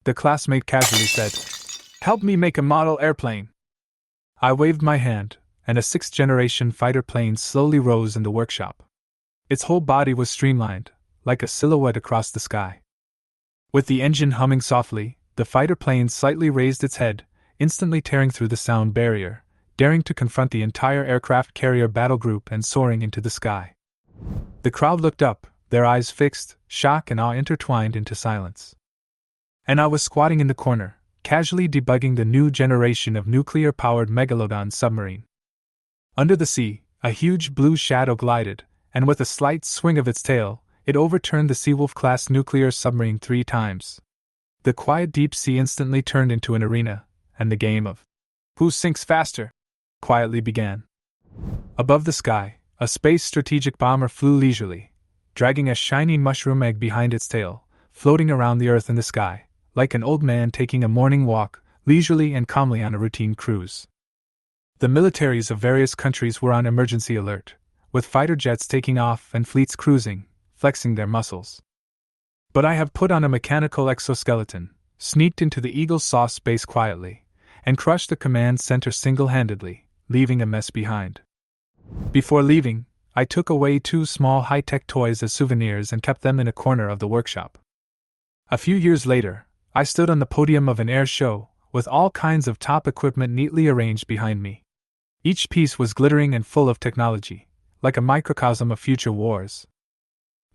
the classmate casually said. Help me make a model airplane. I waved my hand, and a sixth-generation fighter plane slowly rose in the workshop. Its whole body was streamlined, like a silhouette across the sky. With the engine humming softly, the fighter plane slightly raised its head, instantly tearing through the sound barrier, daring to confront the entire aircraft carrier battle group and soaring into the sky. The crowd looked up, their eyes fixed, shock and awe intertwined into silence. And I was squatting in the corner, casually debugging the new generation of nuclear-powered Megalodon submarine. Under the sea, a huge blue shadow glided, and with a slight swing of its tail, it overturned the Seawolf-class nuclear submarine 3 times. The quiet deep sea instantly turned into an arena, and the game of who sinks faster quietly began. Above the sky, a space strategic bomber flew leisurely, dragging a shiny mushroom egg behind its tail, floating around the Earth in the sky, like an old man taking a morning walk, leisurely and calmly on a routine cruise. The militaries of various countries were on emergency alert, with fighter jets taking off and fleets cruising, flexing their muscles. But I have put on a mechanical exoskeleton, sneaked into the Eagle saw space quietly, and crushed the command center single-handedly, leaving a mess behind. Before leaving, I took away 2 small high-tech toys as souvenirs and kept them in a corner of the workshop. A few years later, I stood on the podium of an air show, with all kinds of top equipment neatly arranged behind me. Each piece was glittering and full of technology, like a microcosm of future wars.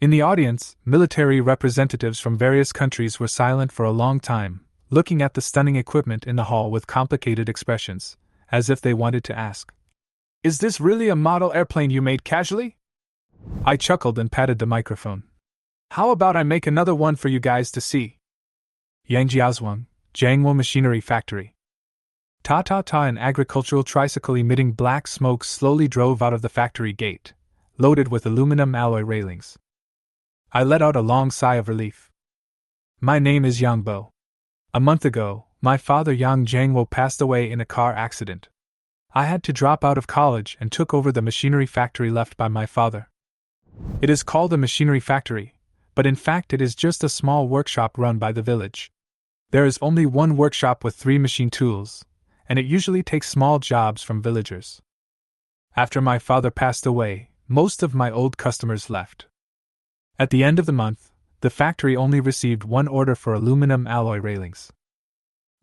In the audience, military representatives from various countries were silent for a long time, looking at the stunning equipment in the hall with complicated expressions, as if they wanted to ask, "Is this really a model airplane you made casually?" I chuckled and patted the microphone. "How about I make another one for you guys to see?" Yangjiazhuang, Jiangwo Machinery Factory. Ta-ta-ta, an agricultural tricycle emitting black smoke slowly drove out of the factory gate, loaded with aluminum alloy railings. I let out a long sigh of relief. My name is Yang Bo. A month ago, my father Yang Jiangwo passed away in a car accident. I had to drop out of college and took over the machinery factory left by my father. It is called a machinery factory, but in fact it is just a small workshop run by the village. There is only one workshop with 3 machine tools, and it usually takes small jobs from villagers. After my father passed away, most of my old customers left. At the end of the month, the factory only received 1 order for aluminum alloy railings.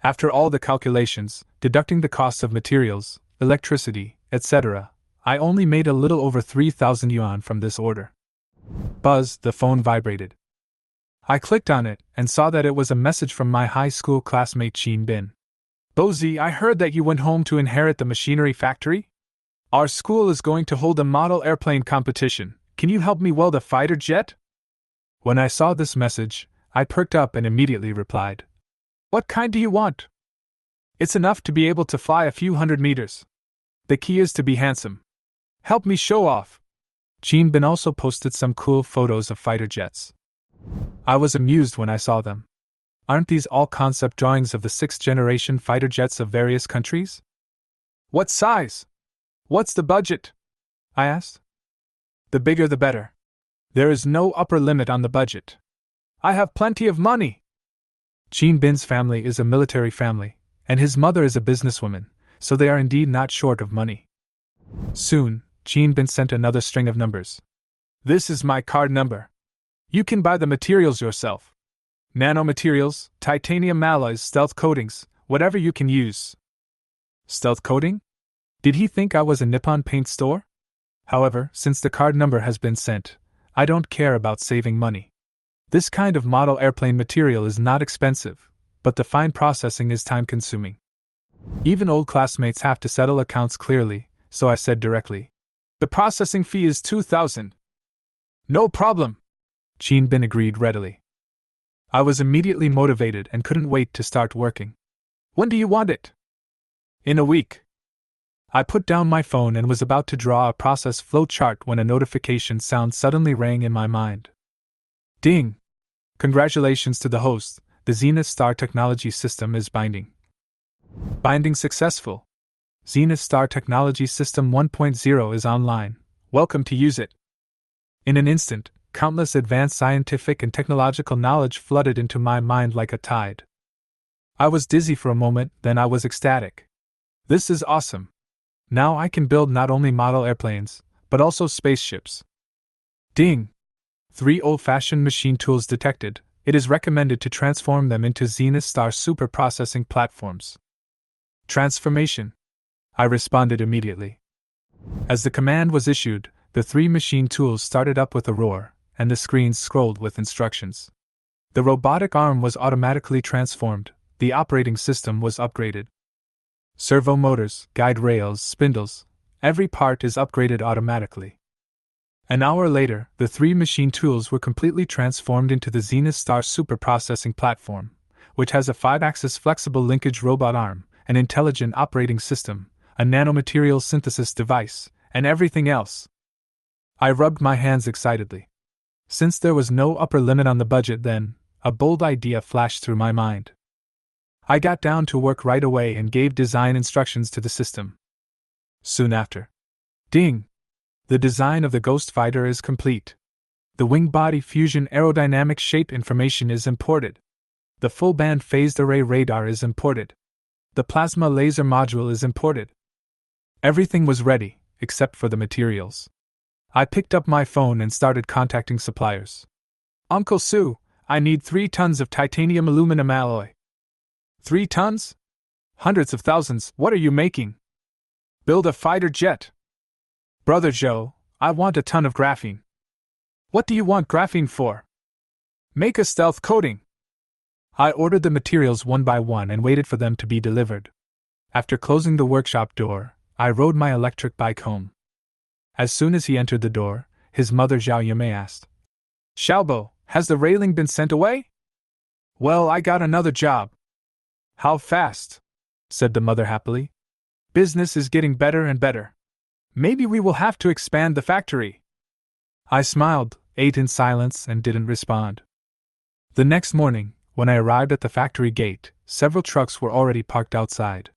After all the calculations, deducting the costs of materials, electricity, etc., I only made a little over 3,000 yuan from this order. Buzz, the phone vibrated. I clicked on it and saw that it was a message from my high school classmate Qin Bin. "Bozi, I heard that you went home to inherit the machinery factory? Our school is going to hold a model airplane competition. Can you help me weld a fighter jet?" When I saw this message, I perked up and immediately replied, "What kind do you want?" "It's enough to be able to fly a few hundred meters. The key is to be handsome. Help me show off." Qin Bin also posted some cool photos of fighter jets. I was amused when I saw them. Aren't these all concept drawings of the 6th-generation fighter jets of various countries? "What size? What's the budget?" I asked. "The bigger the better. There is no upper limit on the budget. I have plenty of money." Qin Bin's family is a military family, and his mother is a businesswoman, so they are indeed not short of money. Soon, Qin Bin sent another string of numbers. "This is my card number. You can buy the materials yourself. Nanomaterials, titanium alloys, stealth coatings, whatever you can use." Stealth coating? Did he think I was a Nippon paint store? However, since the card number has been sent, I don't care about saving money. This kind of model airplane material is not expensive, but the fine processing is time-consuming. Even old classmates have to settle accounts clearly, so I said directly, "The processing fee is 2,000. "No problem," Qin Bin agreed readily. I was immediately motivated and couldn't wait to start working. "When do you want it?" "In a week." I put down my phone and was about to draw a process flow chart when a notification sound suddenly rang in my mind. Ding! Congratulations to the host, the Zenith Star Technology System is binding. Binding successful. Zenith Star Technology System 1.0 is online. Welcome to use it. In an instant, countless advanced scientific and technological knowledge flooded into my mind like a tide. I was dizzy for a moment, then I was ecstatic. This is awesome. Now I can build not only model airplanes, but also spaceships. Ding! 3 old-fashioned machine tools detected. It is recommended to transform them into Zenith Star super processing platforms. Transformation. I responded immediately. As the command was issued, the 3 machine tools started up with a roar, and the screens scrolled with instructions. The robotic arm was automatically transformed, the operating system was upgraded. Servo motors, guide rails, spindles, every part is upgraded automatically. An hour later, the 3 machine tools were completely transformed into the Zenith Star super processing platform, which has a 5-axis flexible linkage robot arm, an intelligent operating system, a nanomaterial synthesis device, and everything else. I rubbed my hands excitedly. Since there was no upper limit on the budget then, a bold idea flashed through my mind. I got down to work right away and gave design instructions to the system. Soon after. Ding! The design of the Ghost Fighter is complete. The wing-body fusion aerodynamic shape information is imported. The full-band phased array radar is imported. The plasma laser module is imported. Everything was ready, except for the materials. I picked up my phone and started contacting suppliers. Uncle Sue, I need 3 tons of titanium aluminum alloy. 3 tons? Hundreds of thousands, what are you making? Build a fighter jet. Brother Joe, I want a ton of graphene. What do you want graphene for? Make a stealth coating. I ordered the materials one by one and waited for them to be delivered. After closing the workshop door, I rode my electric bike home. As soon as he entered the door, his mother Zhao Yimei asked, Xiaobo, has the railing been sent away? Well, I got another job. How fast? Said the mother happily. Business is getting better and better. Maybe we will have to expand the factory. I smiled, ate in silence, and didn't respond. The next morning, when I arrived at the factory gate, several trucks were already parked outside.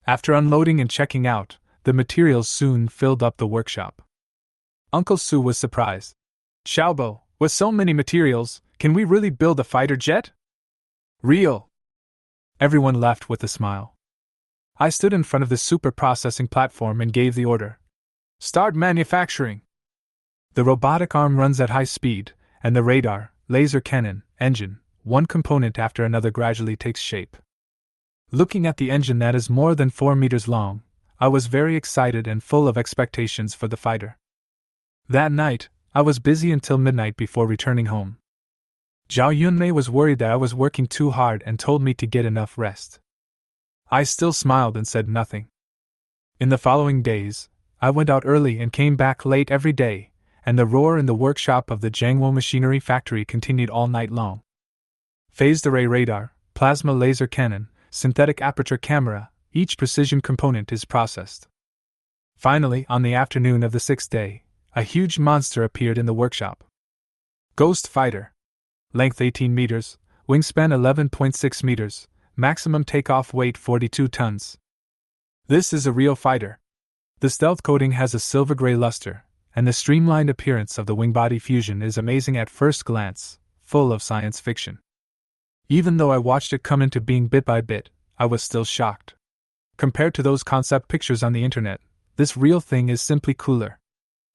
After unloading and checking out, the materials soon filled up the workshop. Uncle Sue was surprised. Xiaobo, with so many materials, can we really build a fighter jet? Real. Everyone laughed with a smile. I stood in front of the super processing platform and gave the order. Start manufacturing. The robotic arm runs at high speed, and the radar, laser cannon, engine, one component after another gradually takes shape. Looking at the engine that is more than 4 meters long, I was very excited and full of expectations for the fighter. That night, I was busy until midnight before returning home. Zhao Yunmei was worried that I was working too hard and told me to get enough rest. I still smiled and said nothing. In the following days, I went out early and came back late every day, and the roar in the workshop of the Jiangwo Machinery Factory continued all night long. Phased array radar, plasma laser cannon, synthetic aperture camera, each precision component is processed. Finally, on the afternoon of the 6th day, a huge monster appeared in the workshop. Ghost Fighter. Length 18 meters, wingspan 11.6 meters, maximum takeoff weight 42 tons. This is a real fighter. The stealth coating has a silver-gray luster, and the streamlined appearance of the wing-body fusion is amazing at first glance, full of science fiction. Even though I watched it come into being bit by bit, I was still shocked. Compared to those concept pictures on the internet, this real thing is simply cooler.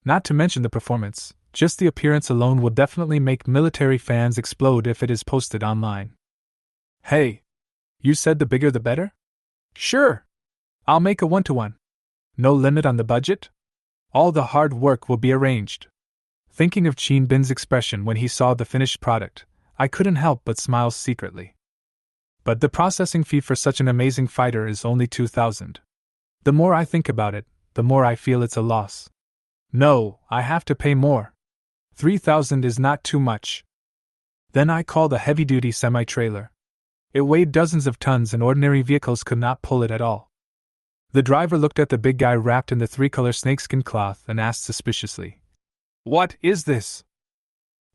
Not to mention the performance, just the appearance alone will definitely make military fans explode if it is posted online. Hey! You said the bigger the better? Sure! I'll make a 1-to-1. No limit on the budget? All the hard work will be arranged. Thinking of Qin Bin's expression when he saw the finished product, I couldn't help but smile secretly. But the processing fee for such an amazing fighter is only 2,000. The more I think about it, the more I feel it's a loss. No, I have to pay more. 3,000 is not too much. Then I called a heavy-duty semi-trailer. It weighed dozens of tons and ordinary vehicles could not pull it at all. The driver looked at the big guy wrapped in the 3-color snakeskin cloth and asked suspiciously, "What is this?"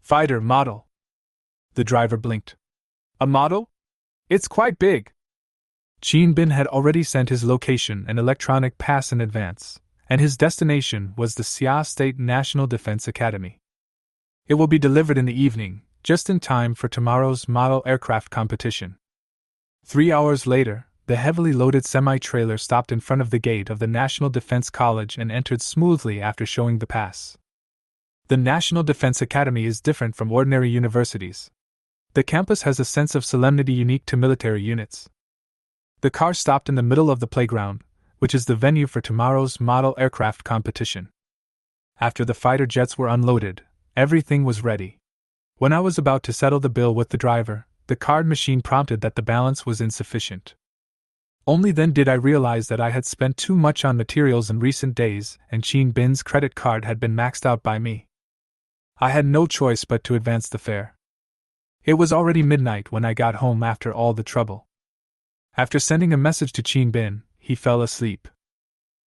"Fighter model." The driver blinked. "A model? It's quite big." Qin Bin had already sent his location and electronic pass in advance, and his destination was the Xia State National Defense Academy. It will be delivered in the evening, just in time for tomorrow's model aircraft competition. 3 hours later, the heavily loaded semi-trailer stopped in front of the gate of the National Defense College and entered smoothly after showing the pass. The National Defense Academy is different from ordinary universities. The campus has a sense of solemnity unique to military units. The car stopped in the middle of the playground, which is the venue for tomorrow's model aircraft competition. After the fighter jets were unloaded, everything was ready. When I was about to settle the bill with the driver, the card machine prompted that the balance was insufficient. Only then did I realize that I had spent too much on materials in recent days and Chin Bin's credit card had been maxed out by me. I had no choice but to advance the fare. It was already midnight when I got home after all the trouble. After sending a message to Chin Bin, he fell asleep.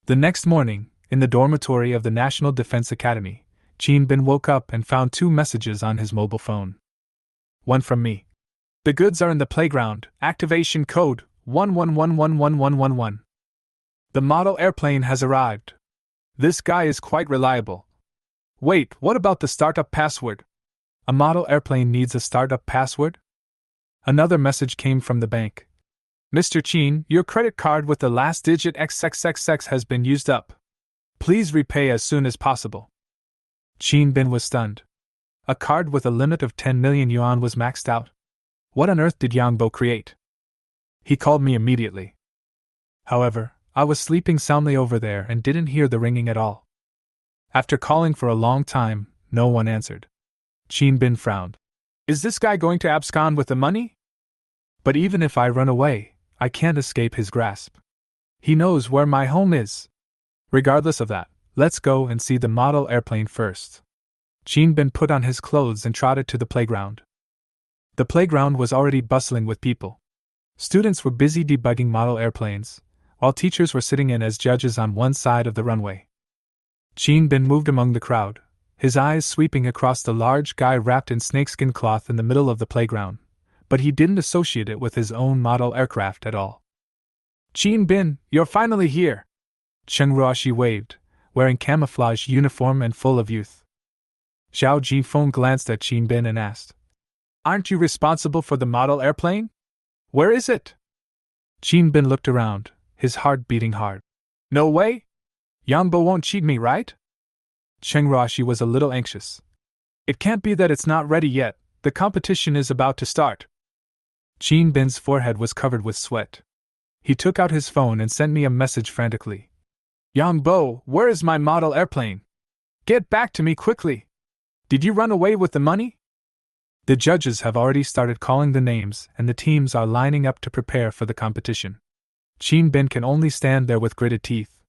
The next morning, in the dormitory of the National Defense Academy, Chin Bin woke up and found 2 messages on his mobile phone. One from me. The goods are in the playground, activation code 11111111. The model airplane has arrived. This guy is quite reliable. Wait, what about the startup password? A model airplane needs a startup password? Another message came from the bank. Mr. Chin, your credit card with the last digit XXXX has been used up. Please repay as soon as possible. Chin Bin was stunned. A card with a limit of 10 million yuan was maxed out. What on earth did Yang Bo create? He called me immediately. However, I was sleeping soundly over there and didn't hear the ringing at all. After calling for a long time, no one answered. Chin Bin frowned. Is this guy going to abscond with the money? But even if I run away, I can't escape his grasp. He knows where my home is. Regardless of that, let's go and see the model airplane first. Chin Bin put on his clothes and trotted to the playground. The playground was already bustling with people. Students were busy debugging model airplanes, while teachers were sitting in as judges on one side of the runway. Chin Bin moved among the crowd, his eyes sweeping across the large guy wrapped in snakeskin cloth in the middle of the playground, but he didn't associate it with his own model aircraft at all. Chin Bin, you're finally here! Chen Ruoxi waved, wearing camouflage uniform and full of youth. Zhao Jifeng glanced at Chin Bin and asked, Aren't you responsible for the model airplane? Where is it? Chin Bin looked around, his heart beating hard. No way! Yang Bo won't cheat me, right? Chen Ruoxi was a little anxious. It can't be that it's not ready yet, the competition is about to start. Chin Bin's forehead was covered with sweat. He took out his phone and sent me a message frantically. Yang Bo, where is my model airplane? Get back to me quickly! Did you run away with the money? The judges have already started calling the names and the teams are lining up to prepare for the competition. Chin Bin can only stand there with gritted teeth.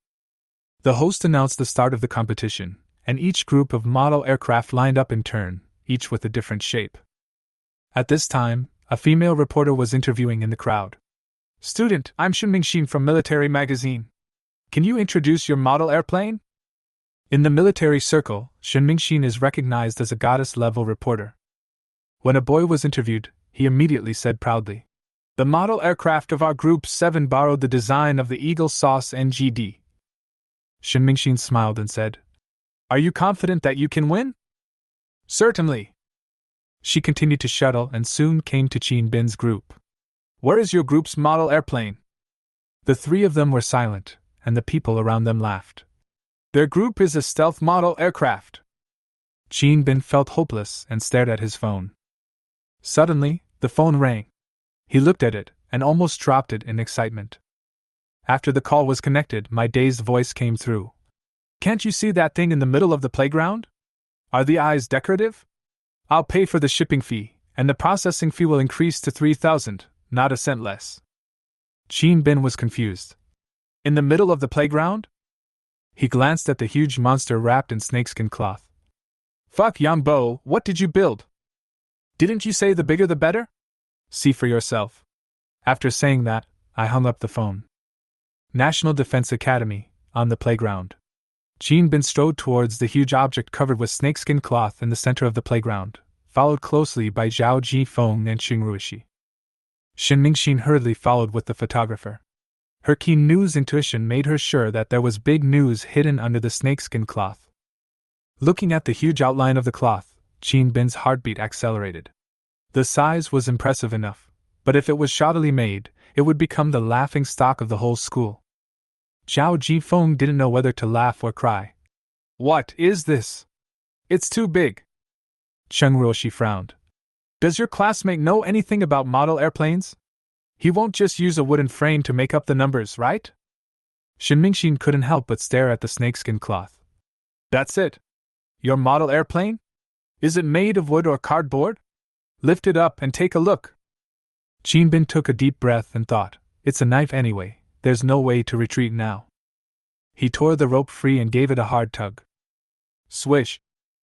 The host announced the start of the competition, and each group of model aircraft lined up in turn, each with a different shape. At this time, a female reporter was interviewing in the crowd. Student, I'm Shinmingxin from Military Magazine. Can you introduce your model airplane? In the military circle, Shinmingxin is recognized as a goddess-level reporter. When a boy was interviewed, he immediately said proudly, The model aircraft of our Group 7 borrowed the design of the Eagle Sauce NGD. Shinmingxin smiled and said, Are you confident that you can win? Certainly. She continued to shuttle and soon came to Chin Bin's group. Where is your group's model airplane? The 3 of them were silent, and the people around them laughed. Their group is a stealth model aircraft. Chin Bin felt hopeless and stared at his phone. Suddenly, the phone rang. He looked at it and almost dropped it in excitement. After the call was connected, my dazed voice came through. Can't you see that thing in the middle of the playground? Are the eyes decorative? I'll pay for the shipping fee, and the processing fee will increase to 3,000, not a cent less. Chin Bin was confused. In the middle of the playground? He glanced at the huge monster wrapped in snakeskin cloth. Fuck Yang Bo, what did you build? Didn't you say the bigger the better? See for yourself. After saying that, I hung up the phone. National Defense Academy, on the playground. Chin Bin strode towards the huge object covered with snakeskin cloth in the center of the playground, followed closely by Zhao Jifeng and Chen Ruoxi. Shinmingxin hurriedly followed with the photographer. Her keen news intuition made her sure that there was big news hidden under the snakeskin cloth. Looking at the huge outline of the cloth, Chin Bin's heartbeat accelerated. The size was impressive enough, But if it was shoddily made, it would become the laughing stock of the whole school. Zhao Jifeng didn't know whether to laugh or cry. What is this? It's too big. Cheng Ruoxi frowned. Does your classmate know anything about model airplanes? He won't just use a wooden frame to make up the numbers, right? Shen Mingxin couldn't help but stare at the snakeskin cloth. That's it. Your model airplane? Is it made of wood or cardboard? Lift it up and take a look. Qin Bin took a deep breath and thought, it's a knife anyway, there's no way to retreat now. He tore the rope free and gave it a hard tug. Swish!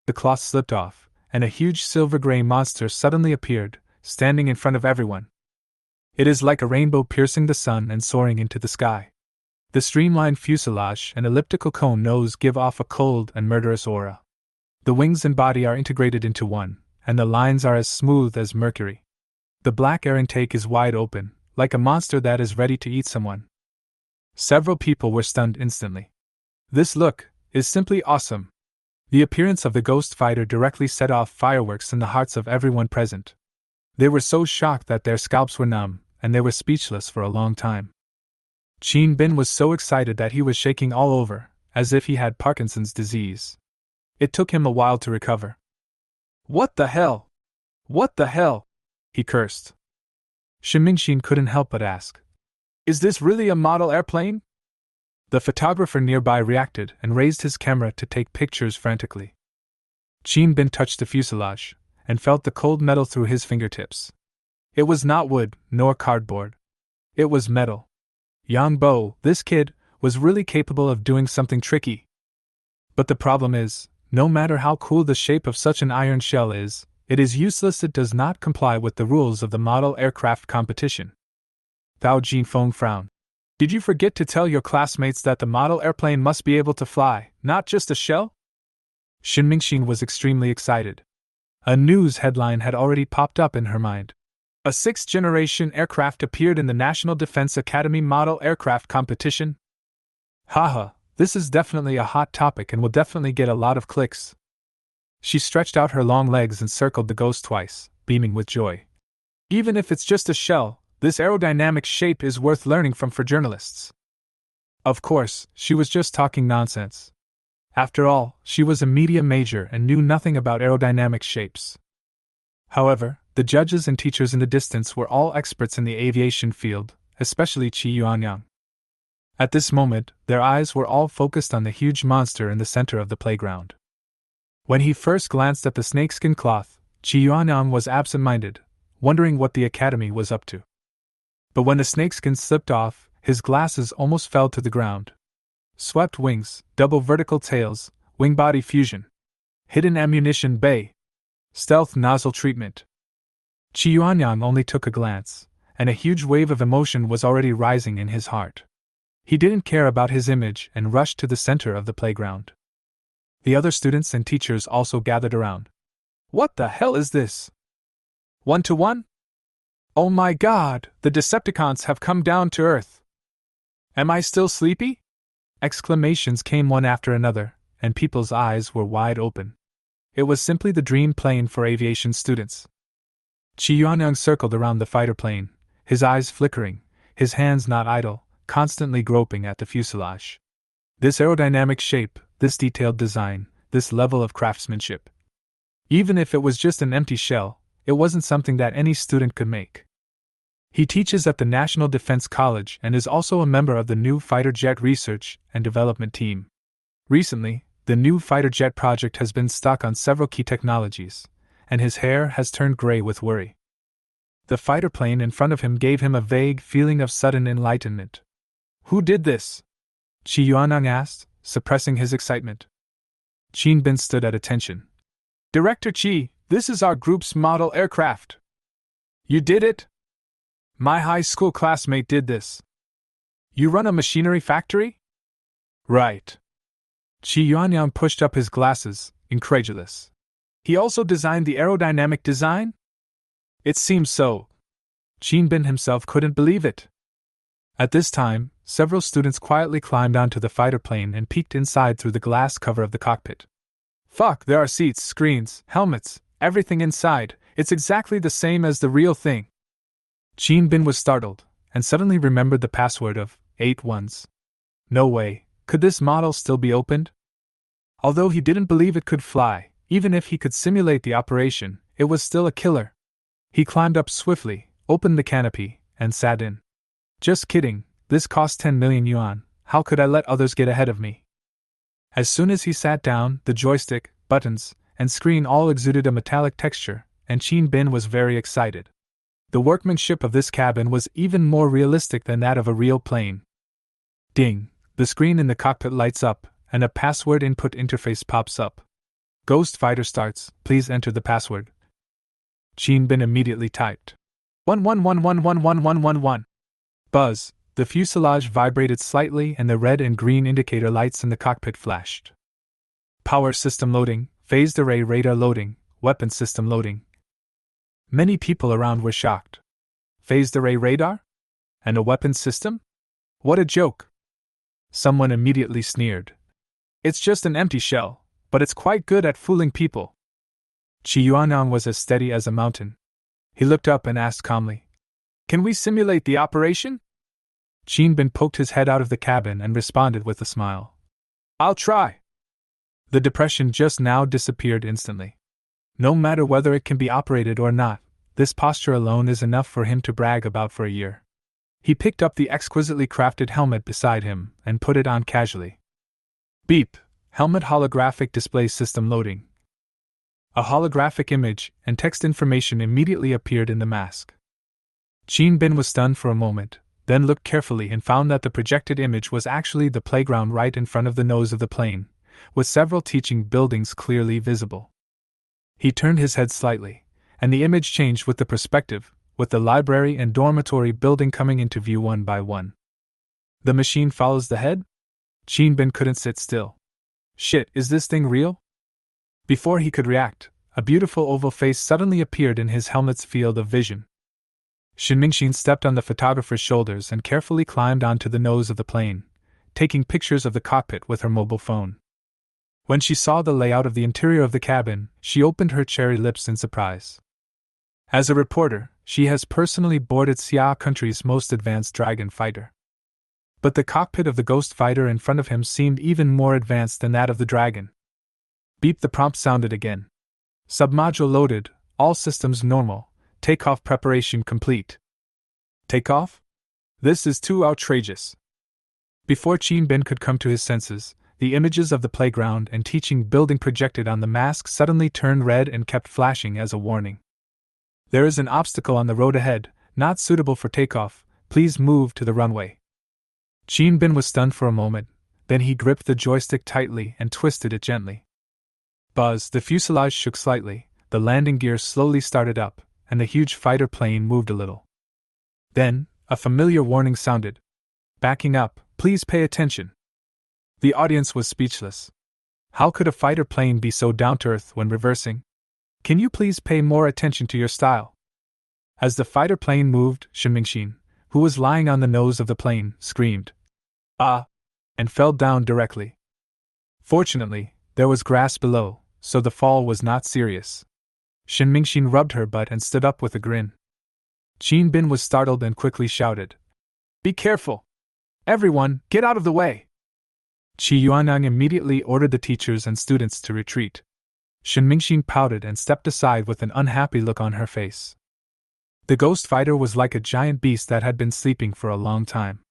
The cloth slipped off, and a huge silver-gray monster suddenly appeared, standing in front of everyone. It is like a rainbow piercing the sun and soaring into the sky. The streamlined fuselage and elliptical cone nose give off a cold and murderous aura. The wings and body are integrated into one, and the lines are as smooth as mercury. The black air intake is wide open, like a monster that is ready to eat someone. Several people were stunned instantly. This look is simply awesome. The appearance of the ghost fighter directly set off fireworks in the hearts of everyone present. They were so shocked that their scalps were numb, and they were speechless for a long time. Qin Bin was so excited that he was shaking all over, as if he had Parkinson's disease. It took him a while to recover. What the hell? What the hell? He cursed. Shen Mingxin couldn't help but ask. Is this really a model airplane? The photographer nearby reacted and raised his camera to take pictures frantically. Qin Bin touched the fuselage, and felt the cold metal through his fingertips. It was not wood, nor cardboard. It was metal. Yang Bo, this kid, was really capable of doing something tricky. But the problem is, no matter how cool the shape of such an iron shell is, it is useless. It does not comply with the rules of the model aircraft competition. Bao Jinfeng frowned. Did you forget to tell your classmates that the model airplane must be able to fly, not just a shell? Shen Mingxin was extremely excited. A news headline had already popped up in her mind. A sixth-generation aircraft appeared in the National Defense Academy model aircraft competition. Haha, this is definitely a hot topic and will definitely get a lot of clicks. She stretched out her long legs and circled the ghost twice, beaming with joy. Even if it's just a shell, this aerodynamic shape is worth learning from for journalists. Of course, she was just talking nonsense. After all, she was a media major and knew nothing about aerodynamic shapes. However, the judges and teachers in the distance were all experts in the aviation field, especially Qi Yuanyang. At this moment, their eyes were all focused on the huge monster in the center of the playground. When he first glanced at the snakeskin cloth, Qi Yuanyang was absent-minded, wondering what the academy was up to. But when the snakeskin slipped off, his glasses almost fell to the ground. Swept wings, double vertical tails, wing-body fusion. Hidden ammunition bay. Stealth nozzle treatment. Qi Yuanyang only took a glance, and a huge wave of emotion was already rising in his heart. He didn't care about his image and rushed to the center of the playground. The other students and teachers also gathered around. What the hell is this? 1-to-1? Oh my god, the Decepticons have come down to Earth. Am I still sleepy? Exclamations came one after another, and people's eyes were wide open. It was simply the dream plane for aviation students. Qi Yuanyang circled around the fighter plane, his eyes flickering, his hands not idle, constantly groping at the fuselage. This aerodynamic shape, this detailed design, this level of craftsmanship. Even if it was just an empty shell, it wasn't something that any student could make. He teaches at the National Defense College and is also a member of the new fighter jet research and development team. Recently, the new fighter jet project has been stuck on several key technologies, and his hair has turned gray with worry. The fighter plane in front of him gave him a vague feeling of sudden enlightenment. Who did this? Qi Yuanyang asked, suppressing his excitement. Qin Bin stood at attention. Director Qi, this is our group's model aircraft. You did it? My high school classmate did this. You run a machinery factory? Right. Qi Yuanyang pushed up his glasses, incredulous. He also designed the aerodynamic design? It seems so. Qin Bin himself couldn't believe it. At this time, several students quietly climbed onto the fighter plane and peeked inside through the glass cover of the cockpit. Fuck, there are seats, screens, helmets, everything inside. It's exactly the same as the real thing. Qin Bin was startled, and suddenly remembered the password of 8 ones. No way, could this model still be opened? Although he didn't believe it could fly, even if he could simulate the operation, it was still a killer. He climbed up swiftly, opened the canopy, and sat in. Just kidding, this cost 10 million yuan, how could I let others get ahead of me? As soon as he sat down, the joystick, buttons, and screen all exuded a metallic texture, and Qin Bin was very excited. The workmanship of this cabin was even more realistic than that of a real plane. Ding! The screen in the cockpit lights up, and a password input interface pops up. Ghost Fighter starts, please enter the password. Qin Bin immediately typed 11111111. Buzz, the fuselage vibrated slightly and the red and green indicator lights in the cockpit flashed. Power system loading, phased array radar loading, weapon system loading. Many people around were shocked. Phased array radar? And a weapon system? What a joke! Someone immediately sneered. It's just an empty shell, but it's quite good at fooling people. Qi Yuanyang was as steady as a mountain. He looked up and asked calmly, can we simulate the operation? Qin Bin poked his head out of the cabin and responded with a smile. I'll try. The depression just now disappeared instantly. No matter whether it can be operated or not, this posture alone is enough for him to brag about for a year. He picked up the exquisitely crafted helmet beside him and put it on casually. Beep! Helmet holographic display system loading. A holographic image and text information immediately appeared in the mask. Qin Bin was stunned for a moment, then looked carefully and found that the projected image was actually the playground right in front of the nose of the plane, with several teaching buildings clearly visible. He turned his head slightly, and the image changed with the perspective, with the library and dormitory building coming into view one by one. The machine follows the head? Qin Bin couldn't sit still. Shit, is this thing real? Before he could react, a beautiful oval face suddenly appeared in his helmet's field of vision. Shen Mingxin stepped on the photographer's shoulders and carefully climbed onto the nose of the plane, taking pictures of the cockpit with her mobile phone. When she saw the layout of the interior of the cabin, she opened her cherry lips in surprise. As a reporter, she has personally boarded Xia country's most advanced dragon fighter. But the cockpit of the ghost fighter in front of him seemed even more advanced than that of the dragon. Beep, the prompt sounded again. Submodule loaded, all systems normal, takeoff preparation complete. Takeoff? This is too outrageous. Before Qin Bin could come to his senses, the images of the playground and teaching building projected on the mask suddenly turned red and kept flashing as a warning. There is an obstacle on the road ahead, not suitable for takeoff, please move to the runway. Qin Bin was stunned for a moment, then he gripped the joystick tightly and twisted it gently. Buzz, the fuselage shook slightly, the landing gear slowly started up, and the huge fighter plane moved a little. Then, a familiar warning sounded. Backing up, please pay attention. The audience was speechless. How could a fighter plane be so down-to-earth when reversing? Can you please pay more attention to your style? As the fighter plane moved, Shen Mingxin, who was lying on the nose of the plane, screamed, "Ah!" and fell down directly. Fortunately, there was grass below, so the fall was not serious. Shen Mingxin rubbed her butt and stood up with a grin. Qin Bin was startled and quickly shouted, "Be careful! Everyone, get out of the way!" Qi Yuanyang immediately ordered the teachers and students to retreat. Shen Mingxin pouted and stepped aside with an unhappy look on her face. The ghost fighter was like a giant beast that had been sleeping for a long time.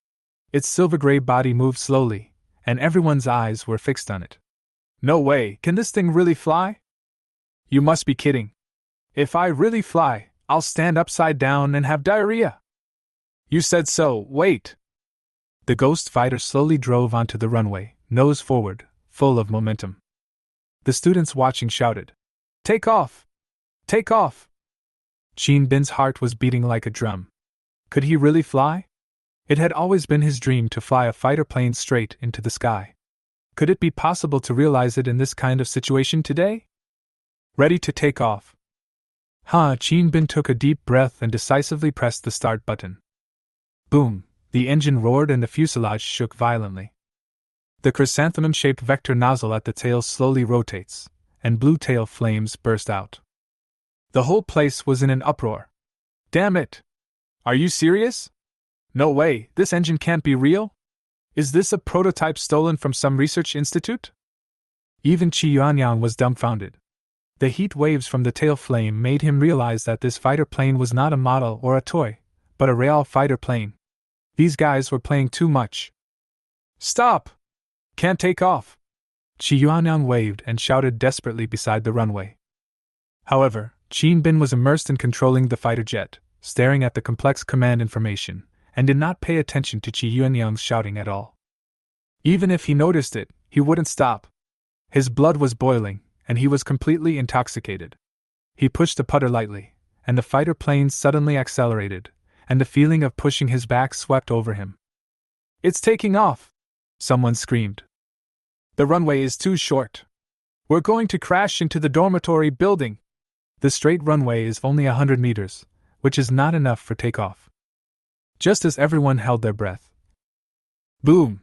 Its silver-gray body moved slowly, and everyone's eyes were fixed on it. No way, can this thing really fly? You must be kidding. If I really fly, I'll stand upside down and have diarrhea. You said so, wait. The ghost fighter slowly drove onto the runway, nose forward, full of momentum. The students watching shouted, "Take off! Take off!" Qin Bin's heart was beating like a drum. Could he really fly? It had always been his dream to fly a fighter plane straight into the sky. Could it be possible to realize it in this kind of situation today? Ready to take off. Qin Bin took a deep breath and decisively pressed the start button. Boom! The engine roared and the fuselage shook violently. The chrysanthemum-shaped vector nozzle at the tail slowly rotates, and blue tail flames burst out. The whole place was in an uproar. Damn it! Are you serious? No way, this engine can't be real? Is this a prototype stolen from some research institute? Even Qi Yuanyang was dumbfounded. The heat waves from the tail flame made him realize that this fighter plane was not a model or a toy, but a real fighter plane. These guys were playing too much. Stop! Can't take off! Qi Yuanyang waved and shouted desperately beside the runway. However, Qin Bin was immersed in controlling the fighter jet, staring at the complex command information, and did not pay attention to Qi Yuanyang's shouting at all. Even if he noticed it, he wouldn't stop. His blood was boiling, and he was completely intoxicated. He pushed the putter lightly, and the fighter plane suddenly accelerated, and the feeling of pushing his back swept over him. It's taking off! Someone screamed. The runway is too short. We're going to crash into the dormitory building. The straight runway is only 100 meters, which is not enough for takeoff. Just as everyone held their breath. Boom!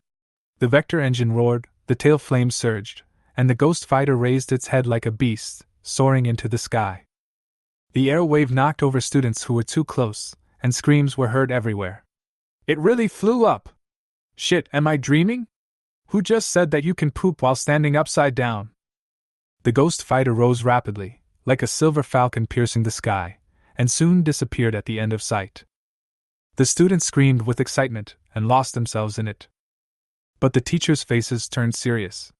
The vector engine roared, the tail flames surged, and the ghost fighter raised its head like a beast, soaring into the sky. The air wave knocked over students who were too close, and screams were heard everywhere. It really flew up! Shit, am I dreaming? Who just said that you can poop while standing upside down? The ghost fighter rose rapidly, like a silver falcon piercing the sky, and soon disappeared at the end of sight. The students screamed with excitement and lost themselves in it. But the teachers' faces turned serious.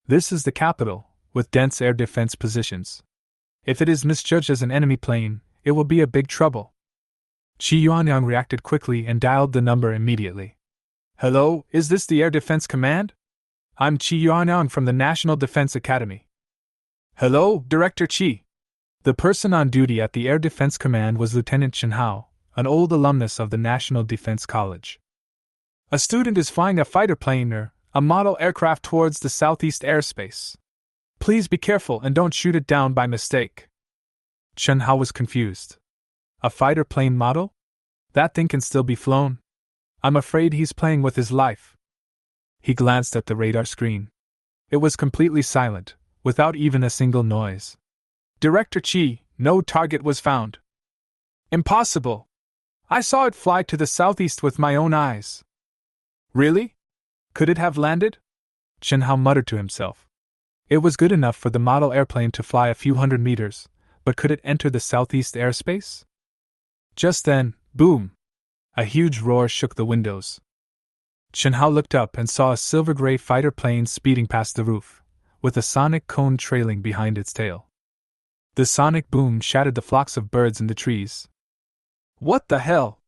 This is the capital, with dense air defense positions. If it is misjudged as an enemy plane, it will be a big trouble. Qi Yuanyang reacted quickly and dialed the number immediately. Hello, is this the Air Defense Command? I'm Qi Yuanyang from the National Defense Academy. Hello, Director Qi. The person on duty at the Air Defense Command was Lieutenant Chen Hao, an old alumnus of the National Defense College. A student is flying a fighter plane or a model aircraft towards the southeast airspace. Please be careful and don't shoot it down by mistake. Chen Hao was confused. A fighter plane model? That thing can still be flown. I'm afraid he's playing with his life. He glanced at the radar screen. It was completely silent, without even a single noise. Director Qi, no target was found. Impossible! I saw it fly to the southeast with my own eyes. Really? Could it have landed? Chen Hao muttered to himself. It was good enough for the model airplane to fly a few hundred meters, but could it enter the southeast airspace? Just then, boom! A huge roar shook the windows. Chen Hao looked up and saw a silver-gray fighter plane speeding past the roof, with a sonic cone trailing behind its tail. The sonic boom shattered the flocks of birds in the trees. What the hell?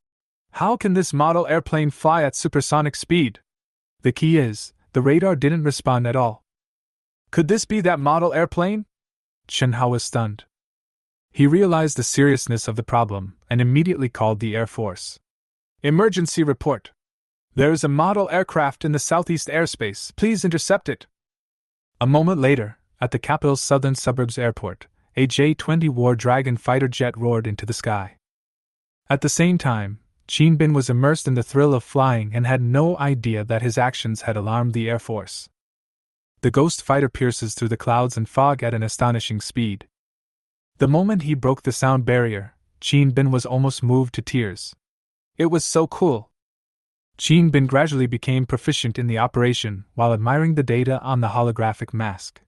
How can this model airplane fly at supersonic speed? The key is, the radar didn't respond at all. Could this be that model airplane? Chen Hao was stunned. He realized the seriousness of the problem and immediately called the Air Force. Emergency report. There is a model aircraft in the southeast airspace. Please intercept it. A moment later, at the capital's southern suburbs airport, a J-20 War Dragon fighter jet roared into the sky. At the same time, Qin Bin was immersed in the thrill of flying and had no idea that his actions had alarmed the Air Force. The ghost fighter pierces through the clouds and fog at an astonishing speed. The moment he broke the sound barrier, Qin Bin was almost moved to tears. It was so cool. Qin Bin gradually became proficient in the operation while admiring the data on the holographic mask.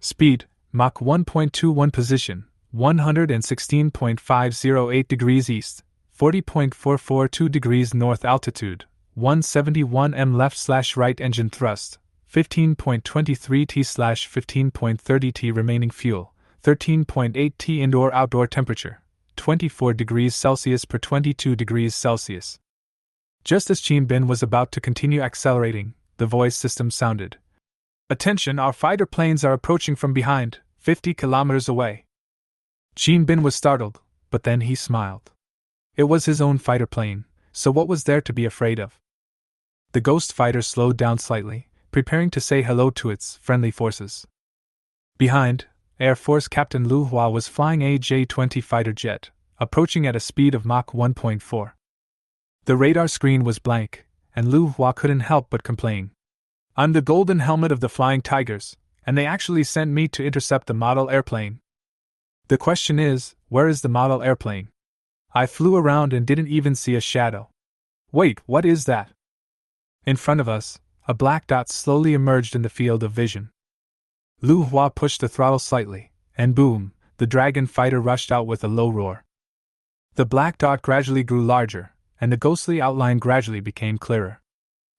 Speed, Mach 1.21 position, 116.508 degrees east, 40.442 degrees north altitude, 171 m left/right engine thrust, 15.23 t/15.30 t remaining fuel, 13.8 t indoor-outdoor temperature, 24 degrees Celsius per 22 degrees Celsius. Just as Qin Bin was about to continue accelerating, the voice system sounded. Attention, our fighter planes are approaching from behind, 50 kilometers away. Qin Bin was startled, but then he smiled. It was his own fighter plane, so what was there to be afraid of? The ghost fighter slowed down slightly, preparing to say hello to its friendly forces. Behind, Air Force Captain Lu Hua was flying a J-20 fighter jet, approaching at a speed of Mach 1.4. The radar screen was blank, and Lu Hua couldn't help but complain. I'm the golden helmet of the Flying Tigers, and they actually sent me to intercept the model airplane. The question is, where is the model airplane? I flew around and didn't even see a shadow. Wait, what is that? In front of us, a black dot slowly emerged in the field of vision. Lu Hua pushed the throttle slightly, and boom, the dragon fighter rushed out with a low roar. The black dot gradually grew larger, and the ghostly outline gradually became clearer.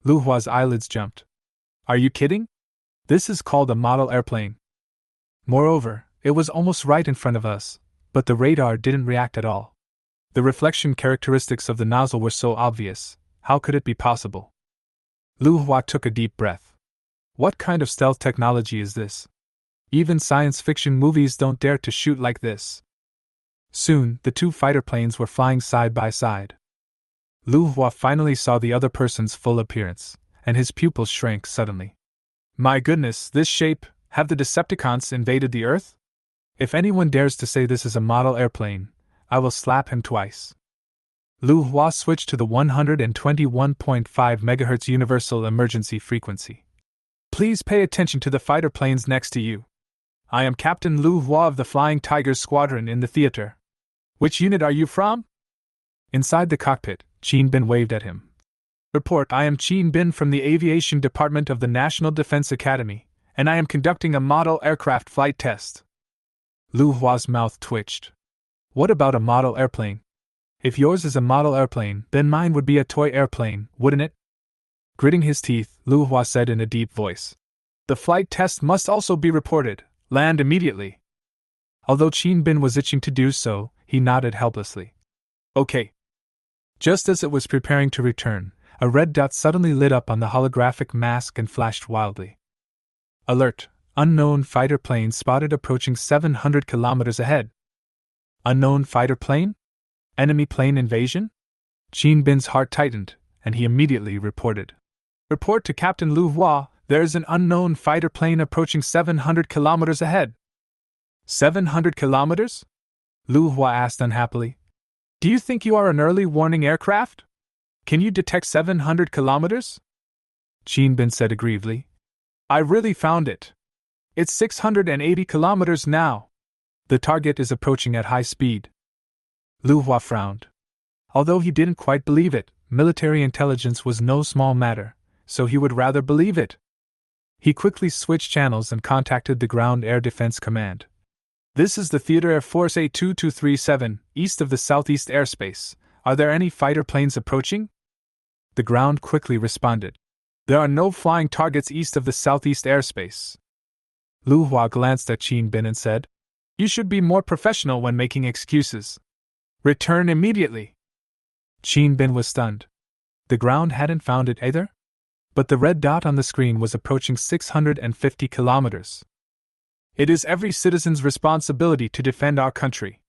Lu Hua's eyelids jumped. Are you kidding? This is called a model airplane. Moreover, it was almost right in front of us, but the radar didn't react at all. The reflection characteristics of the nozzle were so obvious, how could it be possible? Lu Hua took a deep breath. What kind of stealth technology is this? Even science fiction movies don't dare to shoot like this. Soon, the two fighter planes were flying side by side. Lu Hua finally saw the other person's full appearance, and his pupils shrank suddenly. My goodness, this shape, have the Decepticons invaded the Earth? If anyone dares to say this is a model airplane, I will slap him twice. Lu Hua switched to the 121.5 MHz universal emergency frequency. Please pay attention to the fighter planes next to you. I am Captain Lu Hua of the Flying Tigers Squadron in the theater. Which unit are you from? Inside the cockpit, Qin Bin waved at him. Report, I am Qin Bin from the Aviation Department of the National Defense Academy, and I am conducting a model aircraft flight test. Lu Hua's mouth twitched. What about a model airplane? If yours is a model airplane, then mine would be a toy airplane, wouldn't it? Gritting his teeth, Lu Hua said in a deep voice. The flight test must also be reported. Land immediately. Although Qin Bin was itching to do so, he nodded helplessly. Okay. Just as it was preparing to return, a red dot suddenly lit up on the holographic mask and flashed wildly. Alert! Unknown fighter plane spotted approaching 700 kilometers ahead. Unknown fighter plane? Enemy plane invasion? Qin Bin's heart tightened, and he immediately reported. Report to Captain Lu Hua, there is an unknown fighter plane approaching 700 kilometers ahead. 700 kilometers? Lu Hua asked unhappily. Do you think you are an early warning aircraft? Can you detect 700 kilometers? Qin Bin said aggrievedly. I really found it. It's 680 kilometers now. The target is approaching at high speed. Lu Hua frowned. Although he didn't quite believe it, military intelligence was no small matter, so he would rather believe it. He quickly switched channels and contacted the Ground Air Defense Command. This is the Theater Air Force A2237, east of the southeast airspace. Are there any fighter planes approaching? The ground quickly responded. There are no flying targets east of the southeast airspace. Lu Hua glanced at Qin Bin and said, You should be more professional when making excuses. Return immediately. Qin Bin was stunned. The ground hadn't found it either? But the red dot on the screen was approaching 650 kilometers. It is every citizen's responsibility to defend our country.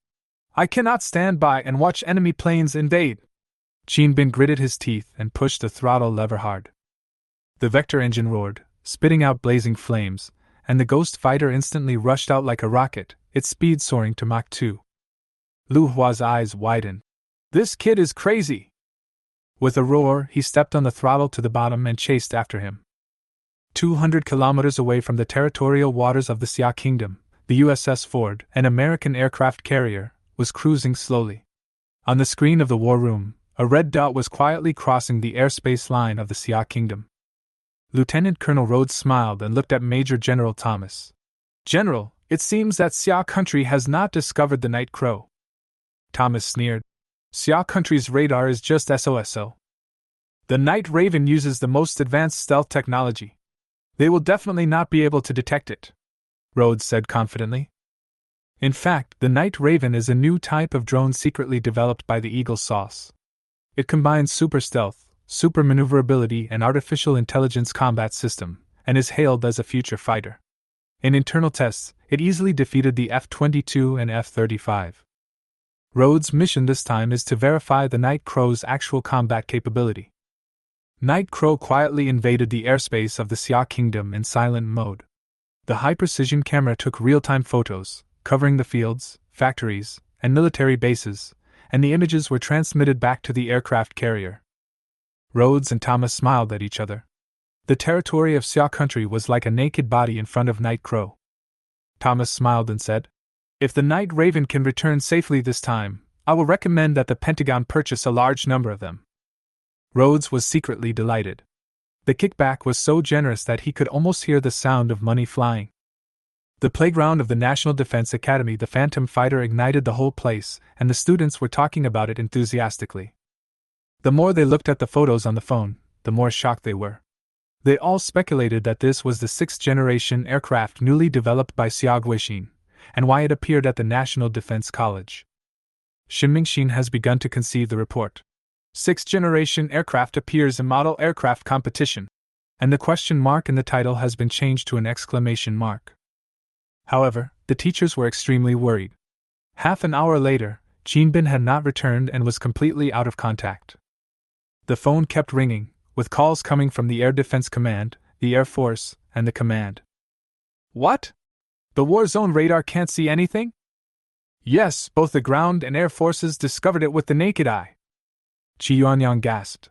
I cannot stand by and watch enemy planes invade. Qin Bin gritted his teeth and pushed the throttle lever hard. The vector engine roared, spitting out blazing flames, and the ghost fighter instantly rushed out like a rocket, its speed soaring to Mach 2. Lu Hua's eyes widened. This kid is crazy! With a roar, he stepped on the throttle to the bottom and chased after him. 200 kilometers away from the territorial waters of the Xia Kingdom, the USS Ford, an American aircraft carrier, was cruising slowly. On the screen of the war room, a red dot was quietly crossing the airspace line of the Xia Kingdom. Lieutenant Colonel Rhodes smiled and looked at Major General Thomas. General, it seems that Xia Country has not discovered the Night Crow. Thomas sneered. Xia Country's radar is just SOSO. The Night Raven uses the most advanced stealth technology. They will definitely not be able to detect it, Rhodes said confidently. In fact, the Night Raven is a new type of drone secretly developed by the Eagle Sauce. It combines super stealth, super maneuverability, and artificial intelligence combat system, and is hailed as a future fighter. In internal tests, it easily defeated the F-22 and F-35. Rhodes' mission this time is to verify the Night Crow's actual combat capability. Night Crow quietly invaded the airspace of the Xia Kingdom in silent mode. The high-precision camera took real-time photos, covering the fields, factories, and military bases, and the images were transmitted back to the aircraft carrier. Rhodes and Thomas smiled at each other. The territory of Xia Country was like a naked body in front of Night Crow. Thomas smiled and said, If the Night Raven can return safely this time, I will recommend that the Pentagon purchase a large number of them. Rhodes was secretly delighted. The kickback was so generous that he could almost hear the sound of money flying. The playground of the National Defense Academy, the Phantom Fighter ignited the whole place, and the students were talking about it enthusiastically. The more they looked at the photos on the phone, the more shocked they were. They all speculated that this was the 6th-generation aircraft newly developed by Xia Guixin, and why it appeared at the National Defense College. Shin Mingxin has begun to conceive the report. 6th-generation aircraft appears in model aircraft competition, and the question mark in the title has been changed to an exclamation mark. However, the teachers were extremely worried. Half an hour later, Jinbin had not returned and was completely out of contact. The phone kept ringing, with calls coming from the Air Defense Command, the Air Force, and the Command. What? The war zone radar can't see anything? Yes, both the ground and air forces discovered it with the naked eye. Qi Yuanyang gasped.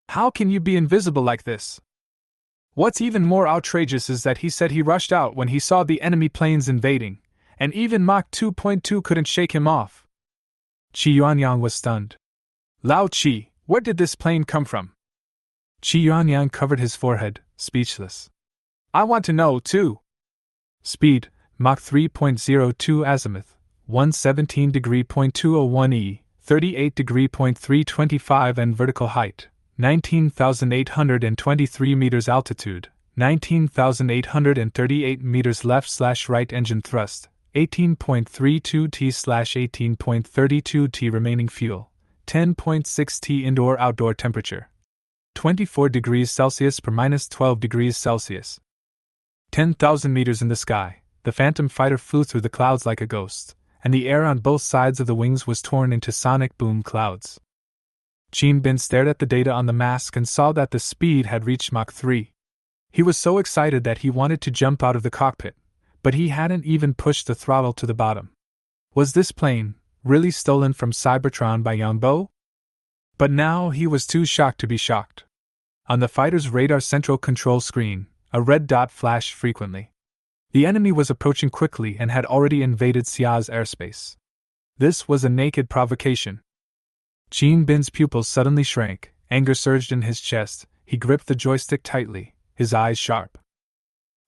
How can you be invisible like this? What's even more outrageous is that he said he rushed out when he saw the enemy planes invading, and even Mach 2.2 couldn't shake him off. Qi Yuanyang was stunned. Lao Qi, where did this plane come from? Qi Yuanyang covered his forehead, speechless. I want to know, too. Speed, Mach 3.02 azimuth, 117°.201 E, 38°.325 and vertical height, 19,823 meters altitude, 19,838 meters left/right engine thrust, 18.32 T/18.32 T remaining fuel, 10.6 T indoor-outdoor temperature, 24 degrees Celsius per minus 12 degrees Celsius. 10,000 meters in the sky, the Phantom Fighter flew through the clouds like a ghost, and the air on both sides of the wings was torn into sonic boom clouds. Jinbin stared at the data on the mask and saw that the speed had reached Mach 3. He was so excited that he wanted to jump out of the cockpit, but he hadn't even pushed the throttle to the bottom. Was this plane really stolen from Cybertron by Yang Bo? But now he was too shocked to be shocked. On the fighter's radar central control screen, a red dot flashed frequently. The enemy was approaching quickly and had already invaded Xia's airspace. This was a naked provocation. Jinbin's pupils suddenly shrank, anger surged in his chest, he gripped the joystick tightly, his eyes sharp.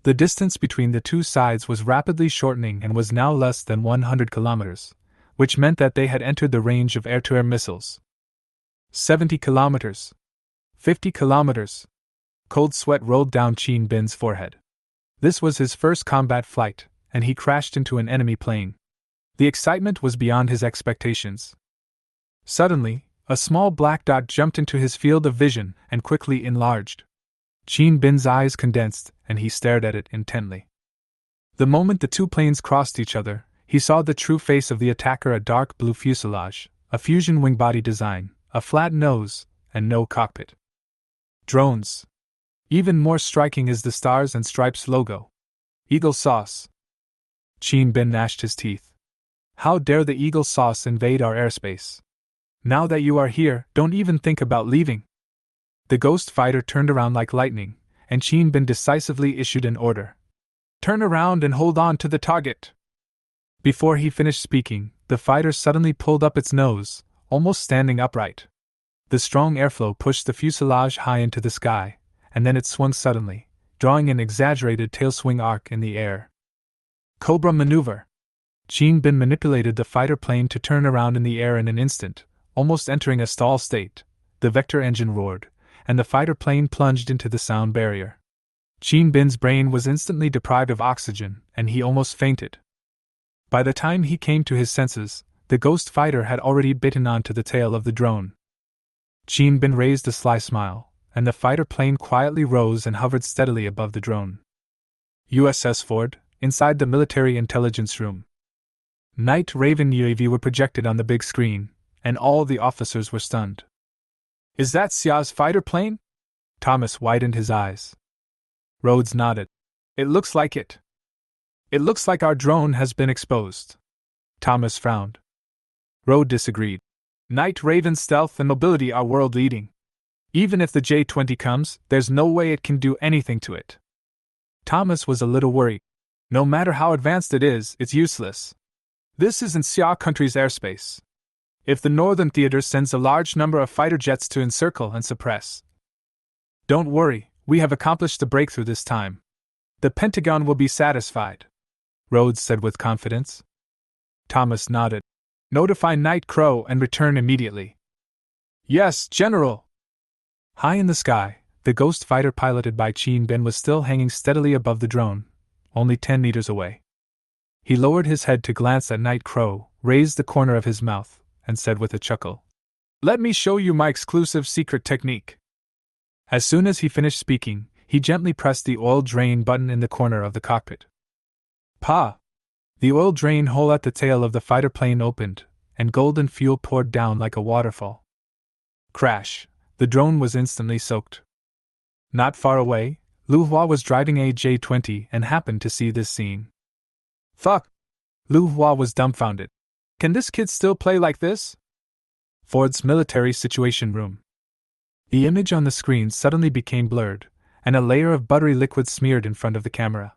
The distance between the two sides was rapidly shortening and was now less than 100 kilometers, which meant that they had entered the range of air-to-air missiles. 70 kilometers. 50 kilometers. Cold sweat rolled down Jinbin's forehead. This was his first combat flight, and he crashed into an enemy plane. The excitement was beyond his expectations. Suddenly, a small black dot jumped into his field of vision and quickly enlarged. Jinbin's eyes condensed, and he stared at it intently. The moment the two planes crossed each other, he saw the true face of the attacker: a dark blue fuselage, a fusion wing body design, a flat nose, and no cockpit. Drones. Even more striking is the Stars and Stripes logo. Eagle sauce. Jinbin gnashed his teeth. How dare the Eagle sauce invade our airspace? Now that you are here, don't even think about leaving. The ghost fighter turned around like lightning, and Jinbin decisively issued an order. Turn around and hold on to the target. Before he finished speaking, the fighter suddenly pulled up its nose, almost standing upright. The strong airflow pushed the fuselage high into the sky, and then it swung suddenly, drawing an exaggerated tail swing arc in the air. Cobra maneuver. Jinbin manipulated the fighter plane to turn around in the air in an instant, almost entering a stall state. The vector engine roared, and the fighter plane plunged into the sound barrier. Jinbin's brain was instantly deprived of oxygen, and he almost fainted. By the time he came to his senses, the ghost fighter had already bitten onto the tail of the drone. Jinbin raised a sly smile, and the fighter plane quietly rose and hovered steadily above the drone. USS Ford, inside the military intelligence room. Night Raven UAV were projected on the big screen, and all the officers were stunned. Is that Xia's fighter plane? Thomas widened his eyes. Rhodes nodded. It looks like it. It looks like our drone has been exposed. Thomas frowned. Rhodes disagreed. Night Raven's stealth and mobility are world-leading. Even if the J-20 comes, there's no way it can do anything to it. Thomas was a little worried. No matter how advanced it is, it's useless. This isn't Xia country's airspace. if the Northern Theater sends a large number of fighter jets to encircle and suppress. Don't worry, we have accomplished the breakthrough this time. The Pentagon will be satisfied, Rhodes said with confidence. Thomas nodded. Notify Night Crow and return immediately. Yes, General. High in the sky, the ghost fighter piloted by Chin Bin was still hanging steadily above the drone, only 10 meters away. He lowered his head to glance at Night Crow, raised the corner of his mouth, and said with a chuckle, Let me show you my exclusive secret technique. As soon as he finished speaking, he gently pressed the oil drain button in the corner of the cockpit. Pa! The oil drain hole at the tail of the fighter plane opened, and golden fuel poured down like a waterfall. Crash! The drone was instantly soaked. Not far away, Lu Hua was driving a J-20 and happened to see this scene. Fuck! Lu Hua was dumbfounded. Can this kid still play like this? Ford's military situation room. The image on the screen suddenly became blurred, and a layer of buttery liquid smeared in front of the camera.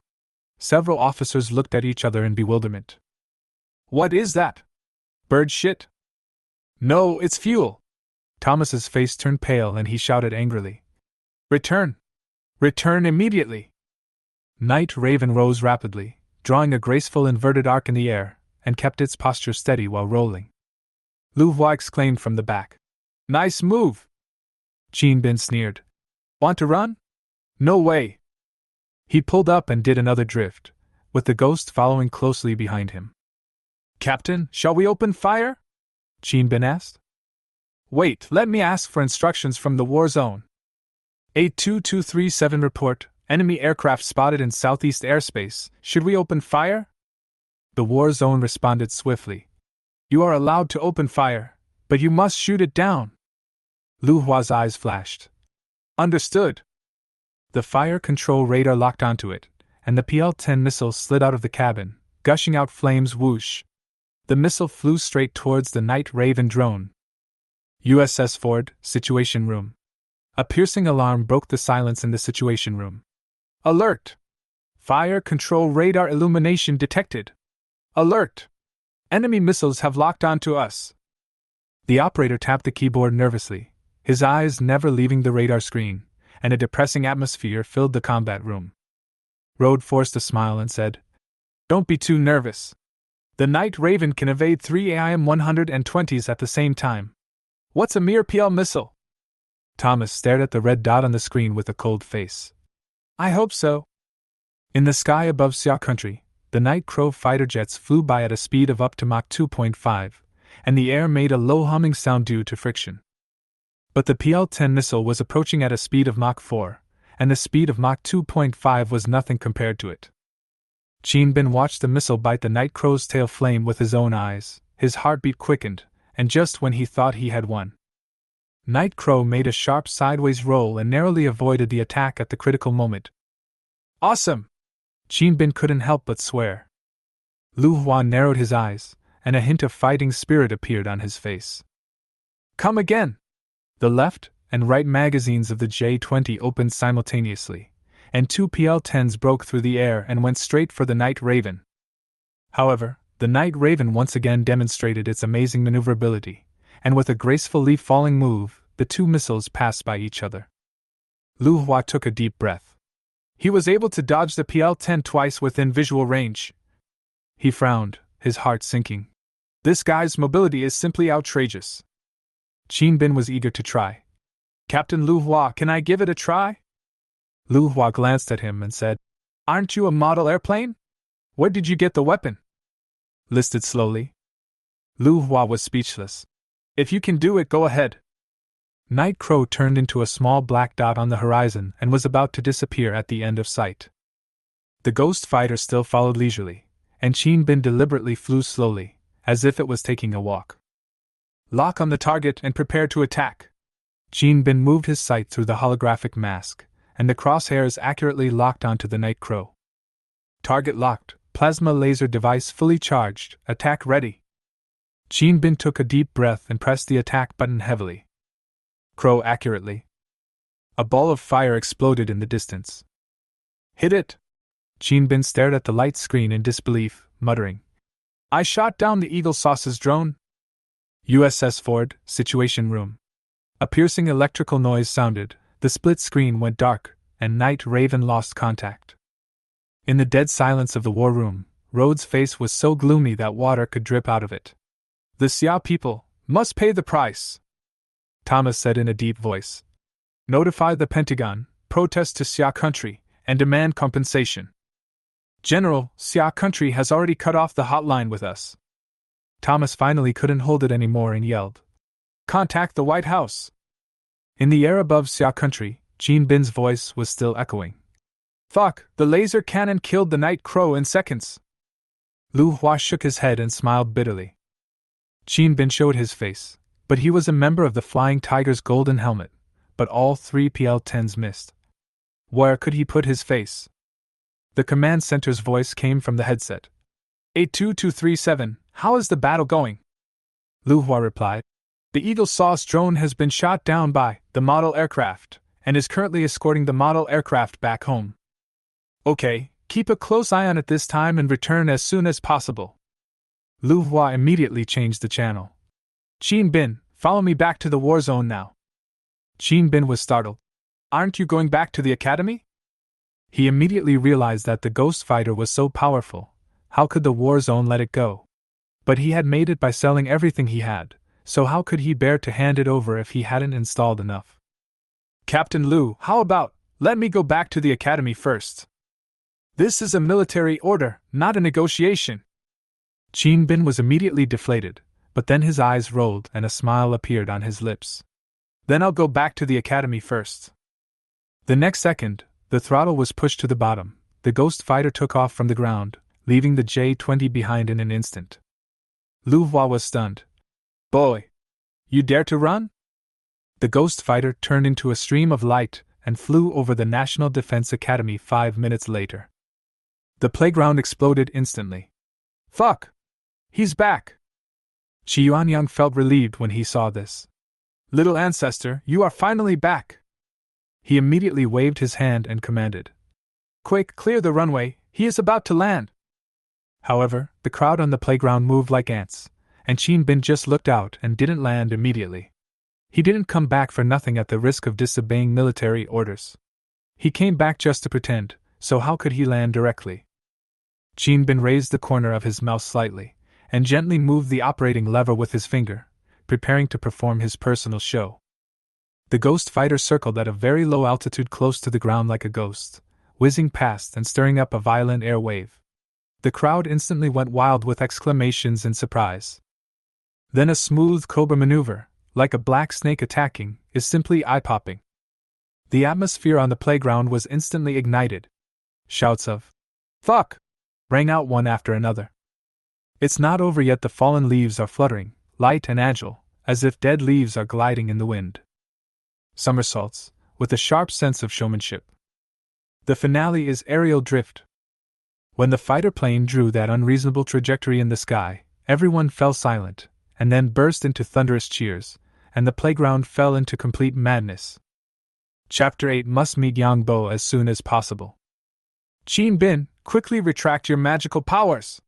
Several officers looked at each other in bewilderment. What is that? Bird shit? No, it's fuel. Thomas's face turned pale and he shouted angrily. Return! Return immediately! Night Raven rose rapidly, drawing a graceful inverted arc in the air, and kept its posture steady while rolling. Lu Hua exclaimed from the back. Nice move! Chin Bin sneered. Want to run? No way! He pulled up and did another drift, with the ghost following closely behind him. Captain, shall we open fire? Chin Bin asked. Wait, let me ask for instructions from the war zone. 82237 report, enemy aircraft spotted in southeast airspace, should we open fire? The war zone responded swiftly. You are allowed to open fire, but you must shoot it down. Lu Hua's eyes flashed. Understood. The fire control radar locked onto it, and the PL-10 missile slid out of the cabin, gushing out flames whoosh. The missile flew straight towards the Night Raven drone. USS Ford, Situation Room. A piercing alarm broke the silence in the Situation Room. Alert! Fire control radar illumination detected. Alert! Enemy missiles have locked onto us. The operator tapped the keyboard nervously, his eyes never leaving the radar screen, and a depressing atmosphere filled the combat room. Rhodes forced a smile and said, Don't be too nervous. The Night Raven can evade 3 AIM-120s at the same time. What's a mere PL missile? Thomas stared at the red dot on the screen with a cold face. I hope so. In the sky above Xia Country, the Night Crow fighter jets flew by at a speed of up to Mach 2.5, and the air made a low humming sound due to friction. But the PL-10 missile was approaching at a speed of Mach 4, and the speed of Mach 2.5 was nothing compared to it. Chin Bin watched the missile bite the Night Crow's tail flame with his own eyes, his heartbeat quickened, and just when he thought he had won, Night Crow made a sharp sideways roll and narrowly avoided the attack at the critical moment. Awesome! Chin Bin couldn't help but swear. Lu Hua narrowed his eyes, and a hint of fighting spirit appeared on his face. Come again! The left and right magazines of the J-20 opened simultaneously, and 2 PL-10s broke through the air and went straight for the Night Raven. However, the Night Raven once again demonstrated its amazing maneuverability, and with a graceful leaf-falling move, the two missiles passed by each other. Lu Hua took a deep breath. He was able to dodge the PL-10 twice within visual range. He frowned, his heart sinking. This guy's mobility is simply outrageous. Chin Bin was eager to try. Captain Lu Hua, can I give it a try? Lu Hua glanced at him and said, Aren't you a model airplane? Where did you get the weapon? Listed slowly. Lu Hua was speechless. If you can do it, go ahead. Night Crow turned into a small black dot on the horizon and was about to disappear at the end of sight. The ghost fighter still followed leisurely, and Chin Bin deliberately flew slowly, as if it was taking a walk. Lock on the target and prepare to attack. Chin Bin moved his sight through the holographic mask, and the crosshairs accurately locked onto the Night Crow. Target locked, plasma laser device fully charged, attack ready. Chin Bin took a deep breath and pressed the attack button heavily. Crow accurately. A ball of fire exploded in the distance. Hit it! Chin Bin stared at the light screen in disbelief, muttering, I shot down the Eagle Sauce's drone. USS Ford, Situation Room. A piercing electrical noise sounded, the split screen went dark, and Night Raven lost contact. In the dead silence of the war room, Rhodes' face was so gloomy that water could drip out of it. The Xia people must pay the price, Thomas said in a deep voice. Notify the Pentagon, protest to Xia country, and demand compensation. General, Xia country has already cut off the hotline with us. Thomas finally couldn't hold it anymore and yelled. Contact the White House. In the air above Xia country, Jean Bin's voice was still echoing. Fuck, the laser cannon killed the Night Crow in seconds. Lu Hua shook his head and smiled bitterly. Jean Bin showed his face, but he was a member of the Flying Tiger's golden helmet, but all three PL-10s missed. Where could he put his face? The command center's voice came from the headset. 82237, how is the battle going? Lu Hua replied. The Eagle Sauce drone has been shot down by the model aircraft, and is currently escorting the model aircraft back home. Okay, keep a close eye on it this time and return as soon as possible. Lu Hua immediately changed the channel. Jean Bin, follow me back to the war zone now. Jean Bin was startled. Aren't you going back to the academy? He immediately realized that the ghost fighter was so powerful. How could the war zone let it go? But he had made it by selling everything he had, so how could he bear to hand it over if he hadn't installed enough? Captain Lu, how about, let me go back to the academy first? This is a military order, not a negotiation. Jean Bin was immediately deflated, but then his eyes rolled and a smile appeared on his lips. Then I'll go back to the academy first. The next second, the throttle was pushed to the bottom. The ghost fighter took off from the ground, leaving the J-20 behind in an instant. Lu Hua was stunned. Boy! You dare to run? The ghost fighter turned into a stream of light and flew over the National Defense Academy 5 minutes later. The playground exploded instantly. Fuck! He's back! Qi Yuanyang felt relieved when he saw this. Little ancestor, you are finally back! He immediately waved his hand and commanded. Quick, clear the runway, he is about to land! However, the crowd on the playground moved like ants, and Jean Bin just looked out and didn't land immediately. He didn't come back for nothing at the risk of disobeying military orders. He came back just to pretend, so how could he land directly? Jean Bin raised the corner of his mouth slightly, and gently moved the operating lever with his finger, preparing to perform his personal show. The ghost fighter circled at a very low altitude close to the ground like a ghost, whizzing past and stirring up a violent air wave. The crowd instantly went wild with exclamations in surprise. Then a smooth cobra maneuver, like a black snake attacking, is simply eye-popping. The atmosphere on the playground was instantly ignited. Shouts of "Fuck!" rang out one after another. It's not over yet. The fallen leaves are fluttering, light and agile, as if dead leaves are gliding in the wind. Somersaults, with a sharp sense of showmanship. The finale is aerial drift. When the fighter plane drew that unreasonable trajectory in the sky, everyone fell silent, and then burst into thunderous cheers, and the playground fell into complete madness. Chapter 8 must meet Yang Bo as soon as possible. Jean Bin, quickly retract your magical powers!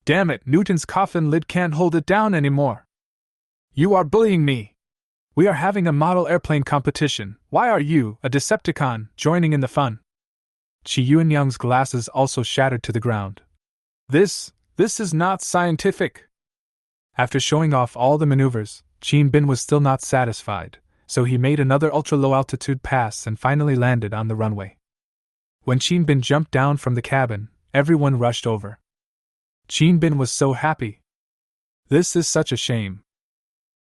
Damn it, Newton's coffin lid can't hold it down anymore. You are bullying me! We are having a model airplane competition. Why are you, a Decepticon, joining in the fun? Qi Yuanyang's glasses also shattered to the ground. This is not scientific. After showing off all the maneuvers, Jean Bin was still not satisfied, so he made another ultra-low altitude pass and finally landed on the runway. When Jean Bin jumped down from the cabin, everyone rushed over. Jean Bin was so happy. This is such a shame.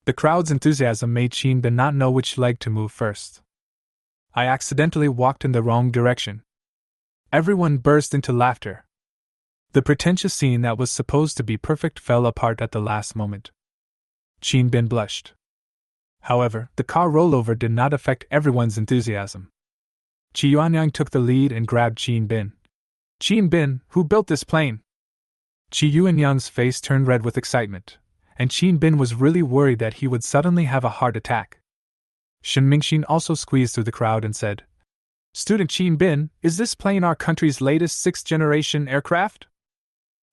The crowd's enthusiasm made Jean Bin not know which leg to move first. I accidentally walked in the wrong direction. Everyone burst into laughter. The pretentious scene that was supposed to be perfect fell apart at the last moment. Jean Bin blushed. However, the car rollover did not affect everyone's enthusiasm. Qi Yuanyang took the lead and grabbed Jean Bin. Jean Bin, who built this plane? Qi Yuanyang's face turned red with excitement, and Jean Bin was really worried that he would suddenly have a heart attack. Shen Mingxin also squeezed through the crowd and said, Student Jean Bin, is this plane our country's latest 6th-generation aircraft?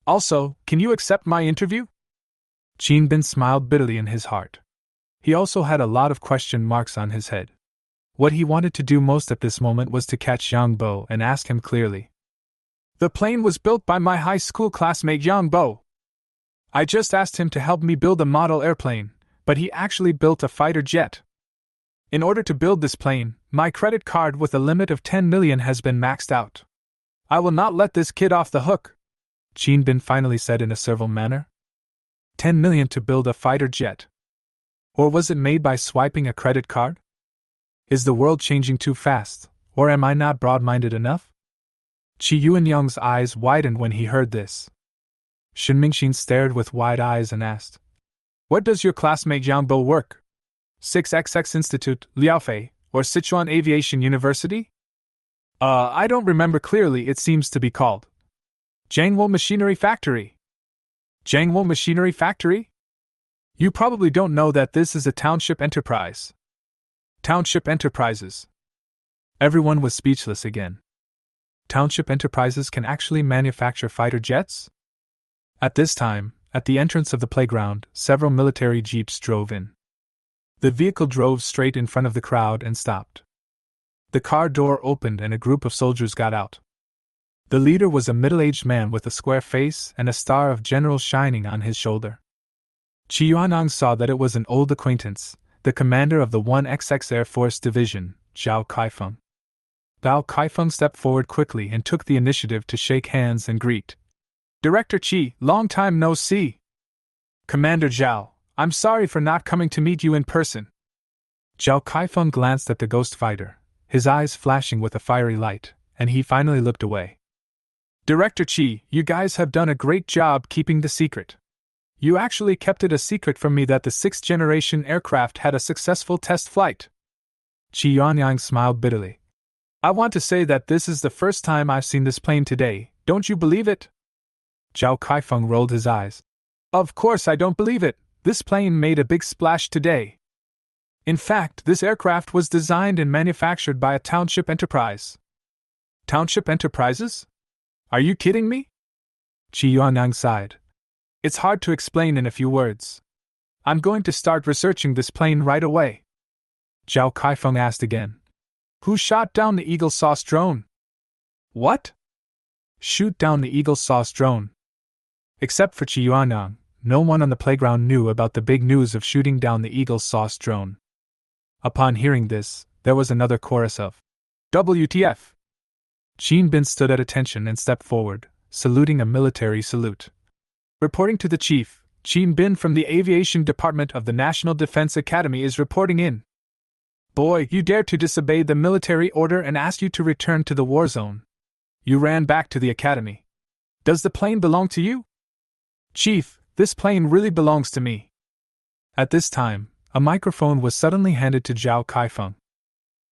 Also, can you accept my interview? Qin Bin smiled bitterly in his heart. He also had a lot of question marks on his head. What he wanted to do most at this moment was to catch Yang Bo and ask him clearly. The plane was built by my high school classmate Yang Bo. I just asked him to help me build a model airplane, but he actually built a fighter jet. In order to build this plane, my credit card with a limit of 10 million has been maxed out. I will not let this kid off the hook, Qin Bin finally said in a servile manner. 10 million to build a fighter jet. Or was it made by swiping a credit card? Is the world changing too fast, or am I not broad-minded enough? Qi Yuanyang's eyes widened when he heard this. Shen Mingxin stared with wide eyes and asked, What does your classmate Yang Bo work? 6XX Institute, Liaofei, or Sichuan Aviation University? I don't remember clearly. It seems to be called Jiangwo Machinery Factory. Jiangwo Machinery Factory? You probably don't know that this is a township enterprise. Township enterprises. Everyone was speechless again. Township enterprises can actually manufacture fighter jets? At this time, at the entrance of the playground, several military jeeps drove in. The vehicle drove straight in front of the crowd and stopped. The car door opened and a group of soldiers got out. The leader was a middle-aged man with a square face and a star of general shining on his shoulder. Qi Yuanyang saw that it was an old acquaintance, the commander of the 1XX Air Force Division, Zhao Kaifeng. Zhao Kaifeng stepped forward quickly and took the initiative to shake hands and greet. Director Qi, long time no see. Commander Zhao, I'm sorry for not coming to meet you in person. Zhao Kaifeng glanced at the ghost fighter, his eyes flashing with a fiery light, and he finally looked away. Director Qi, you guys have done a great job keeping the secret. You actually kept it a secret from me that the 6th-generation aircraft had a successful test flight. Qi Yuanyang smiled bitterly. I want to say that this is the first time I've seen this plane today, don't you believe it? Zhao Kaifeng rolled his eyes. Of course I don't believe it, this plane made a big splash today. In fact, this aircraft was designed and manufactured by a township enterprise. Township enterprises? Are you kidding me? Qi Yuanyang sighed. It's hard to explain in a few words. I'm going to start researching this plane right away. Zhao Kaifeng asked again. Who shot down the Eagle Sauce drone? What? Shoot down the Eagle Sauce drone. Except for Qi Yuanyang, no one on the playground knew about the big news of shooting down the Eagle Sauce drone. Upon hearing this, there was another chorus of WTF. Qin Bin stood at attention and stepped forward, saluting a military salute. Reporting to the chief, Qin Bin from the Aviation Department of the National Defense Academy is reporting in. Boy, you dared to disobey the military order and asked you to return to the war zone. You ran back to the academy. Does the plane belong to you? Chief, this plane really belongs to me. At this time, a microphone was suddenly handed to Zhao Kaifeng.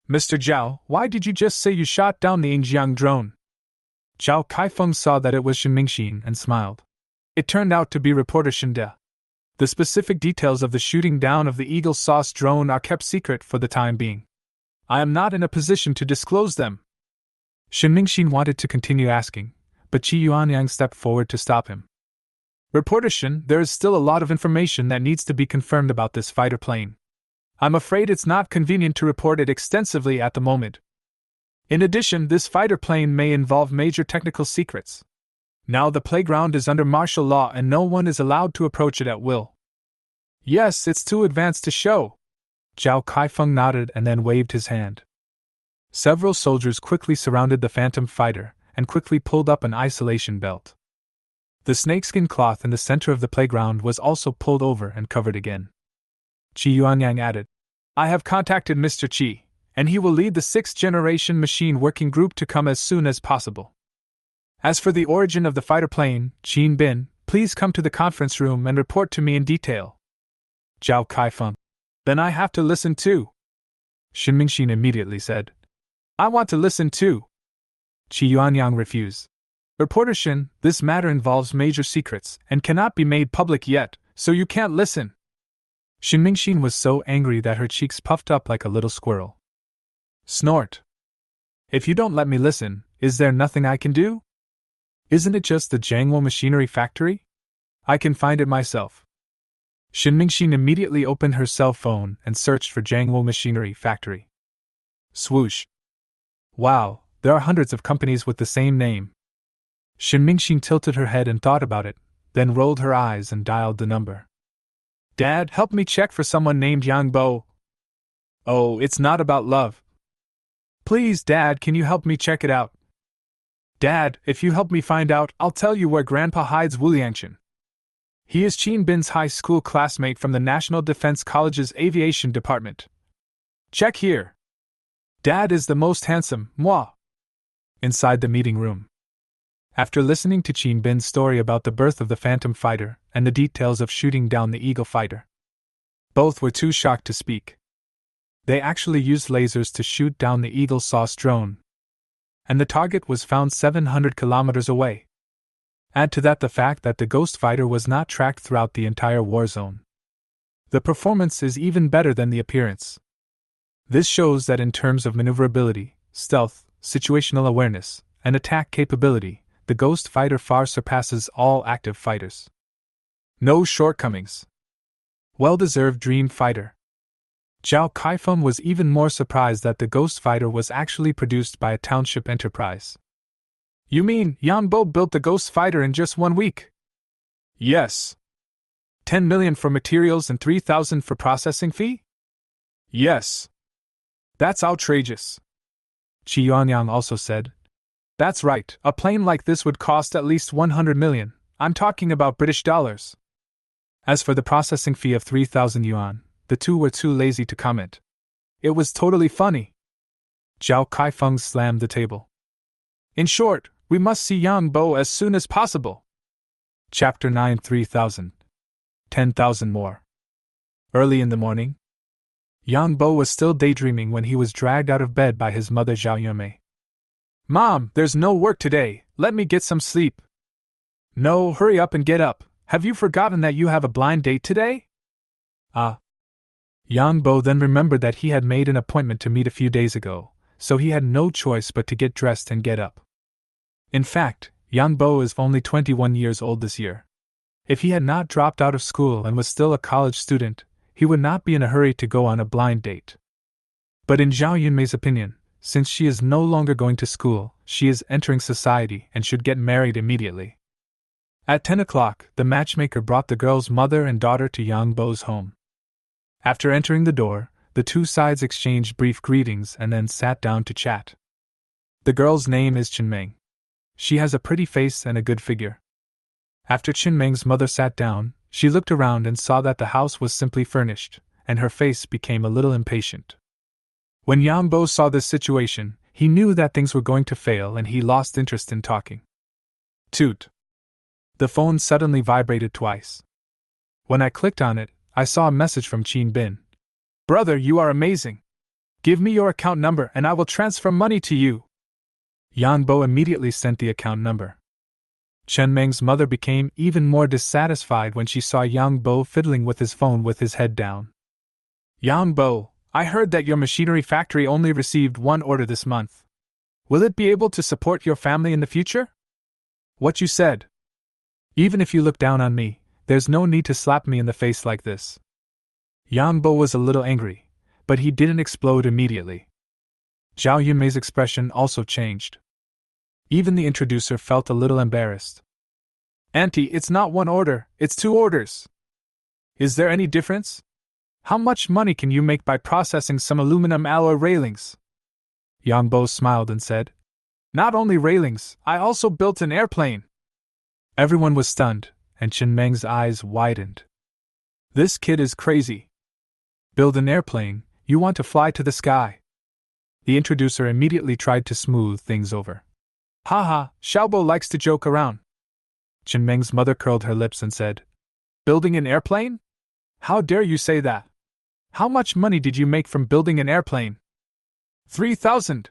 Mr. Zhao, why did you just say you shot down the Yingjiang drone? Zhao Kaifeng saw that it was Shen Mingxin and smiled. It turned out to be reporter Shen De. The specific details of the shooting down of the Eagle Sauce drone are kept secret for the time being. I am not in a position to disclose them. Shen Mingxin wanted to continue asking, but Qi Yuanyang stepped forward to stop him. Reporter Shen, there is still a lot of information that needs to be confirmed about this fighter plane. I'm afraid it's not convenient to report it extensively at the moment. In addition, this fighter plane may involve major technical secrets. Now the playground is under martial law and no one is allowed to approach it at will. Yes, it's too advanced to show. Zhao Kaifeng nodded and then waved his hand. Several soldiers quickly surrounded the phantom fighter and quickly pulled up an isolation belt. The snakeskin cloth in the center of the playground was also pulled over and covered again. Qi Yuanyang added, I have contacted Mr. Qi, and he will lead the 6th-generation machine working group to come as soon as possible. As for the origin of the fighter plane, Qin Bin, please come to the conference room and report to me in detail. Zhao Kaifeng. Then I have to listen too. Shen Mingxin immediately said. I want to listen too. Qi Yuanyang refused. Reporter Shen, this matter involves major secrets and cannot be made public yet, so you can't listen. Shen Mingxin was so angry that her cheeks puffed up like a little squirrel. Snort. If you don't let me listen, is there nothing I can do? Isn't it just the Jiangwo Machinery Factory? I can find it myself. Shin Mingxin immediately opened her cell phone and searched for Jiangwo Machinery Factory. Swoosh. Wow, there are hundreds of companies with the same name. Shin Mingxin tilted her head and thought about it, then rolled her eyes and dialed the number. Dad, help me check for someone named Yang Bo. Oh, it's not about love. Please, Dad, can you help me check it out? Dad, if you help me find out, I'll tell you where Grandpa hides Wu Liangchen. He is Qin Bin's high school classmate from the National Defense College's aviation department. Check here. Dad is the most handsome, moi. Inside the meeting room. After listening to Qin Bin's story about the birth of the Phantom Fighter and the details of shooting down the Eagle Fighter, both were too shocked to speak. They actually used lasers to shoot down the Eagle Sauce drone, and the target was found 700 kilometers away. Add to that the fact that the Ghost Fighter was not tracked throughout the entire war zone. The performance is even better than the appearance. This shows that in terms of maneuverability, stealth, situational awareness, and attack capability, the Ghost Fighter far surpasses all active fighters. No shortcomings. Well-deserved dream fighter. Zhao Kaifeng was even more surprised that the Ghost Fighter was actually produced by a township enterprise. You mean Yang Bo built the Ghost Fighter in just 1 week? Yes. 10 million for materials and 3,000 for processing fee? Yes. That's outrageous. Qi Yuanyang also said. That's right, a plane like this would cost at least 100 million, I'm talking about British dollars. As for the processing fee of 3,000 yuan, the two were too lazy to comment. It was totally funny. Zhao Kaifeng slammed the table. In short, we must see Yang Bo as soon as possible. Chapter 9 3,000. 10,000 more. Early in the morning, Yang Bo was still daydreaming when he was dragged out of bed by his mother Zhao Yunmei. Mom, there's no work today, let me get some sleep. No, hurry up and get up, have you forgotten that you have a blind date today? Yang Bo then remembered that he had made an appointment to meet a few days ago, so he had no choice but to get dressed and get up. In fact, Yang Bo is only 21 years old this year. If he had not dropped out of school and was still a college student, he would not be in a hurry to go on a blind date. But in Zhao Yunmei's opinion, since she is no longer going to school, she is entering society and should get married immediately. At 10 o'clock, the matchmaker brought the girl's mother and daughter to Yang Bo's home. After entering the door, the two sides exchanged brief greetings and then sat down to chat. The girl's name is Chenmeng. She has a pretty face and a good figure. After Chenmeng's mother sat down, she looked around and saw that the house was simply furnished, and her face became a little impatient. When Yang Bo saw this situation, he knew that things were going to fail and he lost interest in talking. Toot. The phone suddenly vibrated twice. When I clicked on it, I saw a message from Qin Bin. Brother, you are amazing. Give me your account number and I will transfer money to you. Yang Bo immediately sent the account number. Chenmeng's mother became even more dissatisfied when she saw Yang Bo fiddling with his phone with his head down. Yang Bo, I heard that your machinery factory only received 1 order this month. Will it be able to support your family in the future? What you said. Even if you look down on me, there's no need to slap me in the face like this. Yang Bo was a little angry, but he didn't explode immediately. Zhao Yunmei's expression also changed. Even the introducer felt a little embarrassed. Auntie, it's not 1 order, it's 2 orders. Is there any difference? How much money can you make by processing some aluminum alloy railings? Yang Bo smiled and said, Not only railings, I also built an airplane. Everyone was stunned, and Chenmeng's eyes widened. This kid is crazy. Build an airplane, you want to fly to the sky. The introducer immediately tried to smooth things over. Haha, Xiaobo likes to joke around. Chenmeng's mother curled her lips and said, Building an airplane? How dare you say that? How much money did you make from building an airplane? 3,000.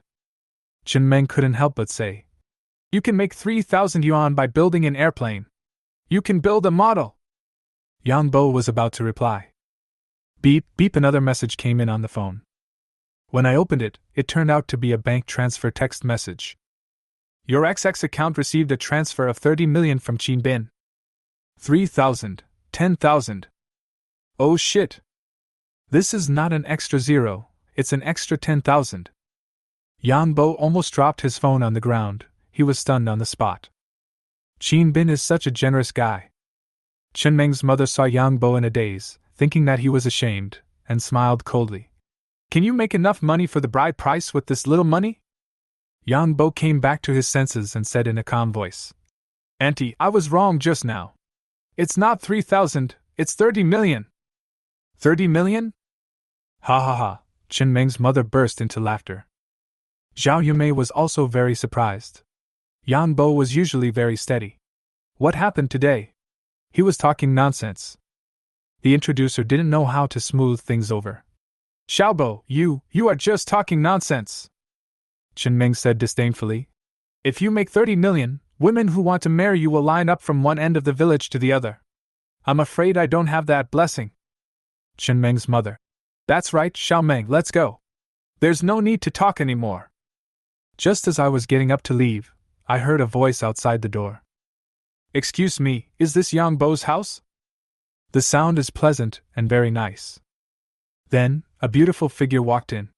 Chenmeng couldn't help but say, You can make 3,000 yuan by building an airplane. You can build a model. Yang Bo was about to reply. Beep, beep, another message came in on the phone. When I opened it, it turned out to be a bank transfer text message. Your XX account received a transfer of 30 million from Qin Bin. 3,000, 10,000. Oh shit! This is not an extra zero, it's an extra 10,000. Yang Bo almost dropped his phone on the ground, he was stunned on the spot. Qin Bin is such a generous guy. Chen Meng's mother saw Yang Bo in a daze, thinking that he was ashamed, and smiled coldly. Can you make enough money for the bride price with this little money? Yang Bo came back to his senses and said in a calm voice. Auntie, I was wrong just now. It's not 3,000, it's 30 million. 30 million? Ha ha ha, Chen Meng's mother burst into laughter. Zhao Yumei was also very surprised. Yang Bo was usually very steady. What happened today? He was talking nonsense. The introducer didn't know how to smooth things over. Xiaobo, you are just talking nonsense. Chen Meng said disdainfully. If you make 30 million, women who want to marry you will line up from one end of the village to the other. I'm afraid I don't have that blessing. Chen Meng's mother. That's right, Xiao Meng, let's go. There's no need to talk anymore. Just as I was getting up to leave, I heard a voice outside the door. Excuse me, is this Yang Bo's house? The sound is pleasant and very nice. Then, a beautiful figure walked in.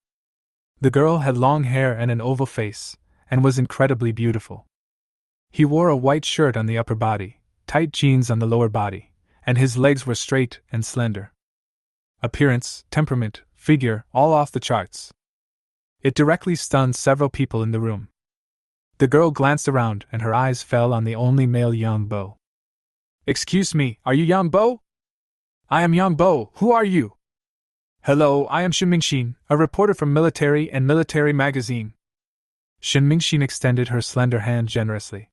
The girl had long hair and an oval face, and was incredibly beautiful. He wore a white shirt on the upper body, tight jeans on the lower body, and his legs were straight and slender. Appearance, temperament, figure, all off the charts. It directly stunned several people in the room. The girl glanced around and her eyes fell on the only male Yang Bo. Excuse me, are you Yang Bo? I am Yang Bo, who are you? Hello, I am Shin Mingxin, a reporter from Military and Military Magazine. Shin Mingxin extended her slender hand generously.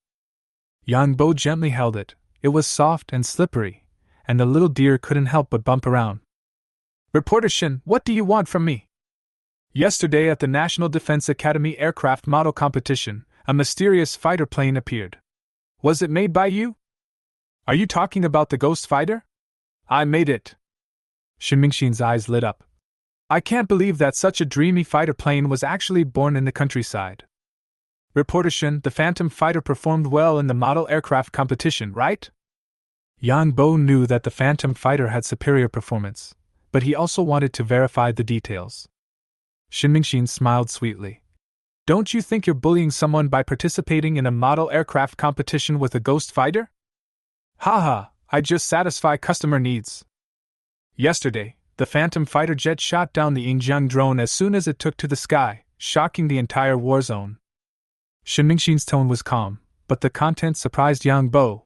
Yang Bo gently held it, it was soft and slippery, and the little deer couldn't help but bump around. Reporter Shin, what do you want from me? Yesterday at the National Defense Academy aircraft model competition, a mysterious fighter plane appeared. Was it made by you? Are you talking about the Ghost Fighter? I made it. Shin Mingxin's eyes lit up. I can't believe that such a dreamy fighter plane was actually born in the countryside. Reporter Shin, the Phantom Fighter performed well in the model aircraft competition, right? Yang Bo knew that the Phantom Fighter had superior performance, but he also wanted to verify the details. Shin Mingxin smiled sweetly. Don't you think you're bullying someone by participating in a model aircraft competition with a ghost fighter? Haha, I just satisfy customer needs. Yesterday, the Phantom Fighter jet shot down the Yingjiang drone as soon as it took to the sky, shocking the entire war zone. Shin Mingxin's tone was calm, but the content surprised Yang Bo.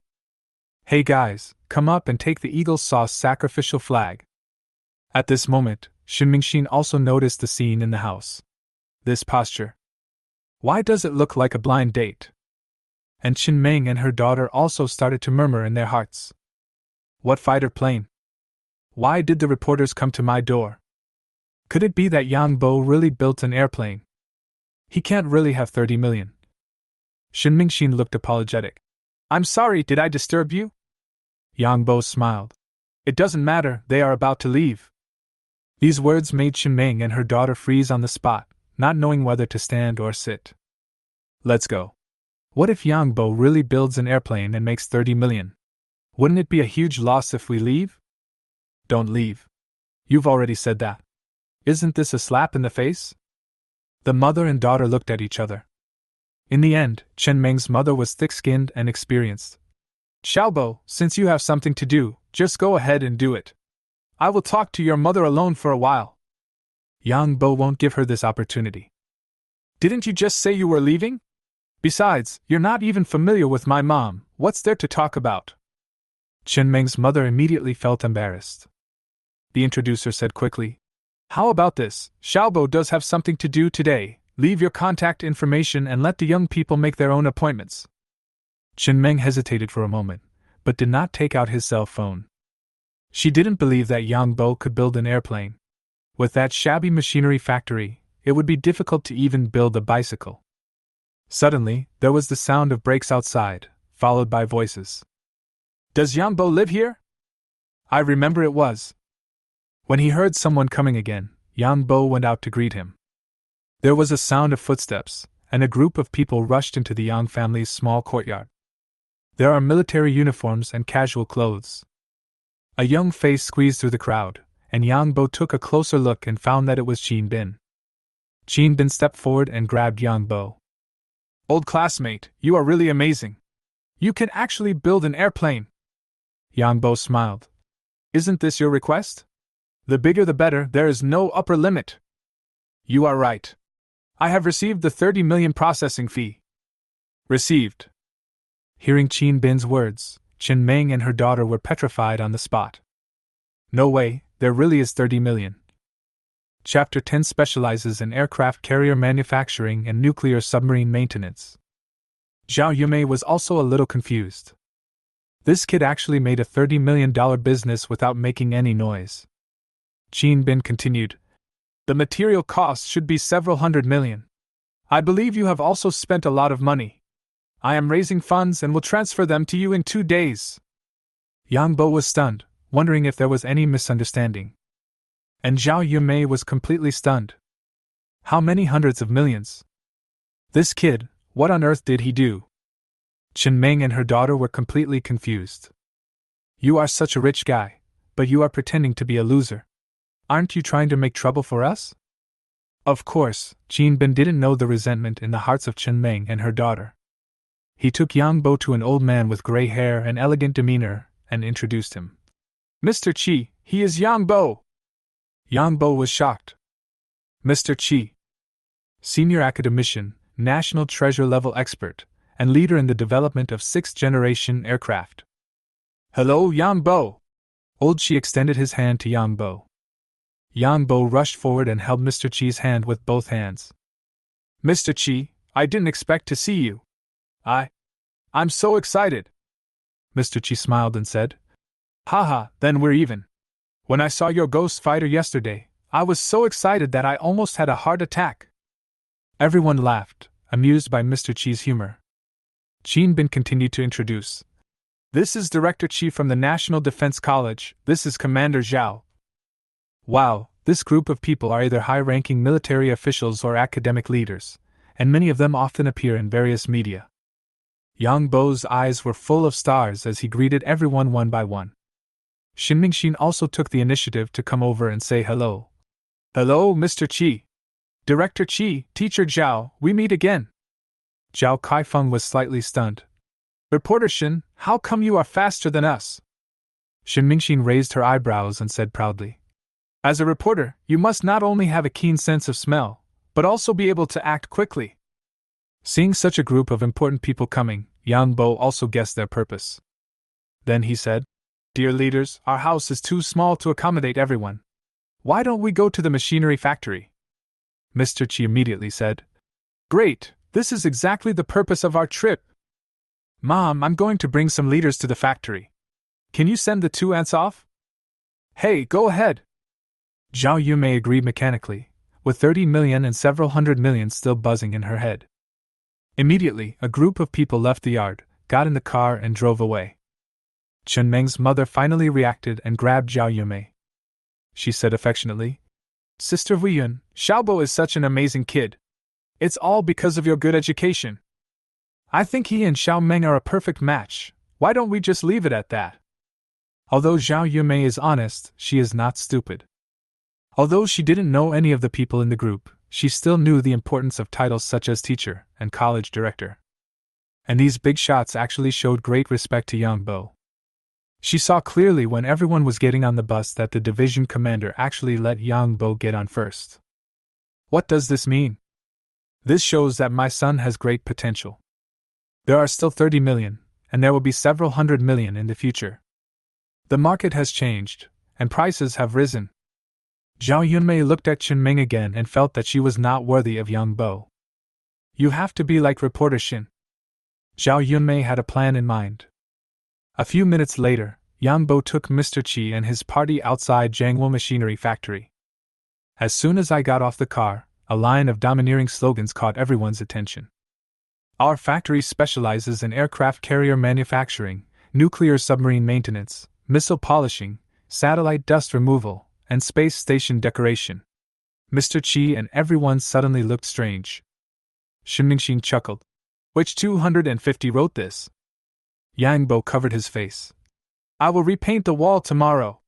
Hey guys, come up and take the Eagle Sauce sacrificial flag. At this moment, Shin Mingxin also noticed the scene in the house. This posture. Why does it look like a blind date? And Chen Meng and her daughter also started to murmur in their hearts. What fighter plane? Why did the reporters come to my door? Could it be that Yang Bo really built an airplane? He can't really have 30 million. Shin Mingxin looked apologetic. I'm sorry, did I disturb you? Yang Bo smiled. It doesn't matter, they are about to leave. These words made Chen Meng and her daughter freeze on the spot, not knowing whether to stand or sit. Let's go. What if Yang Bo really builds an airplane and makes 30 million? Wouldn't it be a huge loss if we leave? Don't leave. You've already said that. Isn't this a slap in the face? The mother and daughter looked at each other. In the end, Chen Meng's mother was thick-skinned and experienced. Xiaobo, since you have something to do, just go ahead and do it. I will talk to your mother alone for a while. Yang Bo won't give her this opportunity. Didn't you just say you were leaving? Besides, you're not even familiar with my mom, what's there to talk about? Chen Meng's mother immediately felt embarrassed. The introducer said quickly, How about this? Xiaobo does have something to do today. Leave your contact information and let the young people make their own appointments. Chen Meng hesitated for a moment, but did not take out his cell phone. She didn't believe that Yang Bo could build an airplane. With that shabby machinery factory, it would be difficult to even build a bicycle. Suddenly, there was the sound of brakes outside, followed by voices. Does Yang Bo live here? I remember it was. When he heard someone coming again, Yang Bo went out to greet him. There was a sound of footsteps, and a group of people rushed into the Yang family's small courtyard. There are military uniforms and casual clothes. A young face squeezed through the crowd, and Yang Bo took a closer look and found that it was Qin Bin. Qin Bin stepped forward and grabbed Yang Bo. "Old classmate, you are really amazing. You can actually build an airplane." Yang Bo smiled. "Isn't this your request? The bigger the better, there is no upper limit." "You are right. I have received the 30 million processing fee." "Received." Hearing Qin Bin's words, Chen Meng and her daughter were petrified on the spot. "No way, there really is 30 million. Chapter 10 specializes in aircraft carrier manufacturing and nuclear submarine maintenance. Zhao Yumei was also a little confused. This kid actually made a $30 million business without making any noise. Qin Bin continued, "The material costs should be several hundred million. I believe you have also spent a lot of money. I am raising funds and will transfer them to you in 2 days." Yang Bo was stunned, wondering if there was any misunderstanding. And Zhao Yumei was completely stunned. How many hundreds of millions? This kid, what on earth did he do? Chen Meng and her daughter were completely confused. "You are such a rich guy, but you are pretending to be a loser. Aren't you trying to make trouble for us?" Of course, Qin Bin didn't know the resentment in the hearts of Chen Meng and her daughter. He took Yang Bo to an old man with gray hair and elegant demeanor and introduced him. "Mr. Qi, he is Yang Bo." Yang Bo was shocked. "Mr. Qi, senior academician, national treasure level expert, and leader in the development of 6th-generation aircraft." "Hello, Yang Bo." Old Qi extended his hand to Yang Bo. Yang Bo rushed forward and held Mr. Qi's hand with both hands. "Mr. Qi, I didn't expect to see you. I'm so excited." Mr. Qi smiled and said, "Haha, then we're even. When I saw your ghost fighter yesterday, I was so excited that I almost had a heart attack." Everyone laughed, amused by Mr. Qi's humor. Qin Bin continued to introduce. "This is Director Qi from the National Defense College, this is Commander Zhao." Wow, this group of people are either high-ranking military officials or academic leaders, and many of them often appear in various media. Yang Bo's eyes were full of stars as he greeted everyone one by one. Shin Mingxin also took the initiative to come over and say hello. "Hello, Mr. Qi. Director Qi, Teacher Zhao, we meet again." Zhao Kaifeng was slightly stunned. "Reporter Shin, how come you are faster than us?" Shin Mingxin raised her eyebrows and said proudly, "As a reporter, you must not only have a keen sense of smell, but also be able to act quickly." Seeing such a group of important people coming, Yang Bo also guessed their purpose. Then he said, "Dear leaders, our house is too small to accommodate everyone. Why don't we go to the machinery factory?" Mr. Qi immediately said, "Great, this is exactly the purpose of our trip. Mom, I'm going to bring some leaders to the factory. Can you send the 2 ants off?" "Hey, go ahead." Zhao Yumei agreed mechanically, with 30 million and several hundred million still buzzing in her head. Immediately, a group of people left the yard, got in the car and drove away. Chen Meng's mother finally reacted and grabbed Zhao Yumei. She said affectionately, "Sister Huiyun, Xiaobo is such an amazing kid. It's all because of your good education. I think he and Xiao Meng are a perfect match. Why don't we just leave it at that?" Although Zhao Yumei is honest, she is not stupid. Although she didn't know any of the people in the group, she still knew the importance of titles such as teacher and college director. And these big shots actually showed great respect to Yang Bo. She saw clearly when everyone was getting on the bus that the division commander actually let Yang Bo get on first. What does this mean? This shows that my son has great potential. There are still 30 million, and there will be several hundred million in the future. The market has changed, and prices have risen. Zhao Yunmei looked at Chen Ming again and felt that she was not worthy of Yang Bo. You have to be like reporter Shin. Zhao Yunmei had a plan in mind. A few minutes later, Yang Bo took Mr. Qi and his party outside Jiangwo Machinery Factory. As soon as I got off the car, a line of domineering slogans caught everyone's attention. Our factory specializes in aircraft carrier manufacturing, nuclear submarine maintenance, missile polishing, satellite dust removal, and space station decoration. Mr. Qi and everyone suddenly looked strange. Shin Mingxin chuckled. Which 250 wrote this? Yang Bo covered his face. I will repaint the wall tomorrow.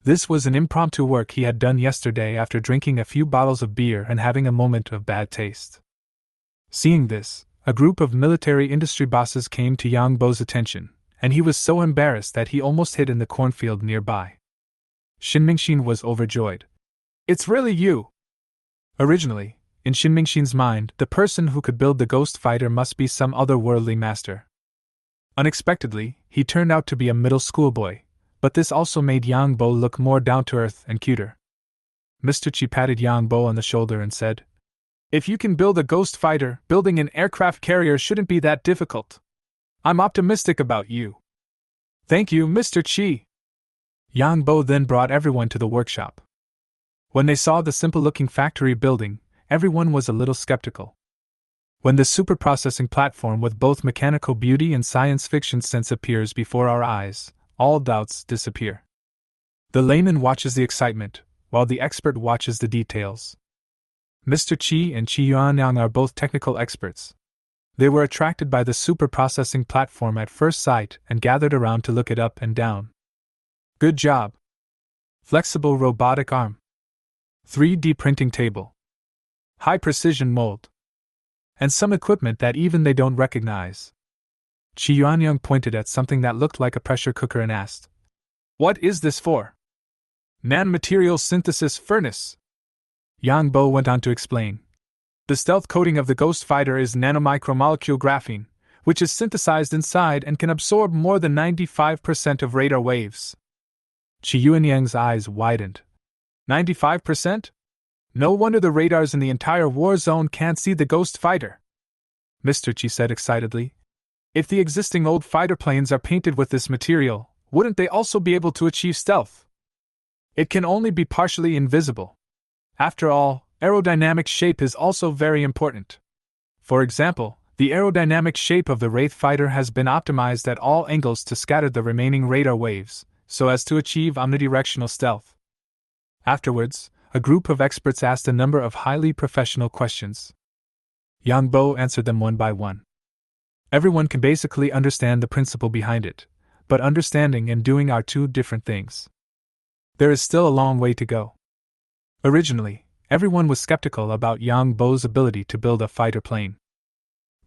This was an impromptu work he had done yesterday after drinking a few bottles of beer and having a moment of bad taste. Seeing this, a group of military industry bosses came to Yang Bo's attention, and he was so embarrassed that he almost hid in the cornfield nearby. Shin Mingxin was overjoyed. It's really you! Originally, in Shin Mingxin's mind, the person who could build the ghost fighter must be some otherworldly master. Unexpectedly, he turned out to be a middle school boy, but this also made Yang Bo look more down-to-earth and cuter. Mr. Chi patted Yang Bo on the shoulder and said, If you can build a ghost fighter, building an aircraft carrier shouldn't be that difficult. I'm optimistic about you. Thank you, Mr. Chi. Yang Bo then brought everyone to the workshop. When they saw the simple-looking factory building, everyone was a little skeptical. When the super-processing platform with both mechanical beauty and science fiction sense appears before our eyes, all doubts disappear. The layman watches the excitement, while the expert watches the details. Mr. Chi and Chi Yuanyang are both technical experts. They were attracted by the super-processing platform at first sight and gathered around to look it up and down. Good job. Flexible robotic arm. 3D printing table. High-precision mold. And some equipment that even they don't recognize. Chi Yuanyang pointed at something that looked like a pressure cooker and asked, What is this for? Nanomaterial synthesis furnace. Yang Bo went on to explain. The stealth coating of the ghost fighter is nanomicromolecule graphene, which is synthesized inside and can absorb more than 95% of radar waves. Chi Yuanyang's eyes widened. 95%? No wonder the radars in the entire war zone can't see the ghost fighter. Mr. Chi said excitedly. If the existing old fighter planes are painted with this material, wouldn't they also be able to achieve stealth? It can only be partially invisible. After all, aerodynamic shape is also very important. For example, the aerodynamic shape of the Wraith fighter has been optimized at all angles to scatter the remaining radar waves, so as to achieve omnidirectional stealth. Afterwards, a group of experts asked a number of highly professional questions. Yang Bo answered them one by one. Everyone can basically understand the principle behind it, but understanding and doing are two different things. There is still a long way to go. Originally, everyone was skeptical about Yang Bo's ability to build a fighter plane.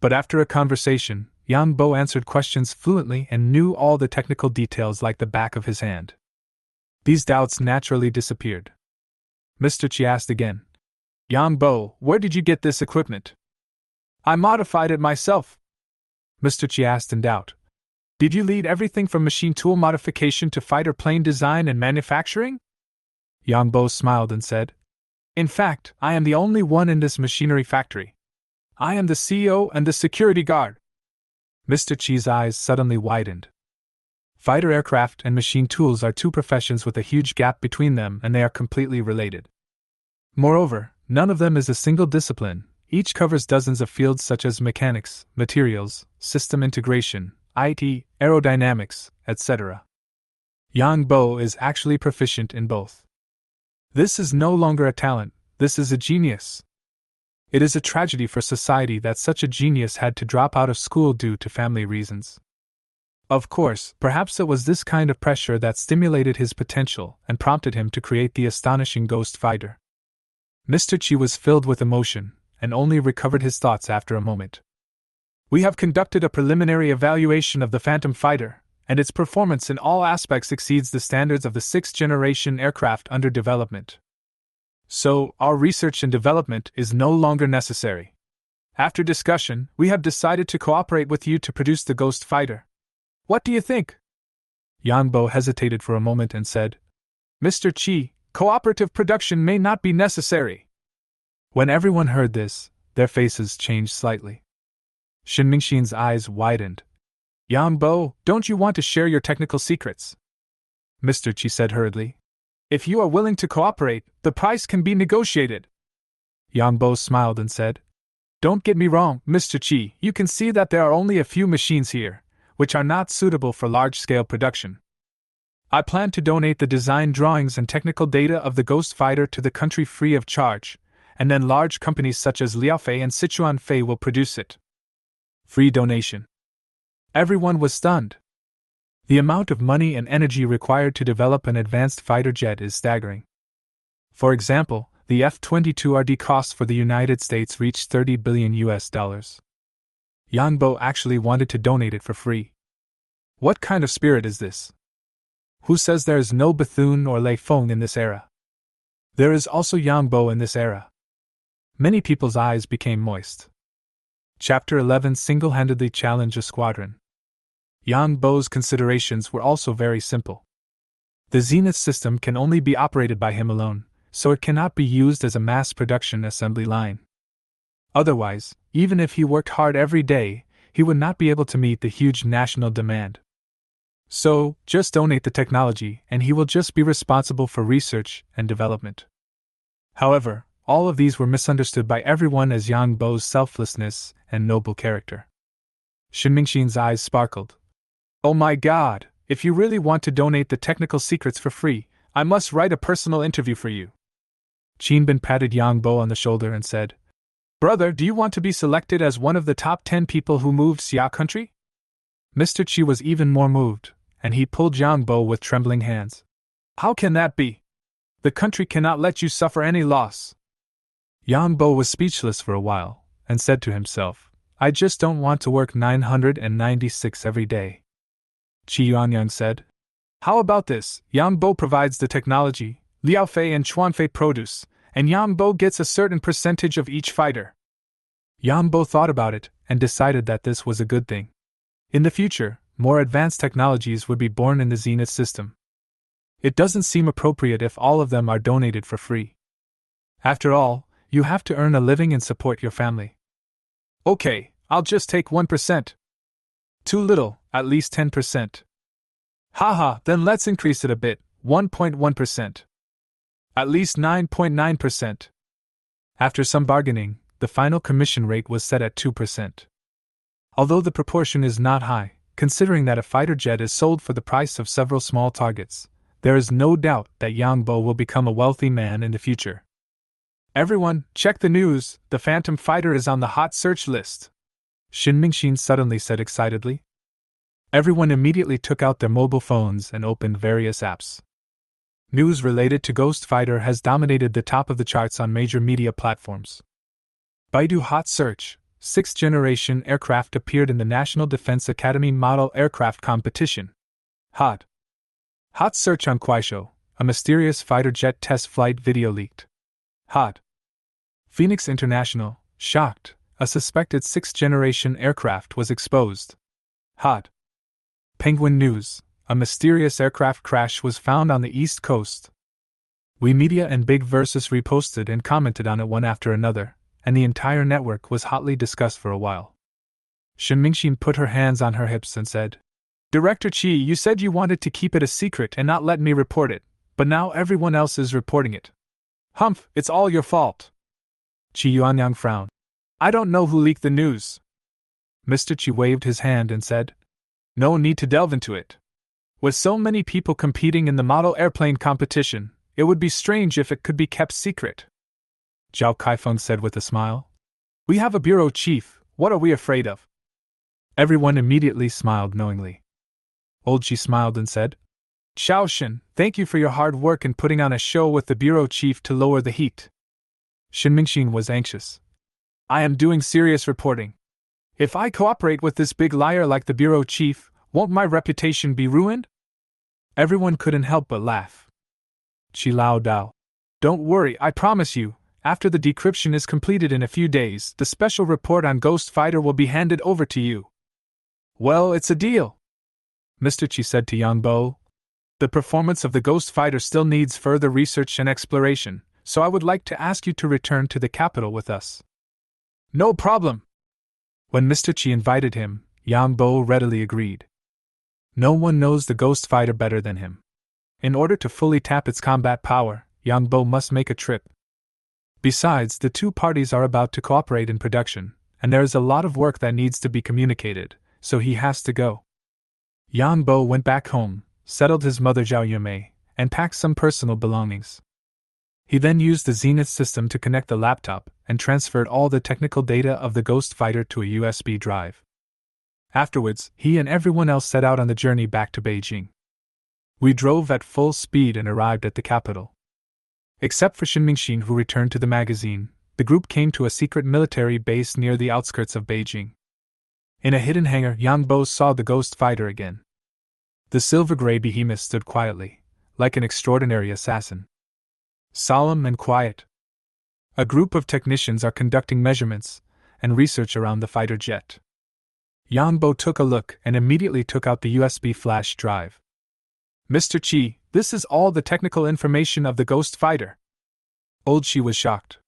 But after a conversation, Yang Bo answered questions fluently and knew all the technical details like the back of his hand. These doubts naturally disappeared. Mr. Chi asked again, Yang Bo, where did you get this equipment? I modified it myself. Mr. Chi asked in doubt. Did you lead everything from machine tool modification to fighter plane design and manufacturing? Yang Bo smiled and said, In fact, I am the only one in this machinery factory. I am the CEO and the security guard. Mr. Chi's eyes suddenly widened. Fighter aircraft and machine tools are two professions with a huge gap between them, and they are completely related. Moreover, none of them is a single discipline. Each covers dozens of fields such as mechanics, materials, system integration, IT, aerodynamics, etc. Yang Bo is actually proficient in both. This is no longer a talent, this is a genius. It is a tragedy for society that such a genius had to drop out of school due to family reasons. Of course, perhaps it was this kind of pressure that stimulated his potential and prompted him to create the astonishing ghost fighter. Mr. Chi was filled with emotion, and only recovered his thoughts after a moment. We have conducted a preliminary evaluation of the Phantom fighter, and its performance in all aspects exceeds the standards of the 6th-generation aircraft under development. So, our research and development is no longer necessary. After discussion, we have decided to cooperate with you to produce the ghost fighter. What do you think? Yang Bo hesitated for a moment and said, Mr. Chi, cooperative production may not be necessary. When everyone heard this, their faces changed slightly. Shin Mingxin's eyes widened. Yang Bo, don't you want to share your technical secrets? Mr. Chi said hurriedly. If you are willing to cooperate, the price can be negotiated. Yang Bo smiled and said, Don't get me wrong, Mr. Chi, you can see that there are only a few machines here, which are not suitable for large-scale production. I plan to donate the design drawings and technical data of the Ghost Fighter to the country free of charge, and then large companies such as Liaofei and Sichuan Fei will produce it. Free donation. Everyone was stunned. The amount of money and energy required to develop an advanced fighter jet is staggering. For example, the F-22RD cost for the United States reached $30 billion US. Yang Bo actually wanted to donate it for free. What kind of spirit is this? Who says there is no Bethune or Lei Feng in this era? There is also Yang Bo in this era. Many people's eyes became moist. Chapter 11 single-handedly challenged a squadron. Yang Bo's considerations were also very simple. The Zenith system can only be operated by him alone, so it cannot be used as a mass production assembly line. Otherwise, even if he worked hard every day, he would not be able to meet the huge national demand. So, just donate the technology and he will just be responsible for research and development. However, all of these were misunderstood by everyone as Yang Bo's selflessness and noble character. Shin Mingxin's eyes sparkled. Oh my God, if you really want to donate the technical secrets for free, I must write a personal interview for you. Qinbin patted Yang Bo on the shoulder and said, Brother, do you want to be selected as one of the top 10 people who moved Xia country? Mr. Qi was even more moved, and he pulled Yang Bo with trembling hands. How can that be? The country cannot let you suffer any loss. Yang Bo was speechless for a while, and said to himself, I just don't want to work 996 every day. Qi Yuanyang said, How about this? Yang Bo provides the technology, Liao Fei and Chuan Fei produce, and Yang Bo gets a certain percentage of each fighter. Yang Bo thought about it, and decided that this was a good thing. In the future, more advanced technologies would be born in the Zenith system. It doesn't seem appropriate if all of them are donated for free. After all, you have to earn a living and support your family. Okay, I'll just take 1%. Too little, at least 10%. Haha, then let's increase it a bit, 1.1%. At least 9.9%. After some bargaining, the final commission rate was set at 2%. Although the proportion is not high, considering that a fighter jet is sold for the price of several small targets, there is no doubt that Yang Bo will become a wealthy man in the future. Everyone, check the news, the Phantom Fighter is on the hot search list. Shin Mingxin suddenly said excitedly. Everyone immediately took out their mobile phones and opened various apps. News related to Ghost Fighter has dominated the top of the charts on major media platforms. Baidu Hot Search, 6th generation aircraft appeared in the National Defense Academy Model Aircraft Competition. Hot Search on Kuaishou, a mysterious fighter jet test flight video leaked. Hot Phoenix International, shocked, a suspected 6th generation aircraft was exposed. Hot Penguin News, a mysterious aircraft crash was found on the East Coast. We Media and Big Versus reposted and commented on it one after another, and the entire network was hotly discussed for a while. Shin Mingxin put her hands on her hips and said, Director Qi, you said you wanted to keep it a secret and not let me report it, but now everyone else is reporting it. Humph, it's all your fault. Qi Yuanyang frowned. I don't know who leaked the news. Mr. Qi waved his hand and said, No need to delve into it. With so many people competing in the model airplane competition, it would be strange if it could be kept secret. Zhao Kaifeng said with a smile. We have a bureau chief, what are we afraid of? Everyone immediately smiled knowingly. Old Qi smiled and said, Xiaoshin, thank you for your hard work in putting on a show with the bureau chief to lower the heat. Shin Mingxin was anxious. I am doing serious reporting. If I cooperate with this big liar like the bureau chief, won't my reputation be ruined? Everyone couldn't help but laugh. Qi Lao Dao. Don't worry, I promise you, after the decryption is completed in a few days, the special report on Ghost Fighter will be handed over to you. Well, it's a deal. Mr. Qi said to Yang Bo. The performance of the Ghost Fighter still needs further research and exploration, so I would like to ask you to return to the capital with us. No problem. When Mr. Qi invited him, Yang Bo readily agreed. No one knows the Ghost Fighter better than him. In order to fully tap its combat power, Yang Bo must make a trip. Besides, the two parties are about to cooperate in production, and there is a lot of work that needs to be communicated, so he has to go. Yang Bo went back home, settled his mother Zhao Yumei, and packed some personal belongings. He then used the Zenith system to connect the laptop and transferred all the technical data of the Ghost Fighter to a USB drive. Afterwards, he and everyone else set out on the journey back to Beijing. We drove at full speed and arrived at the capital. Except for Shin Mingxin, who returned to the magazine, the group came to a secret military base near the outskirts of Beijing. In a hidden hangar, Yang Bo saw the ghost fighter again. The silver-gray behemoth stood quietly, like an extraordinary assassin. Solemn and quiet. A group of technicians are conducting measurements and research around the fighter jet. Yang Bo took a look and immediately took out the USB flash drive. Mr. Qi, this is all the technical information of the ghost fighter. Old Qi was shocked.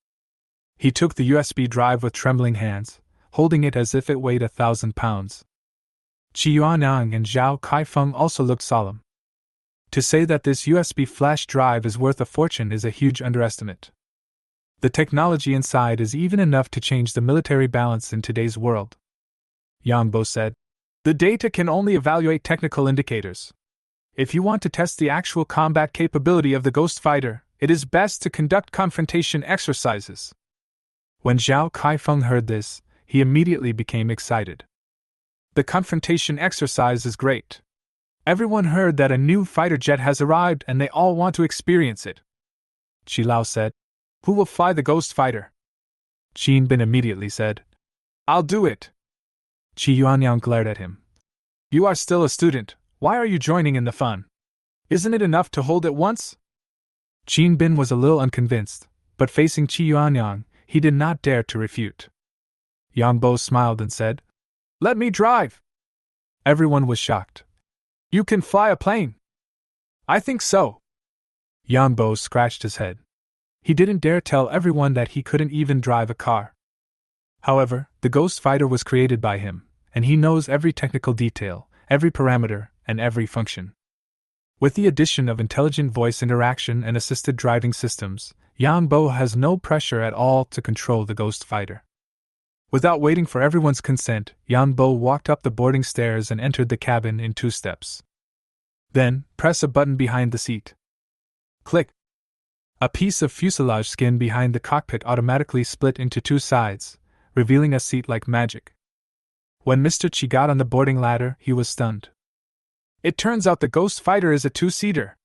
He took the USB drive with trembling hands, holding it as if it weighed 1,000 pounds. Qi Yuanyang and Zhao Kaifeng also looked solemn. To say that this USB flash drive is worth a fortune is a huge underestimate. The technology inside is even enough to change the military balance in today's world. Yang Bo said, "The data can only evaluate technical indicators. If you want to test the actual combat capability of the ghost fighter, it is best to conduct confrontation exercises." When Zhao Kaifeng heard this, he immediately became excited. The confrontation exercise is great. Everyone heard that a new fighter jet has arrived and they all want to experience it. Qi Lao said, "Who will fly the ghost fighter?" Qin Bin immediately said, "I'll do it." Qi Yuanyang glared at him. "You are still a student, why are you joining in the fun? Isn't it enough to hold it once?" Qin Bin was a little unconvinced, but facing Qi Yuanyang, he did not dare to refute. Yang Bo smiled and said, "Let me drive." Everyone was shocked. "You can fly a plane?" "I think so." Yang Bo scratched his head. He didn't dare tell everyone that he couldn't even drive a car. However, the ghost fighter was created by him, and he knows every technical detail, every parameter, and every function. With the addition of intelligent voice interaction and assisted driving systems, Yang Bo has no pressure at all to control the ghost fighter. Without waiting for everyone's consent, Yang Bo walked up the boarding stairs and entered the cabin in 2 steps. Then, press a button behind the seat. Click. A piece of fuselage skin behind the cockpit automatically split into 2 sides, revealing a seat like magic. When Mr. Qi got on the boarding ladder, he was stunned. It turns out the ghost fighter is a 2-seater.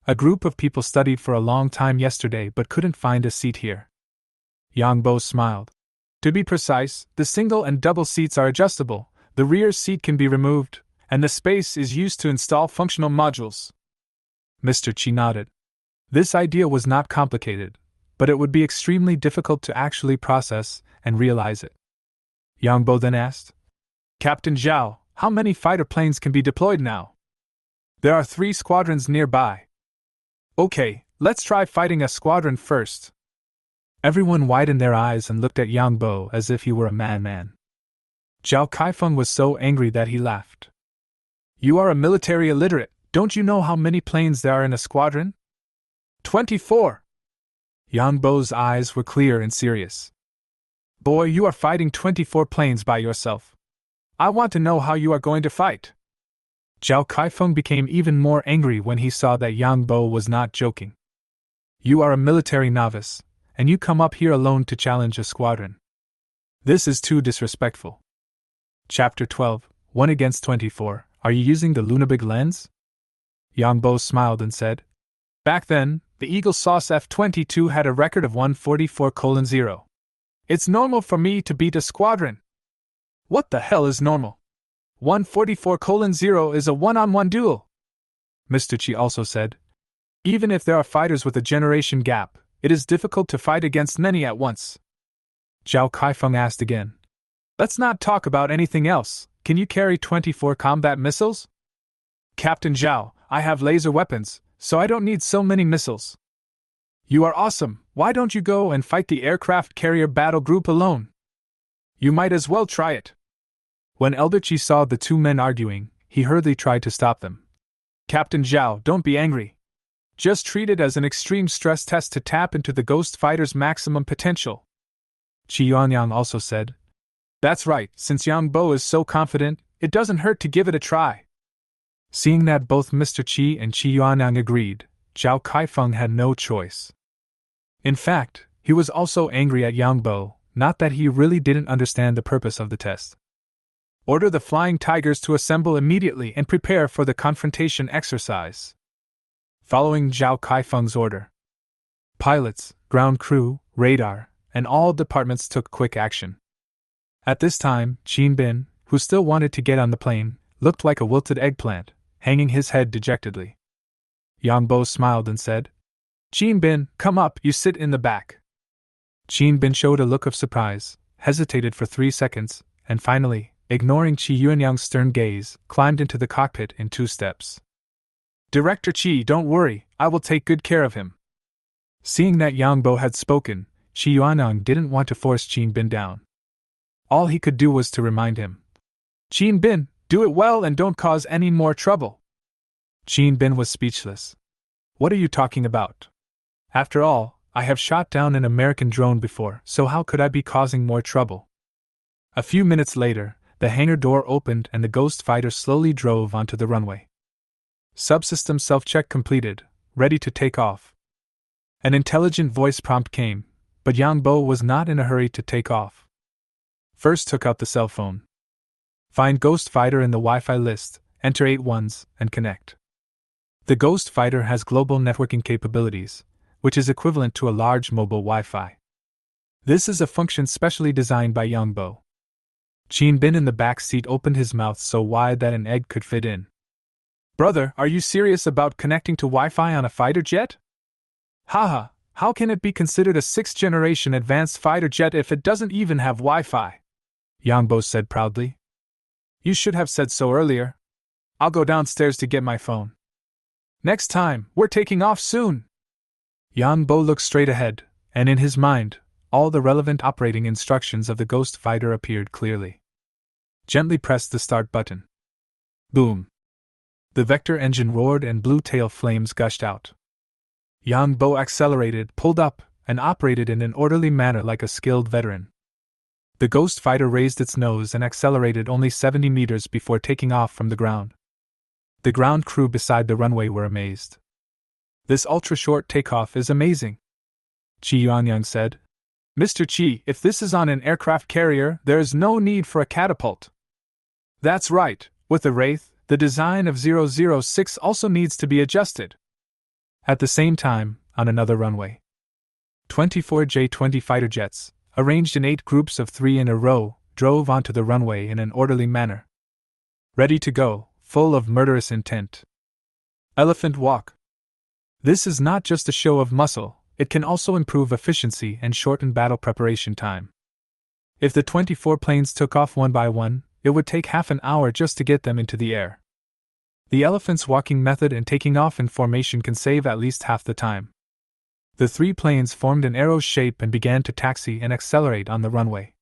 A group of people studied for a long time yesterday but couldn't find a seat here. Yang Bo smiled. To be precise, the single and double seats are adjustable, the rear seat can be removed, and the space is used to install functional modules. Mr. Qi nodded. This idea was not complicated, but it would be extremely difficult to actually process and realize it. Yang Bo then asked, "Captain Zhao, how many fighter planes can be deployed now?" "There are 3 squadrons nearby." "Okay, let's try fighting a squadron first." Everyone widened their eyes and looked at Yang Bo as if he were a madman. Zhao Kaifeng was so angry that he laughed. "You are a military illiterate, don't you know how many planes there are in a squadron?" 24. Yang Bo's eyes were clear and serious. "Boy, you are fighting 24 planes by yourself. I want to know how you are going to fight." Zhao Kaifeng became even more angry when he saw that Yang Bo was not joking. "You are a military novice, and you come up here alone to challenge a squadron. This is too disrespectful." Chapter 12, 1 against 24, Are you using the Lunabig lens? Yang Bo smiled and said, "Back then, the Eagle Sauce F-22 had a record of 144:0. It's normal for me to beat a squadron." "What the hell is normal? 144:0 is a one-on-one duel." Mr. Qi also said, "Even if there are fighters with a generation gap, it is difficult to fight against many at once." Zhao Kaifeng asked again, "Let's not talk about anything else. Can you carry 24 combat missiles?" "Captain Zhao, I have laser weapons, so I don't need so many missiles." "You are awesome, why don't you go and fight the aircraft carrier battle group alone? You might as well try it." When Elder Qi saw the 2 men arguing, he hurriedly tried to stop them. "Captain Zhao, don't be angry. Just treat it as an extreme stress test to tap into the ghost fighter's maximum potential." Qi Yuanyang also said, "That's right, since Yang Bo is so confident, it doesn't hurt to give it a try." Seeing that both Mr. Qi and Qi Yuanyang agreed, Zhao Kaifeng had no choice. In fact, he was also angry at Yang Bo, not that he really didn't understand the purpose of the test. Order the flying tigers to assemble immediately and prepare for the confrontation exercise. Following Zhao Kaifeng's order, pilots, ground crew, radar, and all departments took quick action. At this time, Qin Bin, who still wanted to get on the plane, looked like a wilted eggplant, hanging his head dejectedly. Yang Bo smiled and said, "Qin Bin, come up, you sit in the back." Qin Bin showed a look of surprise, hesitated for 3 seconds, and finally, ignoring Qi Yuanyang's stern gaze, climbed into the cockpit in 2 steps. "Director Qi, don't worry, I will take good care of him." Seeing that Yang Bo had spoken, Qi Yuanyang didn't want to force Qin Bin down. All he could do was to remind him, "Qin Bin, do it well and don't cause any more trouble." Qin Bin was speechless. "What are you talking about? After all, I have shot down an American drone before, so how could I be causing more trouble?" A few minutes later, the hangar door opened and the ghost fighter slowly drove onto the runway. Subsystem self-check completed, ready to take off. An intelligent voice prompt came, but Yang Bo was not in a hurry to take off. First took out the cell phone. Find Ghost Fighter in the Wi-Fi list, enter 8 ones, and connect. The Ghost Fighter has global networking capabilities, which is equivalent to a large mobile Wi-Fi. This is a function specially designed by Yang Bo. Qin Bin in the back seat opened his mouth so wide that an egg could fit in. "Brother, are you serious about connecting to Wi-Fi on a fighter jet?" "Haha, how can it be considered a 6th-generation advanced fighter jet if it doesn't even have Wi-Fi?" Yang Bo said proudly. "You should have said so earlier. I'll go downstairs to get my phone. Next time, we're taking off soon." Yang Bo looked straight ahead, and in his mind, all the relevant operating instructions of the Ghost Fighter appeared clearly. Gently press the start button. Boom! The vector engine roared and blue tail flames gushed out. Yang Bo accelerated, pulled up, and operated in an orderly manner like a skilled veteran. The Ghost Fighter raised its nose and accelerated only 70 meters before taking off from the ground. The ground crew beside the runway were amazed. "This ultra-short takeoff is amazing," Qi Yuanyang said. "Mr. Qi, if this is on an aircraft carrier, there is no need for a catapult." "That's right, with the Wraith, the design of 006 also needs to be adjusted." At the same time, on another runway, 24 J-20 fighter jets, arranged in 8 groups of 3 in a row, drove onto the runway in an orderly manner. Ready to go, full of murderous intent. Elephant walk. This is not just a show of muscle, it can also improve efficiency and shorten battle preparation time. If the 24 planes took off one by one, it would take half an hour just to get them into the air. The elephant's walking method and taking off in formation can save at least half the time. The 3 planes formed an arrow shape and began to taxi and accelerate on the runway.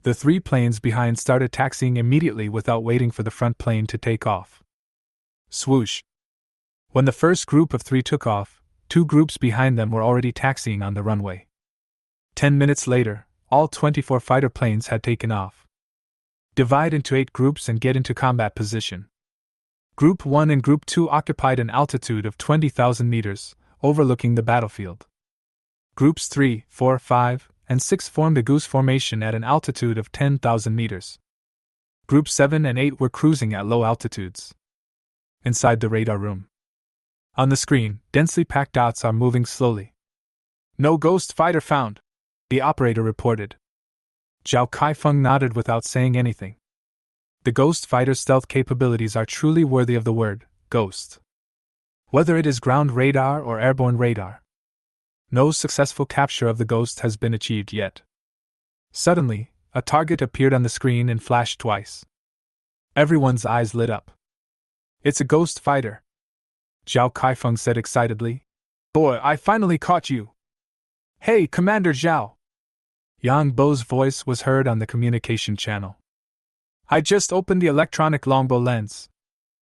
The 3 planes behind started taxiing immediately without waiting for the front plane to take off. Swoosh! When the first group of 3 took off, 2 groups behind them were already taxiing on the runway. 10 minutes later, all 24 fighter planes had taken off. Divide into 8 groups and get into combat position. Group 1 and Group 2 occupied an altitude of 20,000 meters, overlooking the battlefield. Groups 3, 4, 5, and 6 formed a goose formation at an altitude of 10,000 meters. Groups 7 and 8 were cruising at low altitudes. Inside the radar room, on the screen, densely packed dots are moving slowly. "No Ghost Fighter found," the operator reported. Zhao Kaifeng nodded without saying anything. The Ghost Fighter's stealth capabilities are truly worthy of the word ghost. Whether it is ground radar or airborne radar, no successful capture of the Ghost has been achieved yet. Suddenly, a target appeared on the screen and flashed twice. Everyone's eyes lit up. "It's a Ghost Fighter," Zhao Kaifeng said excitedly. "Boy, I finally caught you!" "Hey, Commander Zhao!" Yang Bo's voice was heard on the communication channel. "I just opened the electronic longbow lens.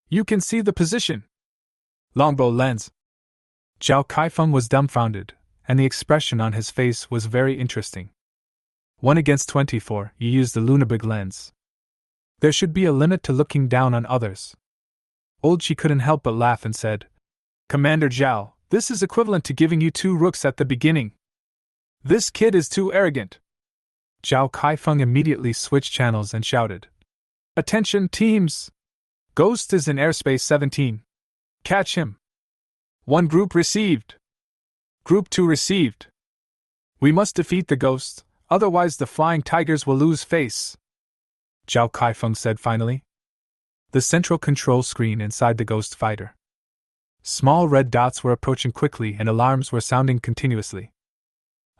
You can see the position." "Longbow lens?" Zhao Kaifeng was dumbfounded, and the expression on his face was very interesting. 1 against 24, you use the Lunabig lens. There should be a limit to looking down on others. Old Chi couldn't help but laugh and said, "Commander Zhao, this is equivalent to giving you 2 rooks at the beginning. This kid is too arrogant." Zhao Kaifeng immediately switched channels and shouted, Attention, teams! Ghost is in airspace 17. Catch him. 1 group received. Group 2 received. We must defeat the ghost, otherwise the flying tigers will lose face, Zhao Kaifeng said finally. The central control screen inside the ghost fighter. Small red dots were approaching quickly and alarms were sounding continuously.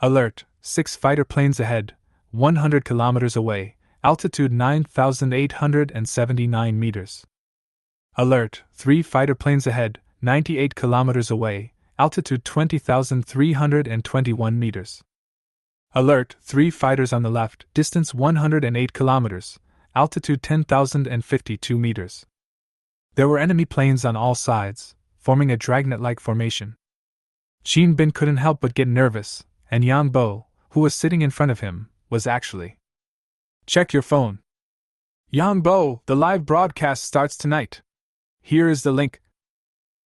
Alert, 6 fighter planes ahead, 100 kilometers away, altitude 9,879 meters. Alert, 3 fighter planes ahead, 98 kilometers away, altitude 20,321 meters. Alert, 3 fighters on the left, distance 108 kilometers, altitude 10,052 meters. There were enemy planes on all sides, forming a dragnet-like formation. Qin Bin couldn't help but get nervous, and Yang Bo, who was sitting in front of him, was actually. Check your phone. Yang Bo, the live broadcast starts tonight. Here is the link.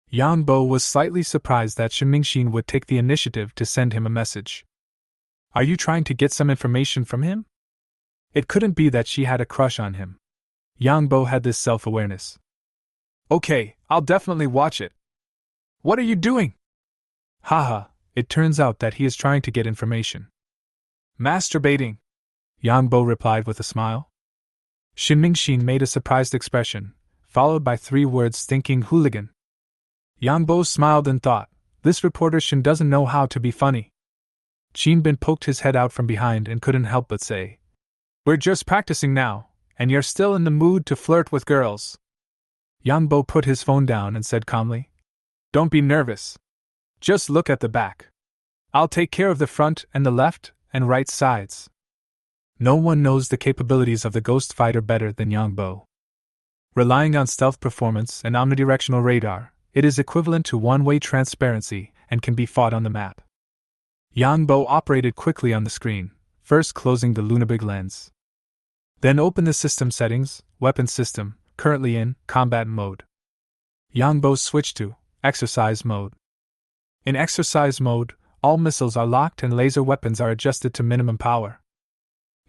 Yang Bo was slightly surprised that Shen Mingxin would take the initiative to send him a message. Are you trying to get some information from him? It couldn't be that she had a crush on him. Yang Bo had this self-awareness. Okay, I'll definitely watch it. What are you doing? Haha, it turns out that he is trying to get information. Masturbating, Yang Bo replied with a smile. Shen Mingxin made a surprised expression, followed by 3 words: stinking hooligan. Yang Bo smiled and thought, this reporter Shen doesn't know how to be funny. Qin Bin poked his head out from behind and couldn't help but say, we're just practicing now, and you're still in the mood to flirt with girls. Yang Bo put his phone down and said calmly, don't be nervous. Just look at the back. I'll take care of the front and the left and right sides. No one knows the capabilities of the ghost fighter better than Yang Bo. Relying on stealth performance and omnidirectional radar, it is equivalent to one-way transparency and can be fought on the map. Yang Bo operated quickly on the screen, first closing the Lunabig lens. Then open the system settings, weapon system, currently in combat mode. Yang Bo switched to exercise mode. In exercise mode, all missiles are locked and laser weapons are adjusted to minimum power.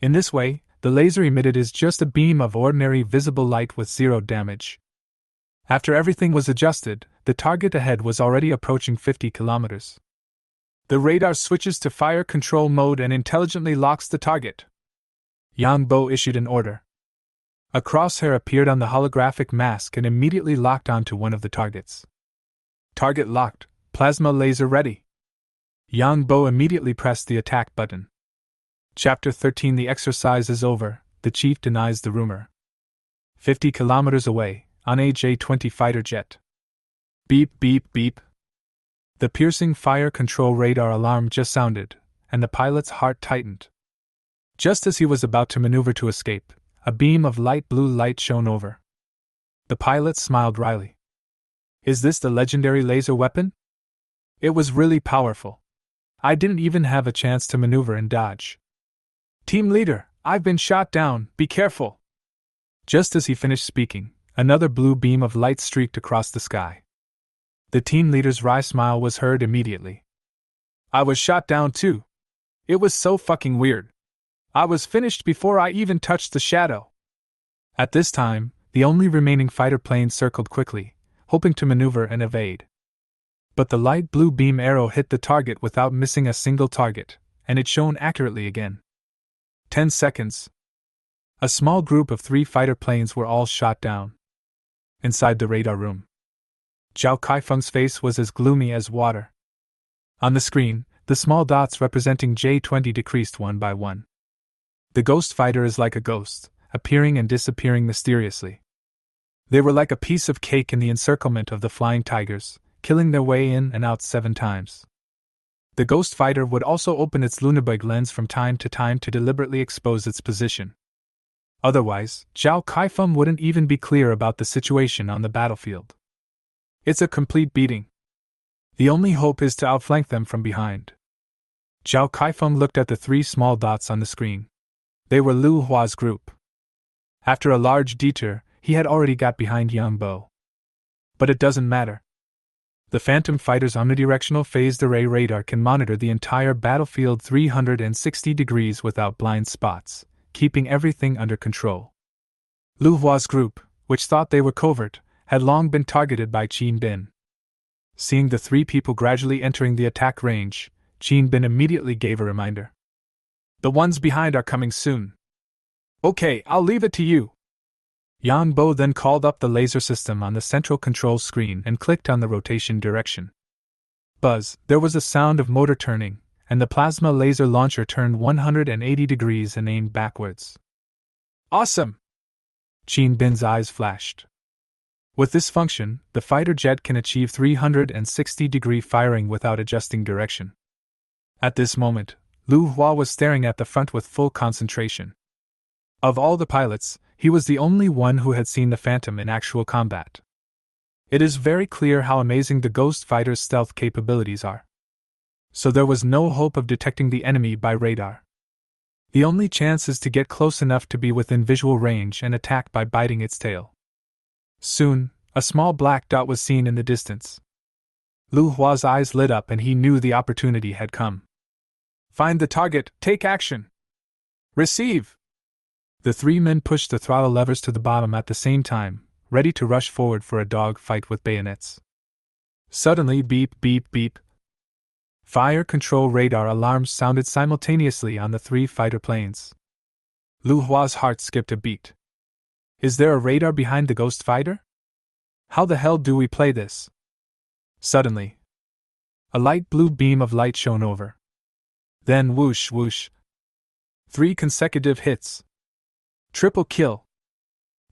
In this way, the laser emitted is just a beam of ordinary visible light with 0 damage. After everything was adjusted, the target ahead was already approaching 50 kilometers. The radar switches to fire control mode and intelligently locks the target. Yang Bo issued an order. A crosshair appeared on the holographic mask and immediately locked onto one of the targets. Target locked, plasma laser ready. Yang Bo immediately pressed the attack button. Chapter 13. The exercise is over, the chief denies the rumor. 50 kilometers away, on a J-20 fighter jet. Beep, beep, beep. The piercing fire control radar alarm just sounded, and the pilot's heart tightened. Just as he was about to maneuver to escape, a beam of light blue light shone over. The pilot smiled wryly. Is this the legendary laser weapon? It was really powerful. I didn't even have a chance to maneuver and dodge. Team leader, I've been shot down, be careful. Just as he finished speaking, another blue beam of light streaked across the sky. The team leader's wry smile was heard immediately. I was shot down too. It was so fucking weird. I was finished before I even touched the shadow. At this time, the only remaining fighter plane circled quickly, hoping to maneuver and evade. But the light blue beam arrow hit the target without missing a single target, and it shone accurately again. 10 seconds. A small group of 3 fighter planes were all shot down. Inside the radar room, Zhao Kaifeng's face was as gloomy as water. On the screen, the small dots representing J-20 decreased one by one. The ghost fighter is like a ghost, appearing and disappearing mysteriously. They were like a piece of cake in the encirclement of the flying tigers, killing their way in and out 7 times. The ghost fighter would also open its Lunabig lens from time to time to deliberately expose its position. Otherwise, Zhao Kaifeng wouldn't even be clear about the situation on the battlefield. It's a complete beating. The only hope is to outflank them from behind. Zhao Kaifeng looked at the 3 small dots on the screen. They were Lu Hua's group. After a large detour, he had already got behind Yang Bo. But it doesn't matter. The Phantom Fighter's omnidirectional phased array radar can monitor the entire battlefield 360 degrees without blind spots, keeping everything under control. Lu Hua's group, which thought they were covert, had long been targeted by Qin Bin. Seeing the three people gradually entering the attack range, Qin Bin immediately gave a reminder. The ones behind are coming soon. Okay, I'll leave it to you. Yang Bo then called up the laser system on the central control screen and clicked on the rotation direction. Buzz, there was a sound of motor turning, and the plasma laser launcher turned 180 degrees and aimed backwards. Awesome! Qin Bin's eyes flashed. With this function, the fighter jet can achieve 360-degree firing without adjusting direction. At this moment, Lu Hua was staring at the front with full concentration. Of all the pilots, he was the only one who had seen the Phantom in actual combat. It is very clear how amazing the Ghost Fighter's stealth capabilities are. So there was no hope of detecting the enemy by radar. The only chance is to get close enough to be within visual range and attack by biting its tail. Soon, a small black dot was seen in the distance. Lu Hua's eyes lit up and he knew the opportunity had come. Find the target, take action! Receive! The three men pushed the throttle levers to the bottom at the same time, ready to rush forward for a dog fight with bayonets. Suddenly, beep, beep, beep. Fire control radar alarms sounded simultaneously on the three fighter planes. Lu Hua's heart skipped a beat. Is there a radar behind the Ghost Fighter? How the hell do we play this? Suddenly, a light blue beam of light shone over. Then whoosh, whoosh. 3 consecutive hits. Triple kill.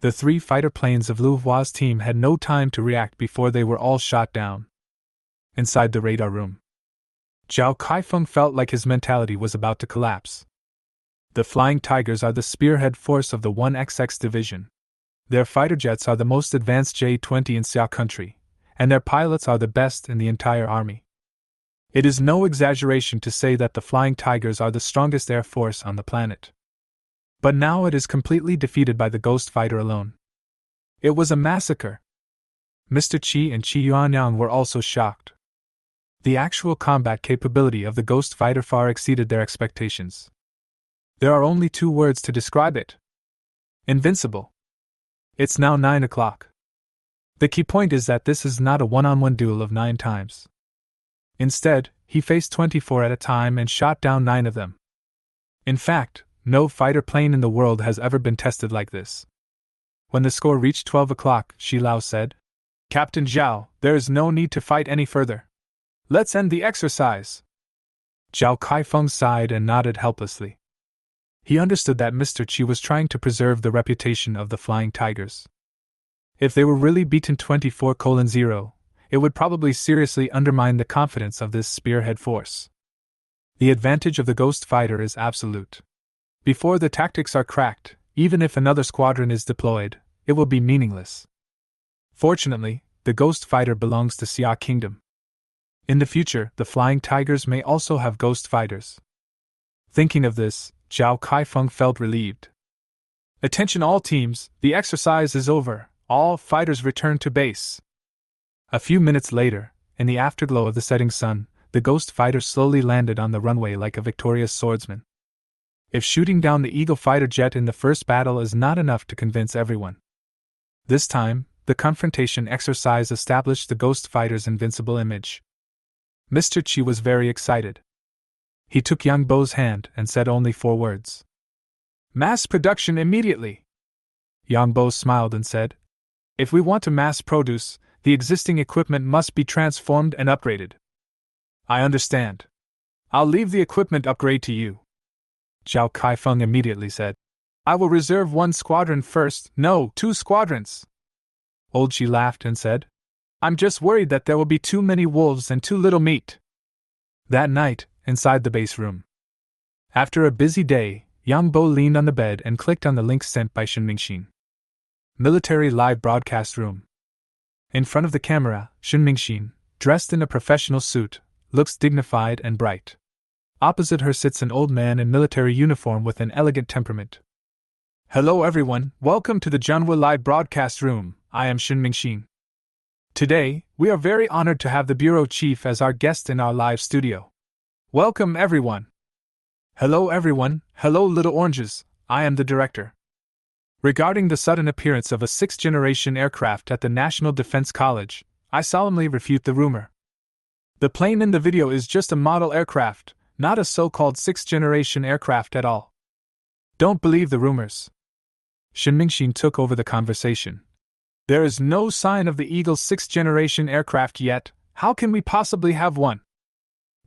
The 3 fighter planes of Lu Hua's team had no time to react before they were all shot down. Inside the radar room, Zhao Kaifeng felt like his mentality was about to collapse. The Flying Tigers are the spearhead force of the 1XX division. Their fighter jets are the most advanced J-20 in Xia country, and their pilots are the best in the entire army. It is no exaggeration to say that the Flying Tigers are the strongest air force on the planet. But now it is completely defeated by the Ghost Fighter alone. It was a massacre. Mr. Qi and Qi Yuanyang were also shocked. The actual combat capability of the Ghost Fighter far exceeded their expectations. There are only 2 words to describe it. Invincible. It's now 9 o'clock. The key point is that this is not a one-on-one duel of 9 times. Instead, he faced 24 at a time and shot down 9 of them. In fact, no fighter plane in the world has ever been tested like this. When the score reached 12 o'clock, Shi Lao said, "Captain Zhao, there is no need to fight any further. Let's end the exercise." Zhao Kaifeng sighed and nodded helplessly. He understood that Mr. Qi was trying to preserve the reputation of the Flying Tigers. If they were really beaten 24:0, it would probably seriously undermine the confidence of this spearhead force. The advantage of the Ghost Fighter is absolute. Before the tactics are cracked, even if another squadron is deployed, it will be meaningless. Fortunately, the Ghost Fighter belongs to Xia Kingdom. In the future, the Flying Tigers may also have Ghost Fighters. Thinking of this, Zhao Kaifeng felt relieved. Attention all teams, the exercise is over, all fighters return to base. A few minutes later, in the afterglow of the setting sun, the Ghost Fighter slowly landed on the runway like a victorious swordsman. If shooting down the Eagle fighter jet in the first battle is not enough to convince everyone, this time, the confrontation exercise established the Ghost Fighter's invincible image. Mr. Qi was very excited. He took Yang Bo's hand and said only 4 words. "Mass production immediately." Yang Bo smiled and said, "If we want to mass produce, the existing equipment must be transformed and upgraded." "I understand. I'll leave the equipment upgrade to you." Zhao Kaifeng immediately said, "I will reserve 1 squadron first, no, 2 squadrons." Old Qi laughed and said, "I'm just worried that there will be too many wolves and too little meat." That night, inside the base room, after a busy day, Yang Bo leaned on the bed and clicked on the link sent by Shen Mingxin. Military live broadcast room. In front of the camera, Shen Mingxin, dressed in a professional suit, looks dignified and bright. Opposite her sits an old man in military uniform with an elegant temperament. "Hello everyone, welcome to the Zhanhua live broadcast room. I am Shen Mingxin. Today, we are very honored to have the bureau chief as our guest in our live studio. Welcome everyone. Hello everyone, hello little oranges, I am the director." Regarding the sudden appearance of a sixth-generation aircraft at the National Defense College, I solemnly refute the rumor. The plane in the video is just a model aircraft, not a so-called sixth-generation aircraft at all. Don't believe the rumors. Shin Mingxin took over the conversation. There is no sign of the Eagle's sixth-generation aircraft yet. How can we possibly have one?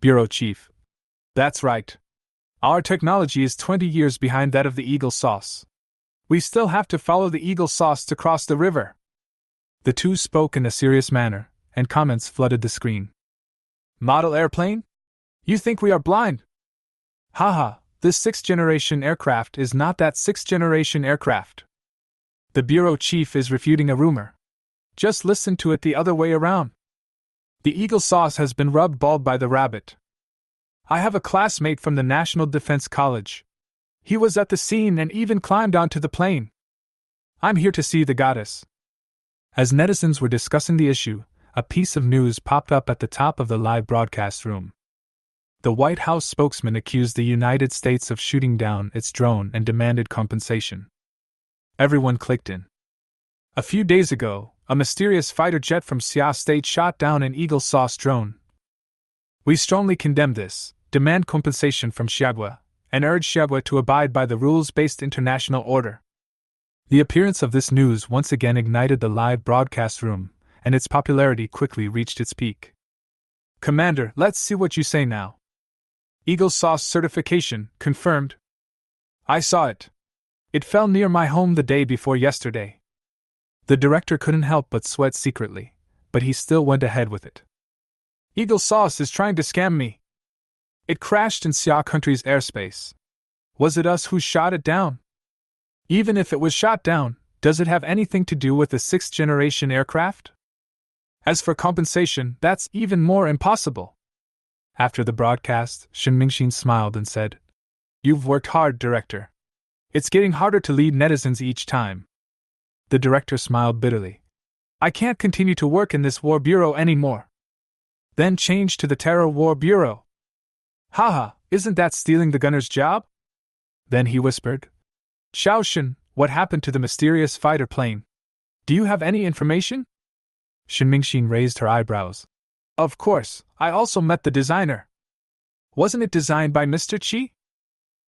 Bureau Chief. That's right. Our technology is 20 years behind that of the Eagle sauce. We still have to follow the Eagle sauce to cross the river. The two spoke in a serious manner, and comments flooded the screen. Model airplane? You think we are blind? Haha, this sixth-generation aircraft is not that sixth-generation aircraft. The bureau chief is refuting a rumor. Just listen to it the other way around. The Eagle sauce has been rubbed bald by the rabbit. I have a classmate from the National Defense College. He was at the scene and even climbed onto the plane. I'm here to see the goddess. As netizens were discussing the issue, a piece of news popped up at the top of the live broadcast room. The White House spokesman accused the United States of shooting down its drone and demanded compensation. Everyone clicked in. A few days ago, a mysterious fighter jet from Xia State shot down an Eagle sauce drone. We strongly condemn this, demand compensation from Xiagua, and urge Xiagua to abide by the rules-based international order. The appearance of this news once again ignited the live broadcast room, and its popularity quickly reached its peak. Commander, let's see what you say now. Eagle sauce certification, confirmed. I saw it. It fell near my home the day before yesterday. The director couldn't help but sweat secretly, but he still went ahead with it. Eagle sauce is trying to scam me. It crashed in Xia country's airspace. Was it us who shot it down? Even if it was shot down, does it have anything to do with the sixth-generation aircraft? As for compensation, that's even more impossible. After the broadcast, Shin Mingxin smiled and said, You've worked hard, director. It's getting harder to lead netizens each time. The director smiled bitterly. I can't continue to work in this war bureau anymore. Then change to the terror war bureau. Haha, isn't that stealing the gunner's job? Then he whispered, Xiaoshin, what happened to the mysterious fighter plane? Do you have any information? Shin Mingxin raised her eyebrows. Of course, I also met the designer. Wasn't it designed by Mr. Qi?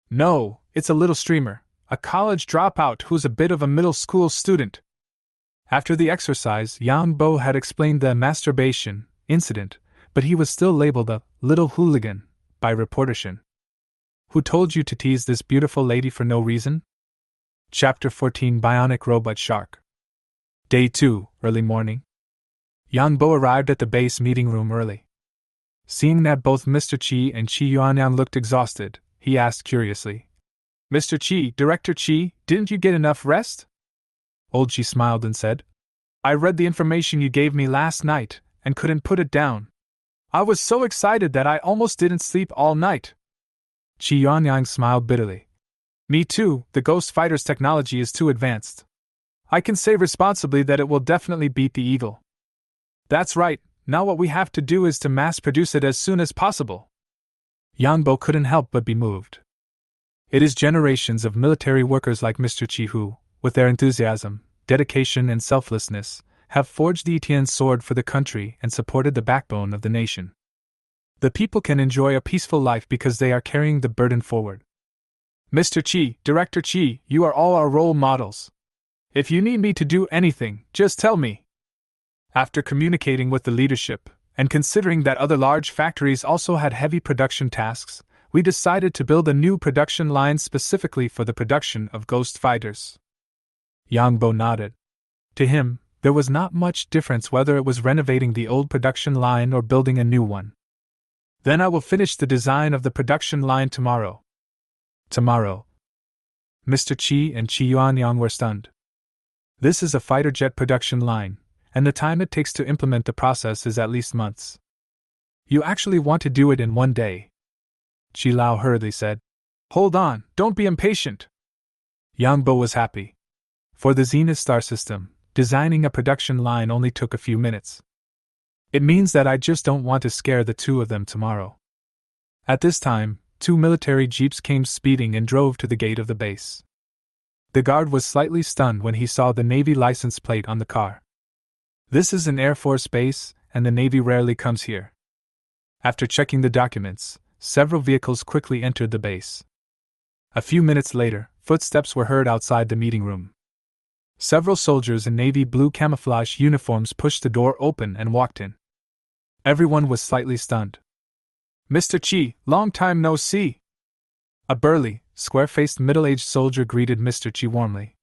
No, it's a little streamer, a college dropout who's a bit of a middle school student. After the exercise, Yang Bo had explained the masturbation incident, but he was still labeled a little hooligan by reporter Shin. Who told you to tease this beautiful lady for no reason? Chapter 14 Bionic Robot Shark. Day 2, early morning. Yang Bo arrived at the base meeting room early. Seeing that both Mr. Qi and Qi Yuanyang looked exhausted, he asked curiously, Mr. Qi, Director Qi, didn't you get enough rest? Old Qi smiled and said, I read the information you gave me last night, and couldn't put it down. I was so excited that I almost didn't sleep all night. Qi Yuanyang smiled bitterly. Me too, the Ghost Fighter's technology is too advanced. I can say responsibly that it will definitely beat the Eagle. That's right, now what we have to do is to mass-produce it as soon as possible. Yang Bo couldn't help but be moved. It is generations of military workers like Mr. Qi who, with their enthusiasm, dedication and selflessness, have forged the Etienne sword for the country and supported the backbone of the nation. The people can enjoy a peaceful life because they are carrying the burden forward. Mr. Qi, Director Qi, you are all our role models. If you need me to do anything, just tell me. After communicating with the leadership, and considering that other large factories also had heavy production tasks, we decided to build a new production line specifically for the production of ghost fighters. Yang Bo nodded. To him, there was not much difference whether it was renovating the old production line or building a new one. Then I will finish the design of the production line tomorrow. Tomorrow. Mr. Qi and Qi Yuanyang were stunned. This is a fighter jet production line, and the time it takes to implement the process is at least months. You actually want to do it in one day? Qi Lao hurriedly said. Hold on, don't be impatient. Yang Bo was happy. For the Zenith star system, designing a production line only took a few minutes. It means that I just don't want to scare the two of them tomorrow. At this time, 2 military jeeps came speeding and drove to the gate of the base. The guard was slightly stunned when he saw the Navy license plate on the car. This is an Air Force base, and the Navy rarely comes here. After checking the documents, several vehicles quickly entered the base. A few minutes later, footsteps were heard outside the meeting room. Several soldiers in navy blue camouflage uniforms pushed the door open and walked in. Everyone was slightly stunned. "Mr. Chi, long time no see." A burly, square-faced middle-aged soldier greeted Mr. Chi warmly.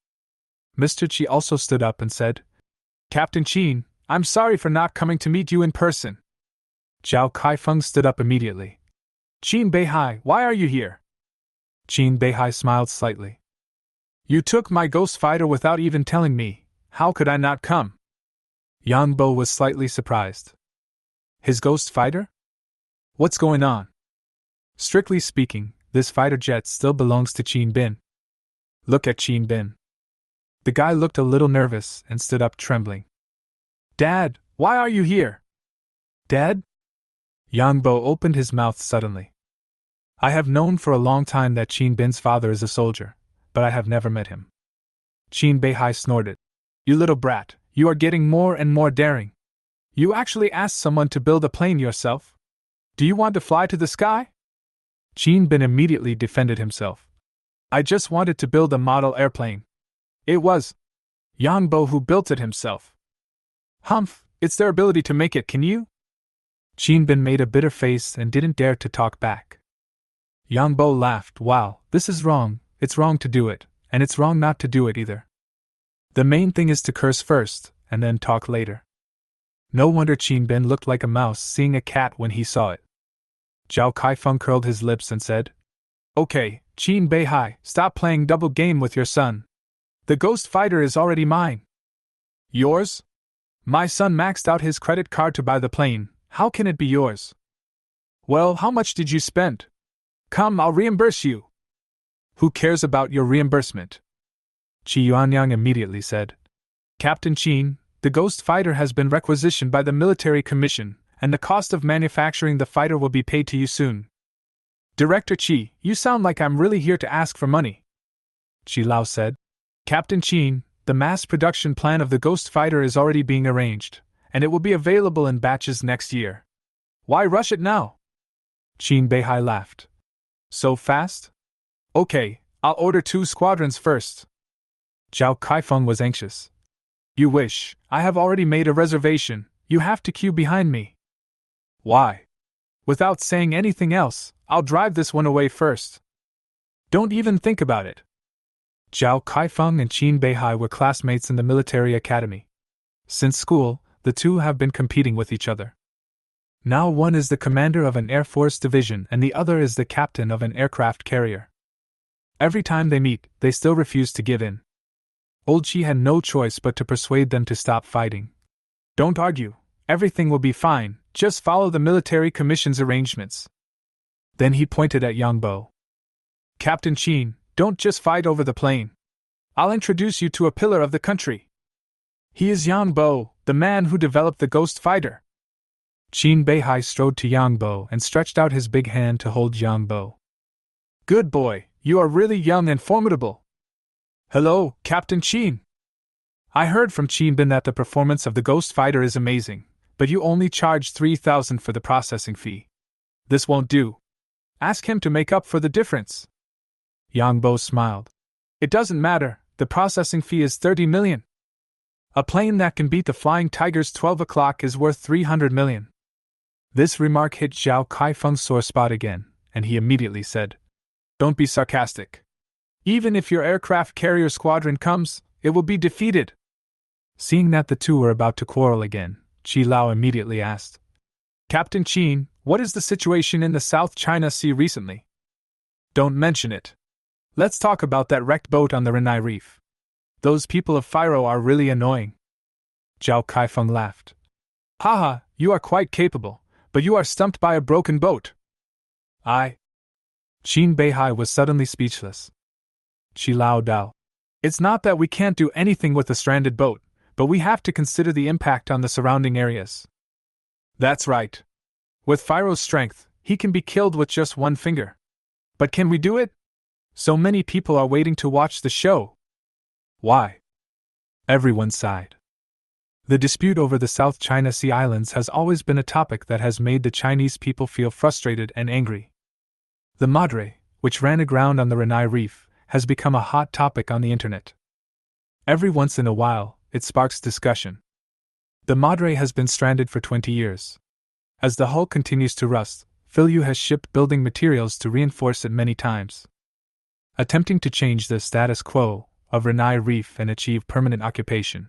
Mr. Chi also stood up and said, "Captain Chin, I'm sorry for not coming to meet you in person." Zhao Kaifeng stood up immediately. "Qin Beihai, why are you here?" Qin Beihai smiled slightly. "You took my ghost fighter without even telling me. How could I not come?" Yang Bo was slightly surprised. "His ghost fighter? What's going on?" "Strictly speaking, this fighter jet still belongs to Qin Bin." "Look at Qin Bin." The guy looked a little nervous and stood up trembling. "Dad, why are you here?" "Dad?" Yang Bo opened his mouth suddenly. "I have known for a long time that Qin Bin's father is a soldier, but I have never met him." Qin Beihai snorted. "You little brat, you are getting more and more daring. You actually asked someone to build a plane yourself? Do you want to fly to the sky?" Qin Bin immediately defended himself. "I just wanted to build a model airplane. It was Yang Bo who built it himself." "Humph, it's their ability to make it, can you?" Qin Bin made a bitter face and didn't dare to talk back. Yang Bo laughed. "Wow, this is wrong, it's wrong to do it, and it's wrong not to do it either. The main thing is to curse first, and then talk later." No wonder Qin Bin looked like a mouse seeing a cat when he saw it. Zhao Kaifeng curled his lips and said, "Okay, Qin Beihai, stop playing double game with your son. The ghost fighter is already mine." "Yours? My son maxed out his credit card to buy the plane, how can it be yours?" "Well, how much did you spend? Come, I'll reimburse you." "Who cares about your reimbursement?" Qi Yuanyang immediately said. "Captain Qin, the ghost fighter has been requisitioned by the military commission, and the cost of manufacturing the fighter will be paid to you soon." "Director Qi, you sound like I'm really here to ask for money." Qi Lao said. "Captain Qin, the mass production plan of the ghost fighter is already being arranged, and it will be available in batches next year. Why rush it now?" Qin Beihai laughed. "So fast? Okay, I'll order 2 squadrons first." Zhao Kaifeng was anxious. "You wish, I have already made a reservation, you have to queue behind me." "Why?" "Without saying anything else, I'll drive this one away first." "Don't even think about it." Zhao Kaifeng and Qin Beihai were classmates in the military academy. Since school, the two have been competing with each other. Now one is the commander of an Air Force division and the other is the captain of an aircraft carrier. Every time they meet, they still refuse to give in. Old Qi had no choice but to persuade them to stop fighting. "Don't argue, everything will be fine, just follow the military commission's arrangements." Then he pointed at Yang Bo. "Captain Qin, don't just fight over the plane. I'll introduce you to a pillar of the country. He is Yang Bo, the man who developed the ghost fighter." Qin Beihai strode to Yang Bo and stretched out his big hand to hold Yang Bo. "Good boy, you are really young and formidable." "Hello, Captain Qin. I heard from Qin Bin that the performance of the ghost fighter is amazing, but you only charge 3,000 for the processing fee. This won't do. Ask him to make up for the difference." Yang Bo smiled. "It doesn't matter, the processing fee is 30 million. A plane that can beat the Flying Tiger's 12 o'clock is worth 300 million. This remark hit Zhao Kaifeng's sore spot again, and he immediately said, "Don't be sarcastic. Even if your aircraft carrier squadron comes, it will be defeated." Seeing that the two were about to quarrel again, Qi Lao immediately asked, "Captain Qin, what is the situation in the South China Sea recently?" "Don't mention it. Let's talk about that wrecked boat on the Renai Reef. Those people of Firo are really annoying." Zhao Kaifeng laughed. "Haha, you are quite capable, but you are stumped by a broken boat." Qin Beihai was suddenly speechless. Qi Lao Dao. "It's not that we can't do anything with the stranded boat, but we have to consider the impact on the surrounding areas." "That's right. With Firo's strength, he can be killed with just one finger. But can we do it? So many people are waiting to watch the show." Why? Everyone sighed. The dispute over the South China Sea Islands has always been a topic that has made the Chinese people feel frustrated and angry. The madre, which ran aground on the Renai Reef, has become a hot topic on the internet. Every once in a while, it sparks discussion. The madre has been stranded for 20 years. As the hull continues to rust, Philu has shipped building materials to reinforce it many times, attempting to change the status quo of Renai Reef and achieve permanent occupation.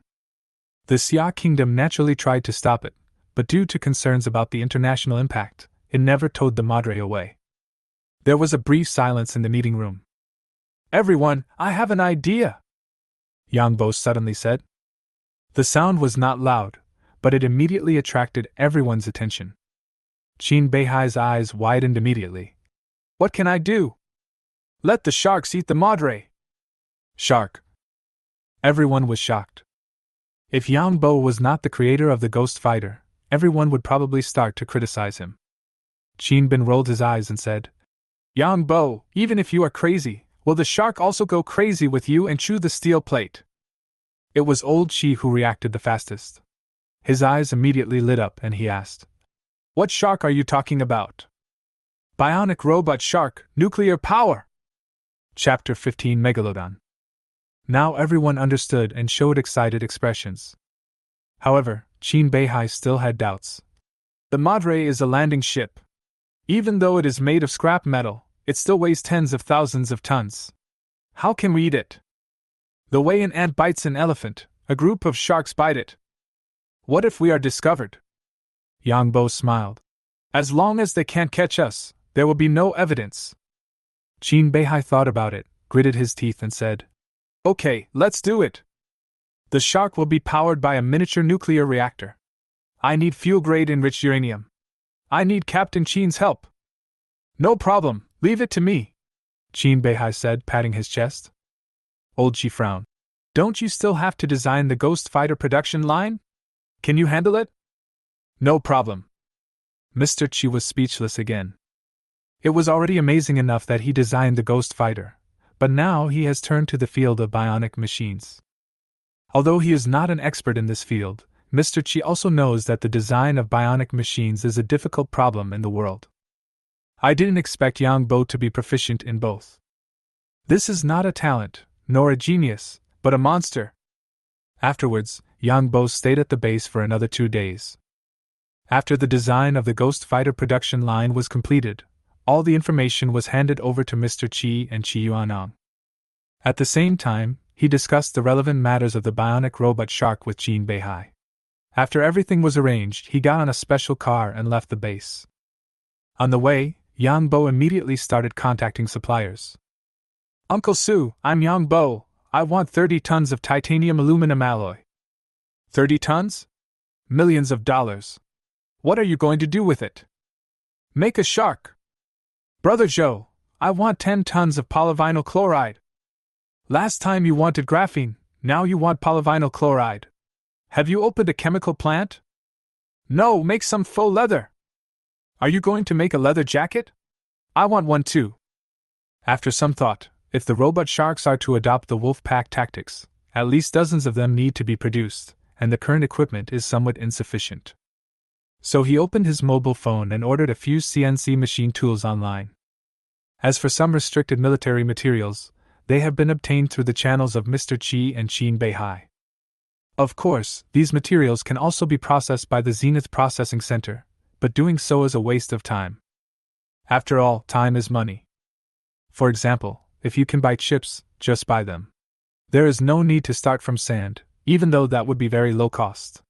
The Xia Kingdom naturally tried to stop it, but due to concerns about the international impact, it never towed the madre away. There was a brief silence in the meeting room. Everyone, I have an idea, Yang Bo suddenly said. The sound was not loud, but it immediately attracted everyone's attention. Qin Beihai's eyes widened immediately. What can I do? Let the sharks eat the madre. Shark. Everyone was shocked. If Yang Bo was not the creator of the Ghost Fighter, everyone would probably start to criticize him. Qin Bin rolled his eyes and said, Yang Bo, even if you are crazy, will the shark also go crazy with you and chew the steel plate? It was old Qi who reacted the fastest. His eyes immediately lit up and he asked, What shark are you talking about? Bionic robot shark, nuclear power! Chapter 15 Megalodon. Now everyone understood and showed excited expressions. However, Qin Beihai still had doubts. The madre is a landing ship. Even though it is made of scrap metal, it still weighs tens of thousands of tons. How can we eat it? The way an ant bites an elephant, a group of sharks bite it. What if we are discovered? Yang Bo smiled. As long as they can't catch us, there will be no evidence. Qin Beihai thought about it, gritted his teeth and said, Okay, let's do it. The shark will be powered by a miniature nuclear reactor. I need fuel-grade enriched uranium. I need Captain Qin's help. No problem, leave it to me, Qin Beihai said, patting his chest. Old Qi frowned. Don't you still have to design the Ghost Fighter production line? Can you handle it? No problem. Mr. Qi was speechless again. It was already amazing enough that he designed the Ghost Fighter, but now he has turned to the field of bionic machines. Although he is not an expert in this field, Mr. Qi also knows that the design of bionic machines is a difficult problem in the world. I didn't expect Yang Bo to be proficient in both. This is not a talent, nor a genius, but a monster. Afterwards, Yang Bo stayed at the base for another 2 days. After the design of the Ghost Fighter production line was completed, all the information was handed over to Mr. Qi and Qi Yuanong. At the same time, he discussed the relevant matters of the bionic robot shark with Qin Beihai. After everything was arranged, he got on a special car and left the base. On the way, Yang Bo immediately started contacting suppliers. Uncle Su, I'm Yang Bo. I want 30 tons of titanium aluminum alloy. 30 tons? Millions of dollars. What are you going to do with it? Make a shark. Brother Zhou, I want 10 tons of polyvinyl chloride. Last time you wanted graphene, now you want polyvinyl chloride. Have you opened a chemical plant? No, make some faux leather. Are you going to make a leather jacket? I want one too. After some thought, if the robot sharks are to adopt the wolf pack tactics, at least dozens of them need to be produced, and the current equipment is somewhat insufficient. So he opened his mobile phone and ordered a few CNC machine tools online. As for some restricted military materials, they have been obtained through the channels of Mr. Qi and Qin Beihai. Of course, these materials can also be processed by the Zenith Processing Center, but doing so is a waste of time. After all, time is money. For example, if you can buy chips, just buy them. There is no need to start from sand, even though that would be very low cost.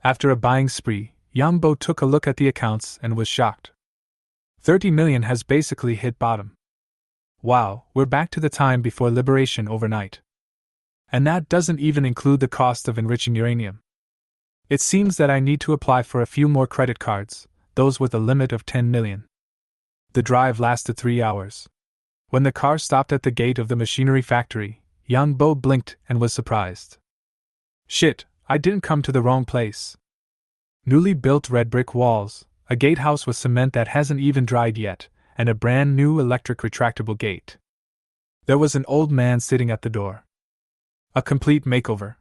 After a buying spree, Yang Bo took a look at the accounts and was shocked. 30 million has basically hit bottom. Wow, we're back to the time before liberation overnight. And that doesn't even include the cost of enriching uranium. It seems that I need to apply for a few more credit cards, those with a limit of 10 million. The drive lasted 3 hours. When the car stopped at the gate of the machinery factory, Yang Bo blinked and was surprised. Shit, I didn't come to the wrong place. Newly built red brick walls, a gatehouse with cement that hasn't even dried yet, and a brand new electric retractable gate. There was an old man sitting at the door. A complete makeover.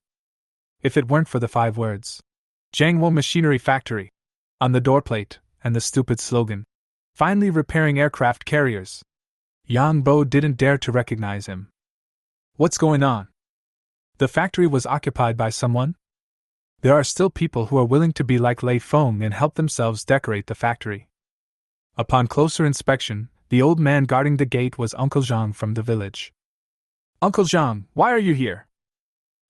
If it weren't for the 5 words, Jangwo Machinery Factory, on the doorplate, and the stupid slogan, finally repairing aircraft carriers, Yang Bo didn't dare to recognize him. What's going on? The factory was occupied by someone? There are still people who are willing to be like Lei Feng and help themselves decorate the factory. Upon closer inspection, the old man guarding the gate was Uncle Zhang from the village. Uncle Zhang, why are you here?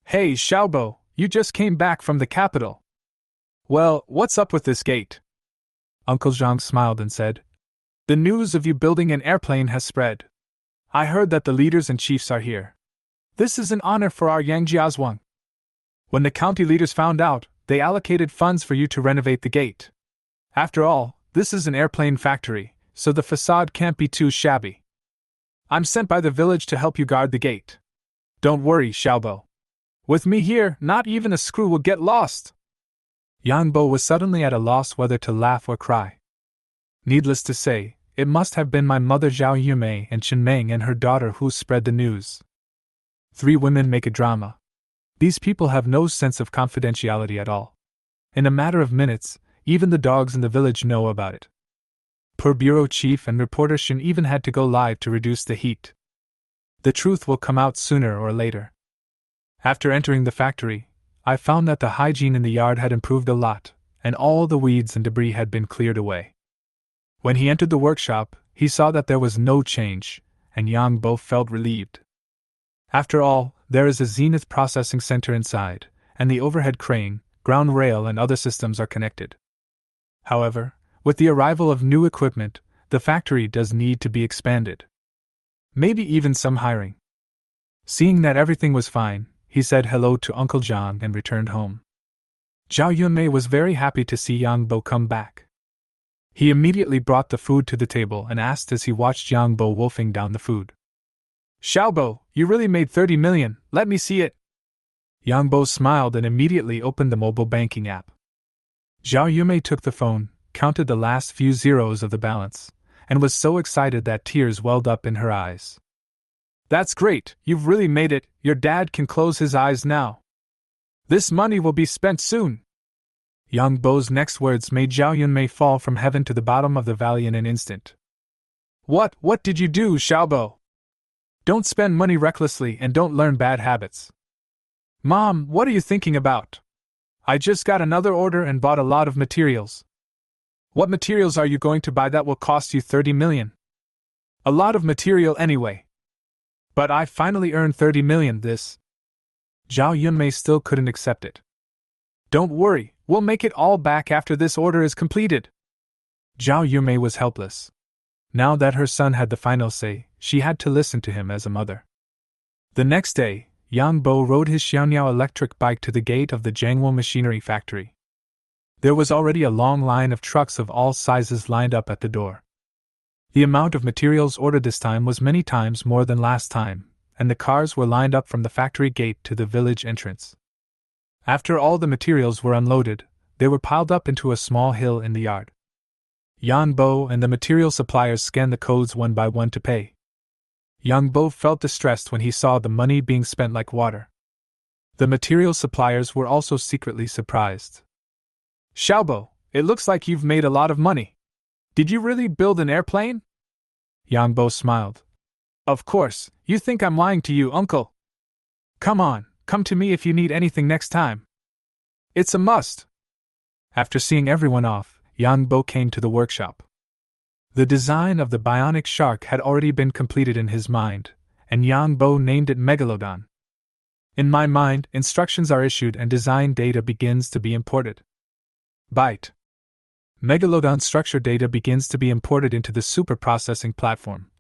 Hey, Xiaobo, you just came back from the capital. Well, what's up with this gate? Uncle Zhang smiled and said, The news of you building an airplane has spread. I heard that the leaders and chiefs are here. This is an honor for our Yangjiazhuang. When the county leaders found out, they allocated funds for you to renovate the gate. After all, this is an airplane factory, so the facade can't be too shabby. I'm sent by the village to help you guard the gate. Don't worry, Xiaobo. With me here, not even a screw will get lost. Yang Bo was suddenly at a loss whether to laugh or cry. Needless to say, it must have been my mother Zhao Yumei and Chen Meng and her daughter who spread the news. 3 women make a drama. These people have no sense of confidentiality at all. In a matter of minutes, even the dogs in the village know about it. Poor bureau chief and reporter Shin even had to go live to reduce the heat. The truth will come out sooner or later. After entering the factory, I found that the hygiene in the yard had improved a lot, and all the weeds and debris had been cleared away. When he entered the workshop, he saw that there was no change, and Yang Bo felt relieved. After all, there is a Zenith processing center inside, and the overhead crane, ground rail and other systems are connected. However, with the arrival of new equipment, the factory does need to be expanded. Maybe even some hiring. Seeing that everything was fine, he said hello to Uncle Zhang and returned home. Zhao Yunmei was very happy to see Yang Bo come back. He immediately brought the food to the table and asked as he watched Yang Bo wolfing down the food. Xiaobo, you really made 30 million, let me see it. Yang Bo smiled and immediately opened the mobile banking app. Zhao Yumei took the phone, counted the last few zeros of the balance, and was so excited that tears welled up in her eyes. That's great, you've really made it, your dad can close his eyes now. This money will be spent soon. Yang Bo's next words made Zhao Yunmei fall from heaven to the bottom of the valley in an instant. What did you do, Xiaobo? Don't spend money recklessly and don't learn bad habits. Mom, what are you thinking about? I just got another order and bought a lot of materials. What materials are you going to buy that will cost you 30 million? A lot of material anyway. But I finally earned 30 million this. Zhao Yunmei still couldn't accept it. Don't worry, we'll make it all back after this order is completed. Zhao Yunmei was helpless. Now that her son had the final say, she had to listen to him as a mother. The next day, Yang Bo rode his Xiaoniao electric bike to the gate of the Jangwo Machinery Factory. There was already a long line of trucks of all sizes lined up at the door. The amount of materials ordered this time was many times more than last time, and the cars were lined up from the factory gate to the village entrance. After all the materials were unloaded, they were piled up into a small hill in the yard. Yang Bo and the material suppliers scanned the codes one by one to pay. Yang Bo felt distressed when he saw the money being spent like water. The material suppliers were also secretly surprised. Xiaobo, it looks like you've made a lot of money. Did you really build an airplane? Yang Bo smiled. Of course, you think I'm lying to you, uncle. Come on, come to me if you need anything next time. It's a must. After seeing everyone off, Yang Bo came to the workshop. The design of the bionic shark had already been completed in his mind, and Yang Bo named it Megalodon. In my mind, instructions are issued and design data begins to be imported. Byte. Megalodon structure data begins to be imported into the super processing platform.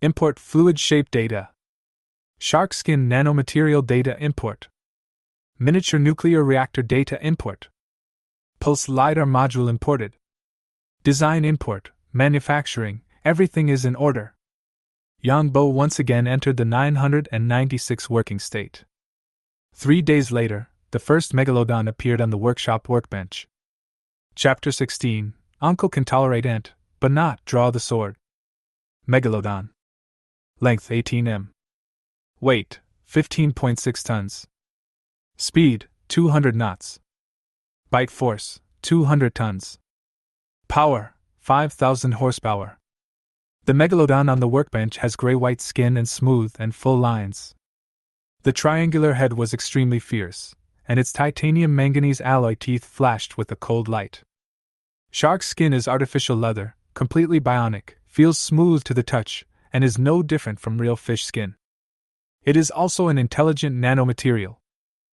Import fluid shape data. Shark skin nanomaterial data import. Miniature nuclear reactor data import. Pulse LiDAR module imported. Design import, manufacturing, everything is in order. Yang Bo once again entered the 996 working state. 3 days later, the first Megalodon appeared on the workshop workbench. Chapter 16, Uncle can tolerate ant, but not draw the sword. Megalodon. Length 18 m. Weight, 15.6 tons. Speed, 200 knots. Bite force, 200 tons. Power, 5,000 horsepower. The Megalodon on the workbench has gray-white skin and smooth and full lines. The triangular head was extremely fierce, and its titanium manganese alloy teeth flashed with a cold light. Shark skin is artificial leather, completely bionic, feels smooth to the touch, and is no different from real fish skin. It is also an intelligent nanomaterial.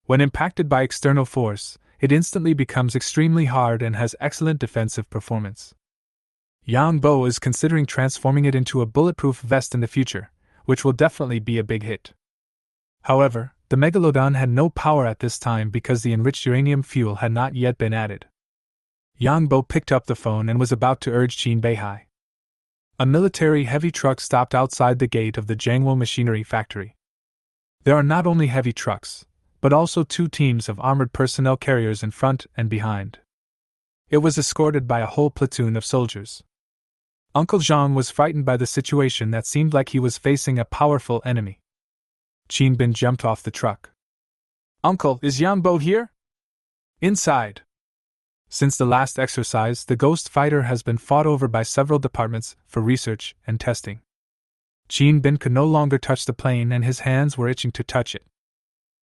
When impacted by external force, it instantly becomes extremely hard and has excellent defensive performance. Yang Bo is considering transforming it into a bulletproof vest in the future, which will definitely be a big hit. However, the Megalodon had no power at this time because the enriched uranium fuel had not yet been added. Yang Bo picked up the phone and was about to urge Qin Beihai. A military heavy truck stopped outside the gate of the Jiangwo machinery factory. There are not only heavy trucks, but also 2 teams of armored personnel carriers in front and behind. It was escorted by a whole platoon of soldiers. Uncle Zhang was frightened by the situation that seemed like he was facing a powerful enemy. Qin Bin jumped off the truck. "Uncle, is Yang Bo here?" "Inside." Since the last exercise, the Ghost Fighter has been fought over by several departments for research and testing. Qin Bin could no longer touch the plane and his hands were itching to touch it.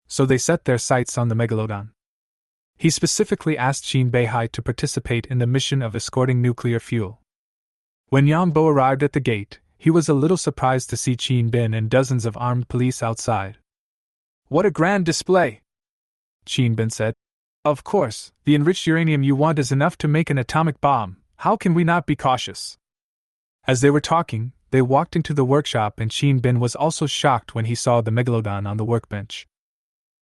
So they set their sights on the Megalodon. He specifically asked Qin Beihai to participate in the mission of escorting nuclear fuel. When Yang Bo arrived at the gate, he was a little surprised to see Qin Bin and dozens of armed police outside. "What a grand display!" Qin Bin said. "Of course, the enriched uranium you want is enough to make an atomic bomb. How can we not be cautious?" As they were talking, they walked into the workshop and Qin Bin was also shocked when he saw the Megalodon on the workbench.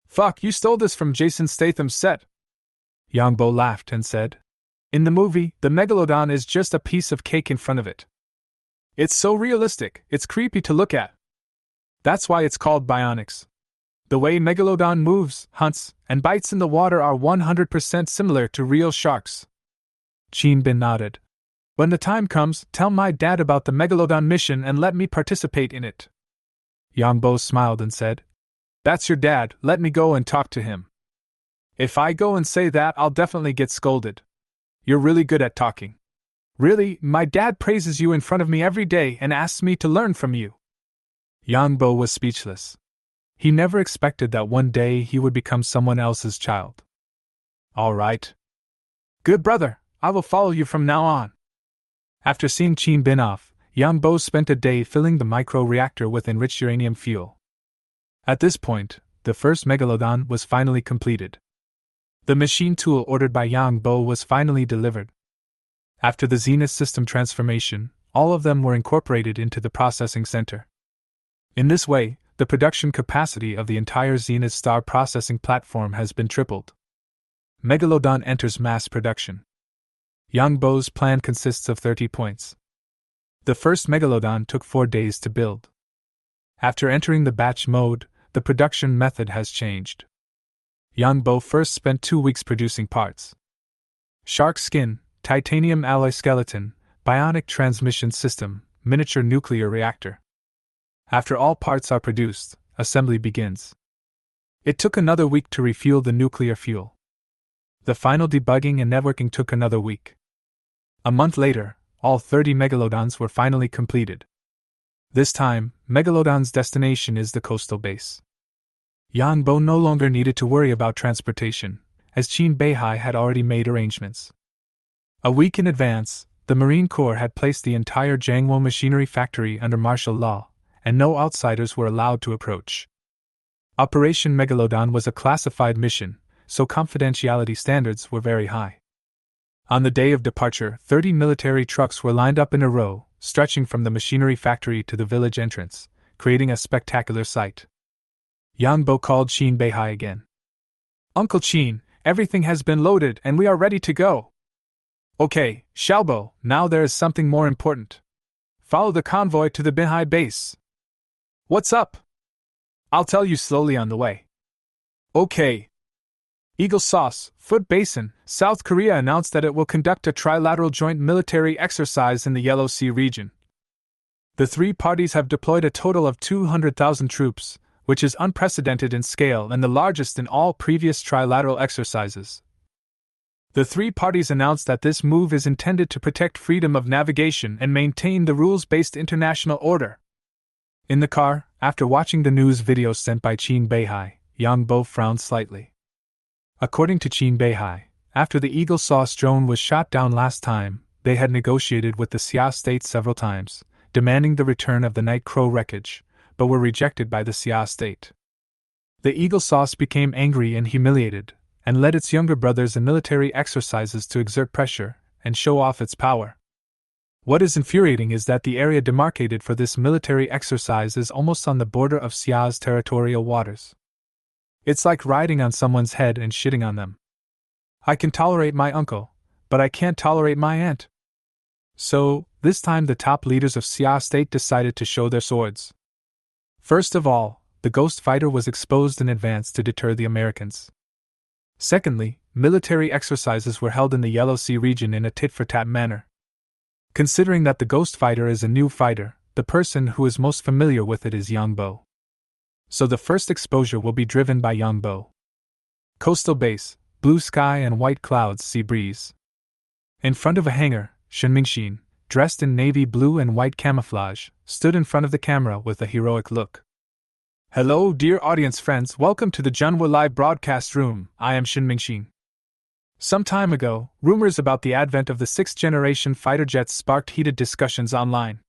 "Fuck, you stole this from Jason Statham's set!" Yang Bo laughed and said. "In the movie, the Megalodon is just a piece of cake in front of it. It's so realistic, it's creepy to look at. That's why it's called bionics. The way Megalodon moves, hunts, and bites in the water are 100% similar to real sharks." Qin Bin nodded. "When the time comes, tell my dad about the Megalodon mission and let me participate in it." Yang Bo smiled and said, "That's your dad, let me go and talk to him. If I go and say that, I'll definitely get scolded. You're really good at talking. Really, my dad praises you in front of me every day and asks me to learn from you." Yang Bo was speechless. He never expected that one day he would become someone else's child. "All right. Good brother, I will follow you from now on." After seeing Qin Bin off, Yang Bo spent a day filling the micro-reactor with enriched uranium fuel. At this point, the first Megalodon was finally completed. The machine tool ordered by Yang Bo was finally delivered. After the Zenith system transformation, all of them were incorporated into the processing center. In this way, the production capacity of the entire Zenith Star processing platform has been tripled. Megalodon enters mass production. Yang Bo's plan consists of 30 points. The first Megalodon took 4 days to build. After entering the batch mode, the production method has changed. Yang Bo first spent 2 weeks producing parts. Shark skin, titanium alloy skeleton, bionic transmission system, miniature nuclear reactor. After all parts are produced, assembly begins. It took another week to refuel the nuclear fuel. The final debugging and networking took another week. A month later, all 30 Megalodons were finally completed. This time, Megalodon's destination is the coastal base. Yang Bo no longer needed to worry about transportation, as Qin Beihai had already made arrangements. A week in advance, the Marine Corps had placed the entire Jiangwo machinery factory under martial law, and no outsiders were allowed to approach. Operation Megalodon was a classified mission, so confidentiality standards were very high. On the day of departure, 30 military trucks were lined up in a row, stretching from the machinery factory to the village entrance, creating a spectacular sight. Yang Bo called Qin Beihai again. "Uncle Qin, everything has been loaded and we are ready to go." "Okay, Xiaobo, now there is something more important. Follow the convoy to the Beihai base." "What's up?" "I'll tell you slowly on the way." "Okay." Eagle Sauce, Foot Basin, South Korea announced that it will conduct a trilateral joint military exercise in the Yellow Sea region. The 3 parties have deployed a total of 200,000 troops, which is unprecedented in scale and the largest in all previous trilateral exercises. The three parties announced that this move is intended to protect freedom of navigation and maintain the rules-based international order. In the car, after watching the news video sent by Qin Beihai, Yang Bo frowned slightly. According to Qin Beihai, after the Eagle Sauce drone was shot down last time, they had negotiated with the Xia state several times, demanding the return of the Night Crow wreckage, but were rejected by the Xia state. The Eagle Sauce became angry and humiliated, and led its younger brothers in military exercises to exert pressure and show off its power. What is infuriating is that the area demarcated for this military exercise is almost on the border of Xia's territorial waters. It's like riding on someone's head and shitting on them. I can tolerate my uncle, but I can't tolerate my aunt. So, this time the top leaders of Xia state decided to show their swords. First of all, the Ghost Fighter was exposed in advance to deter the Americans. Secondly, military exercises were held in the Yellow Sea region in a tit-for-tat manner. Considering that the Ghost Fighter is a new fighter, the person who is most familiar with it is Yang Bo. So the first exposure will be driven by Yang Bo. Coastal base, blue sky and white clouds, sea breeze. In front of a hangar, Shen Mingxin, dressed in navy blue and white camouflage, stood in front of the camera with a heroic look. Hello, dear audience friends, welcome to the Junhua Live broadcast room. I am Shen Mingxin. Some time ago, rumors about the advent of the 6th-generation fighter jets sparked heated discussions online.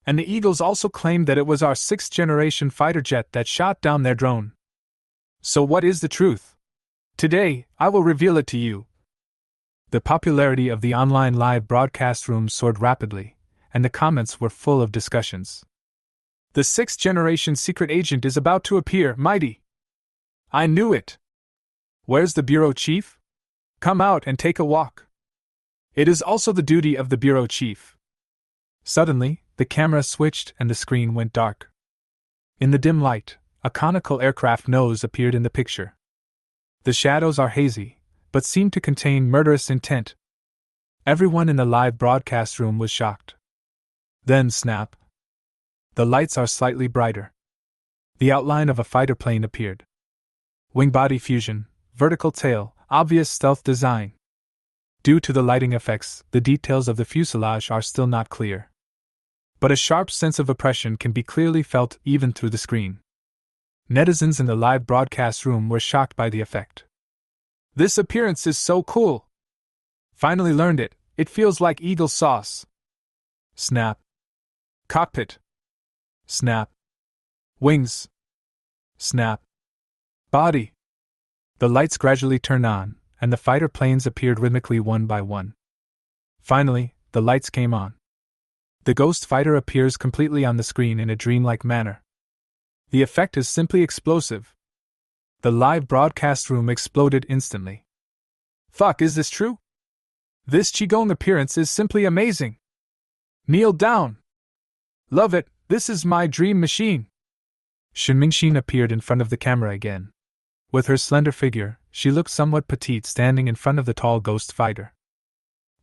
And the Eagles also claimed that it was our 6th-generation fighter jet that shot down their drone. So what is the truth? Today, I will reveal it to you. The popularity of the online live broadcast room soared rapidly, and the comments were full of discussions. The 6th-generation secret agent is about to appear, mighty! I knew it! Where's the bureau chief? Come out and take a walk. It is also the duty of the bureau chief. Suddenly, the camera switched and the screen went dark. In the dim light, a conical aircraft nose appeared in the picture. The shadows are hazy, but seem to contain murderous intent. Everyone in the live broadcast room was shocked. Then snap. The lights are slightly brighter. The outline of a fighter plane appeared. Wing body fusion, vertical tail, obvious stealth design. Due to the lighting effects, the details of the fuselage are still not clear. But a sharp sense of oppression can be clearly felt even through the screen. Netizens in the live broadcast room were shocked by the effect. This appearance is so cool! Finally learned it, it feels like Eagle Sauce. Snap. Cockpit. Snap. Wings. Snap. Body. The lights gradually turned on, and the fighter planes appeared rhythmically one by one. Finally, the lights came on. The Ghost Fighter appears completely on the screen in a dreamlike manner. The effect is simply explosive. The live broadcast room exploded instantly. Fuck, is this true? This Qigong appearance is simply amazing. Kneel down. Love it, this is my dream machine. Shen Mingxin appeared in front of the camera again. With her slender figure, she looked somewhat petite standing in front of the tall Ghost Fighter.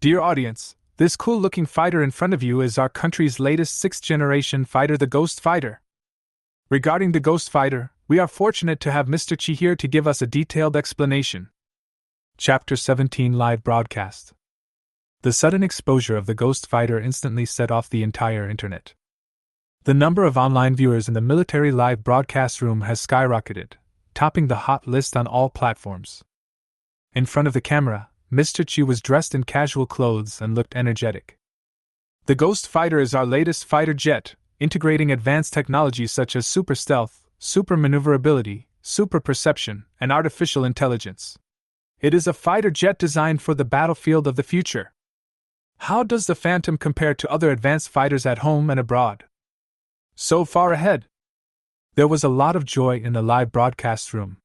Dear audience, this cool-looking fighter in front of you is our country's latest 6th-generation fighter, the Ghost Fighter. Regarding the Ghost Fighter, we are fortunate to have Mr. Qi here to give us a detailed explanation. Chapter 17 Live Broadcast. The sudden exposure of the Ghost Fighter instantly set off the entire internet. The number of online viewers in the military live broadcast room has skyrocketed, topping the hot list on all platforms. In front of the camera, Mr. Qi was dressed in casual clothes and looked energetic. The Ghost Fighter is our latest fighter jet, integrating advanced technologies such as super stealth, super maneuverability, super perception, and artificial intelligence. It is a fighter jet designed for the battlefield of the future. How does the Phantom compare to other advanced fighters at home and abroad? So far ahead. There was a lot of joy in the live broadcast room.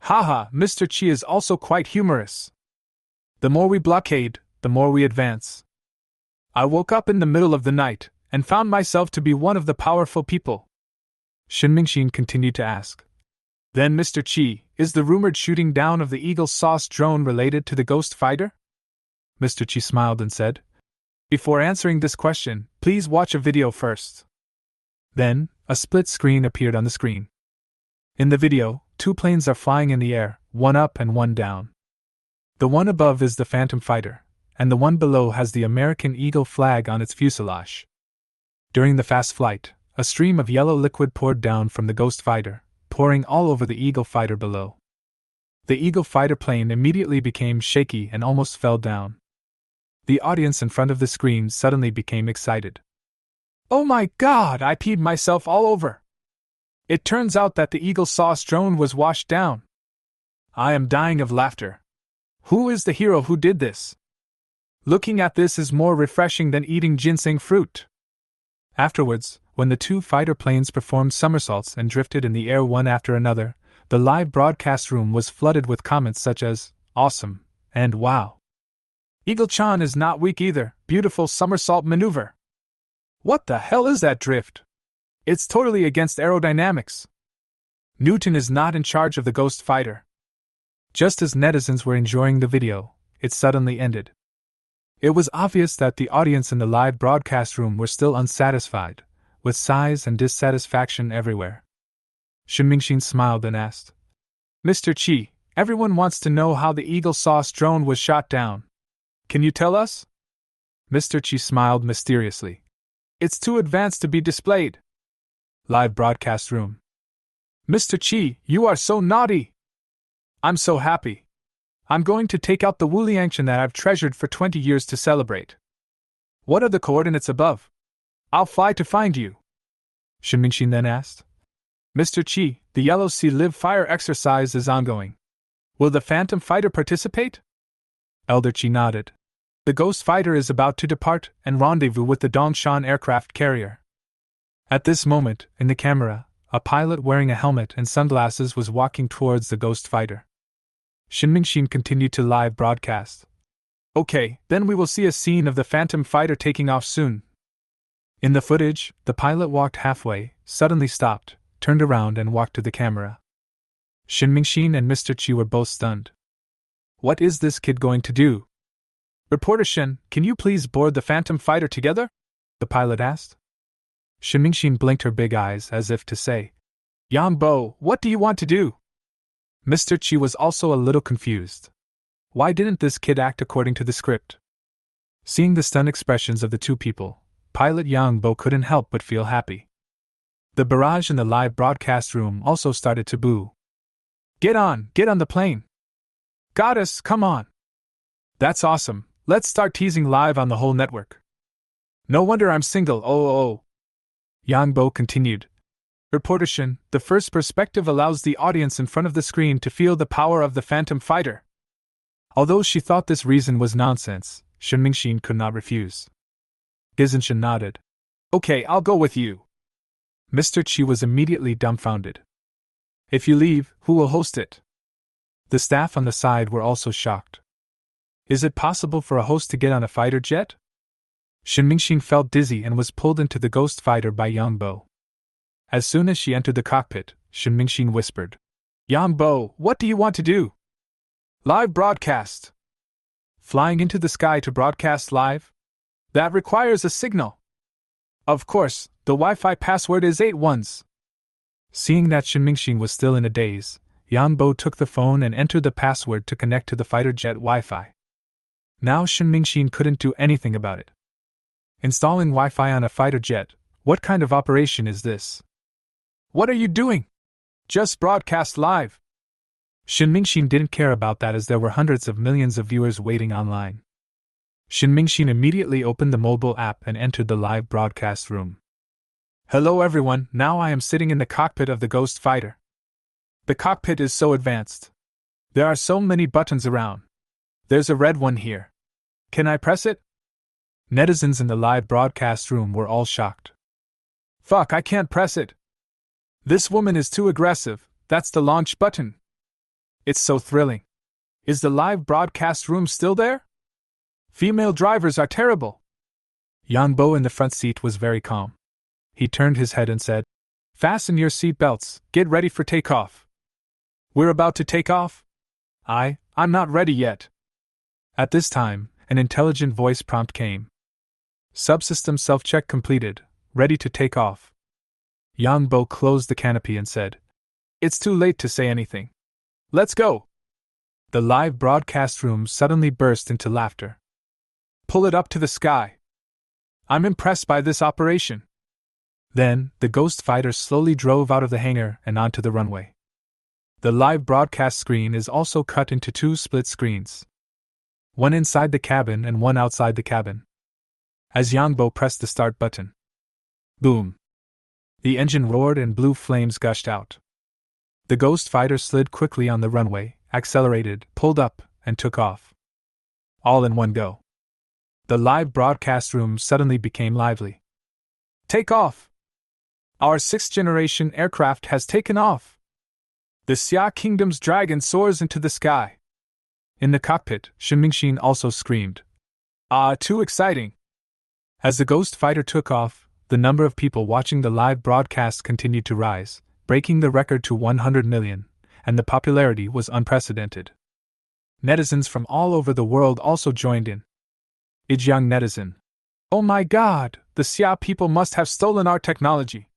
Haha, Mr. Qi is also quite humorous. The more we blockade, the more we advance. I woke up in the middle of the night, and found myself to be one of the powerful people. Shen Mingxin continued to ask. Then Mr. Qi, is the rumored shooting down of the Eagle Sauce drone related to the Ghost Fighter? Mr. Qi smiled and said, Before answering this question, please watch a video first. Then, a split screen appeared on the screen. In the video, two planes are flying in the air, one up and one down. The one above is the Phantom Fighter, and the one below has the American Eagle flag on its fuselage. During the fast flight, a stream of yellow liquid poured down from the Ghost Fighter, pouring all over the Eagle Fighter below. The Eagle Fighter plane immediately became shaky and almost fell down. The audience in front of the screen suddenly became excited. "Oh my God, I peed myself all over! It turns out that the Eagle sauce drone was washed down. I am dying of laughter. Who is the hero who did this? Looking at this is more refreshing than eating ginseng fruit." Afterwards, when the two fighter planes performed somersaults and drifted in the air one after another, the live broadcast room was flooded with comments such as, "Awesome," and "Wow. Eagle-chan is not weak either, beautiful somersault maneuver. What the hell is that drift? It's totally against aerodynamics. Newton is not in charge of the Ghost Fighter." Just as netizens were enjoying the video, it suddenly ended. It was obvious that the audience in the live broadcast room were still unsatisfied, with sighs and dissatisfaction everywhere. Shinmingxin smiled and asked, "Mr. Chi, everyone wants to know how the Eagle Sauce drone was shot down. Can you tell us?" Mr. Chi smiled mysteriously. "It's too advanced to be displayed." Live broadcast room. "Mr. Chi, you are so naughty! I'm so happy. I'm going to take out the Wuliangchen that I've treasured for 20 years to celebrate. What are the coordinates above? I'll fly to find you." Shinmingxin then asked, "Mr. Chi, the Yellow Sea Live Fire exercise is ongoing. Will the Phantom Fighter participate?" Elder Chi nodded. "The Ghost Fighter is about to depart and rendezvous with the Dongshan aircraft carrier." At this moment, in the camera, a pilot wearing a helmet and sunglasses was walking towards the Ghost Fighter. Shinmingxin continued to live broadcast. "Okay, then we will see a scene of the Phantom Fighter taking off soon." In the footage, the pilot walked halfway, suddenly stopped, turned around and walked to the camera. Shinmingxin and Mr. Chi were both stunned. "What is this kid going to do?" "Reporter Shin, can you please board the Phantom Fighter together?" the pilot asked. Shinmingxin blinked her big eyes as if to say, "Yang Bo, what do you want to do?" Mr. Chi was also a little confused. Why didn't this kid act according to the script? Seeing the stunned expressions of the two people, pilot Yang Bo couldn't help but feel happy. The barrage in the live broadcast room also started to boo. Get on the plane! Goddess, come on! That's awesome, let's start teasing live on the whole network. No wonder I'm single, oh. Yang Bo continued. Reporter Shin, the first perspective allows the audience in front of the screen to feel the power of the Phantom Fighter. Although she thought this reason was nonsense, Shinmingxin could not refuse. Gizenshin nodded. Okay, I'll go with you. Mr. Chi was immediately dumbfounded. If you leave, who will host it? The staff on the side were also shocked. Is it possible for a host to get on a fighter jet? Shinmingxin felt dizzy and was pulled into the Ghost Fighter by Yang Bo. As soon as she entered the cockpit, Shinmingxin whispered, Yang Bo, what do you want to do? Live broadcast. Flying into the sky to broadcast live? That requires a signal. Of course, the Wi-Fi password is 8 ones. Seeing that Shinmingxin was still in a daze, Yang Bo took the phone and entered the password to connect to the fighter jet Wi-Fi. Now Shinmingxin couldn't do anything about it. Installing Wi-Fi on a fighter jet, what kind of operation is this? What are you doing? Just broadcast live. Shinmingxin didn't care about that as there were hundreds of millions of viewers waiting online. Shinmingxin immediately opened the mobile app and entered the live broadcast room. Hello everyone, now I am sitting in the cockpit of the Ghost Fighter. The cockpit is so advanced. There are so many buttons around. There's a red one here. Can I press it? Netizens in the live broadcast room were all shocked. Fuck, I can't press it. This woman is too aggressive, that's the launch button. It's so thrilling. Is the live broadcast room still there? Female drivers are terrible. Yang Bo in the front seat was very calm. He turned his head and said, Fasten your seat belts, get ready for takeoff. We're about to take off? I'm not ready yet. At this time, an intelligent voice prompt came. Subsystem self-check completed, ready to take off. Yang Bo closed the canopy and said, It's too late to say anything. Let's go! The live broadcast room suddenly burst into laughter. Pull it up to the sky. I'm impressed by this operation. Then, the ghost fighter slowly drove out of the hangar and onto the runway. The live broadcast screen is also cut into two split screens. One inside the cabin and one outside the cabin. As Yangbo pressed the start button. Boom! The engine roared and blue flames gushed out. The ghost fighter slid quickly on the runway, accelerated, pulled up, and took off. All in one go. The live broadcast room suddenly became lively. Take off! Our 6th-generation aircraft has taken off! The Xia Kingdom's dragon soars into the sky. In the cockpit, Shinmingxin also screamed. Ah, too exciting! As the ghost fighter took off, the number of people watching the live broadcast continued to rise, breaking the record to 100 million, and the popularity was unprecedented. Netizens from all over the world also joined in. Ijang netizen. Oh my god, the Xia people must have stolen our technology.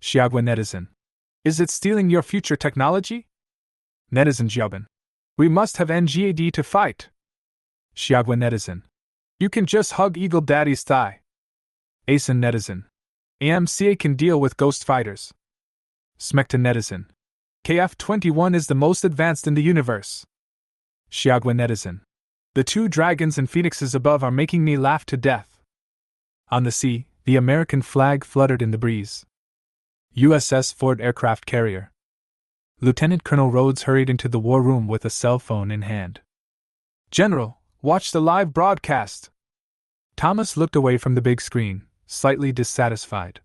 Xiagua netizen. Is it stealing your future technology? Netizen Jiaoban. We must have NGAD to fight. Xiagua netizen. You can just hug Eagle Daddy's thigh. Asen netizen. AMCA can deal with ghost fighters. Smekta netizen. KF-21 is the most advanced in the universe. Xiagua netizen. The two dragons and phoenixes above are making me laugh to death. On the sea, the American flag fluttered in the breeze. USS Ford aircraft carrier. Lieutenant Colonel Rhodes hurried into the war room with a cell phone in hand. General, watch the live broadcast. Thomas looked away from the big screen, slightly dissatisfied.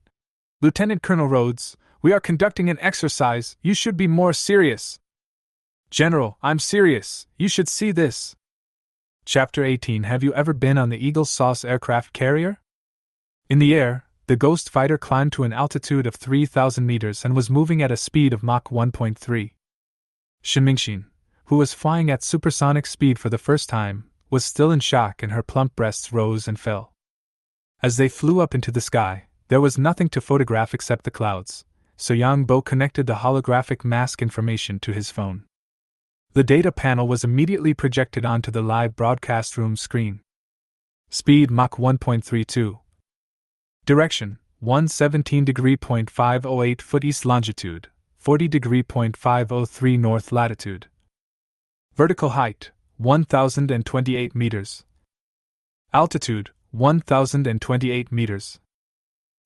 Lieutenant Colonel Rhodes, we are conducting an exercise, you should be more serious. General, I'm serious, you should see this. Chapter 18. Have you ever been on the Eagle Sauce aircraft carrier? In the air, the ghost fighter climbed to an altitude of 3,000 meters and was moving at a speed of Mach 1.3. Shinmingxin, who was flying at supersonic speed for the first time, was still in shock and her plump breasts rose and fell. As they flew up into the sky, there was nothing to photograph except the clouds, so Yang Bo connected the holographic mask information to his phone. The data panel was immediately projected onto the live broadcast room screen. Speed Mach 1.32. Direction 117°.508 foot east longitude, 40°.503 north latitude. Vertical height 1,028 meters. Altitude 1,028 meters.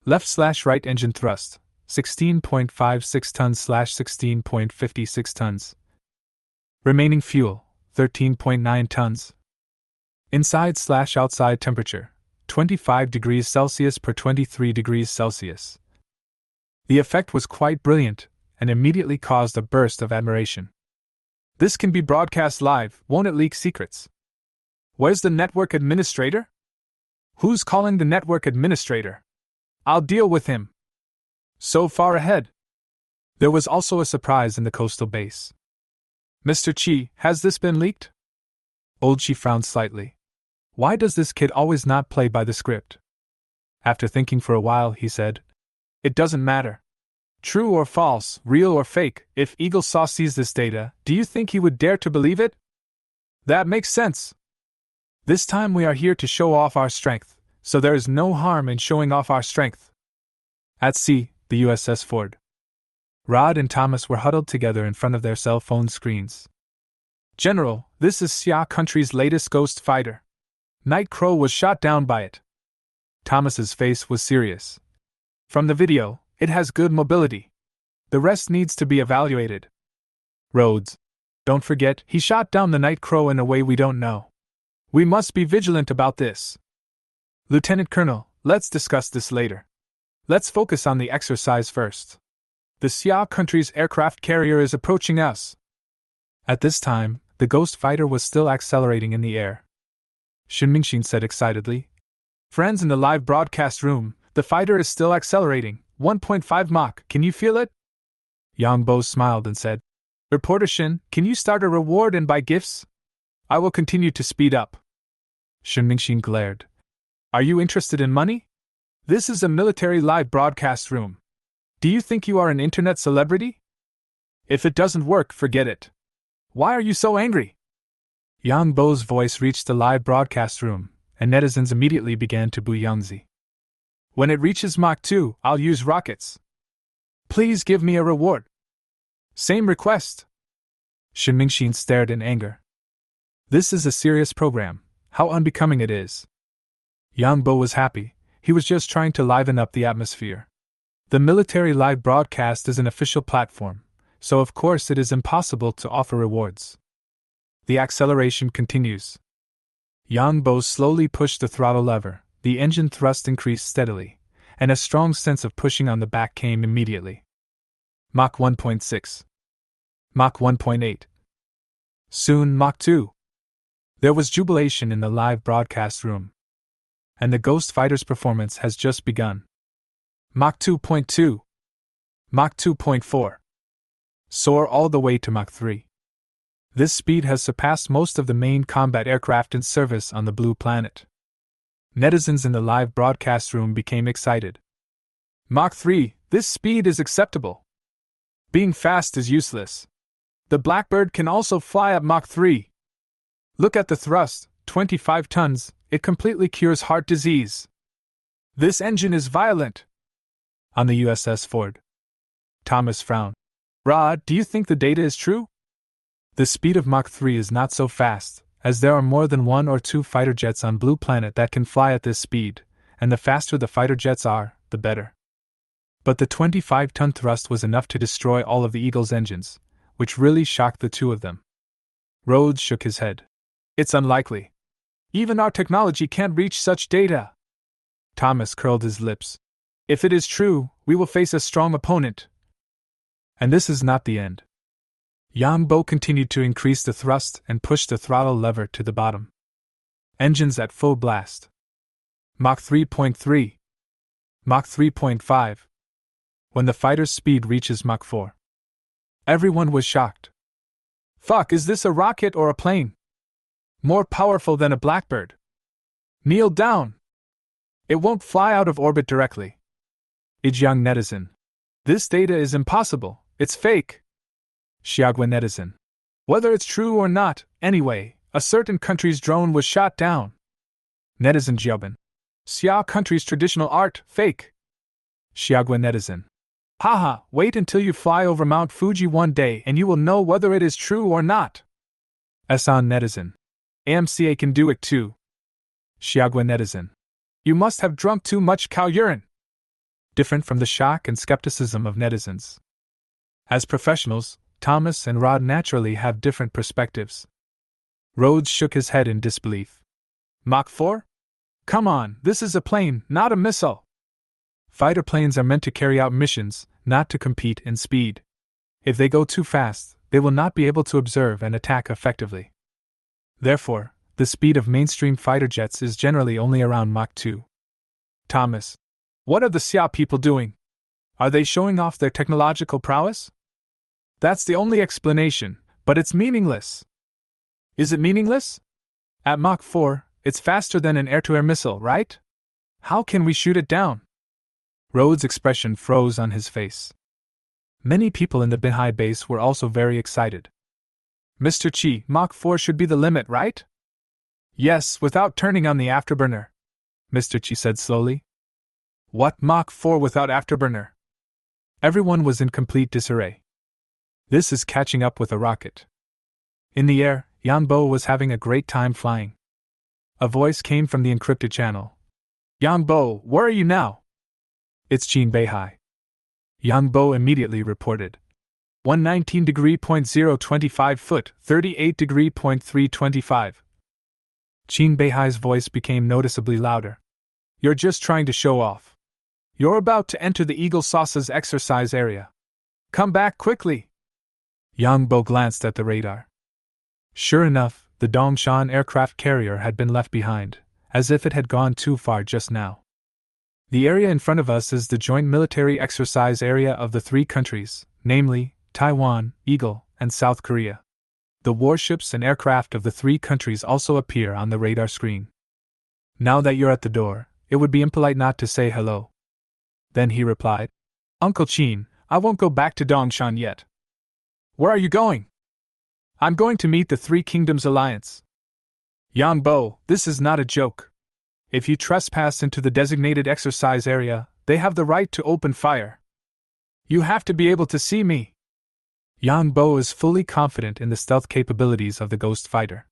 Left/right engine thrust 16.56 tons/16.56 tons. Remaining fuel 13.9 tons. Inside/outside temperature 25 degrees Celsius per 23 degrees Celsius. The effect was quite brilliant and immediately caused a burst of admiration. This can be broadcast live, won't it leak secrets? Where's the network administrator? Who's calling the network administrator? I'll deal with him. So far ahead. There was also a surprise in the coastal base. Mr. Chi, has this been leaked? Old Chi frowned slightly. Why does this kid always not play by the script? After thinking for a while, he said, It doesn't matter. True or false, real or fake, if Eagle Saw sees this data, do you think he would dare to believe it? That makes sense. This time we are here to show off our strength, so there is no harm in showing off our strength. At sea, the USS Ford. Rod and Thomas were huddled together in front of their cell phone screens. General, this is Xia country's latest ghost fighter. Night Crow was shot down by it. Thomas's face was serious. From the video, it has good mobility. The rest needs to be evaluated. Rhodes. Don't forget, he shot down the Night Crow in a way we don't know. We must be vigilant about this. Lieutenant Colonel, let's discuss this later. Let's focus on the exercise first. The Xia country's aircraft carrier is approaching us. At this time, the ghost fighter was still accelerating in the air. Shinmingxin said excitedly. Friends in the live broadcast room, the fighter is still accelerating, 1.5 Mach, can you feel it? Yang Bo smiled and said, Reporter Shin, can you start a reward and buy gifts? I will continue to speed up. Shinmingxin glared. Are you interested in money? This is a military live broadcast room. Do you think you are an internet celebrity? If it doesn't work, forget it. Why are you so angry? Yang Bo's voice reached the live broadcast room, and netizens immediately began to boo Yangzi. When it reaches Mach 2, I'll use rockets. Please give me a reward. Same request. Shin Mingxin stared in anger. This is a serious program. How unbecoming it is. Yang Bo was happy. He was just trying to liven up the atmosphere. The military live broadcast is an official platform, so of course it is impossible to offer rewards. The acceleration continues. Yang Bo slowly pushed the throttle lever, the engine thrust increased steadily, and a strong sense of pushing on the back came immediately. Mach 1.6. Mach 1.8. Soon Mach 2. There was jubilation in the live broadcast room. And the Ghost Fighter's performance has just begun. Mach 2.2. Mach 2.4. Soar all the way to Mach 3. This speed has surpassed most of the main combat aircraft in service on the Blue Planet. Netizens in the live broadcast room became excited. Mach 3, this speed is acceptable. Being fast is useless. The Blackbird can also fly at Mach 3. Look at the thrust, 25 tons, it completely cures heart disease. This engine is violent. On the USS Ford. Thomas frowned. Rod, do you think the data is true? The speed of Mach 3 is not so fast, as there are more than 1 or 2 fighter jets on Blue Planet that can fly at this speed, and the faster the fighter jets are, the better. But the 25-ton thrust was enough to destroy all of the Eagle's engines, which really shocked the two of them. Rhodes shook his head. It's unlikely. Even our technology can't reach such data. Thomas curled his lips. If it is true, we will face a strong opponent. And this is not the end. Yang Bo continued to increase the thrust and push the throttle lever to the bottom. Engines at full blast. Mach 3.3. Mach 3.5. When the fighter's speed reaches Mach 4. Everyone was shocked. Fuck, is this a rocket or a plane? More powerful than a Blackbird. Kneel down. It won't fly out of orbit directly. Ijang netizen. This data is impossible, it's fake. Xiaogwen netizen. Whether it's true or not, anyway, a certain country's drone was shot down. Netizen Jiaobin. Xia country's traditional art, fake. Xiaogwen netizen. Haha, wait until you fly over Mount Fuji one day and you will know whether it is true or not. Asan netizen. AMCA can do it too. Xiaogwen netizen. You must have drunk too much cow urine. Different from the shock and skepticism of netizens. As professionals, Thomas and Rod naturally have different perspectives. Rhodes shook his head in disbelief. Mach 4? Come on, this is a plane, not a missile. Fighter planes are meant to carry out missions, not to compete in speed. If they go too fast, they will not be able to observe and attack effectively. Therefore, the speed of mainstream fighter jets is generally only around Mach 2. Thomas. What are the Xia people doing? Are they showing off their technological prowess? That's the only explanation, but it's meaningless. Is it meaningless? At Mach 4, it's faster than an air-to-air missile, right? How can we shoot it down? Rhodes' expression froze on his face. Many people in the Binhai base were also very excited. Mr. Chi, Mach 4 should be the limit, right? Yes, without turning on the afterburner. Mr. Chi said slowly. What Mach 4 without afterburner? Everyone was in complete disarray. This is catching up with a rocket. In the air, Yang Bo was having a great time flying. A voice came from the encrypted channel. Yang Bo, where are you now? It's Qin Beihai. Yang Bo immediately reported. 119°.025 foot, 38°.325. Qin Beihai's voice became noticeably louder. You're just trying to show off. You're about to enter the Eagle Sauce's exercise area. Come back quickly. Yang Bo glanced at the radar. Sure enough, the Dongshan aircraft carrier had been left behind, as if it had gone too far just now. The area in front of us is the joint military exercise area of the three countries, namely, Taiwan, Eagle, and South Korea. The warships and aircraft of the three countries also appear on the radar screen. Now that you're at the door, it would be impolite not to say hello. Then he replied, Uncle Qin, I won't go back to Dongshan yet. Where are you going? I'm going to meet the Three Kingdoms Alliance. Yangbo, this is not a joke. If you trespass into the designated exercise area, they have the right to open fire. You have to be able to see me. Yangbo is fully confident in the stealth capabilities of the Ghost Fighter.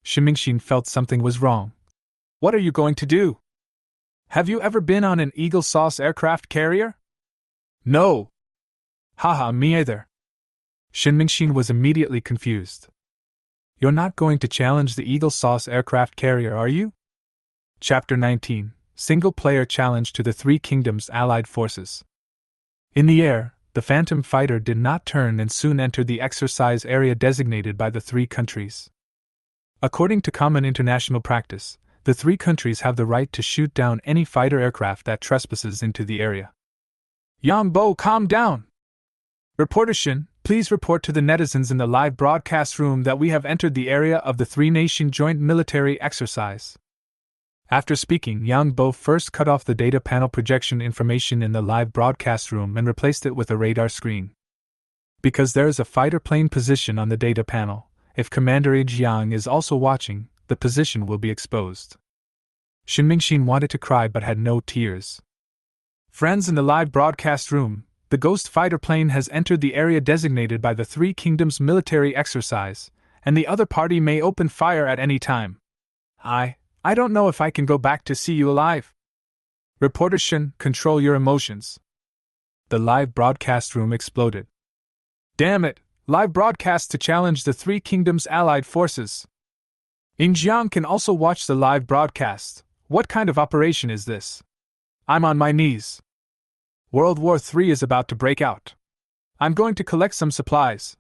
Shimingxin felt something was wrong. What are you going to do? Have you ever been on an Eagle Sauce aircraft carrier? No. Haha, me either. Shinmingxin was immediately confused. You're not going to challenge the Eagle Sauce aircraft carrier, are you? Chapter 19, Single-Player Challenge to the Three Kingdoms Allied Forces. In the air, the Phantom Fighter did not turn and soon entered the exercise area designated by the three countries. According to common international practice, the three countries have the right to shoot down any fighter aircraft that trespasses into the area. Yangbo, calm down! Reporter Shin, please report to the netizens in the live broadcast room that we have entered the area of the three-nation joint military exercise. After speaking, Yangbo first cut off the data panel projection information in the live broadcast room and replaced it with a radar screen. Because there is a fighter plane position on the data panel, if Commander Jiang is also watching, the position will be exposed. Shinmingxin wanted to cry but had no tears. Friends in the live broadcast room, the Ghost Fighter plane has entered the area designated by the Three Kingdoms military exercise, and the other party may open fire at any time. I don't know if I can go back to see you alive. Reporter Shin, control your emotions. The live broadcast room exploded. Damn it, live broadcast to challenge the Three Kingdoms Allied Forces. Yingjiang can also watch the live broadcast. What kind of operation is this? I'm on my knees. World War III is about to break out. I'm going to collect some supplies.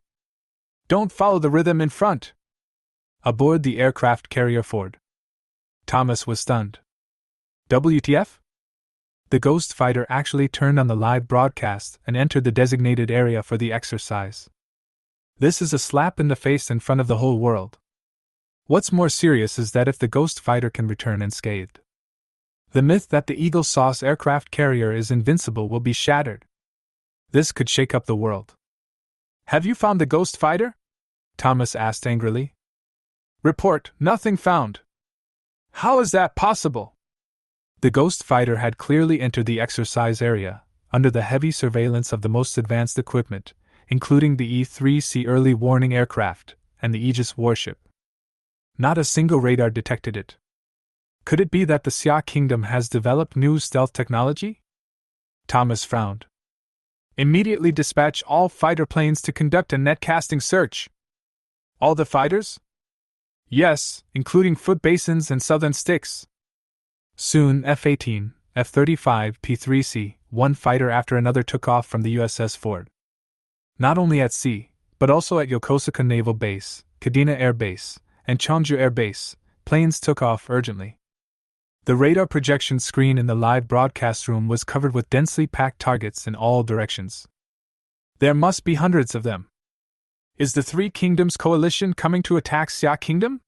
Don't follow the rhythm in front. Aboard the aircraft carrier Ford. Thomas was stunned. WTF? The Ghost Fighter actually turned on the live broadcast and entered the designated area for the exercise. This is a slap in the face in front of the whole world. What's more serious is that if the Ghost Fighter can return unscathed, the myth that the Eagle Sauce aircraft carrier is invincible will be shattered. This could shake up the world. Have you found the Ghost Fighter? Thomas asked angrily. Report, nothing found. How is that possible? The Ghost Fighter had clearly entered the exercise area, under the heavy surveillance of the most advanced equipment, including the E-3C early warning aircraft and the Aegis warship. Not a single radar detected it. Could it be that the Xia Kingdom has developed new stealth technology? Thomas frowned. Immediately dispatch all fighter planes to conduct a netcasting search. All the fighters? Yes, including foot basins and southern sticks. Soon F-18, F-35, P-3C, one fighter after another took off from the USS Ford. Not only at sea, but also at Yokosuka Naval Base, Kadena Air Base, and Cheongju Air Base, planes took off urgently. The radar projection screen in the live broadcast room was covered with densely packed targets in all directions. There must be hundreds of them. Is the Three Kingdoms coalition coming to attack Xia Kingdom?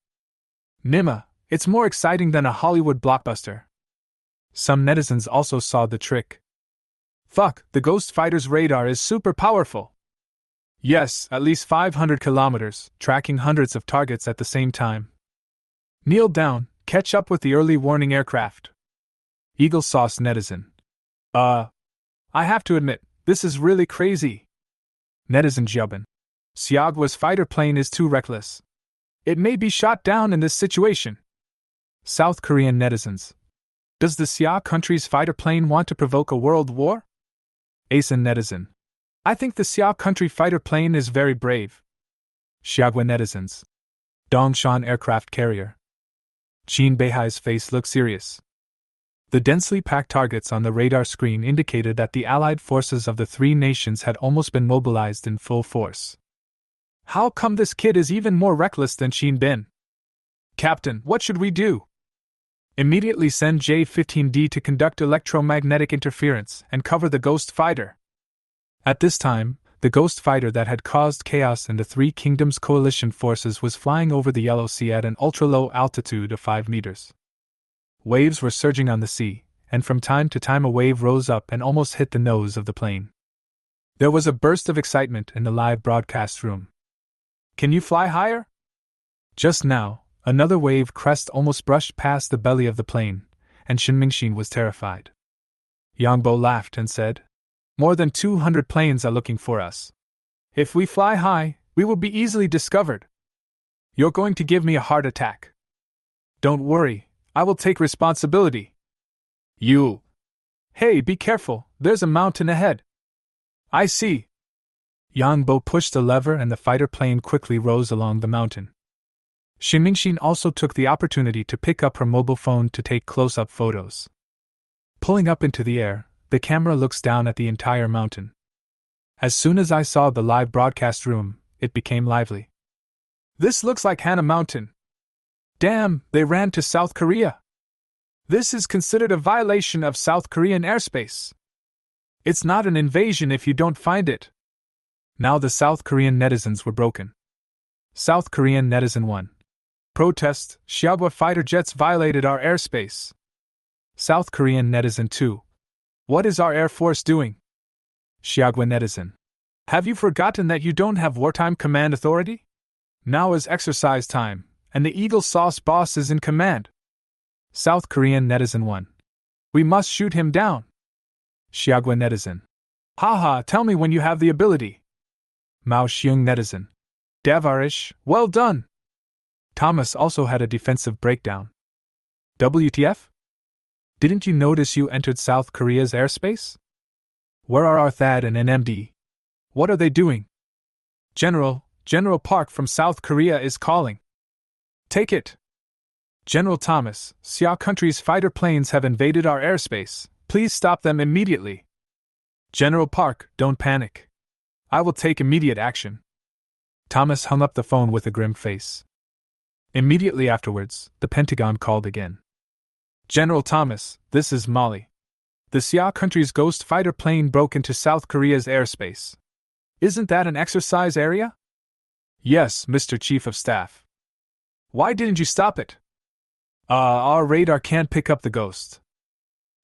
Nima, it's more exciting than a Hollywood blockbuster. Some netizens also saw the trick. Fuck, the Ghost Fighter's radar is super powerful. Yes, at least 500 kilometers, tracking hundreds of targets at the same time. Kneel down, catch up with the early warning aircraft. Eagle Sauce netizen. I have to admit, this is really crazy. Netizen Jubin. Xiaogua's fighter plane is too reckless. It may be shot down in this situation. South Korean netizens. Does the Xia country's fighter plane want to provoke a world war? Asian netizen. I think the Xia country fighter plane is very brave. Xiaogua netizens. Dongshan aircraft carrier. Qin Beihai's face looked serious. The densely packed targets on the radar screen indicated that the allied forces of the three nations had almost been mobilized in full force. How come this kid is even more reckless than Qin Bin? Captain, what should we do? Immediately send J-15D to conduct electromagnetic interference and cover the Ghost Fighter. At this time, the Ghost Fighter that had caused chaos in the Three Kingdoms coalition forces was flying over the Yellow Sea at an ultra-low altitude of 5 meters. Waves were surging on the sea, and from time to time a wave rose up and almost hit the nose of the plane. There was a burst of excitement in the live broadcast room. Can you fly higher? Just now, another wave crest almost brushed past the belly of the plane, and Shinmingxin was terrified. Yangbo laughed and said, More than 200 planes are looking for us. If we fly high, we will be easily discovered. You're going to give me a heart attack. Don't worry, I will take responsibility. You. Hey, be careful, there's a mountain ahead. I see. Yangbo pushed a lever and the fighter plane quickly rose along the mountain. Shinmingxin also took the opportunity to pick up her mobile phone to take close-up photos. Pulling up into the air, the camera looks down at the entire mountain. As soon as I saw the live broadcast room, it became lively. This looks like Hana Mountain. Damn, they ran to South Korea. This is considered a violation of South Korean airspace. It's not an invasion if you don't find it. Now the South Korean netizens were broken. South Korean netizen 1. Protest, Xiaohua fighter jets violated our airspace. South Korean netizen 2. What is our Air Force doing? Xiaohua netizen. Have you forgotten that you don't have wartime command authority? Now is exercise time, and the Eagle Sauce boss is in command. South Korean netizen 1. We must shoot him down. Xiaohua netizen. Haha, tell me when you have the ability. Mao Xiong netizen. Davarish, well done. Thomas also had a defensive breakdown. WTF? Didn't you notice you entered South Korea's airspace? Where are our THAAD and NMD? What are they doing? General Park from South Korea is calling. Take it. General Thomas, Xia country's fighter planes have invaded our airspace. Please stop them immediately. General Park, don't panic. I will take immediate action. Thomas hung up the phone with a grim face. Immediately afterwards, the Pentagon called again. General Thomas, this is Molly. The Xia country's ghost fighter plane broke into South Korea's airspace. Isn't that an exercise area? Yes, Mr. Chief of Staff. Why didn't you stop it? Our radar can't pick up the ghost.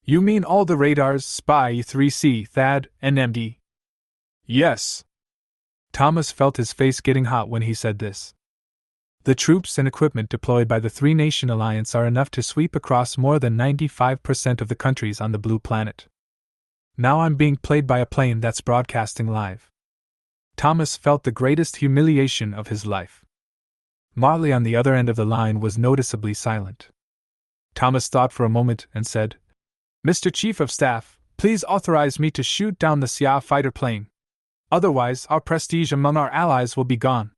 You mean all the radars, Spy, 3C, THAAD, NMD? Yes. Thomas felt his face getting hot when he said this. The troops and equipment deployed by the Three-Nation Alliance are enough to sweep across more than 95% of the countries on the blue planet. Now I'm being played by a plane that's broadcasting live. Thomas felt the greatest humiliation of his life. Marley on the other end of the line was noticeably silent. Thomas thought for a moment and said, Mr. Chief of Staff, please authorize me to shoot down the Xia fighter plane. Otherwise, our prestige among our allies will be gone.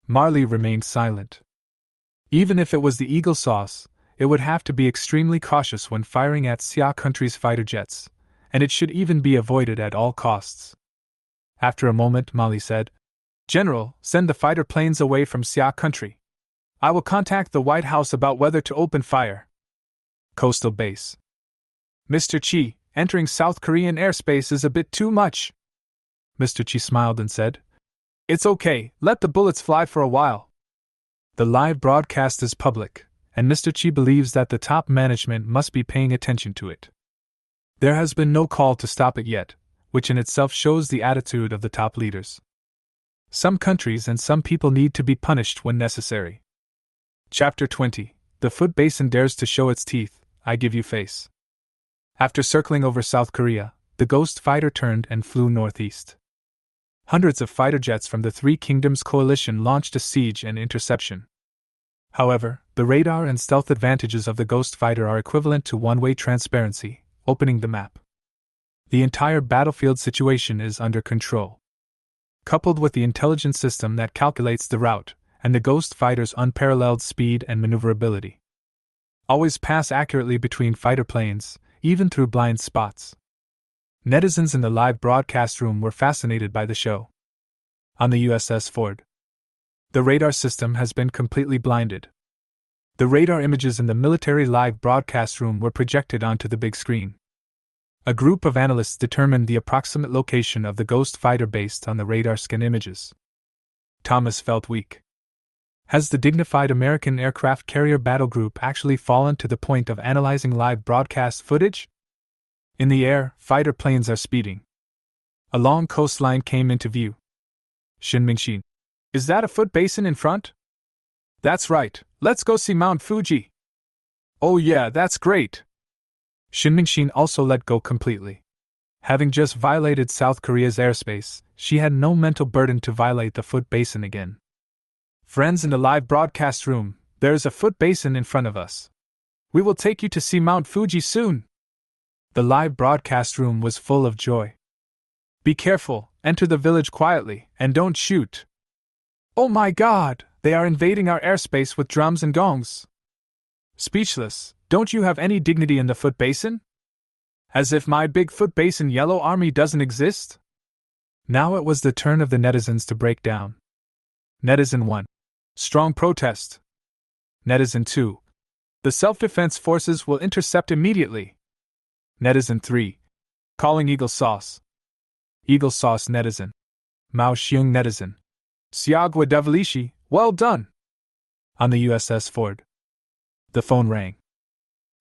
Marley remained silent. Even if it was the Eagle Sauce, it would have to be extremely cautious when firing at Xia country's fighter jets, and it should even be avoided at all costs. After a moment, Molly said, General, send the fighter planes away from Xia country. I will contact the White House about whether to open fire. Coastal Base. Mr. Chi, entering South Korean airspace is a bit too much. Mr. Chi smiled and said, It's okay, let the bullets fly for a while. The live broadcast is public, and Mr. Chi believes that the top management must be paying attention to it. There has been no call to stop it yet, which in itself shows the attitude of the top leaders. Some countries and some people need to be punished when necessary. Chapter 20. The Foot Basin dares to show its teeth, I give you face. After circling over South Korea, the Ghost fighter turned and flew northeast. Hundreds of fighter jets from the Three Kingdoms coalition launched a siege and interception. However, the radar and stealth advantages of the Ghost fighter are equivalent to one-way transparency, opening the map. The entire battlefield situation is under control. Coupled with the intelligence system that calculates the route, and the Ghost fighter's unparalleled speed and maneuverability. Always pass accurately between fighter planes, even through blind spots. Netizens in the live broadcast room were fascinated by the show. On the USS Ford, the radar system has been completely blinded. The radar images in the military live broadcast room were projected onto the big screen. A group of analysts determined the approximate location of the Ghost fighter based on the radar scan images. Thomas felt weak. Has the dignified American aircraft carrier battle group actually fallen to the point of analyzing live broadcast footage? In the air, fighter planes are speeding. A long coastline came into view. Shinmingxin. Is that a foot basin in front? That's right, let's go see Mount Fuji. Oh yeah, that's great. Shinmingxin also let go completely. Having just violated South Korea's airspace, she had no mental burden to violate the foot basin again. Friends in the live broadcast room, there is a foot basin in front of us. We will take you to see Mount Fuji soon. The live broadcast room was full of joy. Be careful, enter the village quietly, and don't shoot. Oh my god, they are invading our airspace with drums and gongs. Speechless, don't you have any dignity in the foot basin? As if my big foot basin yellow army doesn't exist? Now it was the turn of the netizens to break down. Netizen 1. Strong protest. Netizen 2. The self-defense forces will intercept immediately. Netizen 3. Calling Eagle Sauce. Eagle Sauce netizen. Mao Xiong netizen. Siagwa Devilishi, well done! On the USS Ford. The phone rang.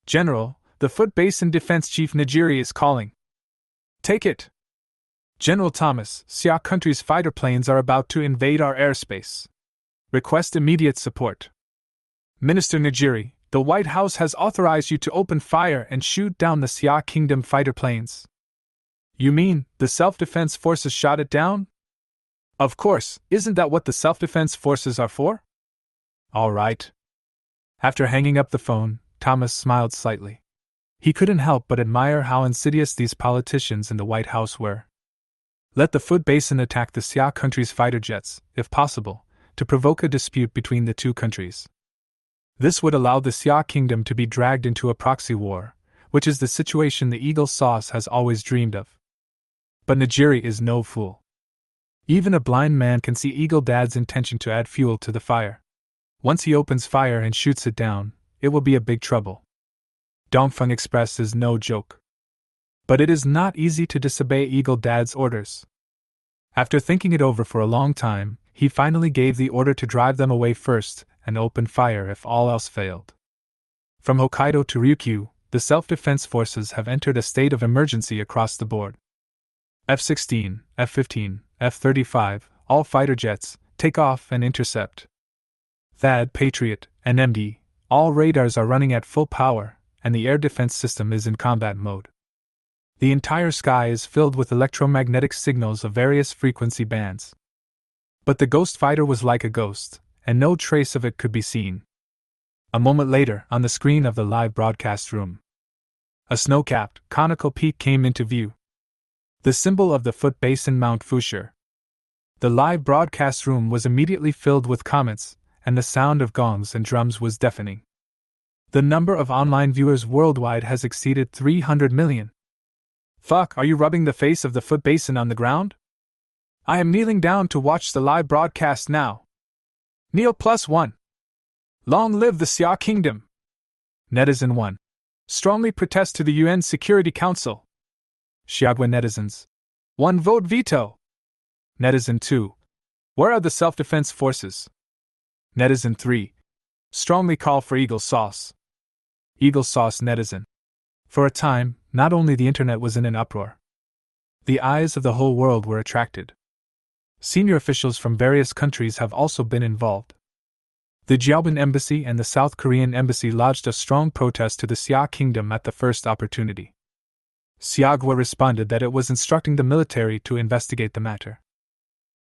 General, the Foot Basin Defense Chief Nigiri is calling. Take it. General Thomas, Xia country's fighter planes are about to invade our airspace. Request immediate support. Minister Nigiri, the White House has authorized you to open fire and shoot down the Xia Kingdom fighter planes. You mean, the self-defense forces shot it down? Of course, isn't that what the self-defense forces are for? All right. After hanging up the phone, Thomas smiled slightly. He couldn't help but admire how insidious these politicians in the White House were. Let the Foot Basin attack the Xia country's fighter jets, if possible, to provoke a dispute between the two countries. This would allow the Xia Kingdom to be dragged into a proxy war, which is the situation the Eagle Sauce has always dreamed of. But Nigiri is no fool. Even a blind man can see Eagle Dad's intention to add fuel to the fire. Once he opens fire and shoots it down, it will be a big trouble. Dongfeng Express is no joke. But it is not easy to disobey Eagle Dad's orders. After thinking it over for a long time, he finally gave the order to drive them away first and open fire if all else failed. From Hokkaido to Ryukyu, the self-defense forces have entered a state of emergency across the board. F-16, F-15, F-35, all fighter jets, take off and intercept. THAAD, Patriot, and MD, all radars are running at full power, and the air defense system is in combat mode. The entire sky is filled with electromagnetic signals of various frequency bands. But the ghost fighter was like a ghost, and no trace of it could be seen. A moment later, on the screen of the live broadcast room, a snow-capped, conical peak came into view. The symbol of the Foot Basin Mount Fuji. The live broadcast room was immediately filled with comments, and the sound of gongs and drums was deafening. The number of online viewers worldwide has exceeded 300 million. Fuck, are you rubbing the face of the Foot Basin on the ground? I am kneeling down to watch the live broadcast now. Kneel +1. Long live the Xia Kingdom. Netizen 1. Strongly protest to the UN Security Council. Xiagwa netizens. 1 vote veto. Netizen 2. Where are the self-defense forces? Netizen 3. Strongly call for Eagle Sauce. Eagle Sauce netizen. For a time, not only the internet was in an uproar. The eyes of the whole world were attracted. Senior officials from various countries have also been involved. The Jiaobin Embassy and the South Korean Embassy lodged a strong protest to the Xia Kingdom at the first opportunity. Xiagwa responded that it was instructing the military to investigate the matter.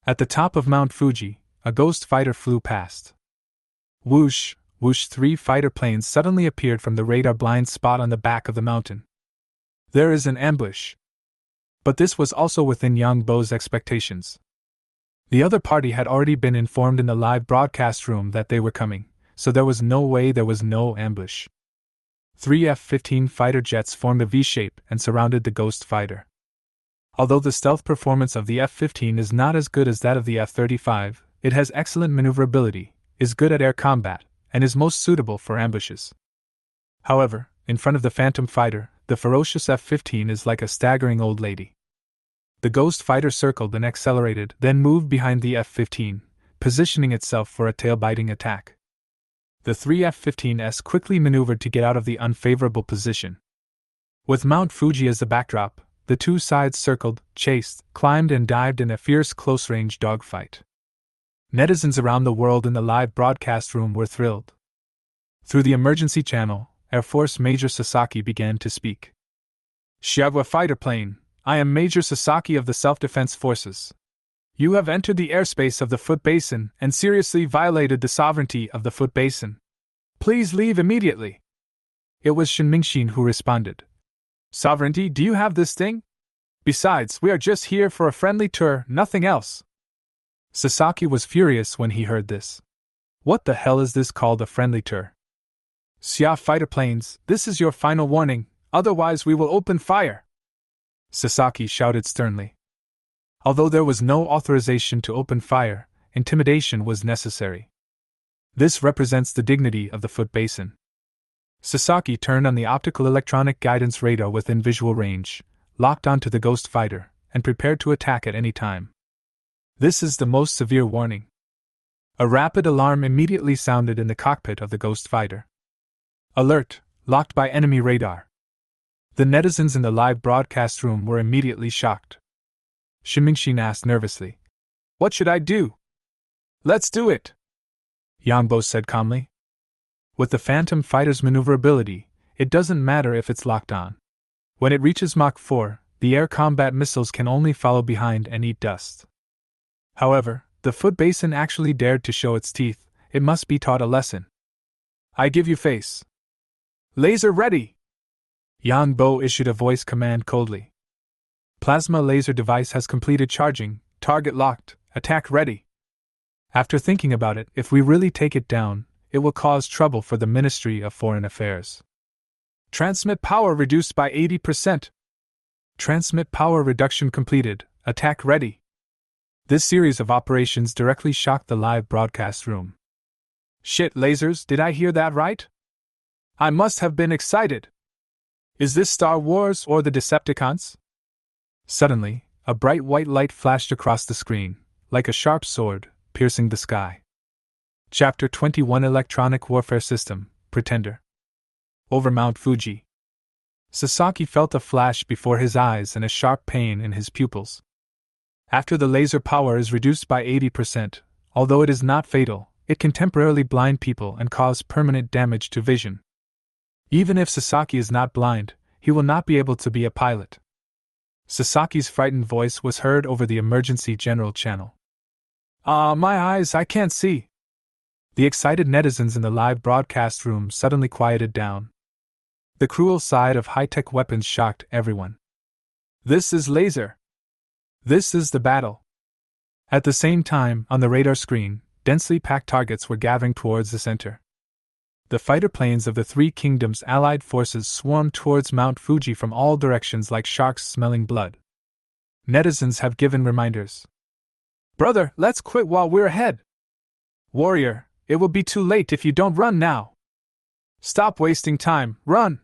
At the top of Mount Fuji, a ghost fighter flew past. Whoosh, whoosh, 3 fighter planes suddenly appeared from the radar blind spot on the back of the mountain. There is an ambush. But this was also within Yang Bo's expectations. The other party had already been informed in the live broadcast room that they were coming, so there was no way there was no ambush. 3 F-15 fighter jets formed a V-shape and surrounded the ghost fighter. Although the stealth performance of the F-15 is not as good as that of the F-35, it has excellent maneuverability, is good at air combat, and is most suitable for ambushes. However, in front of the Phantom fighter, the ferocious F-15 is like a staggering old lady. The ghost fighter circled and accelerated, then moved behind the F-15, positioning itself for a tail-biting attack. The 3 F-15s quickly maneuvered to get out of the unfavorable position. With Mount Fuji as the backdrop, the two sides circled, chased, climbed, and dived in a fierce close-range dogfight. Netizens around the world in the live broadcast room were thrilled. Through the emergency channel, Air Force Major Sasaki began to speak. Shiagawa fighter plane, I am Major Sasaki of the Self-Defense Forces. You have entered the airspace of the Foot Basin and seriously violated the sovereignty of the Foot Basin. Please leave immediately. It was Shin Mingshin who responded. Sovereignty, do you have this thing? Besides, we are just here for a friendly tour, nothing else. Sasaki was furious when he heard this. What the hell is this called a friendly tour? Xia fighter planes, this is your final warning, otherwise we will open fire! Sasaki shouted sternly. Although there was no authorization to open fire, intimidation was necessary. This represents the dignity of the Foot Basin. Sasaki turned on the optical electronic guidance radar within visual range, locked onto the Ghost Fighter, and prepared to attack at any time. This is the most severe warning. A rapid alarm immediately sounded in the cockpit of the Ghost Fighter. Alert! Locked by enemy radar. The netizens in the live broadcast room were immediately shocked. Shimingshin asked nervously, What should I do? Let's do it! Yangbo said calmly. With the Phantom Fighter's maneuverability, it doesn't matter if it's locked on. When it reaches Mach 4, the air combat missiles can only follow behind and eat dust. However, the Foot Basin actually dared to show its teeth. It must be taught a lesson. I give you face. Laser ready! Yangbo issued a voice command coldly. Plasma laser device has completed charging, target locked, attack ready. After thinking about it, if we really take it down, it will cause trouble for the Ministry of Foreign Affairs. Transmit power reduced by 80%. Transmit power reduction completed, attack ready. This series of operations directly shocked the live broadcast room. Shit, lasers, did I hear that right? I must have been excited. Is this Star Wars or the Decepticons? Suddenly, a bright white light flashed across the screen, like a sharp sword, piercing the sky. Chapter 21 Electronic Warfare System, Pretender. Over Mount Fuji. Sasaki felt a flash before his eyes and a sharp pain in his pupils. After the laser power is reduced by 80%, although it is not fatal, it can temporarily blind people and cause permanent damage to vision. Even if Sasaki is not blind, he will not be able to be a pilot. Sasaki's frightened voice was heard over the emergency general channel. My eyes, I can't see. The excited netizens in the live broadcast room suddenly quieted down. The cruel side of high-tech weapons shocked everyone. This is laser. This is the battle. At the same time, on the radar screen, densely packed targets were gathering towards the center. The fighter planes of the Three Kingdoms' allied forces swarmed towards Mount Fuji from all directions like sharks smelling blood. Netizens have given reminders. Brother, let's quit while we're ahead. Warrior, it will be too late if you don't run now. Stop wasting time, run!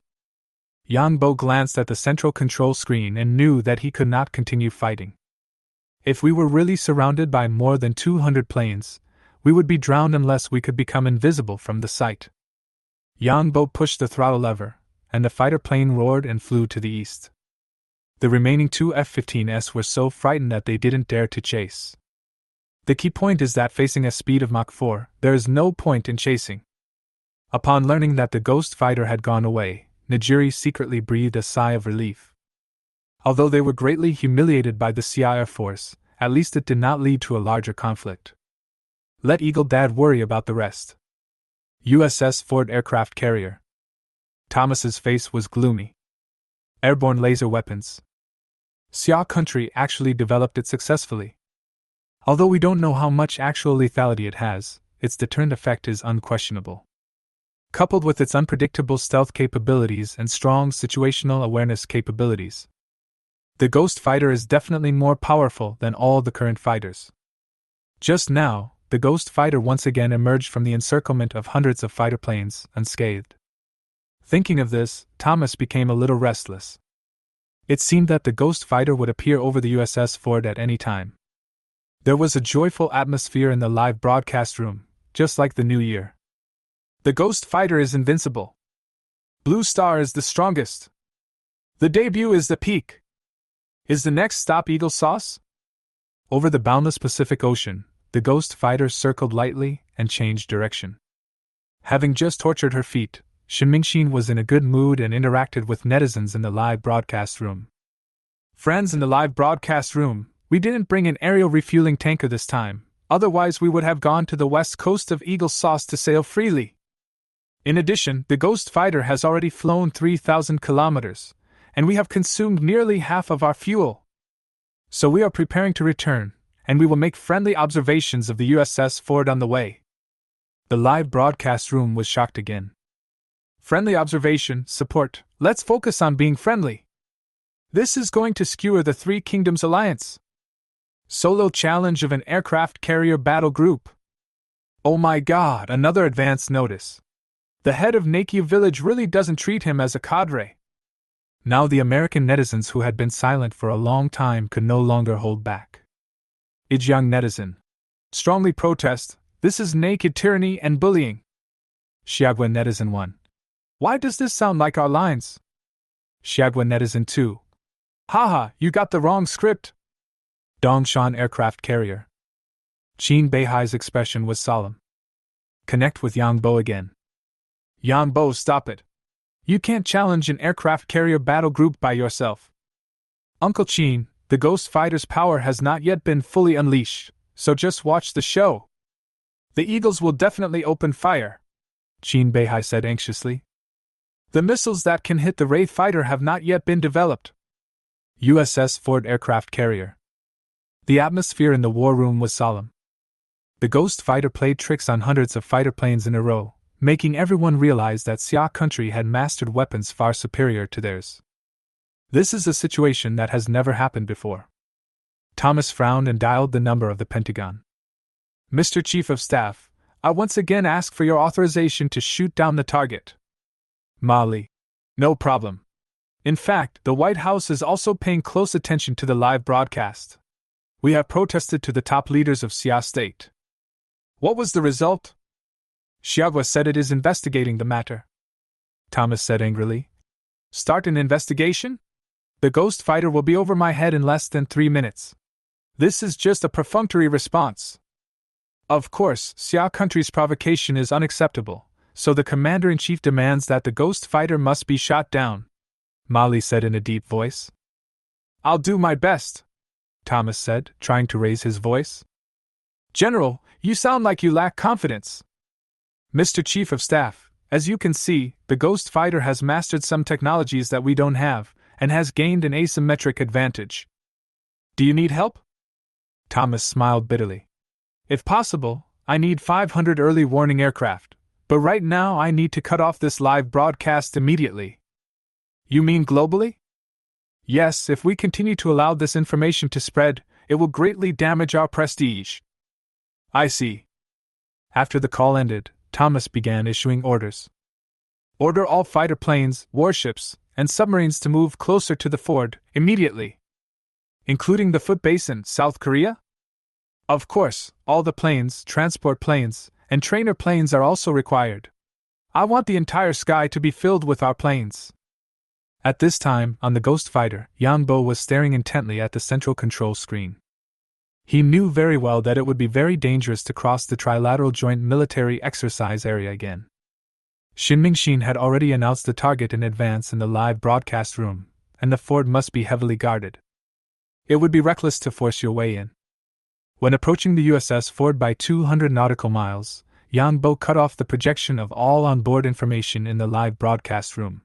Yangbo glanced at the central control screen and knew that he could not continue fighting. If we were really surrounded by more than 200 planes, we would be drowned unless we could become invisible from the sight. Yangbo pushed the throttle lever, and the fighter plane roared and flew to the east. The remaining two F-15s were so frightened that they didn't dare to chase. The key point is that facing a speed of Mach 4, there is no point in chasing. Upon learning that the Ghost Fighter had gone away, Nijiri secretly breathed a sigh of relief. Although they were greatly humiliated by the CIA Air Force, at least it did not lead to a larger conflict. Let Eagle Dad worry about the rest. USS Ford aircraft carrier. Thomas's face was gloomy. Airborne laser weapons. Xia country actually developed it successfully. Although we don't know how much actual lethality it has, its deterrent effect is unquestionable. Coupled with its unpredictable stealth capabilities and strong situational awareness capabilities, the Ghost Fighter is definitely more powerful than all the current fighters. Just now, the Ghost Fighter once again emerged from the encirclement of hundreds of fighter planes, unscathed. Thinking of this, Thomas became a little restless. It seemed that the Ghost Fighter would appear over the USS Ford at any time. There was a joyful atmosphere in the live broadcast room, just like the new year. The Ghost Fighter is invincible. Blue Star is the strongest. The debut is the peak. Is the next stop Eagle Sauce? Over the boundless Pacific Ocean, the ghost fighter circled lightly and changed direction. Having just tortured her feet, Shinmingxin was in a good mood and interacted with netizens in the live broadcast room. Friends in the live broadcast room, we didn't bring an aerial refueling tanker this time, otherwise we would have gone to the west coast of Eagle Sauce to sail freely. In addition, the ghost fighter has already flown 3,000 kilometers, and we have consumed nearly half of our fuel. So we are preparing to return, and we will make friendly observations of the USS Ford on the way. The live broadcast room was shocked again. Friendly observation, support, let's focus on being friendly. This is going to skewer the Three Kingdoms alliance. Solo challenge of an aircraft carrier battle group. Oh my god, another advance notice. The head of Nakia village really doesn't treat him as a cadre. Now the American netizens who had been silent for a long time could no longer hold back. Ijang netizen. Strongly protest, this is naked tyranny and bullying. Xiagwa netizen 1. Why does this sound like our lines? Xiagwa netizen 2. Haha, you got the wrong script. Dongshan aircraft carrier. Qin Beihai's expression was solemn. Connect with Yang Bo again. Yang Bo, stop it. You can't challenge an aircraft carrier battle group by yourself. Uncle Qin, the ghost fighter's power has not yet been fully unleashed, so just watch the show. The Eagles will definitely open fire, Qin Beihai said anxiously. The missiles that can hit the Wraith fighter have not yet been developed. USS Ford aircraft carrier. The atmosphere in the war room was solemn. The ghost fighter played tricks on hundreds of fighter planes in a row, making everyone realize that Xia country had mastered weapons far superior to theirs. This is a situation that has never happened before. Thomas frowned and dialed the number of the Pentagon. Mr. Chief of Staff, I once again ask for your authorization to shoot down the target. Mali. No problem. In fact, the White House is also paying close attention to the live broadcast. We have protested to the top leaders of Xia State. What was the result? Xiagwa said it is investigating the matter. Thomas said angrily. Start an investigation? The ghost fighter will be over my head in less than 3 minutes. This is just a perfunctory response. Of course, Xia country's provocation is unacceptable, so the commander-in-chief demands that the ghost fighter must be shot down, Mali said in a deep voice. I'll do my best, Thomas said, trying to raise his voice. General, you sound like you lack confidence. Mr. Chief of Staff, as you can see, the ghost fighter has mastered some technologies that we don't have, and has gained an asymmetric advantage. Do you need help? Thomas smiled bitterly. If possible, I need 500 early warning aircraft, but right now I need to cut off this live broadcast immediately. You mean globally? Yes, if we continue to allow this information to spread, it will greatly damage our prestige. I see. After the call ended, Thomas began issuing orders. Order all fighter planes, warships, and submarines to move closer to the Ford, immediately. Including the Foot Basin, South Korea? Of course, all the planes, transport planes, and trainer planes are also required. I want the entire sky to be filled with our planes. At this time, on the ghost fighter, Yan Bo was staring intently at the central control screen. He knew very well that it would be very dangerous to cross the trilateral joint military exercise area again. Shinmingxin had already announced the target in advance in the live broadcast room, and the fort must be heavily guarded. It would be reckless to force your way in. When approaching the USS Ford by 200 nautical miles, Yan Bo cut off the projection of all on-board information in the live broadcast room.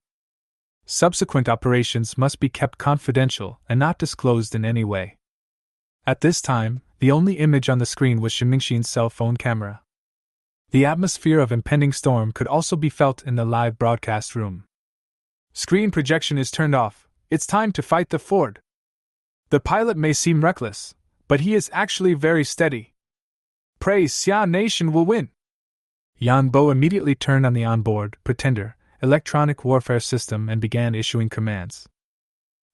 Subsequent operations must be kept confidential and not disclosed in any way. At this time, the only image on the screen was Shinmingxin's cell phone camera. The atmosphere of impending storm could also be felt in the live broadcast room. Screen projection is turned off. It's time to fight the Ford. The pilot may seem reckless, but he is actually very steady. Pray Xia Nation will win. Yan Bo immediately turned on the onboard Pretender electronic warfare system and began issuing commands.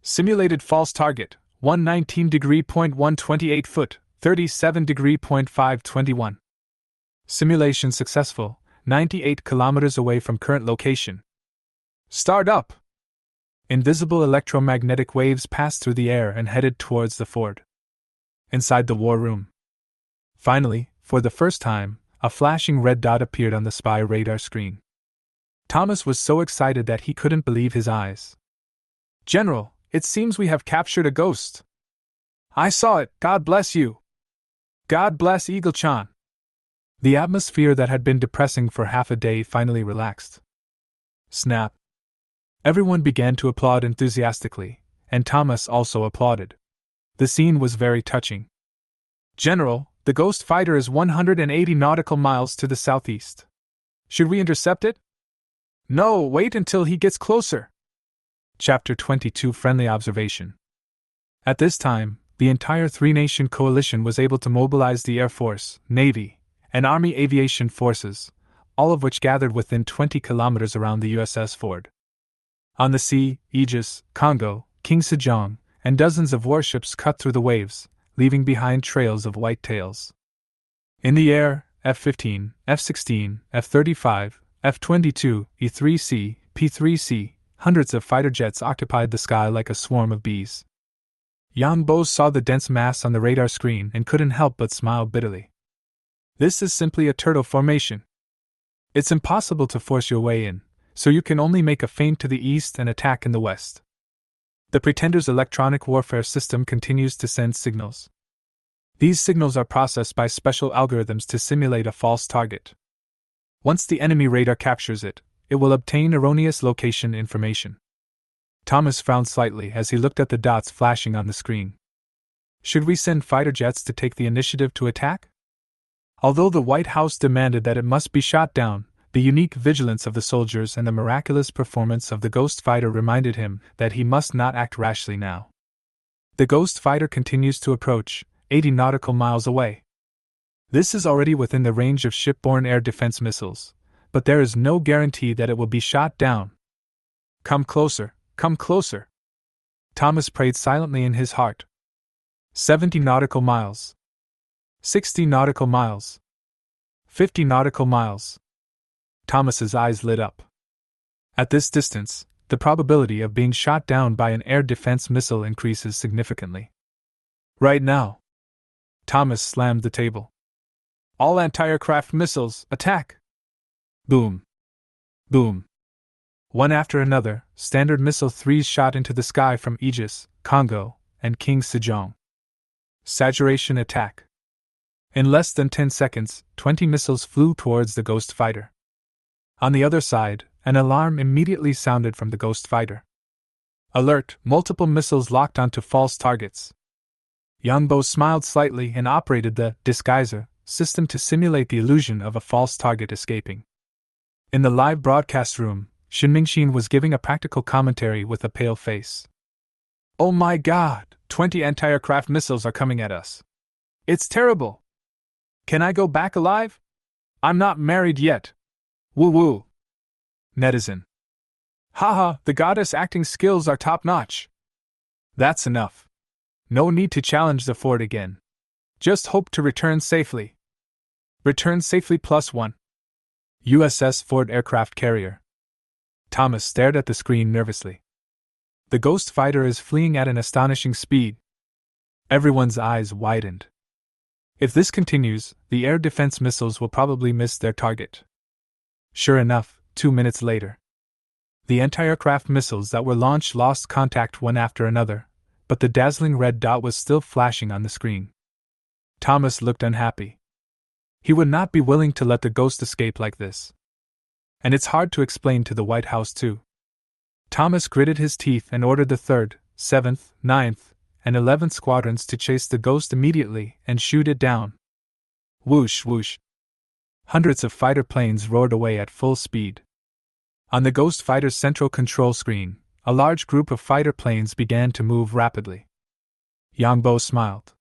Simulated false target, 119°.128 foot, 37°.521. Simulation successful, 98 kilometers away from current location. Start up! Invisible electromagnetic waves passed through the air and headed towards the fort. Inside the war room. Finally, for the first time, a flashing red dot appeared on the spy radar screen. Thomas was so excited that he couldn't believe his eyes. "General, it seems we have captured a ghost." "I saw it, God bless you." "God bless Eagle-chan." The atmosphere that had been depressing for half a day finally relaxed. Snap. Everyone began to applaud enthusiastically, and Thomas also applauded. The scene was very touching. "General, the ghost fighter is 180 nautical miles to the southeast. Should we intercept it?" "No, wait until he gets closer." Chapter 22 Friendly Observation. At this time, the entire three-nation coalition was able to mobilize the Air Force, Navy, and Army aviation forces, all of which gathered within 20 kilometers around the USS Ford. On the sea, Aegis, Congo, King Sejong, and dozens of warships cut through the waves, leaving behind trails of white tails. In the air, F-15, F-16, F-35, F-22, E-3C, P-3C, hundreds of fighter jets occupied the sky like a swarm of bees. Yang Bo saw the dense mass on the radar screen and couldn't help but smile bitterly. This is simply a turtle formation. It's impossible to force your way in, so you can only make a feint to the east and attack in the west. The Pretender's electronic warfare system continues to send signals. These signals are processed by special algorithms to simulate a false target. Once the enemy radar captures it, it will obtain erroneous location information. Thomas frowned slightly as he looked at the dots flashing on the screen. Should we send fighter jets to take the initiative to attack? Although the White House demanded that it must be shot down, the unique vigilance of the soldiers and the miraculous performance of the Ghost Fighter reminded him that he must not act rashly now. The Ghost Fighter continues to approach, 80 nautical miles away. This is already within the range of shipborne air defense missiles, but there is no guarantee that it will be shot down. "Come closer, come closer." Thomas prayed silently in his heart. 70 nautical miles. 60 nautical miles. 50 nautical miles. Thomas's eyes lit up. At this distance, the probability of being shot down by an air defense missile increases significantly. Right now. Thomas slammed the table. "All anti-aircraft missiles, attack!" Boom. Boom. One after another, Standard Missile 3s shot into the sky from Aegis, Congo, and King Sejong. Saturation attack. In less than 10 seconds, 20 missiles flew towards the Ghost Fighter. On the other side, an alarm immediately sounded from the Ghost Fighter. "Alert! Multiple missiles locked onto false targets." Yang Bo smiled slightly and operated the disguiser system to simulate the illusion of a false target escaping. In the live broadcast room, Shin Mingxin was giving a practical commentary with a pale face. "Oh my God! 20 anti-aircraft missiles are coming at us. It's terrible! Can I go back alive? I'm not married yet. Woo woo." Netizen. "Haha, the goddess acting skills are top-notch." "That's enough. No need to challenge the fort again. Just hope to return safely." Return safely +1. USS Ford aircraft carrier. Thomas stared at the screen nervously. The Ghost Fighter is fleeing at an astonishing speed. Everyone's eyes widened. If this continues, the air defense missiles will probably miss their target. Sure enough, 2 minutes later, the anti-aircraft missiles that were launched lost contact one after another, but the dazzling red dot was still flashing on the screen. Thomas looked unhappy. He would not be willing to let the ghost escape like this. And it's hard to explain to the White House, too. Thomas gritted his teeth and ordered the 3rd, 7th, 9th, and 11th squadrons to chase the ghost immediately and shoot it down. Whoosh whoosh. Hundreds of fighter planes roared away at full speed. On the Ghost Fighter's central control screen, a large group of fighter planes began to move rapidly. Yang Bo smiled.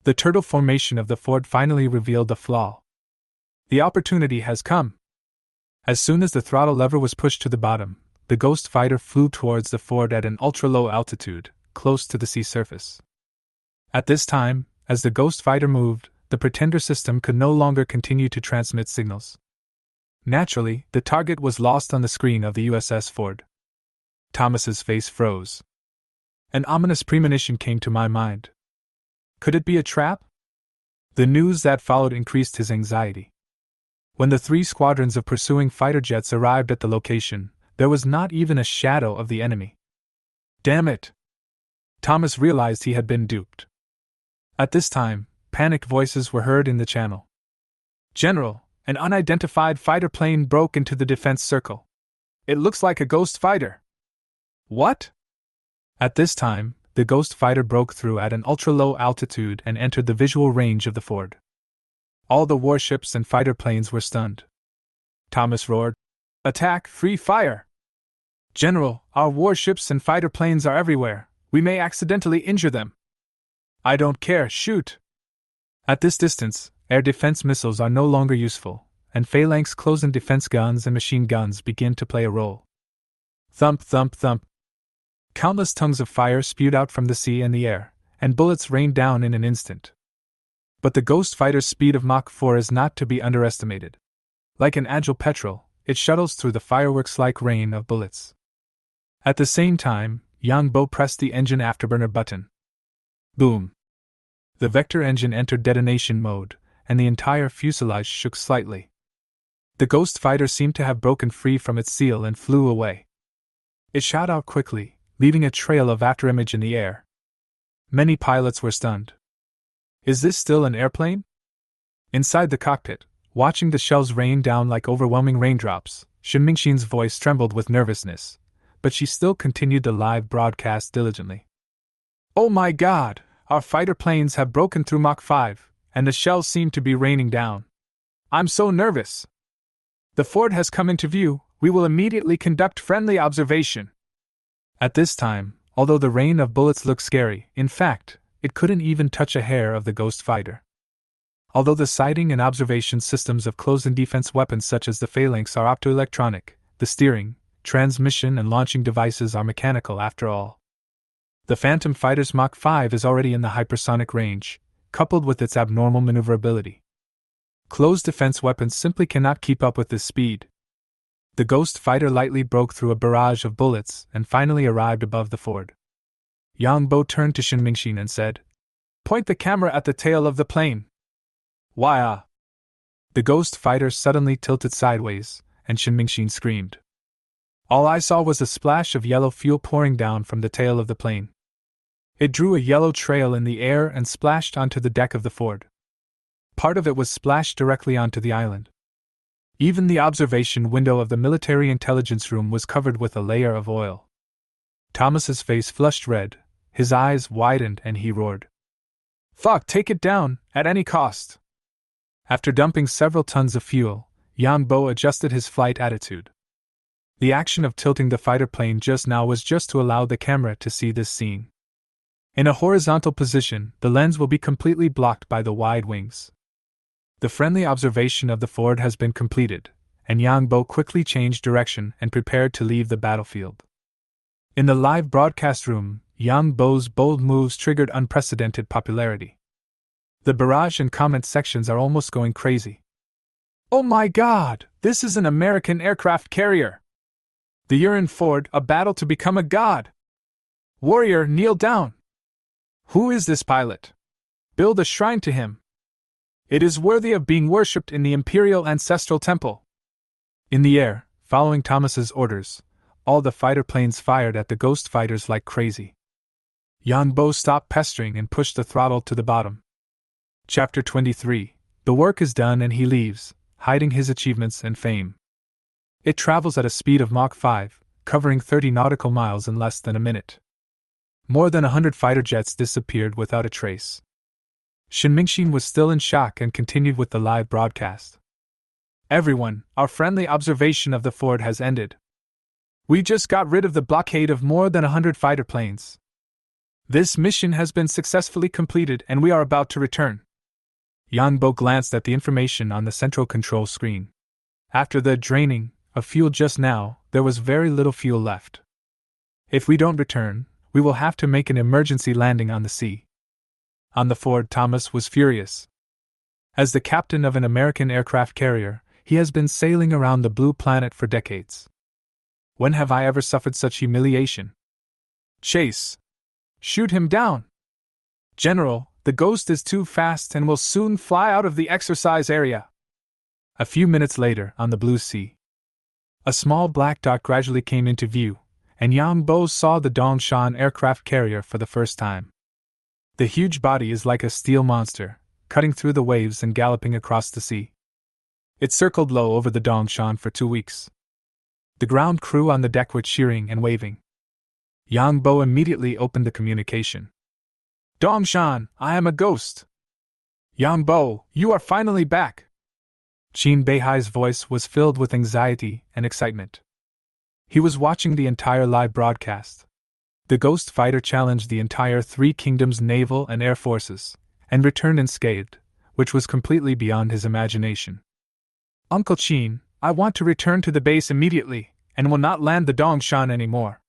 The turtle formation of the Ford finally revealed the flaw. The opportunity has come. As soon as the throttle lever was pushed to the bottom, the Ghost Fighter flew towards the Ford at an ultra-low altitude, close to the sea surface. At this time, as the Ghost Fighter moved, the Pretender system could no longer continue to transmit signals. Naturally, the target was lost on the screen of the USS Ford. Thomas's face froze. An ominous premonition came to my mind. Could it be a trap? The news that followed increased his anxiety. When the 3 squadrons of pursuing fighter jets arrived at the location, there was not even a shadow of the enemy. Damn it! Thomas realized he had been duped. At this time, panicked voices were heard in the channel. General, an unidentified fighter plane broke into the defense circle. It looks like a ghost fighter. What? At this time, the ghost fighter broke through at an ultra-low altitude and entered the visual range of the fort. All the warships and fighter planes were stunned. Thomas roared, "Attack! Free fire! General, our warships and fighter planes are everywhere. We may accidentally injure them." "I don't care, shoot!" At this distance, air defense missiles are no longer useful, and phalanx close-in defense guns and machine guns begin to play a role. Thump, thump, thump. Countless tongues of fire spewed out from the sea and the air, and bullets rained down in an instant. But the ghost fighter's speed of Mach 4 is not to be underestimated. Like an agile petrel, it shuttles through the fireworks-like rain of bullets. At the same time, Yang Bo pressed the engine afterburner button. Boom! The vector engine entered detonation mode, and the entire fuselage shook slightly. The ghost fighter seemed to have broken free from its seal and flew away. It shot out quickly, leaving a trail of afterimage in the air. Many pilots were stunned. Is this still an airplane? Inside the cockpit, watching the shells rain down like overwhelming raindrops, Shin Mingxin's voice trembled with nervousness, but she still continued the live broadcast diligently. "Oh my God! Our fighter planes have broken through Mach 5, and the shells seem to be raining down. I'm so nervous. The fort has come into view. We will immediately conduct friendly observation." At this time, although the rain of bullets looked scary, in fact, it couldn't even touch a hair of the ghost fighter. Although the sighting and observation systems of close-in defense weapons such as the phalanx are optoelectronic, the steering, transmission and launching devices are mechanical after all. The Phantom fighter's Mach 5 is already in the hypersonic range, coupled with its abnormal maneuverability. Closed defense weapons simply cannot keep up with this speed. The ghost fighter lightly broke through a barrage of bullets and finally arrived above the fort. Yang Bo turned to Shin Mingxin and said, "Point the camera at the tail of the plane." "Why, The ghost fighter suddenly tilted sideways, and Shin Mingxin screamed. All I saw was a splash of yellow fuel pouring down from the tail of the plane. It drew a yellow trail in the air and splashed onto the deck of the Ford. Part of it was splashed directly onto the island. Even the observation window of the military intelligence room was covered with a layer of oil. Thomas's face flushed red, his eyes widened, and he roared, "Fuck, take it down, at any cost!" After dumping several tons of fuel, Yang Bo adjusted his flight attitude. The action of tilting the fighter plane just now was just to allow the camera to see this scene. In a horizontal position, the lens will be completely blocked by the wide wings. The friendly observation of the Ford has been completed, and Yang Bo quickly changed direction and prepared to leave the battlefield. In the live broadcast room, Yang Bo's bold moves triggered unprecedented popularity. The barrage and comment sections are almost going crazy. "Oh my God, this is an American aircraft carrier! The Uran Ford, a battle to become a god! Warrior, kneel down! Who is this pilot? Build a shrine to him! It is worthy of being worshipped in the Imperial Ancestral Temple!" In the air, following Thomas's orders, all the fighter planes fired at the ghost fighters like crazy. Yang Bo stopped pestering and pushed the throttle to the bottom. Chapter 23. The work is done and he leaves, hiding his achievements and fame. It travels at a speed of Mach 5, covering 30 nautical miles in less than a minute. More than 100 fighter jets disappeared without a trace. Shin Mingxin was still in shock and continued with the live broadcast. "Everyone, our friendly observation of the Ford has ended. We just got rid of the blockade of more than 100 fighter planes. This mission has been successfully completed and we are about to return." Yang Bo glanced at the information on the central control screen. After the draining of fuel just now, there was very little fuel left. "If we don't return, we will have to make an emergency landing on the sea." On the Ford, Thomas was furious. As the captain of an American aircraft carrier, he has been sailing around the blue planet for decades. When have I ever suffered such humiliation? Chase! Shoot him down! General, the ghost is too fast and will soon fly out of the exercise area. A few minutes later, on the blue sea, a small black dot gradually came into view, and Yang Bo saw the Dongshan aircraft carrier for the first time. The huge body is like a steel monster, cutting through the waves and galloping across the sea. It circled low over the Dongshan for 2 weeks. The ground crew on the deck were cheering and waving. Yang Bo immediately opened the communication. Dongshan, I am a ghost. Yang Bo, you are finally back. Qin Beihai's voice was filled with anxiety and excitement. He was watching the entire live broadcast. The ghost fighter challenged the entire Three Kingdoms naval and air forces, and returned unscathed, which was completely beyond his imagination. Uncle Qin, I want to return to the base immediately, and will not land the Dongshan anymore.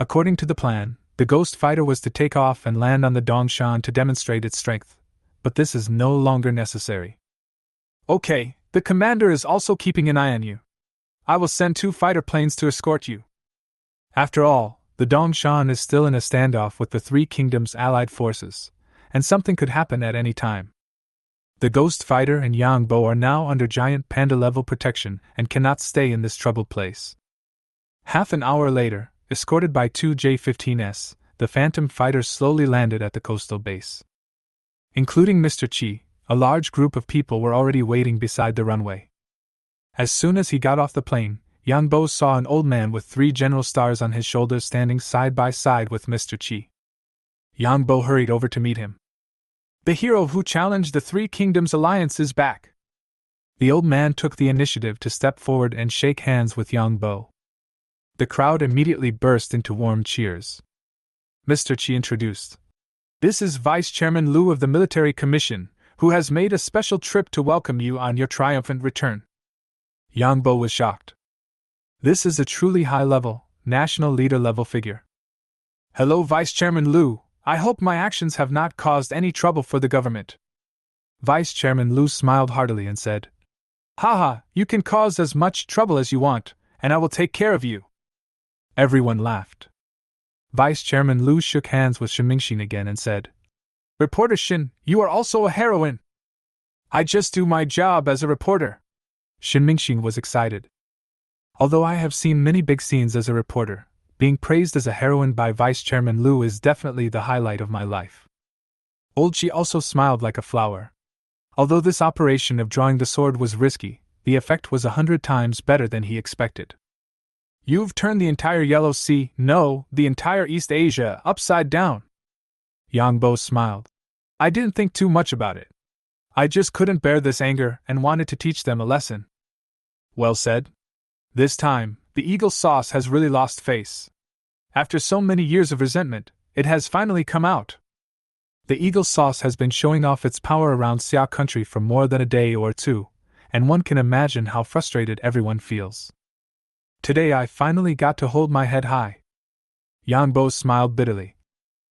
According to the plan, the ghost fighter was to take off and land on the Dongshan to demonstrate its strength, but this is no longer necessary. Okay, the commander is also keeping an eye on you. I will send 2 fighter planes to escort you. After all, the Dongshan is still in a standoff with the Three Kingdoms allied forces, and something could happen at any time. The ghost fighter and Yang Bo are now under giant panda-level protection and cannot stay in this troubled place. Half an hour later, escorted by 2 J-15s, the Phantom fighters slowly landed at the coastal base. Including Mr. Chi, a large group of people were already waiting beside the runway. As soon as he got off the plane, Yang Bo saw an old man with 3 general stars on his shoulders standing side by side with Mr. Chi. Yang Bo hurried over to meet him. The hero who challenged the Three Kingdoms alliance is back. The old man took the initiative to step forward and shake hands with Yang Bo. The crowd immediately burst into warm cheers. Mr. Chi introduced. This is Vice Chairman Liu of the Military Commission, who has made a special trip to welcome you on your triumphant return. Yang Bo was shocked. This is a truly high-level, national leader-level figure. Hello, Vice Chairman Liu. I hope my actions have not caused any trouble for the government. Vice Chairman Liu smiled heartily and said, Haha, you can cause as much trouble as you want, and I will take care of you. Everyone laughed. Vice Chairman Liu shook hands with Shin Mingxin again and said, Reporter Shin, you are also a heroine. I just do my job as a reporter. Shin Mingxin was excited. Although I have seen many big scenes as a reporter, being praised as a heroine by Vice Chairman Liu is definitely the highlight of my life. Old Chi also smiled like a flower. Although this operation of drawing the sword was risky, the effect was 100 times better than he expected. You've turned the entire Yellow Sea, no, the entire East Asia, upside down. Yang Bo smiled. I didn't think too much about it. I just couldn't bear this anger and wanted to teach them a lesson. Well said. This time, the eagle sauce has really lost face. After so many years of resentment, it has finally come out. The eagle sauce has been showing off its power around Xia country for more than a day or 2, and one can imagine how frustrated everyone feels. Today I finally got to hold my head high. Yang Bo smiled bitterly.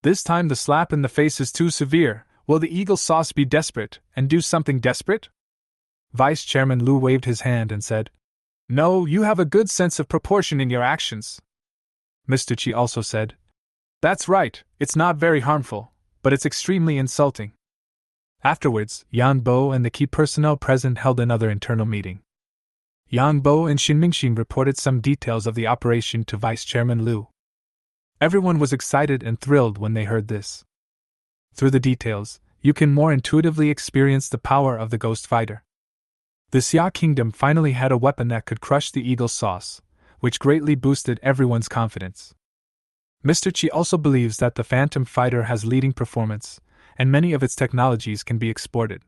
This time the slap in the face is too severe. Will the eagle sauce be desperate and do something desperate? Vice Chairman Liu waved his hand and said, No, you have a good sense of proportion in your actions. Mr. Chi also said, That's right, it's not very harmful, but it's extremely insulting. Afterwards, Yan Bo and the key personnel present held another internal meeting. Yang Bo and Shin Mingxin reported some details of the operation to Vice Chairman Liu. Everyone was excited and thrilled when they heard this. Through the details, you can more intuitively experience the power of the ghost fighter. The Xia Kingdom finally had a weapon that could crush the eagle sauce, which greatly boosted everyone's confidence. Mr. Chi also believes that the Phantom fighter has leading performance, and many of its technologies can be exported.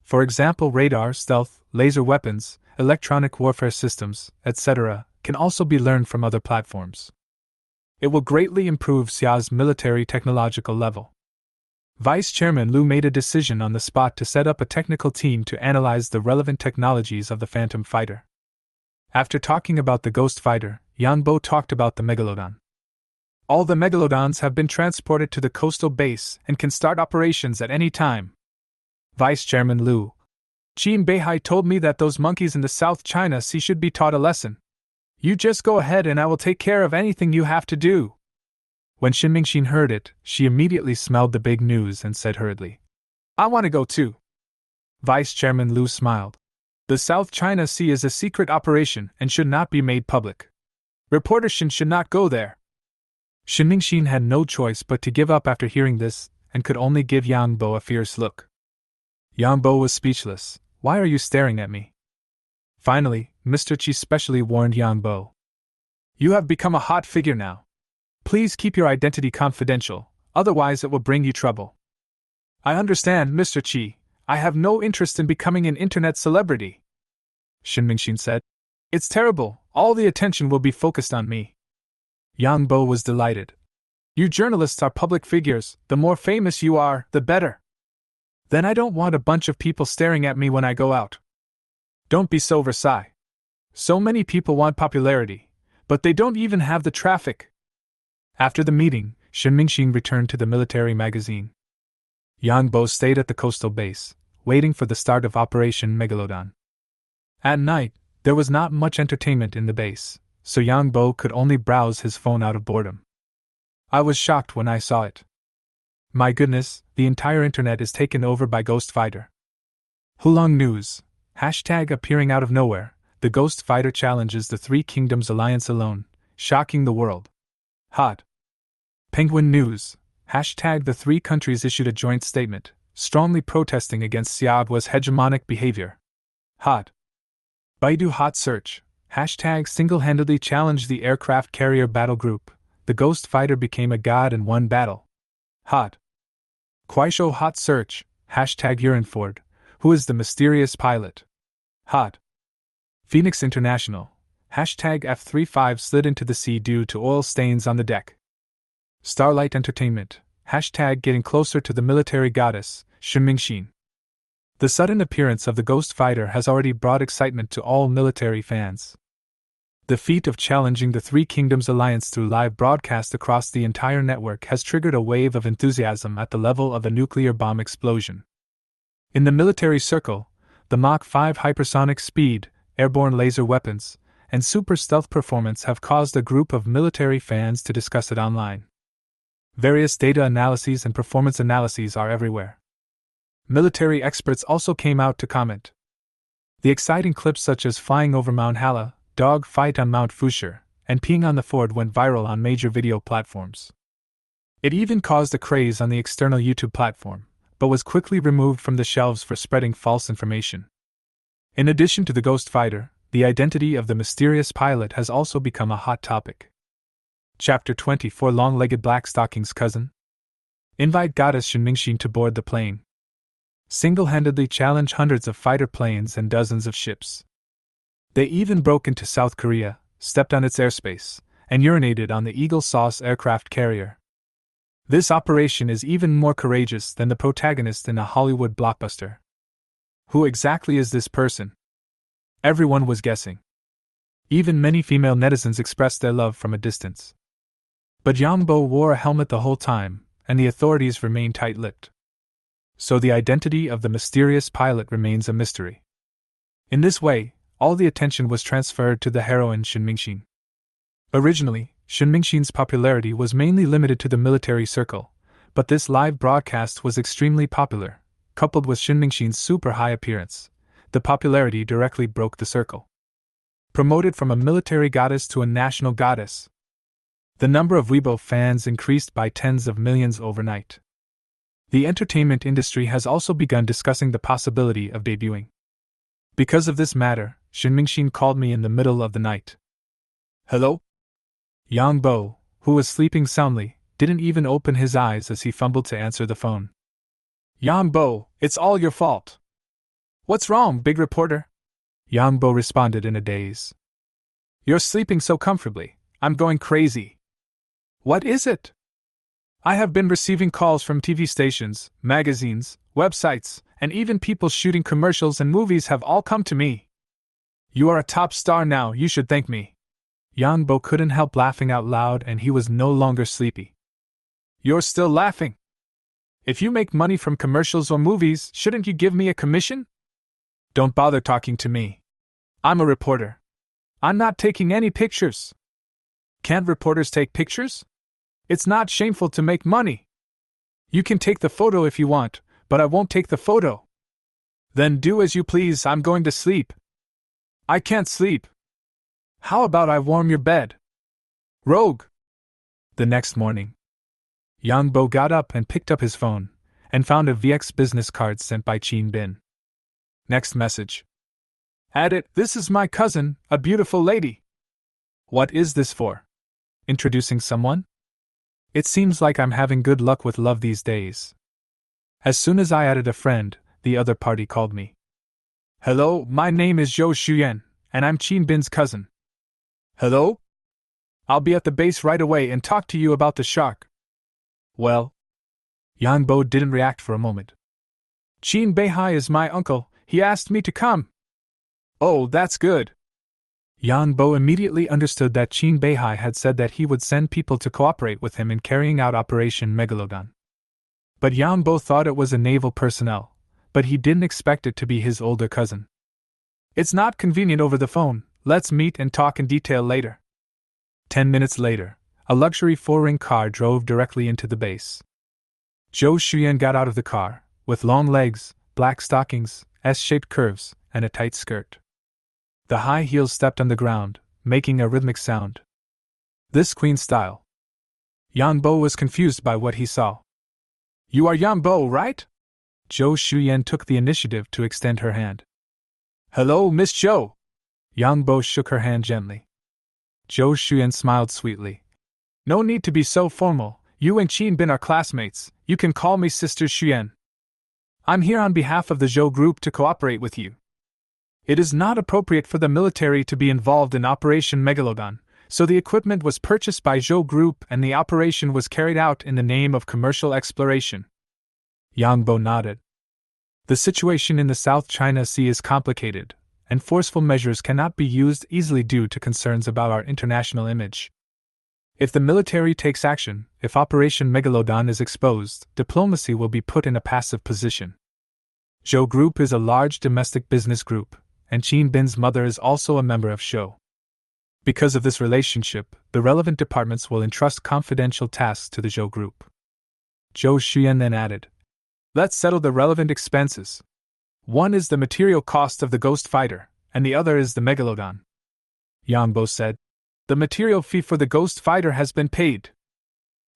For example, radar, stealth, laser weapons, electronic warfare systems, etc., can also be learned from other platforms. It will greatly improve Xia's military technological level. Vice Chairman Liu made a decision on the spot to set up a technical team to analyze the relevant technologies of the Phantom fighter. After talking about the Ghost fighter, Yan Bo talked about the Megalodon. All the Megalodons have been transported to the coastal base and can start operations at any time. Vice Chairman Liu, Qin Beihai told me that those monkeys in the South China Sea should be taught a lesson. You just go ahead and I will take care of anything you have to do. When Shinmingxin heard it, she immediately smelled the big news and said hurriedly, I want to go too. Vice Chairman Liu smiled. The South China Sea is a secret operation and should not be made public. Reporter Shin should not go there. Shinmingxin had no choice but to give up after hearing this, and could only give Yang Bo a fierce look. Yang Bo was speechless. Why are you staring at me? Finally, Mr. Qi specially warned Yang Bo. You have become a hot figure now. Please keep your identity confidential, otherwise it will bring you trouble. I understand, Mr. Qi. I have no interest in becoming an internet celebrity. Shinmingxin said. It's terrible, all the attention will be focused on me. Yang Bo was delighted. You journalists are public figures, the more famous you are, the better. Then I don't want a bunch of people staring at me when I go out. Don't be so Versailles. So many people want popularity, but they don't even have the traffic. After the meeting, Shinmingxin returned to the military magazine. Yang Bo stayed at the coastal base, waiting for the start of Operation Megalodon. At night, there was not much entertainment in the base, so Yang Bo could only browse his phone out of boredom. I was shocked when I saw it. My goodness, the entire internet is taken over by Ghost Fighter. Hulong News, hashtag appearing out of nowhere, the Ghost Fighter challenges the Three Kingdoms Alliance alone, shocking the world. Hot. Penguin News, hashtag the three countries issued a joint statement, strongly protesting against Xiaoguo's hegemonic behavior. Hot. Baidu Hot Search, hashtag single-handedly challenged the aircraft carrier battle group, the Ghost Fighter became a god in one battle. Hot. Kuaishou Hot Search, hashtag Urinford, who is the mysterious pilot. Hot. Phoenix International, hashtag F-35 slid into the sea due to oil stains on the deck. Starlight Entertainment, hashtag getting closer to the military goddess, Shinmingxin. The sudden appearance of the Ghost Fighter has already brought excitement to all military fans. The feat of challenging the Three Kingdoms Alliance through live broadcast across the entire network has triggered a wave of enthusiasm at the level of a nuclear bomb explosion. In the military circle, the Mach 5 hypersonic speed, airborne laser weapons, and super stealth performance have caused a group of military fans to discuss it online. Various data analyses and performance analyses are everywhere. Military experts also came out to comment. The exciting clips such as flying over Mount Hala, dog fight on Mount Fushir, and peeing on the ford went viral on major video platforms. It even caused a craze on the external YouTube platform, but was quickly removed from the shelves for spreading false information. In addition to the Ghost Fighter, the identity of the mysterious pilot has also become a hot topic. Chapter 24 Long-Legged Blackstocking's Cousin. Invite Goddess Shinmingxin to board the plane. Single-handedly challenge hundreds of fighter planes and dozens of ships. They even broke into South Korea, stepped on its airspace, and urinated on the Eagle Sauce aircraft carrier. This operation is even more courageous than the protagonist in a Hollywood blockbuster. Who exactly is this person? Everyone was guessing. Even many female netizens expressed their love from a distance. But Yang Bo wore a helmet the whole time, and the authorities remained tight-lipped. So the identity of the mysterious pilot remains a mystery. In this way, all the attention was transferred to the heroine Shinmingxin. Originally, Shinmingxin's popularity was mainly limited to the military circle, but this live broadcast was extremely popular. Coupled with Shinmingxin's super high appearance, the popularity directly broke the circle. Promoted from a military goddess to a national goddess, the number of Weibo fans increased by tens of millions overnight. The entertainment industry has also begun discussing the possibility of debuting. Because of this matter, Shinmingxin called me in the middle of the night. Hello? Yang Bo, who was sleeping soundly, didn't even open his eyes as he fumbled to answer the phone. Yang Bo, it's all your fault. What's wrong, big reporter? Yang Bo responded in a daze. You're sleeping so comfortably, I'm going crazy. What is it? I have been receiving calls from TV stations, magazines, websites, and even people shooting commercials and movies have all come to me. You are a top star now, you should thank me. Yang Bo couldn't help laughing out loud and he was no longer sleepy. You're still laughing? If you make money from commercials or movies, shouldn't you give me a commission? Don't bother talking to me. I'm a reporter. I'm not taking any pictures. Can't reporters take pictures? It's not shameful to make money. You can take the photo if you want, but I won't take the photo. Then do as you please, I'm going to sleep. I can't sleep. How about I warm your bed? Rogue! The next morning, Yang Bo got up and picked up his phone, and found a VX business card sent by Chin Bin. Next message. Add it, this is my cousin, a beautiful lady. What is this for? Introducing someone? It seems like I'm having good luck with love these days. As soon as I added a friend, the other party called me. Hello, my name is Zhou Xuyan, and I'm Chin Bin's cousin. Hello? I'll be at the base right away and talk to you about the shark. Well? Yang Bo didn't react for a moment. Chin Beihai is my uncle, he asked me to come. Oh, that's good. Yang Bo immediately understood that Chin Beihai had said that he would send people to cooperate with him in carrying out Operation Megalodon. But Yang Bo thought it was a naval personnel, but he didn't expect it to be his older cousin. It's not convenient over the phone, let's meet and talk in detail later. 10 minutes later, a luxury four-ring car drove directly into the base. Zhou Xuyan got out of the car, with long legs, black stockings, S-shaped curves, and a tight skirt. The high heels stepped on the ground, making a rhythmic sound. This queen style. Yang Bo was confused by what he saw. You are Yang Bo, right? Zhou Xuyan took the initiative to extend her hand. Hello, Miss Zhou. Yang Bo shook her hand gently. Zhou Xuyan smiled sweetly. No need to be so formal, you and Chin Bin are classmates, you can call me Sister Xuyan. I'm here on behalf of the Zhou Group to cooperate with you. It is not appropriate for the military to be involved in Operation Megalodon, so the equipment was purchased by Zhou Group and the operation was carried out in the name of commercial exploration. Yang Bo nodded. The situation in the South China Sea is complicated, and forceful measures cannot be used easily due to concerns about our international image. If the military takes action, if Operation Megalodon is exposed, diplomacy will be put in a passive position. Zhou Group is a large domestic business group, and Chin Bin's mother is also a member of Zhou. Because of this relationship, the relevant departments will entrust confidential tasks to the Zhou Group. Zhou Xuyan then added, let's settle the relevant expenses. One is the material cost of the Ghost Fighter, and the other is the Megalodon. Yang Bo said, the material fee for the Ghost Fighter has been paid.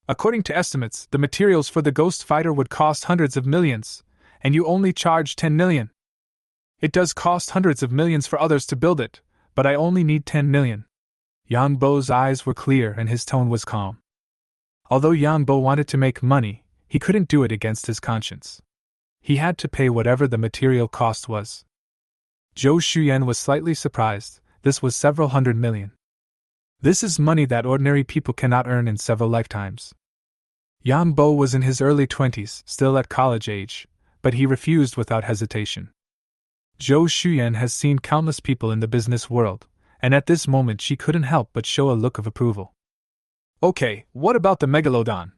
According to estimates, the materials for the Ghost Fighter would cost hundreds of millions, and you only charge 10 million. It does cost hundreds of millions for others to build it, but I only need 10 million. Yang Bo's eyes were clear and his tone was calm. Although Yang Bo wanted to make money, he couldn't do it against his conscience. He had to pay whatever the material cost was. Zhou Xuyan was slightly surprised. This was several hundred million. This is money that ordinary people cannot earn in several lifetimes. Yang Bo was in his early 20s, still at college age, but he refused without hesitation. Zhou Xuyan has seen countless people in the business world, and at this moment she couldn't help but show a look of approval. Okay, what about the Megalodon?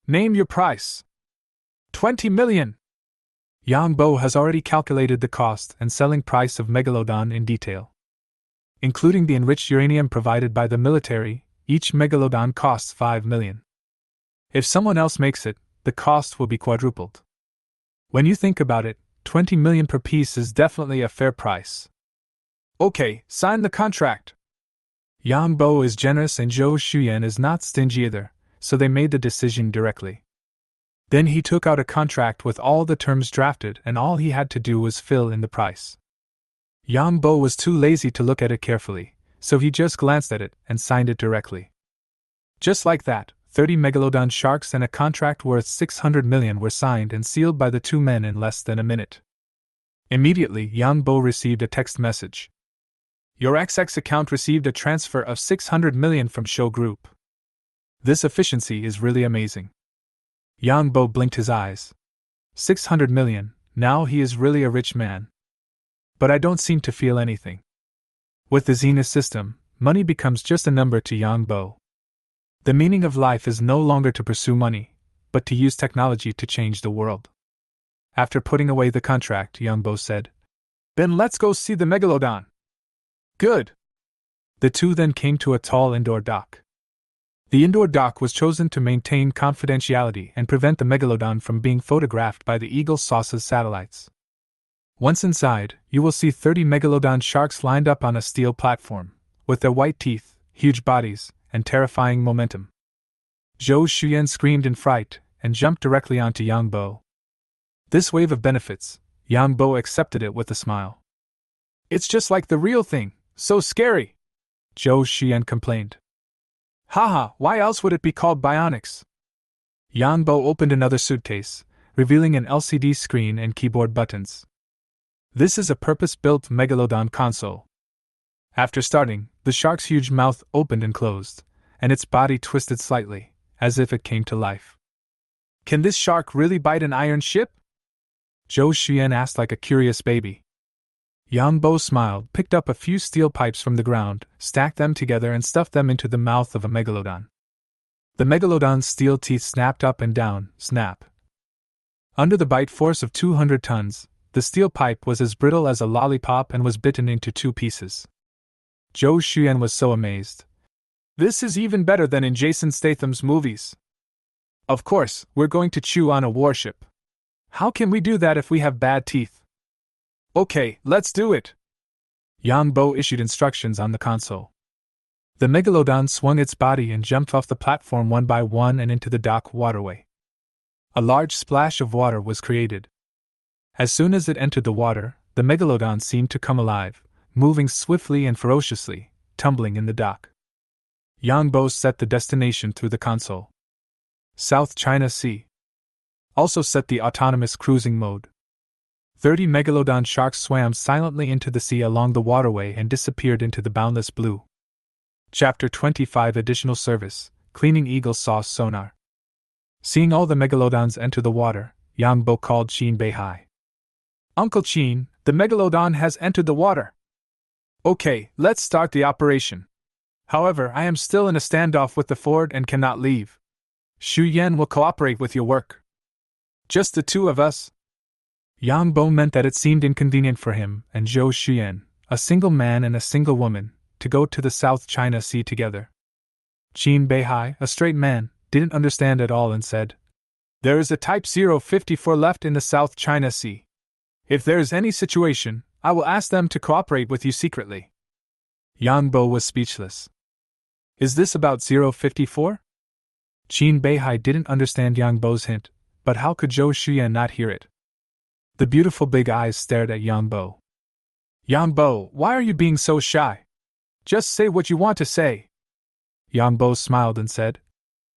Name your price. 20 million! Yang Bo has already calculated the cost and selling price of Megalodon in detail. Including the enriched uranium provided by the military, each Megalodon costs 5 million. If someone else makes it, the cost will be quadrupled. When you think about it, 20 million per piece is definitely a fair price. Okay, sign the contract. Yang Bo is generous and Zhou Xuyan is not stingy either, so they made the decision directly. Then he took out a contract with all the terms drafted and all he had to do was fill in the price. Yang Bo was too lazy to look at it carefully, so he just glanced at it and signed it directly. Just like that, 30 Megalodon sharks and a contract worth 600 million were signed and sealed by the two men in less than a minute. Immediately, Yang Bo received a text message. Your XX account received a transfer of 600 million from Zhou Group. This efficiency is really amazing. Yang Bo blinked his eyes. 600 million, now he is really a rich man. But I don't seem to feel anything. With the Zenith system, money becomes just a number to Yang Bo. The meaning of life is no longer to pursue money, but to use technology to change the world. After putting away the contract, Yang Bo said, Then let's go see the Megalodon. Good. The two then came to a tall indoor dock. The indoor dock was chosen to maintain confidentiality and prevent the Megalodon from being photographed by the Eagle Sauce's satellites. Once inside, you will see 30 Megalodon sharks lined up on a steel platform, with their white teeth, huge bodies, and terrifying momentum. Zhou Xuyan screamed in fright and jumped directly onto Yang Bo. This wave of benefits, Yang Bo accepted it with a smile. "It's just like the real thing, so scary," Zhou Xuyan complained. "Haha, why else would it be called bionics?" Yang Bo opened another suitcase, revealing an LCD screen and keyboard buttons. This is a purpose-built Megalodon console. After starting, the shark's huge mouth opened and closed, and its body twisted slightly, as if it came to life. "Can this shark really bite an iron ship?" Zhou Xuyan asked like a curious baby. Yang Bo smiled, picked up a few steel pipes from the ground, stacked them together and stuffed them into the mouth of a Megalodon. The Megalodon's steel teeth snapped up and down, snap. Under the bite force of 200 tons, the steel pipe was as brittle as a lollipop and was bitten into 2 pieces. Zhou Xuyan was so amazed. "This is even better than in Jason Statham's movies. Of course, we're going to chew on a warship. How can we do that if we have bad teeth?" "Okay, let's do it." Yang Bo issued instructions on the console. The Megalodon swung its body and jumped off the platform one by one and into the dock waterway. A large splash of water was created. As soon as it entered the water, the Megalodon seemed to come alive, moving swiftly and ferociously, tumbling in the dock. Yang Bo set the destination through the console. South China Sea. Also set the autonomous cruising mode. 30 Megalodon sharks swam silently into the sea along the waterway and disappeared into the boundless blue. Chapter 25 Additional Service, Cleaning Eagle Sauce Sonar. Seeing all the Megalodons enter the water, Yang Bo called Qin Beihai. "Uncle Qin, the Megalodon has entered the water." "Okay, let's start the operation. However, I am still in a standoff with the Ford and cannot leave. Xu Yan will cooperate with your work." "Just the two of us?" Yang Bo meant that it seemed inconvenient for him and Zhou Xuyan, a single man and a single woman, to go to the South China Sea together. Qin Beihai, a straight man, didn't understand at all and said, "There is a Type 054 left in the South China Sea. If there is any situation, I will ask them to cooperate with you secretly." Yang Bo was speechless. "Is this about 054? Qin Beihai didn't understand Yang Bo's hint, but how could Zhou Xuyan not hear it? The beautiful big eyes stared at Yang Bo. "Yang Bo, why are you being so shy? Just say what you want to say." Yang Bo smiled and said,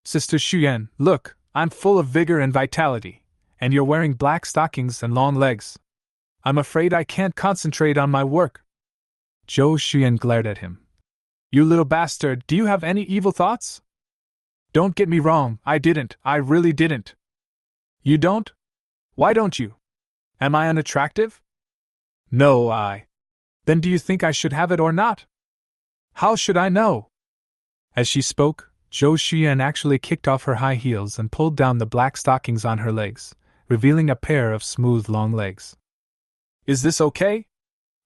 "Sister Xuyan, look, I'm full of vigor and vitality, and you're wearing black stockings and long legs. I'm afraid I can't concentrate on my work." Zhou Xuyan glared at him. "You little bastard, do you have any evil thoughts?" "Don't get me wrong, I didn't, I really didn't." "You don't? Why don't you? Am I unattractive?" "No, I." "Then do you think I should have it or not?" "How should I know?" As she spoke, Zhou Xuyan actually kicked off her high heels and pulled down the black stockings on her legs, revealing a pair of smooth long legs. "Is this okay?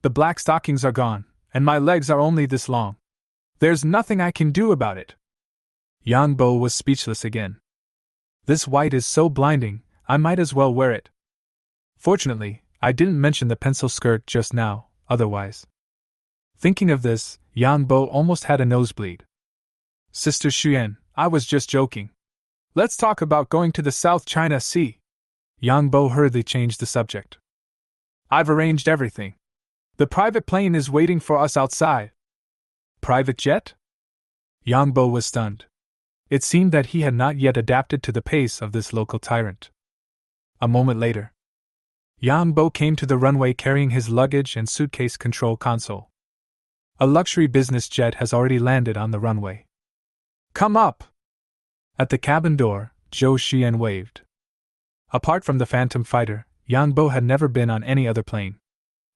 The black stockings are gone, and my legs are only this long. There's nothing I can do about it." Yang Bo was speechless again. "This white is so blinding, I might as well wear it. Fortunately, I didn't mention the pencil skirt just now, otherwise." Thinking of this, Yang Bo almost had a nosebleed. "Sister Xuyan, I was just joking. Let's talk about going to the South China Sea." Yang Bo hurriedly changed the subject. "I've arranged everything. The private plane is waiting for us outside." "Private jet?" Yang Bo was stunned. It seemed that he had not yet adapted to the pace of this local tyrant. A moment later, Yang Bo came to the runway carrying his luggage and suitcase control console. A luxury business jet has already landed on the runway. "Come up!" At the cabin door, Zhou Xuyan waved. Apart from the Phantom fighter, Yang Bo had never been on any other plane.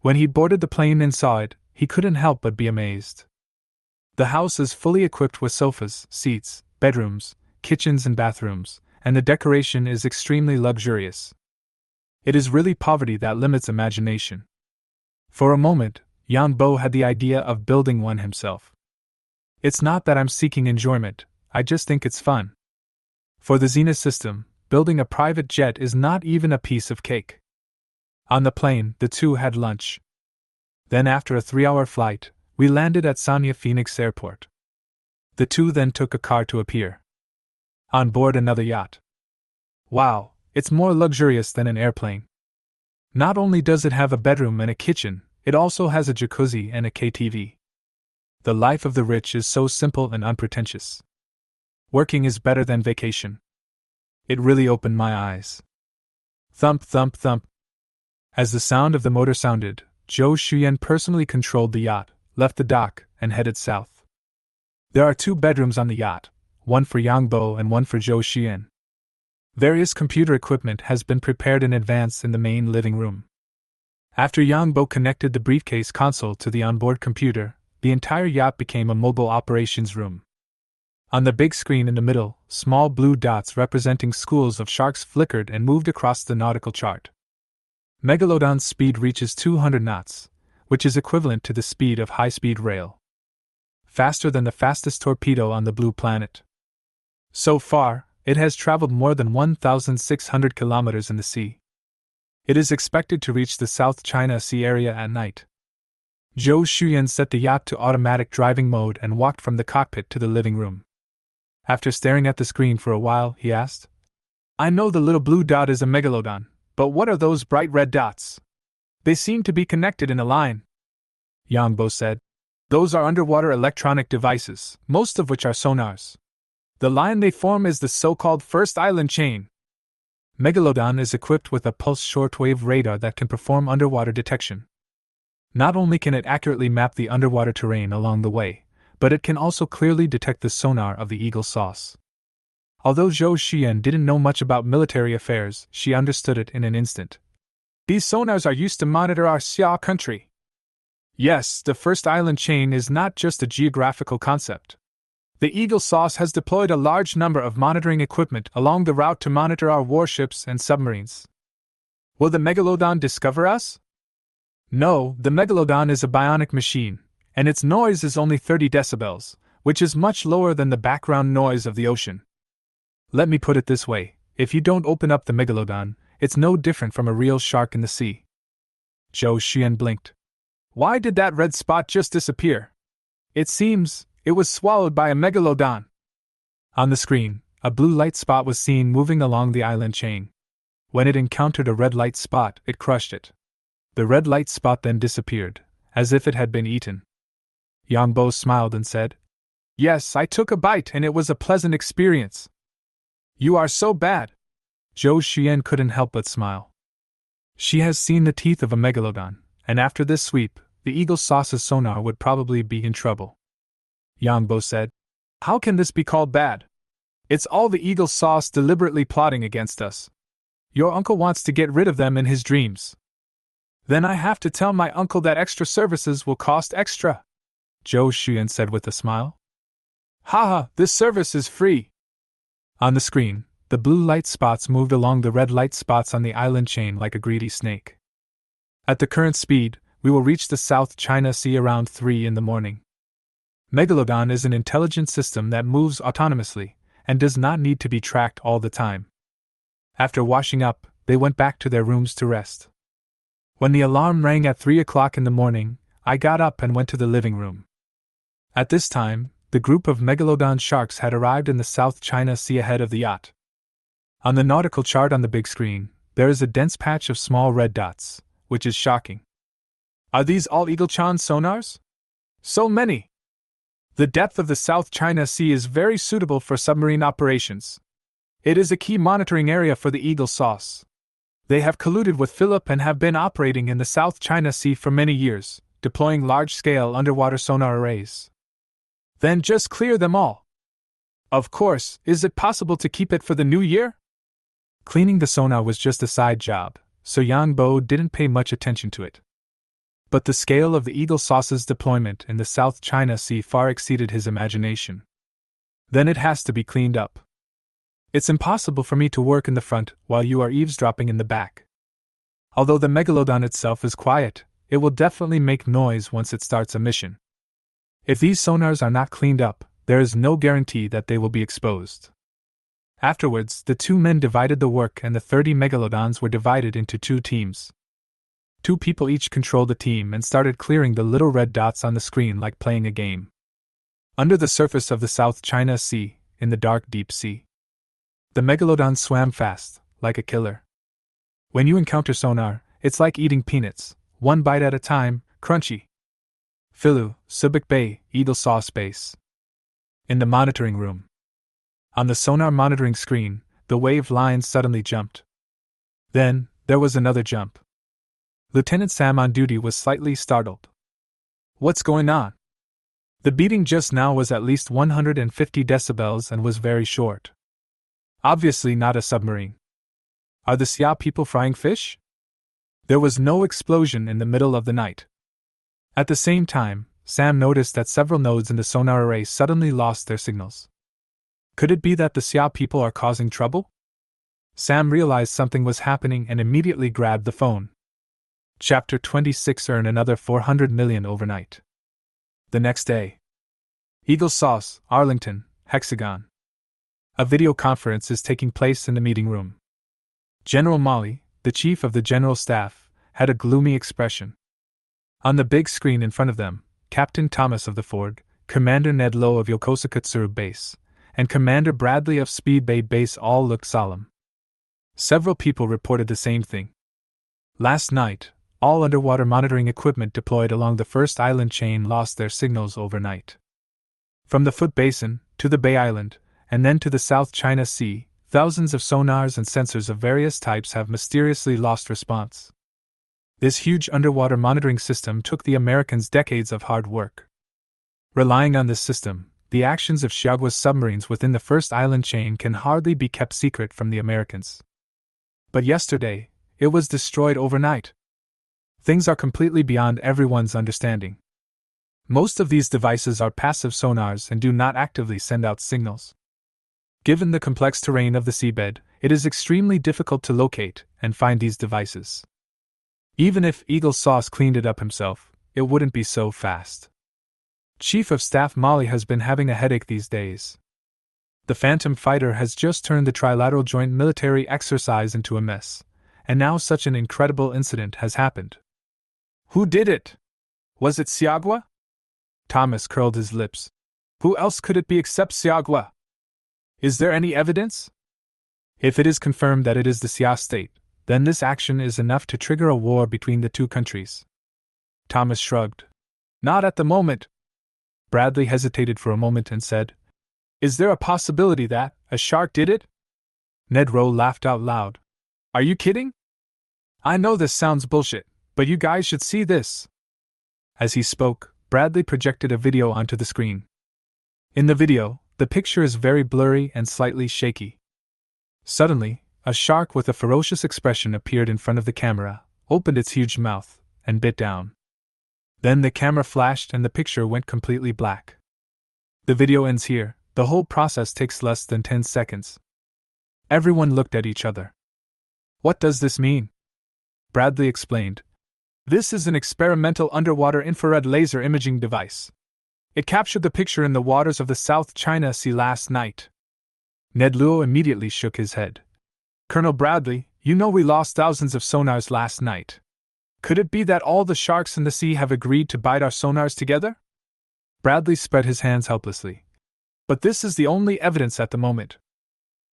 When he boarded the plane and saw it, he couldn't help but be amazed. The house is fully equipped with sofas, seats, bedrooms, kitchens and bathrooms, and the decoration is extremely luxurious. It is really poverty that limits imagination. For a moment, Yang Bo had the idea of building one himself. It's not that I'm seeking enjoyment, I just think it's fun. For the Xena system, building a private jet is not even a piece of cake. On the plane, the two had lunch. Then, after a 3-hour flight, we landed at Sanya Phoenix Airport. The two then took a car to a pier. On board another yacht. Wow, it's more luxurious than an airplane. Not only does it have a bedroom and a kitchen, it also has a jacuzzi and a KTV. The life of the rich is so simple and unpretentious. Working is better than vacation. It really opened my eyes. Thump, thump, thump. As the sound of the motor sounded, Zhou Xuyan personally controlled the yacht, left the dock, and headed south. There are 2 bedrooms on the yacht, one for Yang Bo and one for Zhou Xuyan. Various computer equipment has been prepared in advance in the main living room. After Yang Bo connected the briefcase console to the onboard computer, the entire yacht became a mobile operations room. On the big screen in the middle, small blue dots representing schools of sharks flickered and moved across the nautical chart. Megalodon's speed reaches 200 knots, which is equivalent to the speed of high-speed rail. Faster than the fastest torpedo on the blue planet. So far, it has traveled more than 1,600 kilometers in the sea. It is expected to reach the South China Sea area at night. Zhou Xuyan set the yacht to automatic driving mode and walked from the cockpit to the living room. After staring at the screen for a while, he asked, "I know the little blue dot is a megalodon, but what are those bright red dots? They seem to be connected in a line." Yang Bo said, "Those are underwater electronic devices, most of which are sonars. The line they form is the so-called first island chain. Megalodon is equipped with a pulse shortwave radar that can perform underwater detection. Not only can it accurately map the underwater terrain along the way, but it can also clearly detect the sonar of the eagle sauce." Although Zhou Xuyan didn't know much about military affairs, she understood it in an instant. "These sonars are used to monitor our Xia country." Yes, the first island chain is not just a geographical concept. The Eagle Sauce has deployed a large number of monitoring equipment along the route to monitor our warships and submarines. Will the Megalodon discover us? No, the Megalodon is a bionic machine, and its noise is only 30 decibels, which is much lower than the background noise of the ocean. Let me put it this way, if you don't open up the Megalodon, it's no different from a real shark in the sea. Zhou Xuyan blinked. Why did that red spot just disappear? It seems it was swallowed by a Megalodon. On the screen, a blue light spot was seen moving along the island chain. When it encountered a red light spot, it crushed it. The red light spot then disappeared, as if it had been eaten. Yang Bo smiled and said, "Yes, I took a bite and it was a pleasant experience." "You are so bad." Zhou Xuyan couldn't help but smile. She has seen the teeth of a Megalodon, and after this sweep, the Eagle Sauce's sonar would probably be in trouble. Yang Bo said, "How can this be called bad? It's all the Eagle Sauce deliberately plotting against us. Your uncle wants to get rid of them in his dreams." "Then I have to tell my uncle that extra services will cost extra," Zhou Xuyan said with a smile. "Haha, this service is free." On the screen, the blue light spots moved along the red light spots on the island chain like a greedy snake. At the current speed, we will reach the South China Sea around 3 in the morning. Megalodon is an intelligent system that moves autonomously, and does not need to be tracked all the time. After washing up, they went back to their rooms to rest. When the alarm rang at 3 o'clock in the morning, I got up and went to the living room. At this time, the group of Megalodon sharks had arrived in the South China Sea ahead of the yacht. On the nautical chart on the big screen, there is a dense patch of small red dots, which is shocking. Are these all Eagle-Chan sonars? So many! The depth of the South China Sea is very suitable for submarine operations. It is a key monitoring area for the Eagle Sauce. They have colluded with Philip and have been operating in the South China Sea for many years, deploying large-scale underwater sonar arrays. Then just clear them all. Of course, is it possible to keep it for the new year? Cleaning the sonar was just a side job, so Yang Bo didn't pay much attention to it. But the scale of the Eagle Sauce's deployment in the South China Sea far exceeded his imagination. Then it has to be cleaned up. It's impossible for me to work in the front while you are eavesdropping in the back. Although the Megalodon itself is quiet, it will definitely make noise once it starts a mission. If these sonars are not cleaned up, there is no guarantee that they will be exposed. Afterwards, the two men divided the work and the 30 megalodons were divided into two teams. Two people each controlled a team and started clearing the little red dots on the screen like playing a game. Under the surface of the South China Sea, in the dark deep sea, the megalodon swam fast, like a killer. When you encounter sonar, it's like eating peanuts, one bite at a time, crunchy. Filu, Subic Bay, Eagle saw space. In the monitoring room. On the sonar monitoring screen, the wave line suddenly jumped. Then, there was another jump. Lieutenant Sam on duty was slightly startled. What's going on? The beating just now was at least 150 decibels and was very short. Obviously not a submarine. Are the Xia people frying fish? There was no explosion in the middle of the night. At the same time, Sam noticed that several nodes in the sonar array suddenly lost their signals. Could it be that the Xia people are causing trouble? Sam realized something was happening and immediately grabbed the phone. Chapter 26 Earn another 400 million overnight. The next day. Eagle Sauce, Arlington, Hexagon. A video conference is taking place in the meeting room. General Molly, the chief of the general staff, had a gloomy expression. On the big screen in front of them, Captain Thomas of the Ford, Commander Ned Lowe of Yokosuka Base, and Commander Bradley of Speed Bay Base all looked solemn. Several people reported the same thing. Last night, all underwater monitoring equipment deployed along the first island chain lost their signals overnight. From the Foot Basin, to the Bay Island, and then to the South China Sea, thousands of sonars and sensors of various types have mysteriously lost response. This huge underwater monitoring system took the Americans decades of hard work. Relying on this system, the actions of Xiaogua's submarines within the first island chain can hardly be kept secret from the Americans. But yesterday, it was destroyed overnight. Things are completely beyond everyone's understanding. Most of these devices are passive sonars and do not actively send out signals. Given the complex terrain of the seabed, it is extremely difficult to locate and find these devices. Even if Eagle Sauce cleaned it up himself, it wouldn't be so fast. Chief of Staff Molly has been having a headache these days. The Phantom fighter has just turned the trilateral joint military exercise into a mess, and now such an incredible incident has happened. Who did it? Was it Xiagua? Thomas curled his lips. Who else could it be except Xiagua? Is there any evidence? If it is confirmed that it is the Xia state, then this action is enough to trigger a war between the two countries. Thomas shrugged. Not at the moment. Bradley hesitated for a moment and said, Is there a possibility that a shark did it? Ned Rowe laughed out loud. Are you kidding? I know this sounds bullshit, but you guys should see this. As he spoke, Bradley projected a video onto the screen. In the video, the picture is very blurry and slightly shaky. Suddenly, a shark with a ferocious expression appeared in front of the camera, opened its huge mouth, and bit down. Then the camera flashed and the picture went completely black. The video ends here. The whole process takes less than 10 seconds. Everyone looked at each other. What does this mean? Bradley explained. This is an experimental underwater infrared laser imaging device. It captured the picture in the waters of the South China Sea last night. Ned Luo immediately shook his head. Colonel Bradley, you know we lost thousands of sonars last night. Could it be that all the sharks in the sea have agreed to bite our sonars together? Bradley spread his hands helplessly. But this is the only evidence at the moment.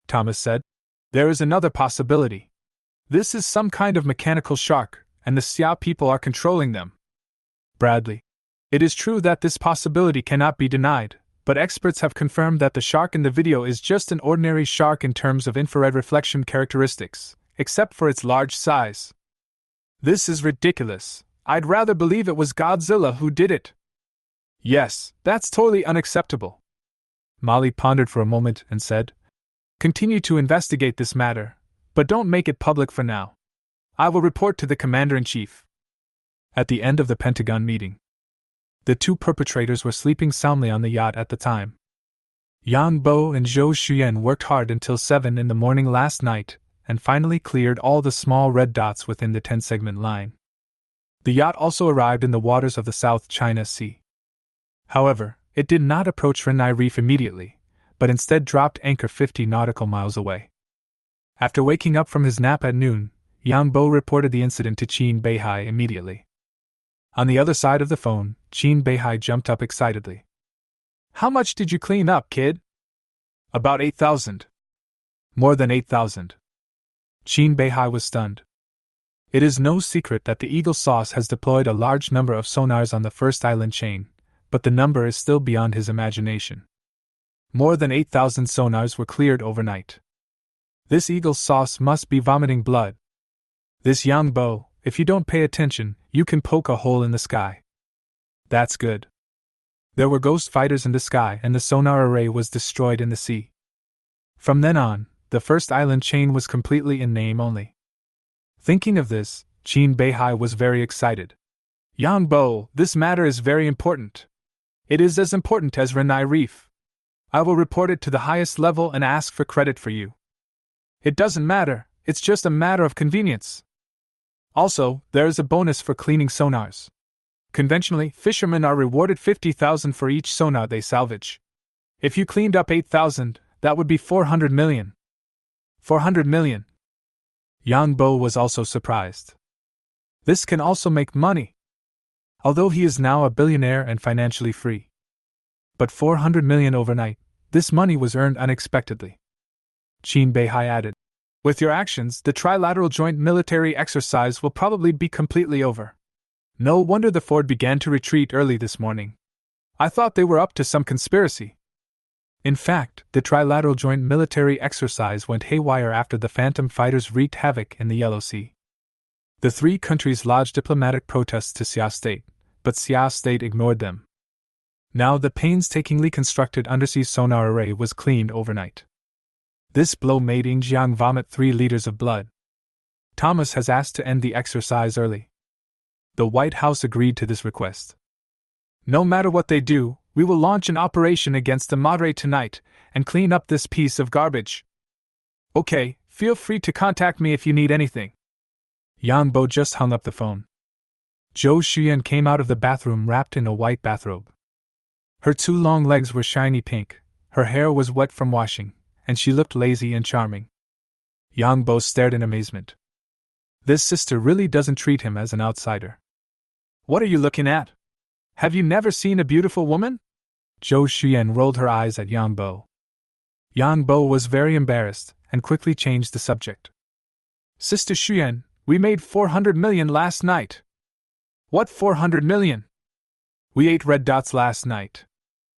Thomas said. There is another possibility. This is some kind of mechanical shark, and the Xia people are controlling them. Bradley. It is true that this possibility cannot be denied, but experts have confirmed that the shark in the video is just an ordinary shark in terms of infrared reflection characteristics, except for its large size. This is ridiculous. I'd rather believe it was Godzilla who did it. Yes, that's totally unacceptable. Molly pondered for a moment and said, Continue to investigate this matter, but don't make it public for now. I will report to the Commander-in-Chief. At the end of the Pentagon meeting, the two perpetrators were sleeping soundly on the yacht at the time. Yang Bo and Zhou Xuyan worked hard until 7 in the morning last night, and finally cleared all the small red dots within the 10-segment line. The yacht also arrived in the waters of the South China Sea. However, it did not approach Renai Reef immediately, but instead dropped anchor 50 nautical miles away. After waking up from his nap at noon, Yang Bo reported the incident to Qin Beihai immediately. On the other side of the phone, Qin Beihai jumped up excitedly. "How much did you clean up, kid?" "About 8,000. More than 8,000. Qin Beihai was stunned. It is no secret that the Eagle Sauce has deployed a large number of sonars on the first island chain, but the number is still beyond his imagination. More than 8,000 sonars were cleared overnight. This Eagle Sauce must be vomiting blood. This Yang Bo, if you don't pay attention, you can poke a hole in the sky. That's good. There were ghost fighters in the sky and the sonar array was destroyed in the sea. From then on, the first island chain was completely in name only. Thinking of this, Qin Beihai was very excited. Yang Bo, this matter is very important. It is as important as Renai Reef. I will report it to the highest level and ask for credit for you. It doesn't matter, it's just a matter of convenience. Also, there is a bonus for cleaning sonars. Conventionally, fishermen are rewarded 50,000 for each sonar they salvage. If you cleaned up 8,000, that would be 400 million. 400 million. Yang Bo was also surprised. This can also make money. Although he is now a billionaire and financially free. But 400 million overnight, this money was earned unexpectedly. Qin Beihai added, "With your actions, the trilateral joint military exercise will probably be completely over. No wonder the Ford began to retreat early this morning. I thought they were up to some conspiracy." In fact, the trilateral joint military exercise went haywire after the Phantom fighters wreaked havoc in the Yellow Sea. The three countries lodged diplomatic protests to Xia State, but Xia State ignored them. Now the painstakingly constructed undersea sonar array was cleaned overnight. This blow made Ying Jiang vomit 3 liters of blood. Thomas has asked to end the exercise early. The White House agreed to this request. No matter what they do, we will launch an operation against the Madre tonight and clean up this piece of garbage. Okay, feel free to contact me if you need anything. Yang Bo just hung up the phone. Zhou Xuyan came out of the bathroom wrapped in a white bathrobe. Her 2 long legs were shiny pink, her hair was wet from washing, and she looked lazy and charming. Yang Bo stared in amazement. This sister really doesn't treat him as an outsider. What are you looking at? Have you never seen a beautiful woman? Zhou Xuyan rolled her eyes at Yang Bo. Yang Bo was very embarrassed and quickly changed the subject. Sister Xuyan, we made 400 million last night. What 400 million? We ate red dots last night.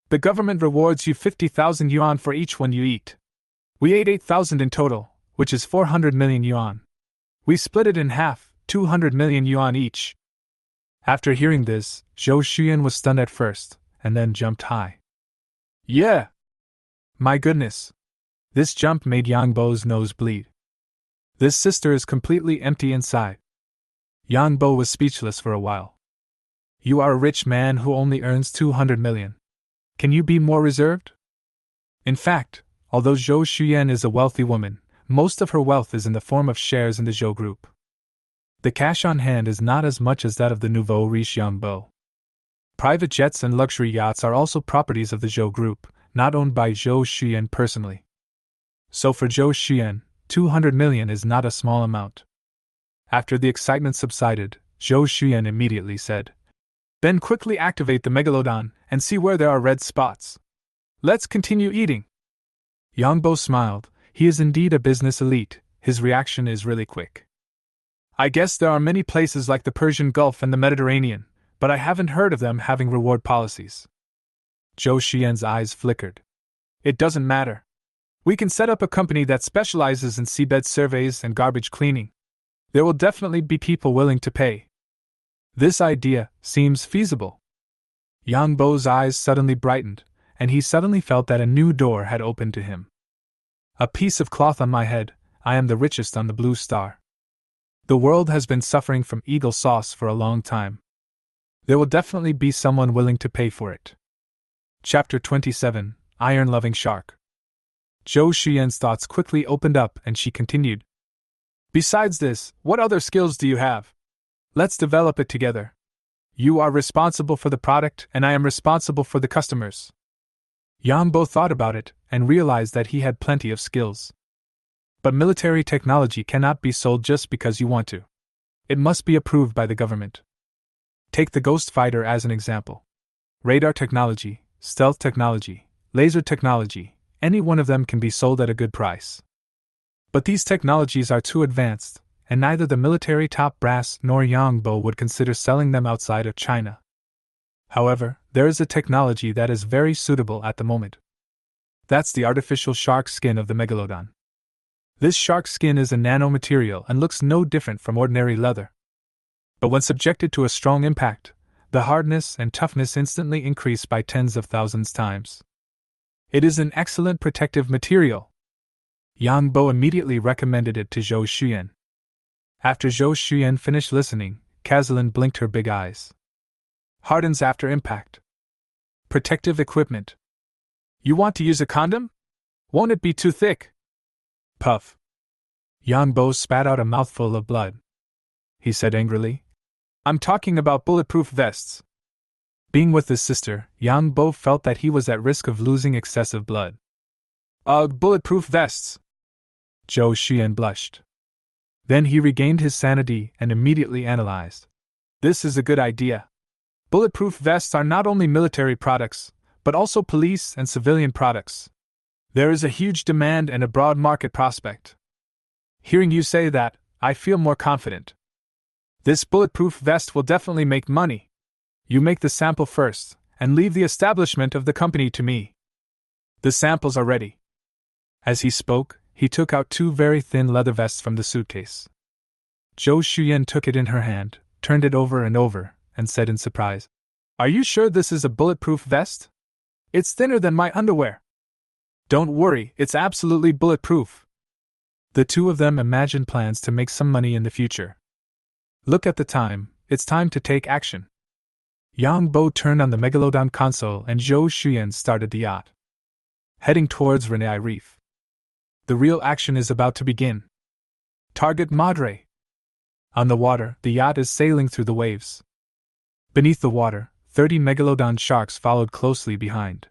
The government rewards you 50,000 yuan for each one you eat. We ate 8,000 in total, which is 400 million yuan. We split it in half, 200 million yuan each. After hearing this, Zhou Xuyan was stunned at first, and then jumped high. Yeah! My goodness! This jump made Yang Bo's nose bleed. This sister is completely empty inside. Yang Bo was speechless for a while. You are a rich man who only earns 200 million. Can you be more reserved? In fact, although Zhou Xuyan is a wealthy woman, most of her wealth is in the form of shares in the Zhou Group. The cash on hand is not as much as that of the nouveau riche Yang Bo. Private jets and luxury yachts are also properties of the Zhou Group, not owned by Zhou Xuyan personally. So for Zhou Xuyan, 200 million is not a small amount. After the excitement subsided, Zhou Xuyan immediately said, "Then quickly activate the Megalodon and see where there are red spots. Let's continue eating." Yang Bo smiled. He is indeed a business elite. His reaction is really quick. I guess there are many places like the Persian Gulf and the Mediterranean, but I haven't heard of them having reward policies. Zhou Xuyan's eyes flickered. It doesn't matter. We can set up a company that specializes in seabed surveys and garbage cleaning. There will definitely be people willing to pay. This idea seems feasible. Yang Bo's eyes suddenly brightened, and he suddenly felt that a new door had opened to him. A piece of cloth on my head, I am the richest on the blue star. The world has been suffering from eagle sauce for a long time. There will definitely be someone willing to pay for it. Chapter 27, Iron-Loving Shark. Zhou Xuyan's thoughts quickly opened up and she continued. Besides this, what other skills do you have? Let's develop it together. You are responsible for the product, and I am responsible for the customers. Yang Bo thought about it and realized that he had plenty of skills. But military technology cannot be sold just because you want to. It must be approved by the government. Take the Ghost Fighter as an example. Radar technology, stealth technology, laser technology, any one of them can be sold at a good price. But these technologies are too advanced, and neither the military top brass nor Yang Bo would consider selling them outside of China. However, there is a technology that is very suitable at the moment. That's the artificial shark skin of the Megalodon. This shark skin is a nanomaterial and looks no different from ordinary leather. But when subjected to a strong impact, the hardness and toughness instantly increase by tens of thousands times. It is an excellent protective material. Yang Bo immediately recommended it to Zhou Xuyan. After Zhou Xuyan finished listening, Kazalin blinked her big eyes. Hardens after impact. Protective equipment. You want to use a condom? Won't it be too thick? Puff. Yang Bo spat out a mouthful of blood. He said angrily, I'm talking about bulletproof vests. Being with his sister, Yang Bo felt that he was at risk of losing excessive blood. Bulletproof vests. Zhou Xuyan blushed. Then he regained his sanity and immediately analyzed. This is a good idea. Bulletproof vests are not only military products, but also police and civilian products. There is a huge demand and a broad market prospect. Hearing you say that, I feel more confident. This bulletproof vest will definitely make money. You make the sample first, and leave the establishment of the company to me. The samples are ready. As he spoke, he took out 2 very thin leather vests from the suitcase. Zhou Xuyan took it in her hand, turned it over and over, and said in surprise, Are you sure this is a bulletproof vest? It's thinner than my underwear. Don't worry, it's absolutely bulletproof. The two of them imagined plans to make some money in the future. Look at the time, it's time to take action. Yang Bo turned on the Megalodon console and Zhou Xuyan started the yacht, heading towards Renai Reef. The real action is about to begin. Target Madre. On the water, the yacht is sailing through the waves. Beneath the water, 30 Megalodon sharks followed closely behind.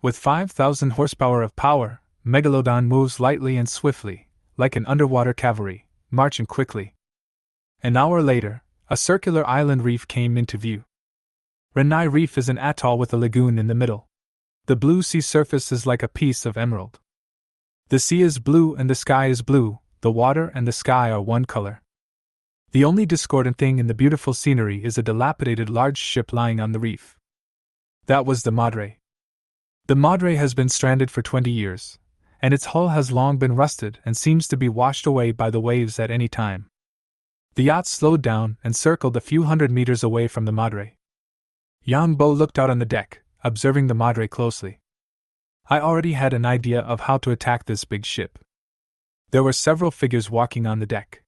With 5,000 horsepower of power, Megalodon moves lightly and swiftly, like an underwater cavalry, marching quickly. An hour later, a circular island reef came into view. Renai Reef is an atoll with a lagoon in the middle. The blue sea surface is like a piece of emerald. The sea is blue and the sky is blue, the water and the sky are one color. The only discordant thing in the beautiful scenery is a dilapidated large ship lying on the reef. That was the Madre. The Madre has been stranded for 20 years, and its hull has long been rusted and seems to be washed away by the waves at any time. The yacht slowed down and circled a few hundred meters away from the Madre. Yang Bo looked out on the deck, observing the Madre closely. I already had an idea of how to attack this big ship. There were several figures walking on the deck.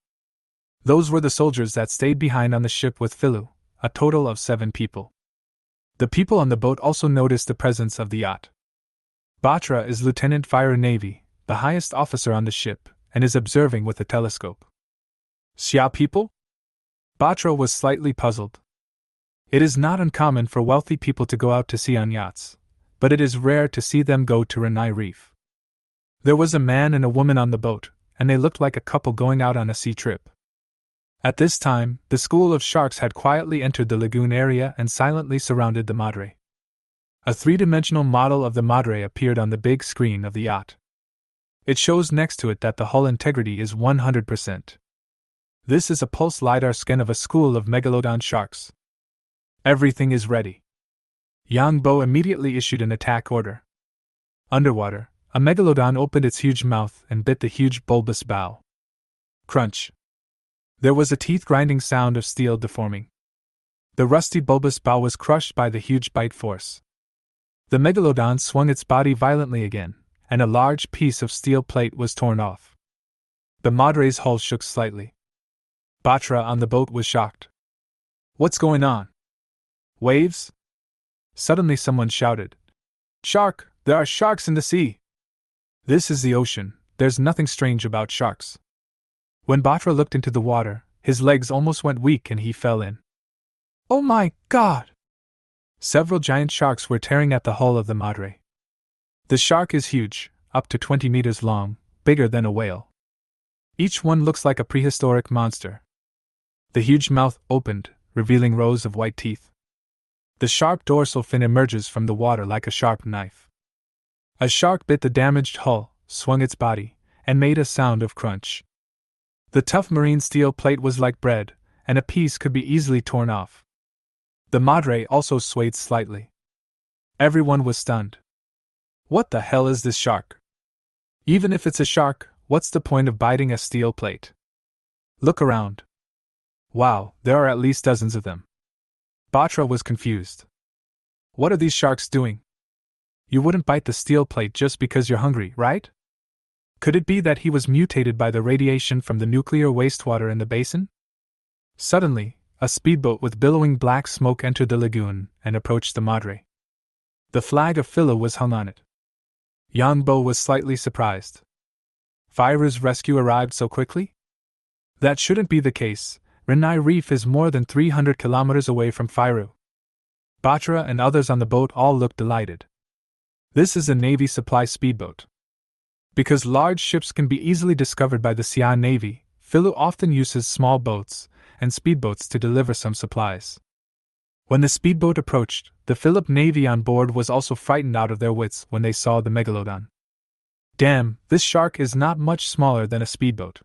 Those were the soldiers that stayed behind on the ship with Philu, a total of 7 people. The people on the boat also noticed the presence of the yacht. Batra is Lieutenant Fire Navy, the highest officer on the ship, and is observing with a telescope. Xia people? Batra was slightly puzzled. It is not uncommon for wealthy people to go out to sea on yachts, but it is rare to see them go to Renai Reef. There was a man and a woman on the boat, and they looked like a couple going out on a sea trip. At this time, the school of sharks had quietly entered the lagoon area and silently surrounded the Madre. A three-dimensional model of the Madre appeared on the big screen of the yacht. It shows next to it that the hull integrity is 100%. This is a pulse lidar scan of a school of Megalodon sharks. Everything is ready. Yang Bo immediately issued an attack order. Underwater, a Megalodon opened its huge mouth and bit the huge bulbous bow. Crunch. There was a teeth-grinding sound of steel deforming. The rusty bulbous bow was crushed by the huge bite force. The Megalodon swung its body violently again, and a large piece of steel plate was torn off. The Madre's hull shook slightly. Batra on the boat was shocked. What's going on? Waves? Suddenly someone shouted. Shark! There are sharks in the sea! This is the ocean, there's nothing strange about sharks. When Batra looked into the water, his legs almost went weak and he fell in. Oh my god! Several giant sharks were tearing at the hull of the Madre. The shark is huge, up to 20 meters long, bigger than a whale. Each one looks like a prehistoric monster. The huge mouth opened, revealing rows of white teeth. The sharp dorsal fin emerges from the water like a sharp knife. A shark bit the damaged hull, swung its body, and made a sound of crunch. The tough marine steel plate was like bread, and a piece could be easily torn off. The Madre also swayed slightly. Everyone was stunned. What the hell is this shark? Even if it's a shark, what's the point of biting a steel plate? Look around. Wow, there are at least dozens of them. Batra was confused. What are these sharks doing? You wouldn't bite the steel plate just because you're hungry, right? Could it be that he was mutated by the radiation from the nuclear wastewater in the basin? Suddenly, a speedboat with billowing black smoke entered the lagoon and approached the Madre. The flag of Philo was hung on it. Yang Bo was slightly surprised. Fairu's rescue arrived so quickly? That shouldn't be the case. Renai Reef is more than 300 kilometers away from Fairu. Batra and others on the boat all looked delighted. This is a Navy supply speedboat. Because large ships can be easily discovered by the Xi'an Navy, Philo often uses small boats and speedboats to deliver some supplies. When the speedboat approached, the Philip Navy on board was also frightened out of their wits when they saw the Megalodon. Damn, this shark is not much smaller than a speedboat.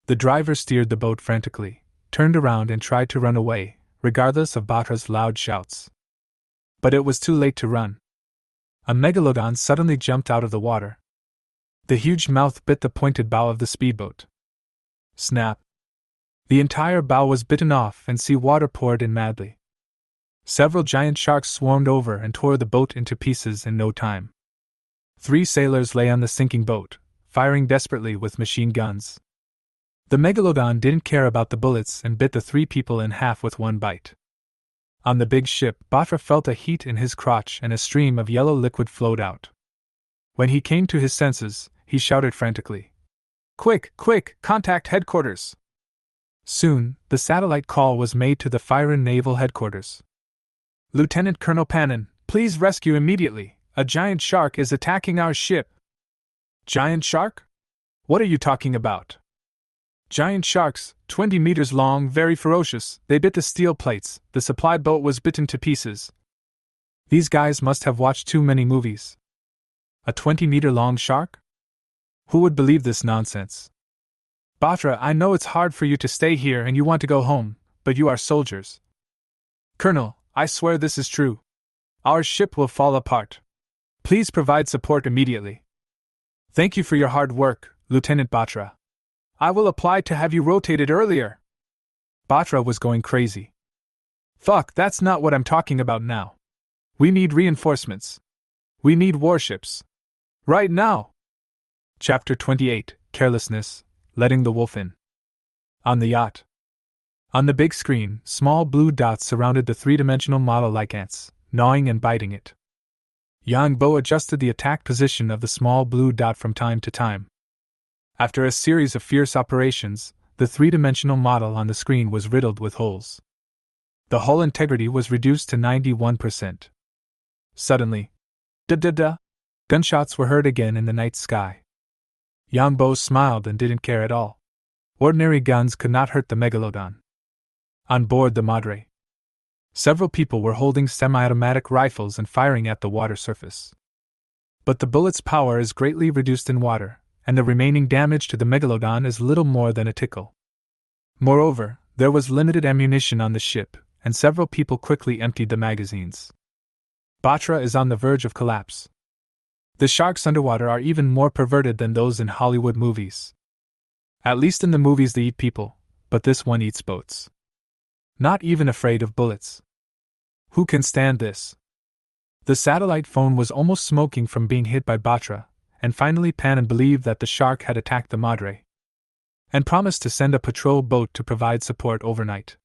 The driver steered the boat frantically, turned around and tried to run away, regardless of Batra's loud shouts. But it was too late to run. A Megalodon suddenly jumped out of the water. The huge mouth bit the pointed bow of the speedboat. Snap! The entire bow was bitten off and sea water poured in madly. Several giant sharks swarmed over and tore the boat into pieces in no time. 3 sailors lay on the sinking boat, firing desperately with machine guns. The Megalodon didn't care about the bullets and bit the 3 people in half with one bite. On the big ship, Batra felt a heat in his crotch and a stream of yellow liquid flowed out. When he came to his senses, he shouted frantically, "Quick, quick, contact headquarters!" Soon, the satellite call was made to the Firen Naval Headquarters. "Lieutenant Colonel Pannon, please rescue immediately. A giant shark is attacking our ship." "Giant shark? What are you talking about?" "Giant sharks, 20 meters long, very ferocious. They bit the steel plates. The supply boat was bitten to pieces." These guys must have watched too many movies. A 20-meter-long shark? Who would believe this nonsense? "Batra, I know it's hard for you to stay here and you want to go home, but you are soldiers." "Colonel, I swear this is true. Our ship will fall apart. Please provide support immediately." "Thank you for your hard work, Lieutenant Batra. I will apply to have you rotated earlier." Batra was going crazy. "Fuck, that's not what I'm talking about now. We need reinforcements. We need warships. Right now." Chapter 28, Carelessness, Letting the Wolf In. On the yacht. On the big screen, small blue dots surrounded the 3-dimensional model like ants, gnawing and biting it. Yang Bo adjusted the attack position of the small blue dot from time to time. After a series of fierce operations, the 3-dimensional model on the screen was riddled with holes. The hull integrity was reduced to 91%. Suddenly, da-da-da, gunshots were heard again in the night sky. Yang Bo smiled and didn't care at all. Ordinary guns could not hurt the Megalodon. On board the Madre, several people were holding semi-automatic rifles and firing at the water surface. But the bullet's power is greatly reduced in water, and the remaining damage to the Megalodon is little more than a tickle. Moreover, there was limited ammunition on the ship, and several people quickly emptied the magazines. Batra is on the verge of collapse. The sharks underwater are even more perverted than those in Hollywood movies. At least in the movies they eat people, but this one eats boats. Not even afraid of bullets. Who can stand this? The satellite phone was almost smoking from being hit by Batra, and finally Pannon believed that the shark had attacked the Madre, and promised to send a patrol boat to provide support overnight.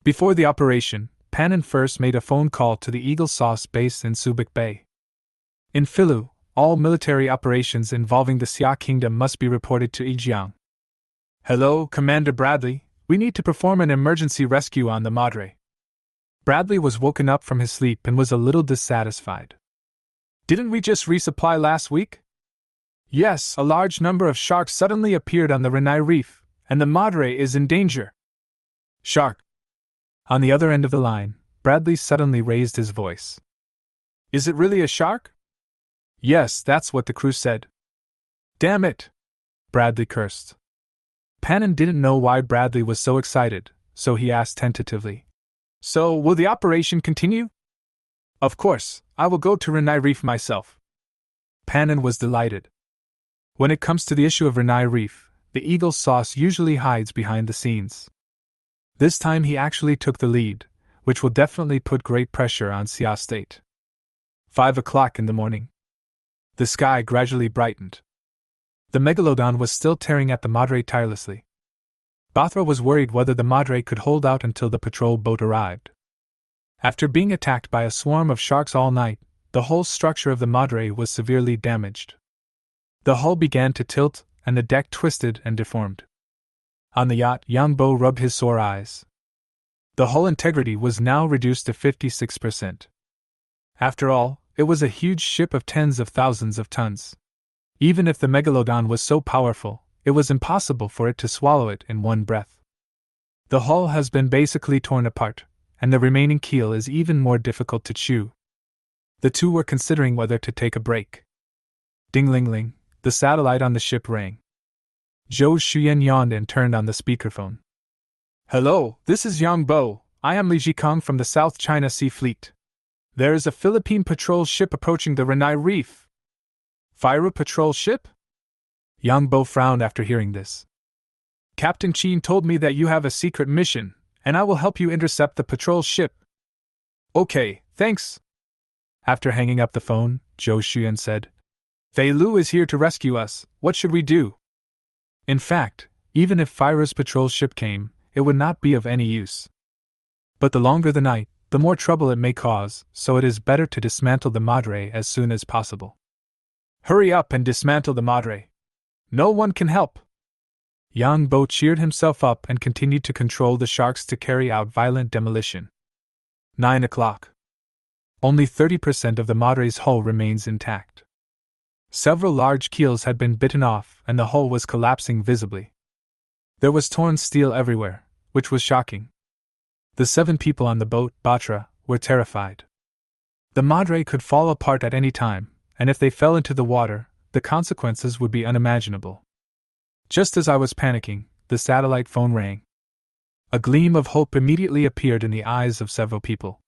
Before the operation, Pannon first made a phone call to the Eagle Sauce base in Subic Bay. In Philu, all military operations involving the Xia Kingdom must be reported to Yijiang. "Hello, Commander Bradley, we need to perform an emergency rescue on the Madre. Bradley was woken up from his sleep and was a little dissatisfied. Didn't we just resupply last week? Yes, a large number of sharks suddenly appeared on the Renai Reef, and the Madre is in danger. Shark. On the other end of the line, Bradley suddenly raised his voice. Is it really a shark? Yes, that's what the crew said. Damn it! Bradley cursed. Pannon didn't know why Bradley was so excited, so he asked tentatively. So, will the operation continue? Of course, I will go to Renai Reef myself. Pannon was delighted. When it comes to the issue of Renai Reef, the Eagle's sauce usually hides behind the scenes. This time he actually took the lead, which will definitely put great pressure on Sia State. 5 o'clock in the morning. The sky gradually brightened. The Megalodon was still tearing at the Madre tirelessly. Bathra was worried whether the Madre could hold out until the patrol boat arrived. After being attacked by a swarm of sharks all night, the whole structure of the Madre was severely damaged. The hull began to tilt, and the deck twisted and deformed. On the yacht, Yang Bo rubbed his sore eyes. The hull integrity was now reduced to 56%. After all, it was a huge ship of tens of thousands of tons. Even if the Megalodon was so powerful, it was impossible for it to swallow it in one breath. The hull has been basically torn apart, and the remaining keel is even more difficult to chew. The two were considering whether to take a break. Ding-ling-ling, the satellite on the ship rang. Zhou Shuyan yawned and turned on the speakerphone. Hello, this is Yang Bo. I am Li Jikong from the South China Sea Fleet. There is a Philippine patrol ship approaching the Renai Reef. Fire patrol ship? Yang Bo frowned after hearing this. Captain Chin told me that you have a secret mission, and I will help you intercept the patrol ship. Okay, thanks. After hanging up the phone, Zhou Shuyan said, Fei Lu is here to rescue us. What should we do? In fact, even if Fire's patrol ship came, it would not be of any use. But the longer the night, the more trouble it may cause, so it is better to dismantle the Madre as soon as possible. Hurry up and dismantle the Madre. No one can help. Yang Bo cheered himself up and continued to control the sharks to carry out violent demolition. 9 o'clock. Only 30% of the Madre's hull remains intact. Several large keels had been bitten off and the hull was collapsing visibly. There was torn steel everywhere, which was shocking. The 7 people on the boat, Batra, were terrified. The Madre could fall apart at any time, and if they fell into the water, the consequences would be unimaginable. Just as I was panicking, the satellite phone rang. A gleam of hope immediately appeared in the eyes of several people.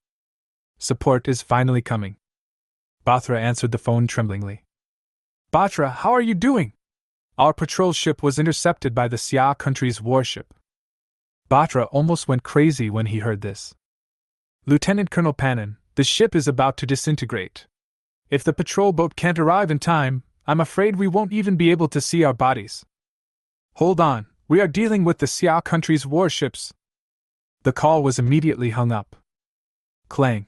Support is finally coming. Batra answered the phone tremblingly. Batra, how are you doing? Our patrol ship was intercepted by the Xia country's warship. Batra almost went crazy when he heard this. Lieutenant Colonel Pannon, the ship is about to disintegrate. If the patrol boat can't arrive in time, I'm afraid we won't even be able to see our bodies. Hold on, we are dealing with the Xia country's warships. The call was immediately hung up. Clang.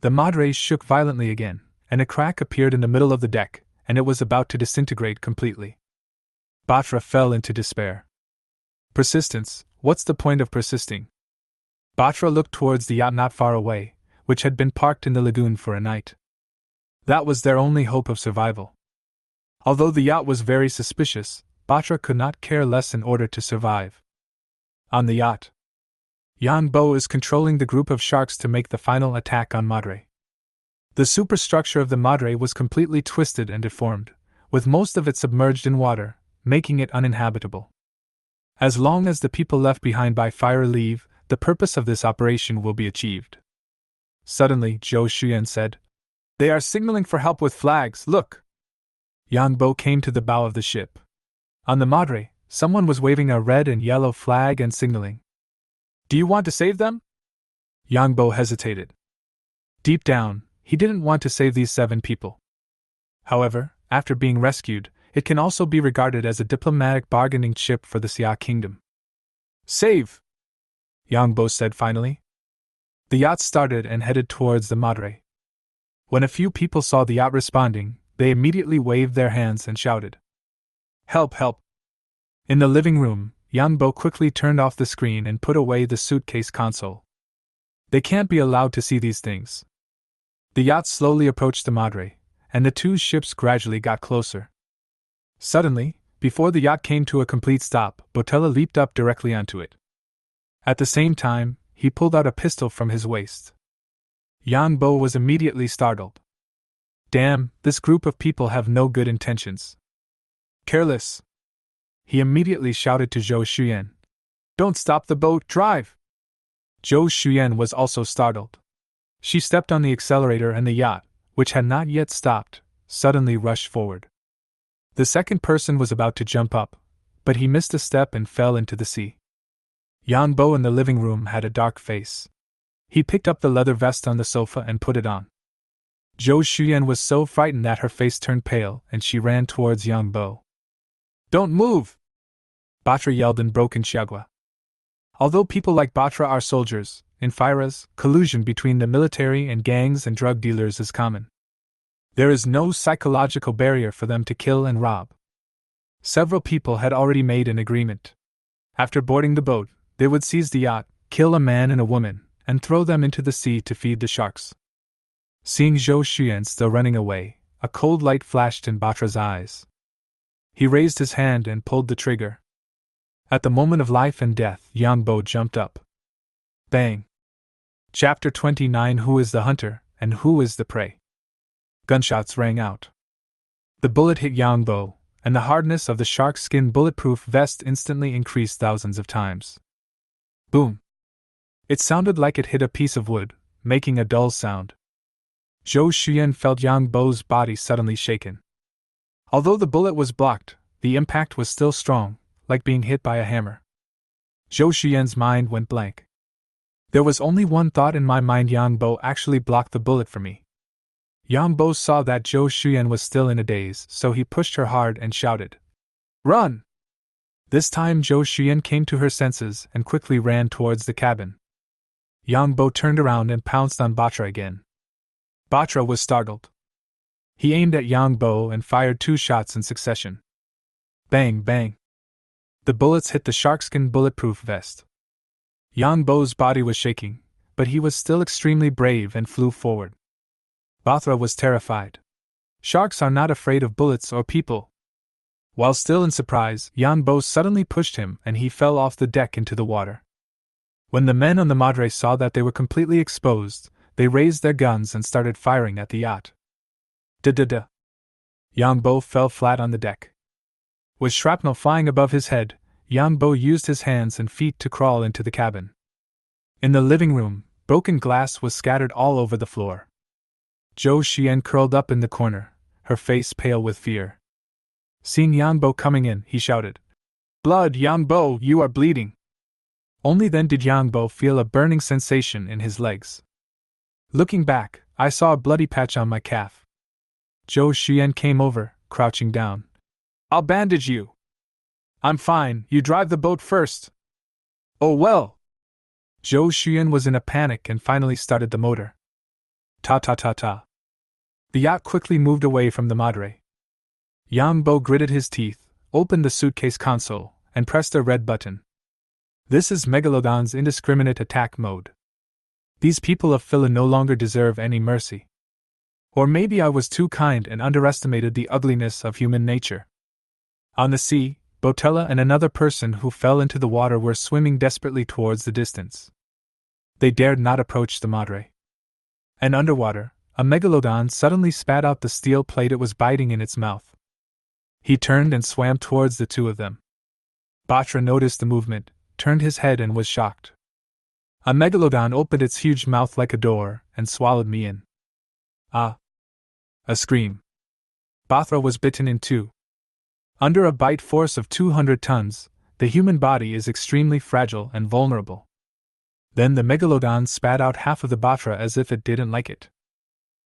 The Madre shook violently again, and a crack appeared in the middle of the deck, and it was about to disintegrate completely. Batra fell into despair. Persistence, what's the point of persisting? Batra looked towards the yacht not far away, which had been parked in the lagoon for a night. That was their only hope of survival. Although the yacht was very suspicious, Batra could not care less in order to survive. On the yacht, Yang Bo is controlling the group of sharks to make the final attack on Madre. The superstructure of the Madre was completely twisted and deformed, with most of it submerged in water, making it uninhabitable. As long as the people left behind by fire leave, the purpose of this operation will be achieved. Suddenly, Zhou Shuyan said, They are signaling for help with flags, look! Yang Bo came to the bow of the ship. On the Madre, someone was waving a red and yellow flag and signaling. Do you want to save them? Yang Bo hesitated. Deep down, he didn't want to save these 7 people. However, after being rescued, it can also be regarded as a diplomatic bargaining chip for the Xia Kingdom. Save! Yang Bo said finally. The yacht started and headed towards the Madre. When a few people saw the yacht responding, they immediately waved their hands and shouted, Help, help! In the living room, Yang Bo quickly turned off the screen and put away the suitcase console. They can't be allowed to see these things. The yacht slowly approached the madre, and the two ships gradually got closer. Suddenly, before the yacht came to a complete stop, Botella leaped up directly onto it. At the same time, he pulled out a pistol from his waist. Yang Bo was immediately startled. Damn, this group of people have no good intentions. Careless! He immediately shouted to Zhou Xuyan. Don't stop the boat, drive! Zhou Xuyan was also startled. She stepped on the accelerator and the yacht, which had not yet stopped, suddenly rushed forward. The second person was about to jump up, but he missed a step and fell into the sea. Yang Bo in the living room had a dark face. He picked up the leather vest on the sofa and put it on. Zhou Xuyan was so frightened that her face turned pale and she ran towards Yang Bo. Don't move! Batra yelled in broken Xiagua. Although people like Batra are soldiers, in Firas, collusion between the military and gangs and drug dealers is common. There is no psychological barrier for them to kill and rob. Several people had already made an agreement. After boarding the boat, they would seize the yacht, kill a man and a woman, and throw them into the sea to feed the sharks. Seeing Zhou Xuyan still running away, a cold light flashed in Batra's eyes. He raised his hand and pulled the trigger. At the moment of life and death, Yang Bo jumped up. Bang! Chapter 29. Who is the hunter, and who is the prey? Gunshots rang out. The bullet hit Yang Bo, and the hardness of the shark skin bulletproof vest instantly increased thousands of times. Boom! It sounded like it hit a piece of wood, making a dull sound. Zhou Xuyan felt Yang Bo's body suddenly shaken. Although the bullet was blocked, the impact was still strong, like being hit by a hammer. Zhou Xuyan's mind went blank. There was only one thought in my mind: Yang Bo actually blocked the bullet for me. Yang Bo saw that Zhou Xuyan was still in a daze, so he pushed her hard and shouted, "Run!" This time Zhou Xuyan came to her senses and quickly ran towards the cabin. Yang Bo turned around and pounced on Batra again. Batra was startled. He aimed at Yang Bo and fired 2 shots in succession. Bang, bang. The bullets hit the sharkskin bulletproof vest. Yang Bo's body was shaking, but he was still extremely brave and flew forward. Batra was terrified. Sharks are not afraid of bullets or people. While still in surprise, Yang Bo suddenly pushed him and he fell off the deck into the water. When the men on the madre saw that they were completely exposed, they raised their guns and started firing at the yacht. Da-da-da. Yang Bo fell flat on the deck. With shrapnel flying above his head, Yang Bo used his hands and feet to crawl into the cabin. In the living room, broken glass was scattered all over the floor. Zhou Xuyan curled up in the corner, her face pale with fear. Seeing Yang Bo coming in, he shouted, "Blood, Yang Bo, you are bleeding!" Only then did Yang Bo feel a burning sensation in his legs. Looking back, I saw a bloody patch on my calf. Zhou Xuyan came over, crouching down. "I'll bandage you." "I'm fine, you drive the boat first." "Oh well." Zhou Xuyan was in a panic and finally started the motor. Ta-ta-ta-ta. The yacht quickly moved away from the madre. Yang Bo gritted his teeth, opened the suitcase console, and pressed a red button. This is Megalodon's indiscriminate attack mode. These people of Phila no longer deserve any mercy. Or maybe I was too kind and underestimated the ugliness of human nature. On the sea, Botella and another person who fell into the water were swimming desperately towards the distance. They dared not approach the madre. And underwater, a Megalodon suddenly spat out the steel plate it was biting in its mouth. He turned and swam towards the two of them. Batra noticed the movement, turned his head and was shocked. A Megalodon opened its huge mouth like a door and swallowed me in. Ah! A scream. Batra was bitten in 2. Under a bite force of 200 tons, the human body is extremely fragile and vulnerable. Then the Megalodon spat out half of the Batra as if it didn't like it.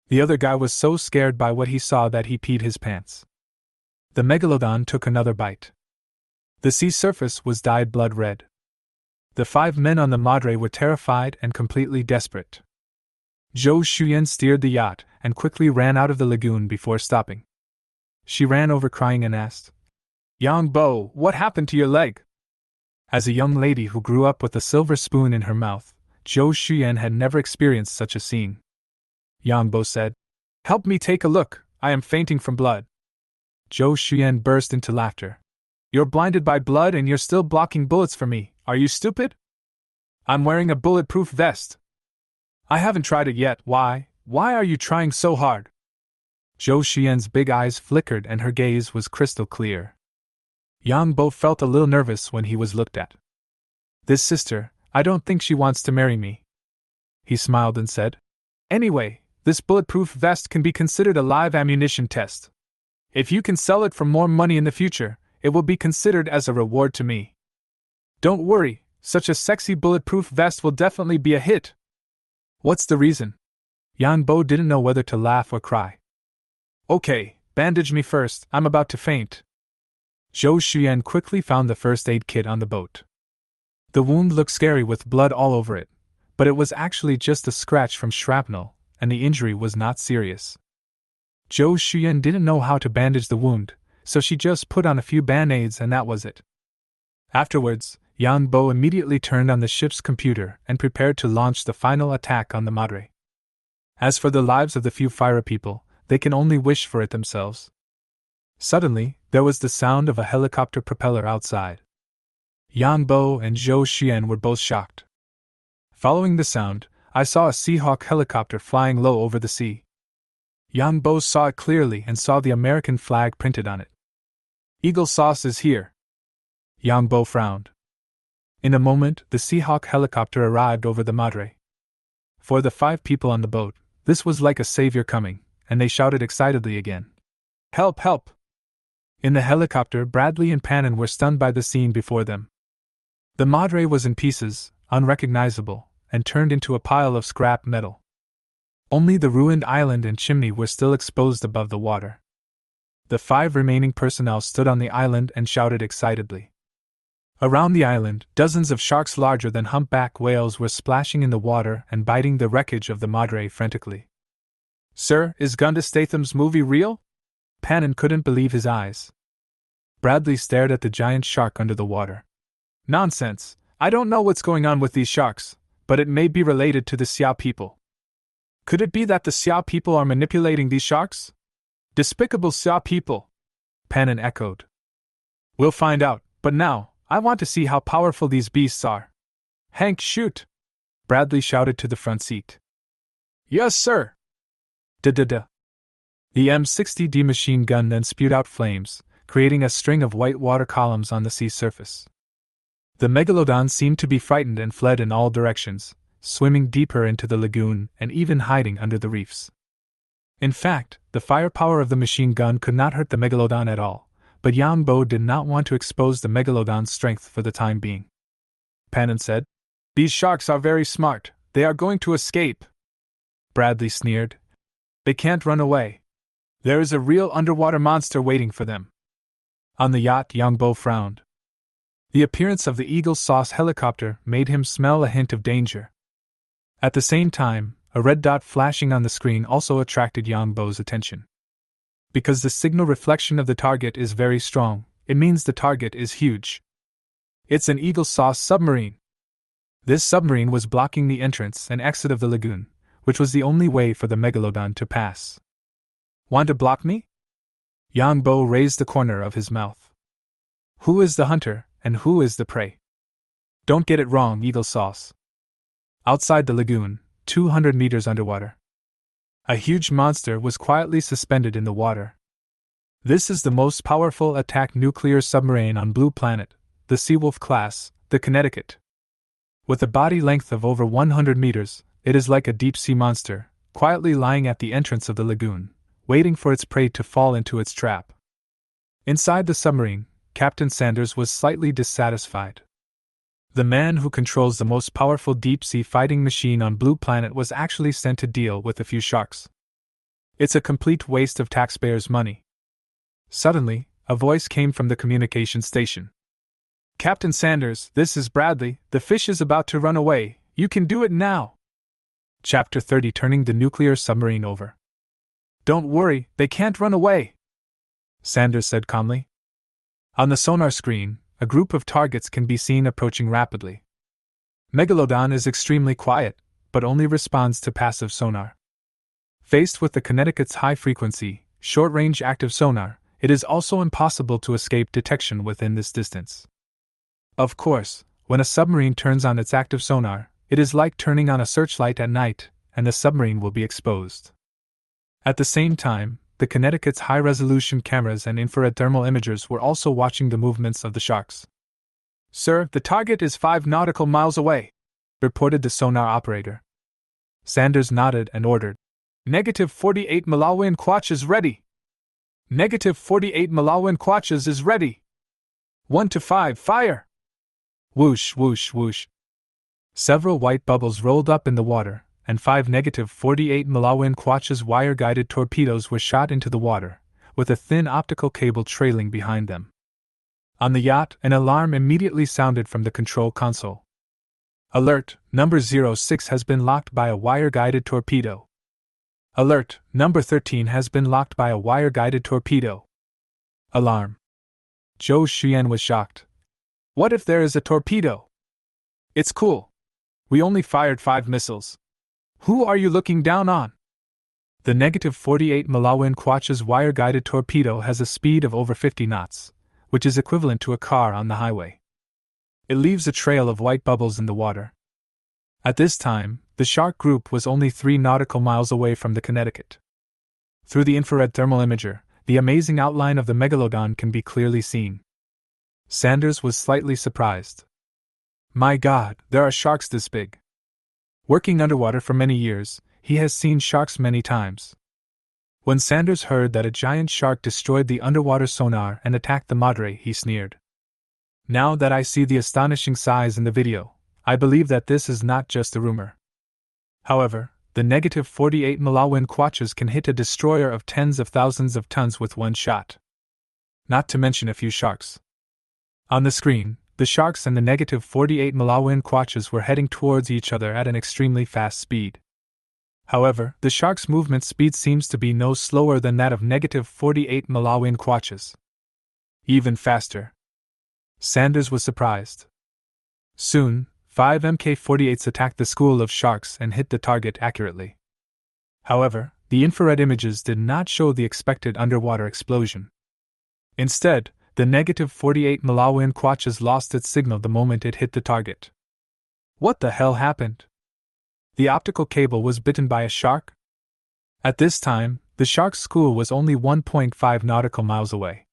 The other guy was so scared by what he saw that he peed his pants. The Megalodon took another bite. The sea surface was dyed blood red. The 5 men on the madre were terrified and completely desperate. Zhou Xuyan steered the yacht and quickly ran out of the lagoon before stopping. She ran over crying and asked, "Yang Bo, what happened to your leg?" As a young lady who grew up with a silver spoon in her mouth, Zhou Xuyan had never experienced such a scene. Yang Bo said, "Help me take a look, I am fainting from blood." Zhou Xuyan burst into laughter. "You're blinded by blood and you're still blocking bullets for me, are you stupid? I'm wearing a bulletproof vest. I haven't tried it yet, why are you trying so hard?" Zhou Xuyan's big eyes flickered and her gaze was crystal clear. Yang Bo felt a little nervous when he was looked at. "This sister, I don't think she wants to marry me." He smiled and said, "Anyway, this bulletproof vest can be considered a live ammunition test. If you can sell it for more money in the future, it will be considered as a reward to me. Don't worry, such a sexy bulletproof vest will definitely be a hit." "What's the reason?" Yang Bo didn't know whether to laugh or cry. "Okay, bandage me first, I'm about to faint." Zhou Xuyan quickly found the first aid kit on the boat. The wound looked scary with blood all over it, but it was actually just a scratch from shrapnel, and the injury was not serious. Zhou Xuyan didn't know how to bandage the wound, so she just put on a few band-aids and that was it. Afterwards, Yang Bo immediately turned on the ship's computer and prepared to launch the final attack on the Madre. As for the lives of the few fire people, they can only wish for it themselves. Suddenly, there was the sound of a helicopter propeller outside. Yang Bo and Zhou Xuyan were both shocked. Following the sound, I saw a Seahawk helicopter flying low over the sea. Yang Bo saw it clearly and saw the American flag printed on it. "Eagle Sauce is here." Yang Bo frowned. In a moment, the Seahawk helicopter arrived over the Madre. For the 5 people on the boat, this was like a savior coming, and they shouted excitedly again, "Help, help!" In the helicopter, Bradley and Pannon were stunned by the scene before them. The Madre was in pieces, unrecognizable, and turned into a pile of scrap metal. Only the ruined island and chimney were still exposed above the water. The 5 remaining personnel stood on the island and shouted excitedly. Around the island, dozens of sharks larger than humpback whales were splashing in the water and biting the wreckage of the Madre frantically. "Sir, is Gunda Statham's movie real?" Pannon couldn't believe his eyes. Bradley stared at the giant shark under the water. "Nonsense, I don't know what's going on with these sharks, but it may be related to the Xiao people." "Could it be that the Xiao people are manipulating these sharks?" "Despicable Xiao people," Pannon echoed. "We'll find out, but now, I want to see how powerful these beasts are." "Hank, shoot!" Bradley shouted to the front seat. "Yes, sir!" Da-da-da. The M60D machine gun then spewed out flames, creating a string of white water columns on the sea surface. The Megalodon seemed to be frightened and fled in all directions, swimming deeper into the lagoon and even hiding under the reefs. In fact, the firepower of the machine gun could not hurt the Megalodon at all, but Yang Bo did not want to expose the Megalodon's strength for the time being. Pannon said, "These sharks are very smart, they are going to escape." Bradley sneered. "They can't run away. There is a real underwater monster waiting for them." On the yacht, Yang Bo frowned. The appearance of the Eagle Sauce helicopter made him smell a hint of danger. At the same time, a red dot flashing on the screen also attracted Yang Bo's attention. Because the signal reflection of the target is very strong, it means the target is huge. It's an Eagle Sauce submarine. This submarine was blocking the entrance and exit of the lagoon, which was the only way for the Megalodon to pass. "Want to block me?" Yang Bo raised the corner of his mouth. "Who is the hunter, and who is the prey? Don't get it wrong, Eagle Sauce." Outside the lagoon, 200 meters underwater, a huge monster was quietly suspended in the water. This is the most powerful attack nuclear submarine on Blue Planet, the Seawolf class, the Connecticut. With a body length of over 100 meters, it is like a deep-sea monster, quietly lying at the entrance of the lagoon, waiting for its prey to fall into its trap. Inside the submarine, Captain Sanders was slightly dissatisfied. The man who controls the most powerful deep-sea fighting machine on Blue Planet was actually sent to deal with a few sharks. It's a complete waste of taxpayers' money. Suddenly, a voice came from the communication station. "Captain Sanders, this is Bradley, the fish is about to run away, you can do it now." Chapter 30, Turning the Nuclear Submarine Over. "Don't worry, they can't run away," Sanders said calmly. On the sonar screen, a group of targets can be seen approaching rapidly. Megalodon is extremely quiet, but only responds to passive sonar. Faced with the Connecticut's high-frequency, short-range active sonar, it is also impossible to escape detection within this distance. Of course, when a submarine turns on its active sonar, it is like turning on a searchlight at night, and the submarine will be exposed. At the same time, the Connecticut's high-resolution cameras and infrared thermal imagers were also watching the movements of the sharks. "Sir, the target is 5 nautical miles away," reported the sonar operator. Sanders nodded and ordered, "-48 Malawin Quatches ready! -48 Malawin Quatches is ready! 1 to 5, fire!" Whoosh, whoosh, whoosh. Several white bubbles rolled up in the water, and 5 -48 Malawin Quatches wire-guided torpedoes were shot into the water, with a thin optical cable trailing behind them. On the yacht, an alarm immediately sounded from the control console. "Alert, number 06 has been locked by a wire-guided torpedo. Alert, number 13 has been locked by a wire-guided torpedo." Alarm. Zhou Xuan was shocked. "What if there is a torpedo?" "It's cool. We only fired 5 missiles. Who are you looking down on?" The -48 Malawin Quatches wire-guided torpedo has a speed of over 50 knots, which is equivalent to a car on the highway. It leaves a trail of white bubbles in the water. At this time, the shark group was only 3 nautical miles away from the Connecticut. Through the infrared thermal imager, the amazing outline of the Megalodon can be clearly seen. Sanders was slightly surprised. "My God, there are sharks this big." Working underwater for many years, he has seen sharks many times. When Sanders heard that a giant shark destroyed the underwater sonar and attacked the Madre, he sneered. "Now that I see the astonishing size in the video, I believe that this is not just a rumor." However, the -48 Malawin Quatches can hit a destroyer of tens of thousands of tons with one shot. Not to mention a few sharks. On the screen, the sharks and the -48 Malawin Quatches were heading towards each other at an extremely fast speed. However, the shark's movement speed seems to be no slower than that of -48 Malawin Quatches. Even faster. Sanders was surprised. Soon, 5 Mk-48s attacked the school of sharks and hit the target accurately. However, the infrared images did not show the expected underwater explosion. Instead, the -48 Malawin Quatches lost its signal the moment it hit the target. What the hell happened? The optical cable was bitten by a shark? At this time, the shark's school was only 1.5 nautical miles away.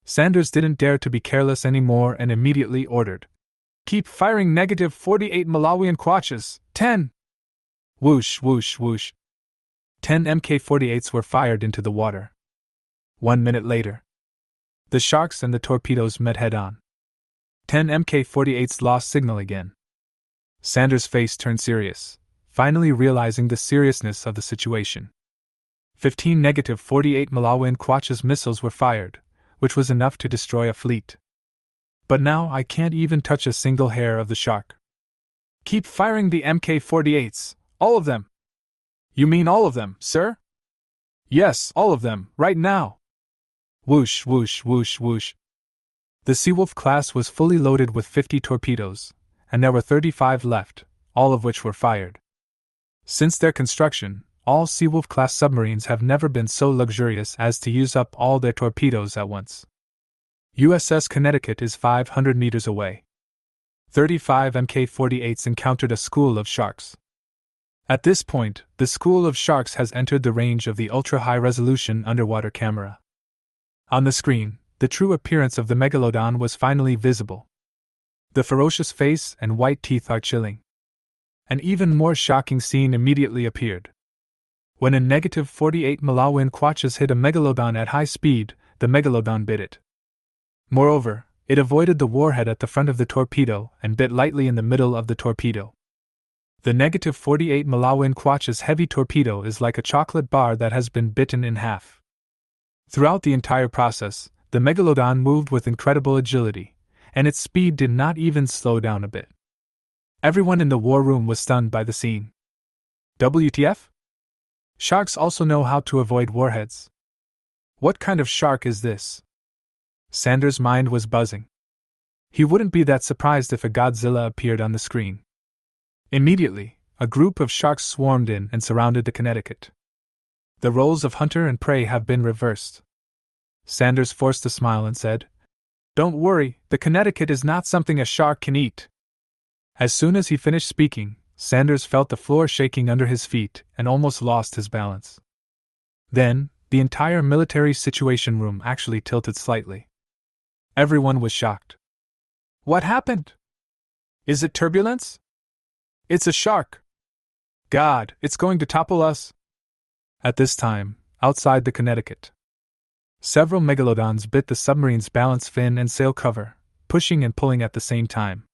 Sanders didn't dare to be careless anymore and immediately ordered, "Keep firing -48 Malawian Quatches, 10! Whoosh, whoosh, whoosh. 10 Mk-48s were fired into the water. 1 minute later, the sharks and the torpedoes met head-on. 10 Mk-48s lost signal again. Sanders' face turned serious, finally realizing the seriousness of the situation. 15 -48 Malawian Quatches missiles were fired, which was enough to destroy a fleet. But now I can't even touch a single hair of the shark. Keep firing the Mk-48s, all of them. You mean all of them, sir? Yes, all of them, right now. Whoosh, whoosh, whoosh, whoosh. The Seawolf class was fully loaded with 50 torpedoes, and there were 35 left, all of which were fired. Since their construction, all Seawolf-class submarines have never been so luxurious as to use up all their torpedoes at once. USS Connecticut is 500 meters away. 35 Mk-48s encountered a school of sharks. At this point, the school of sharks has entered the range of the ultra-high-resolution underwater camera. On the screen, the true appearance of the Megalodon was finally visible. The ferocious face and white teeth are chilling. An even more shocking scene immediately appeared. When a -48 Malawian Quatches hit a Megalodon at high speed, the Megalodon bit it. Moreover, it avoided the warhead at the front of the torpedo and bit lightly in the middle of the torpedo. The -48 Malawian Quatches heavy torpedo is like a chocolate bar that has been bitten in half. Throughout the entire process, the Megalodon moved with incredible agility, and its speed did not even slow down a bit. Everyone in the war room was stunned by the scene. WTF? Sharks also know how to avoid warheads. What kind of shark is this? Sanders' mind was buzzing. He wouldn't be that surprised if a Godzilla appeared on the screen. Immediately, a group of sharks swarmed in and surrounded the Connecticut. The roles of hunter and prey have been reversed. Sanders forced a smile and said, "Don't worry, the Connecticut is not something a shark can eat." As soon as he finished speaking, Sanders felt the floor shaking under his feet and almost lost his balance. Then, the entire military situation room actually tilted slightly. Everyone was shocked. "What happened? Is it turbulence? It's a shark! God, it's going to topple us!" At this time, outside the Connecticut, several megalodons bit the submarine's balance fin and sail cover, pushing and pulling at the same time.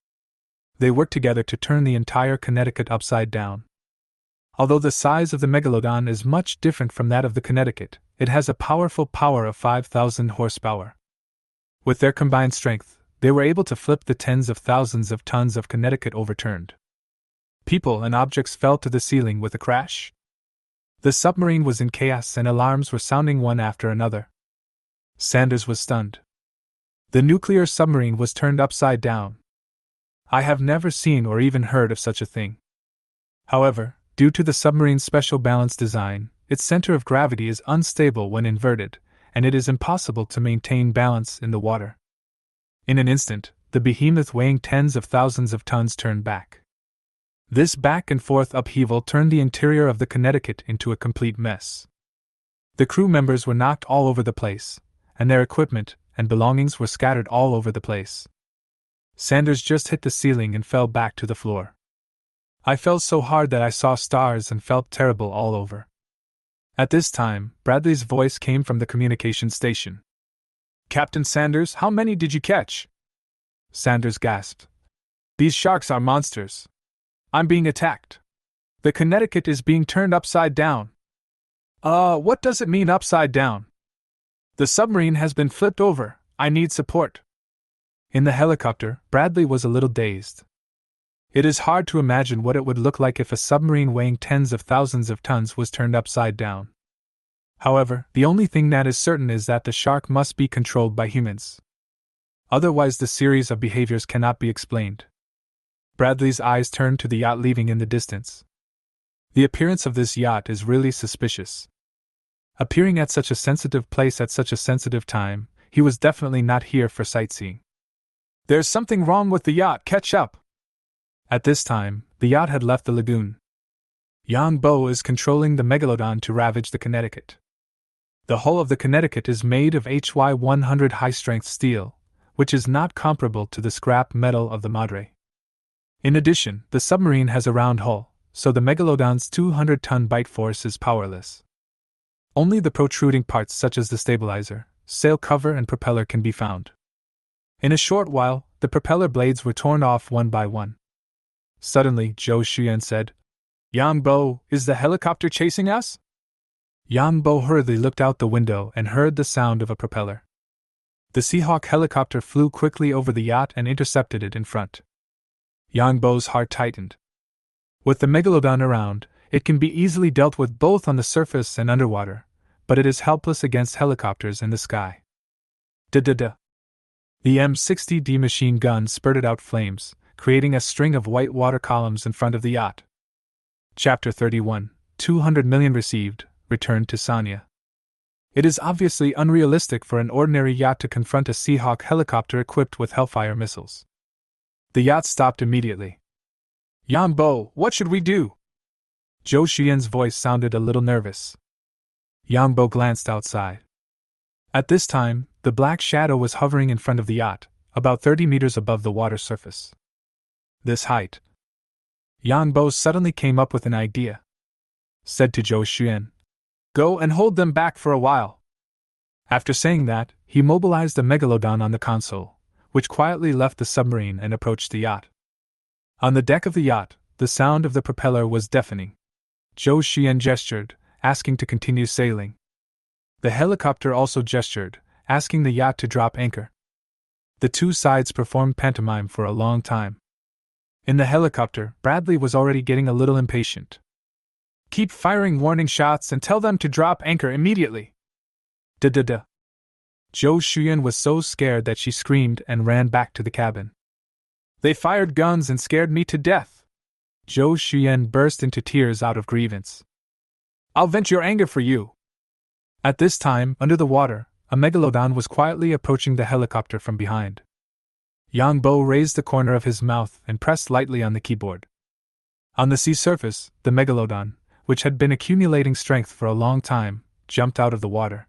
They worked together to turn the entire Connecticut upside down. Although the size of the Megalodon is much different from that of the Connecticut, it has a powerful power of 5,000 horsepower. With their combined strength, they were able to flip the tens of thousands of tons of Connecticut overturned. People and objects fell to the ceiling with a crash. The submarine was in chaos and alarms were sounding one after another. Sanders was stunned. The nuclear submarine was turned upside down. I have never seen or even heard of such a thing. However, due to the submarine's special balance design, its center of gravity is unstable when inverted, and it is impossible to maintain balance in the water. In an instant, the behemoth weighing tens of thousands of tons turned back. This back and forth upheaval turned the interior of the Connecticut into a complete mess. The crew members were knocked all over the place, and their equipment and belongings were scattered all over the place. Sanders just hit the ceiling and fell back to the floor. I fell so hard that I saw stars and felt terrible all over. At this time, Bradley's voice came from the communication station. "Captain Sanders, how many did you catch?" Sanders gasped. "These sharks are monsters. I'm being attacked. The Connecticut is being turned upside down." What does it mean upside down?" "The submarine has been flipped over. I need support." In the helicopter, Bradley was a little dazed. It is hard to imagine what it would look like if a submarine weighing tens of thousands of tons was turned upside down. However, the only thing that is certain is that the shark must be controlled by humans. Otherwise, the series of behaviors cannot be explained. Bradley's eyes turned to the yacht leaving in the distance. The appearance of this yacht is really suspicious. Appearing at such a sensitive place at such a sensitive time, he was definitely not here for sightseeing. "There's something wrong with the yacht, catch up!" At this time, the yacht had left the lagoon. Yang Bo is controlling the Megalodon to ravage the Connecticut. The hull of the Connecticut is made of HY100 high-strength steel, which is not comparable to the scrap metal of the Madre. In addition, the submarine has a round hull, so the Megalodon's 200-ton bite force is powerless. Only the protruding parts such as the stabilizer, sail cover and propeller can be found. In a short while, the propeller blades were torn off one by one. Suddenly, Zhou Xuan said, "Yang Bo, is the helicopter chasing us?" Yang Bo hurriedly looked out the window and heard the sound of a propeller. The Seahawk helicopter flew quickly over the yacht and intercepted it in front. Yang Bo's heart tightened. With the Megalodon around, it can be easily dealt with both on the surface and underwater, but it is helpless against helicopters in the sky. Da-da-da. The M60D machine gun spurted out flames, creating a string of white water columns in front of the yacht. Chapter 31, 200 million received, returned to Sanya. It is obviously unrealistic for an ordinary yacht to confront a Seahawk helicopter equipped with Hellfire missiles. The yacht stopped immediately. "Yang Bo, what should we do?" Zhou Xian's voice sounded a little nervous. Yang Bo glanced outside. At this time, the black shadow was hovering in front of the yacht, about 30 meters above the water surface. This height. Yang Bo suddenly came up with an idea. Said to Zhou Xian, "Go and hold them back for a while." After saying that, he mobilized a Megalodon on the console, which quietly left the submarine and approached the yacht. On the deck of the yacht, the sound of the propeller was deafening. Zhou Xian gestured, asking to continue sailing. The helicopter also gestured, asking the yacht to drop anchor. The two sides performed pantomime for a long time. In the helicopter, Bradley was already getting a little impatient. "Keep firing warning shots and tell them to drop anchor immediately." Da-da-da. Zhou Xian was so scared that she screamed and ran back to the cabin. "They fired guns and scared me to death. Zhou Xuyan burst into tears out of grievance. I'll vent your anger for you. At this time, under the water, a Megalodon was quietly approaching the helicopter from behind. Yang Bo raised the corner of his mouth and pressed lightly on the keyboard. On the sea surface, the Megalodon, which had been accumulating strength for a long time, jumped out of the water.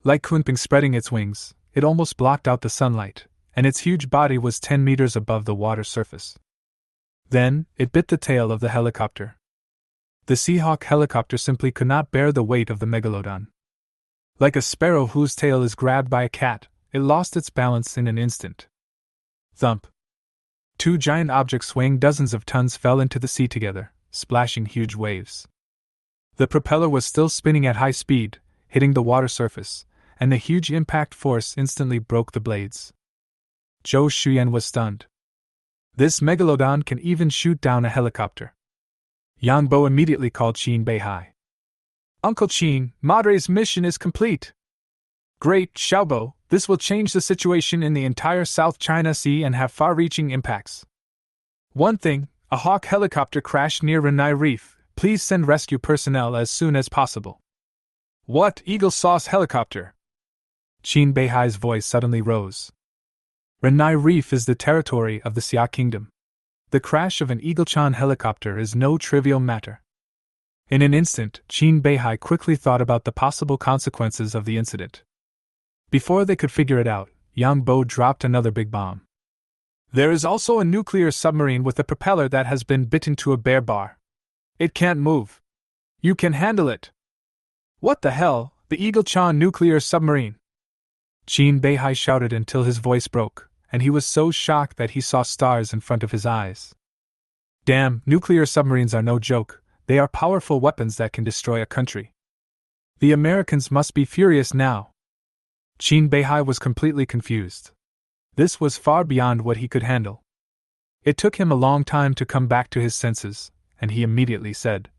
Like Kunping spreading its wings, it almost blocked out the sunlight, and its huge body was 10 meters above the water surface. Then, it bit the tail of the helicopter. The Seahawk helicopter simply could not bear the weight of the Megalodon. Like a sparrow whose tail is grabbed by a cat, it lost its balance in an instant. Thump! Two giant objects weighing dozens of tons fell into the sea together, splashing huge waves. The propeller was still spinning at high speed, hitting the water surface, and the huge impact force instantly broke the blades. Zhou Xuyan was stunned. This Megalodon can even shoot down a helicopter. Yang Bo immediately called Qin Beihai. Uncle Qin, Madre's mission is complete. Great, Xiaobo, this will change the situation in the entire South China Sea and have far-reaching impacts. One thing, a Hawk helicopter crashed near Renai Reef. Please send rescue personnel as soon as possible. What Eagle Sauce helicopter? Qin Beihai's voice suddenly rose. Renai Reef is the territory of the Xia Kingdom. The crash of an Eagle-chan helicopter is no trivial matter. In an instant, Qin Beihai quickly thought about the possible consequences of the incident. Before they could figure it out, Yang Bo dropped another big bomb. There is also a nuclear submarine with a propeller that has been bitten to a bare bar. It can't move. You can handle it. What the hell, the Eagle-chan nuclear submarine? Qin Beihai shouted until his voice broke, and he was so shocked that he saw stars in front of his eyes. Damn, nuclear submarines are no joke. They are powerful weapons that can destroy a country. The Americans must be furious now. Qin Beihai was completely confused. This was far beyond what he could handle. It took him a long time to come back to his senses, and he immediately said,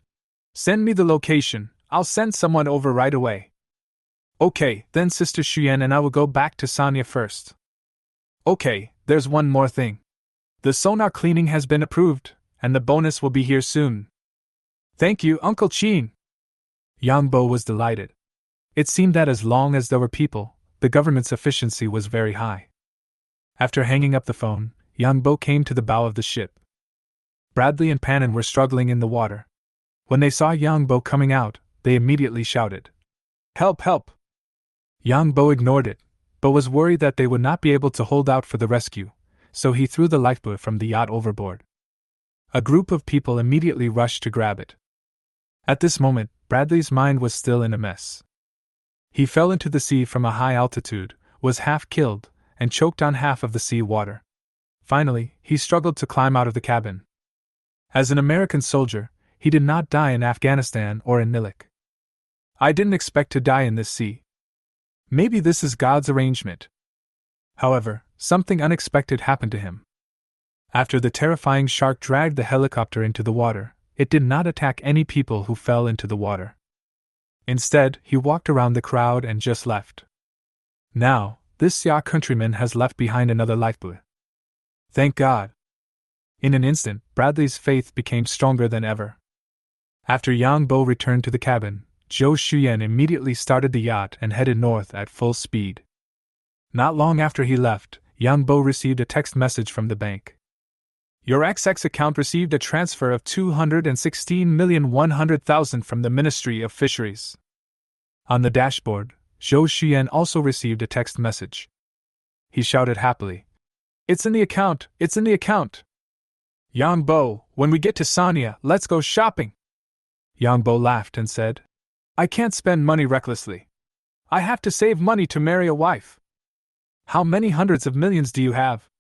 "Send me the location, I'll send someone over right away." Okay, then Sister Xuyan and I will go back to Sanya first. Okay, there's one more thing. The sonar cleaning has been approved, and the bonus will be here soon. Thank you, Uncle Qin. Yang Bo was delighted. It seemed that as long as there were people, the government's efficiency was very high. After hanging up the phone, Yang Bo came to the bow of the ship. Bradley and Pannon were struggling in the water. When they saw Yang Bo coming out, they immediately shouted, "Help, help!" Yang Bo ignored it, but was worried that they would not be able to hold out for the rescue, so he threw the lifeboat from the yacht overboard. A group of people immediately rushed to grab it. At this moment, Bradley's mind was still in a mess. He fell into the sea from a high altitude, was half killed, and choked on half of the sea water. Finally, he struggled to climb out of the cabin. As an American soldier, he did not die in Afghanistan or in Nilik. I didn't expect to die in this sea. Maybe this is God's arrangement. However, something unexpected happened to him. After the terrifying shark dragged the helicopter into the water, it did not attack any people who fell into the water. Instead, he walked around the crowd and just left. Now, this Xia countryman has left behind another lifeboat. Thank God. In an instant, Bradley's faith became stronger than ever. After Yang Bo returned to the cabin, Zhou Xuyan immediately started the yacht and headed north at full speed. Not long after he left, Yang Bo received a text message from the bank. Your XX account received a transfer of 216,100,000 from the Ministry of Fisheries. On the dashboard, Zhou Xuyan also received a text message. He shouted happily, "It's in the account, it's in the account!" Yang Bo, when we get to Sanya, let's go shopping! Yang Bo laughed and said, I can't spend money recklessly. I have to save money to marry a wife. How many hundreds of millions do you have?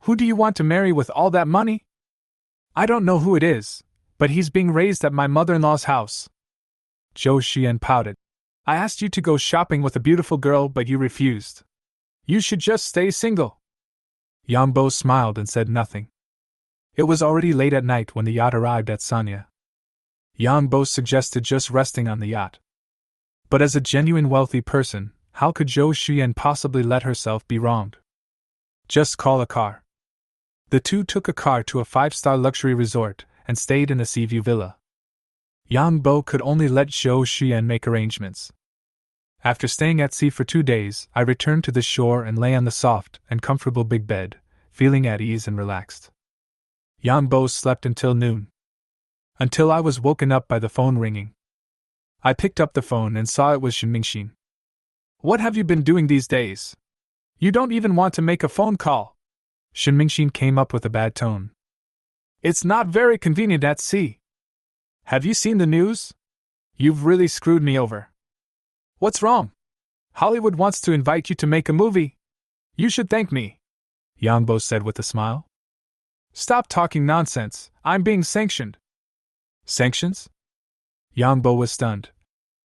Who do you want to marry with all that money? I don't know who it is, but he's being raised at my mother-in-law's house. Zhou Xuyan pouted. I asked you to go shopping with a beautiful girl, but you refused. You should just stay single. Yang Bo smiled and said nothing. It was already late at night when the yacht arrived at Sanya. Yang Bo suggested just resting on the yacht. But as a genuine wealthy person, how could Zhou Xuyan possibly let herself be wronged? Just call a car. The two took a car to a 5-star luxury resort, and stayed in a seaview villa. Yang Bo could only let Zhou Xuan make arrangements. After staying at sea for 2 days, I returned to the shore and lay on the soft and comfortable big bed, feeling at ease and relaxed. Yang Bo slept until noon. Until I was woken up by the phone ringing. I picked up the phone and saw it was Shen Mingxin. "What have you been doing these days? You don't even want to make a phone call." Shen Mingxin came up with a bad tone. "It's not very convenient at sea. Have you seen the news? You've really screwed me over." "What's wrong? Hollywood wants to invite you to make a movie. You should thank me," Yang Bo said with a smile. "Stop talking nonsense, I'm being sanctioned." "Sanctions?" Yang Bo was stunned.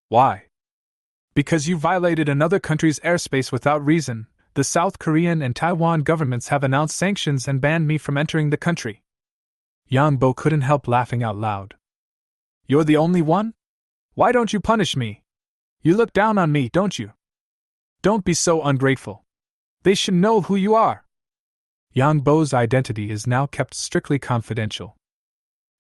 "Why?" "Because you violated another country's airspace without reason. The South Korean and Taiwan governments have announced sanctions and banned me from entering the country." Yang Bo couldn't help laughing out loud. "You're the only one? Why don't you punish me? You look down on me, don't you? Don't be so ungrateful. They should know who you are." Yang Bo's identity is now kept strictly confidential.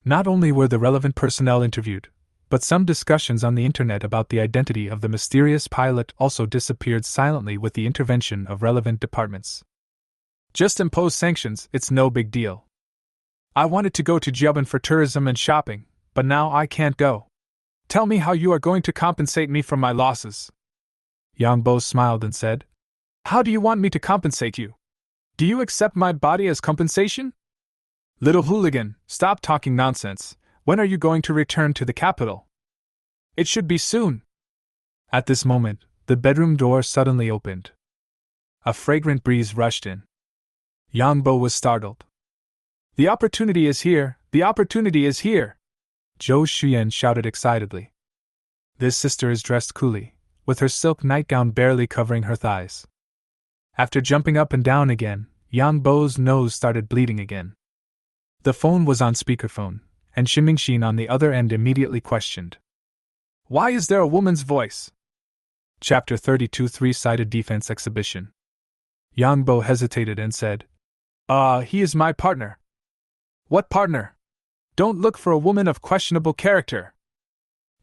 Not only were the relevant personnel interviewed, but some discussions on the internet about the identity of the mysterious pilot also disappeared silently with the intervention of relevant departments. "Just impose sanctions, it's no big deal. I wanted to go to Jiaban for tourism and shopping, but now I can't go. Tell me how you are going to compensate me for my losses." Yang Bo smiled and said, "How do you want me to compensate you? Do you accept my body as compensation?" "Little hooligan, stop talking nonsense. When are you going to return to the capital?" "It should be soon." At this moment, the bedroom door suddenly opened. A fragrant breeze rushed in. Yang Bo was startled. "The opportunity is here! The opportunity is here!" Zhou Xuan shouted excitedly. This sister is dressed coolly, with her silk nightgown barely covering her thighs. After jumping up and down again, Yang Bo's nose started bleeding again. The phone was on speakerphone, and Shen Mingxin on the other end immediately questioned. "Why is there a woman's voice?" Chapter 32 Three-Sided Defense Exhibition. Yang Bo hesitated and said, He is my partner." "What partner? Don't look for a woman of questionable character."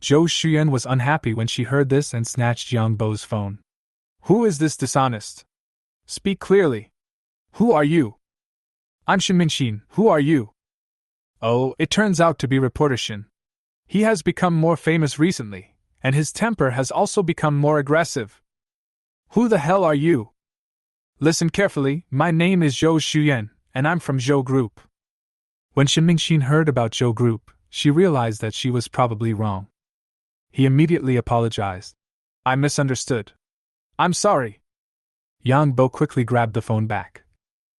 Zhou Xuan was unhappy when she heard this and snatched Yang Bo's phone. "Who is this dishonest? Speak clearly. Who are you?" "I'm Shen Mingxin. Who are you?" "Oh, it turns out to be reporter Shen. He has become more famous recently, and his temper has also become more aggressive." "Who the hell are you?" "Listen carefully, my name is Zhou Xuan, and I'm from Zhou Group." When Shen Mingxin heard about Zhou Group, she realized that she was probably wrong. He immediately apologized. "I misunderstood. I'm sorry." Yang Bo quickly grabbed the phone back.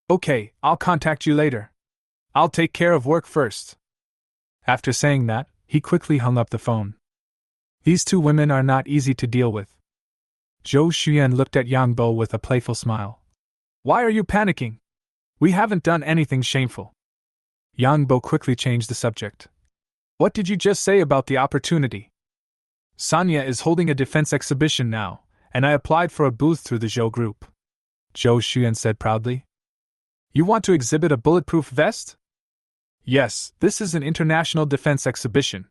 "Okay, I'll contact you later. I'll take care of work first." After saying that, he quickly hung up the phone. These two women are not easy to deal with. Zhou Xuan looked at Yang Bo with a playful smile. "Why are you panicking? We haven't done anything shameful." Yang Bo quickly changed the subject. "What did you just say about the opportunity?" "Sanya is holding a defense exhibition now, and I applied for a booth through the Zhou Group," Zhou Xuan said proudly. "You want to exhibit a bulletproof vest?" "Yes, this is an international defense exhibition.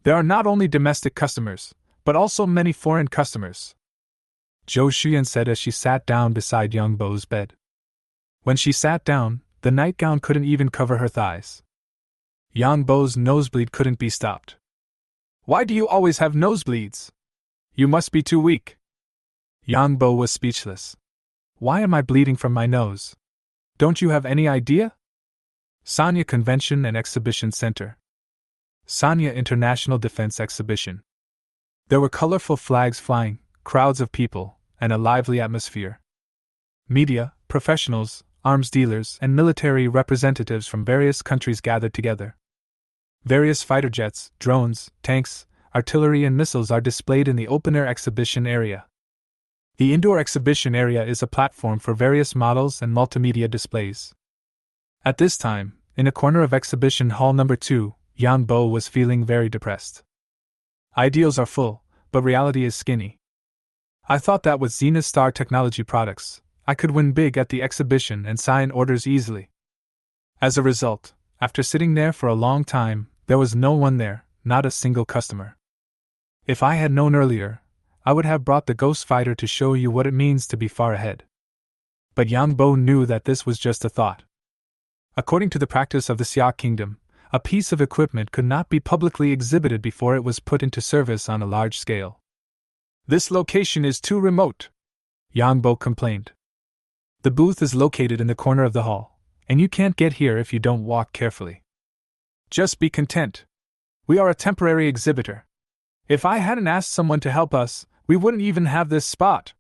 There are not only domestic customers, but also many foreign customers," Zhou Xuan said as she sat down beside Yang Bo's bed. When she sat down, the nightgown couldn't even cover her thighs. Yang Bo's nosebleed couldn't be stopped. "Why do you always have nosebleeds? You must be too weak." Yang Bo was speechless. "Why am I bleeding from my nose? Don't you have any idea?" Sanya Convention and Exhibition Center. Sanya International Defense Exhibition. There were colorful flags flying, crowds of people, and a lively atmosphere. Media, professionals, arms dealers, and military representatives from various countries gathered together. Various fighter jets, drones, tanks, artillery, and missiles are displayed in the open-air exhibition area. The indoor exhibition area is a platform for various models and multimedia displays. At this time, in a corner of Exhibition Hall Number 2, Yang Bo was feeling very depressed. Ideals are full, but reality is skinny. I thought that with Zenith Star Technology products, I could win big at the exhibition and sign orders easily. As a result, After sitting there for a long time, there was no one there, not a single customer. If I had known earlier, I would have brought the ghost fighter to show you what it means to be far ahead. But Yang Bo knew that this was just a thought. According to the practice of the Xia Kingdom, a piece of equipment could not be publicly exhibited before it was put into service on a large scale. This location is too remote, Yang Bo complained. The booth is located in the corner of the hall, and you can't get here if you don't walk carefully. Just be content. We are a temporary exhibitor. If I hadn't asked someone to help us, we wouldn't even have this spot.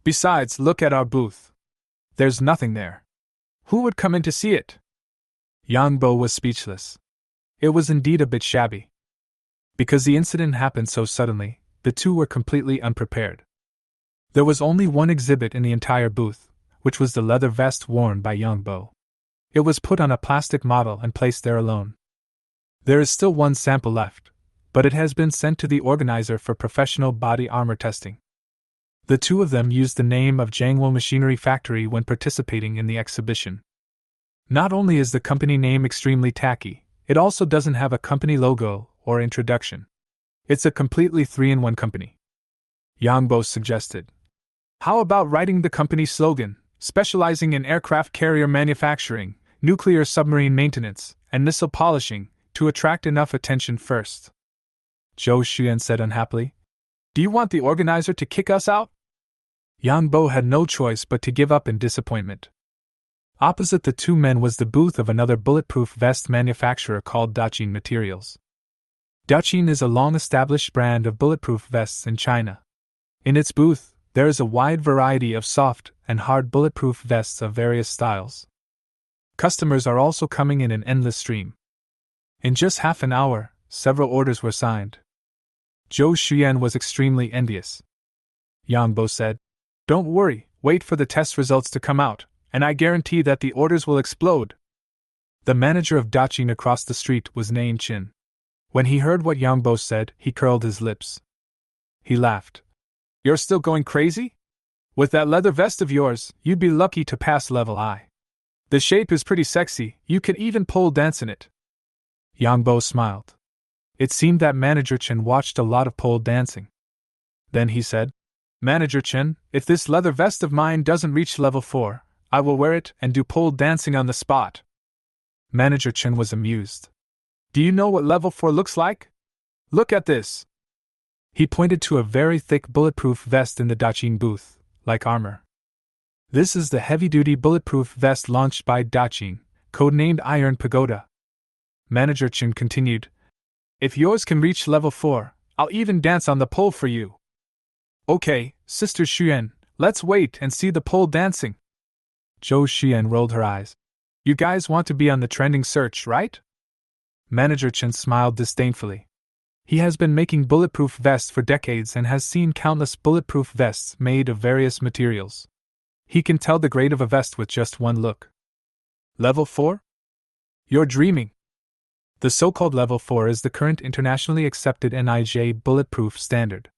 Besides, look at our booth. There's nothing there. Who would come in to see it? Yang Bo was speechless. It was indeed a bit shabby. Because the incident happened so suddenly, the two were completely unprepared. There was only one exhibit in the entire booth, which was the leather vest worn by Yang Bo. It was put on a plastic model and placed there alone. There is still one sample left, but it has been sent to the organizer for professional body armor testing. The two of them used the name of Jiangwo Machinery Factory when participating in the exhibition. Not only is the company name extremely tacky, it also doesn't have a company logo or introduction. It's a completely 3-in-1 company. Yang Bo suggested. How about writing the company slogan, specializing in aircraft carrier manufacturing, nuclear submarine maintenance, and missile polishing, to attract enough attention first? Zhou Xuan said unhappily. Do you want the organizer to kick us out? Yang Bo had no choice but to give up in disappointment. Opposite the two men was the booth of another bulletproof vest manufacturer called Daqin Materials. Daqin is a long-established brand of bulletproof vests in China. In its booth, there is a wide variety of soft and hard bulletproof vests of various styles. Customers are also coming in an endless stream. In just half an hour, several orders were signed. Zhou Xuan was extremely envious. Yang Bo said, Don't worry, wait for the test results to come out, and I guarantee that the orders will explode. The manager of Daqin across the street was named Qin. When he heard what Yang Bo said, he curled his lips. He laughed. You're still going crazy? With that leather vest of yours, you'd be lucky to pass level I. The shape is pretty sexy, you can even pole dance in it. Yang Bo smiled. It seemed that Manager Chen watched a lot of pole dancing. Then he said, Manager Chen, if this leather vest of mine doesn't reach level 4, I will wear it and do pole dancing on the spot. Manager Chen was amused. Do you know what level 4 looks like? Look at this. He pointed to a very thick bulletproof vest in the Daqin booth, like armor. This is the heavy-duty bulletproof vest launched by Daqin, codenamed Iron Pagoda. Manager Chen continued, If yours can reach level 4, I'll even dance on the pole for you. Okay, Sister Xuan, let's wait and see the pole dancing. Zhou Xuan rolled her eyes. You guys want to be on the trending search, right? Manager Chen smiled disdainfully. He has been making bulletproof vests for decades and has seen countless bulletproof vests made of various materials. He can tell the grade of a vest with just one look. Level 4? You're dreaming. The so-called Level 4 is the current internationally accepted NIJ bulletproof standard.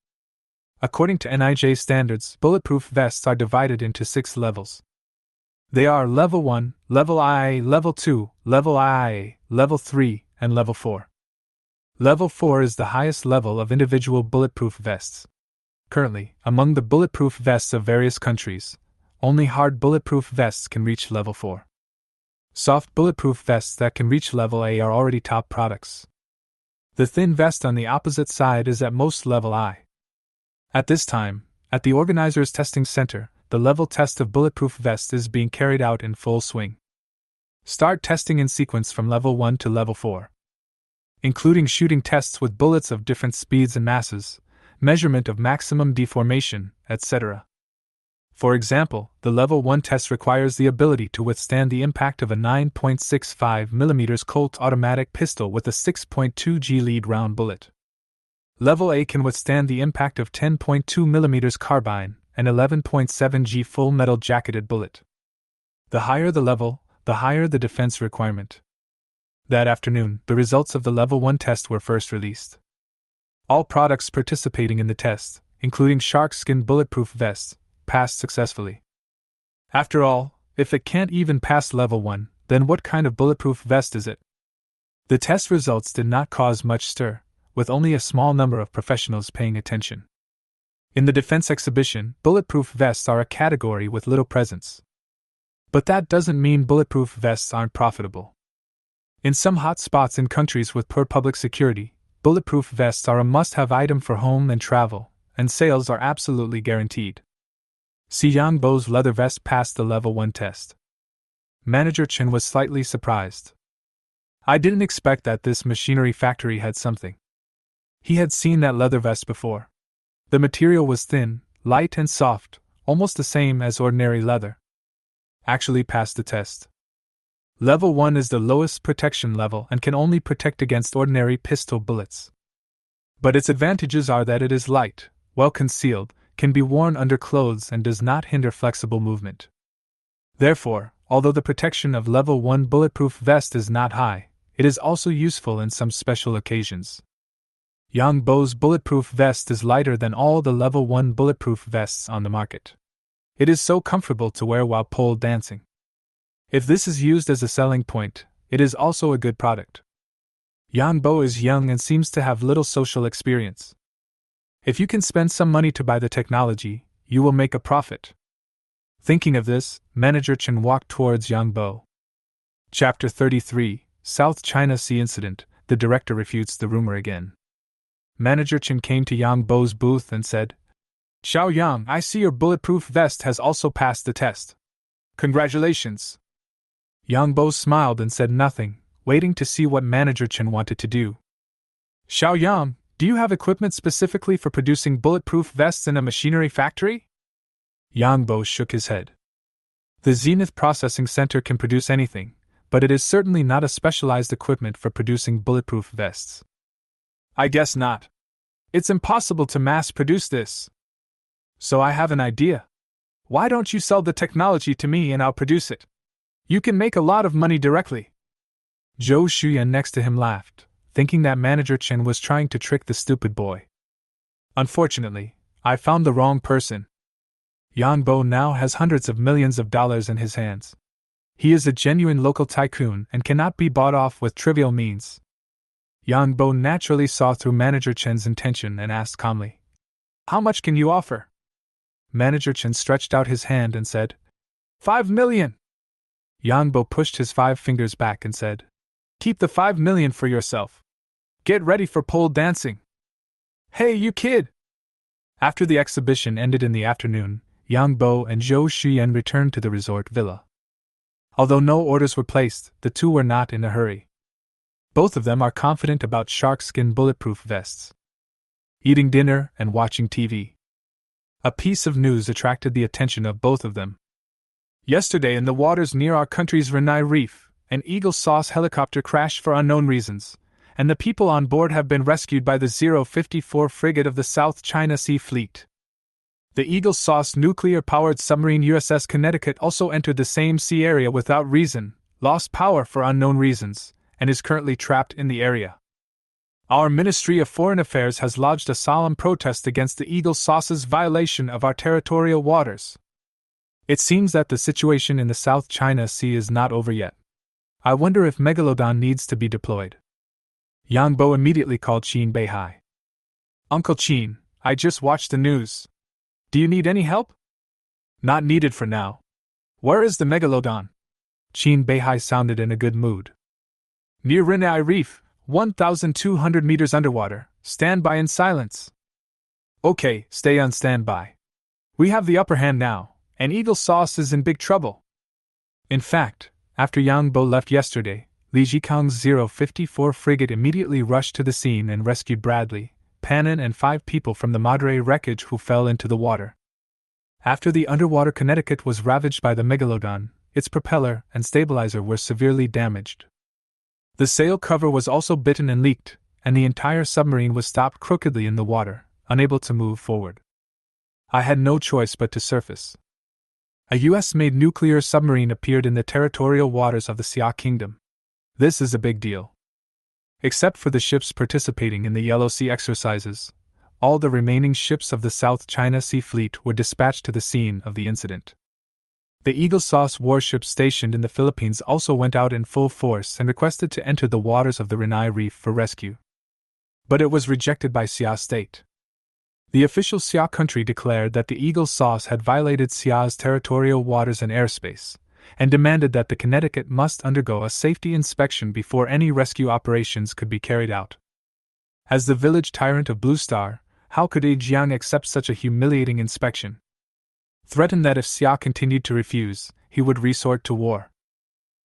According to NIJ standards, bulletproof vests are divided into 6 levels. They are Level 1, Level IA, Level 2, Level IA, Level 3, and Level 4. Level 4 is the highest level of individual bulletproof vests. Currently, among the bulletproof vests of various countries, only hard bulletproof vests can reach Level 4. Soft bulletproof vests that can reach Level A are already top products. The thin vest on the opposite side is at most Level I. At this time, at the organizer's testing center, the level test of bulletproof vests is being carried out in full swing. Start testing in sequence from Level 1 to Level 4. Including shooting tests with bullets of different speeds and masses, measurement of maximum deformation, etc. For example, the Level 1 test requires the ability to withstand the impact of a 9.65mm Colt automatic pistol with a 6.2G lead round bullet. Level A can withstand the impact of 10.2mm carbine and 11.7G full metal jacketed bullet. The higher the level, the higher the defense requirement. That afternoon, the results of the Level 1 test were first released. All products participating in the test, including shark-skin bulletproof vests, passed successfully. After all, if it can't even pass Level 1, Then what kind of bulletproof vest is it? The test results did not cause much stir, with only a small number of professionals paying attention. In the defense exhibition, bulletproof vests are a category with little presence. But that doesn't mean bulletproof vests aren't profitable. In some hot spots in countries with poor public security, bulletproof vests are a must-have item for home and travel, and sales are absolutely guaranteed. See, Yang Bo's leather vest passed the level 1 test. Manager Chen was slightly surprised. I didn't expect that this machinery factory had something. He had seen that leather vest before. The material was thin, light and soft, almost the same as ordinary leather. Actually passed the test. Level 1 is the lowest protection level and can only protect against ordinary pistol bullets. But its advantages are that it is light, well concealed, can be worn under clothes and does not hinder flexible movement. Therefore, although the protection of level 1 bulletproof vest is not high, it is also useful in some special occasions. Yang Bo's bulletproof vest is lighter than all the level 1 bulletproof vests on the market. It is so comfortable to wear while pole dancing. If this is used as a selling point, it is also a good product. Yang Bo is young and seems to have little social experience. If you can spend some money to buy the technology, you will make a profit. Thinking of this, Manager Chen walked towards Yang Bo. Chapter 33, South China Sea Incident. The director refutes the rumor again. Manager Chen came to Yang Bo's booth and said, "Xiao Yang, I see your bulletproof vest has also passed the test. Congratulations." Yang Bo smiled and said nothing, waiting to see what Manager Chen wanted to do. "Xiao Yang, do you have equipment specifically for producing bulletproof vests in a machinery factory?" Yang Bo shook his head. The Zenith Processing Center can produce anything, but it is certainly not a specialized equipment for producing bulletproof vests. "I guess not. It's impossible to mass-produce this. So I have an idea. Why don't you sell the technology to me and I'll produce it? You can make a lot of money directly." Zhou Shuyan next to him laughed, thinking that Manager Chen was trying to trick the stupid boy. "Unfortunately, I found the wrong person. Yang Bo now has hundreds of millions of dollars in his hands. He is a genuine local tycoon and cannot be bought off with trivial means." Yang Bo naturally saw through Manager Chen's intention and asked calmly, "How much can you offer?" Manager Chen stretched out his hand and said, 5 million. Yang Bo pushed his 5 fingers back and said, "Keep the 5 million for yourself. Get ready for pole dancing." "Hey, you kid!" After the exhibition ended in the afternoon, Yang Bo and Zhou Shuyan returned to the resort villa. Although no orders were placed, the two were not in a hurry. Both of them are confident about sharkskin bulletproof vests. Eating dinner and watching TV. A piece of news attracted the attention of both of them. Yesterday, in the waters near our country's Renai Reef, an Eagle Sauce helicopter crashed for unknown reasons, and the people on board have been rescued by the 054 frigate of the South China Sea Fleet. The Eagle Sauce nuclear-powered submarine USS Connecticut also entered the same sea area without reason, lost power for unknown reasons, and is currently trapped in the area. Our Ministry of Foreign Affairs has lodged a solemn protest against the Eagle Sauce's violation of our territorial waters. It seems that the situation in the South China Sea is not over yet. I wonder if Megalodon needs to be deployed." Yang Bo immediately called Qin Beihai. "Uncle Qin, I just watched the news. Do you need any help?" "Not needed for now. Where is the Megalodon?" Qin Beihai sounded in a good mood. "Near Renai Reef, 1,200 meters underwater. Stand by in silence." "Okay, stay on standby. We have the upper hand now, and Eagle Sauce is in big trouble." In fact, after Yang Bo left yesterday, Li Jikang's 054 frigate immediately rushed to the scene and rescued Bradley, Pannon and 5 people from the Madre wreckage who fell into the water. After the underwater Connecticut was ravaged by the Megalodon, its propeller and stabilizer were severely damaged. The sail cover was also bitten and leaked, and the entire submarine was stopped crookedly in the water, unable to move forward. I had no choice but to surface. A US-made nuclear submarine appeared in the territorial waters of the Xia Kingdom. This is a big deal. Except for the ships participating in the Yellow Sea exercises, all the remaining ships of the South China Sea Fleet were dispatched to the scene of the incident. The Eagle Sauce warship stationed in the Philippines also went out in full force and requested to enter the waters of the Renai Reef for rescue. But it was rejected by Sia State. The official Sia country declared that the Eagle Sauce had violated Sia's territorial waters and airspace, and demanded that the Connecticut must undergo a safety inspection before any rescue operations could be carried out. As the village tyrant of Blue Star, how could Jiang accept such a humiliating inspection? Threatened that if Xia continued to refuse, he would resort to war.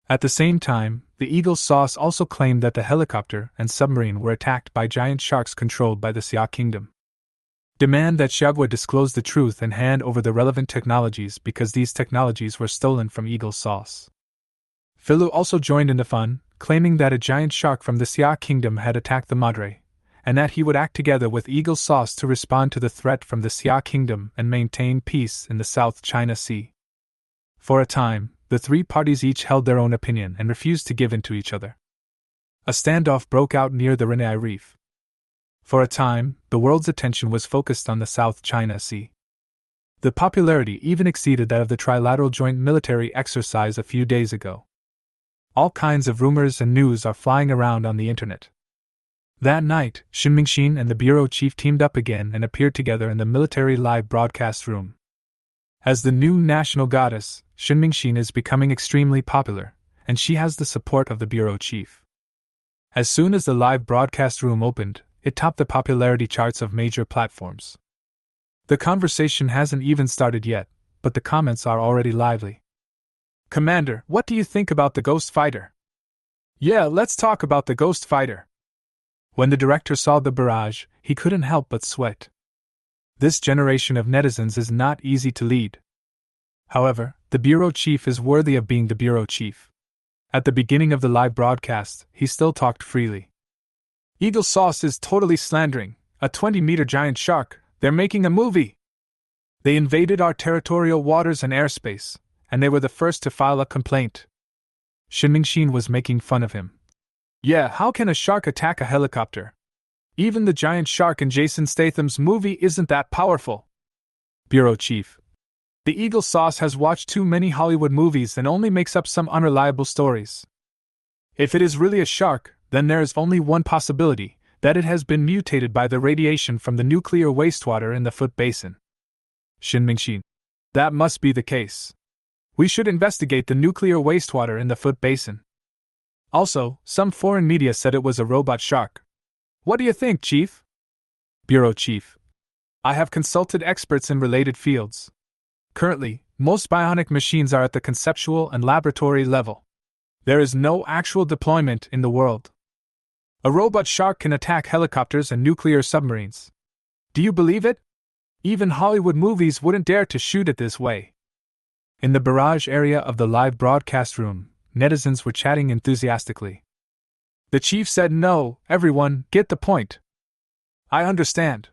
At the same time, the Eagle Sauce also claimed that the helicopter and submarine were attacked by giant sharks controlled by the Xia Kingdom. Demand that Xiagua disclose the truth and hand over the relevant technologies because these technologies were stolen from Eagle Sauce. Philu also joined in the fun, claiming that a giant shark from the Xia Kingdom had attacked the Madre, and that he would act together with Eagle Sauce to respond to the threat from the Xia Kingdom and maintain peace in the South China Sea. For a time, the three parties each held their own opinion and refused to give in to each other. A standoff broke out near the Renai Reef. For a time, the world's attention was focused on the South China Sea. The popularity even exceeded that of the trilateral joint military exercise a few days ago. All kinds of rumors and news are flying around on the internet. That night, Shin Mingxin and the bureau chief teamed up again and appeared together in the military live broadcast room. As the new national goddess, Shin Mingxin is becoming extremely popular, and she has the support of the bureau chief. As soon as the live broadcast room opened, it topped the popularity charts of major platforms. The conversation hasn't even started yet, but the comments are already lively. Commander, what do you think about the Ghost Fighter? Yeah, let's talk about the Ghost Fighter. When the director saw the barrage, he couldn't help but sweat. This generation of netizens is not easy to lead. However, the bureau chief is worthy of being the bureau chief. At the beginning of the live broadcast, he still talked freely. Eagle Sauce is totally slandering, a 20-meter giant shark, they're making a movie. They invaded our territorial waters and airspace, and they were the first to file a complaint. Shin Mingxin was making fun of him. Yeah, how can a shark attack a helicopter? Even the giant shark in Jason Statham's movie isn't that powerful. Bureau Chief. The Eagle Sauce has watched too many Hollywood movies and only makes up some unreliable stories. If it is really a shark, then there is only one possibility, that it has been mutated by the radiation from the nuclear wastewater in the Foot Basin. Shin Mingxin. That must be the case. We should investigate the nuclear wastewater in the Foot Basin. Also, some foreign media said it was a robot shark. What do you think, Chief? Bureau Chief. I have consulted experts in related fields. Currently, most bionic machines are at the conceptual and laboratory level. There is no actual deployment in the world. A robot shark can attack helicopters and nuclear submarines. Do you believe it? Even Hollywood movies wouldn't dare to shoot it this way. In the barrage area of the live broadcast room, netizens were chatting enthusiastically. The chief said, "No, everyone, get the point. I understand."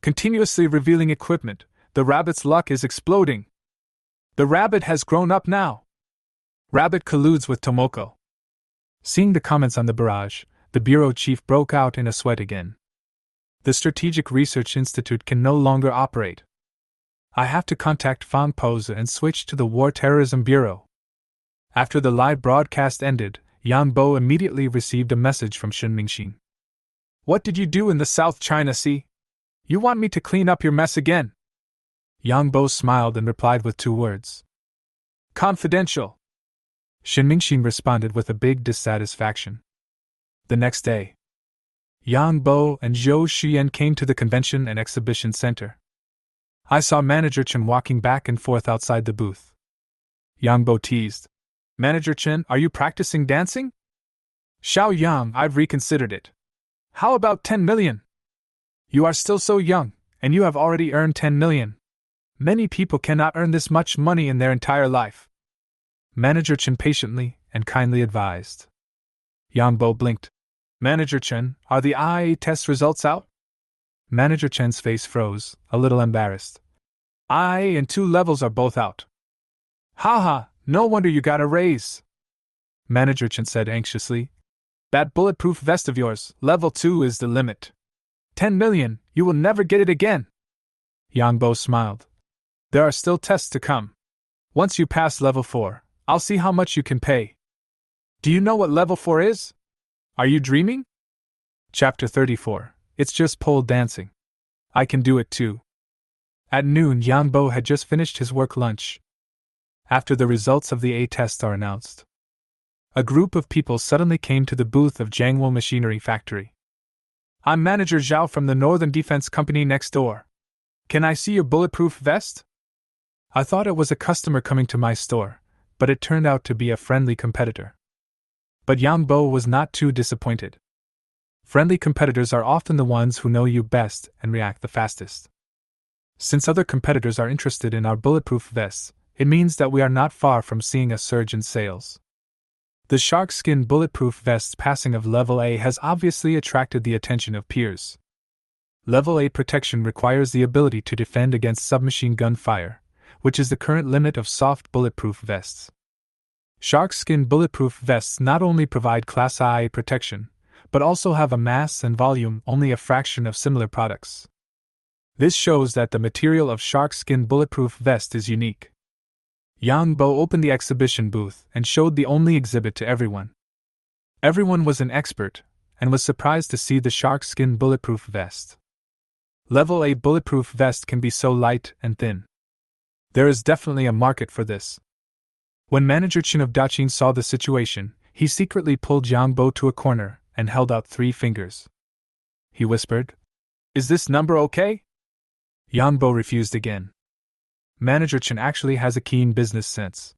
Continuously revealing equipment, the rabbit's luck is exploding. The rabbit has grown up now. Rabbit colludes with Tomoko. Seeing the comments on the barrage, the bureau chief broke out in a sweat again. The Strategic Research Institute can no longer operate. I have to contact Fang Pose and switch to the War Terrorism Bureau. After the live broadcast ended, Yang Bo immediately received a message from Shin Mingxin. What did you do in the South China Sea? You want me to clean up your mess again? Yang Bo smiled and replied with 2 words. Confidential. Shin Mingxin responded with a big dissatisfaction. The next day, Yang Bo and Zhou Xian came to the Convention and Exhibition Center. I saw Manager Chen walking back and forth outside the booth. Yang Bo teased. Manager Chen, are you practicing dancing? Xiao Yang, I've reconsidered it. How about 10 million? You are still so young, and you have already earned 10 million. Many people cannot earn this much money in their entire life. Manager Chen patiently and kindly advised. Yang Bo blinked. Manager Chen, are the IA test results out? Manager Chen's face froze, a little embarrassed. IA and 2 levels are both out. Haha, no wonder you got a raise. Manager Chen said anxiously. That bulletproof vest of yours, level 2 is the limit. 10 million, you will never get it again. Yang Bo smiled. There are still tests to come. Once you pass level 4, I'll see how much you can pay. Do you know what level 4 is? Are you dreaming? Chapter 34. It's just pole dancing. I can do it too. At noon, Yang Bo had just finished his work lunch. After the results of the A test are announced, a group of people suddenly came to the booth of Jiangwo Machinery Factory. I'm Manager Zhao from the Northern Defense Company next door. Can I see your bulletproof vest? I thought it was a customer coming to my store, but it turned out to be a friendly competitor. But Yang Bo was not too disappointed. Friendly competitors are often the ones who know you best and react the fastest. Since other competitors are interested in our bulletproof vests, it means that we are not far from seeing a surge in sales. The shark skin bulletproof vest's passing of level A has obviously attracted the attention of peers. Level A protection requires the ability to defend against submachine gun fire, which is the current limit of soft bulletproof vests. Shark skin bulletproof vests not only provide Class IA protection, but also have a mass and volume only a fraction of similar products. This shows that the material of shark skin bulletproof vest is unique. Yang Bo opened the exhibition booth and showed the only exhibit to everyone. Everyone was an expert, and was surprised to see the shark skin bulletproof vest. Level A bulletproof vest can be so light and thin. There is definitely a market for this. When Manager Chen of Daqing saw the situation, he secretly pulled Yang Bo to a corner and held out 3 fingers. He whispered, "Is this number okay?" Yang Bo refused again. Manager Chen actually has a keen business sense.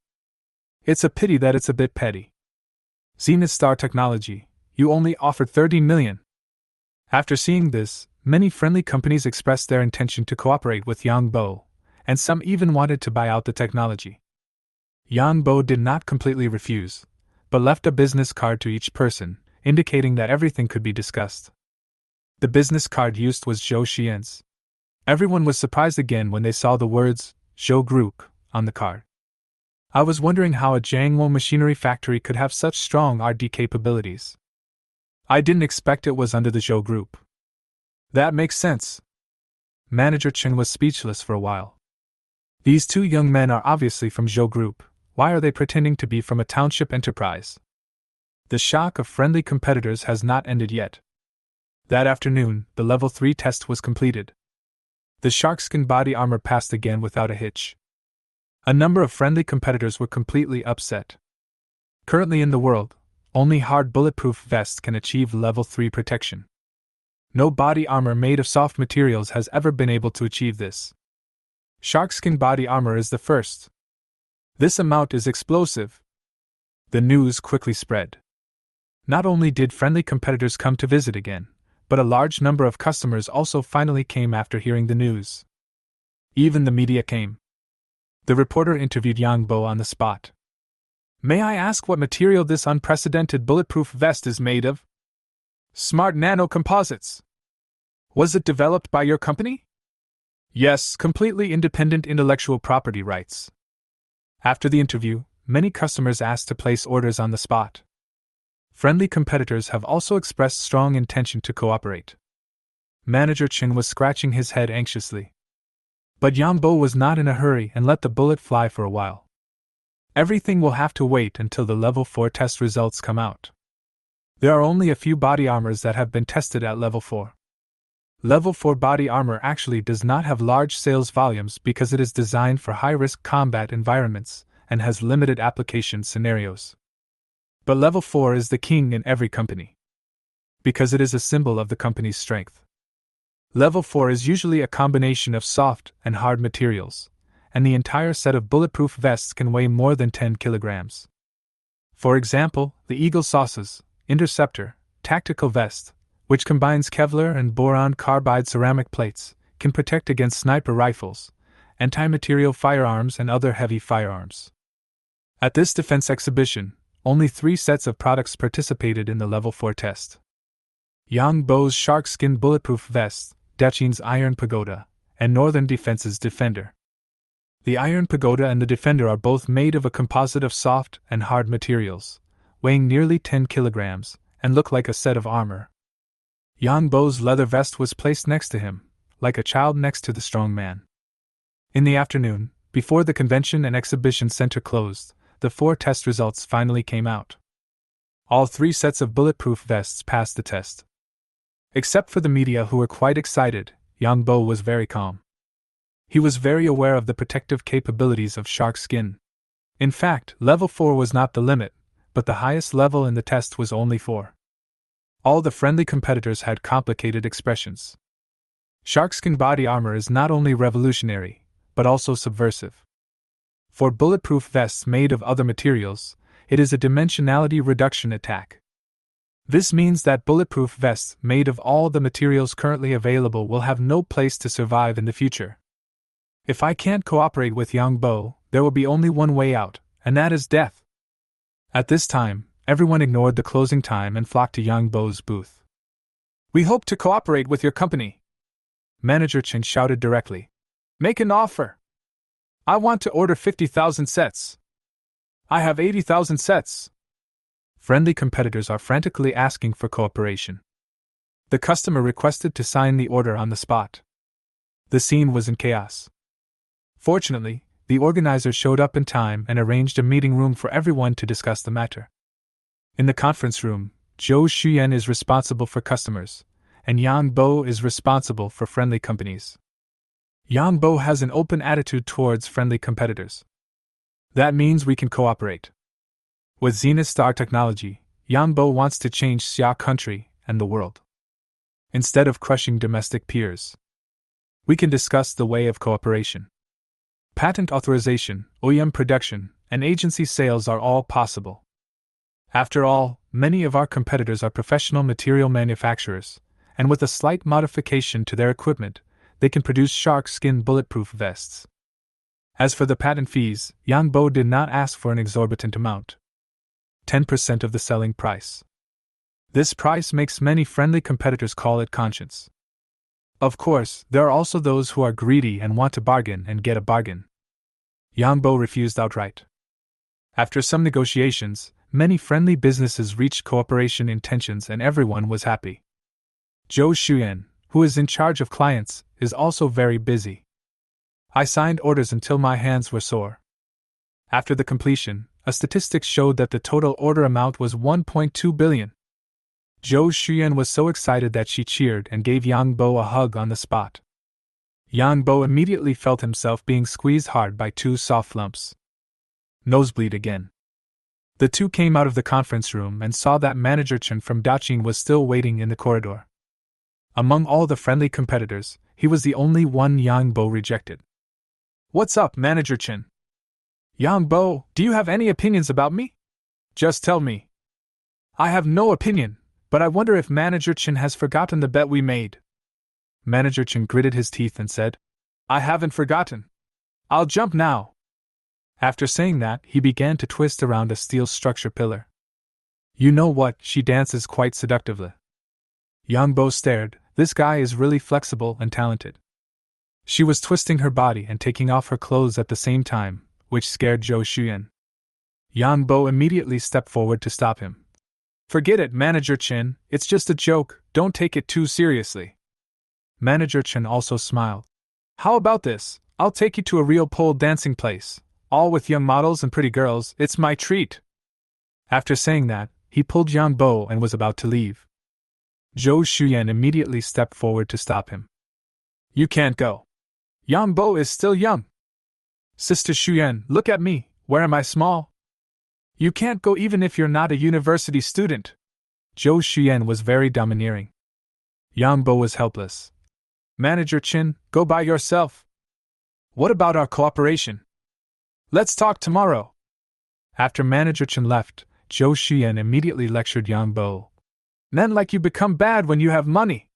It's a pity that it's a bit petty. Zenith Star Technology, you only offered 30 million. After seeing this, many friendly companies expressed their intention to cooperate with Yang Bo, and some even wanted to buy out the technology. Yang Bo did not completely refuse, but left a business card to each person, indicating that everything could be discussed. The business card used was Zhou Xian's. Everyone was surprised again when they saw the words, Zhou Group, on the card. I was wondering how a Jiangwo machinery factory could have such strong R&D capabilities. I didn't expect it was under the Zhou Group. That makes sense. Manager Chen was speechless for a while. These 2 young men are obviously from Zhou Group. Why are they pretending to be from a township enterprise? The shock of friendly competitors has not ended yet. That afternoon, the level 3 test was completed. The sharkskin body armor passed again without a hitch. A number of friendly competitors were completely upset. Currently in the world, only hard bulletproof vests can achieve level 3 protection. No body armor made of soft materials has ever been able to achieve this. Sharkskin body armor is the first. This amount is explosive. The news quickly spread. Not only did friendly competitors come to visit again, but a large number of customers also finally came after hearing the news. Even the media came. The reporter interviewed Yang Bo on the spot. May I ask what material this unprecedented bulletproof vest is made of? Smart nano composites. Was it developed by your company? Yes, completely independent intellectual property rights. After the interview, many customers asked to place orders on the spot. Friendly competitors have also expressed strong intention to cooperate. Manager Chen was scratching his head anxiously. But Yang Bo was not in a hurry and let the bullet fly for a while. Everything will have to wait until the level 4 test results come out. There are only a few body armors that have been tested at level 4. Level 4 body armor actually does not have large sales volumes because it is designed for high-risk combat environments and has limited application scenarios. But level 4 is the king in every company, because it is a symbol of the company's strength. Level 4 is usually a combination of soft and hard materials, and the entire set of bulletproof vests can weigh more than 10 kilograms. For example, the Eagle Sauce's Interceptor tactical vest, which combines Kevlar and boron carbide ceramic plates, can protect against sniper rifles, anti-material firearms and other heavy firearms. At this defense exhibition, only 3 sets of products participated in the level 4 test. Yang Bo's sharkskin bulletproof vest, Daqing's Iron Pagoda, and Northern Defense's Defender. The Iron Pagoda and the Defender are both made of a composite of soft and hard materials, weighing nearly 10 kilograms, and look like a set of armor. Yang Bo's leather vest was placed next to him, like a child next to the strong man. In the afternoon, Before the convention and exhibition center closed, the 4 test results finally came out. All 3 sets of bulletproof vests passed the test. Except for the media, who were quite excited, Yang Bo was very calm. He was very aware of the protective capabilities of shark skin. In fact, level 4 was not the limit, but the highest level in the test was only 4. All the friendly competitors had complicated expressions. Sharkskin body armor is not only revolutionary, but also subversive. For bulletproof vests made of other materials, it is a dimensionality reduction attack. This means that bulletproof vests made of all the materials currently available will have no place to survive in the future. If I can't cooperate with Yang Bo, there will be only one way out, and that is death. At this time, everyone ignored the closing time and flocked to Yang Bo's booth. "We hope to cooperate with your company," Manager Chen shouted directly. "Make an offer. I want to order 50,000 sets. I have 80,000 sets." Friendly competitors are frantically asking for cooperation. The customer requested to sign the order on the spot. The scene was in chaos. Fortunately, the organizers showed up in time and arranged a meeting room for everyone to discuss the matter. In the conference room, Zhou Xuyan is responsible for customers, and Yang Bo is responsible for friendly companies. Yang Bo has an open attitude towards friendly competitors. That means we can cooperate. With Zenith Star technology, Yang Bo wants to change Xia country and the world. Instead of crushing domestic peers, we can discuss the way of cooperation. Patent authorization, OEM production, and agency sales are all possible. After all, many of our competitors are professional material manufacturers, and with a slight modification to their equipment, they can produce shark skin bulletproof vests. As for the patent fees, Yang Bo did not ask for an exorbitant amount. 10% of the selling price. This price makes many friendly competitors call it conscience. Of course, there are also those who are greedy and want to bargain and get a bargain. Yang Bo refused outright. After some negotiations, many friendly businesses reached cooperation intentions and everyone was happy. Zhou Xuyan, who is in charge of clients, is also very busy. I signed orders until my hands were sore. After the completion, a statistic showed that the total order amount was 1.2 billion. Zhou Xuyan was so excited that she cheered and gave Yang Bo a hug on the spot. Yang Bo immediately felt himself being squeezed hard by 2 soft lumps. Nosebleed again. The 2 came out of the conference room and saw that Manager Chen from Daqing was still waiting in the corridor. Among all the friendly competitors, he was the only one Yang Bo rejected. "What's up, Manager Chen? Yang Bo, do you have any opinions about me? Just tell me." "I have no opinion, but I wonder if Manager Chen has forgotten the bet we made." Manager Chen gritted his teeth and said, "I haven't forgotten. I'll jump now." After saying that, he began to twist around a steel structure pillar. "You know what, she dances quite seductively." Yang Bo stared. This guy is really flexible and talented. She was twisting her body and taking off her clothes at the same time, which scared Zhou Xuyan. Yang Bo immediately stepped forward to stop him. "Forget it, Manager Chen, it's just a joke, don't take it too seriously." Manager Chen also smiled. "How about this? I'll take you to a real pole dancing place, all with young models and pretty girls, it's my treat." After saying that, he pulled Yang Bo and was about to leave. Zhou Xuyan immediately stepped forward to stop him. "You can't go. Yang Bo is still young. Sister Xuyan, look at me, where am I small? You can't go even if you're not a university student." Zhou Xuyan was very domineering. Yang Bo was helpless. "Manager Chen, go by yourself. What about our cooperation? Let's talk tomorrow." After Manager Chen left, Zhou Xuyan immediately lectured Yang Bo. "Men like you become bad when you have money."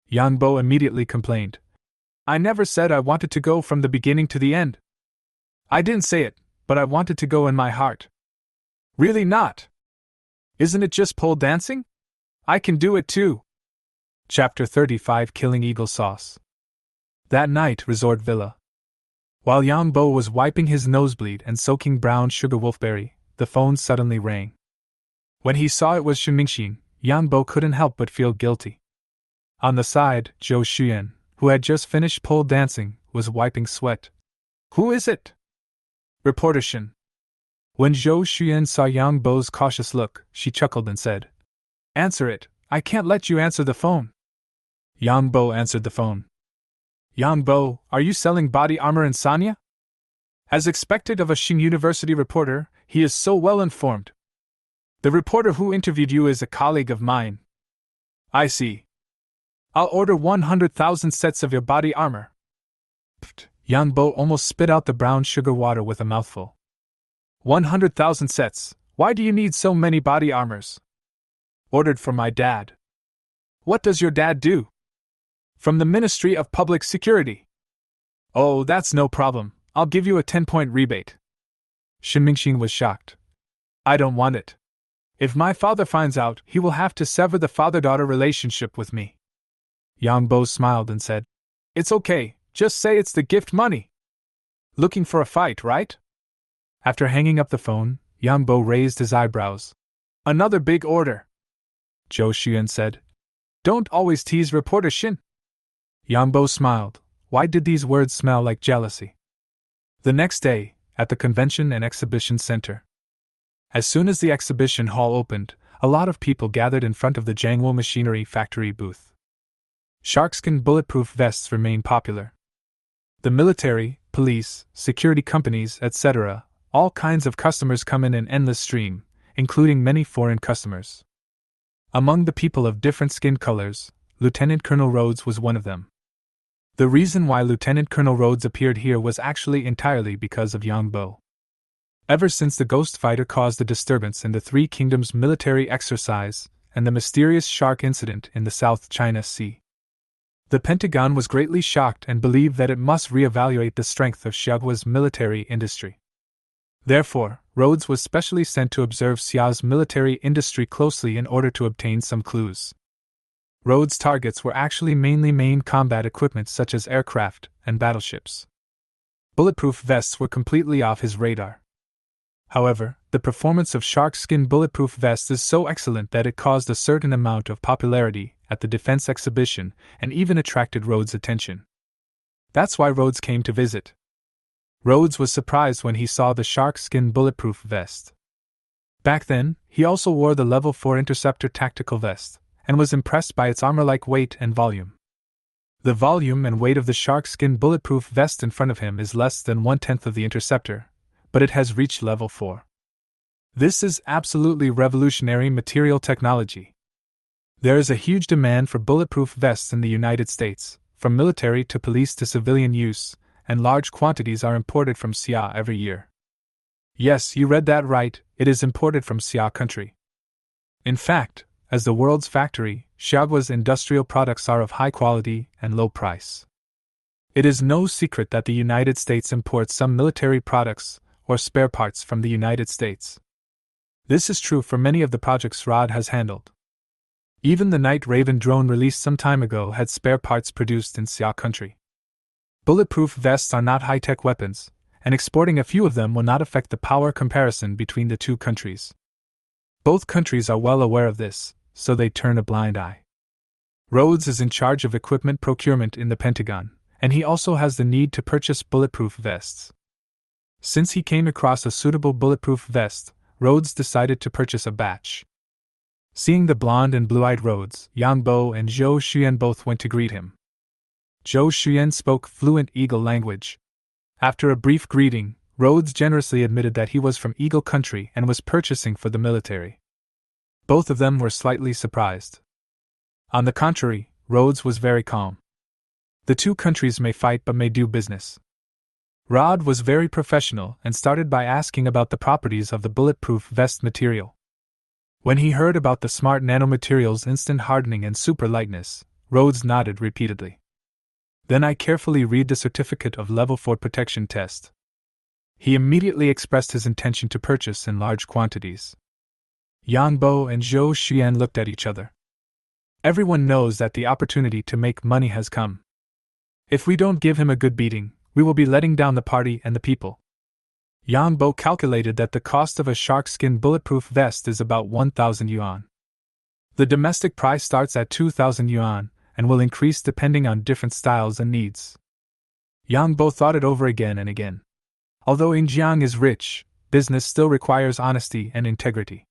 Yang Bo immediately complained. "I never said I wanted to go from the beginning to the end. I didn't say it, but I wanted to go in my heart." "Really not? Isn't it just pole dancing? I can do it too." Chapter 35 Killing Eagle Sauce. That night, Resort Villa. While Yang Bo was wiping his nosebleed and soaking brown sugar wolfberry, the phone suddenly rang. When he saw it was Shenmingxin, Yang Bo couldn't help but feel guilty. On the side, Zhou Xuyan, who had just finished pole dancing, was wiping sweat. Who is it? Reporter Shin. When Zhou Xuan saw Yang Bo's cautious look, she chuckled and said, Answer it, I can't let you answer the phone. Yang Bo answered the phone. Yang Bo, are you selling body armor in Sanya? As expected of a Xing University reporter, he is so well informed. The reporter who interviewed you is a colleague of mine. I see. I'll order 100,000 sets of your body armor. Pfft, Yang Bo almost spit out the brown sugar water with a mouthful. 100,000 sets, why do you need so many body armors? Ordered for my dad. What does your dad do? From the Ministry of Public Security. Oh, that's no problem, I'll give you a 10-point rebate. Shin Mingxing was shocked. I don't want it. If my father finds out, he will have to sever the father-daughter relationship with me. Yang Bo smiled and said, It's okay, just say it's the gift money. Looking for a fight, right? After hanging up the phone, Yang Bo raised his eyebrows. Another big order. Zhou Xuan said, Don't always tease reporter Shin. Yang Bo smiled. Why did these words smell like jealousy? The next day, at the Convention and Exhibition Center. As soon as the exhibition hall opened, a lot of people gathered in front of the Jiangwo Machinery Factory booth. Sharkskin bulletproof vests remain popular. The military, police, security companies, etc., all kinds of customers come in an endless stream, including many foreign customers. Among the people of different skin colors, Lieutenant Colonel Rhodes was one of them. The reason why Lieutenant Colonel Rhodes appeared here was actually entirely because of Yang Bo. Ever since the Ghost Fighter caused a disturbance in the Three Kingdoms military exercise and the mysterious shark incident in the South China Sea, the Pentagon was greatly shocked and believed that it must reevaluate the strength of Xiaogua's military industry. Therefore, Rhodes was specially sent to observe Xiao's military industry closely in order to obtain some clues. Rhodes' targets were actually mainly main combat equipment such as aircraft and battleships. Bulletproof vests were completely off his radar. However, the performance of shark skin bulletproof vests is so excellent that it caused a certain amount of popularity at the defense exhibition and even attracted Rhodes' attention. That's why Rhodes came to visit. Rhodes was surprised when he saw the shark skin bulletproof vest. Back then, he also wore the Level 4 Interceptor tactical vest, and was impressed by its armor-like weight and volume. The volume and weight of the shark skin bulletproof vest in front of him is less than 1/10 of the Interceptor, but it has reached Level 4. This is absolutely revolutionary material technology. There is a huge demand for bulletproof vests in the United States, from military to police to civilian use, and large quantities are imported from Xia every year. Yes, you read that right, it is imported from Xia country. In fact, as the world's factory, Xiaogua's industrial products are of high quality and low price. It is no secret that the United States imports some military products or spare parts from the United States. This is true for many of the projects Rod has handled. Even the Night Raven drone released some time ago had spare parts produced in Xia country. Bulletproof vests are not high-tech weapons, and exporting a few of them will not affect the power comparison between the two countries. Both countries are well aware of this, so they turn a blind eye. Rhodes is in charge of equipment procurement in the Pentagon, and he also has the need to purchase bulletproof vests. Since he came across a suitable bulletproof vest, Rhodes decided to purchase a batch. Seeing the blonde and blue-eyed Rhodes, Yang Bo and Zhou Xuan both went to greet him. Zhou Xuan spoke fluent Eagle language. After a brief greeting, Rhodes generously admitted that he was from Eagle country and was purchasing for the military. Both of them were slightly surprised. On the contrary, Rhodes was very calm. The two countries may fight but may do business. Rod was very professional and started by asking about the properties of the bulletproof vest material. When he heard about the smart nanomaterial's instant hardening and super lightness, Rhodes nodded repeatedly. Then I carefully read the certificate of Level 4 protection test. He immediately expressed his intention to purchase in large quantities. Yang Bo and Zhou Xuan looked at each other. Everyone knows that the opportunity to make money has come. If we don't give him a good beating, we will be letting down the party and the people. Yang Bo calculated that the cost of a sharkskin bulletproof vest is about 1,000 yuan. The domestic price starts at 2,000 yuan, and will increase depending on different styles and needs. Yang Bo thought it over again and again. Although Injiang is rich, business still requires honesty and integrity.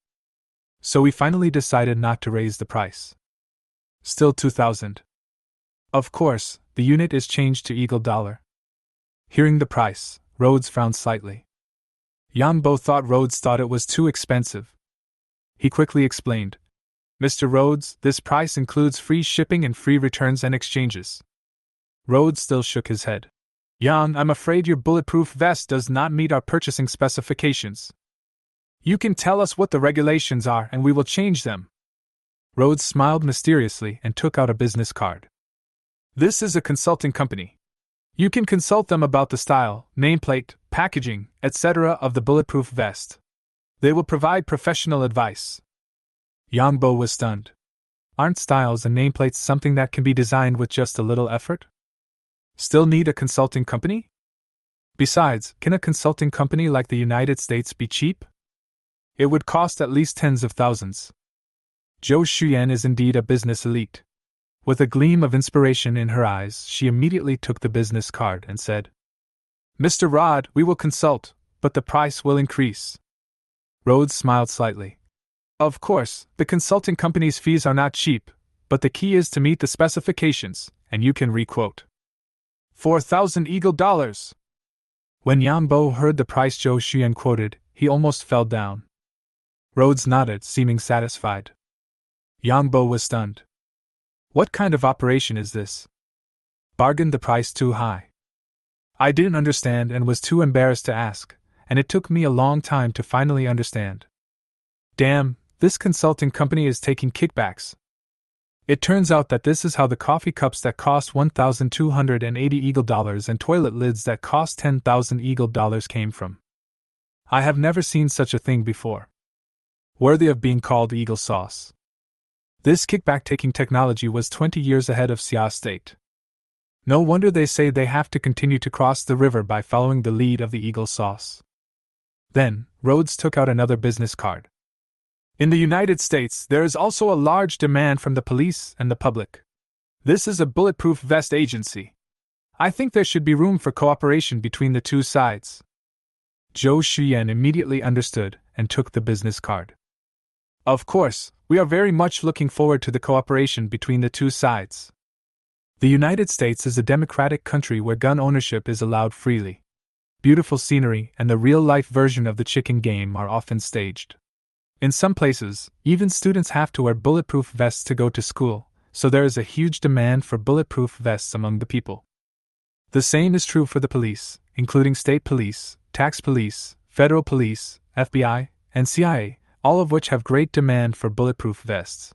So we finally decided not to raise the price. Still 2,000. Of course, the unit is changed to Eagle Dollar. Hearing the price, Rhodes frowned slightly. Yang Bo thought Rhodes thought it was too expensive. He quickly explained, Mr. Rhodes, this price includes free shipping and free returns and exchanges. Rhodes still shook his head. Yang, I'm afraid your bulletproof vest does not meet our purchasing specifications. You can tell us what the regulations are and we will change them. Rhodes smiled mysteriously and took out a business card. This is a consulting company. You can consult them about the style, nameplate, packaging, etc. of the bulletproof vest. They will provide professional advice. Yang Bo was stunned. Aren't styles and nameplates something that can be designed with just a little effort? Still need a consulting company? Besides, can a consulting company like the United States be cheap? It would cost at least tens of thousands. Zhou Xuyan is indeed a business elite. With a gleam of inspiration in her eyes, she immediately took the business card and said, Mr. Rod, we will consult, but the price will increase. Rhodes smiled slightly. Of course, the consulting company's fees are not cheap, but the key is to meet the specifications, and you can re-quote. 4,000 Eagle dollars. When Yang Bo heard the price Zhou Xuyan quoted, he almost fell down. Rhodes nodded, seeming satisfied. Yang Bo was stunned. What kind of operation is this? Bargained the price too high? I didn't understand and was too embarrassed to ask, and it took me a long time to finally understand. Damn, this consulting company is taking kickbacks. It turns out that this is how the coffee cups that cost 1,280 Eagle dollars and toilet lids that cost 10,000 Eagle dollars came from. I have never seen such a thing before. Worthy of being called Eagle sauce. This kickback-taking technology was 20 years ahead of Xia State. No wonder they say they have to continue to cross the river by following the lead of the Eagle sauce. Then, Rhodes took out another business card. In the United States, there is also a large demand from the police and the public. This is a bulletproof vest agency. I think there should be room for cooperation between the two sides. Zhou Xuyan immediately understood and took the business card. Of course, we are very much looking forward to the cooperation between the two sides. The United States is a democratic country where gun ownership is allowed freely. Beautiful scenery and the real-life version of the chicken game are often staged. In some places, even students have to wear bulletproof vests to go to school, so there is a huge demand for bulletproof vests among the people. The same is true for the police, including state police, tax police, federal police, FBI, and CIA, all of which have great demand for bulletproof vests.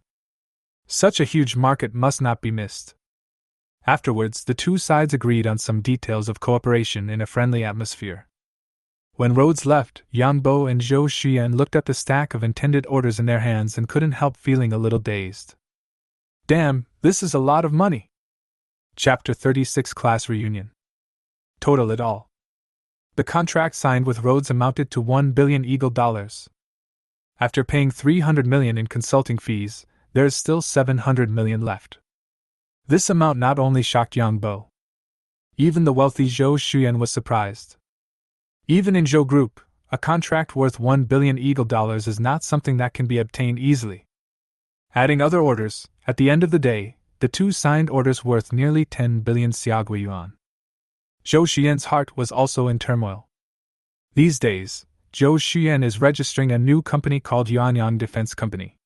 Such a huge market must not be missed. Afterwards, the two sides agreed on some details of cooperation in a friendly atmosphere. When Rhodes left, Yang Bo and Zhou Xuyan looked at the stack of intended orders in their hands and couldn't help feeling a little dazed. Damn, this is a lot of money. Chapter 36 Class Reunion. Total it all. The contract signed with Rhodes amounted to 1 billion Eagle dollars. After paying 300 million in consulting fees, there is still 700 million left. This amount not only shocked Yang Bo. Even the wealthy Zhou Xuyan was surprised. Even in Zhou Group, a contract worth 1 billion Eagle dollars is not something that can be obtained easily. Adding other orders, at the end of the day, the two signed orders worth nearly 10 billion Xiaogui yuan. Zhou Xuyan's heart was also in turmoil. These days, Zhou Xuyan is registering a new company called Yuanyang Defense Company.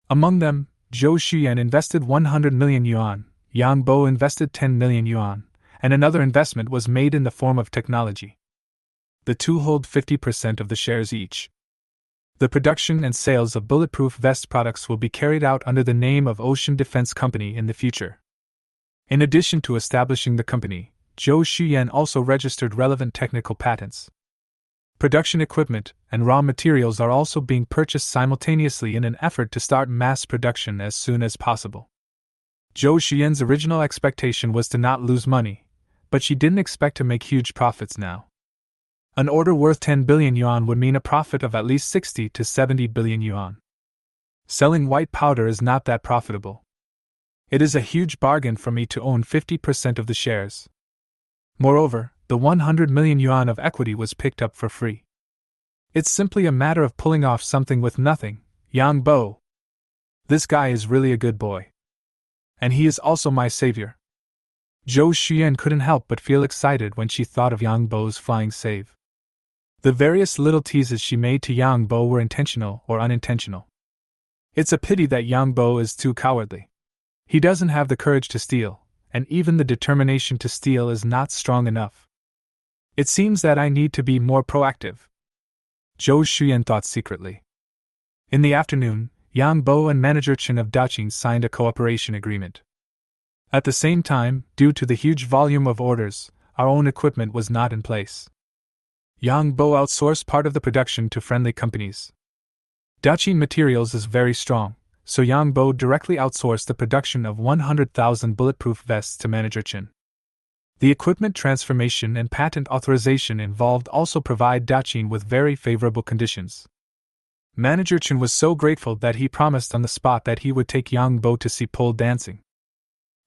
Among them, Zhou Xuyan invested 100 million yuan, Yang Bo invested 10 million yuan, and another investment was made in the form of technology. The two hold 50% of the shares each. The production and sales of bulletproof vest products will be carried out under the name of Ocean Defense Company in the future. In addition to establishing the company, Zhou Xuyan also registered relevant technical patents. Production equipment and raw materials are also being purchased simultaneously in an effort to start mass production as soon as possible. Zhou Xuyan's original expectation was to not lose money, but she didn't expect to make huge profits now. An order worth 10 billion yuan would mean a profit of at least 60 to 70 billion yuan. Selling white powder is not that profitable. It is a huge bargain for me to own 50% of the shares. Moreover, the 100 million yuan of equity was picked up for free. It's simply a matter of pulling off something with nothing, Yang Bo. This guy is really a good boy. And he is also my savior. Zhou Xuan couldn't help but feel excited when she thought of Yang Bo's flying save. The various little teases she made to Yang Bo were intentional or unintentional. It's a pity that Yang Bo is too cowardly. He doesn't have the courage to steal, and even the determination to steal is not strong enough. It seems that I need to be more proactive, Zhou Xuan thought secretly. In the afternoon, Yang Bo and manager Chen of Daqing signed a cooperation agreement. At the same time, due to the huge volume of orders, our own equipment was not in place. Yang Bo outsourced part of the production to friendly companies. Daqing Materials is very strong, so Yang Bo directly outsourced the production of 100,000 bulletproof vests to manager Chen. The equipment transformation and patent authorization involved also provide Daqing with very favorable conditions. Manager Chen was so grateful that he promised on the spot that he would take Yang Bo to see pole dancing.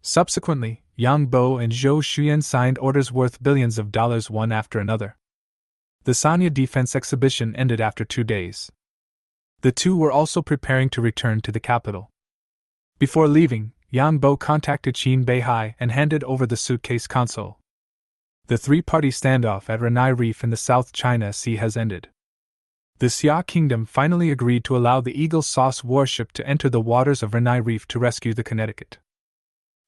Subsequently, Yang Bo and Zhou Xuan signed orders worth billions of dollars one after another. The Sanya Defense Exhibition ended after 2 days. The two were also preparing to return to the capital. Before leaving, Yang Bo contacted Qin Beihai and handed over the suitcase console. The three-party standoff at Renai Reef in the South China Sea has ended. The Xia Kingdom finally agreed to allow the Eagle Sauce warship to enter the waters of Renai Reef to rescue the Connecticut.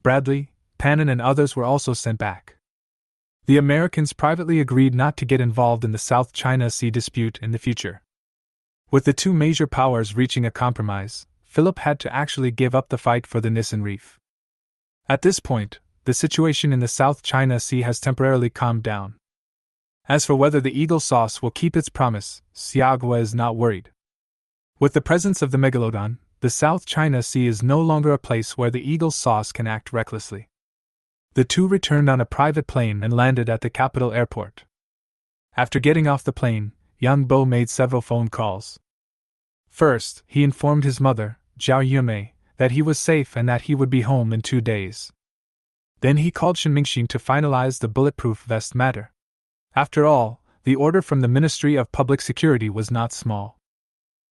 Bradley, Pannon and others were also sent back. The Americans privately agreed not to get involved in the South China Sea dispute in the future. With the two major powers reaching a compromise, Philip had to actually give up the fight for the Nissen Reef. At this point, the situation in the South China Sea has temporarily calmed down. As for whether the Eagle Sauce will keep its promise, Xiagua is not worried. With the presence of the Megalodon, the South China Sea is no longer a place where the Eagle Sauce can act recklessly. The two returned on a private plane and landed at the capital airport. After getting off the plane, Yang Bo made several phone calls. First, he informed his mother, Zhao Yumei, that he was safe and that he would be home in 2 days. Then he called Shen Mingxing to finalize the bulletproof vest matter. After all, the order from the Ministry of Public Security was not small.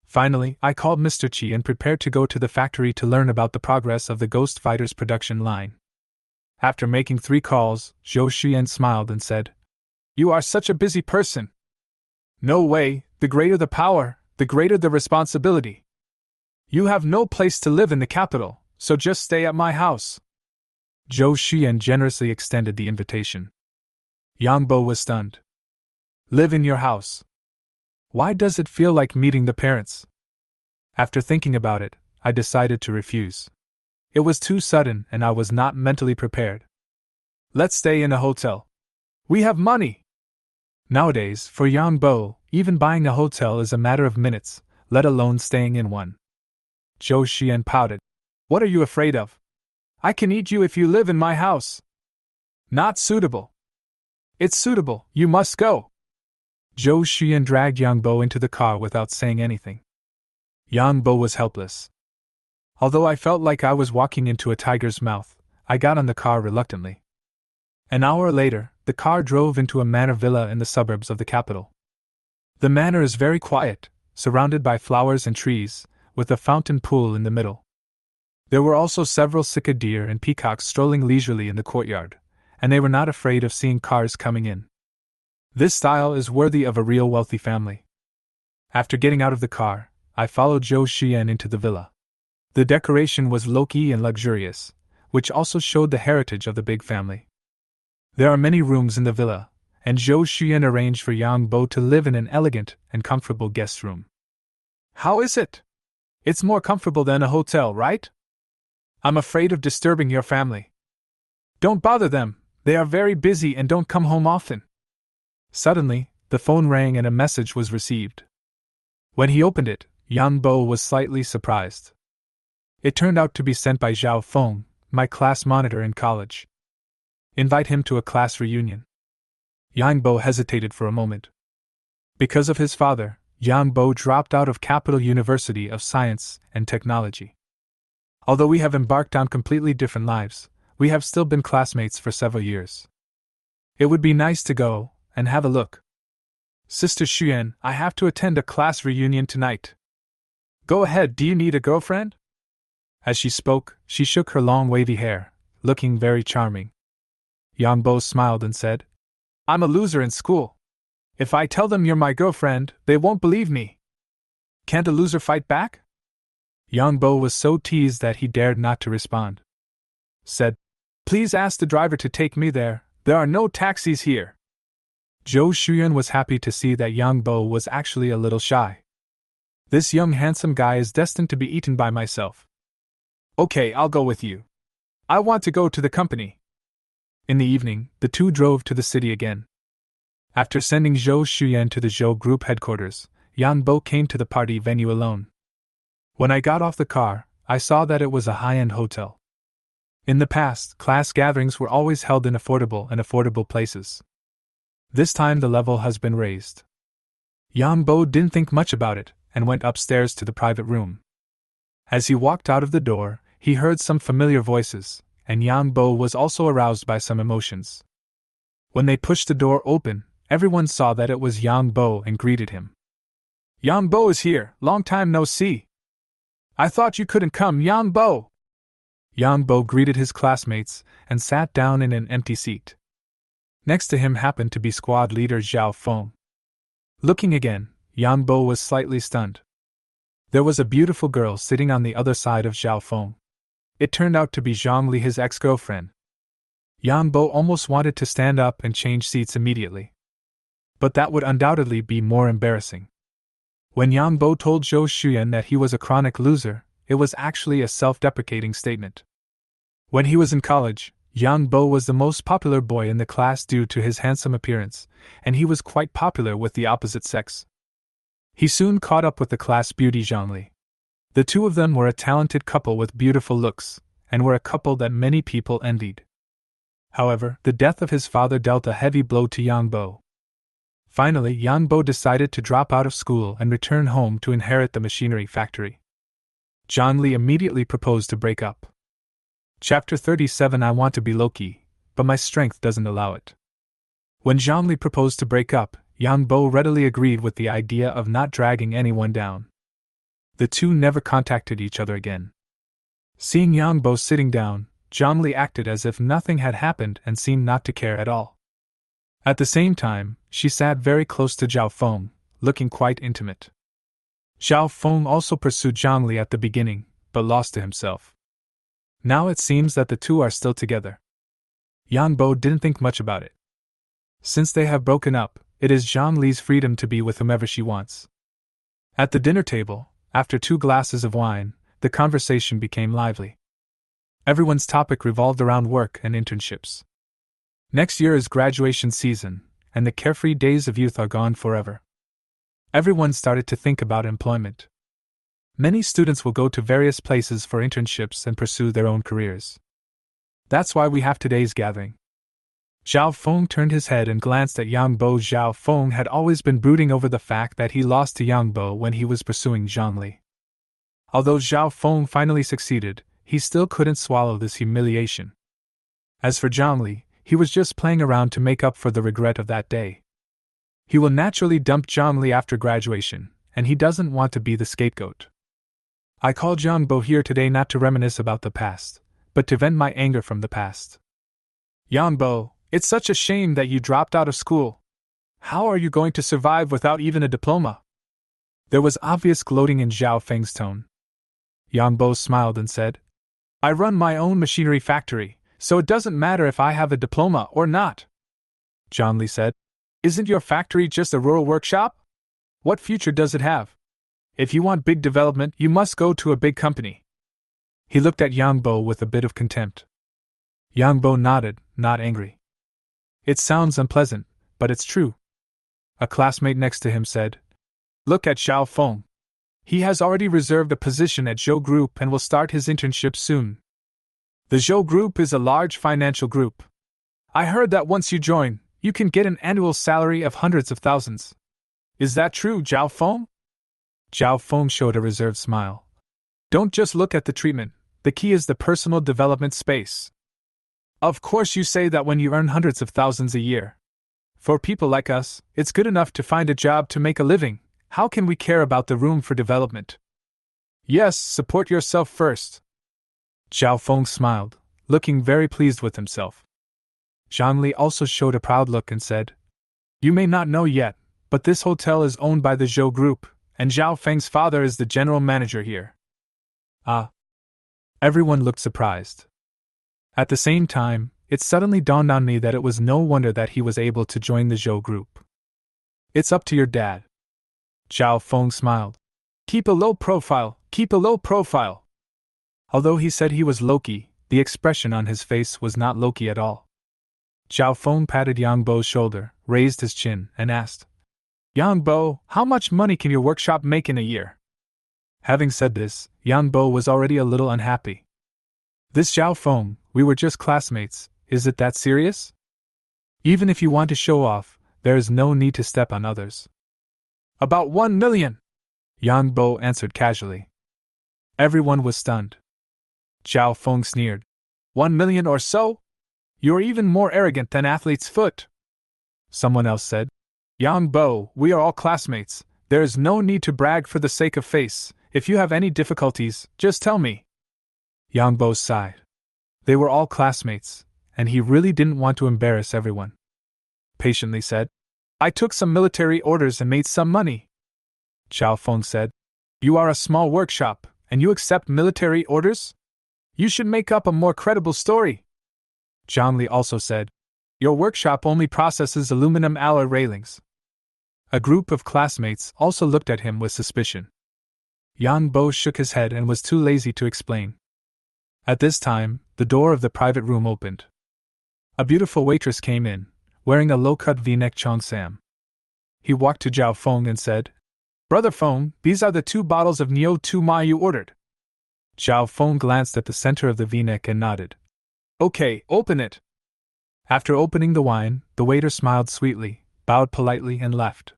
Finally, I called Mr. Qi and prepared to go to the factory to learn about the progress of the Ghost Fighters production line. After making 3 calls, Zhou Xuan smiled and said, "You are such a busy person." "No way, the greater the power, the greater the responsibility. You have no place to live in the capital, so just stay at my house." Zhou Xuan generously extended the invitation. Yang Bo was stunned. "Live in your house? Why does it feel like meeting the parents?" After thinking about it, I decided to refuse. It was too sudden and I was not mentally prepared. "Let's stay in a hotel. We have money." Nowadays, for Yang Bo, even buying a hotel is a matter of minutes, let alone staying in one. Zhou Xuan pouted. "What are you afraid of? I can eat you if you live in my house." "Not suitable." "It's suitable, you must go." Zhou Xuan dragged Yang Bo into the car without saying anything. Yang Bo was helpless. Although I felt like I was walking into a tiger's mouth, I got on the car reluctantly. An hour later, the car drove into a manor villa in the suburbs of the capital. The manor is very quiet, surrounded by flowers and trees, with a fountain pool in the middle. There were also several sika deer and peacocks strolling leisurely in the courtyard, and they were not afraid of seeing cars coming in. This style is worthy of a real wealthy family. After getting out of the car, I followed Zhou Xuan into the villa. The decoration was low-key and luxurious, which also showed the heritage of the big family. There are many rooms in the villa, and Zhou Xuan arranged for Yang Bo to live in an elegant and comfortable guest room. "How is it? It's more comfortable than a hotel, right?" "I'm afraid of disturbing your family." "Don't bother them, they are very busy and don't come home often." Suddenly, the phone rang and a message was received. When he opened it, Yang Bo was slightly surprised. It turned out to be sent by Zhao Feng, my class monitor in college. Invite him to a class reunion. Yang Bo hesitated for a moment. Because of his father, Yang Bo dropped out of Capital University of Science and Technology. Although we have embarked on completely different lives, we have still been classmates for several years. It would be nice to go and have a look. Sister Xuan, I have to attend a class reunion tonight. Go ahead, do you need a girlfriend? As she spoke, she shook her long wavy hair, looking very charming. Yang Bo smiled and said, I'm a loser in school. If I tell them you're my girlfriend, they won't believe me. Can't a loser fight back? Yang Bo was so teased that he dared not to respond. Said, Please ask the driver to take me there. There are no taxis here. Zhou Shuyuan was happy to see that Yang Bo was actually a little shy. This young handsome guy is destined to be eaten by myself. Okay, I'll go with you. I want to go to the company. In the evening, the two drove to the city again. After sending Zhou Shuyuan to the Zhou Group headquarters, Yang Bo came to the party venue alone. When I got off the car, I saw that it was a high-end hotel. In the past, class gatherings were always held in affordable places. This time the level has been raised. Yang Bo didn't think much about it and went upstairs to the private room. As he walked out of the door, he heard some familiar voices, and Yang Bo was also aroused by some emotions. When they pushed the door open, everyone saw that it was Yang Bo and greeted him. Yang Bo is here, long time no see. I thought you couldn't come, Yang Bo. Yang Bo greeted his classmates and sat down in an empty seat. Next to him happened to be squad leader Zhao Feng. Looking again, Yang Bo was slightly stunned. There was a beautiful girl sitting on the other side of Zhao Feng. It turned out to be Zhang Li, his ex-girlfriend. Yang Bo almost wanted to stand up and change seats immediately. But that would undoubtedly be more embarrassing. When Yang Bo told Zhou Shuyuan that he was a chronic loser, it was actually a self-deprecating statement. When he was in college, Yang Bo was the most popular boy in the class due to his handsome appearance, and he was quite popular with the opposite sex. He soon caught up with the class beauty Zhang Li. The two of them were a talented couple with beautiful looks, and were a couple that many people envied. However, the death of his father dealt a heavy blow to Yang Bo. Finally, Yang Bo decided to drop out of school and return home to inherit the machinery factory. Zhang Li immediately proposed to break up. Chapter 37. I want to be Loki, but my strength doesn't allow it. When Zhang Li proposed to break up, Yang Bo readily agreed with the idea of not dragging anyone down. The two never contacted each other again. Seeing Yang Bo sitting down, Zhang Li acted as if nothing had happened and seemed not to care at all. At the same time, she sat very close to Zhao Feng, looking quite intimate. Zhao Feng also pursued Zhang Li at the beginning, but lost to himself. Now it seems that the two are still together. Yang Bo didn't think much about it. Since they have broken up, it is Zhang Li's freedom to be with whomever she wants. At the dinner table, after 2 glasses of wine, the conversation became lively. Everyone's topic revolved around work and internships. Next year is graduation season, and the carefree days of youth are gone forever. Everyone started to think about employment. Many students will go to various places for internships and pursue their own careers. That's why we have today's gathering. Zhao Feng turned his head and glanced at Yang Bo. Zhao Feng had always been brooding over the fact that he lost to Yang Bo when he was pursuing Zhang Li. Although Zhao Feng finally succeeded, he still couldn't swallow this humiliation. As for Zhang Li, he was just playing around to make up for the regret of that day. He will naturally dump Zhang Li after graduation, and he doesn't want to be the scapegoat. I called Yang Bo here today not to reminisce about the past, but to vent my anger from the past. Yang Bo, it's such a shame that you dropped out of school. How are you going to survive without even a diploma? There was obvious gloating in Zhao Feng's tone. Yang Bo smiled and said, I run my own machinery factory, so it doesn't matter if I have a diploma or not. Zhang Li said, Isn't your factory just a rural workshop? What future does it have? If you want big development, you must go to a big company. He looked at Yang Bo with a bit of contempt. Yang Bo nodded, not angry. It sounds unpleasant, but it's true. A classmate next to him said, Look at Zhao Feng. He has already reserved a position at Zhou Group and will start his internship soon. The Zhou Group is a large financial group. I heard that once you join, you can get an annual salary of hundreds of thousands. Is that true, Zhao Feng? Zhao Feng showed a reserved smile. Don't just look at the treatment, the key is the personal development space. Of course you say that when you earn hundreds of thousands a year. For people like us, it's good enough to find a job to make a living. How can we care about the room for development? Yes, support yourself first. Zhao Feng smiled, looking very pleased with himself. Zhang Li also showed a proud look and said, You may not know yet, but this hotel is owned by the Zhou Group, and Zhao Feng's father is the general manager here. Ah. Everyone looked surprised. At the same time, it suddenly dawned on me that it was no wonder that he was able to join the Zhou Group. It's up to your dad. Zhao Feng smiled. Keep a low profile, keep a low profile. Although he said he was Loki, the expression on his face was not Loki at all. Zhao Feng patted Yang Bo's shoulder, raised his chin, and asked, Yang Bo, how much money can your workshop make in a year? Having said this, Yang Bo was already a little unhappy. This Zhao Feng, we were just classmates, is it that serious? Even if you want to show off, there is no need to step on others. About 1 million, Yang Bo answered casually. Everyone was stunned. Zhao Feng sneered. 1 million or so? You're even more arrogant than athlete's foot. Someone else said, Yang Bo, we are all classmates. There is no need to brag for the sake of face. If you have any difficulties, just tell me. Yang Bo sighed. They were all classmates, and he really didn't want to embarrass everyone. Patiently said, I took some military orders and made some money. Zhao Feng said, You are a small workshop, and you accept military orders? You should make up a more credible story. Zhang Li also said, Your workshop only processes aluminum alloy railings. A group of classmates also looked at him with suspicion. Yang Bo shook his head and was too lazy to explain. At this time, the door of the private room opened. A beautiful waitress came in, wearing a low-cut V-neck cheongsam. He walked to Zhao Feng and said, Brother Feng, these are the 2 bottles of Neo 2 Ma you ordered. Zhao Feng glanced at the center of the V-neck and nodded. Okay, open it. After opening the wine, the waiter smiled sweetly, bowed politely and left.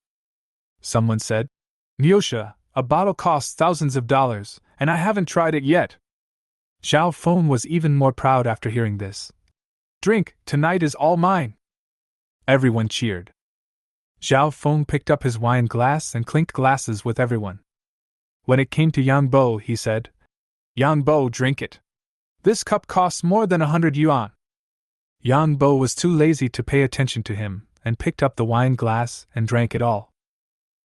Someone said, Nyosha, a bottle costs thousands of dollars, and I haven't tried it yet. Zhao Feng was even more proud after hearing this. Drink, tonight is all mine. Everyone cheered. Zhao Feng picked up his wine glass and clinked glasses with everyone. When it came to Yang Bo, he said, Yang Bo, drink it. This cup costs more than 100 yuan. Yang Bo was too lazy to pay attention to him, and picked up the wine glass and drank it all.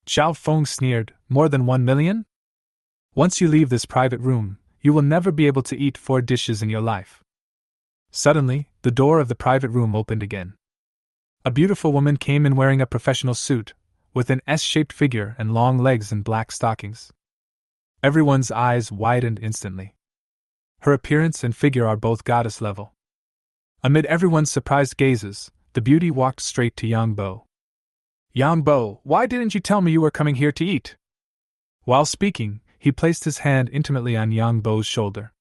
Zhao Feng sneered, More than 1 million? Once you leave this private room, you will never be able to eat 4 dishes in your life. Suddenly, the door of the private room opened again. A beautiful woman came in wearing a professional suit, with an S-shaped figure and long legs and black stockings. Everyone's eyes widened instantly. Her appearance and figure are both goddess level. Amid everyone's surprised gazes, the beauty walked straight to Yang Bo. Yang Bo, why didn't you tell me you were coming here to eat? While speaking, he placed his hand intimately on Yang Bo's shoulder.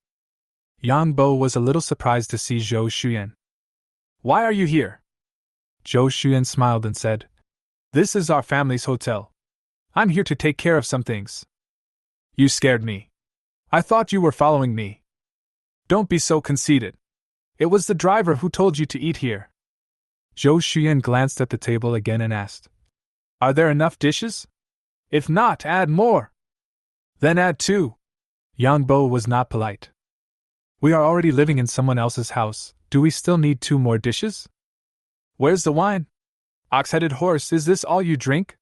Yang Bo was a little surprised to see Zhou Xuyan. Why are you here? Zhou Xuyan smiled and said, This is our family's hotel. I'm here to take care of some things. You scared me. I thought you were following me. Don't be so conceited. It was the driver who told you to eat here. Zhou Xuyan glanced at the table again and asked, Are there enough dishes? If not, add more. Then add 2. Yang Bo was not polite. We are already living in someone else's house, do we still need 2 more dishes? Where's the wine? Ox-headed horse, is this all you drink?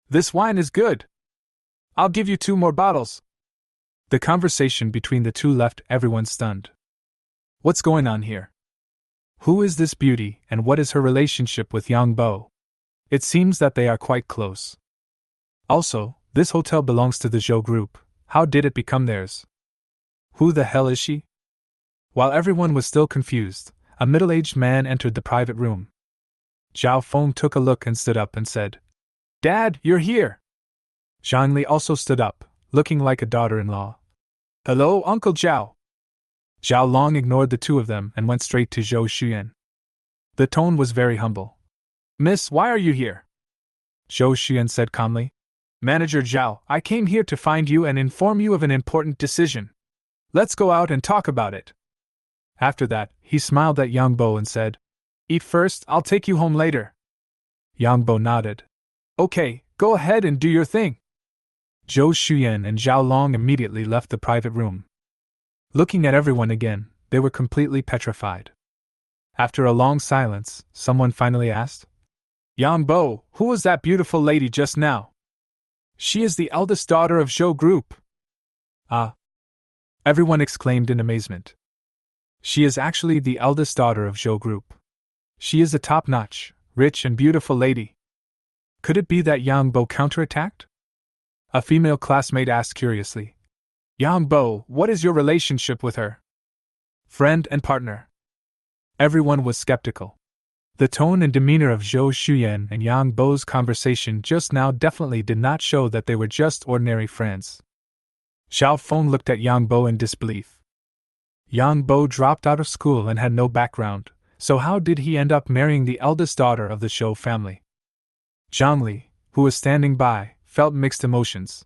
This wine is good. I'll give you 2 more bottles. The conversation between the two left everyone stunned. What's going on here? Who is this beauty, and what is her relationship with Yang Bo? It seems that they are quite close. Also, this hotel belongs to the Zhou Group. How did it become theirs? Who the hell is she? While everyone was still confused, a middle-aged man entered the private room. Zhao Feng took a look and stood up and said, Dad, you're here! Zhang Li also stood up, looking like a daughter-in-law. Hello, Uncle Zhao! Zhao Long ignored the 2 of them and went straight to Zhou Xuyan. The tone was very humble. Miss, why are you here? Zhou Xuyan said calmly. Manager Zhao, I came here to find you and inform you of an important decision. Let's go out and talk about it. After that, he smiled at Yang Bo and said, "Eat first, I'll take you home later." Yang Bo nodded. "Okay, go ahead and do your thing." Zhou Xuyan and Zhao Long immediately left the private room. Looking at everyone again, they were completely petrified. After a long silence, someone finally asked, "Yang Bo, who was that beautiful lady just now?" "She is the eldest daughter of Zhou Group." "Ah!" everyone exclaimed in amazement. "She is actually the eldest daughter of Zhou Group. She is a top-notch, rich and beautiful lady." Could it be that Yang Bo counterattacked? A female classmate asked curiously. "Yang Bo, what is your relationship with her?" "Friend and partner." Everyone was skeptical. The tone and demeanor of Zhou Xuyan and Yang Bo's conversation just now definitely did not show that they were just ordinary friends. Xiao Feng looked at Yang Bo in disbelief. Yang Bo dropped out of school and had no background, so how did he end up marrying the eldest daughter of the Zhou family? Zhang Li, who was standing by, felt mixed emotions.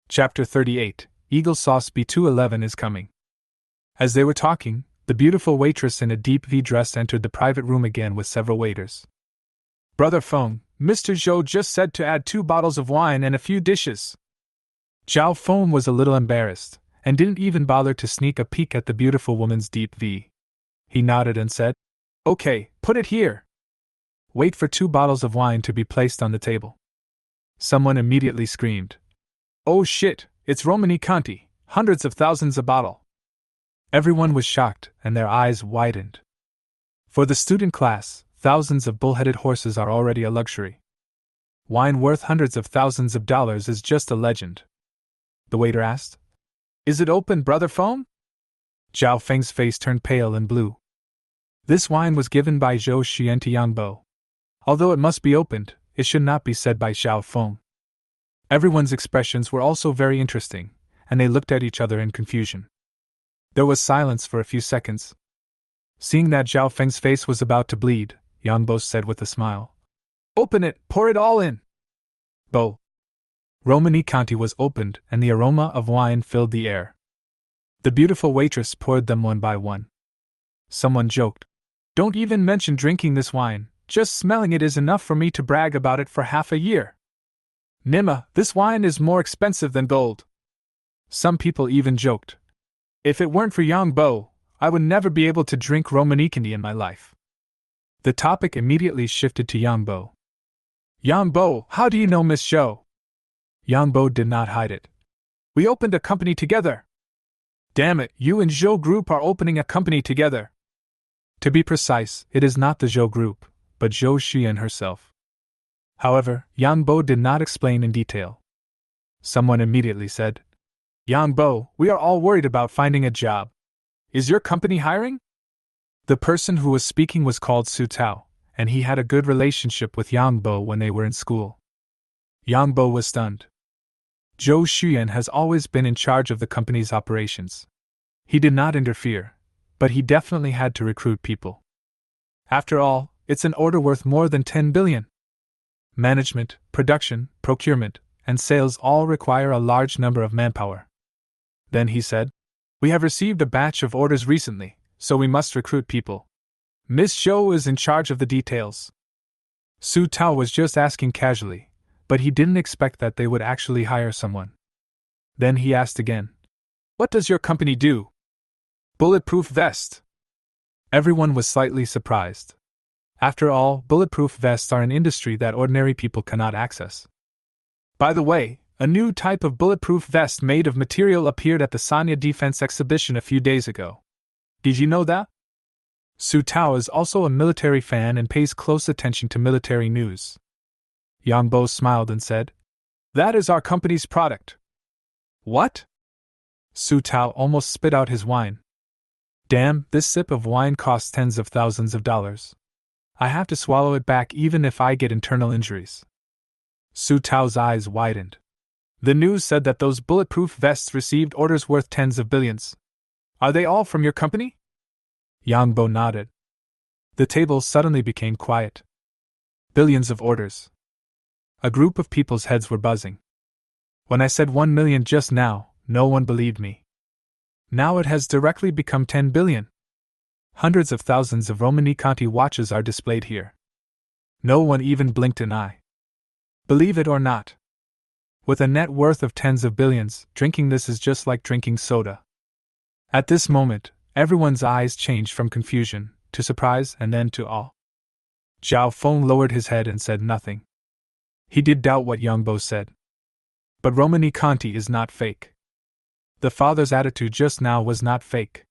Chapter 38, Eagle Sauce B211 is coming. As they were talking, the beautiful waitress in a deep V dress entered the private room again with several waiters. "Brother Feng, Mr. Zhou just said to add 2 bottles of wine and a few dishes." Zhao Feng was a little embarrassed, and didn't even bother to sneak a peek at the beautiful woman's deep V. He nodded and said, "Okay, put it here." "Wait for 2 bottles of wine to be placed on the table." Someone immediately screamed, "Oh shit, it's Romani Conti, hundreds of thousands a bottle." Everyone was shocked, and their eyes widened. For the student class, thousands of bull-headed horses are already a luxury. Wine worth hundreds of thousands of dollars is just a legend. The waiter asked, "Is it open, Brother Feng?" Zhao Feng's face turned pale and blue. This wine was given by Zhou Xuyan to Yang Bo. Although it must be opened, it should not be said by Xiao Feng. Everyone's expressions were also very interesting, and they looked at each other in confusion. There was silence for a few seconds. Seeing that Zhao Feng's face was about to bleed, Yang Bo said with a smile, "Open it, pour it all in." Bo. Romani Conti was opened, and the aroma of wine filled the air. The beautiful waitress poured them one by one. Someone joked, "Don't even mention drinking this wine, just smelling it is enough for me to brag about it for half a year." "Nima, this wine is more expensive than gold." Some people even joked, "If it weren't for Yang Bo, I would never be able to drink Romani Conti in my life." The topic immediately shifted to Yang Bo. "Yang Bo, how do you know Miss Zhou?" Yang Bo did not hide it. "We opened a company together." "Damn it, you and Zhou Group are opening a company together." To be precise, it is not the Zhou Group, but Zhou Xuyan herself. However, Yang Bo did not explain in detail. Someone immediately said, "Yang Bo, we are all worried about finding a job. Is your company hiring?" The person who was speaking was called Su Tao, and he had a good relationship with Yang Bo when they were in school. Yang Bo was stunned. Zhou Xuyan has always been in charge of the company's operations. He did not interfere, but he definitely had to recruit people. After all, it's an order worth more than 10 billion. Management, production, procurement, and sales all require a large number of manpower. Then he said, "We have received a batch of orders recently, so we must recruit people. Miss Zhou is in charge of the details." Su Tao was just asking casually, but he didn't expect that they would actually hire someone. Then he asked again, "What does your company do?" "Bulletproof vest." Everyone was slightly surprised. After all, bulletproof vests are an industry that ordinary people cannot access. By the way, a new type of bulletproof vest made of material appeared at the Sanya Defense Exhibition a few days ago. Did you know that? Su Tao is also a military fan and pays close attention to military news. Yang Bo smiled and said, "That is our company's product." "What?" Su Tao almost spit out his wine. "Damn, this sip of wine costs tens of thousands of dollars. I have to swallow it back even if I get internal injuries." Su Tao's eyes widened. "The news said that those bulletproof vests received orders worth tens of billions. Are they all from your company?" Yang Bo nodded. The table suddenly became quiet. Billions of orders. A group of people's heads were buzzing. When I said 1 million just now, no one believed me. Now it has directly become 10 billion. Hundreds of thousands of Romani Conti watches are displayed here. No one even blinked an eye. Believe it or not. With a net worth of tens of billions, drinking this is just like drinking soda. At this moment, everyone's eyes changed from confusion, to surprise and then to awe. Zhao Feng lowered his head and said nothing. He did doubt what Yang Bo said. But Romani Conti is not fake. The father's attitude just now was not fake.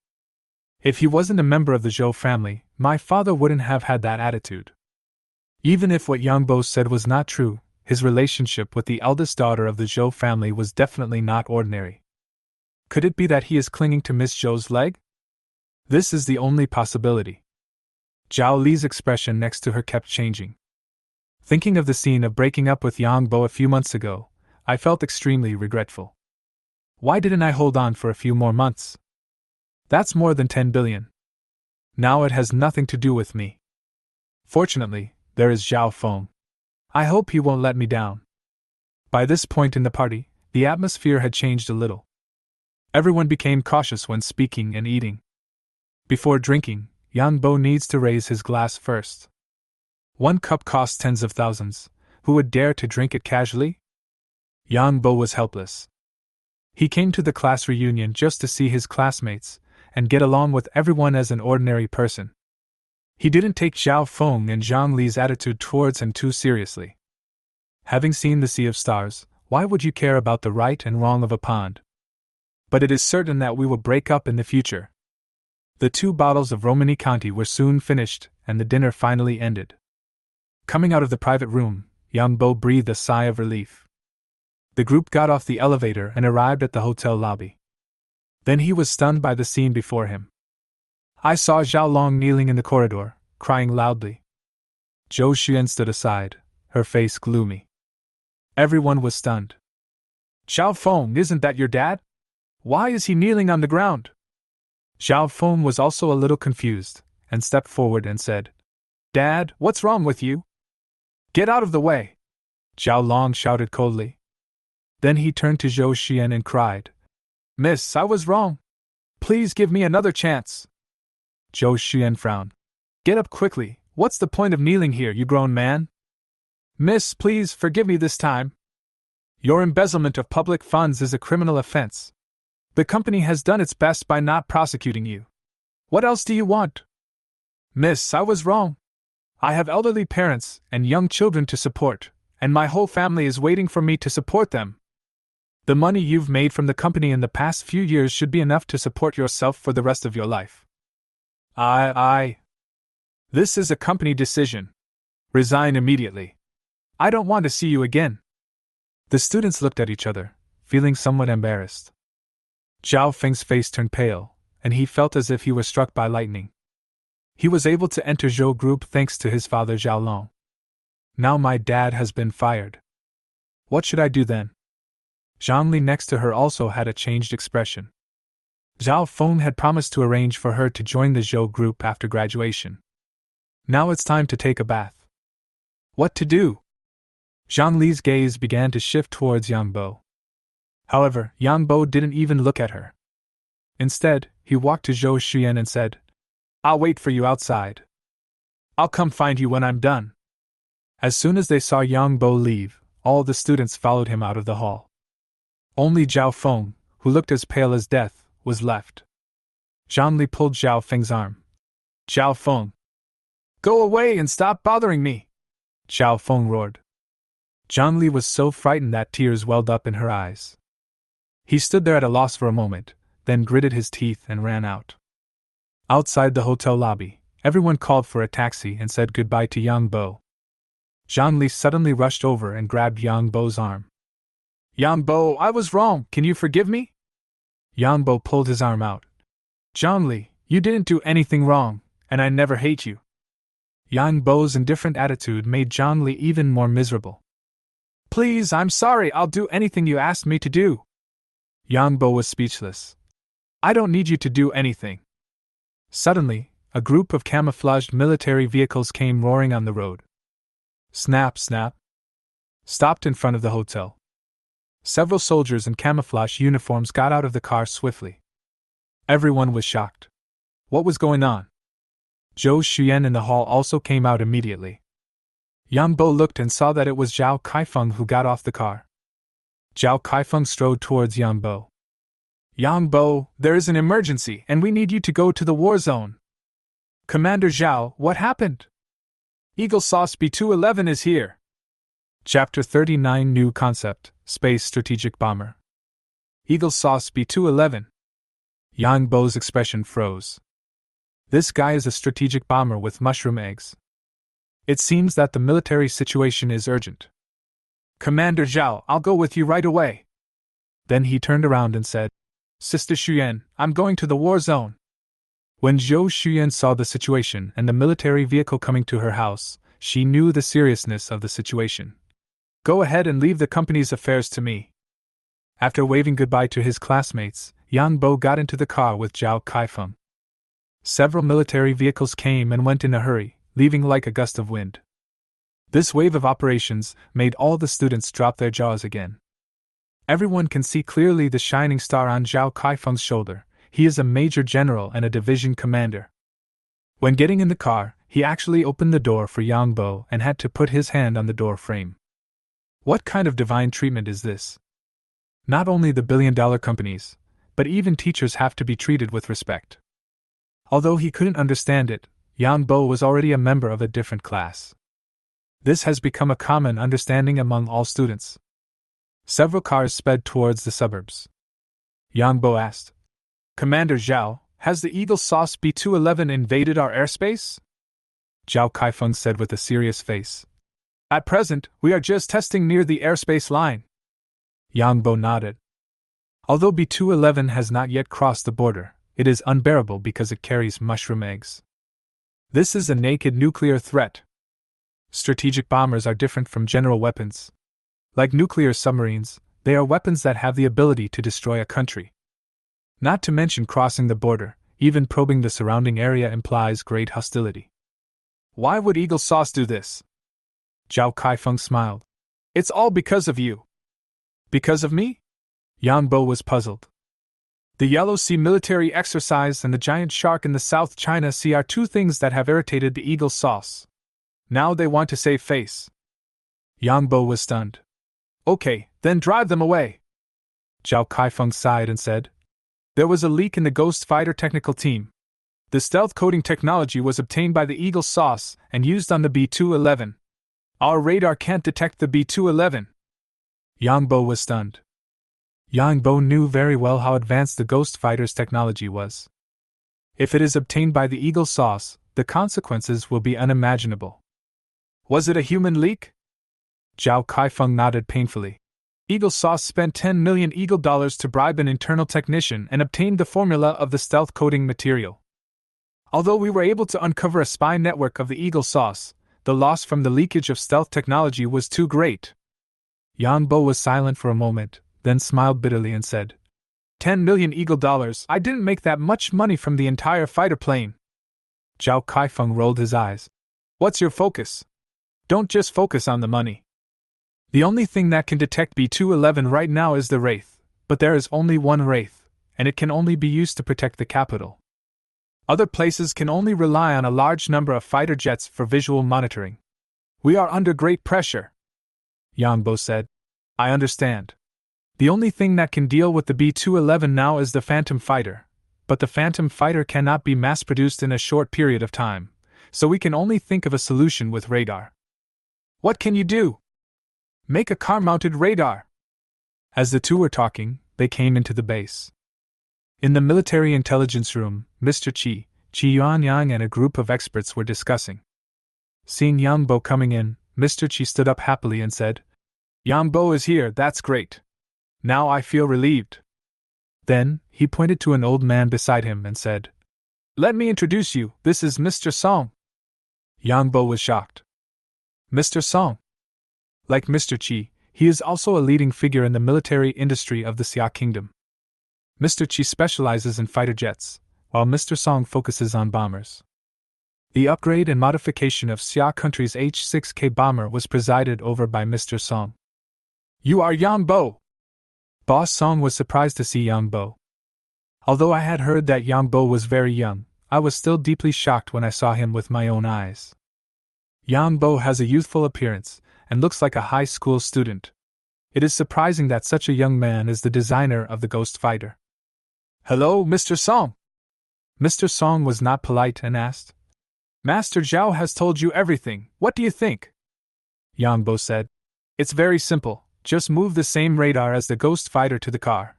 If he wasn't a member of the Zhou family, my father wouldn't have had that attitude. Even if what Yang Bo said was not true, his relationship with the eldest daughter of the Zhou family was definitely not ordinary. Could it be that he is clinging to Miss Zhou's leg? This is the only possibility. Zhao Li's expression next to her kept changing. Thinking of the scene of breaking up with Yang Bo a few months ago, I felt extremely regretful. Why didn't I hold on for a few more months? That's more than 10 billion. Now it has nothing to do with me. Fortunately, there is Zhao Feng. I hope he won't let me down. By this point in the party, the atmosphere had changed a little. Everyone became cautious when speaking and eating. Before drinking, Yang Bo needs to raise his glass first. 1 cup costs tens of thousands. Who would dare to drink it casually? Yang Bo was helpless. He came to the class reunion just to see his classmates and get along with everyone as an ordinary person. He didn't take Zhao Feng and Zhang Li's attitude towards him too seriously. Having seen the sea of stars, why would you care about the right and wrong of a pond? But it is certain that we will break up in the future. The 2 bottles of Romani Conti were soon finished, and the dinner finally ended. Coming out of the private room, Yang Bo breathed a sigh of relief. The group got off the elevator and arrived at the hotel lobby. Then he was stunned by the scene before him. I saw Zhao Long kneeling in the corridor, crying loudly. Zhou Xuan stood aside, her face gloomy. Everyone was stunned. Zhao Feng, isn't that your dad? Why is he kneeling on the ground? Zhao Feng was also a little confused, and stepped forward and said, Dad, what's wrong with you? Get out of the way! Zhao Long shouted coldly. Then he turned to Zhou Xuan and cried, Miss, I was wrong. Please give me another chance. Zhou Xuan frowned. Get up quickly, what's the point of kneeling here, you grown man? Miss, please forgive me this time. Your embezzlement of public funds is a criminal offense. The company has done its best by not prosecuting you. What else do you want? Miss, I was wrong. I have elderly parents and young children to support, and my whole family is waiting for me to support them. The money you've made from the company in the past few years should be enough to support yourself for the rest of your life. This is a company decision. Resign immediately. I don't want to see you again. The students looked at each other, feeling somewhat embarrassed. Zhao Feng's face turned pale, and he felt as if he were struck by lightning. He was able to enter Zhou Group thanks to his father Zhao Long. Now my dad has been fired. What should I do then? Zhang Li next to her also had a changed expression. Zhao Feng had promised to arrange for her to join the Zhou Group after graduation. Now it's time to take a bath. What to do? Zhang Li's gaze began to shift towards Yang Bo. However, Yang Bo didn't even look at her. Instead, he walked to Zhou Xuan and said, I'll wait for you outside. I'll come find you when I'm done. As soon as they saw Yang Bo leave, all the students followed him out of the hall. Only Zhao Feng, who looked as pale as death, was left. Zhang Li pulled Zhao Feng's arm. Zhao Feng! Go away and stop bothering me! Zhao Feng roared. Zhang Li was so frightened that tears welled up in her eyes. He stood there at a loss for a moment, then gritted his teeth and ran out. Outside the hotel lobby, everyone called for a taxi and said goodbye to Yang Bo. Zhang Li suddenly rushed over and grabbed Yang Bo's arm. Yang Bo, I was wrong, can you forgive me? Yang Bo pulled his arm out. Zhang Li, you didn't do anything wrong, and I never hate you. Yang Bo's indifferent attitude made Zhang Li even more miserable. Please, I'm sorry, I'll do anything you asked me to do. Yang Bo was speechless. I don't need you to do anything. Suddenly, a group of camouflaged military vehicles came roaring on the road. Snap, snap. Stopped in front of the hotel. Several soldiers in camouflage uniforms got out of the car swiftly. Everyone was shocked. What was going on? Zhou Xuyan in the hall also came out immediately. Yang Bo looked and saw that it was Zhao Kaifeng who got off the car. Zhao Kaifeng strode towards Yang Bo. Yang Bo, there is an emergency and we need you to go to the war zone. Commander Zhao, what happened? Eagle Sauce B-211 is here. Chapter 39 New Concept, Space Strategic Bomber. Eagle Sauce B-211. Yang Bo's expression froze. This guy is a strategic bomber with mushroom eggs. It seems that the military situation is urgent. Commander Zhao, I'll go with you right away. Then he turned around and said, Sister Xuyan, I'm going to the war zone. When Zhou Xuyan saw the situation and the military vehicle coming to her house, she knew the seriousness of the situation. Go ahead and leave the company's affairs to me. After waving goodbye to his classmates, Yang Bo got into the car with Zhao Kaifeng. Several military vehicles came and went in a hurry, leaving like a gust of wind. This wave of operations made all the students drop their jaws again. Everyone can see clearly the shining star on Zhao Kaifeng's shoulder. He is a major general and a division commander. When getting in the car, he actually opened the door for Yang Bo and had to put his hand on the door frame. What kind of divine treatment is this? Not only the billion-dollar companies, but even teachers have to be treated with respect. Although he couldn't understand it, Yang Bo was already a member of a different class. This has become a common understanding among all students. Several cars sped towards the suburbs. Yang Bo asked, Commander Zhao, has the Eagle Sauce B-211 invaded our airspace? Zhao Kaifeng said with a serious face. At present, we are just testing near the airspace line. Yang Bo nodded. Although B-211 has not yet crossed the border, it is unbearable because it carries mushroom eggs. This is a naked nuclear threat. Strategic bombers are different from general weapons. Like nuclear submarines, they are weapons that have the ability to destroy a country. Not to mention crossing the border, even probing the surrounding area implies great hostility. Why would Eagle Sauce do this? Zhao Kaifeng smiled. It's all because of you. Because of me? Yang Bo was puzzled. The Yellow Sea military exercise and the giant shark in the South China Sea are two things that have irritated the Eagle Sauce. Now they want to save face. Yang Bo was stunned. Okay, then drive them away. Zhao Kaifeng sighed and said, There was a leak in the Ghost Fighter technical team. The stealth coding technology was obtained by the Eagle Sauce and used on the B-211. Our radar can't detect the B-211. Yang Bo was stunned. Yang Bo knew very well how advanced the Ghost Fighter's technology was. If it is obtained by the Eagle Sauce, the consequences will be unimaginable. Was it a human leak? Zhao Kaifeng nodded painfully. Eagle Sauce spent $10 million Eagle dollars to bribe an internal technician and obtained the formula of the stealth coding material. Although we were able to uncover a spy network of the Eagle Sauce, the loss from the leakage of stealth technology was too great. Yang Bo was silent for a moment, then smiled bitterly and said, 10 million Eagle dollars, I didn't make that much money from the entire fighter plane. Zhao Kaifeng rolled his eyes. What's your focus? Don't just focus on the money. The only thing that can detect B-211 right now is the Wraith, but there is only one Wraith, and it can only be used to protect the capital. Other places can only rely on a large number of fighter jets for visual monitoring. We are under great pressure. Yang Bo said. I understand. The only thing that can deal with the B-211 now is the Phantom Fighter, but the Phantom Fighter cannot be mass-produced in a short period of time, so we can only think of a solution with radar. What can you do? Make a car-mounted radar. As the two were talking, they came into the base. In the military intelligence room, Mr. Qi Yuanyang and a group of experts were discussing. Seeing Yang Bo coming in, Mr. Qi stood up happily and said, Yang Bo is here, that's great. Now I feel relieved. Then, he pointed to an old man beside him and said, Let me introduce you, this is Mr. Song. Yang Bo was shocked. Mr. Song. Like Mr. Qi, he is also a leading figure in the military industry of the Xia Kingdom. Mr. Qi specializes in fighter jets, while Mr. Song focuses on bombers. The upgrade and modification of Xia country's H-6K bomber was presided over by Mr. Song. You are Yang Bo! Boss Song was surprised to see Yang Bo. Although I had heard that Yang Bo was very young, I was still deeply shocked when I saw him with my own eyes. Yang Bo has a youthful appearance and looks like a high school student. It is surprising that such a young man is the designer of the Ghost Fighter. "Hello, Mr. Song." Mr. Song was not polite and asked, "Master Zhao has told you everything, what do you think?" Yang Bo said, "It's very simple, just move the same radar as the Ghost Fighter to the car.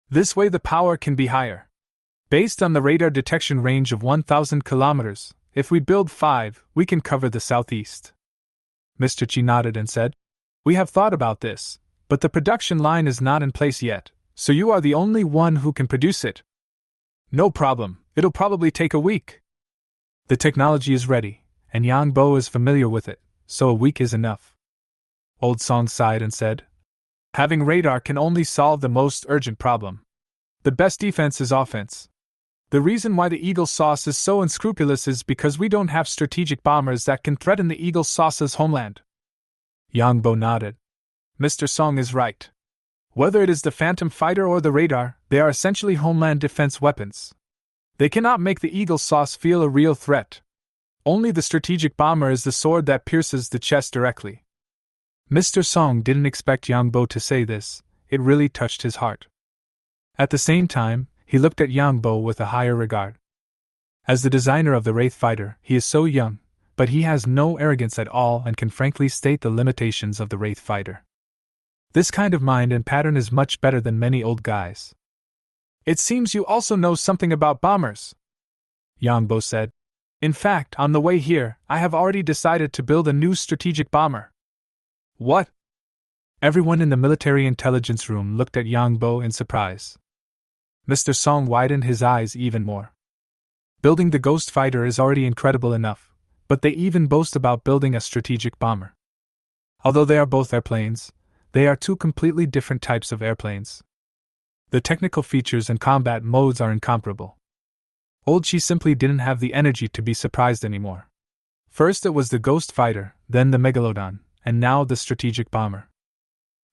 This way the power can be higher. Based on the radar detection range of 1,000 kilometers, if we build 5, we can cover the southeast." Mr. Chi nodded and said, "We have thought about this, but the production line is not in place yet, so you are the only one who can produce it." "No problem, it'll probably take a week." The technology is ready, and Yang Bo is familiar with it, so a week is enough. Old Song sighed and said, "Having radar can only solve the most urgent problem. The best defense is offense. The reason why the Eagle Sauce is so unscrupulous is because we don't have strategic bombers that can threaten the Eagle Sauce's homeland." Yang Bo nodded. "Mr. Song is right. Whether it is the Phantom Fighter or the radar, they are essentially homeland defense weapons. They cannot make the Eagle Sauce feel a real threat. Only the strategic bomber is the sword that pierces the chest directly." Mr. Song didn't expect Yang Bo to say this. It really touched his heart. At the same time, he looked at Yang Bo with a higher regard. As the designer of the Wraith Fighter, he is so young, but he has no arrogance at all and can frankly state the limitations of the Wraith Fighter. This kind of mind and pattern is much better than many old guys. "It seems you also know something about bombers," Yang Bo said. "In fact, on the way here, I have already decided to build a new strategic bomber." "What?" Everyone in the military intelligence room looked at Yang Bo in surprise. Mr. Song widened his eyes even more. Building the Ghost Fighter is already incredible enough, but they even boast about building a strategic bomber. Although they are both airplanes, they are two completely different types of airplanes. The technical features and combat modes are incomparable. Old Chi simply didn't have the energy to be surprised anymore. First it was the Ghost Fighter, then the Megalodon, and now the strategic bomber.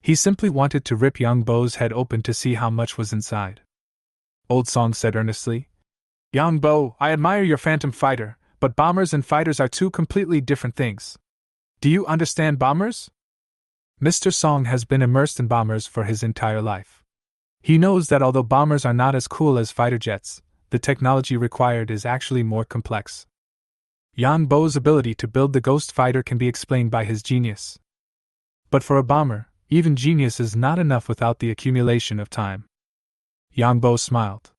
He simply wanted to rip Yang Bo's head open to see how much was inside. Old Song said earnestly, "Yang Bo, I admire your Phantom Fighter, but bombers and fighters are two completely different things. Do you understand bombers?" Mr. Song has been immersed in bombers for his entire life. He knows that although bombers are not as cool as fighter jets, the technology required is actually more complex. Yang Bo's ability to build the Ghost Fighter can be explained by his genius. But for a bomber, even genius is not enough without the accumulation of time. Yang Bo smiled.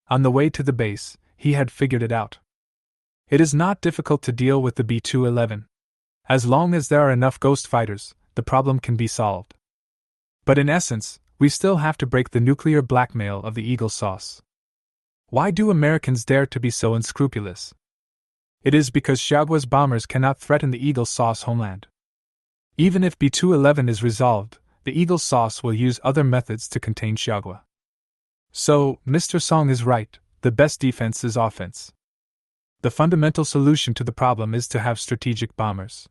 On the way to the base, he had figured it out. It is not difficult to deal with the B-211. As long as there are enough Ghost Fighters, the problem can be solved. But in essence, we still have to break the nuclear blackmail of the Eagle Sauce. Why do Americans dare to be so unscrupulous? It is because Xiaogua's bombers cannot threaten the Eagle Sauce homeland. Even if B-211 is resolved, the Eagle Sauce will use other methods to contain Xiaogua. So, Mr. Song is right, the best defense is offense. The fundamental solution to the problem is to have strategic bombers.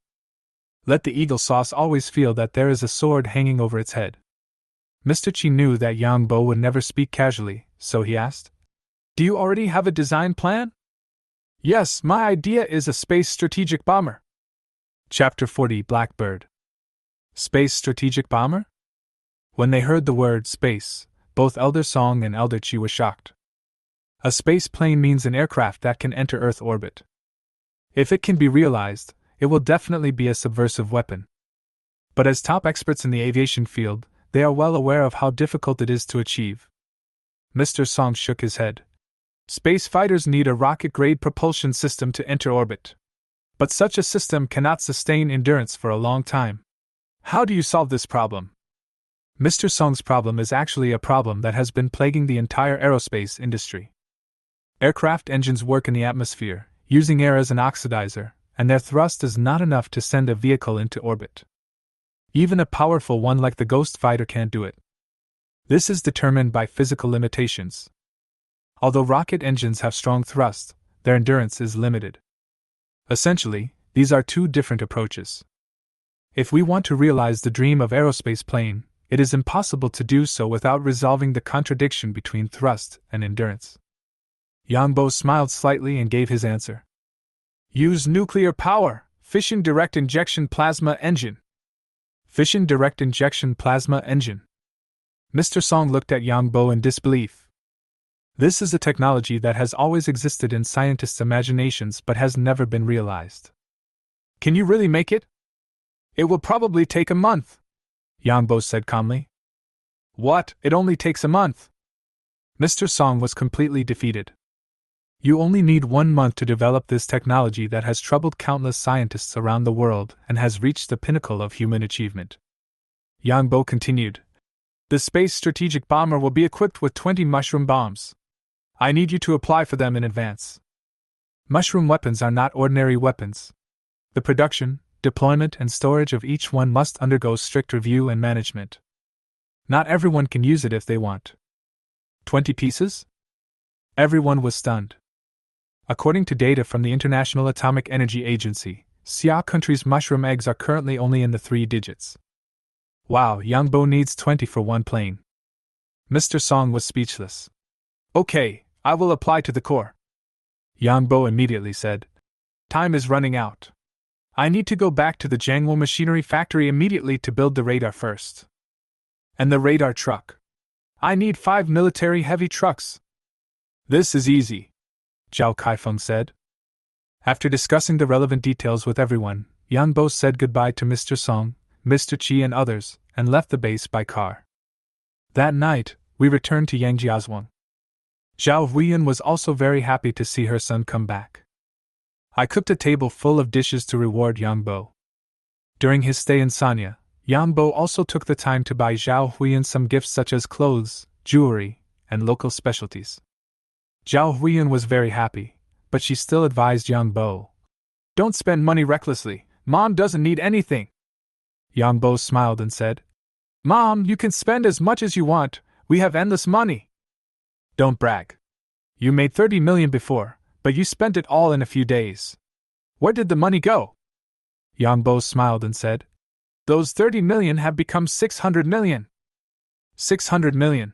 Let the Eagle Sauce always feel that there is a sword hanging over its head. Mr. Chi knew that Yang Bo would never speak casually, so he asked, "Do you already have a design plan?" "Yes, my idea is a space strategic bomber." Chapter 40 Blackbird. Space strategic bomber? When they heard the word space, both Elder Song and Elder Chi were shocked. A space plane means an aircraft that can enter Earth orbit. If it can be realized, it will definitely be a subversive weapon. But as top experts in the aviation field, they are well aware of how difficult it is to achieve. Mr. Song shook his head. Space fighters need a rocket-grade propulsion system to enter orbit. But such a system cannot sustain endurance for a long time. How do you solve this problem? Mr. Song's problem is actually a problem that has been plaguing the entire aerospace industry. Aircraft engines work in the atmosphere, using air as an oxidizer, and their thrust is not enough to send a vehicle into orbit. Even a powerful one like the Ghost Fighter can't do it. This is determined by physical limitations. Although rocket engines have strong thrust, their endurance is limited. Essentially, these are two different approaches. If we want to realize the dream of aerospace plane, it is impossible to do so without resolving the contradiction between thrust and endurance. Yangbo smiled slightly and gave his answer. Use nuclear power, fission direct injection plasma engine. Fission direct injection plasma engine. Mr. Song looked at Yangbo in disbelief. This is a technology that has always existed in scientists' imaginations but has never been realized. Can you really make it? It will probably take a month, Yangbo said calmly. What? It only takes a month? Mr. Song was completely defeated. You only need 1 month to develop this technology that has troubled countless scientists around the world and has reached the pinnacle of human achievement. Yangbo continued. The space strategic bomber will be equipped with 20 mushroom bombs. I need you to apply for them in advance. Mushroom weapons are not ordinary weapons. The production, deployment, and storage of each one must undergo strict review and management. Not everyone can use it if they want. 20 pieces? Everyone was stunned. According to data from the International Atomic Energy Agency, Xia country's mushroom eggs are currently only in the 3 digits. Wow, Yangbo needs 20 for 1 plane. Mr. Song was speechless. Okay, I will apply to the Corps. Yangbo immediately said. Time is running out. I need to go back to the Jiangwo machinery factory immediately to build the radar first. And the radar truck. I need 5 military heavy trucks. This is easy, Zhao Kaifeng said. After discussing the relevant details with everyone, Yangbo said goodbye to Mr. Song, Mr. Qi and others, and left the base by car. That night, we returned to Yangjiazhuang. Zhao Huiyan was also very happy to see her son come back. I cooked a table full of dishes to reward Yangbo. During his stay in Sanya, Yangbo also took the time to buy Zhao Huiyan some gifts such as clothes, jewelry, and local specialties. Zhao Huiyan was very happy, but she still advised Yangbo. Don't spend money recklessly, Mom doesn't need anything. Yangbo smiled and said, Mom, you can spend as much as you want, we have endless money. Don't brag. You made 30 million before, but you spent it all in a few days. Where did the money go? Yangbo smiled and said, Those 30 million have become 600 million. 600 million.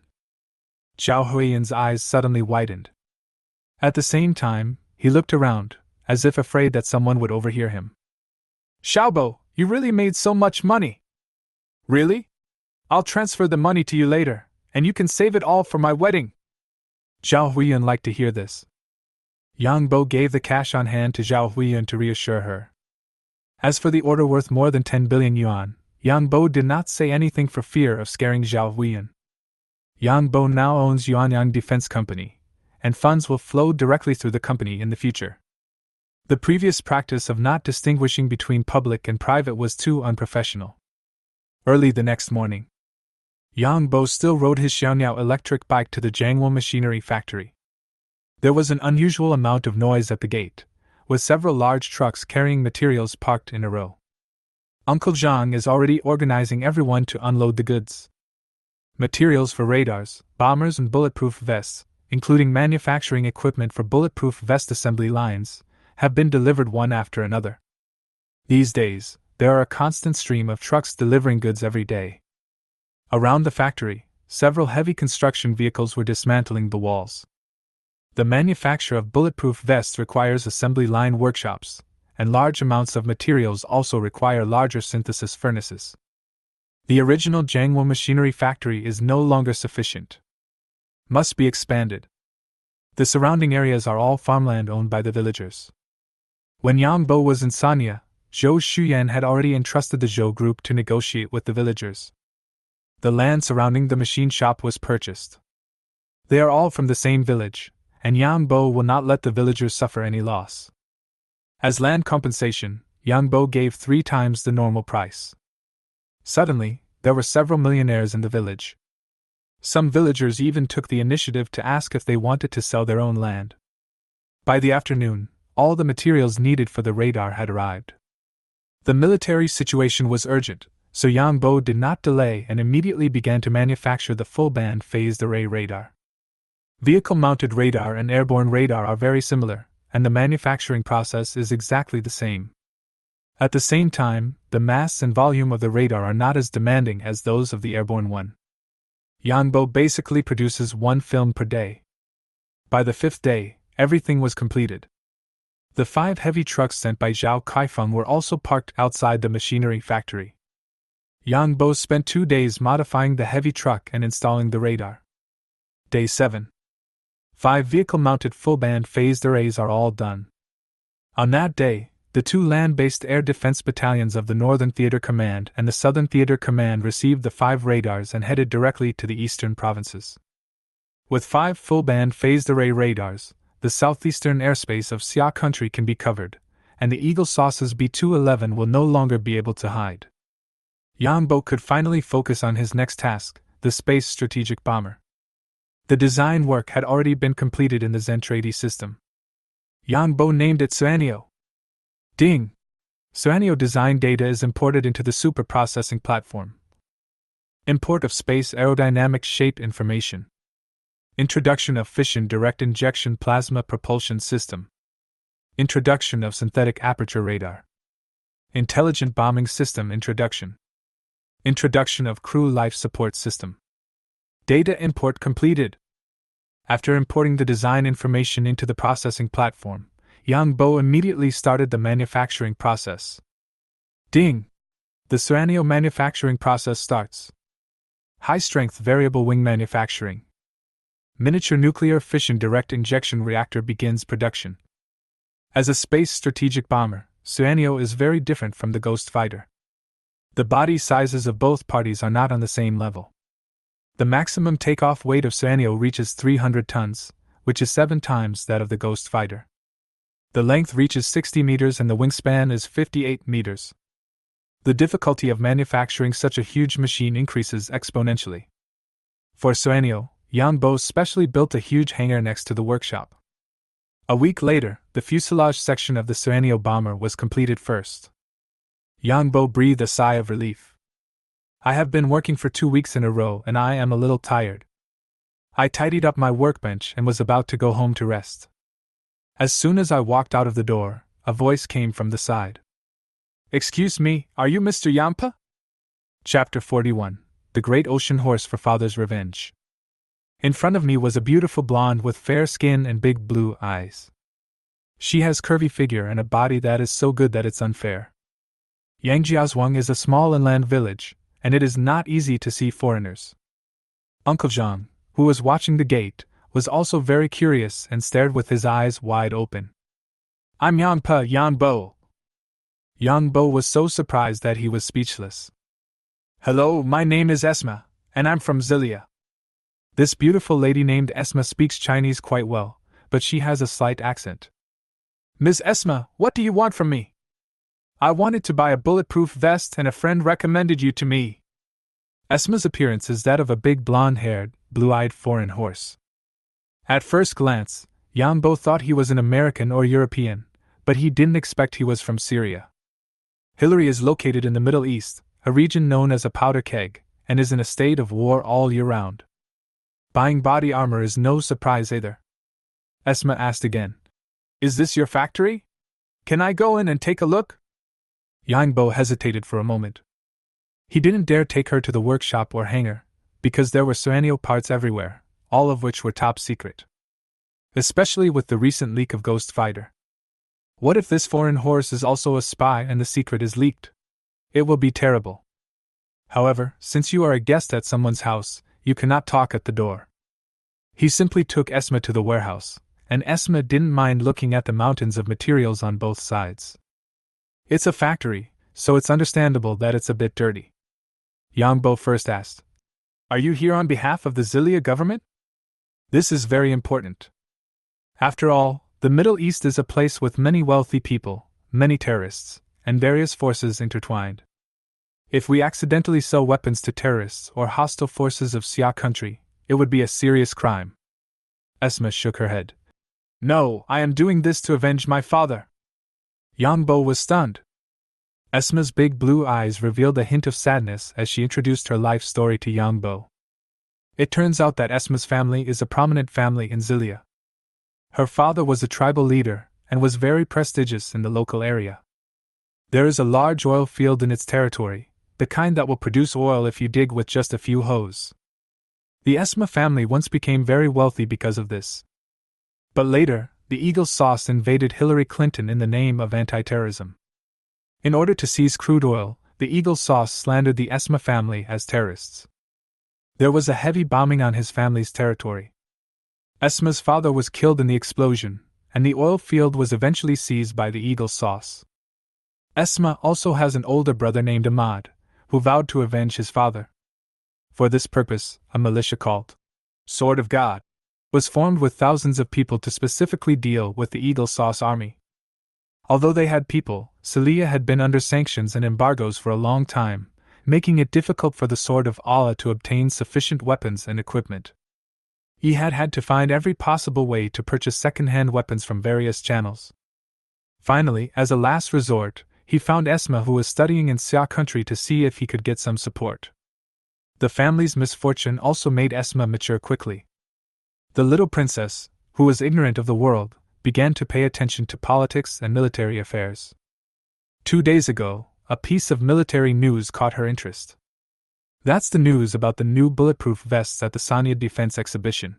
Zhao Huiyan's eyes suddenly widened. At the same time, he looked around, as if afraid that someone would overhear him. Xiaobo, you really made so much money. Really? I'll transfer the money to you later, and you can save it all for my wedding. Zhao Huiyan liked to hear this. Yangbo gave the cash on hand to Zhao Huiyan to reassure her. As for the order worth more than 10 billion yuan, Yangbo did not say anything for fear of scaring Zhao Huiyan. Yangbo now owns Yuanyang Defense Company, and funds will flow directly through the company in the future. The previous practice of not distinguishing between public and private was too unprofessional. Early the next morning, Yangbo still rode his Xiaoniao electric bike to the Jiangwo machinery factory. There was an unusual amount of noise at the gate, with several large trucks carrying materials parked in a row. Uncle Zhang is already organizing everyone to unload the goods. Materials for radars, bombers and bulletproof vests, including manufacturing equipment for bulletproof vest assembly lines, have been delivered one after another. These days, there are a constant stream of trucks delivering goods every day. Around the factory, several heavy construction vehicles were dismantling the walls. The manufacture of bulletproof vests requires assembly line workshops, and large amounts of materials also require larger synthesis furnaces. The original Jiangwo machinery factory is no longer sufficient. Must be expanded. The surrounding areas are all farmland owned by the villagers. When Yangbo was in Sanya, Zhou Shuyan had already entrusted the Zhou group to negotiate with the villagers. The land surrounding the machine shop was purchased. They are all from the same village, and Yangbo will not let the villagers suffer any loss. As land compensation, Yangbo gave 3 times the normal price. Suddenly, there were several millionaires in the village. Some villagers even took the initiative to ask if they wanted to sell their own land. By the afternoon, all the materials needed for the radar had arrived. The military situation was urgent, so Yangbo did not delay and immediately began to manufacture the full-band phased array radar. Vehicle-mounted radar and airborne radar are very similar, and the manufacturing process is exactly the same. At the same time, the mass and volume of the radar are not as demanding as those of the airborne one. Yangbo basically produces 1 film per day. By the 5th day, everything was completed. The 5 heavy trucks sent by Zhao Kaifeng were also parked outside the machinery factory. Yang Bo spent 2 days modifying the heavy truck and installing the radar. Day 7. 5 vehicle-mounted full-band phased arrays are all done. On that day, the 2 land-based air defense battalions of the Northern Theater Command and the Southern Theater Command received the 5 radars and headed directly to the eastern provinces. With 5 full-band phased array radars, the southeastern airspace of Xia country can be covered, and the Eagle Saucer's B-211 will no longer be able to hide. Yang Bo could finally focus on his next task, the space strategic bomber. The design work had already been completed in the Zentradi system. Yang Bo named it Suanio. Ding! Suanio design data is imported into the super processing platform. Import of space aerodynamic shape information. Introduction of fission direct injection plasma propulsion system. Introduction of synthetic aperture radar. Intelligent bombing system introduction. Introduction of crew life support system. Data import completed. After importing the design information into the processing platform, Yang Bo immediately started the manufacturing process. Ding! The Suanio manufacturing process starts. High-strength variable wing manufacturing. Miniature nuclear fission direct injection reactor begins production. As a space strategic bomber, Suanio is very different from the Ghost fighter. The body sizes of both parties are not on the same level. The maximum takeoff weight of Suanio reaches 300 tons, which is 7 times that of the Ghost fighter. The length reaches 60 meters and the wingspan is 58 meters. The difficulty of manufacturing such a huge machine increases exponentially. For Suanio, Yang Bo specially built a huge hangar next to the workshop. A week later, the fuselage section of the Suanio bomber was completed first. Yang Bo breathed a sigh of relief. I have been working for 2 weeks in a row and I am a little tired. I tidied up my workbench and was about to go home to rest. As soon as I walked out of the door, a voice came from the side. Excuse me, are you Mr. Yampa? Chapter 41. The Great Ocean Horse for Father's Revenge. In front of me was a beautiful blonde with fair skin and big blue eyes. She has curvy figure and a body that is so good that it's unfair. Yangjiazhuang is a small inland village, and it is not easy to see foreigners. Uncle Zhang, who was watching the gate, was also very curious and stared with his eyes wide open. I'm Yang Bo. Yang Bo was so surprised that he was speechless. Hello, my name is Esma, and I'm from Zilia. This beautiful lady named Esma speaks Chinese quite well, but she has a slight accent. Ms. Esma, what do you want from me? I wanted to buy a bulletproof vest and a friend recommended you to me. Esma's appearance is that of a big blonde-haired, blue-eyed foreign horse. At first glance, Yang Bo thought he was an American or European, but he didn't expect he was from Syria. Hillary is located in the Middle East, a region known as a powder keg, and is in a state of war all year round. Buying body armor is no surprise either. Esma asked again. Is this your factory? Can I go in and take a look? Yang Bo hesitated for a moment. He didn't dare take her to the workshop or hangar, because there were Suanio parts everywhere, all of which were top secret. Especially with the recent leak of Ghost Fighter. What if this foreign horse is also a spy and the secret is leaked? It will be terrible. However, since you are a guest at someone's house, you cannot talk at the door. He simply took Esma to the warehouse, and Esma didn't mind looking at the mountains of materials on both sides. It's a factory, so it's understandable that it's a bit dirty. Yang Bo first asked, Are you here on behalf of the Zilia government? This is very important. After all, the Middle East is a place with many wealthy people, many terrorists, and various forces intertwined. If we accidentally sell weapons to terrorists or hostile forces of Xia country, it would be a serious crime. Esma shook her head. No, I am doing this to avenge my father. Yang Bo was stunned. Esma's big blue eyes revealed a hint of sadness as she introduced her life story to Yang Bo. It turns out that Esma's family is a prominent family in Zilia. Her father was a tribal leader and was very prestigious in the local area. There is a large oil field in its territory, the kind that will produce oil if you dig with just a few hoes. The Esma family once became very wealthy because of this. But later, the Eagle Sauce invaded Hillary Clinton in the name of anti-terrorism. In order to seize crude oil, the Eagle Sauce slandered the Esma family as terrorists. There was a heavy bombing on his family's territory. Esma's father was killed in the explosion, and the oil field was eventually seized by the Eagle Sauce. Esma also has an older brother named Ahmad, who vowed to avenge his father. For this purpose, a militia called Sword of God was formed with thousands of people to specifically deal with the Eagle Sauce army. Although they had people, Celia had been under sanctions and embargoes for a long time, making it difficult for the Sword of Allah to obtain sufficient weapons and equipment. He had had to find every possible way to purchase second-hand weapons from various channels. Finally, as a last resort, he found Esma, who was studying in Xia country, to see if he could get some support. The family's misfortune also made Esma mature quickly. The little princess, who was ignorant of the world, began to pay attention to politics and military affairs. 2 days ago, a piece of military news caught her interest. That's the news about the new bulletproof vests at the Sanya Defense Exhibition.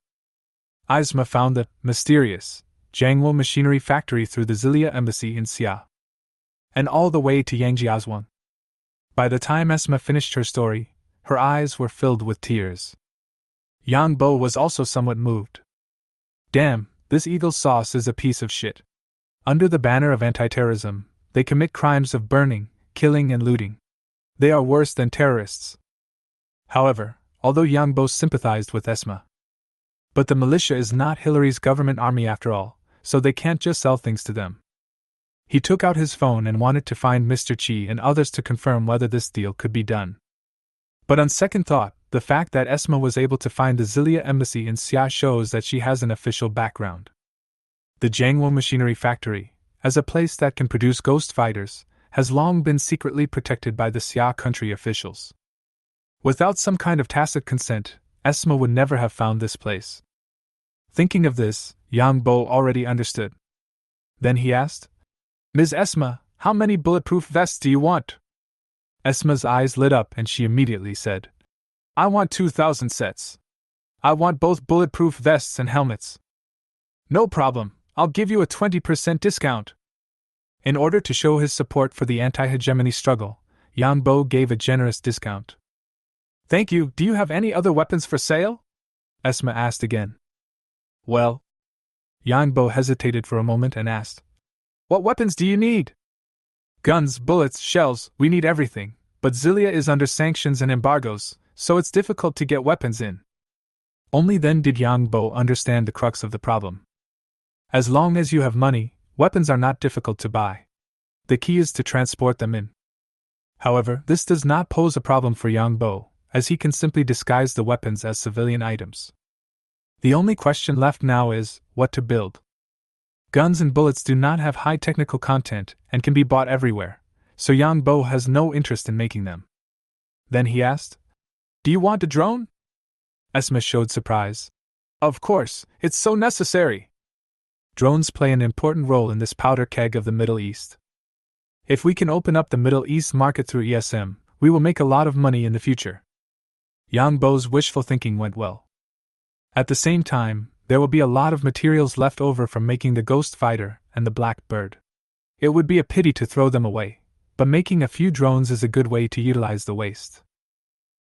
Esma found the mysterious Jiangwo machinery factory through the Zilia embassy in Xia, and all the way to Yangjiazwan. By the time Esma finished her story, her eyes were filled with tears. Yang Bo was also somewhat moved. Damn, this Eagle Sauce is a piece of shit. Under the banner of anti-terrorism, they commit crimes of burning, killing and looting. They are worse than terrorists. However, although Yang Bo sympathized with Esma, but the militia is not Hillary's government army after all, so they can't just sell things to them. He took out his phone and wanted to find Mr. Chi and others to confirm whether this deal could be done. But on second thought, the fact that Esma was able to find the Zilia embassy in Xia shows that she has an official background. The Jiangwo Machinery Factory, as a place that can produce ghost fighters, has long been secretly protected by the Xia country officials. Without some kind of tacit consent, Esma would never have found this place. Thinking of this, Yang Bo already understood. Then he asked, "Ms. Esma, how many bulletproof vests do you want?" Esma's eyes lit up and she immediately said, "I want 2,000 sets. I want both bulletproof vests and helmets." "No problem, I'll give you a 20% discount." In order to show his support for the anti-hegemony struggle, Yang Bo gave a generous discount. "Thank you, do you have any other weapons for sale?" Esma asked again. "Well..." Yang Bo hesitated for a moment and asked, "What weapons do you need?" "Guns, bullets, shells, we need everything, but Zilia is under sanctions and embargoes, so it's difficult to get weapons in." Only then did Yang Bo understand the crux of the problem. As long as you have money, weapons are not difficult to buy. The key is to transport them in. However, this does not pose a problem for Yang Bo, as he can simply disguise the weapons as civilian items. The only question left now is, what to build. Guns and bullets do not have high technical content and can be bought everywhere, so Yang Bo has no interest in making them. Then he asked, "Do you want a drone?" Esma showed surprise. "Of course, it's so necessary." Drones play an important role in this powder keg of the Middle East. If we can open up the Middle East market through ESM, we will make a lot of money in the future. Yang Bo's wishful thinking went well. At the same time, there will be a lot of materials left over from making the Ghost Fighter and the Black Bird. It would be a pity to throw them away, but making a few drones is a good way to utilize the waste.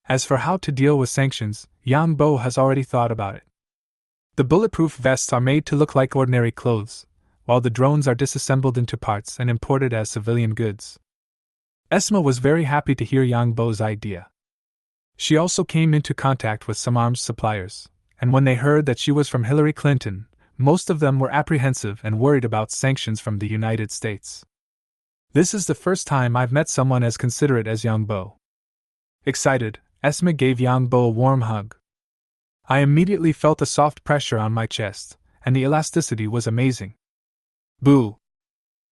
As for how to deal with sanctions, Yang Bo has already thought about it. The bulletproof vests are made to look like ordinary clothes, while the drones are disassembled into parts and imported as civilian goods. Esma was very happy to hear Yang Bo's idea. She also came into contact with some arms suppliers, and when they heard that she was from Hillary Clinton, most of them were apprehensive and worried about sanctions from the United States. This is the first time I've met someone as considerate as Yang Bo. Excited, Esma gave Yang Bo a warm hug. I immediately felt a soft pressure on my chest, and the elasticity was amazing. Boo!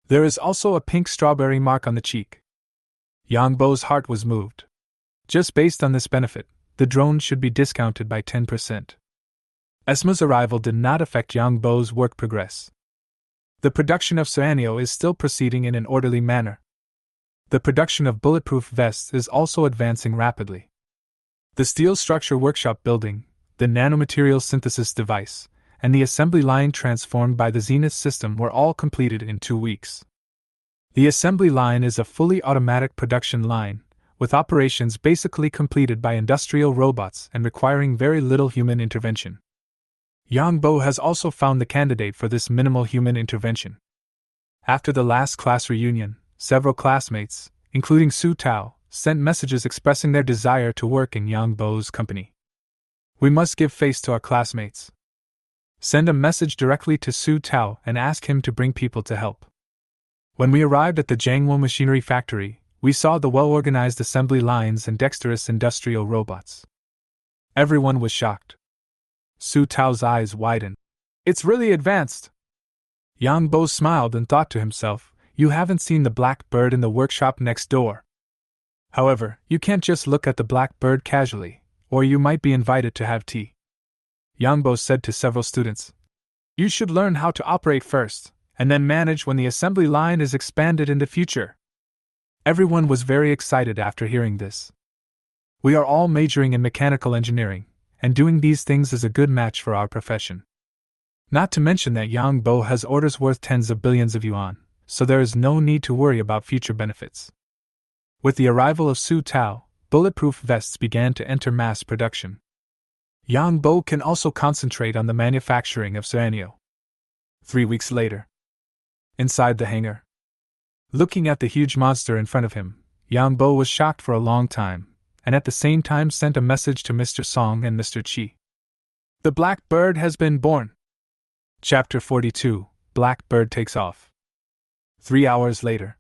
There is also a pink strawberry mark on the cheek. Yang Bo's heart was moved. Just based on this benefit, the drone should be discounted by 10%. Esma's arrival did not affect Yang Bo's work progress. The production of Suanio is still proceeding in an orderly manner. The production of bulletproof vests is also advancing rapidly. The steel structure workshop building, the nanomaterial synthesis device, and the assembly line transformed by the Zenith system were all completed in 2 weeks. The assembly line is a fully automatic production line, with operations basically completed by industrial robots and requiring very little human intervention. Yang Bo has also found the candidate for this minimal human intervention. After the last class reunion, several classmates, including Su Tao, sent messages expressing their desire to work in Yang Bo's company. We must give face to our classmates. Send a message directly to Su Tao and ask him to bring people to help. When we arrived at the Jiangwo machinery factory, we saw the well-organized assembly lines and dexterous industrial robots. Everyone was shocked. Su Tao's eyes widened. It's really advanced. Yang Bo smiled and thought to himself, you haven't seen the black bird in the workshop next door. However, you can't just look at the black bird casually, or you might be invited to have tea. Yang Bo said to several students, you should learn how to operate first, and then manage when the assembly line is expanded in the future. Everyone was very excited after hearing this. We are all majoring in mechanical engineering, and doing these things is a good match for our profession. Not to mention that Yang Bo has orders worth tens of billions of yuan, so there is no need to worry about future benefits. With the arrival of Su Tao, bulletproof vests began to enter mass production. Yang Bo can also concentrate on the manufacturing of Suanio. 3 weeks later. Inside the hangar. Looking at the huge monster in front of him, Yang Bo was shocked for a long time, and at the same time sent a message to Mr. Song and Mr. Chi. The Black Bird has been born. Chapter 42, Black Bird Takes Off. 3 hours later.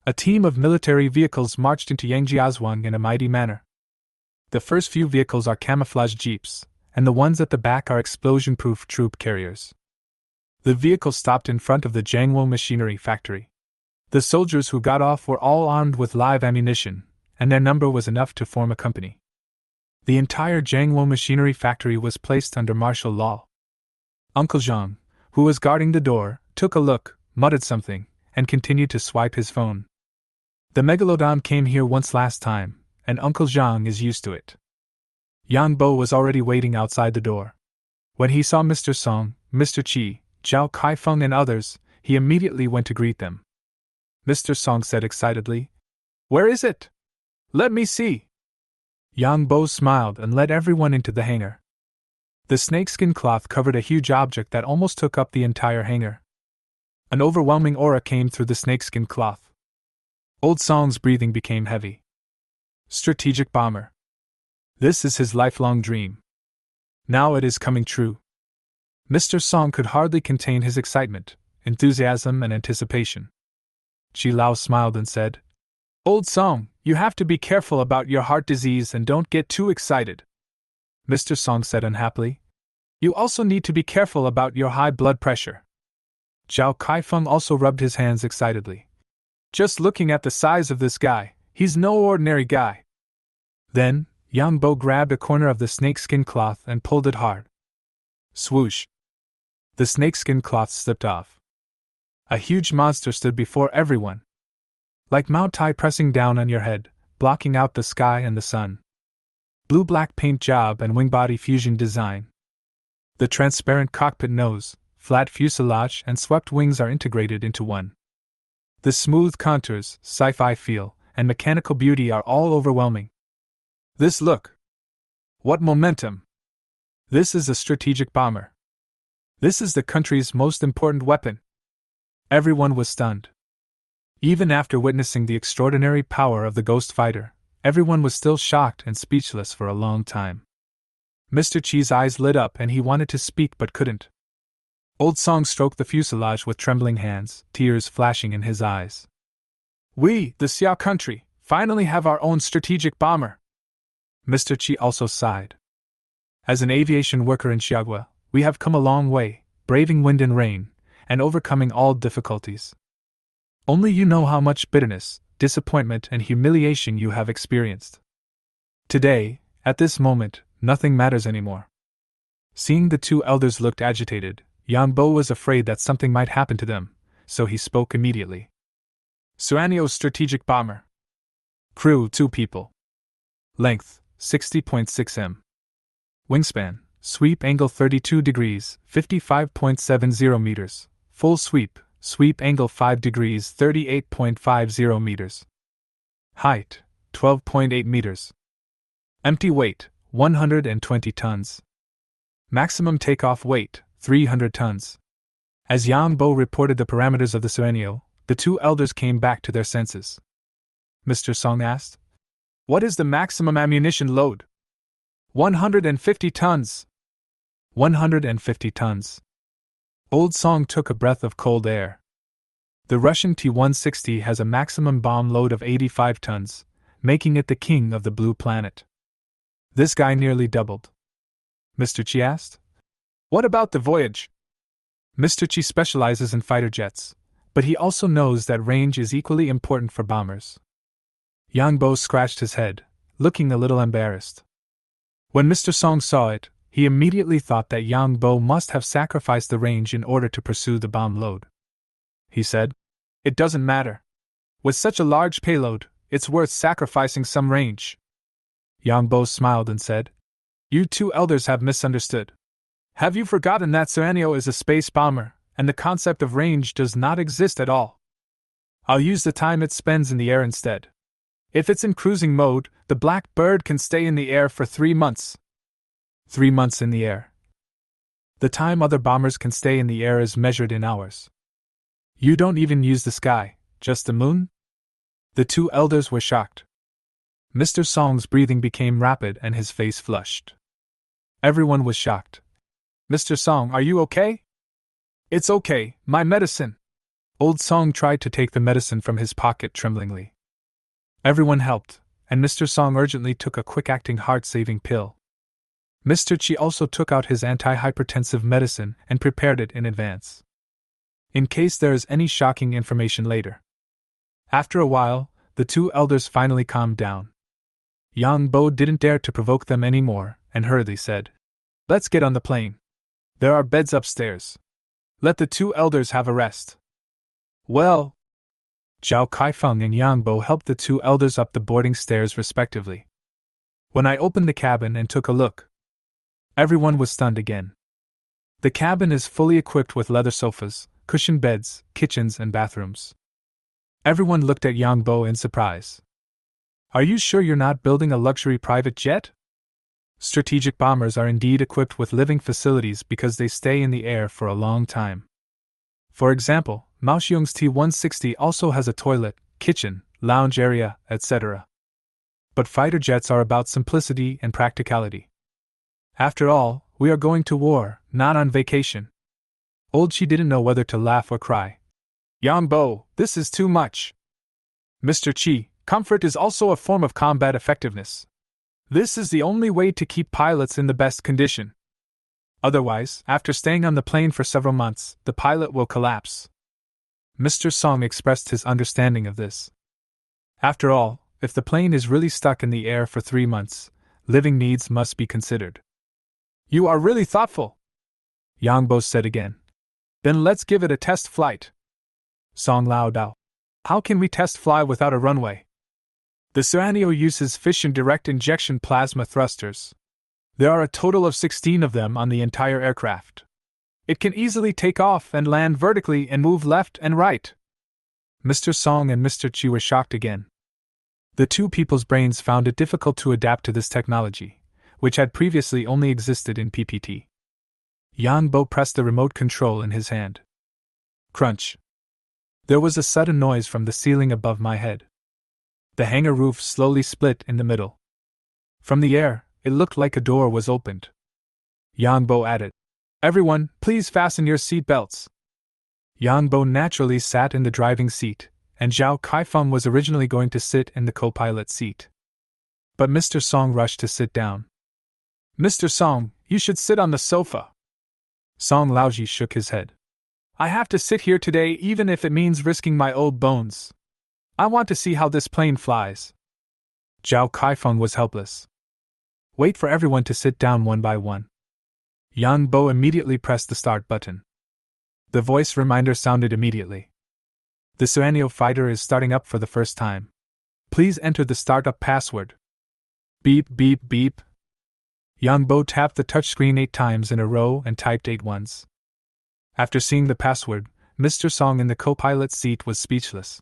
A team of military vehicles marched into Yangjiazhuang in a mighty manner. The first few vehicles are camouflage jeeps, and the ones at the back are explosion-proof troop carriers. The vehicle stopped in front of the Jiangwo machinery factory. The soldiers who got off were all armed with live ammunition, and their number was enough to form a company. The entire Jiangwo machinery factory was placed under martial law. Uncle Zhang, who was guarding the door, took a look, muttered something, and continued to swipe his phone. The Megalodon came here once last time, and Uncle Zhang is used to it. Yang Bo was already waiting outside the door. When he saw Mr. Song, Mr. Chi, Zhao Kaifeng and others, he immediately went to greet them. Mr. Song said excitedly, "Where is it? Let me see." Yang Bo smiled and led everyone into the hangar. The snakeskin cloth covered a huge object that almost took up the entire hangar. An overwhelming aura came through the snakeskin cloth. Old Song's breathing became heavy. Strategic bomber. This is his lifelong dream. Now it is coming true. Mr. Song could hardly contain his excitement, enthusiasm, and anticipation. Chi Lao smiled and said, "Old Song, you have to be careful about your heart disease and don't get too excited." Mr. Song said unhappily, "You also need to be careful about your high blood pressure." Zhao Kaifeng also rubbed his hands excitedly. "Just looking at the size of this guy, he's no ordinary guy." Then, Yang Bo grabbed a corner of the snakeskin cloth and pulled it hard. Swoosh! The snakeskin cloth slipped off. A huge monster stood before everyone. Like Mao Tai pressing down on your head, blocking out the sky and the sun. Blue-black paint job and wing-body fusion design. The transparent cockpit nose, flat fuselage and swept wings are integrated into one. The smooth contours, sci-fi feel, and mechanical beauty are all overwhelming. This look! What momentum! This is a strategic bomber. This is the country's most important weapon. Everyone was stunned. Even after witnessing the extraordinary power of the Ghost Fighter, everyone was still shocked and speechless for a long time. Mr. Chi's eyes lit up and he wanted to speak but couldn't. Old Song stroked the fuselage with trembling hands, tears flashing in his eyes. "We, the Xiao country, finally have our own strategic bomber." Mr. Chi also sighed. "As an aviation worker in Xiaogua, we have come a long way, braving wind and rain, and overcoming all difficulties. Only you know how much bitterness, disappointment, and humiliation you have experienced. Today, at this moment, nothing matters anymore." Seeing the two elders looked agitated, Yang Bo was afraid that something might happen to them, so he spoke immediately. "Suanio's strategic bomber. Crew 2 people. Length 60.6 m. Wingspan sweep angle 32 degrees, 55.70 meters, full sweep, sweep angle 5 degrees, 38.50 meters. Height, 12.8 meters. Empty weight, 120 tons. Maximum takeoff weight, 300 tons. As Yang Bo reported the parameters of the Sueño, the two elders came back to their senses. Mr. Song asked, "What is the maximum ammunition load?" 150 tons. 150 tons. Old Song took a breath of cold air. The Russian T-160 has a maximum bomb load of 85 tons, making it the king of the blue planet. This guy nearly doubled. Mr. Chi asked, "What about the voyage?" Mr. Chi specializes in fighter jets, but he also knows that range is equally important for bombers. Yang Bo scratched his head, looking a little embarrassed. When Mr. Song saw it, he immediately thought that Yang Bo must have sacrificed the range in order to pursue the bomb load. He said, "It doesn't matter. With such a large payload, it's worth sacrificing some range." Yang Bo smiled and said, "You two elders have misunderstood. Have you forgotten that Sueño is a space bomber, and the concept of range does not exist at all? I'll use the time it spends in the air instead. If it's in cruising mode, the Black Bird can stay in the air for 3 months. 3 months in the air. The time other bombers can stay in the air is measured in hours. You don't even use the sky, just the moon?" The two elders were shocked. Mr. Song's breathing became rapid and his face flushed. Everyone was shocked. "Mr. Song, are you okay?" "It's okay, my medicine." Old Song tried to take the medicine from his pocket tremblingly. Everyone helped, and Mr. Song urgently took a quick-acting heart-saving pill. Mr. Chi also took out his anti-hypertensive medicine and prepared it in advance, in case there is any shocking information later. After a while, the two elders finally calmed down. Yang Bo didn't dare to provoke them anymore, and hurriedly said, "Let's get on the plane. There are beds upstairs. Let the two elders have a rest." "Well," Zhao Kaifeng and Yang Bo helped the two elders up the boarding stairs respectively. When I opened the cabin and took a look, everyone was stunned again. The cabin is fully equipped with leather sofas, cushioned beds, kitchens, and bathrooms. Everyone looked at Yang Bo in surprise. "Are you sure you're not building a luxury private jet?" Strategic bombers are indeed equipped with living facilities because they stay in the air for a long time. For example, Mao Xiong's T-160 also has a toilet, kitchen, lounge area, etc. But fighter jets are about simplicity and practicality. After all, we are going to war, not on vacation. Old Chi didn't know whether to laugh or cry. "Yang Bo, this is too much." "Mr. Chi, comfort is also a form of combat effectiveness. This is the only way to keep pilots in the best condition. Otherwise, after staying on the plane for several months, the pilot will collapse." Mr. Song expressed his understanding of this. After all, if the plane is really stuck in the air for 3 months, living needs must be considered. "You are really thoughtful," Yang Bo said again. "Then let's give it a test flight." Song Lao Dao. "How can we test fly without a runway?" "The Sueño uses fission direct injection plasma thrusters. There are a total of 16 of them on the entire aircraft. It can easily take off and land vertically and move left and right." Mr. Song and Mr. Chi were shocked again. The two people's brains found it difficult to adapt to this technology, which had previously only existed in PPT. Yang Bo pressed the remote control in his hand. Crunch. There was a sudden noise from the ceiling above my head. The hangar roof slowly split in the middle. From the air, it looked like a door was opened. Yang Bo added, "Everyone, please fasten your seat belts." Yang Bo naturally sat in the driving seat, and Zhao Kaifeng was originally going to sit in the co-pilot seat. But Mr. Song rushed to sit down. "Mr. Song, you should sit on the sofa." Song Laoji shook his head. "I have to sit here today even if it means risking my old bones. I want to see how this plane flies." Zhao Kaifeng was helpless. "Wait for everyone to sit down one by one." Yang Bo immediately pressed the start button. The voice reminder sounded immediately. "The Sueño fighter is starting up for the first time. Please enter the startup password." Beep beep beep. Yang Bo tapped the touchscreen 8 times in a row and typed 8 ones. After seeing the password, Mr. Song in the co-pilot seat was speechless.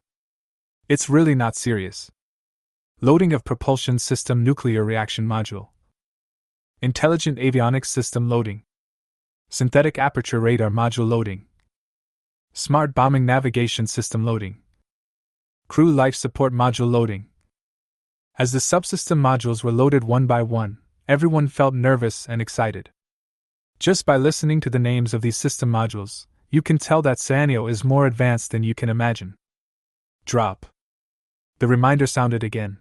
It's really not serious. Loading of propulsion system nuclear reaction module. Intelligent avionics system loading. Synthetic aperture radar module loading. Smart bombing navigation system loading. Crew life support module loading. As the subsystem modules were loaded one by one, everyone felt nervous and excited. Just by listening to the names of these system modules, you can tell that Sanyo is more advanced than you can imagine. Drop. The reminder sounded again.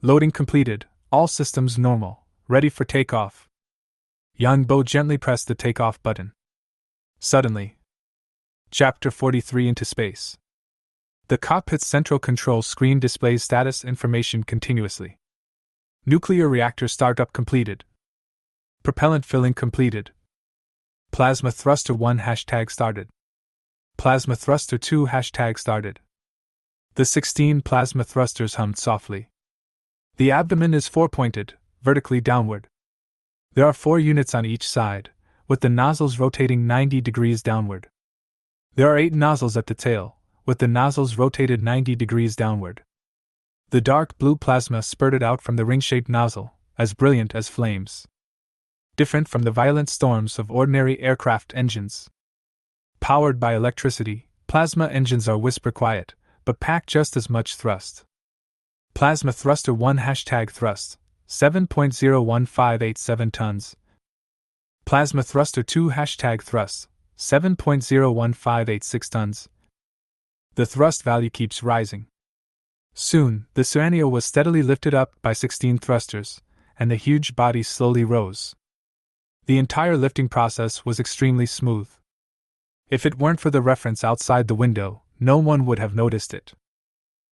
Loading completed, all systems normal, ready for takeoff. Yang Bo gently pressed the takeoff button. Suddenly, Chapter 43 Into Space. The cockpit's central control screen displays status information continuously. Nuclear reactor startup completed. Propellant filling completed. Plasma thruster 1 hashtag started. Plasma thruster 2 hashtag started. The 16 plasma thrusters hummed softly. The abdomen is 4-pointed, vertically downward. There are 4 units on each side, with the nozzles rotating 90 degrees downward. There are 8 nozzles at the tail, with the nozzles rotated 90 degrees downward. The dark blue plasma spurted out from the ring-shaped nozzle, as brilliant as flames. Different from the violent storms of ordinary aircraft engines. Powered by electricity, plasma engines are whisper quiet, but pack just as much thrust. Plasma thruster 1 hashtag thrust, 7.01587 tons. Plasma thruster 2 hashtag thrust, 7.01586 tons. The thrust value keeps rising. Soon, the Suanio was steadily lifted up by 16 thrusters, and the huge body slowly rose. The entire lifting process was extremely smooth. If it weren't for the reference outside the window, no one would have noticed it.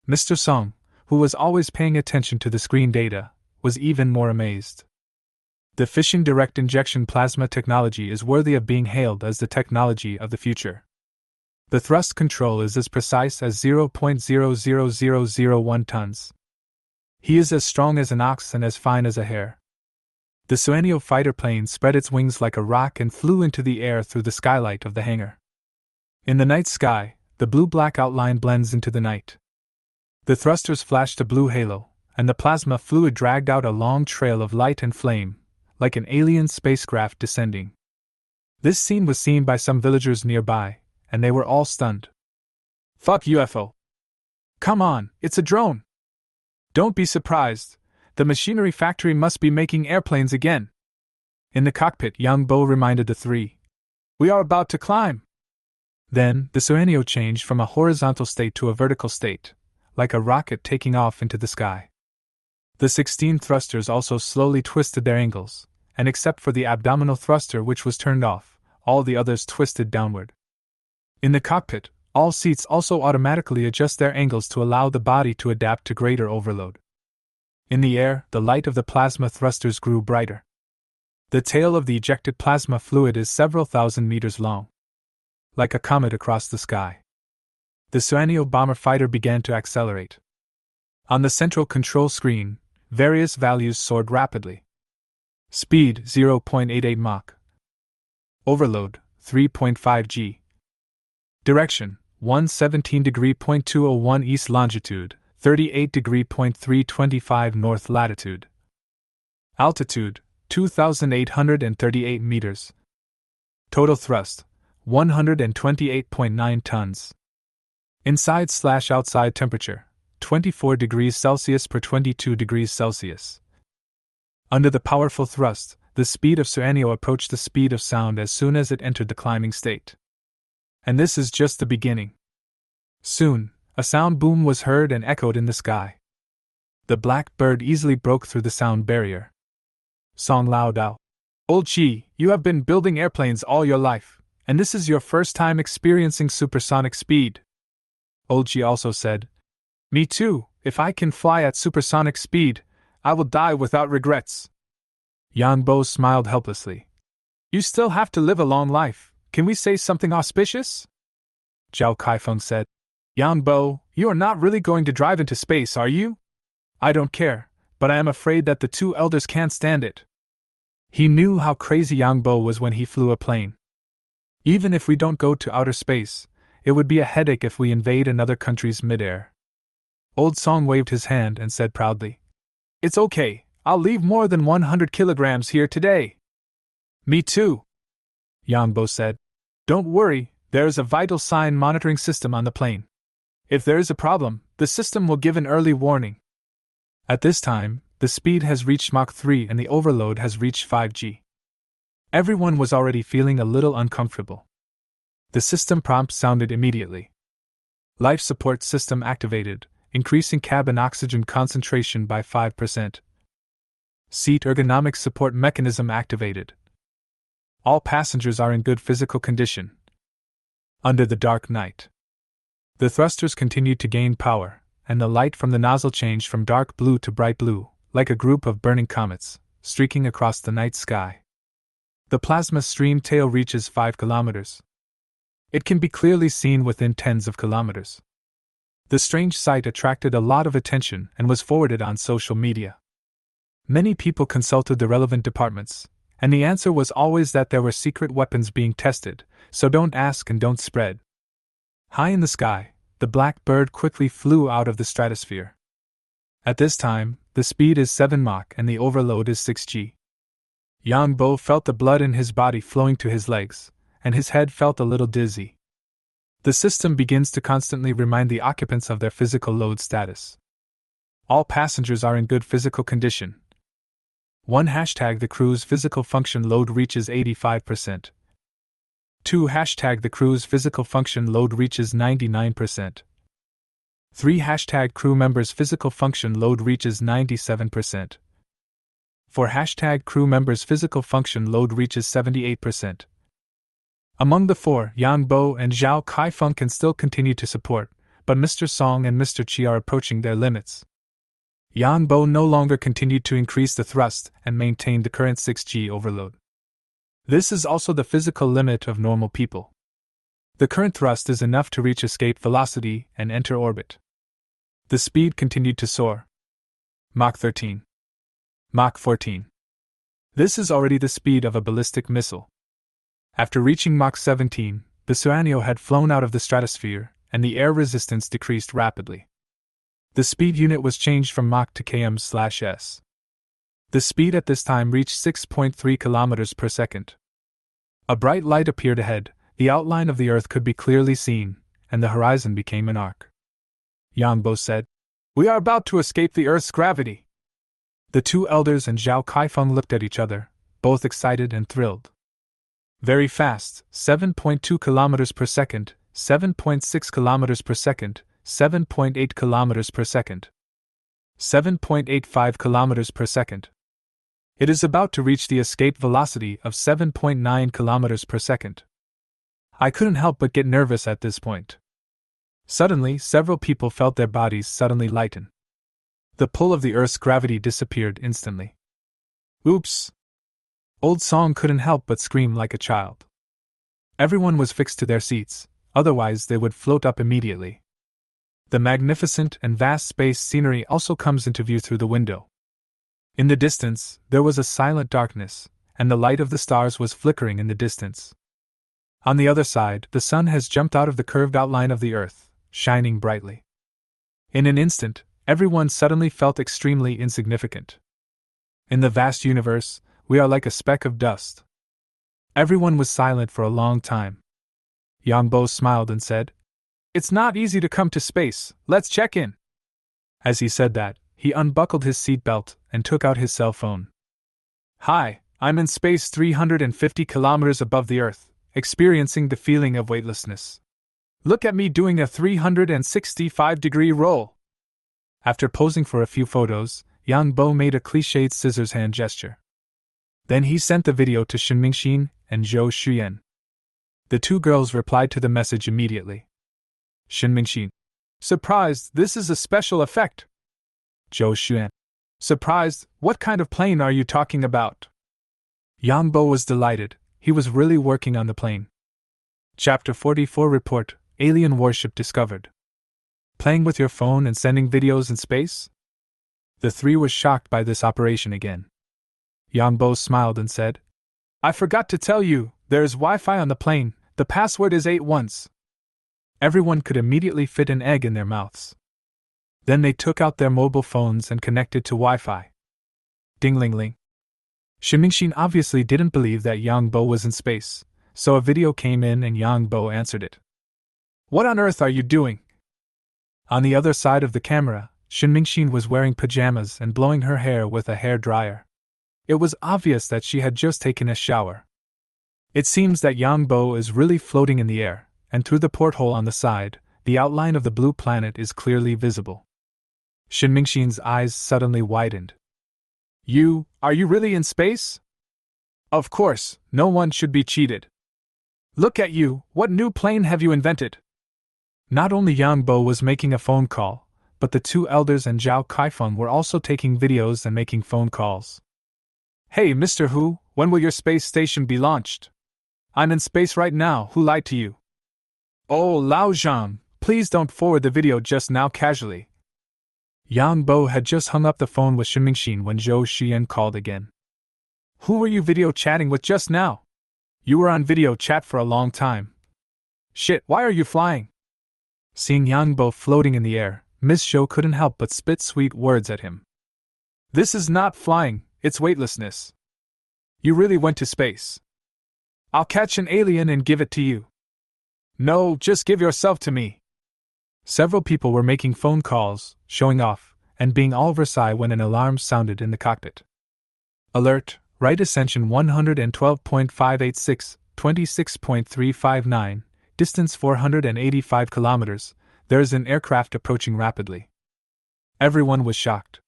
Mr. Song, who was always paying attention to the screen data, was even more amazed. The fission direct injection plasma technology is worthy of being hailed as the technology of the future. The thrust control is as precise as 0.00001 tons. He is as strong as an ox and as fine as a hare. The Suanio fighter plane spread its wings like a rock and flew into the air through the skylight of the hangar. In the night sky, the blue-black outline blends into the night. The thrusters flashed a blue halo, and the plasma fluid dragged out a long trail of light and flame, like an alien spacecraft descending. This scene was seen by some villagers nearby, and they were all stunned. Fuck UFO! Come on, it's a drone! Don't be surprised, the machinery factory must be making airplanes again. In the cockpit, Yang Bo reminded the three. We are about to climb. Then, the Suanio changed from a horizontal state to a vertical state, like a rocket taking off into the sky. The 16 thrusters also slowly twisted their angles, and except for the abdominal thruster which was turned off, all the others twisted downward. In the cockpit, all seats also automatically adjust their angles to allow the body to adapt to greater overload. In the air, the light of the plasma thrusters grew brighter. The tail of the ejected plasma fluid is several thousand meters long. Like a comet across the sky. The Suanio bomber fighter began to accelerate. On the central control screen, various values soared rapidly. Speed 0.88 Mach. Overload 3.5 G. Direction 117°.201 east longitude, 38°.325 north latitude. Altitude 2,838 meters. Total thrust 128.9 tons. Inside/outside temperature 24 degrees Celsius per 22 degrees Celsius. Under the powerful thrust, the speed of Suanio approached the speed of sound as soon as it entered the climbing state. And this is just the beginning. Soon, a sound boom was heard and echoed in the sky. The black bird easily broke through the sound barrier. Song Lao Dao. Old Chi, you have been building airplanes all your life, and this is your first time experiencing supersonic speed. Old Chi also said, Me too, if I can fly at supersonic speed, I will die without regrets. Yang Bo smiled helplessly. You still have to live a long life, can we say something auspicious? Zhao Kaifeng said, Yang Bo, you are not really going to drive into space, are you? I don't care, but I am afraid that the two elders can't stand it. He knew how crazy Yang Bo was when he flew a plane. Even if we don't go to outer space, it would be a headache if we invade another country's midair. Old Song waved his hand and said proudly, "It's okay, I'll leave more than 100 kilograms here today." "Me too," Yang Bo said. "Don't worry, there is a vital sign monitoring system on the plane. If there is a problem, the system will give an early warning." At this time, the speed has reached Mach 3 and the overload has reached 5G. Everyone was already feeling a little uncomfortable. The system prompt sounded immediately. Life support system activated, increasing cabin oxygen concentration by 5%. Seat ergonomic support mechanism activated. All passengers are in good physical condition. Under the dark night. The thrusters continued to gain power, and the light from the nozzle changed from dark blue to bright blue, like a group of burning comets, streaking across the night sky. The plasma stream tail reaches 5 kilometers. It can be clearly seen within tens of kilometers. The strange sight attracted a lot of attention and was forwarded on social media. Many people consulted the relevant departments, and the answer was always that there were secret weapons being tested, so don't ask and don't spread. High in the sky, the black bird quickly flew out of the stratosphere. At this time, the speed is 7 Mach and the overload is 6G. Yang Bo felt the blood in his body flowing to his legs, and his head felt a little dizzy. The system begins to constantly remind the occupants of their physical load status. All passengers are in good physical condition. 1 hashtag the crew's physical function load reaches 85%. 2 hashtag the crew's physical function load reaches 99%. 3 hashtag crew members' physical function load reaches 97%. 4 hashtag crew members' physical function load reaches 78%. Among the 4, Yang Bo and Zhao Kaifeng can still continue to support, but Mr. Song and Mr. Chi are approaching their limits. Yang Bo no longer continued to increase the thrust and maintained the current 6G overload. This is also the physical limit of normal people. The current thrust is enough to reach escape velocity and enter orbit. The speed continued to soar. Mach 13. Mach 14. This is already the speed of a ballistic missile. After reaching Mach 17, the Suanio had flown out of the stratosphere, and the air resistance decreased rapidly. The speed unit was changed from Mach to km/s. The speed at this time reached 6.3 km per second. A bright light appeared ahead, the outline of the Earth could be clearly seen, and the horizon became an arc. Yang Bo said, "We are about to escape the Earth's gravity." The 2 elders and Zhao Kaifeng looked at each other, both excited and thrilled. Very fast, 7.2 km per second, 7.6 km per second, 7.8 km per second, 7.85 km per second. It is about to reach the escape velocity of 7.9 km per second. I couldn't help but get nervous at this point. Suddenly, several people felt their bodies suddenly lighten. The pull of the Earth's gravity disappeared instantly. Oops! Old Song couldn't help but scream like a child. Everyone was fixed to their seats, otherwise they would float up immediately. The magnificent and vast space scenery also comes into view through the window. In the distance, there was a silent darkness, and the light of the stars was flickering in the distance. On the other side, the sun has jumped out of the curved outline of the Earth, shining brightly. In an instant, everyone suddenly felt extremely insignificant. In the vast universe, we are like a speck of dust. Everyone was silent for a long time. Yang Bo smiled and said, "It's not easy to come to space, let's check in." As he said that, he unbuckled his seatbelt and took out his cell phone. "Hi, I'm in space 350 kilometers above the Earth, experiencing the feeling of weightlessness. Look at me doing a 365-degree roll." After posing for a few photos, Yang Bo made a cliched scissors hand gesture. Then he sent the video to Shenmingxin and Zhou Xuyan. The 2 girls replied to the message immediately. Shenmingxin: "Surprised, this is a special effect." Zhou Xuyan: "Surprised, what kind of plane are you talking about?" Yang Bo was delighted, he was really working on the plane. Chapter 44 Report: Alien Warship Discovered. Playing with your phone and sending videos in space? The 3 were shocked by this operation again. Yang Bo smiled and said, I forgot to tell you, there is Wi-Fi on the plane, the password is 8 ones. Everyone could immediately fit an egg in their mouths. Then they took out their mobile phones and connected to Wi-Fi. Ding-ling-ling. Shinmingxin obviously didn't believe that Yang Bo was in space, so a video came in and Yang Bo answered it. What on earth are you doing? On the other side of the camera, Shinmingxin was wearing pajamas and blowing her hair with a hair dryer. It was obvious that she had just taken a shower. It seems that Yang Bo is really floating in the air, and through the porthole on the side, the outline of the blue planet is clearly visible. Shinmingxin's eyes suddenly widened. Are you really in space? Of course, no one should be cheated. Look at you, what new plane have you invented? Not only Yang Bo was making a phone call, but the two elders and Zhao Kaifeng were also taking videos and making phone calls. Hey Mr. Hu, when will your space station be launched? I'm in space right now, who lied to you? Oh Lao Zhang, please don't forward the video just now casually. Yang Bo had just hung up the phone with Shinmingxin when Zhou Xian called again. Who were you video chatting with just now? You were on video chat for a long time. Shit, why are you flying? Seeing Yang Bo floating in the air, Miss Zhou couldn't help but spit sweet words at him. This is not flying, it's weightlessness. You really went to space. I'll catch an alien and give it to you. No, just give yourself to me. Several people were making phone calls, showing off, and being all Versailles when an alarm sounded in the cockpit. Alert, right ascension 112.586, 26.359, distance 485 kilometers, there is an aircraft approaching rapidly. Everyone was shocked.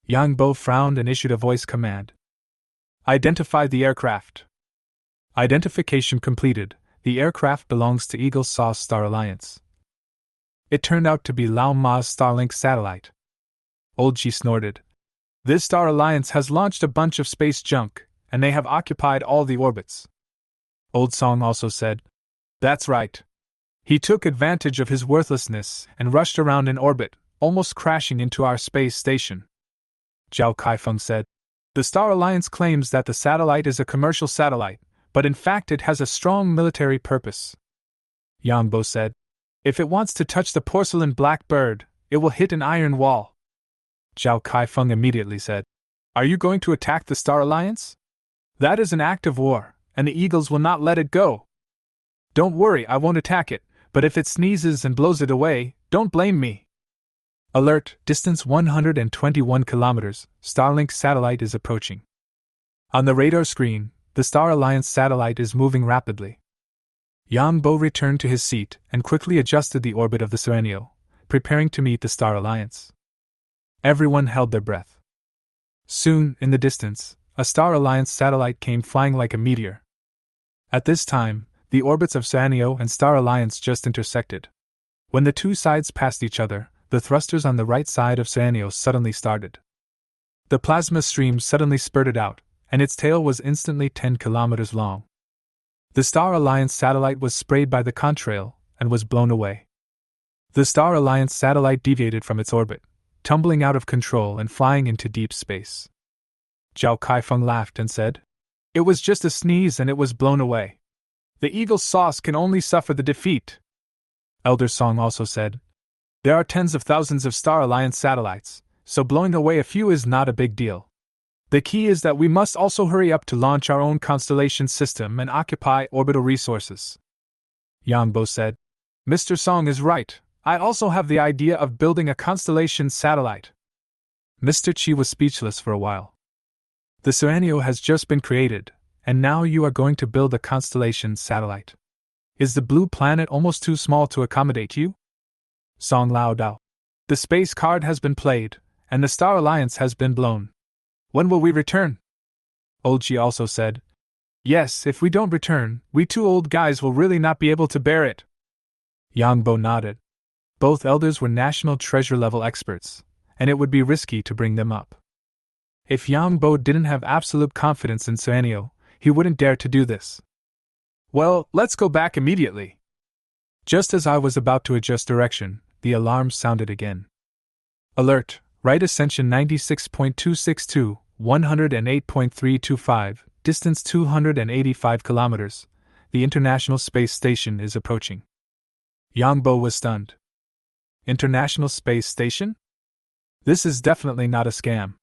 Yang Bo frowned and issued a voice command. Identify the aircraft. Identification completed, the aircraft belongs to Eagle Sauce Star Alliance. It turned out to be Lao Ma's Starlink satellite. Old Chi snorted. This Star Alliance has launched a bunch of space junk, and they have occupied all the orbits. Old Song also said. That's right. He took advantage of his worthlessness and rushed around in orbit, almost crashing into our space station. Zhao Kaifeng said. The Star Alliance claims that the satellite is a commercial satellite, but in fact it has a strong military purpose. Yang Bo said. If it wants to touch the porcelain black bird, it will hit an iron wall. Zhao Kaifeng immediately said. Are you going to attack the Star Alliance? That is an act of war, and the Eagles will not let it go. Don't worry, I won't attack it, but if it sneezes and blows it away, don't blame me. Alert, distance 121 kilometers, Starlink satellite is approaching. On the radar screen, the Star Alliance satellite is moving rapidly. Yang Bo returned to his seat and quickly adjusted the orbit of the Serenio, preparing to meet the Star Alliance. Everyone held their breath. Soon, in the distance, a Star Alliance satellite came flying like a meteor. At this time, the orbits of Serenio and Star Alliance just intersected. When the two sides passed each other, the thrusters on the right side of Serenio suddenly started. The plasma stream suddenly spurted out, and its tail was instantly 10 kilometers long. The Star Alliance satellite was sprayed by the contrail and was blown away. The Star Alliance satellite deviated from its orbit, tumbling out of control and flying into deep space. Zhao Kaifeng laughed and said, It was just a sneeze and it was blown away. The Eagle Sauce can only suffer the defeat. Elder Song also said, There are tens of thousands of Star Alliance satellites, so blowing away a few is not a big deal. The key is that we must also hurry up to launch our own constellation system and occupy orbital resources. Yang Bo said, Mr. Song is right, I also have the idea of building a constellation satellite. Mr. Chi was speechless for a while. The Serenio has just been created, and now you are going to build a constellation satellite. Is the blue planet almost too small to accommodate you? Song Lao Dao. The space card has been played, and the Star Alliance has been blown. When will we return? Old Chi also said. Yes, if we don't return, we two old guys will really not be able to bear it. Yang Bo nodded. Both elders were national treasure level experts, and it would be risky to bring them up. If Yang Bo didn't have absolute confidence in Serenio, he wouldn't dare to do this. Well, let's go back immediately. Just as I was about to adjust direction, the alarm sounded again. Alert, right ascension 96.262, 108.325, distance 285 kilometers. The International Space Station is approaching. Yangbo was stunned. International Space Station? This is definitely not a scam.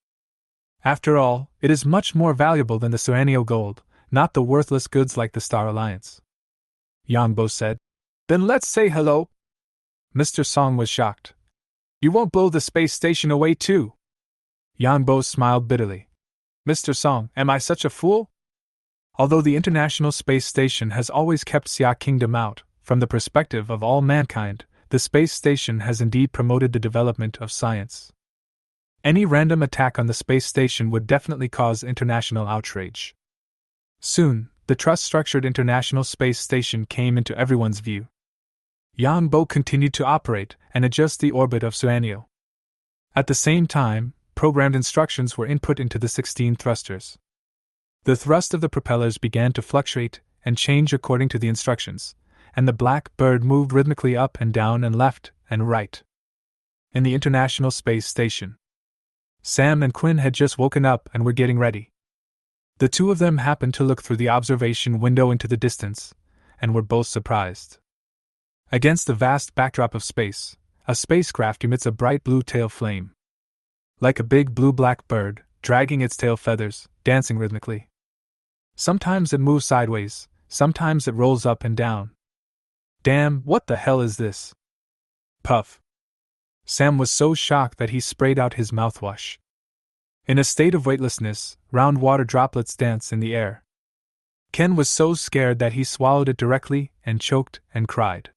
After all, it is much more valuable than the Suanio gold, not the worthless goods like the Star Alliance. Yangbo said. Then let's say hello. Mr. Song was shocked. You won't blow the space station away too? Yangbo smiled bitterly. Mr. Song, am I such a fool? Although the International Space Station has always kept Xia Kingdom out, from the perspective of all mankind, the space station has indeed promoted the development of science. Any random attack on the space station would definitely cause international outrage. Soon, the trust-structured International Space Station came into everyone's view. Yangbo continued to operate and adjust the orbit of Suanio. At the same time, programmed instructions were input into the 16 thrusters. The thrust of the propellers began to fluctuate and change according to the instructions, and the black bird moved rhythmically up and down and left and right. In the International Space Station, Sam and Quinn had just woken up and were getting ready. The two of them happened to look through the observation window into the distance, and were both surprised. Against the vast backdrop of space, a spacecraft emits a bright blue tail flame. Like a big blue-black bird, dragging its tail feathers, dancing rhythmically. Sometimes it moves sideways, sometimes it rolls up and down. Damn, what the hell is this? Puff. Sam was so shocked that he sprayed out his mouthwash. In a state of weightlessness, round water droplets dance in the air. Ken was so scared that he swallowed it directly and choked and cried.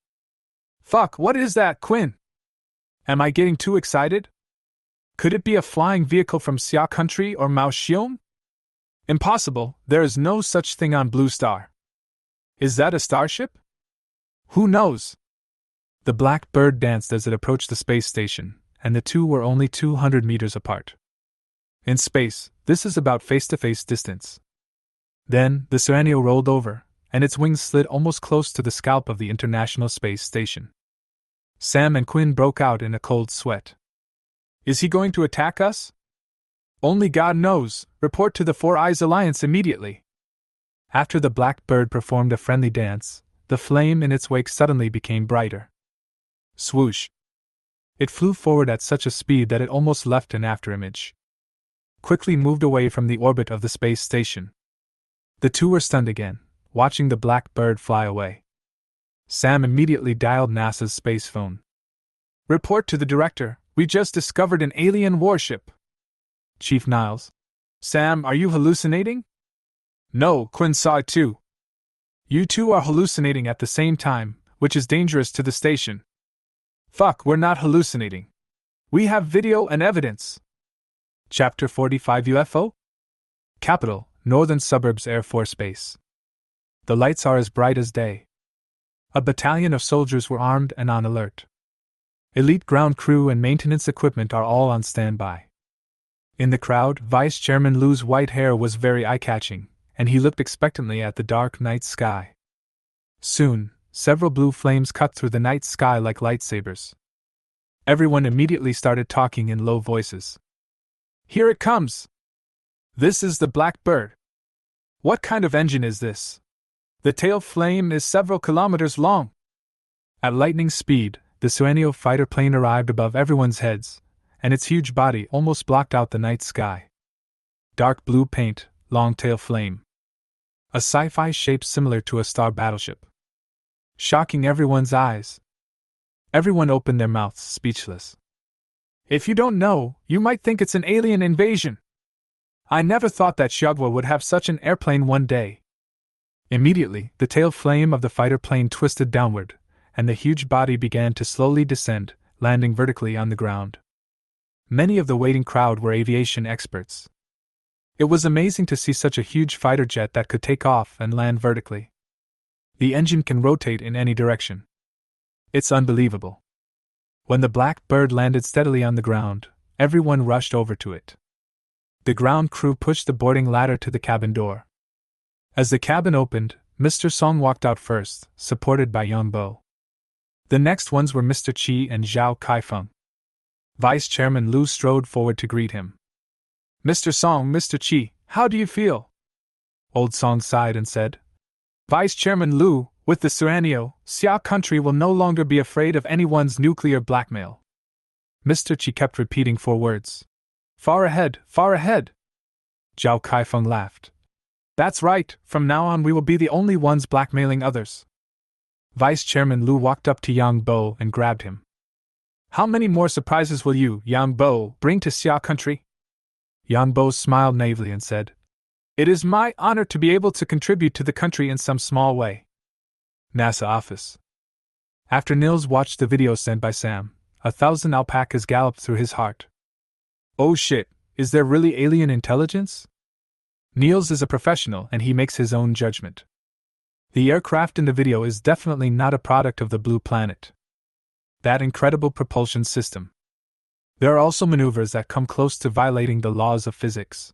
Fuck, what is that, Quinn? Am I getting too excited? Could it be a flying vehicle from Xia Country or Mao Xiong? Impossible, there is no such thing on Blue Star. Is that a starship? Who knows? The black bird danced as it approached the space station, and the two were only 200 meters apart. In space, this is about face-to-face distance. Then, the Suanio rolled over, and its wings slid almost close to the scalp of the International Space Station. Sam and Quinn broke out in a cold sweat. Is he going to attack us? Only God knows. Report to the Four Eyes Alliance immediately. After the black bird performed a friendly dance, the flame in its wake suddenly became brighter. Swoosh! It flew forward at such a speed that it almost left an afterimage. Quickly moved away from the orbit of the space station. The two were stunned again, watching the black bird fly away. Sam immediately dialed NASA's space phone. Report to the director, we just discovered an alien warship. Chief Niles. Sam, are you hallucinating? No, Quinn saw it too. You two are hallucinating at the same time, which is dangerous to the station. Fuck, we're not hallucinating. We have video and evidence. Chapter 45 UFO? Capital, Northern Suburbs Air Force Base. The lights are as bright as day. A battalion of soldiers were armed and on alert. Elite ground crew and maintenance equipment are all on standby. In the crowd, Vice Chairman Lu's white hair was very eye-catching, and he looked expectantly at the dark night sky. Soon, several blue flames cut through the night sky like lightsabers. Everyone immediately started talking in low voices. Here it comes! This is the Black Bird. What kind of engine is this? The tail flame is several kilometers long. At lightning speed, the Suanio fighter plane arrived above everyone's heads, and its huge body almost blocked out the night sky. Dark blue paint, long tail flame. A sci-fi shape similar to a star battleship. Shocking everyone's eyes. Everyone opened their mouths, speechless. If you don't know, you might think it's an alien invasion. I never thought that Xiagwa would have such an airplane one day. Immediately, the tail flame of the fighter plane twisted downward, and the huge body began to slowly descend, landing vertically on the ground. Many of the waiting crowd were aviation experts. It was amazing to see such a huge fighter jet that could take off and land vertically. The engine can rotate in any direction. It's unbelievable. When the Black Bird landed steadily on the ground, everyone rushed over to it. The ground crew pushed the boarding ladder to the cabin door. As the cabin opened, Mr. Song walked out first, supported by Yangbo. The next ones were Mr. Qi and Zhao Kaifeng. Vice Chairman Lu strode forward to greet him. Mr. Song, Mr. Chi, how do you feel? Old Song sighed and said, Vice Chairman Liu, with the Suanio, Xia country will no longer be afraid of anyone's nuclear blackmail. Mr. Chi kept repeating 4 words. Far ahead, far ahead. Zhao Kaifeng laughed. That's right, from now on we will be the only ones blackmailing others. Vice Chairman Liu walked up to Yang Bo and grabbed him. How many more surprises will you, Yang Bo, bring to Xia country? Yang Bo smiled naively and said, It is my honor to be able to contribute to the country in some small way. NASA office. After Nils watched the video sent by Sam, 1,000 alpacas galloped through his heart. Oh shit, is there really alien intelligence? Nils is a professional and he makes his own judgment. The aircraft in the video is definitely not a product of the Blue Planet. That incredible propulsion system. There are also maneuvers that come close to violating the laws of physics.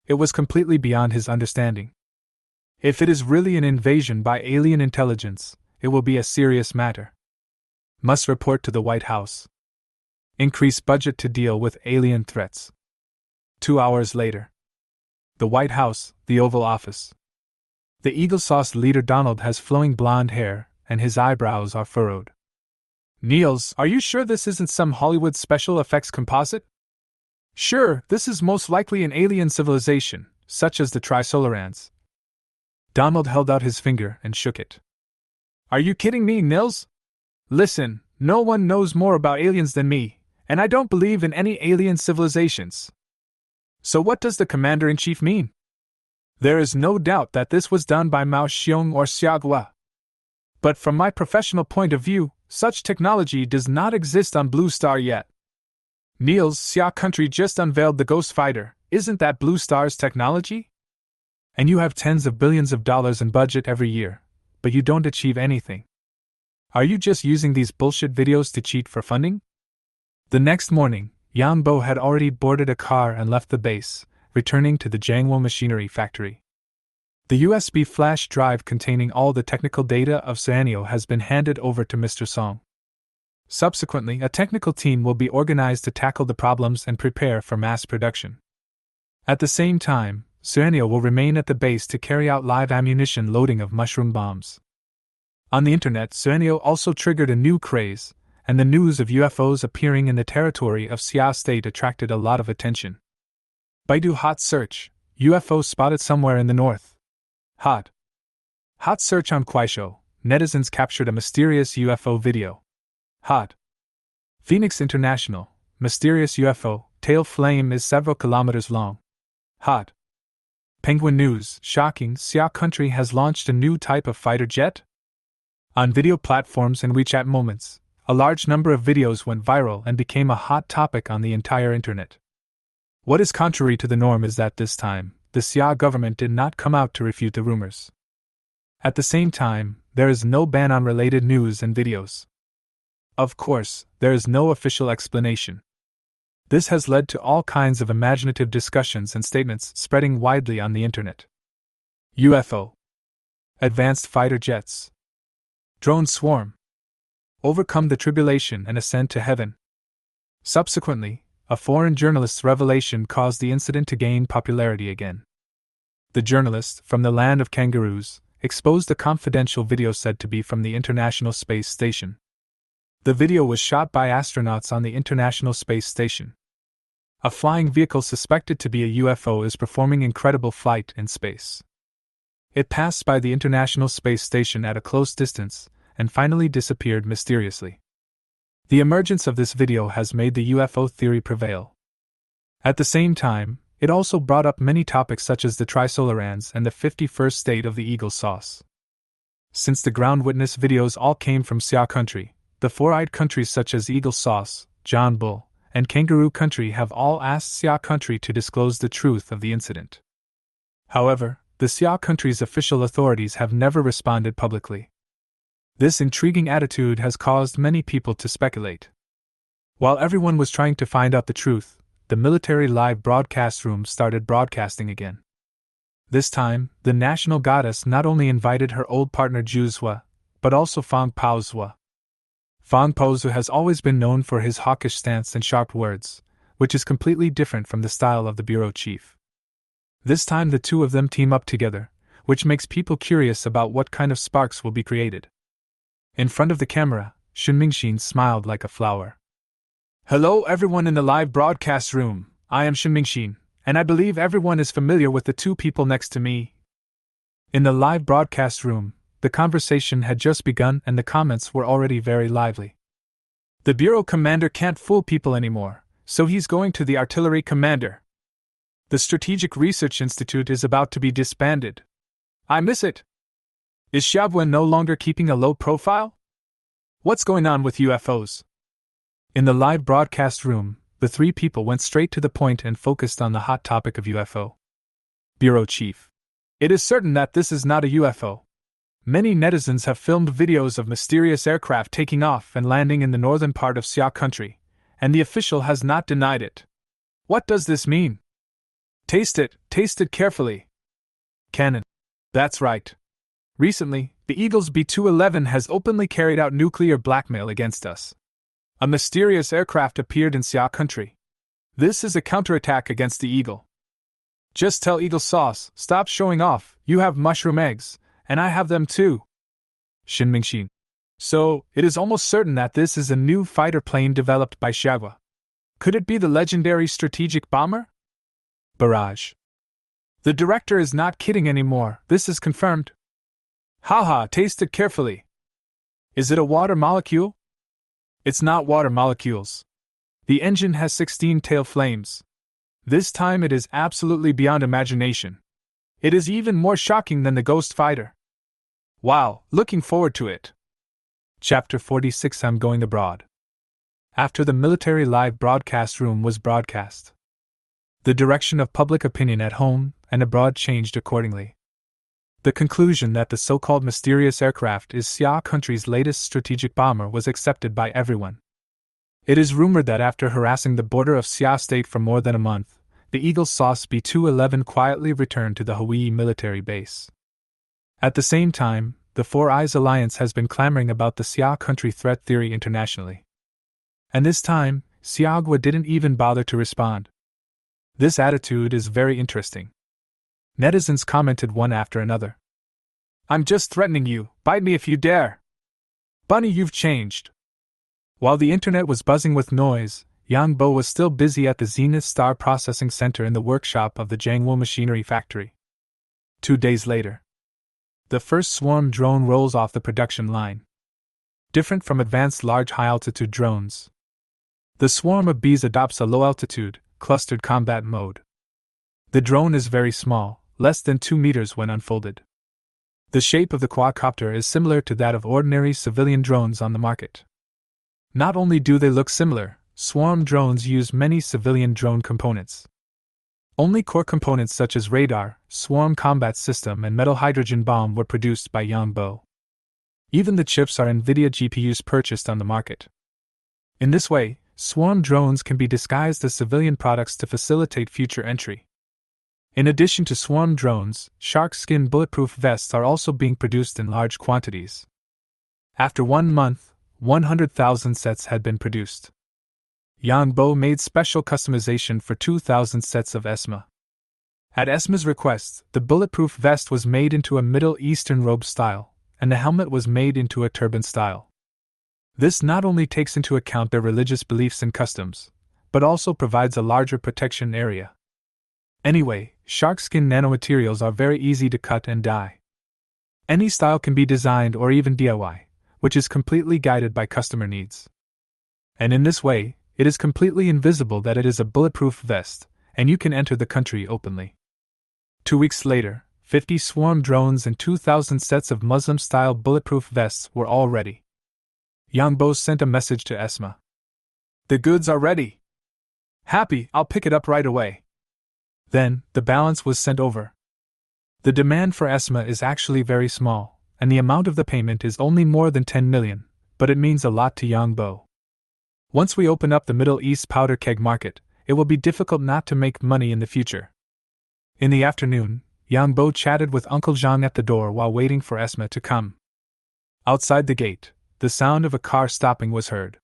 It was completely beyond his understanding. If it is really an invasion by alien intelligence, it will be a serious matter. Must report to the White House. Increase budget to deal with alien threats. 2 hours later. The White House, the Oval Office. The Eagle Sauce leader Donald has flowing blonde hair, and his eyebrows are furrowed. Niels, are you sure this isn't some Hollywood special effects composite? Sure, this is most likely an alien civilization, such as the Trisolarans. Donald held out his finger and shook it. Are you kidding me, Nils? Listen, no one knows more about aliens than me, and I don't believe in any alien civilizations. So what does the Commander-in-Chief mean? There is no doubt that this was done by Mao Xiong or Xiaogua. But from my professional point of view, such technology does not exist on Blue Star yet. Niels, Xia country just unveiled the Ghost Fighter, isn't that Blue Star's technology? And you have tens of billions of dollars in budget every year, but you don't achieve anything. Are you just using these bullshit videos to cheat for funding? The next morning, Yang Bo had already boarded a car and left the base, returning to the Jiangwo machinery factory. The USB flash drive containing all the technical data of Suanio has been handed over to Mr. Song. Subsequently, a technical team will be organized to tackle the problems and prepare for mass production. At the same time, Suanio will remain at the base to carry out live ammunition loading of mushroom bombs. On the internet, Suanio also triggered a new craze, and the news of UFOs appearing in the territory of Xia State attracted a lot of attention. Baidu Hot Search, UFO spotted somewhere in the north. Hot Search on Kuaishou, netizens captured a mysterious UFO video. Hot Phoenix International, mysterious UFO, tail flame is several kilometers long. Hot Penguin News, shocking, Xia country has launched a new type of fighter jet? On video platforms and WeChat moments, a large number of videos went viral and became a hot topic on the entire internet. What is contrary to the norm is that this time, the Xia government did not come out to refute the rumors. At the same time, there is no ban on related news and videos. Of course, there is no official explanation. This has led to all kinds of imaginative discussions and statements spreading widely on the internet. UFO. Advanced fighter jets. Drone swarm. Overcome the tribulation and ascend to heaven. Subsequently, a foreign journalist's revelation caused the incident to gain popularity again. The journalist, from the land of kangaroos, exposed a confidential video said to be from the International Space Station. The video was shot by astronauts on the International Space Station. A flying vehicle suspected to be a UFO is performing incredible flight in space. It passed by the International Space Station at a close distance, and finally disappeared mysteriously. The emergence of this video has made the UFO theory prevail. At the same time, it also brought up many topics such as the Trisolarans and the 51st state of the Eagle Sauce. Since the ground witness videos all came from Xia country, the four-eyed countries such as Eagle Sauce, John Bull, and Kangaroo country have all asked Xia country to disclose the truth of the incident. However, the Xia country's official authorities have never responded publicly. This intriguing attitude has caused many people to speculate. While everyone was trying to find out the truth, the military live broadcast room started broadcasting again. This time, the national goddess not only invited her old partner Juzhua, but also Fang Paozhua. Fang Paozhua has always been known for his hawkish stance and sharp words, which is completely different from the style of the bureau chief. This time the two of them team up together, which makes people curious about what kind of sparks will be created. In front of the camera, Shinmingxin smiled like a flower. Hello everyone in the live broadcast room, I am Shinmingxin, and I believe everyone is familiar with the two people next to me. In the live broadcast room, the conversation had just begun and the comments were already very lively. The bureau commander can't fool people anymore, so he's going to the artillery commander. The Strategic Research Institute is about to be disbanded. I miss it. Is Xiaowen no longer keeping a low profile? What's going on with UFOs? In the live broadcast room, the three people went straight to the point and focused on the hot topic of UFO. Bureau Chief. It is certain that this is not a UFO. Many netizens have filmed videos of mysterious aircraft taking off and landing in the northern part of Xia country, and the official has not denied it. What does this mean? Taste it carefully. Cannon. That's right. Recently, the Eagle's B-211 has openly carried out nuclear blackmail against us. A mysterious aircraft appeared in Xia country. This is a counterattack against the Eagle. Just tell Eagle Sauce, stop showing off, you have mushroom eggs, and I have them too. Shinmingxin. So, it is almost certain that this is a new fighter plane developed by Xiaowen. Could it be the legendary strategic bomber? Barrage. The director is not kidding anymore, this is confirmed. Haha, taste it carefully. Is it a water molecule? It's not water molecules. The engine has 16 tail flames. This time it is absolutely beyond imagination. It is even more shocking than the Ghost Fighter. Wow, looking forward to it. Chapter 46 I'm Going Abroad. After the military live broadcast room was broadcast, the direction of public opinion at home and abroad changed accordingly. The conclusion that the so-called mysterious aircraft is Xia country's latest strategic bomber was accepted by everyone. It is rumored that after harassing the border of Xia state for more than a month, the Eagle Sauce B-211 quietly returned to the Hawaii military base. At the same time, the Four Eyes Alliance has been clamoring about the Xia country threat theory internationally. And this time, Xiaowen didn't even bother to respond. This attitude is very interesting. Netizens commented one after another. I'm just threatening you, bite me if you dare. Bunny, you've changed. While the internet was buzzing with noise, Yang Bo was still busy at the Zenith Star Processing Center in the workshop of the Jiangwo Machinery Factory. 2 days later, the first swarm drone rolls off the production line. Different from advanced large high-altitude drones, the swarm of bees adopts a low-altitude, clustered combat mode. The drone is very small, less than 2 meters when unfolded. The shape of the quadcopter is similar to that of ordinary civilian drones on the market. Not only do they look similar, swarm drones use many civilian drone components. Only core components such as radar, swarm combat system and metal hydrogen bomb were produced by Yang Bo. Even the chips are NVIDIA GPUs purchased on the market. In this way, swarm drones can be disguised as civilian products to facilitate future entry. In addition to swarm drones, shark skin bulletproof vests are also being produced in large quantities. After 1 month, 100,000 sets had been produced. Yang Bo made special customization for 2,000 sets of ESMA. At ESMA's request, the bulletproof vest was made into a Middle Eastern robe style, and the helmet was made into a turban style. This not only takes into account their religious beliefs and customs, but also provides a larger protection area. Anyway, shark skin nanomaterials are very easy to cut and dye. Any style can be designed or even DIY, which is completely guided by customer needs. And in this way, it is completely invisible that it is a bulletproof vest, and you can enter the country openly. 2 weeks later, 50 swarm drones and 2,000 sets of Muslim-style bulletproof vests were all ready. Yang Bo sent a message to ESMA. The goods are ready. Happy, I'll pick it up right away. Then, the balance was sent over. The demand for ESMA is actually very small, and the amount of the payment is only more than 10 million, but it means a lot to Yang Bo. Once we open up the Middle East powder keg market, it will be difficult not to make money in the future. In the afternoon, Yang Bo chatted with Uncle Zhang at the door while waiting for ESMA to come. Outside the gate, the sound of a car stopping was heard.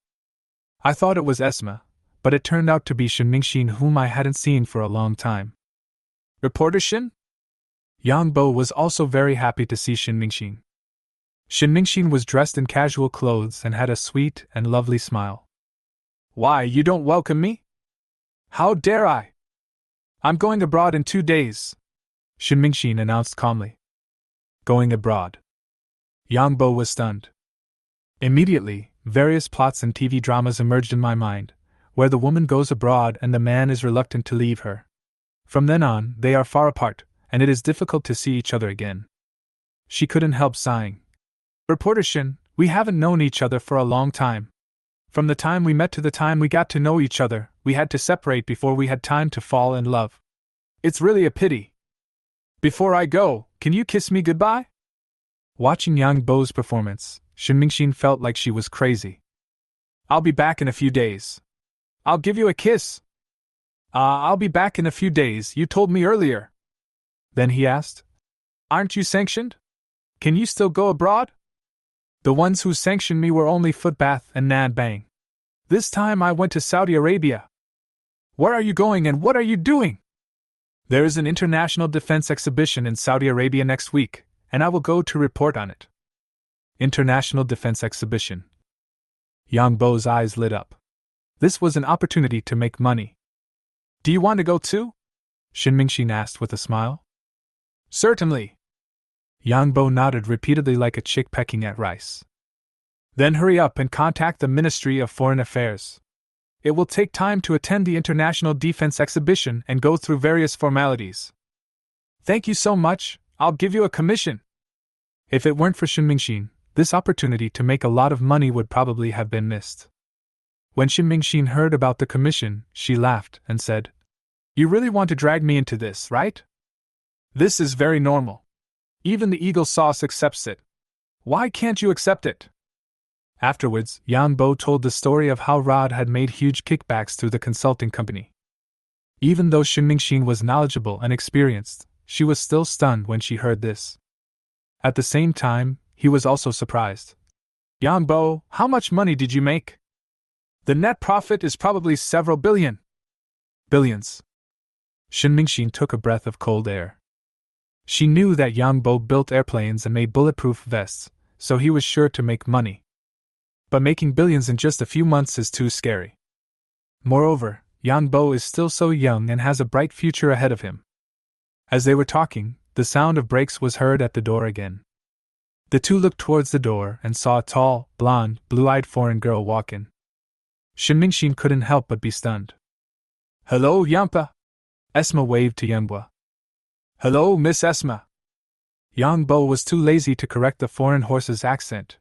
I thought it was ESMA, but it turned out to be Shin Mingxin, whom I hadn't seen for a long time. Reporter Shin? Yang Bo was also very happy to see Shin Mingxin. Shin Mingxin was dressed in casual clothes and had a sweet and lovely smile. Why, you don't welcome me? How dare I? I'm going abroad in 2 days, Shin Mingxin announced calmly. Going abroad. Yang Bo was stunned. Immediately, various plots and TV dramas emerged in my mind, where the woman goes abroad and the man is reluctant to leave her. From then on, they are far apart, and it is difficult to see each other again. She couldn't help sighing. Reporter Shin, we haven't known each other for a long time. From the time we met to the time we got to know each other, we had to separate before we had time to fall in love. It's really a pity. Before I go, can you kiss me goodbye? Watching Yang Bo's performance, Shin Mingxin felt like she was crazy. I'll be back in a few days. I'll give you a kiss. I'll be back in a few days, you told me earlier. Then he asked, aren't you sanctioned? Can you still go abroad? The ones who sanctioned me were only Footbath and Nad Bang. This time I went to Saudi Arabia. Where are you going and what are you doing? There is an international defense exhibition in Saudi Arabia next week, and I will go to report on it. International Defense Exhibition. Yang Bo's eyes lit up. This was an opportunity to make money. Do you want to go too? Shin Mingxin asked with a smile. Certainly. Yang Bo nodded repeatedly like a chick pecking at rice. Then hurry up and contact the Ministry of Foreign Affairs. It will take time to attend the International Defense Exhibition and go through various formalities. Thank you so much, I'll give you a commission. If it weren't for Shin Mingxin, this opportunity to make a lot of money would probably have been missed. When Shin Mingxin heard about the commission, she laughed and said, You really want to drag me into this, right? This is very normal. Even the Eagle Sauce accepts it. Why can't you accept it? Afterwards, Yang Bo told the story of how Rod had made huge kickbacks through the consulting company. Even though Shin Mingxin was knowledgeable and experienced, she was still stunned when she heard this. At the same time, he was also surprised. Yang Bo, how much money did you make? The net profit is probably several billion. Billions. Shin Mingxin took a breath of cold air. She knew that Yang Bo built airplanes and made bulletproof vests, so he was sure to make money. But making billions in just a few months is too scary. Moreover, Yang Bo is still so young and has a bright future ahead of him. As they were talking, the sound of brakes was heard at the door again. The two looked towards the door and saw a tall, blonde, blue-eyed foreign girl walk in. Shin Mingxin couldn't help but be stunned. Hello, Yampa! Esma waved to Yembwa. Hello, Miss Esma. Yang Bo was too lazy to correct the foreign horse's accent.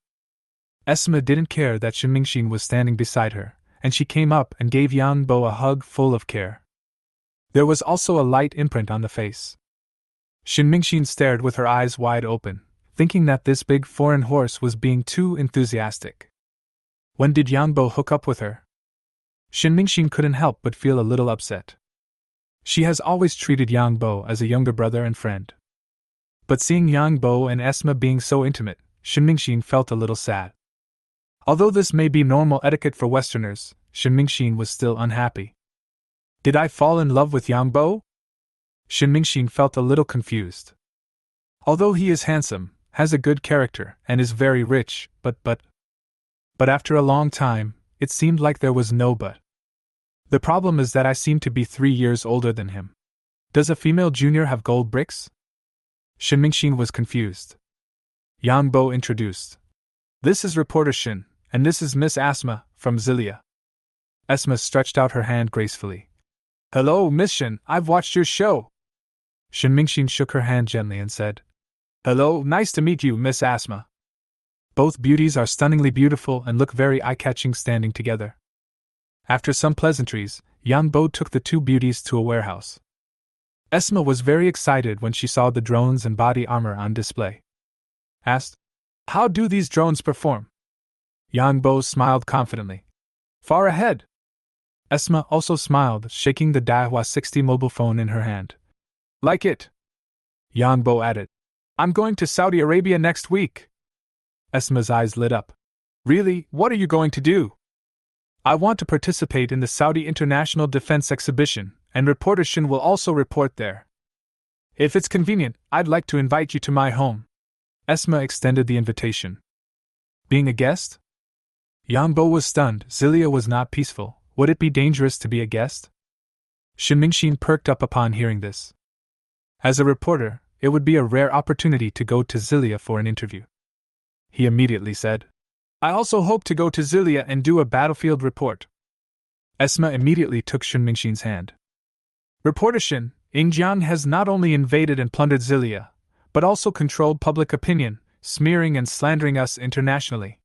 Esma didn't care that Shin Mingxin was standing beside her, and she came up and gave Yang Bo a hug full of care. There was also a light imprint on the face. Shin Mingxin stared with her eyes wide open, thinking that this big foreign horse was being too enthusiastic. When did Yang Bo hook up with her? Shin Mingxin couldn't help but feel a little upset. She has always treated Yang Bo as a younger brother and friend. But seeing Yang Bo and Esma being so intimate, Shin Mingxin felt a little sad. Although this may be normal etiquette for Westerners, Shin Mingxin was still unhappy. Did I fall in love with Yang Bo? Shin Mingxin felt a little confused. Although he is handsome, has a good character, and is very rich, but after a long time, it seemed like there was no but. The problem is that I seem to be 3 years older than him. Does a female junior have gold bricks? Shin Mingxin was confused. Yang Bo introduced. This is Reporter Shin, and this is Miss Asma, from Zilia. Esma stretched out her hand gracefully. Hello, Miss Shin, I've watched your show. Shin Mingxin shook her hand gently and said, Hello, nice to meet you, Miss Asma. Both beauties are stunningly beautiful and look very eye-catching standing together. After some pleasantries, Yang Bo took the two beauties to a warehouse. Esma was very excited when she saw the drones and body armor on display. Asked, How do these drones perform? Yang Bo smiled confidently. Far ahead. Esma also smiled, shaking the Daiwa 60 mobile phone in her hand. Like it. Yang Bo added, I'm going to Saudi Arabia next week. Esma's eyes lit up. Really, what are you going to do? I want to participate in the Saudi International Defense Exhibition, and Reporter Shin will also report there. If it's convenient, I'd like to invite you to my home. Esma extended the invitation. Being a guest? Yang Bo was stunned. Zilia was not peaceful. Would it be dangerous to be a guest? Shin Mingxin perked up upon hearing this. As a reporter, it would be a rare opportunity to go to Zilia for an interview. He immediately said, I also hope to go to Zilia and do a battlefield report. Esma immediately took Shin Mingxin's hand. Reporter Shin, Ingjiang has not only invaded and plundered Zilia, but also controlled public opinion, smearing and slandering us internationally.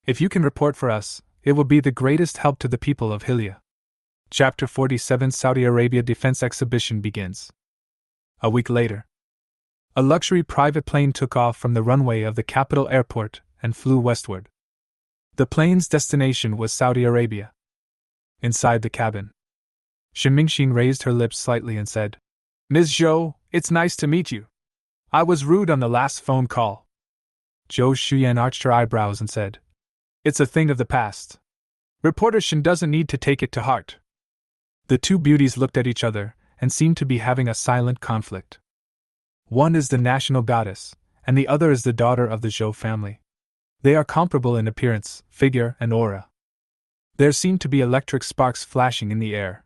If you can report for us, it will be the greatest help to the people of Hilya. Chapter 47 Saudi Arabia Defense Exhibition begins. A week later, a luxury private plane took off from the runway of the capital airport and flew westward. The plane's destination was Saudi Arabia. Inside the cabin, Shin Mingxin raised her lips slightly and said, Ms. Zhou, it's nice to meet you. I was rude on the last phone call. Zhou Shuyan arched her eyebrows and said, It's a thing of the past. Reporter Shin doesn't need to take it to heart. The two beauties looked at each other and seemed to be having a silent conflict. One is the national goddess, and the other is the daughter of the Zhou family. They are comparable in appearance, figure, and aura. There seemed to be electric sparks flashing in the air.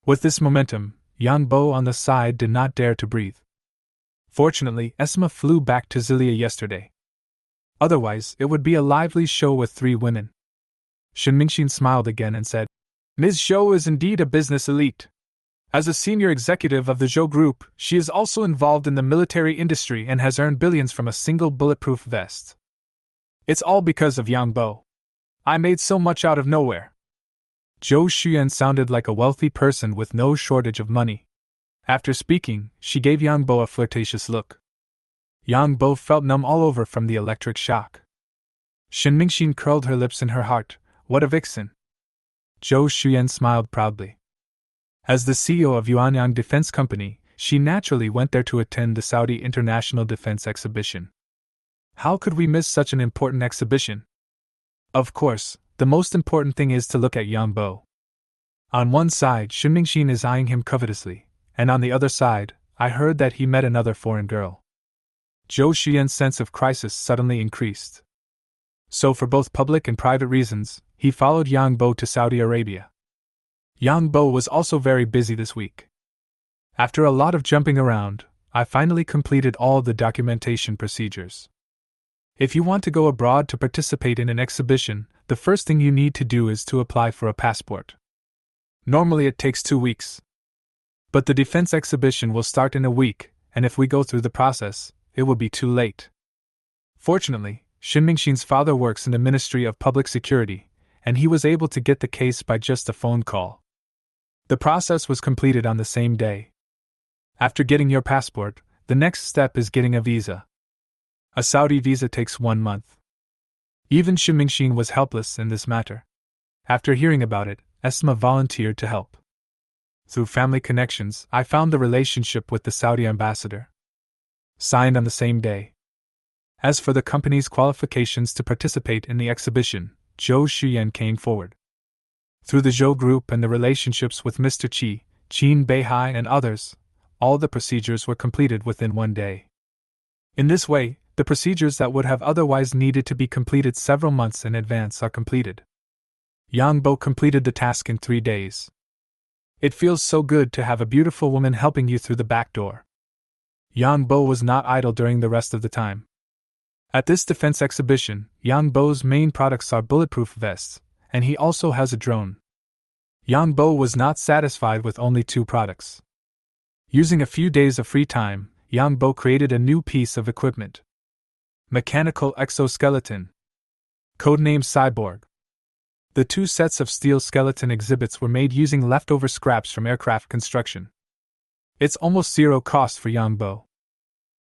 With this momentum, Yang Bo on the side did not dare to breathe. Fortunately, Esma flew back to Zilia yesterday. Otherwise, it would be a lively show with 3 women. Shin Mingxin smiled again and said, Ms. Zhou is indeed a business elite. As a senior executive of the Zhou Group, she is also involved in the military industry and has earned billions from a single bulletproof vest. It's all because of Yang Bo. I made so much out of nowhere. Zhou Shuyan sounded like a wealthy person with no shortage of money. After speaking, she gave Yang Bo a flirtatious look. Yang Bo felt numb all over from the electric shock. Shin Mingxin curled her lips in her heart. What a vixen! Zhou Shuyan smiled proudly. As the CEO of Yuanyang Defense Company, she naturally went there to attend the Saudi International Defense Exhibition. How could we miss such an important exhibition? Of course, the most important thing is to look at Yang Bo. On one side, Shin Mingxin is eyeing him covetously, and on the other side, I heard that he met another foreign girl. Zhou Shuyan's sense of crisis suddenly increased. So for both public and private reasons, he followed Yang Bo to Saudi Arabia. Yang Bo was also very busy this week. After a lot of jumping around, I finally completed all the documentation procedures. If you want to go abroad to participate in an exhibition, the first thing you need to do is to apply for a passport. Normally it takes 2 weeks. But the defense exhibition will start in a week, and if we go through the process, it will be too late. Fortunately, Shin Mingxin's father works in the Ministry of Public Security, and he was able to get the case by just a phone call. The process was completed on the same day. After getting your passport, the next step is getting a visa. A Saudi visa takes 1 month. Even Shin Mingxin was helpless in this matter. After hearing about it, Esma volunteered to help. Through family connections, I found the relationship with the Saudi ambassador. Signed on the same day. As for the company's qualifications to participate in the exhibition, Zhou Shuyan came forward. Through the Zhou Group and the relationships with Mr. Qi, Qin Beihai and others, all the procedures were completed within 1 day. In this way, the procedures that would have otherwise needed to be completed several months in advance are completed. Yang Bo completed the task in 3 days. It feels so good to have a beautiful woman helping you through the back door. Yang Bo was not idle during the rest of the time. At this defense exhibition, Yang Bo's main products are bulletproof vests, and he also has a drone. Yang Bo was not satisfied with only 2 products. Using a few days of free time, Yang Bo created a new piece of equipment. Mechanical exoskeleton. Codenamed Cyborg. The 2 sets of steel skeleton exhibits were made using leftover scraps from aircraft construction. It's almost zero cost for Yang Bo.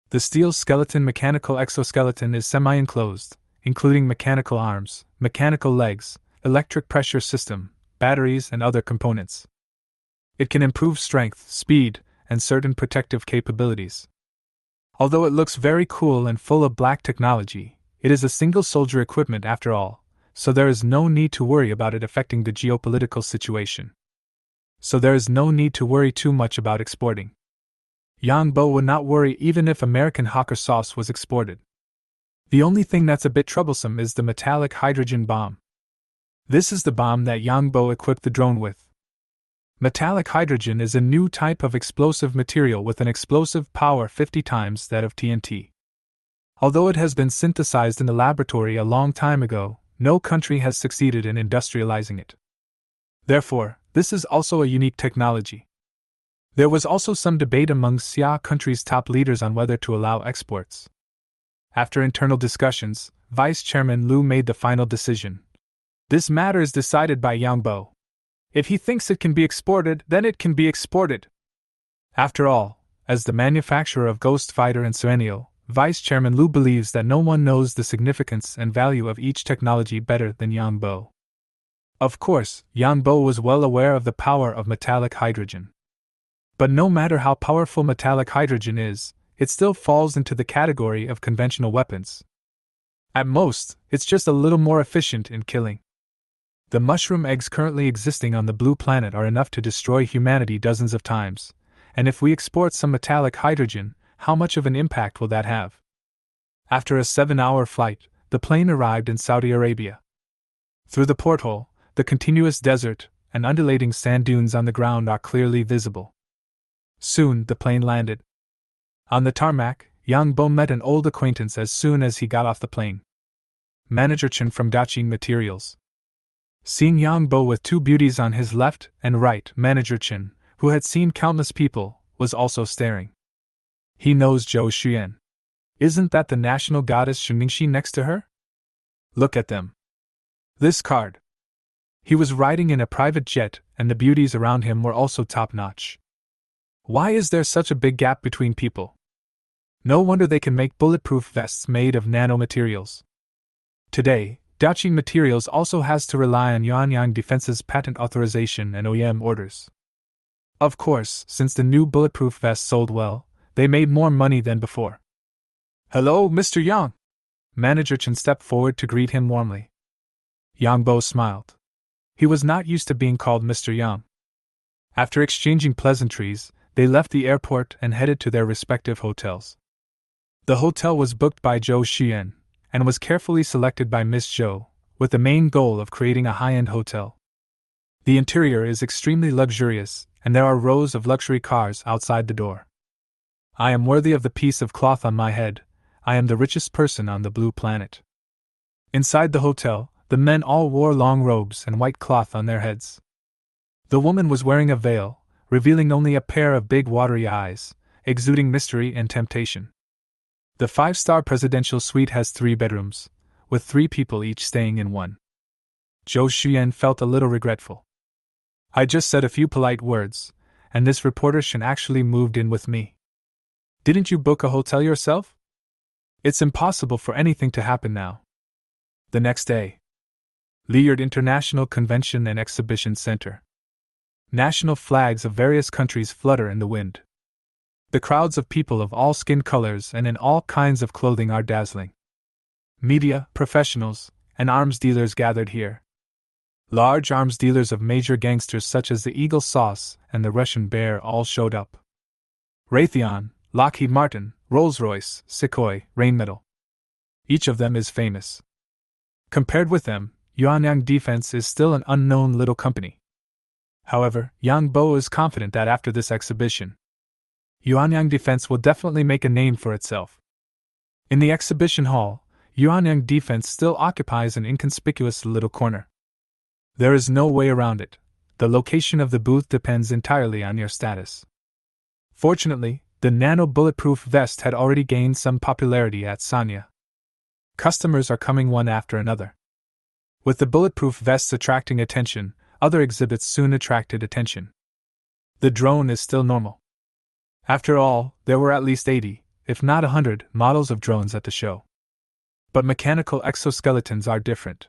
The steel skeleton mechanical exoskeleton is semi-enclosed, including mechanical arms, mechanical legs, electric pressure system, batteries and other components. It can improve strength, speed, and certain protective capabilities. Although it looks very cool and full of black technology, it is a single soldier equipment after all, so there is no need to worry about it affecting the geopolitical situation. So there is no need to worry too much about exporting. Yang Bo would not worry even if American hawker sauce was exported. The only thing that's a bit troublesome is the metallic hydrogen bomb. This is the bomb that Yang Bo equipped the drone with. Metallic hydrogen is a new type of explosive material with an explosive power 50 times that of TNT. Although it has been synthesized in the laboratory a long time ago, no country has succeeded in industrializing it. Therefore, this is also a unique technology. There was also some debate among SIA countries' top leaders on whether to allow exports. After internal discussions, Vice Chairman Liu made the final decision. This matter is decided by Yang Bo. If he thinks it can be exported, then it can be exported. After all, as the manufacturer of Ghost Fighter and Serenio, Vice Chairman Liu believes that no one knows the significance and value of each technology better than Yang Bo. Of course, Yang Bo was well aware of the power of metallic hydrogen. But no matter how powerful metallic hydrogen is, it still falls into the category of conventional weapons. At most, it's just a little more efficient in killing. The mushroom eggs currently existing on the blue planet are enough to destroy humanity dozens of times, and if we export some metallic hydrogen, how much of an impact will that have? After a 7-hour flight, the plane arrived in Saudi Arabia. Through the porthole, the continuous desert and undulating sand dunes on the ground are clearly visible. Soon, the plane landed. On the tarmac, Yang Bo met an old acquaintance as soon as he got off the plane. Manager Chen from Daching Materials. Seeing Yang Bo with two beauties on his left and right, Manager Chen, who had seen countless people, was also staring. He knows Zhou Xuan. Isn't that the national goddess Shuningxi next to her? Look at them. This card. He was riding in a private jet, and the beauties around him were also top-notch. Why is there such a big gap between people? No wonder they can make bulletproof vests made of nanomaterials. Today, Daching Materials also has to rely on Yuanyang Defense's patent authorization and OEM orders. Of course, since the new bulletproof vest sold well, they made more money than before. Hello, Mr. Yang! Manager Chen stepped forward to greet him warmly. Yang Bo smiled. He was not used to being called Mr. Yang. After exchanging pleasantries, they left the airport and headed to their respective hotels. The hotel was booked by Zhou Xuan, and was carefully selected by Miss Zhou, with the main goal of creating a high-end hotel. The interior is extremely luxurious, and there are rows of luxury cars outside the door. I am worthy of the piece of cloth on my head. I am the richest person on the blue planet. Inside the hotel, the men all wore long robes and white cloth on their heads. The woman was wearing a veil, revealing only a pair of big watery eyes, exuding mystery and temptation. The 5-star presidential suite has 3 bedrooms, with 3 people each staying in one. Zhou Xuan felt a little regretful. I just said a few polite words, and this reporter Shen actually moved in with me. Didn't you book a hotel yourself? It's impossible for anything to happen now. The next day. Liard International Convention and Exhibition Center. National flags of various countries flutter in the wind. The crowds of people of all skin colors and in all kinds of clothing are dazzling. Media, professionals, and arms dealers gathered here. Large arms dealers of major gangsters such as the Eagle Sauce and the Russian Bear all showed up. Raytheon, Lockheed Martin, Rolls-Royce, Sukhoi, Rheinmetall. Each of them is famous. Compared with them, Yuanyang Defense is still an unknown little company. However, Yang Bo is confident that after this exhibition, Yuanyang Defense will definitely make a name for itself. In the exhibition hall, Yuanyang Defense still occupies an inconspicuous little corner. There is no way around it. The location of the booth depends entirely on your status. Fortunately, the nano-bulletproof vest had already gained some popularity at Sanya. Customers are coming one after another. With the bulletproof vests attracting attention, other exhibits soon attracted attention. The drone is still normal. After all, there were at least 80, if not 100, models of drones at the show. But mechanical exoskeletons are different.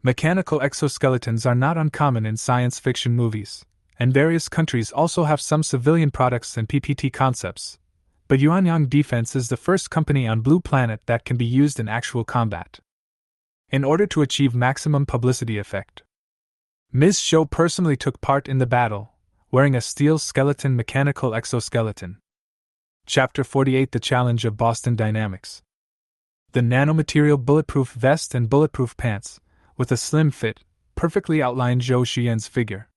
Mechanical exoskeletons are not uncommon in science fiction movies, and various countries also have some civilian products and PPT concepts, but Yuanyang Defense is the first company on Blue Planet that can be used in actual combat. in order to achieve maximum publicity effect. Ms. Show personally took part in the battle, wearing a steel skeleton mechanical exoskeleton. Chapter 48: The Challenge of Boston Dynamics. The nanomaterial bulletproof vest and bulletproof pants, with a slim fit, perfectly outlined Zhou Xian's figure.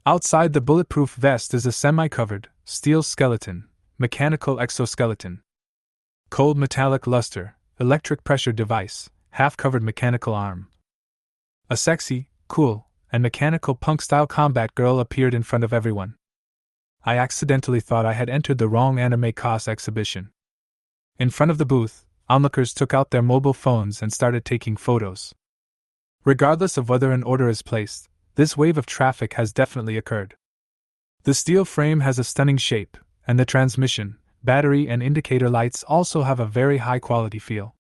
Outside the bulletproof vest is a semi-covered, steel skeleton, mechanical exoskeleton. Cold metallic luster, electric pressure device, half-covered mechanical arm. A sexy, cool, and mechanical punk-style combat girl appeared in front of everyone. I accidentally thought I had entered the wrong anime cos exhibition. In front of the booth, onlookers took out their mobile phones and started taking photos. Regardless of whether an order is placed, this wave of traffic has definitely occurred. The steel frame has a stunning shape, and the transmission, battery, and indicator lights also have a very high-quality feel.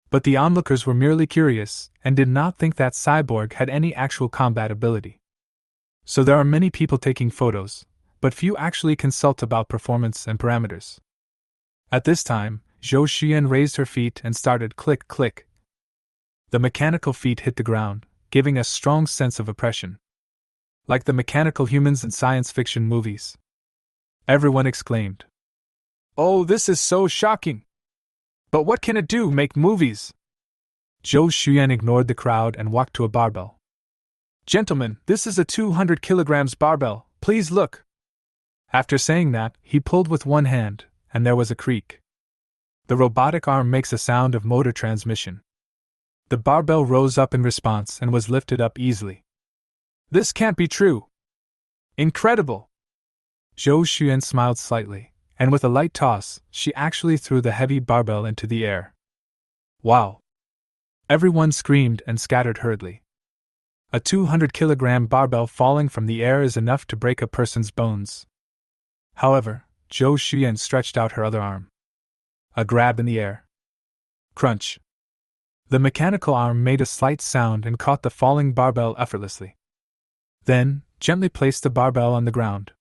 But the onlookers were merely curious and did not think that Cyborg had any actual combat ability. So there are many people taking photos, but few actually consult about performance and parameters. At this time, Zhou Xian raised her feet and started click click. The mechanical feet hit the ground, giving a strong sense of oppression. Like the mechanical humans in science fiction movies. Everyone exclaimed, "Oh, this is so shocking! But what can it do, make movies?" Zhou Xian ignored the crowd and walked to a barbell. "Gentlemen, this is a 200 kilograms barbell, please look." After saying that, he pulled with one hand, and there was a creak. The robotic arm makes a sound of motor transmission. The barbell rose up in response and was lifted up easily. "This can't be true! Incredible!" Zhou Xian smiled slightly, and with a light toss, she actually threw the heavy barbell into the air. "Wow!" Everyone screamed and scattered hurriedly. A 200-kilogram barbell falling from the air is enough to break a person's bones. However, Zhou Xian stretched out her other arm. A grab in the air. Crunch. The mechanical arm made a slight sound and caught the falling barbell effortlessly. Then, gently placed the barbell on the ground.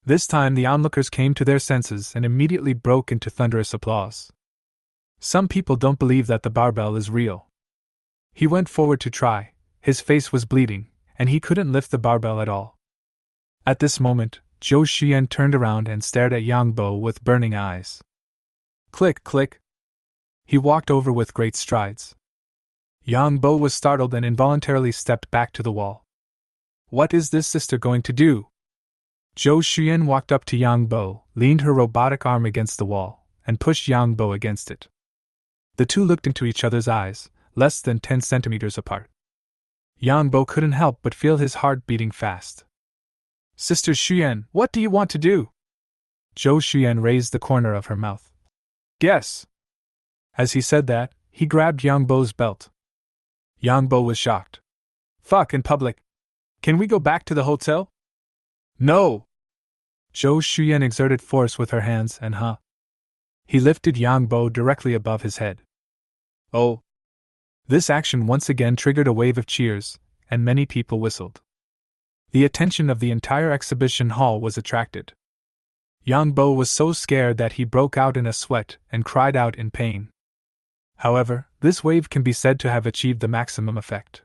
This time the onlookers came to their senses and immediately broke into thunderous applause. Some people don't believe that the barbell is real. He went forward to try, his face was bleeding, and he couldn't lift the barbell at all. At this moment, Zhou Xian turned around and stared at Yang Bo with burning eyes. Click, click. He walked over with great strides. Yang Bo was startled and involuntarily stepped back to the wall. What is this sister going to do? Zhou Xian walked up to Yang Bo, leaned her robotic arm against the wall, and pushed Yang Bo against it. The two looked into each other's eyes, less than 10 centimeters apart. Yang Bo couldn't help but feel his heart beating fast. Sister Xian, what do you want to do? Zhou Xian raised the corner of her mouth. Guess. As he said that, he grabbed Yang Bo's belt. Yang Bo was shocked. Fuck in public. Can we go back to the hotel? No! Zhou Xian exerted force with her hands and He lifted Yang Bo directly above his head. Oh! This action once again triggered a wave of cheers, and many people whistled. The attention of the entire exhibition hall was attracted. Yang Bo was so scared that he broke out in a sweat and cried out in pain. However, this wave can be said to have achieved the maximum effect.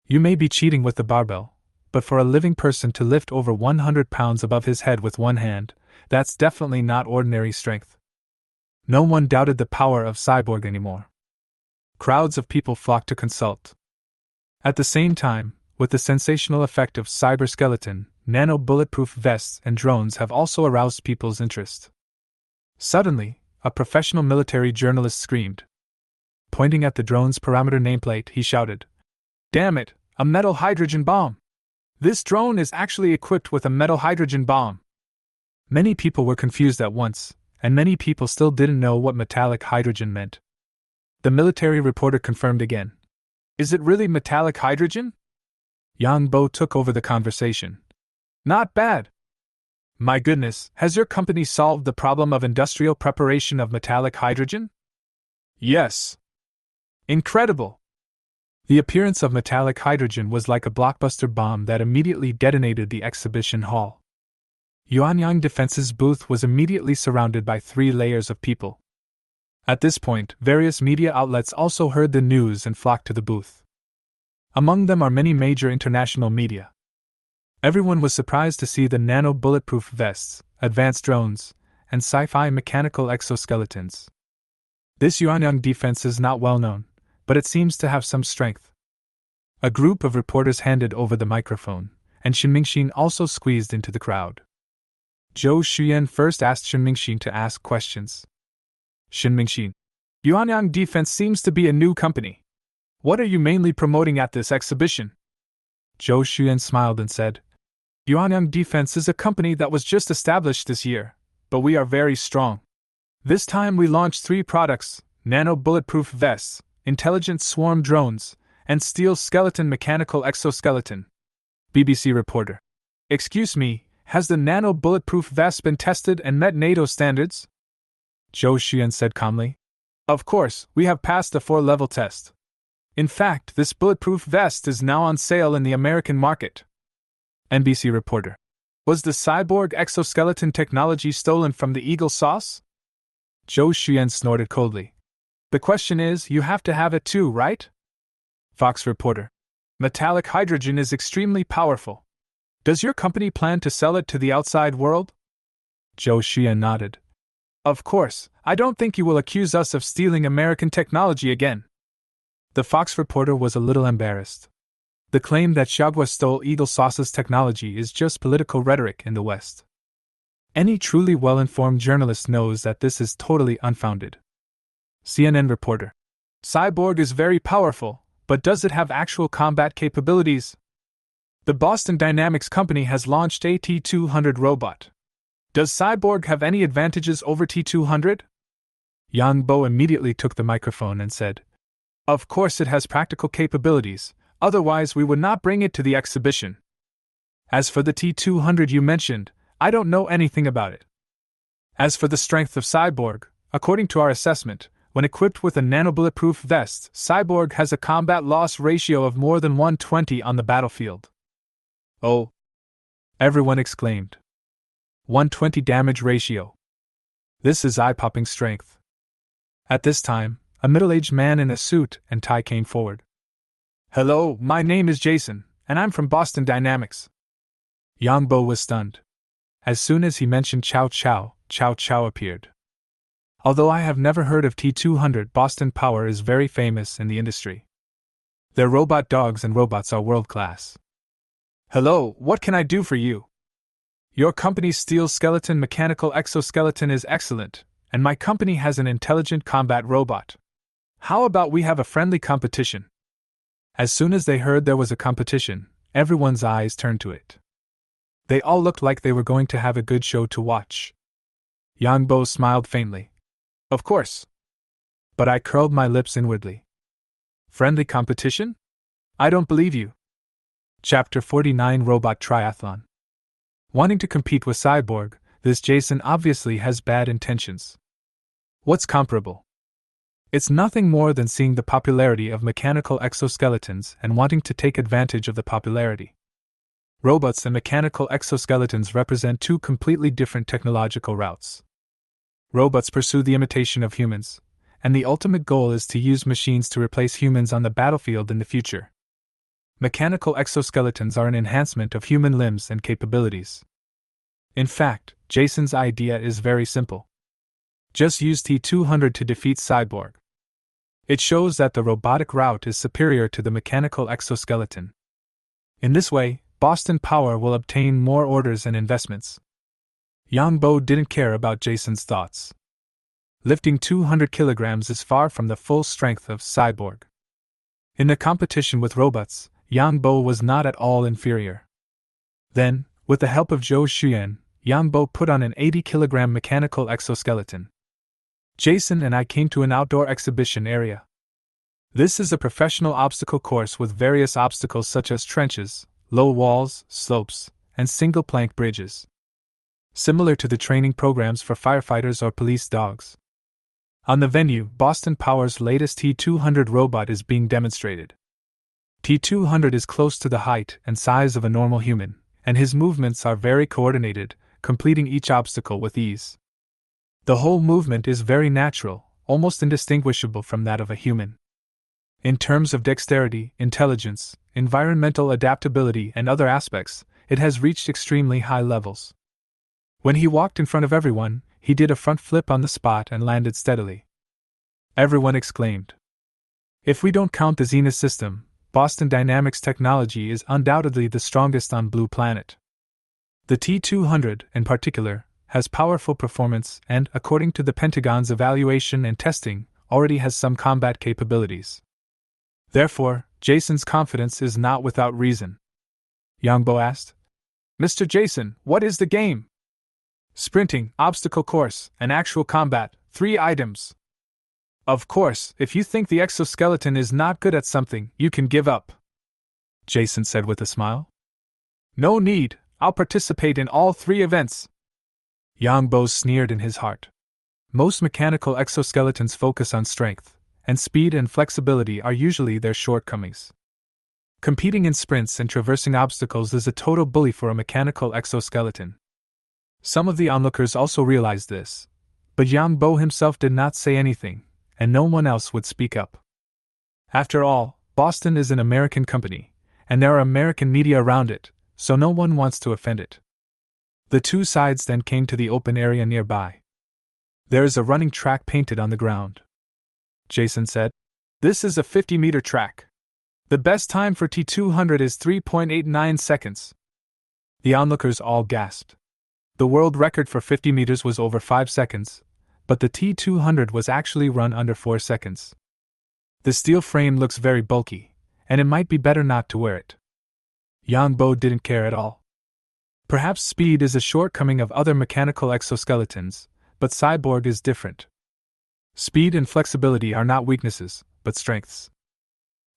You may be cheating with the barbell, but for a living person to lift over 100 pounds above his head with one hand, that's definitely not ordinary strength. No one doubted the power of Cyborg anymore. Crowds of people flocked to consult. At the same time, with the sensational effect of cyberskeleton, nano-bulletproof vests and drones have also aroused people's interest. Suddenly, a professional military journalist screamed. Pointing at the drone's parameter nameplate, he shouted, "Damn it, a metal hydrogen bomb! This drone is actually equipped with a metal hydrogen bomb!" Many people were confused at once, and many people still didn't know what metallic hydrogen meant. The military reporter confirmed again. Is it really metallic hydrogen? Yang Bo took over the conversation. Not bad. My goodness, has your company solved the problem of industrial preparation of metallic hydrogen? Yes. Incredible. The appearance of metallic hydrogen was like a blockbuster bomb that immediately detonated the exhibition hall. Yuanyang Defense's booth was immediately surrounded by 3 layers of people. At this point, various media outlets also heard the news and flocked to the booth. Among them are many major international media. Everyone was surprised to see the nano-bulletproof vests, advanced drones, and sci-fi mechanical exoskeletons. This Yuanyang defense is not well known, but it seems to have some strength. A group of reporters handed over the microphone, and Shin Mingxin also squeezed into the crowd. Zhou Xuyan first asked Shin Mingxin to ask questions. Shin Mingxin, Yuanyang Defense seems to be a new company. What are you mainly promoting at this exhibition? Zhou Xuyan smiled and said, Yuanyang Defense is a company that was just established this year, but we are very strong. This time we launched 3 products: nano-bulletproof vests, intelligent swarm drones, and steel skeleton mechanical exoskeleton. BBC reporter. Excuse me, has the nano-bulletproof vest been tested and met NATO standards? Zhou Xuyan said calmly. Of course, we have passed the 4-level test. In fact, this bulletproof vest is now on sale in the American market. NBC reporter. Was the cyborg exoskeleton technology stolen from the Eagle sauce? Zhou Xuyan snorted coldly. The question is, you have to have it too, right? Fox reporter. Metallic hydrogen is extremely powerful. Does your company plan to sell it to the outside world? Zhou Xuyan nodded. Of course, I don't think you will accuse us of stealing American technology again. The Fox reporter was a little embarrassed. The claim that Xiaogua stole Eagle Sauce's technology is just political rhetoric in the West. Any truly well-informed journalist knows that this is totally unfounded. CNN reporter. Cyborg is very powerful, but does it have actual combat capabilities? The Boston Dynamics company has launched a T-200 robot. Does Cyborg have any advantages over T-200? Yang Bo immediately took the microphone and said, Of course it has practical capabilities, otherwise we would not bring it to the exhibition. As for the T-200 you mentioned, I don't know anything about it. As for the strength of Cyborg, according to our assessment, when equipped with a nano-bulletproof vest, Cyborg has a combat loss ratio of more than 120 on the battlefield. Oh! Everyone exclaimed. 120 damage ratio. This is eye-popping strength. At this time, a middle-aged man in a suit and tie came forward. Hello, my name is Jason, and I'm from Boston Dynamics. Yang Bo was stunned. As soon as he mentioned Chow Chow, Chow Chow appeared. Although I have never heard of T-200, Boston Power is very famous in the industry. Their robot dogs and robots are world-class. Hello, what can I do for you? Your company's steel skeleton mechanical exoskeleton is excellent, and my company has an intelligent combat robot. How about we have a friendly competition? As soon as they heard there was a competition, everyone's eyes turned to it. They all looked like they were going to have a good show to watch. Yang Bo smiled faintly. Of course. But I curled my lips inwardly. Friendly competition? I don't believe you. Chapter 49 Robot Triathlon. Wanting to compete with Cyborg, this Jason obviously has bad intentions. What's comparable? It's nothing more than seeing the popularity of mechanical exoskeletons and wanting to take advantage of the popularity. Robots and mechanical exoskeletons represent 2 completely different technological routes. Robots pursue the imitation of humans, and the ultimate goal is to use machines to replace humans on the battlefield in the future. Mechanical exoskeletons are an enhancement of human limbs and capabilities. In fact, Jason's idea is very simple. Just use T-200 to defeat Cyborg. It shows that the robotic route is superior to the mechanical exoskeleton. In this way, Boston Power will obtain more orders and investments. Yang Bo didn't care about Jason's thoughts. Lifting 200 kilograms is far from the full strength of Cyborg. In the competition with robots, Yang Bo was not at all inferior. Then, with the help of Zhou Xuyan, Yang Bo put on an 80-kilogram mechanical exoskeleton. Jason and I came to an outdoor exhibition area. This is a professional obstacle course with various obstacles such as trenches, low walls, slopes, and single-plank bridges. Similar to the training programs for firefighters or police dogs. On the venue, Boston Power's latest T-200 robot is being demonstrated. T-200 is close to the height and size of a normal human, and his movements are very coordinated, completing each obstacle with ease. The whole movement is very natural, almost indistinguishable from that of a human. In terms of dexterity, intelligence, environmental adaptability, and other aspects, it has reached extremely high levels. When he walked in front of everyone, he did a front flip on the spot and landed steadily. Everyone exclaimed. If we don't count the Zenith system, Boston Dynamics technology is undoubtedly the strongest on Blue Planet. The T-200, in particular, has powerful performance and, according to the Pentagon's evaluation and testing, already has some combat capabilities. Therefore, Jason's confidence is not without reason. Yangbo asked. Mr. Jason, what is the game? Sprinting, obstacle course, and actual combat, 3 items. Of course, if you think the exoskeleton is not good at something, you can give up, Jason said with a smile. No need, I'll participate in all 3 events. Yangbo sneered in his heart. Most mechanical exoskeletons focus on strength, and speed and flexibility are usually their shortcomings. Competing in sprints and traversing obstacles is a total bully for a mechanical exoskeleton. Some of the onlookers also realized this, but Yangbo himself did not say anything, and no one else would speak up. After all, Boston is an American company, and there are American media around it, so no one wants to offend it. The 2 sides then came to the open area nearby. There is a running track painted on the ground. Jason said. This is a 50-meter track. The best time for T-200 is 3.89 seconds. The onlookers all gasped. The world record for 50 meters was over 5 seconds, but the T-200 was actually run under 4 seconds. The steel frame looks very bulky, and it might be better not to wear it. Yangbo didn't care at all. Perhaps speed is a shortcoming of other mechanical exoskeletons, but Cyborg is different. Speed and flexibility are not weaknesses, but strengths.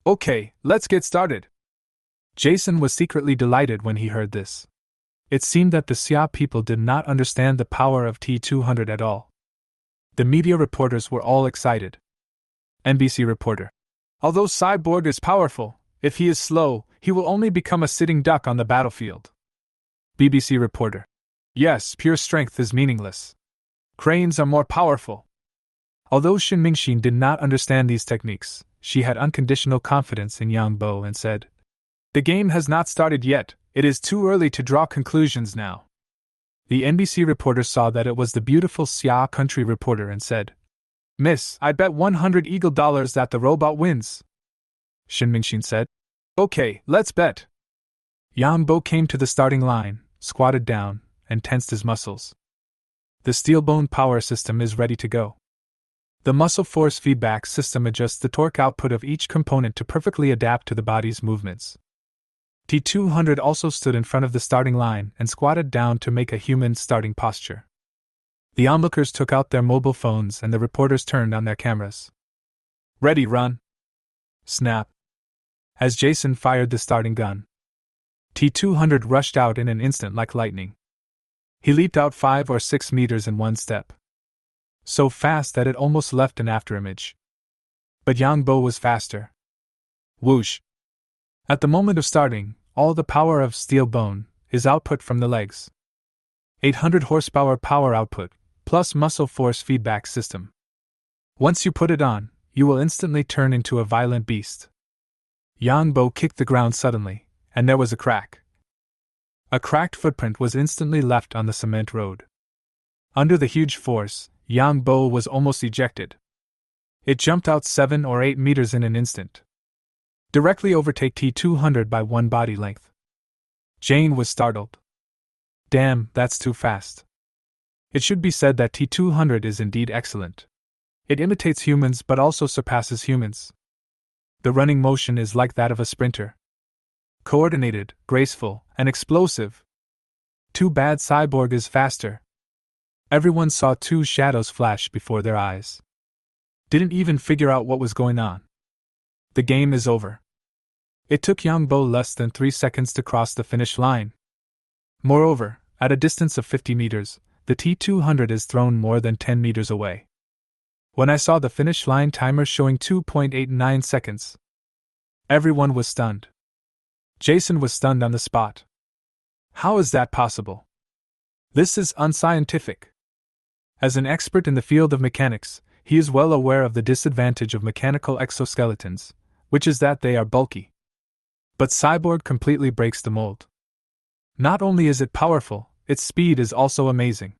Okay, let's get started. Jason was secretly delighted when he heard this. It seemed that the Xia people did not understand the power of T-200 at all. The media reporters were all excited. NBC reporter. Although Cyborg is powerful, if he is slow, he will only become a sitting duck on the battlefield. BBC reporter. Yes, pure strength is meaningless. Cranes are more powerful. Although Shin Mingxin did not understand these techniques, she had unconditional confidence in Yangbo and said, The game has not started yet, it is too early to draw conclusions now. The NBC reporter saw that it was the beautiful Xia country reporter and said, Miss, I bet 100 eagle dollars that the robot wins. Shin Mingxin said, Okay, let's bet. Yangbo came to the starting line, squatted down, and tensed his muscles. The steel bone power system is ready to go. The muscle force feedback system adjusts the torque output of each component to perfectly adapt to the body's movements. T-200 also stood in front of the starting line and squatted down to make a human starting posture. The onlookers took out their mobile phones and the reporters turned on their cameras. Ready, run! Snap! As Jason fired the starting gun, T-200 rushed out in an instant like lightning. He leaped out 5 or 6 meters in one step. So fast that it almost left an afterimage. But Yangbo was faster. Whoosh! At the moment of starting, all the power of steel bone is output from the legs. 800 horsepower power output, plus muscle force feedback system. Once you put it on, you will instantly turn into a violent beast. Yangbo kicked the ground suddenly, and there was a crack. A cracked footprint was instantly left on the cement road. Under the huge force, Yangbo was almost ejected. It jumped out 7 or 8 meters in an instant. Directly overtake T-200 by 1 body length. Jane was startled. Damn, that's too fast. It should be said that T-200 is indeed excellent. It imitates humans but also surpasses humans. The running motion is like that of a sprinter. Coordinated, graceful, and explosive. Too bad Cyborg is faster. Everyone saw 2 shadows flash before their eyes. Didn't even figure out what was going on. The game is over. It took Yangbo less than 3 seconds to cross the finish line. Moreover, at a distance of 50 meters, the T-200 is thrown more than 10 meters away. When I saw the finish line timer showing 2.89 seconds, everyone was stunned. Jason was stunned on the spot. How is that possible? This is unscientific. As an expert in the field of mechanics, He is well aware of the disadvantage of mechanical exoskeletons, which is that they are bulky. But Cyborg completely breaks the mold. Not only is it powerful, its speed is also amazing.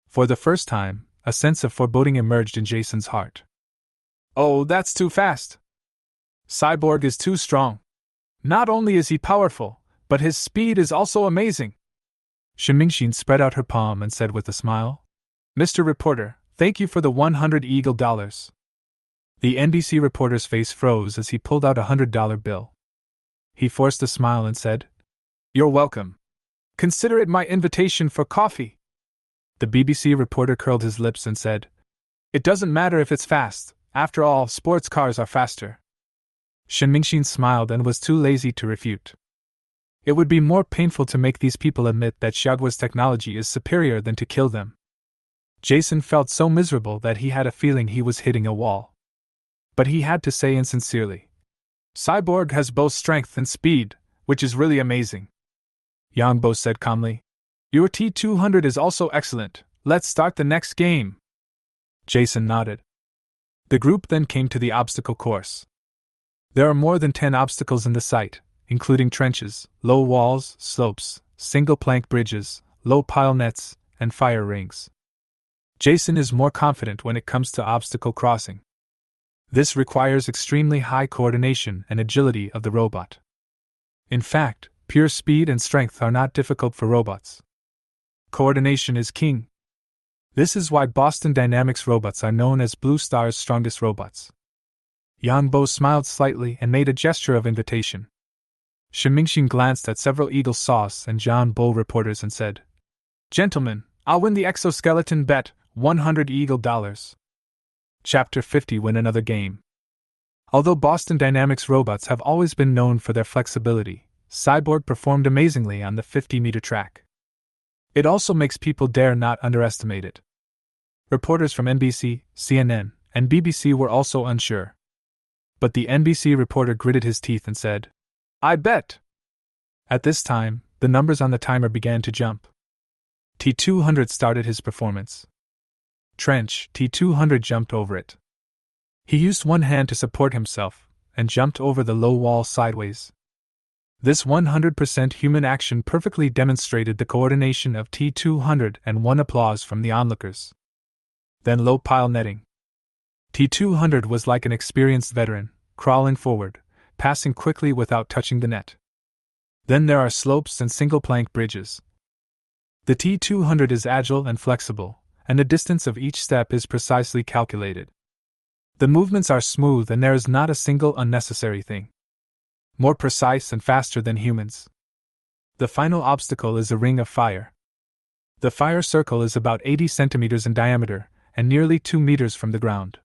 For the first time, a sense of foreboding emerged in Jason's heart. Oh, that's too fast! Cyborg is too strong. Not only is he powerful, but his speed is also amazing. Shinmingxin spread out her palm and said with a smile, Mr. Reporter, thank you for the 100 eagle dollars. The NBC reporter's face froze as he pulled out a $100 bill. He forced a smile and said, You're welcome. Consider it my invitation for coffee. The BBC reporter curled his lips and said, It doesn't matter if it's fast, after all, sports cars are faster. Shinmingxin smiled and was too lazy to refute. It would be more painful to make these people admit that Xiaoguo's technology is superior than to kill them. Jason felt so miserable that he had a feeling he was hitting a wall. But he had to say insincerely, Cyborg has both strength and speed, which is really amazing. Yangbo said calmly, Your T200 is also excellent, let's start the next game. Jason nodded. The group then came to the obstacle course. There are more than 10 obstacles in the site, including trenches, low walls, slopes, single-plank bridges, low-pile nets, and fire rings. Jason is more confident when it comes to obstacle crossing. This requires extremely high coordination and agility of the robot. In fact, pure speed and strength are not difficult for robots. Coordination is king. This is why Boston Dynamics robots are known as Blue Star's strongest robots. Yangbo smiled slightly and made a gesture of invitation. Shinmingxin glanced at several Eagle Sauce and John Bull reporters and said, Gentlemen, I'll win the exoskeleton bet, 100 Eagle dollars. Chapter 50 Win another game. Although Boston Dynamics robots have always been known for their flexibility, Cyborg performed amazingly on the 50-meter track. It also makes people dare not underestimate it. Reporters from NBC, CNN, and BBC were also unsure. But the NBC reporter gritted his teeth and said, I bet! At this time, the numbers on the timer began to jump. T200 started his performance. Trench, T200 jumped over it. He used one hand to support himself, and jumped over the low wall sideways. This 100% human action perfectly demonstrated the coordination of T200 and won applause from the onlookers. Then low pile netting. T200 was like an experienced veteran, crawling forward, passing quickly without touching the net. Then there are slopes and single-plank bridges. The T200 is agile and flexible, and the distance of each step is precisely calculated. The movements are smooth and there is not a single unnecessary thing. More precise and faster than humans. The final obstacle is a ring of fire. The fire circle is about 80 centimeters in diameter and nearly 2 meters from the ground.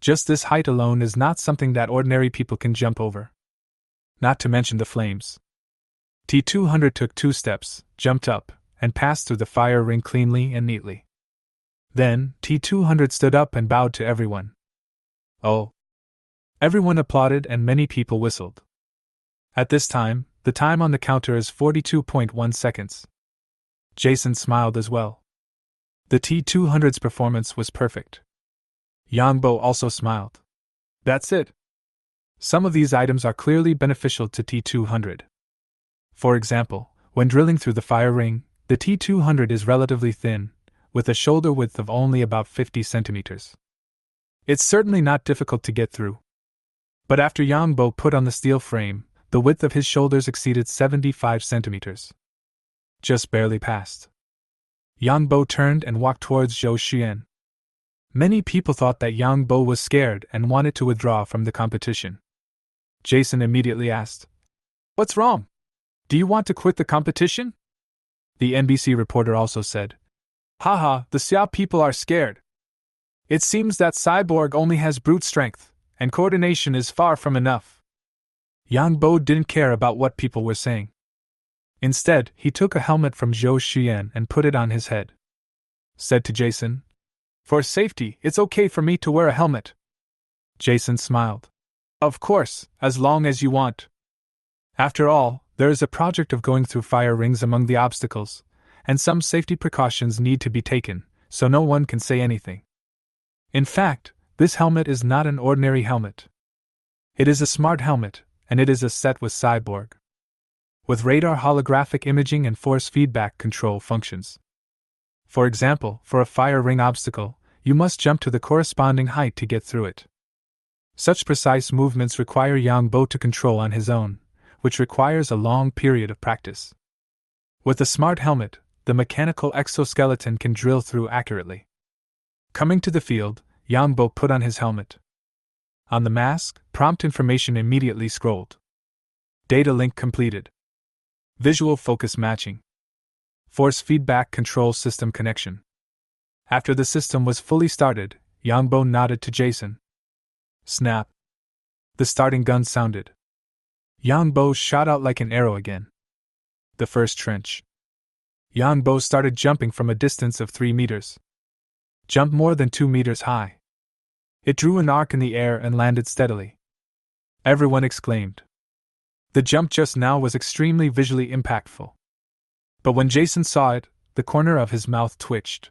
Just this height alone is not something that ordinary people can jump over. Not to mention the flames. T200 took 2 steps, jumped up, and passed through the fire ring cleanly and neatly. Then, T200 stood up and bowed to everyone. Oh! Everyone applauded and many people whistled. At this time, the time on the counter is 42.1 seconds. Jason smiled as well. The T200's performance was perfect. Yangbo also smiled. That's it. Some of these items are clearly beneficial to T200. For example, when drilling through the fire ring, the T200 is relatively thin, with a shoulder width of only about 50 centimeters. It's certainly not difficult to get through. But after Yangbo put on the steel frame, the width of his shoulders exceeded 75 centimeters. Just barely passed. Yangbo turned and walked towards Zhou Xuan. Many people thought that Yangbo was scared and wanted to withdraw from the competition. Jason immediately asked, What's wrong? Do you want to quit the competition? The NBC reporter also said, Haha, the Xiao people are scared. It seems that Cyborg only has brute strength, and coordination is far from enough. Yangbo didn't care about what people were saying. Instead, he took a helmet from Zhou Xuan and put it on his head. Said to Jason, For safety, it's okay for me to wear a helmet. Jason smiled. Of course, as long as you want. After all, there is a project of going through fire rings among the obstacles, and some safety precautions need to be taken, so no one can say anything. In fact, this helmet is not an ordinary helmet. It is a smart helmet, and it is a set with cyborg, with radar holographic imaging and force feedback control functions. For example, for a fire ring obstacle, you must jump to the corresponding height to get through it. Such precise movements require Yangbo to control on his own, which requires a long period of practice. With the smart helmet, the mechanical exoskeleton can drill through accurately. Coming to the field, Yangbo put on his helmet. On the mask, prompt information immediately scrolled. Data link completed. Visual focus matching. Force feedback control system connection. After the system was fully started, Yangbo nodded to Jason. Snap. The starting gun sounded. Yangbo shot out like an arrow again. The first trench. Yangbo started jumping from a distance of 3 meters. Jumped more than 2 meters high. It drew an arc in the air and landed steadily. Everyone exclaimed. The jump just now was extremely visually impactful. But when Jason saw it, the corner of his mouth twitched.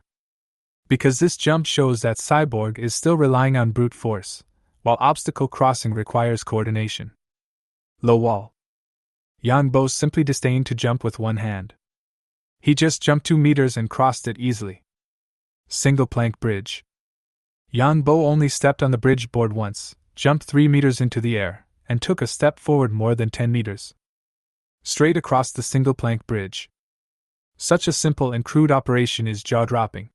Because this jump shows that Cyborg is still relying on brute force, while obstacle crossing requires coordination. Low wall. Yangbo simply disdained to jump with one hand. He just jumped 2 meters and crossed it easily. Single plank bridge. Yangbo only stepped on the bridge board once, jumped 3 meters into the air, and took a step forward more than 10 meters. Straight across the single plank bridge. Such a simple and crude operation is jaw-dropping.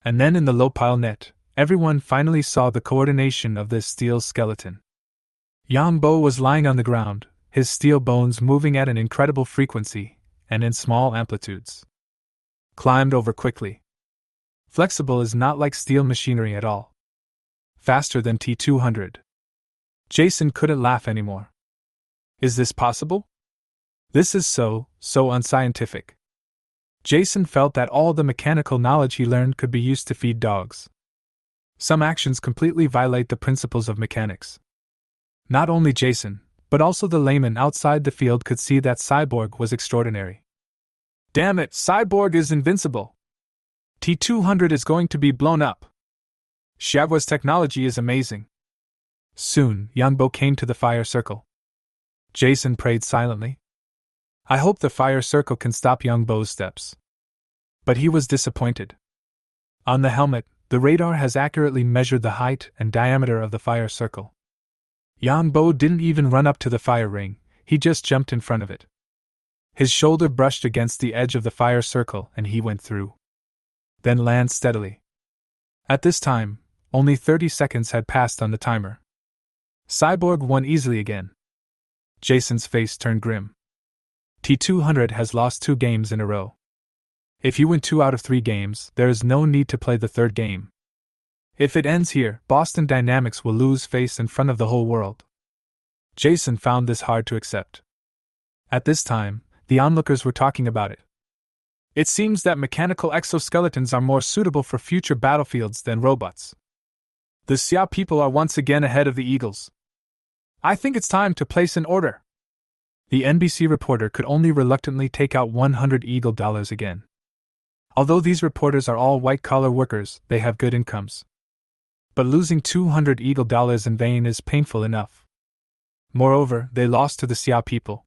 And then in the low-pile net, everyone finally saw the coordination of this steel skeleton. Yangbo was lying on the ground, his steel bones moving at an incredible frequency, and in small amplitudes. Climbed over quickly. Flexible is not like steel machinery at all. Faster than T-200. Jason couldn't laugh anymore. Is this possible? This is so unscientific. Jason felt that all the mechanical knowledge he learned could be used to feed dogs. Some actions completely violate the principles of mechanics. Not only Jason, but also the layman outside the field could see that Cyborg was extraordinary. Damn it, Cyborg is invincible! T-200 is going to be blown up. Xiaogua's technology is amazing. Soon, Yangbo came to the fire circle. Jason prayed silently. I hope the fire circle can stop Yangbo's steps. But he was disappointed. On the helmet, the radar has accurately measured the height and diameter of the fire circle. Yangbo didn't even run up to the fire ring, he just jumped in front of it. His shoulder brushed against the edge of the fire circle and he went through. Then land steadily. At this time, only 30 seconds had passed on the timer. Cyborg won easily again. Jason's face turned grim. T-200 has lost 2 games in a row. If you win 2 out of 3 games, there is no need to play the third game. If it ends here, Boston Dynamics will lose face in front of the whole world. Jason found this hard to accept. At this time, the onlookers were talking about it. It seems that mechanical exoskeletons are more suitable for future battlefields than robots. The Xiao people are once again ahead of the Eagles. I think it's time to place an order. The NBC reporter could only reluctantly take out $100 Eagle dollars again. Although these reporters are all white-collar workers, they have good incomes. But losing $200 Eagle dollars in vain is painful enough. Moreover, they lost to the Xiao people.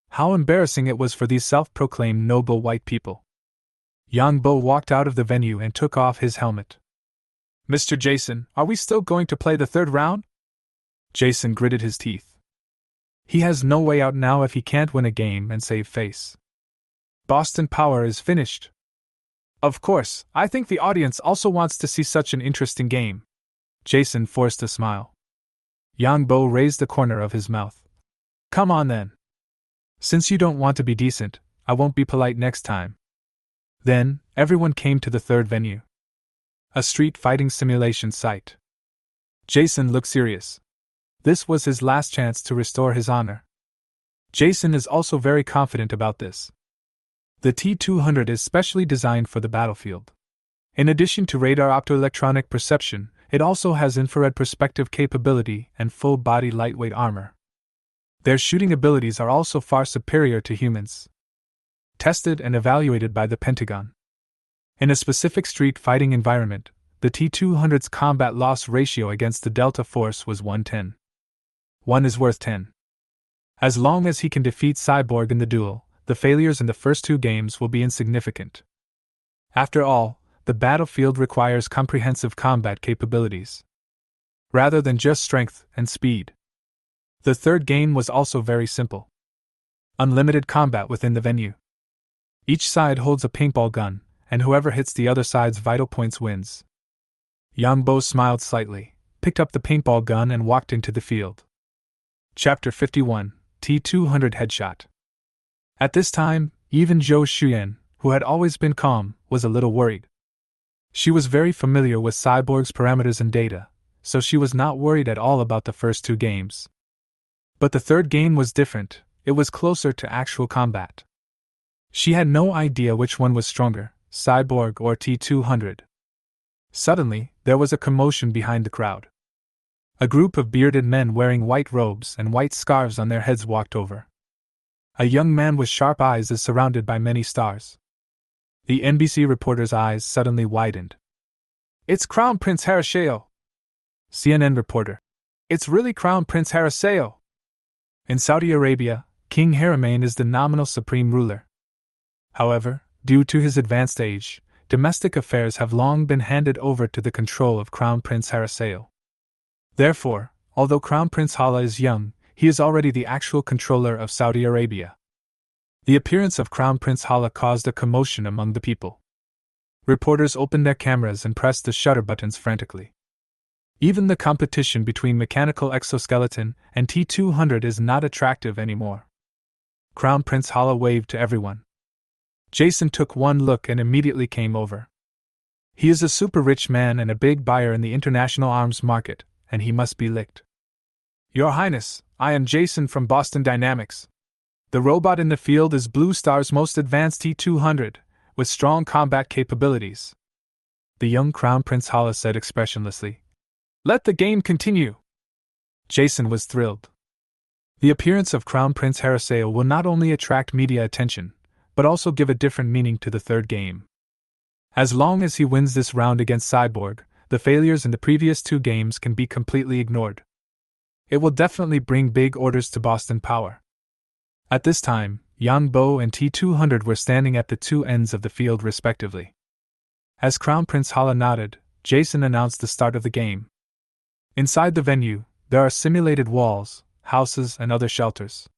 How embarrassing it was for these self-proclaimed noble white people. Yangbo walked out of the venue and took off his helmet. Mr. Jason, are we still going to play the third round? Jason gritted his teeth. He has no way out now if he can't win a game and save face. Boston Power is finished. Of course, I think the audience also wants to see such an interesting game. Jason forced a smile. Yangbo raised the corner of his mouth. Come on then. Since you don't want to be decent, I won't be polite next time. Then, everyone came to the third venue. A street fighting simulation site. Jason looked serious. This was his last chance to restore his honor. Jason is also very confident about this. The T-200 is specially designed for the battlefield. In addition to radar optoelectronic perception, it also has infrared perspective capability and full-body lightweight armor. Their shooting abilities are also far superior to humans. Tested and evaluated by the Pentagon. In a specific street fighting environment, the T-200's combat loss ratio against the Delta Force was 1:10. 1 is worth 10. As long as he can defeat Cyborg in the duel, the failures in the first 2 games will be insignificant. After all, the battlefield requires comprehensive combat capabilities, rather than just strength and speed. The third game was also very simple. Unlimited combat within the venue. Each side holds a paintball gun, and whoever hits the other side's vital points wins. Yang Bo smiled slightly, picked up the paintball gun and walked into the field. Chapter 51, T-200 Headshot. At this time, even Zhou Xuyan, who had always been calm, was a little worried. She was very familiar with Cyborg's parameters and data, so she was not worried at all about the first 2 games. But the third game was different. It was closer to actual combat. She had no idea which one was stronger, Cyborg or T-200. Suddenly, there was a commotion behind the crowd. A group of bearded men wearing white robes and white scarves on their heads walked over. A young man with sharp eyes is surrounded by many stars. The NBC reporter's eyes suddenly widened. "It's Crown Prince Harasheo!" CNN reporter. "It's really Crown Prince Harasheo!" In Saudi Arabia, King Haramain is the nominal supreme ruler. However, due to his advanced age, domestic affairs have long been handed over to the control of Crown Prince Harasheo. Therefore, although Crown Prince Hala is young, he is already the actual controller of Saudi Arabia. The appearance of Crown Prince Hala caused a commotion among the people. Reporters opened their cameras and pressed the shutter buttons frantically. Even the competition between mechanical exoskeleton and T-200 is not attractive anymore. Crown Prince Hala waved to everyone. Jason took one look and immediately came over. He is a super rich man and a big buyer in the international arms market, and he must be licked. "Your Highness, I am Jason from Boston Dynamics. The robot in the field is Blue Star's most advanced T-200, with strong combat capabilities," the young Crown Prince Hala said expressionlessly. "Let the game continue." Jason was thrilled. The appearance of Crown Prince Harasheo will not only attract media attention, but also give a different meaning to the third game. As long as he wins this round against Cyborg, the failures in the previous 2 games can be completely ignored. It will definitely bring big orders to Boston Power. At this time, Yang Bo and T-200 were standing at the 2 ends of the field respectively. As Crown Prince Hala nodded, Jason announced the start of the game. Inside the venue, there are simulated walls, houses, and other shelters.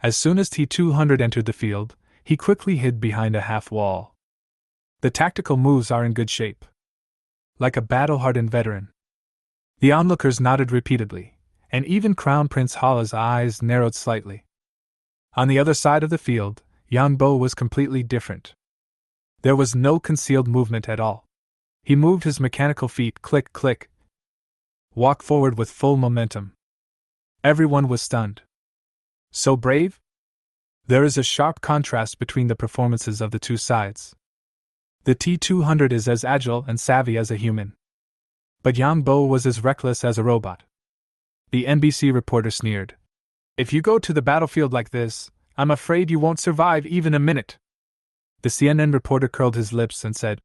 As soon as T-200 entered the field, he quickly hid behind a half wall. The tactical moves are in good shape. Like a battle-hardened veteran. The onlookers nodded repeatedly, and even Crown Prince Hala's eyes narrowed slightly. On the other side of the field, Yang Bo was completely different. There was no concealed movement at all. He moved his mechanical feet click click. Walk forward with full momentum. Everyone was stunned. So brave? There is a sharp contrast between the performances of the 2 sides. The T-200 is as agile and savvy as a human. But Yang Bo was as reckless as a robot. The NBC reporter sneered. "If you go to the battlefield like this, I'm afraid you won't survive even a minute." The CNN reporter curled his lips and said,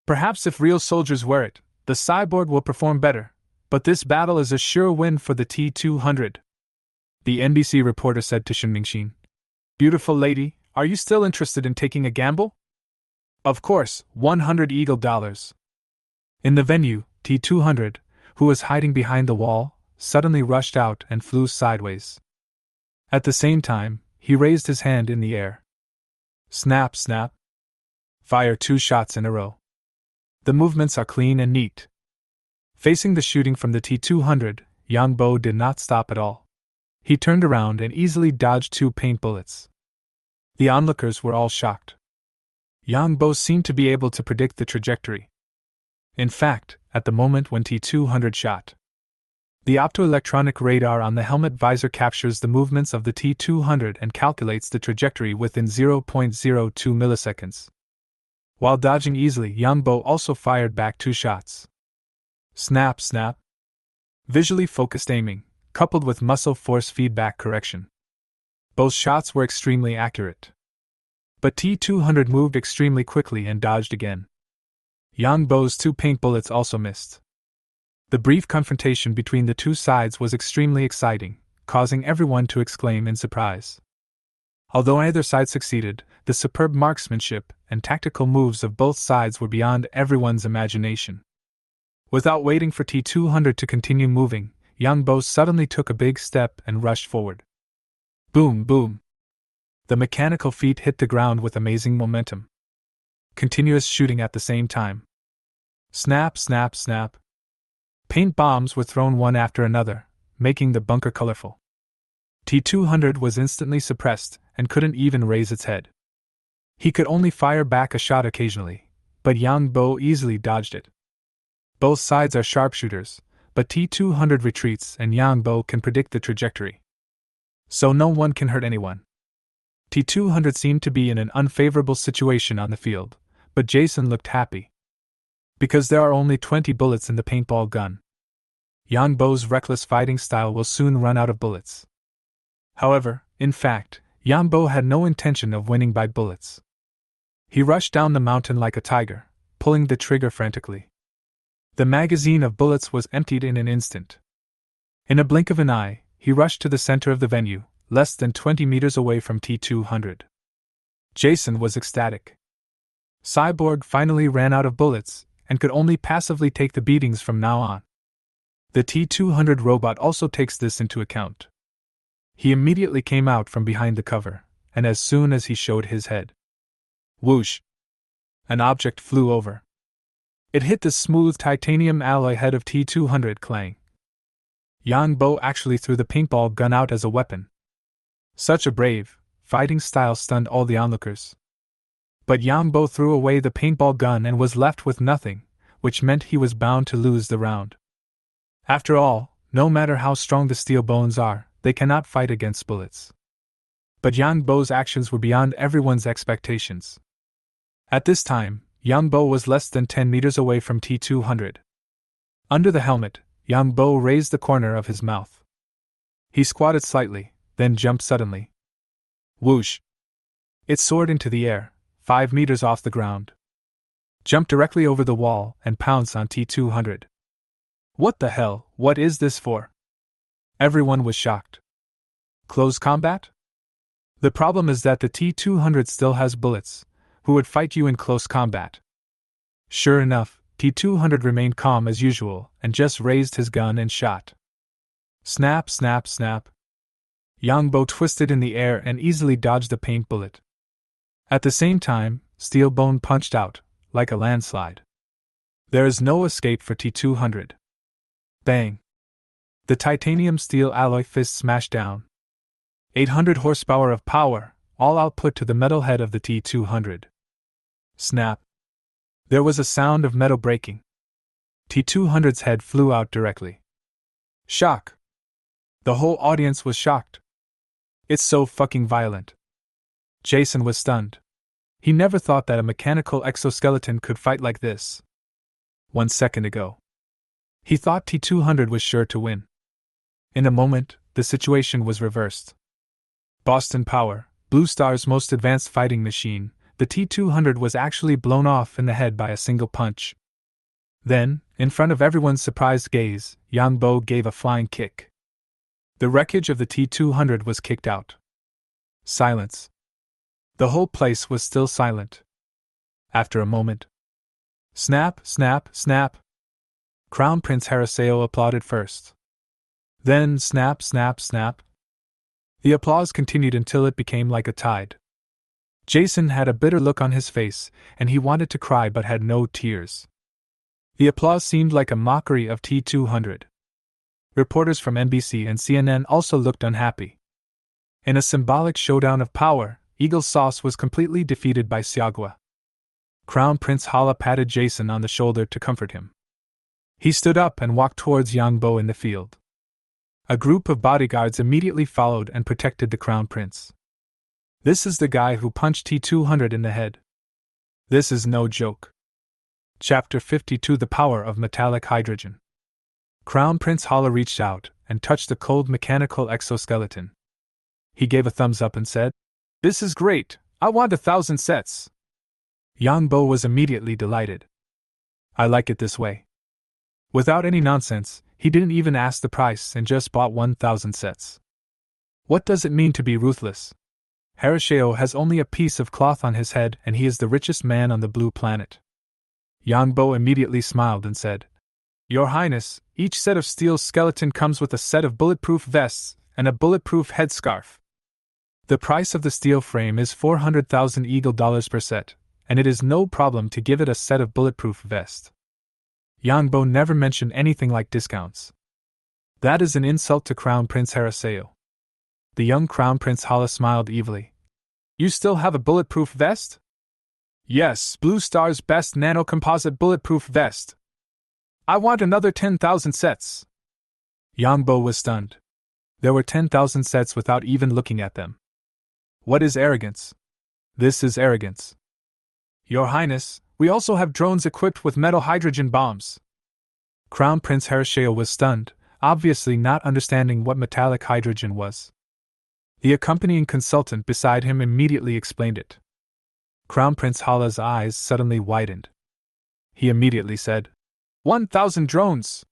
"Perhaps if real soldiers wear it, the cyborg will perform better, but this battle is a sure win for the T-200. The NBC reporter said to Shen Mingxin, "Beautiful lady, are you still interested in taking a gamble?" "Of course, 100 eagle dollars." In the venue, T-200, who was hiding behind the wall, suddenly rushed out and flew sideways. At the same time, he raised his hand in the air. Snap, snap. Fire 2 shots in a row. The movements are clean and neat. Facing the shooting from the T-200, Yang Bo did not stop at all. He turned around and easily dodged 2 paint bullets. The onlookers were all shocked. Yang Bo seemed to be able to predict the trajectory. In fact, at the moment when T-200 shot, the optoelectronic radar on the helmet visor captures the movements of the T-200 and calculates the trajectory within 0.02 milliseconds. While dodging easily, Yang Bo also fired back 2 shots. Snap, snap. Visually focused aiming, coupled with muscle force feedback correction. Both shots were extremely accurate. But T-200 moved extremely quickly and dodged again. Yang Bo's 2 paint bullets also missed. The brief confrontation between the two sides was extremely exciting, causing everyone to exclaim in surprise. Although either side succeeded, the superb marksmanship and tactical moves of both sides were beyond everyone's imagination. Without waiting for T-200 to continue moving, Yang Bo suddenly took a big step and rushed forward. Boom, boom. The mechanical feet hit the ground with amazing momentum. Continuous shooting at the same time. Snap, snap, snap. Paint bombs were thrown one after another, making the bunker colorful. T-200 was instantly suppressed and couldn't even raise its head. He could only fire back a shot occasionally, but Yang Bo easily dodged it. Both sides are sharpshooters, but T-200 retreats and Yang Bo can predict the trajectory. So no one can hurt anyone. T-200 seemed to be in an unfavorable situation on the field, but Jason looked happy. Because there are only 20 bullets in the paintball gun. Yang Bo's reckless fighting style will soon run out of bullets. However, in fact, Yang Bo had no intention of winning by bullets. He rushed down the mountain like a tiger, pulling the trigger frantically. The magazine of bullets was emptied in an instant. In a blink of an eye, he rushed to the center of the venue, less than 20 meters away from T-200. Jason was ecstatic. Cyborg finally ran out of bullets, and could only passively take the beatings from now on. The T-200 robot also takes this into account. He immediately came out from behind the cover, and as soon as he showed his head, whoosh! An object flew over. It hit the smooth titanium alloy head of T-200, clang. Yang Bo actually threw the paintball gun out as a weapon. Such a brave, fighting style stunned all the onlookers. But Yang Bo threw away the paintball gun and was left with nothing, which meant he was bound to lose the round. After all, no matter how strong the steel bones are, they cannot fight against bullets. But Yang Bo's actions were beyond everyone's expectations. At this time, Yang Bo was less than 10 meters away from T-200. Under the helmet, Yang Bo raised the corner of his mouth. He squatted slightly, then jumped suddenly. Whoosh! It soared into the air, 5 meters off the ground. Jumped directly over the wall and pounced on T-200. What the hell, what is this for? Everyone was shocked. Close combat? The problem is that the T-200 still has bullets. Who would fight you in close combat? Sure enough, T-200 remained calm as usual and just raised his gun and shot. Snap, snap, snap. Yang Bo twisted in the air and easily dodged the paint bullet. At the same time, steel bone punched out, like a landslide. There is no escape for T-200. Bang! The titanium steel alloy fist smashed down. 800 horsepower of power, all output to the metal head of the T-200. Snap! There was a sound of metal breaking. T-200's head flew out directly. Shock! The whole audience was shocked. It's so fucking violent. Jason was stunned. He never thought that a mechanical exoskeleton could fight like this. 1 second ago, he thought T-200 was sure to win. In a moment, the situation was reversed. Boston Power, Blue Star's most advanced fighting machine, the T-200 was actually blown off in the head by a single punch. Then, in front of everyone's surprised gaze, Yang Bo gave a flying kick. The wreckage of the T-200 was kicked out. Silence. The whole place was still silent. After a moment, snap, snap, snap. Crown Prince Haraseo applauded first. Then snap, snap, snap. The applause continued until it became like a tide. Jason had a bitter look on his face, and he wanted to cry but had no tears. The applause seemed like a mockery of T-200. Reporters from NBC and CNN also looked unhappy. In a symbolic showdown of power, Eagle Sauce was completely defeated by Siagwa. Crown Prince Hala patted Jason on the shoulder to comfort him. He stood up and walked towards Yang Bo in the field. A group of bodyguards immediately followed and protected the Crown Prince. This is the guy who punched T-200 in the head. This is no joke. Chapter 52: The Power of Metallic Hydrogen. Crown Prince Hala reached out and touched the cold mechanical exoskeleton. He gave a thumbs up and said, "This is great, I want 1,000 sets." Yang Bo was immediately delighted. I like it this way. Without any nonsense, he didn't even ask the price and just bought 1,000 sets. What does it mean to be ruthless? Horatio has only a piece of cloth on his head and he is the richest man on the blue planet. Yangbo immediately smiled and said, Your Highness, each set of steel skeleton comes with a set of bulletproof vests and a bulletproof headscarf. The price of the steel frame is 400,000 eagle dollars per set, and it is no problem to give it a set of bulletproof vest. Yangbo never mentioned anything like discounts. That is an insult to Crown Prince Horatio. The young Crown Prince Hala smiled evilly. You still have a bulletproof vest? Yes, Blue Star's best nano-composite bulletproof vest. I want another 10,000 sets. Yangbo was stunned. There were 10,000 sets without even looking at them. What is arrogance? This is arrogance. Your Highness, we also have drones equipped with metal hydrogen bombs. Crown Prince Horatio was stunned, obviously not understanding what metallic hydrogen was. The accompanying consultant beside him immediately explained it. Crown Prince Hala's eyes suddenly widened. He immediately said, 1,000 drones!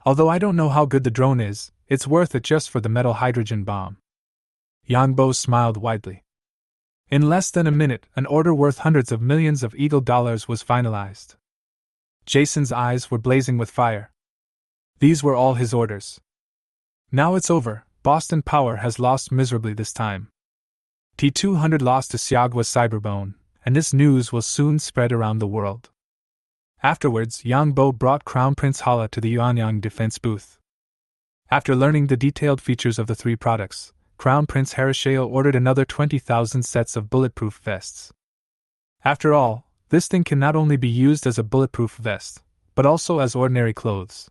Although I don't know how good the drone is, it's worth it just for the metal hydrogen bomb. Yangbo smiled widely. In less than a minute, an order worth hundreds of millions of eagle dollars was finalized. Jason's eyes were blazing with fire. These were all his orders. Now it's over. Boston Power has lost miserably this time. T-200 lost to Siagwa Cyberbone, and this news will soon spread around the world. Afterwards, Yangbo brought Crown Prince Hala to the Yuanyang defense booth. After learning the detailed features of the three products, Crown Prince Horatio ordered another 20,000 sets of bulletproof vests. After all, this thing can not only be used as a bulletproof vest, but also as ordinary clothes.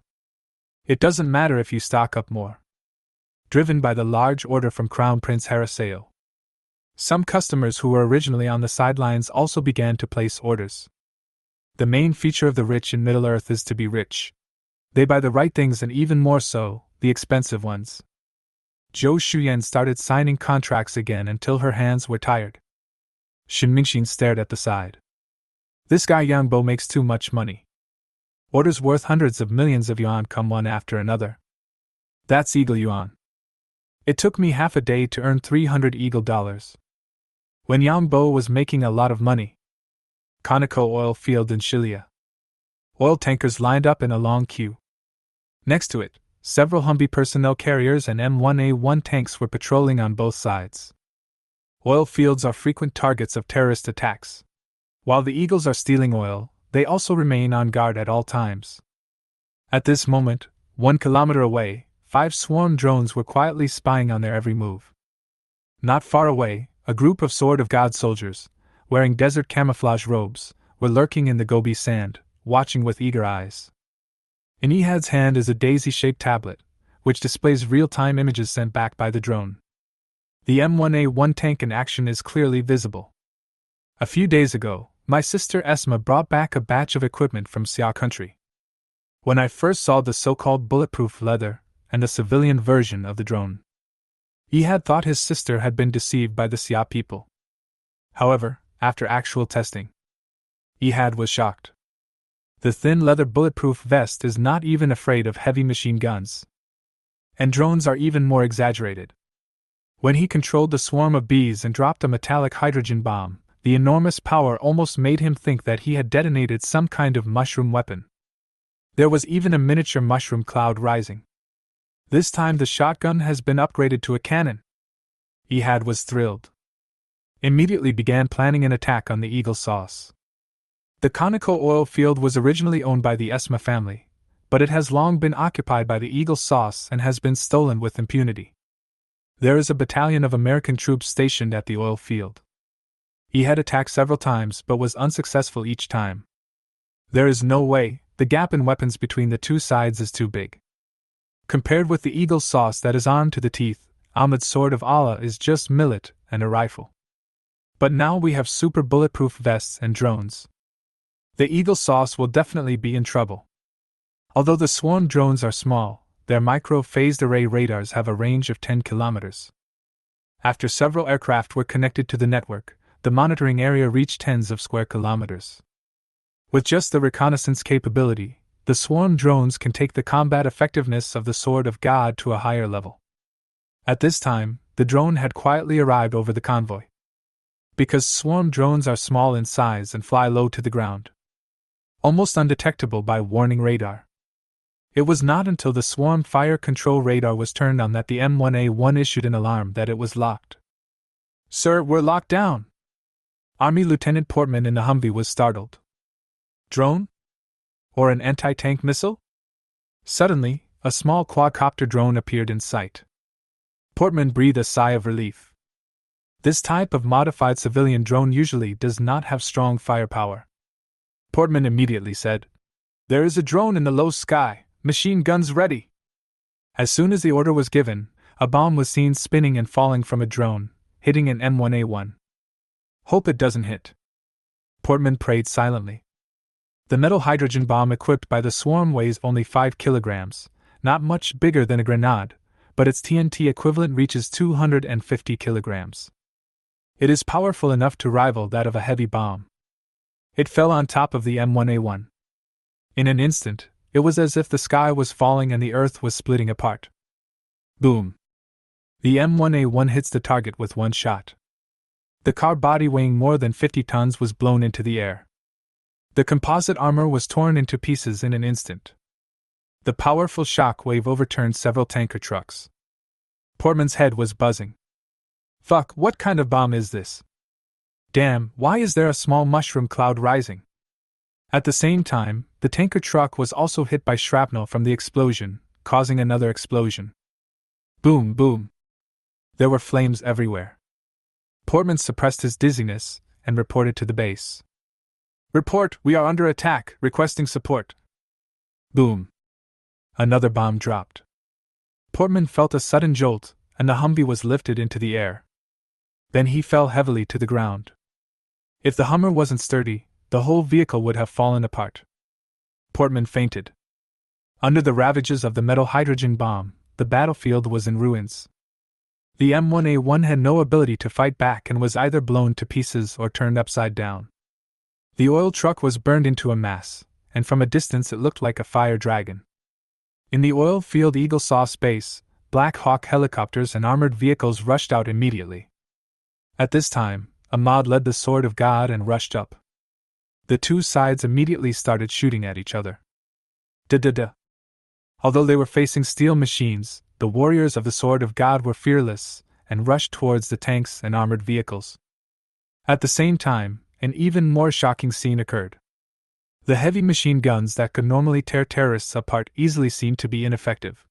It doesn't matter if you stock up more. Driven by the large order from Crown Prince Horatio, some customers who were originally on the sidelines also began to place orders. The main feature of the rich in Middle-earth is to be rich. They buy the right things and even more so, the expensive ones. Zhou Shuyan started signing contracts again until her hands were tired. Shin Mingxin stared at the side. This guy Yangbo makes too much money. Orders worth hundreds of millions of yuan come one after another. That's eagle yuan. It took me half a day to earn 300 eagle dollars. When Yangbo was making a lot of money. Conoco oil field in Shilia. Oil tankers lined up in a long queue. Next to it, several Humvee personnel carriers and M1A1 tanks were patrolling on both sides. Oil fields are frequent targets of terrorist attacks. While the eagles are stealing oil, they also remain on guard at all times. At this moment, 1 kilometer away, 5 swarm drones were quietly spying on their every move. Not far away, a group of Sword of God soldiers, wearing desert camouflage robes, were lurking in the Gobi sand, watching with eager eyes. In Ehad's hand is a daisy-shaped tablet, which displays real-time images sent back by the drone. The M1A1 tank in action is clearly visible. A few days ago, my sister Esma brought back a batch of equipment from Xia country. When I first saw the so-called bulletproof leather, and the civilian version of the drone, Ehad thought his sister had been deceived by the Xia people. However, after actual testing, Ehad was shocked. The thin leather bulletproof vest is not even afraid of heavy machine guns. And drones are even more exaggerated. When he controlled the swarm of bees and dropped a metallic hydrogen bomb, the enormous power almost made him think that he had detonated some kind of mushroom weapon. There was even a miniature mushroom cloud rising. This time the shotgun has been upgraded to a cannon. Ehad was thrilled. Immediately began planning an attack on the Eagle Sauce. The Conoco oil field was originally owned by the Esma family, but it has long been occupied by the Eagle Sauce and has been stolen with impunity. There is a battalion of American troops stationed at the oil field. He had attacked several times but was unsuccessful each time. There is no way, the gap in weapons between the two sides is too big. Compared with the Eagle Sauce that is armed to the teeth, Ahmed's Sword of Allah is just millet and a rifle. But now we have super bulletproof vests and drones. The Eagle Sauce will definitely be in trouble. Although the swarm drones are small, their micro-phased array radars have a range of 10 kilometers. After several aircraft were connected to the network, the monitoring area reached tens of square kilometers. With just the reconnaissance capability, the swarm drones can take the combat effectiveness of the Sword of God to a higher level. At this time, the drone had quietly arrived over the convoy. Because swarm drones are small in size and fly low to the ground, almost undetectable by warning radar. It was not until the swarm fire control radar was turned on that the M1A1 issued an alarm that it was locked. "Sir, we're locked down!" Army Lieutenant Portman in the Humvee was startled. Drone? Or an anti-tank missile? Suddenly, a small quadcopter drone appeared in sight. Portman breathed a sigh of relief. This type of modified civilian drone usually does not have strong firepower. Portman immediately said, "There is a drone in the low sky. Machine guns ready." As soon as the order was given, a bomb was seen spinning and falling from a drone, hitting an M1A1. "Hope it doesn't hit." Portman prayed silently. The metal hydrogen bomb equipped by the swarm weighs only 5 kilograms, not much bigger than a grenade, but its TNT equivalent reaches 250 kilograms. It is powerful enough to rival that of a heavy bomb. It fell on top of the M1A1. In an instant, it was as if the sky was falling and the earth was splitting apart. Boom! The M1A1 hits the target with one shot. The car body weighing more than 50 tons was blown into the air. The composite armor was torn into pieces in an instant. The powerful shock wave overturned several tanker trucks. Portman's head was buzzing. "Fuck, what kind of bomb is this? Damn, why is there a small mushroom cloud rising?" At the same time, the tanker truck was also hit by shrapnel from the explosion, causing another explosion. Boom, boom. There were flames everywhere. Portman suppressed his dizziness and reported to the base. "Report, we are under attack, requesting support." Boom. Another bomb dropped. Portman felt a sudden jolt, and the Humvee was lifted into the air. Then he fell heavily to the ground. If the Hummer wasn't sturdy, the whole vehicle would have fallen apart. Portman fainted. Under the ravages of the metal hydrogen bomb, the battlefield was in ruins. The M1A1 had no ability to fight back and was either blown to pieces or turned upside down. The oil truck was burned into a mass, and from a distance it looked like a fire dragon. In the oil field Eagle saw space, Black Hawk helicopters and armored vehicles rushed out immediately. At this time, Ahmad led the Sword of God and rushed up. The two sides immediately started shooting at each other. Da-da-da. Although they were facing steel machines, the warriors of the Sword of God were fearless and rushed towards the tanks and armored vehicles. At the same time, an even more shocking scene occurred. The heavy machine guns that could normally tear terrorists apart easily seemed to be ineffective.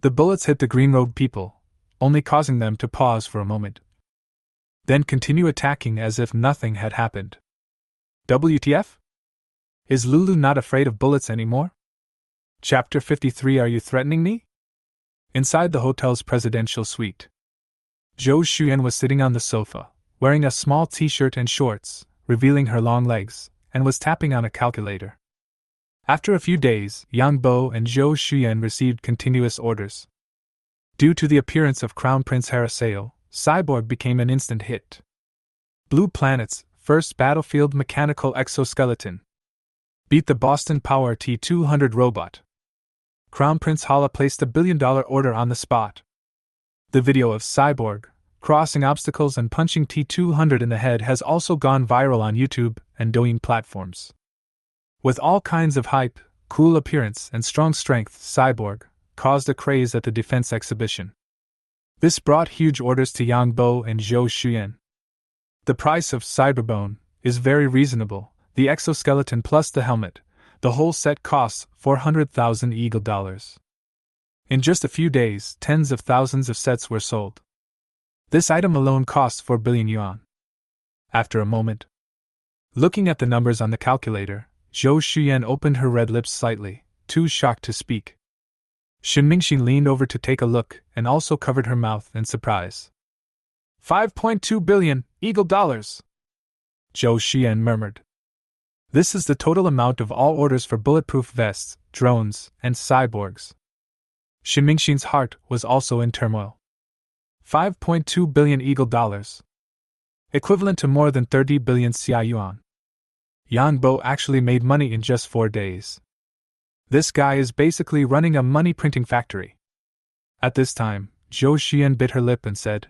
The bullets hit the green-robed people, only causing them to pause for a moment, then continue attacking as if nothing had happened. WTF? Is Lulu not afraid of bullets anymore? Chapter 53. Are you threatening me? Inside the hotel's presidential suite, Zhou Xuyan was sitting on the sofa, wearing a small t-shirt and shorts, revealing her long legs, and was tapping on a calculator. After a few days, Yang Bo and Zhou Xuyan received continuous orders. Due to the appearance of Crown Prince Haraseo, Cyborg became an instant hit. Blue Planet's first battlefield mechanical exoskeleton. Beat the Boston Power T-200 robot. Crown Prince Hala placed a $1 billion order on the spot. The video of Cyborg crossing obstacles and punching T-200 in the head has also gone viral on YouTube and Douyin platforms. With all kinds of hype, cool appearance, and strong strength, Cyborg caused a craze at the defense exhibition. This brought huge orders to Yang Bo and Zhou Xuyan. The price of Cyberbone is very reasonable, the exoskeleton plus the helmet. The whole set costs 400,000 Eagle dollars. In just a few days, tens of thousands of sets were sold. This item alone costs 4 billion yuan. After a moment, looking at the numbers on the calculator, Zhou Xuyan opened her red lips slightly, too shocked to speak. Shen Mingxin leaned over to take a look and also covered her mouth in surprise. 5.2 billion Eagle dollars, Zhou Xuyan murmured. This is the total amount of all orders for bulletproof vests, drones, and cyborgs. Shen Mingxin's heart was also in turmoil. 5.2 billion Eagle dollars. Equivalent to more than 30 billion CI yuan. Yang Bo actually made money in just 4 days. This guy is basically running a money printing factory. At this time, Zhou Xian bit her lip and said,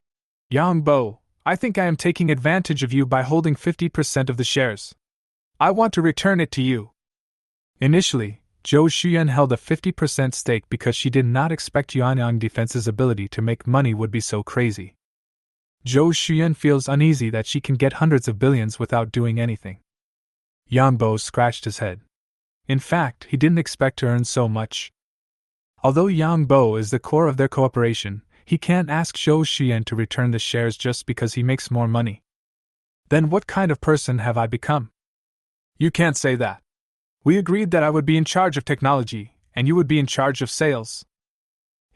Yang Bo, I think I am taking advantage of you by holding 50% of the shares. I want to return it to you. Initially, Zhou Xian held a 50% stake because she did not expect Yuanyang Defense's ability to make money would be so crazy. Zhou Xian feels uneasy that she can get hundreds of billions without doing anything. Yang Bo scratched his head. In fact, he didn't expect to earn so much. Although Yang Bo is the core of their cooperation, he can't ask Zhou Xian to return the shares just because he makes more money. Then what kind of person have I become? You can't say that. We agreed that I would be in charge of technology, and you would be in charge of sales.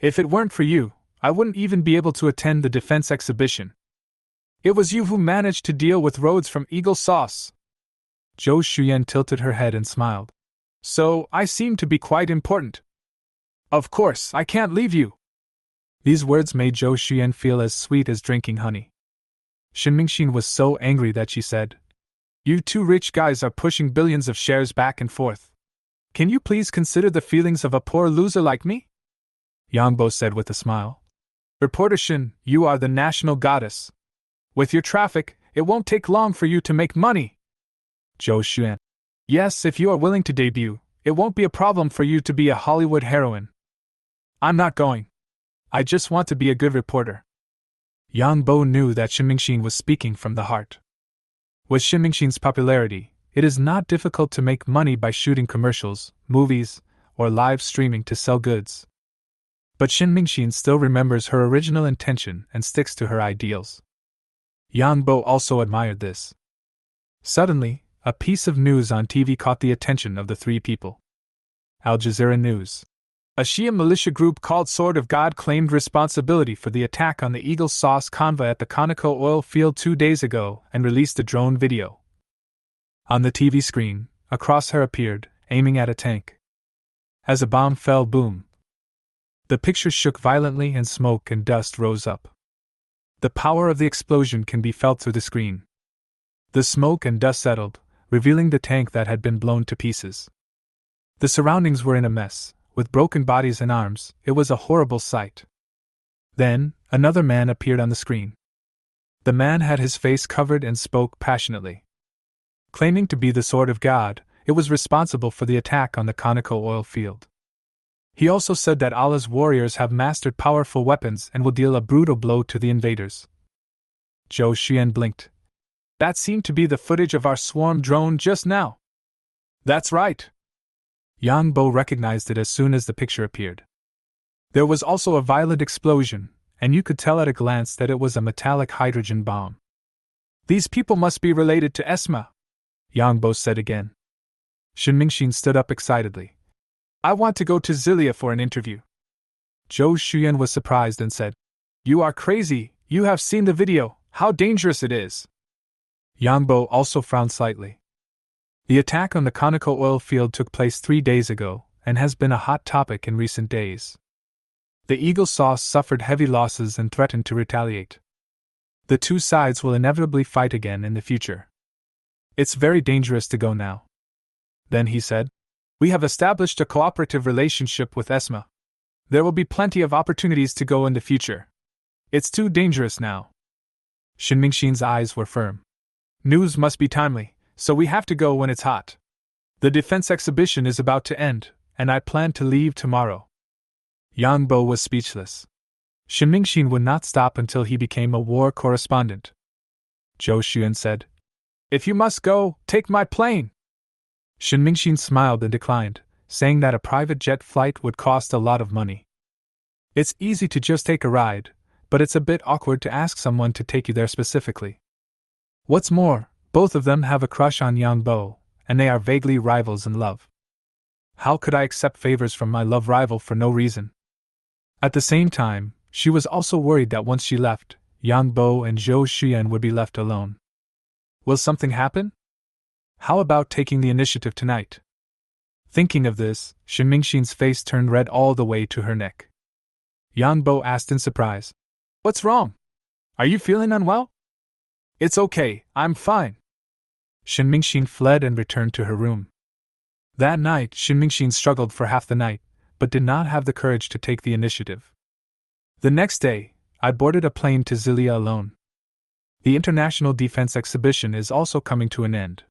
If it weren't for you, I wouldn't even be able to attend the defense exhibition. It was you who managed to deal with Rhodes from Eagle Sauce. Zhou Xian tilted her head and smiled. So, I seem to be quite important. Of course, I can't leave you. These words made Zhou Xian feel as sweet as drinking honey. Shin Mingxin was so angry that she said, You two rich guys are pushing billions of shares back and forth. Can you please consider the feelings of a poor loser like me? Yang Bo said with a smile. Reporter Shin, you are the national goddess. With your traffic, it won't take long for you to make money. Zhou Xian. Yes, if you are willing to debut, it won't be a problem for you to be a Hollywood heroine. I'm not going. I just want to be a good reporter. Yang Bo knew that Shin Mingxin was speaking from the heart. With Shin Mingxin's popularity, it is not difficult to make money by shooting commercials, movies, or live streaming to sell goods. But Shin Mingxin still remembers her original intention and sticks to her ideals. Yang Bo also admired this. Suddenly, a piece of news on TV caught the attention of the three people. Al Jazeera News. A Shia militia group called Sword of God claimed responsibility for the attack on the Eagle Sauce convoy at the Conoco oil field 2 days ago and released a drone video. On the TV screen, a crosshair appeared, aiming at a tank. As a bomb fell, boom. The picture shook violently and smoke and dust rose up. The power of the explosion can be felt through the screen. The smoke and dust settled, revealing the tank that had been blown to pieces. The surroundings were in a mess, with broken bodies and arms. It was a horrible sight. Then, another man appeared on the screen. The man had his face covered and spoke passionately. Claiming to be the Sword of God, it was responsible for the attack on the Conoco oil field. He also said that Allah's warriors have mastered powerful weapons and will deal a brutal blow to the invaders. Zhou Xian blinked. That seemed to be the footage of our swarm drone just now. That's right. Yang Bo recognized it as soon as the picture appeared. There was also a violent explosion, and you could tell at a glance that it was a metallic hydrogen bomb. These people must be related to Esma, Yang Bo said again. Shin Mingxin stood up excitedly. I want to go to Zilia for an interview. Zhou Xian was surprised and said, You are crazy, you have seen the video, how dangerous it is. Yang Bo also frowned slightly. The attack on the Conoco oil field took place 3 days ago, and has been a hot topic in recent days. The Eagle Sauce suffered heavy losses and threatened to retaliate. The two sides will inevitably fight again in the future. It's very dangerous to go now. Then he said, We have established a cooperative relationship with Esma. There will be plenty of opportunities to go in the future. It's too dangerous now. Shin Mingxin's eyes were firm. News must be timely, so we have to go when it's hot. The defense exhibition is about to end, and I plan to leave tomorrow. Yang Bo was speechless. Shin Mingxin would not stop until he became a war correspondent. Zhou Xian said, If you must go, take my plane. Shin Mingxin smiled and declined, saying that a private jet flight would cost a lot of money. It's easy to just take a ride, but it's a bit awkward to ask someone to take you there specifically. What's more, both of them have a crush on Yang Bo, and they are vaguely rivals in love. How could I accept favors from my love rival for no reason? At the same time, she was also worried that once she left, Yang Bo and Zhou Xian would be left alone. Will something happen? How about taking the initiative tonight? Thinking of this, Shin Mingxin's face turned red all the way to her neck. Yang Bo asked in surprise, What's wrong? Are you feeling unwell? It's okay, I'm fine. Shin Mingxin fled and returned to her room. That night, Shin Mingxin struggled for half the night, but did not have the courage to take the initiative. The next day, I boarded a plane to Zilia alone. The International Defense Exhibition is also coming to an end.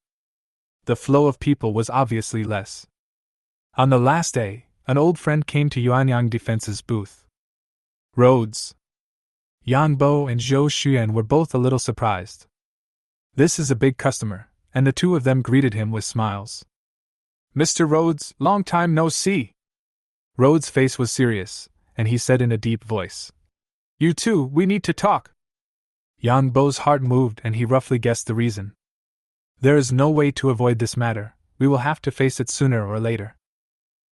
The flow of people was obviously less. On the last day, an old friend came to Yuanyang Defense's booth. Rhodes. Yang Bo and Zhou Xuan were both a little surprised. This is a big customer, and the two of them greeted him with smiles. Mr. Rhodes, long time no see. Rhodes' face was serious, and he said in a deep voice, You too, we need to talk. Yang Bo's heart moved and he roughly guessed the reason. There is no way to avoid this matter, we will have to face it sooner or later.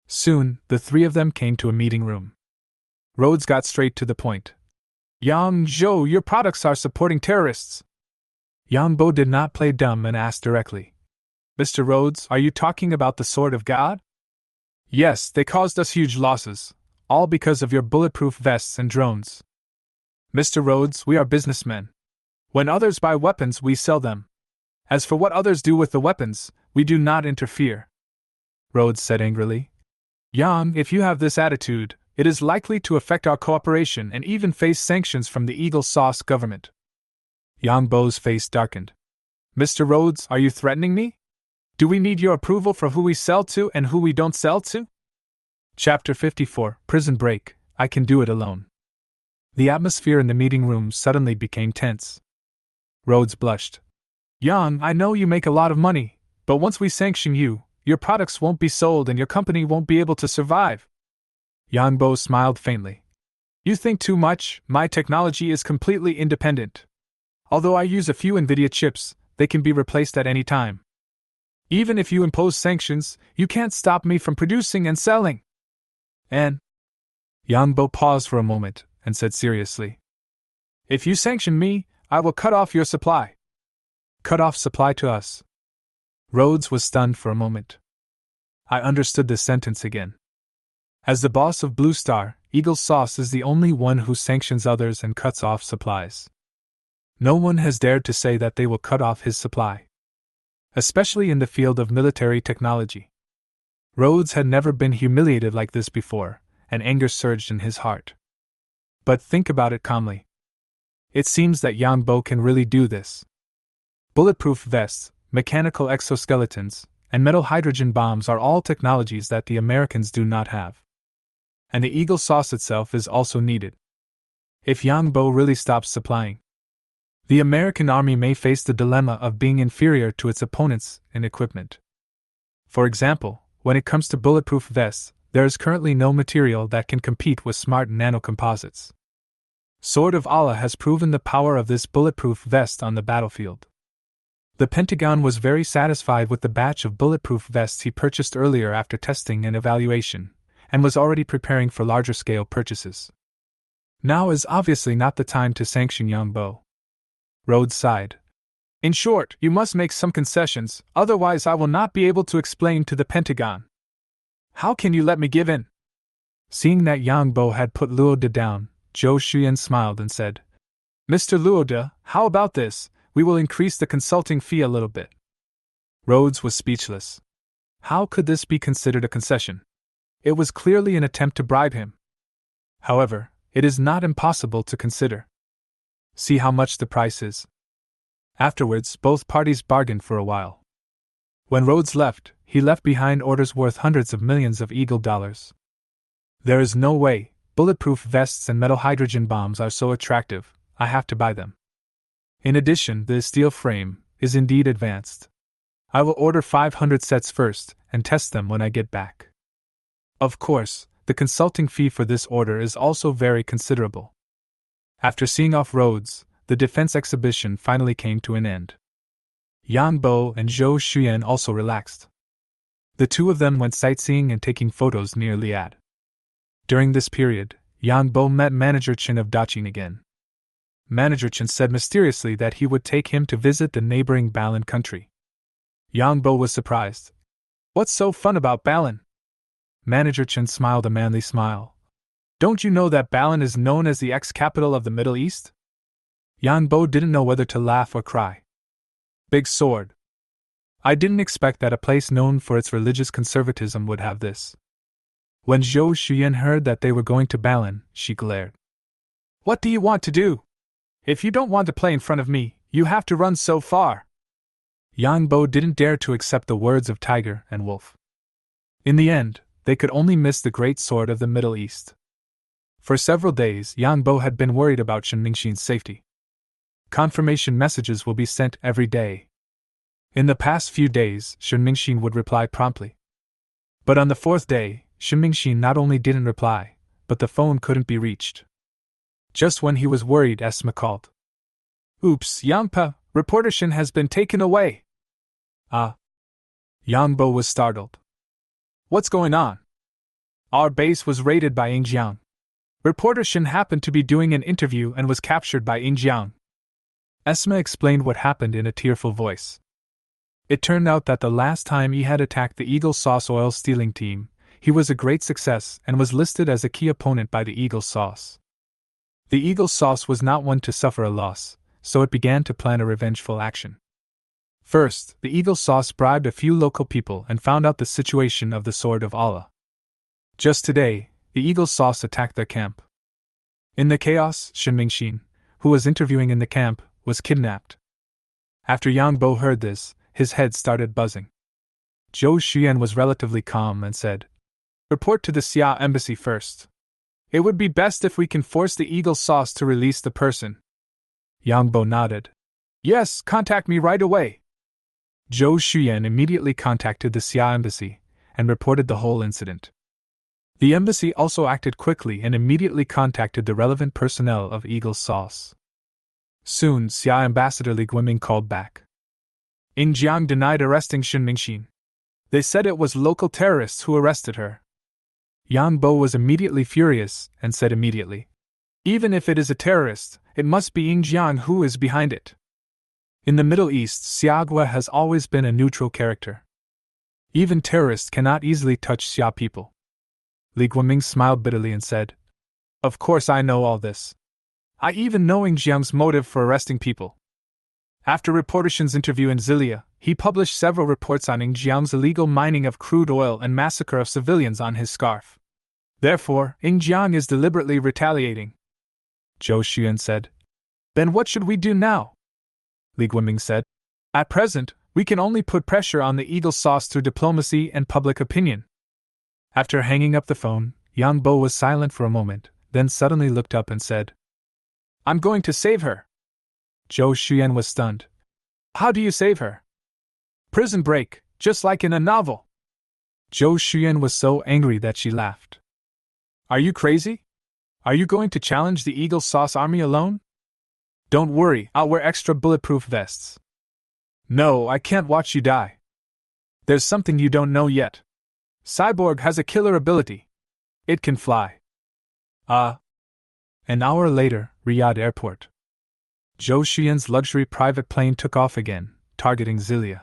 Soon, the three of them came to a meeting room. Rhodes got straight to the point. Yang Zhou, your products are supporting terrorists. Yang Bo did not play dumb and asked directly. Mr. Rhodes, are you talking about the Sword of God? Yes, they caused us huge losses, all because of your bulletproof vests and drones. Mr. Rhodes, we are businessmen. When others buy weapons, we sell them. As for what others do with the weapons, we do not interfere. Rhodes said angrily. Yang, if you have this attitude, it is likely to affect our cooperation and even face sanctions from the Eagle Sauce government. Yang Bo's face darkened. Mr. Rhodes, are you threatening me? Do we need your approval for who we sell to and who we don't sell to? Chapter 54, Prison Break, I Can Do It Alone. The atmosphere in the meeting room suddenly became tense. Rhodes blushed. Yang, I know you make a lot of money, but once we sanction you, your products won't be sold and your company won't be able to survive. Yang Bo smiled faintly. You think too much, my technology is completely independent. Although I use a few NVIDIA chips, they can be replaced at any time. Even if you impose sanctions, you can't stop me from producing and selling. And? Yang Bo paused for a moment and said seriously. If you sanction me, I will cut off your supply. Cut off supply to us. Rhodes was stunned for a moment. I understood this sentence again. As the boss of Blue Star, Eagle Sauce is the only one who sanctions others and cuts off supplies. No one has dared to say that they will cut off his supply. Especially in the field of military technology. Rhodes had never been humiliated like this before, and anger surged in his heart. But think about it calmly. It seems that Yang Bo can really do this. Bulletproof vests, mechanical exoskeletons, and metal hydrogen bombs are all technologies that the Americans do not have. And the Eagle Sauce itself is also needed. If Yang Bo really stops supplying, the American army may face the dilemma of being inferior to its opponents in equipment. For example, when it comes to bulletproof vests, there is currently no material that can compete with smart nanocomposites. Sword of Allah has proven the power of this bulletproof vest on the battlefield. The Pentagon was very satisfied with the batch of bulletproof vests he purchased earlier after testing and evaluation, and was already preparing for larger-scale purchases. Now is obviously not the time to sanction Yang Bo. Rhodes sighed. In short, you must make some concessions, otherwise I will not be able to explain to the Pentagon. How can you let me give in? Seeing that Yang Bo had put Luoda down, Zhou Xuan smiled and said, Mr. Luoda, how about this? We will increase the consulting fee a little bit. Rhodes was speechless. How could this be considered a concession? It was clearly an attempt to bribe him. However, it is not impossible to consider. See how much the price is. Afterwards, both parties bargained for a while. When Rhodes left, he left behind orders worth hundreds of millions of Eagle dollars. There is no way, bulletproof vests and metal hydrogen bombs are so attractive, I have to buy them. In addition, the steel frame is indeed advanced. I will order 500 sets first and test them when I get back. Of course, the consulting fee for this order is also very considerable. After seeing off Rhodes, the defense exhibition finally came to an end. Yang Bo and Zhou Xuan also relaxed. The two of them went sightseeing and taking photos near Liad. During this period, Yang Bo met Manager Chen of Daqing again. Manager Chen said mysteriously that he would take him to visit the neighboring Balan country. Yang Bo was surprised. What's so fun about Balan? Manager Chen smiled a manly smile. Don't you know that Balan is known as the ex-capital of the Middle East? Yang Bo didn't know whether to laugh or cry. Big sword. I didn't expect that a place known for its religious conservatism would have this. When Zhou Xuyan heard that they were going to Balin, she glared. What do you want to do? If you don't want to play in front of me, you have to run so far. Yang Bo didn't dare to accept the words of tiger and wolf. In the end, they could only miss the great sword of the Middle East. For several days, Yang Bo had been worried about Shen Mingxin's safety. Confirmation messages will be sent every day. In the past few days, Shen Mingxin would reply promptly. But on the fourth day, Shen Mingxin not only didn't reply, but the phone couldn't be reached. Just when he was worried, Esma called. Oops, Yangpa, reporter Shen has been taken away. Ah. Yang Bo was startled. What's going on? Our base was raided by Ying Jiang. Reporter Shen happened to be doing an interview and was captured by Ying Jiang. Esma explained what happened in a tearful voice. It turned out that the last time he had attacked the Eagle Sauce oil stealing team, he was a great success and was listed as a key opponent by the Eagle Sauce. The Eagle Sauce was not one to suffer a loss, so it began to plan a revengeful action. First, the Eagle Sauce bribed a few local people and found out the situation of the Sword of Allah. Just today, the Eagle Sauce attacked their camp. In the chaos, Shen Mingxin, who was interviewing in the camp, was kidnapped. After Yang Bo heard this, his head started buzzing. Zhou Xuyan was relatively calm and said, Report to the Xia embassy first. It would be best if we can force the Eagle Sauce to release the person. Yang Bo nodded. Yes, contact me right away. Zhou Xuyan immediately contacted the Xia embassy and reported the whole incident. The embassy also acted quickly and immediately contacted the relevant personnel of Eagle Sauce. Soon, Xia ambassador Li Guiming called back. Ying Jiang denied arresting Shen Mingxin. They said it was local terrorists who arrested her. Yang Bo was immediately furious and said immediately, Even if it is a terrorist, it must be Ying Jiang who is behind it. In the Middle East, Xiagua has always been a neutral character. Even terrorists cannot easily touch Xia people. Li Guiming smiled bitterly and said, Of course I know all this. I even know Ying Jiang's motive for arresting people. After reporter Shen's interview in Zilia, he published several reports on Ying Jiang's illegal mining of crude oil and massacre of civilians on his scarf. Therefore, Ying Jiang is deliberately retaliating. Zhou Xuyan said. Then what should we do now? Li Guiming said. At present, we can only put pressure on the Eagle Sauce through diplomacy and public opinion. After hanging up the phone, Yang Bo was silent for a moment, then suddenly looked up and said, I'm going to save her. Zhou Xuyan was stunned. How do you save her? Prison break, just like in a novel. Zhou Xuyan was so angry that she laughed. Are you crazy? Are you going to challenge the Eagle Sauce army alone? Don't worry, I'll wear extra bulletproof vests. No, I can't watch you die. There's something you don't know yet. Cyborg has a killer ability. It can fly. An hour later, Riyadh Airport. Zhou Xuyan's luxury private plane took off again, targeting Zilia.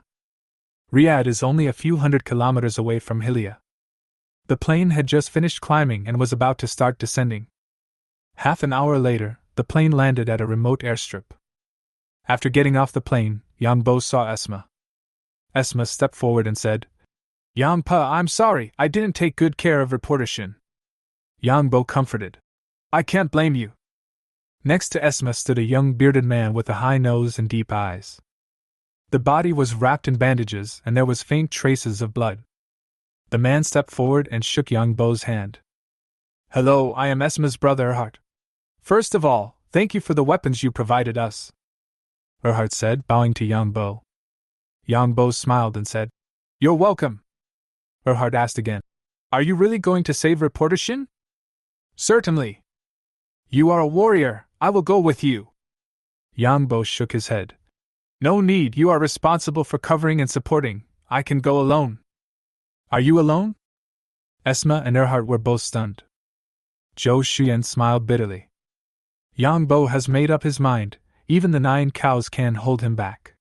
Riyadh is only a few hundred kilometers away from Hilya. The plane had just finished climbing and was about to start descending. Half an hour later, the plane landed at a remote airstrip. After getting off the plane, Yang Bo saw Esma. Esma stepped forward and said, Yang Pa, I'm sorry, I didn't take good care of reporter Shen. Yang Bo comforted. I can't blame you. Next to Esma stood a young bearded man with a high nose and deep eyes. The body was wrapped in bandages and there was faint traces of blood. The man stepped forward and shook Yang Bo's hand. Hello, I am Esma's brother Erhard. First of all, thank you for the weapons you provided us. Erhard said, bowing to Yang Bo. Yang Bo smiled and said, You're welcome. Erhard asked again, Are you really going to save reporter Shin? Certainly. You are a warrior, I will go with you. Yang Bo shook his head. No need, you are responsible for covering and supporting, I can go alone. Are you alone? Esma and Erhard were both stunned. Zhou Xuyan smiled bitterly. Yang Bo has made up his mind, even the 9 cows can't hold him back.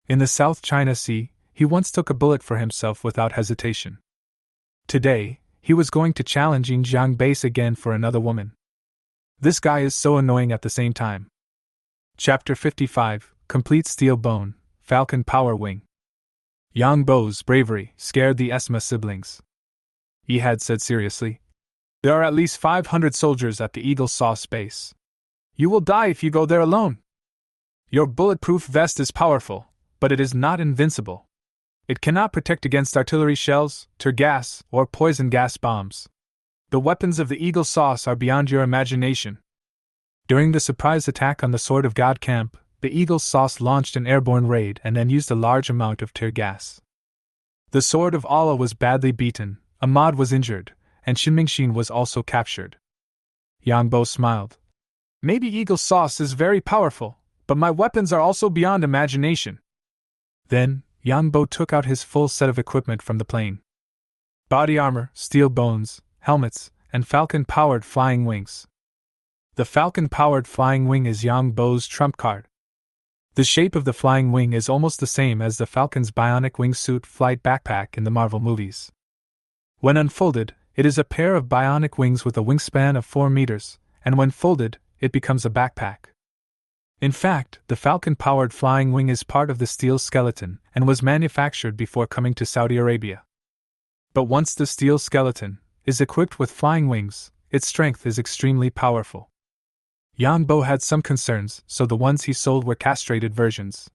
In the South China Sea, he once took a bullet for himself without hesitation. Today, he was going to challenge Ying Jiang base again for another woman. This guy is so annoying at the same time. Chapter 55, Complete Steel Bone, Falcon Power Wing. Yang Bo's bravery scared the Esma siblings. He had said seriously, "There are at least 500 soldiers at the Eagle Sauce base. You will die if you go there alone. Your bulletproof vest is powerful, but it is not invincible. It cannot protect against artillery shells, tear gas, or poison gas bombs. The weapons of the Eagle Sauce are beyond your imagination." During the surprise attack on the Sword of God camp, the Eagle Sauce launched an airborne raid and then used a large amount of tear gas. The Sword of Allah was badly beaten, Ahmad was injured, and Shinmingxin was also captured. Yang Bo smiled. "Maybe Eagle Sauce is very powerful, but my weapons are also beyond imagination." Then, Yang Bo took out his full set of equipment from the plane. Body armor, steel bones, helmets, and falcon-powered flying wings. The falcon-powered flying wing is Yang Bo's trump card. The shape of the flying wing is almost the same as the Falcon's bionic wingsuit flight backpack in the Marvel movies. When unfolded, it is a pair of bionic wings with a wingspan of 4 meters, and when folded, it becomes a backpack. In fact, the Falcon-powered flying wing is part of the steel skeleton and was manufactured before coming to Saudi Arabia. But once the steel skeleton is equipped with flying wings, its strength is extremely powerful. Yang Bo had some concerns, so the ones he sold were castrated versions.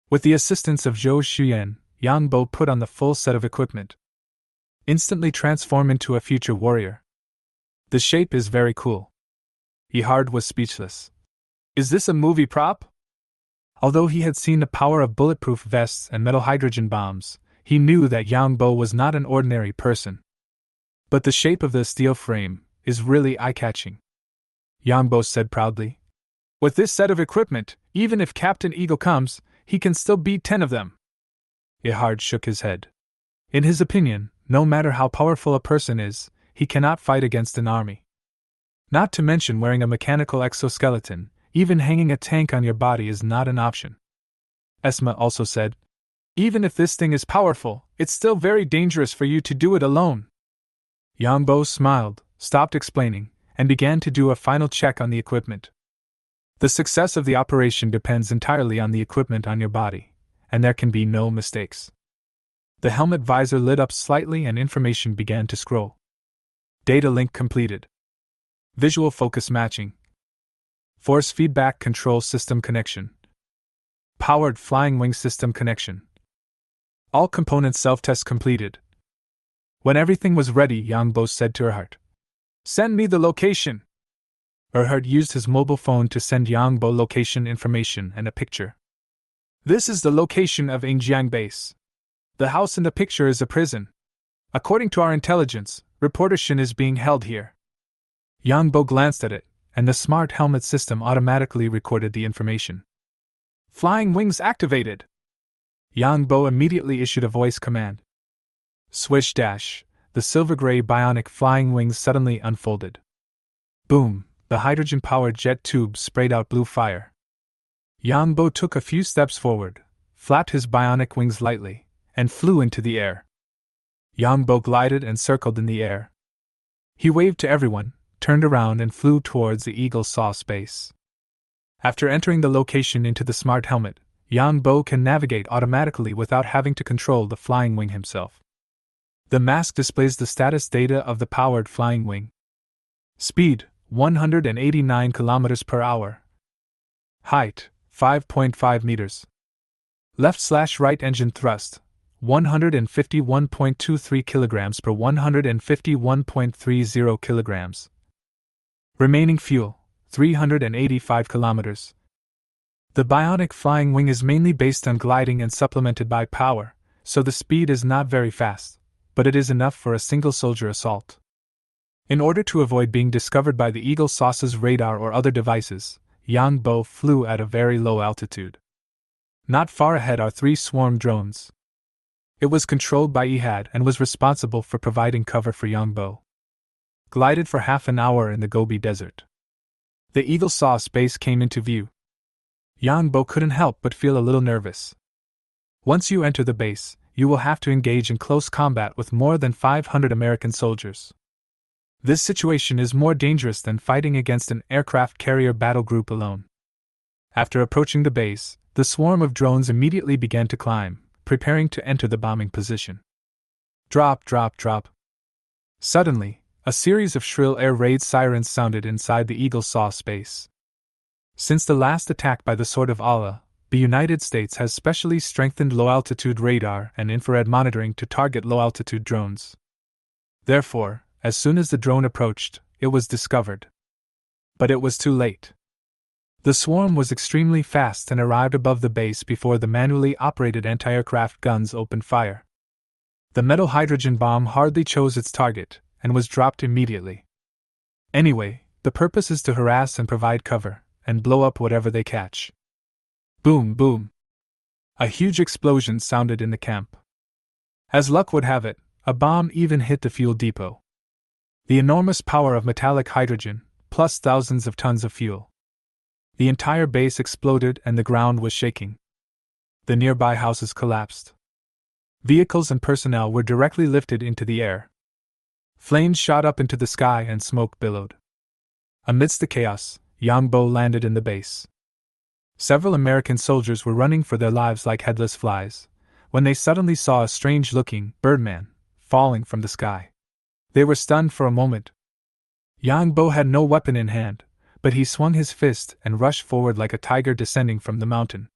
With the assistance of Zhou Xuyan, Yang Bo put on the full set of equipment. Instantly transform into a future warrior. The shape is very cool. Ehard was speechless. Is this a movie prop? Although he had seen the power of bulletproof vests and metal hydrogen bombs, he knew that Yang Bo was not an ordinary person. But the shape of the steel frame is really eye-catching. Yang Bo said proudly. "With this set of equipment, even if Captain Eagle comes, he can still beat 10 of them." Ehard shook his head. In his opinion, no matter how powerful a person is, he cannot fight against an army. Not to mention wearing a mechanical exoskeleton, even hanging a tank on your body is not an option. Esma also said, "Even if this thing is powerful, it's still very dangerous for you to do it alone." Yang Bo smiled, stopped explaining, and began to do a final check on the equipment. The success of the operation depends entirely on the equipment on your body, and there can be no mistakes. The helmet visor lit up slightly and information began to scroll. Data link completed. Visual focus matching. Force feedback control system connection. Powered flying wing system connection. All components self-test completed. When everything was ready, Yang Bo said to Erhard, "Send me the location." Erhard used his mobile phone to send Yang Bo location information and a picture. "This is the location of Ingjiang base. The house in the picture is a prison. According to our intelligence, reporter Shin is being held here." Yang Bo glanced at it, and the smart helmet system automatically recorded the information. "Flying wings activated." Yang Bo immediately issued a voice command. Swish dash, the silver-gray bionic flying wings suddenly unfolded. Boom, the hydrogen-powered jet tube sprayed out blue fire. Yang Bo took a few steps forward, flapped his bionic wings lightly, and flew into the air. Yang Bo glided and circled in the air. He waved to everyone, turned around and flew towards the Eagle Sauce base. After entering the location into the smart helmet, Yang Bo can navigate automatically without having to control the flying wing himself. The mask displays the status data of the powered flying wing. Speed, 189 km per hour. Height, 5.5 meters. Left/right engine thrust, 151.23 kilograms per 151.30 kilograms. Remaining fuel, 385 kilometers. The bionic flying wing is mainly based on gliding and supplemented by power, so the speed is not very fast, but it is enough for a single soldier assault. In order to avoid being discovered by the Eagle Sauce's radar or other devices, Yang Bo flew at a very low altitude. Not far ahead are 3 swarm drones. It was controlled by Ehad and was responsible for providing cover for Yang Bo. Glided for half an hour in the Gobi Desert. The Eagle Sauce base came into view. Yang Bo couldn't help but feel a little nervous. Once you enter the base, you will have to engage in close combat with more than 500 American soldiers. This situation is more dangerous than fighting against an aircraft carrier battle group alone. After approaching the base, the swarm of drones immediately began to climb, preparing to enter the bombing position. Drop, drop, drop. Suddenly, a series of shrill air raid sirens sounded inside the Eagle saw space. Since the last attack by the Sword of Allah, the United States has specially strengthened low-altitude radar and infrared monitoring to target low-altitude drones. Therefore, as soon as the drone approached, it was discovered. But it was too late. The swarm was extremely fast and arrived above the base before the manually operated anti-aircraft guns opened fire. The metal hydrogen bomb hardly chose its target, and was dropped immediately. Anyway, the purpose is to harass and provide cover, and blow up whatever they catch. Boom, boom. A huge explosion sounded in the camp. As luck would have it, a bomb even hit the fuel depot. The enormous power of metallic hydrogen, plus thousands of tons of fuel. The entire base exploded and the ground was shaking. The nearby houses collapsed. Vehicles and personnel were directly lifted into the air. Flames shot up into the sky and smoke billowed. Amidst the chaos, Yangbo landed in the base. Several American soldiers were running for their lives like headless flies, when they suddenly saw a strange-looking birdman falling from the sky. They were stunned for a moment. Yangbo had no weapon in hand, but he swung his fist and rushed forward like a tiger descending from the mountain.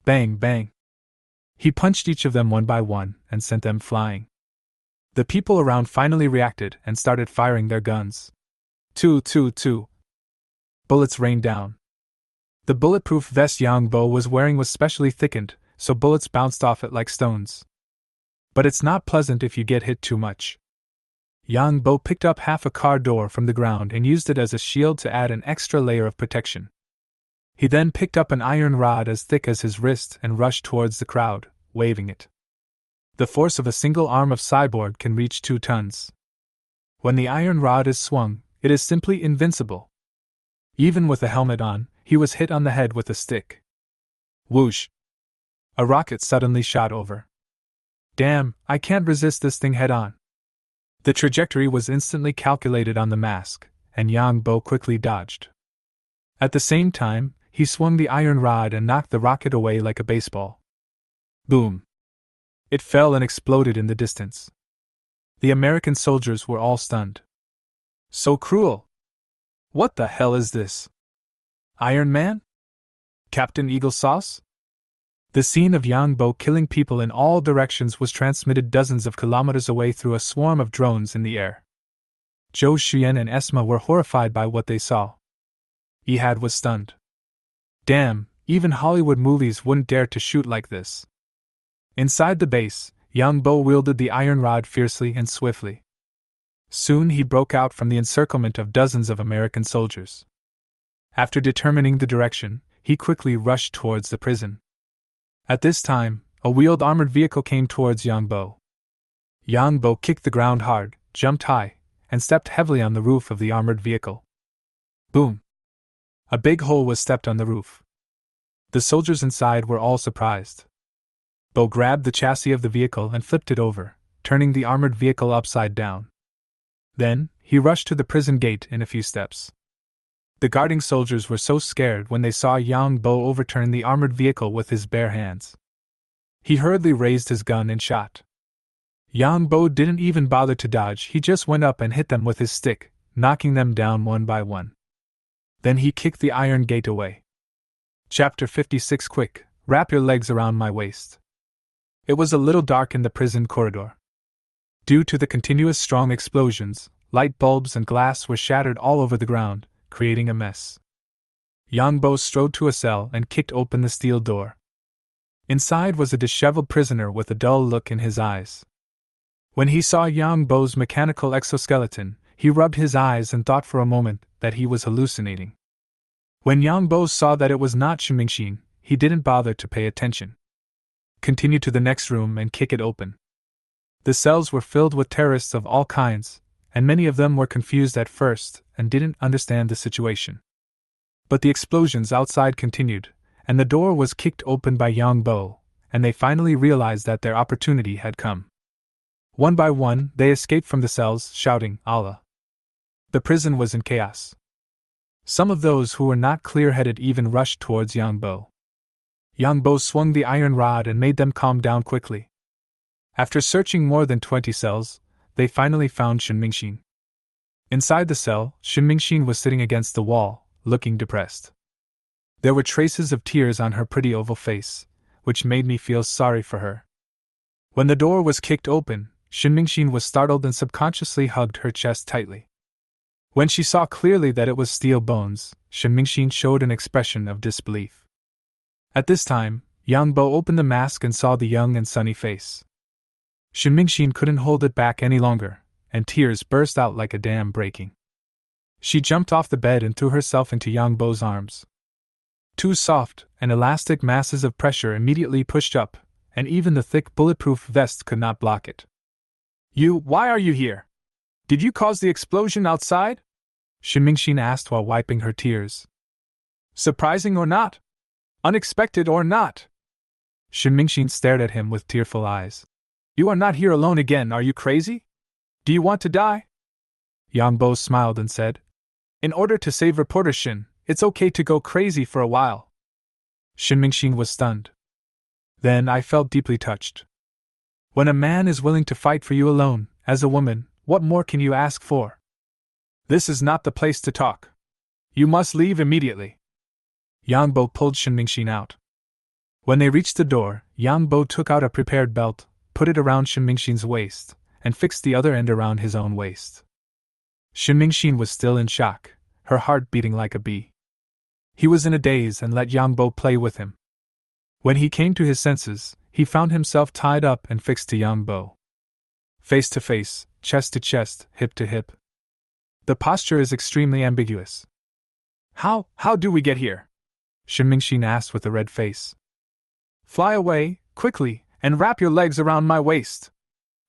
Bang, bang. He punched each of them one by one and sent them flying. The people around finally reacted and started firing their guns. Two. Bullets rained down. The bulletproof vest Yangbo was wearing was specially thickened, so bullets bounced off it like stones. But it's not pleasant if you get hit too much. Yangbo picked up half a car door from the ground and used it as a shield to add an extra layer of protection. He then picked up an iron rod as thick as his wrist and rushed towards the crowd, waving it. The force of a single arm of cyborg can reach 2 tons. When the iron rod is swung, it is simply invincible. Even with a helmet on, he was hit on the head with a stick. Whoosh! A rocket suddenly shot over. Damn, I can't resist this thing head-on. The trajectory was instantly calculated on the mask, and Yangbo quickly dodged. At the same time, he swung the iron rod and knocked the rocket away like a baseball. Boom! It fell and exploded in the distance. The American soldiers were all stunned. So cruel! What the hell is this? Iron Man? Captain Eagle Sauce? The scene of Yangbo killing people in all directions was transmitted dozens of kilometers away through a swarm of drones in the air. Zhou Xuan and Esma were horrified by what they saw. Ehad was stunned. Damn, even Hollywood movies wouldn't dare to shoot like this. Inside the base, Yangbo wielded the iron rod fiercely and swiftly. Soon he broke out from the encirclement of dozens of American soldiers. After determining the direction, he quickly rushed towards the prison. At this time, a wheeled armored vehicle came towards Yangbo. Yangbo kicked the ground hard, jumped high, and stepped heavily on the roof of the armored vehicle. Boom! A big hole was stepped on the roof. The soldiers inside were all surprised. Bo grabbed the chassis of the vehicle and flipped it over, turning the armored vehicle upside down. Then, he rushed to the prison gate in a few steps. The guarding soldiers were so scared when they saw Yangbo overturn the armored vehicle with his bare hands. He hurriedly raised his gun and shot. Yangbo didn't even bother to dodge, he just went up and hit them with his stick, knocking them down one by one. Then he kicked the iron gate away. Chapter 56. Quick, wrap your legs around my waist. It was a little dark in the prison corridor. Due to the continuous strong explosions, light bulbs and glass were shattered all over the ground, creating a mess. Yangbo strode to a cell and kicked open the steel door. Inside was a disheveled prisoner with a dull look in his eyes. When he saw Yangbo's mechanical exoskeleton, he rubbed his eyes and thought for a moment that he was hallucinating. When Yangbo saw that it was not Shumingxin, he didn't bother to pay attention. Continue to the next room and kick it open. The cells were filled with terrorists of all kinds, and many of them were confused at first and didn't understand the situation. But the explosions outside continued, and the door was kicked open by Yangbo, and they finally realized that their opportunity had come. One by one, they escaped from the cells, shouting, Allah! The prison was in chaos. Some of those who were not clear-headed even rushed towards Yangbo. Yang Bo swung the iron rod and made them calm down quickly. After searching more than 20 cells, they finally found Shen Mingxin. Inside the cell, Shen Mingxin was sitting against the wall, looking depressed. There were traces of tears on her pretty oval face, which made me feel sorry for her. When the door was kicked open, Shen Mingxin was startled and subconsciously hugged her chest tightly. When she saw clearly that it was steel bones, Shen Mingxin showed an expression of disbelief. At this time, Yang Bo opened the mask and saw the young and sunny face. Shen Mingxin couldn't hold it back any longer, and tears burst out like a dam breaking. She jumped off the bed and threw herself into Yang Bo's arms. Two soft and elastic masses of pressure immediately pushed up, and even the thick bulletproof vest could not block it. Why are you here? Did you cause the explosion outside? Shen Mingxin asked while wiping her tears. Surprising or not? Unexpected or not? Shen Mingxin stared at him with tearful eyes. You are not here alone again, are you crazy? Do you want to die? Yang Bo smiled and said, In order to save reporter Shen, it's okay to go crazy for a while. Shen Mingxin was stunned. Then I felt deeply touched. When a man is willing to fight for you alone, as a woman, what more can you ask for? This is not the place to talk. You must leave immediately. Yang Bo pulled Shen Mingxin out. When they reached the door, Yang Bo took out a prepared belt, put it around Shen Mingxin's waist, and fixed the other end around his own waist. Shen Mingxin was still in shock, her heart beating like a bee. He was in a daze and let Yang Bo play with him. When he came to his senses, he found himself tied up and fixed to Yang Bo. Face to face, chest to chest, hip to hip. The posture is extremely ambiguous. How do we get here? Shen Mingxin asked with a red face. Fly away, quickly, and wrap your legs around my waist,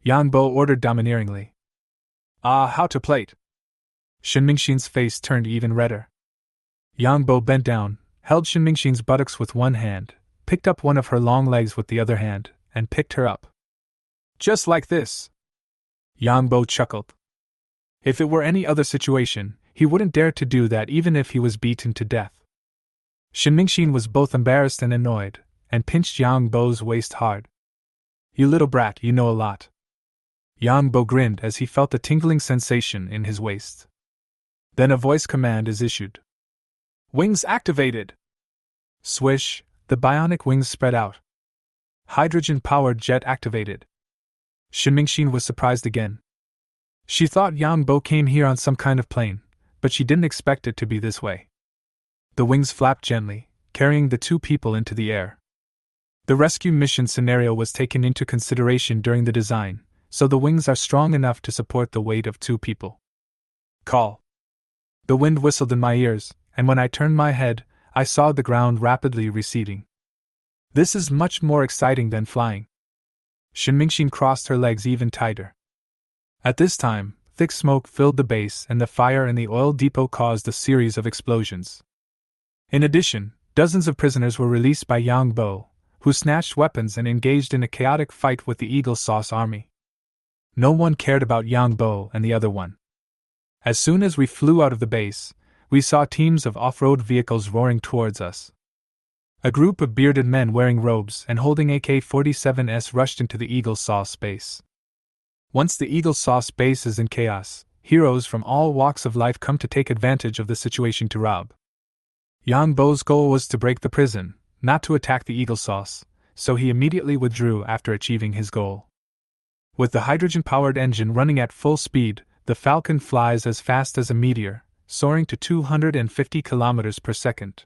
Yang Bo ordered domineeringly. How to plate? Shen Mingxin's face turned even redder. Yang Bo bent down, held Shen Mingxin's buttocks with one hand, picked up one of her long legs with the other hand, and picked her up. Just like this. Yang Bo chuckled. If it were any other situation, he wouldn't dare to do that even if he was beaten to death. Shen Mingxin was both embarrassed and annoyed, and pinched Yang Bo's waist hard. You little brat, you know a lot. Yang Bo grinned as he felt a tingling sensation in his waist. Then a voice command is issued. Wings activated! Swish, the bionic wings spread out. Hydrogen-powered jet activated. Shen Mingxin was surprised again. She thought Yang Bo came here on some kind of plane, but she didn't expect it to be this way. The wings flapped gently, carrying the two people into the air. The rescue mission scenario was taken into consideration during the design, so the wings are strong enough to support the weight of two people. Call. The wind whistled in my ears, and when I turned my head, I saw the ground rapidly receding. This is much more exciting than flying. Shen Mingxin crossed her legs even tighter. At this time, thick smoke filled the base and the fire in the oil depot caused a series of explosions. In addition, dozens of prisoners were released by Yang Bo, who snatched weapons and engaged in a chaotic fight with the Eagle Sauce army. No one cared about Yang Bo and the other one. As soon as we flew out of the base, we saw teams of off-road vehicles roaring towards us. A group of bearded men wearing robes and holding AK-47s rushed into the Eagle Sauce base. Once the Eagle Sauce base is in chaos, heroes from all walks of life come to take advantage of the situation to rob. Yang Bo's goal was to break the prison, not to attack the Eagle Sauce, so he immediately withdrew after achieving his goal. With the hydrogen-powered engine running at full speed, the Falcon flies as fast as a meteor, soaring to 250 kilometers per second.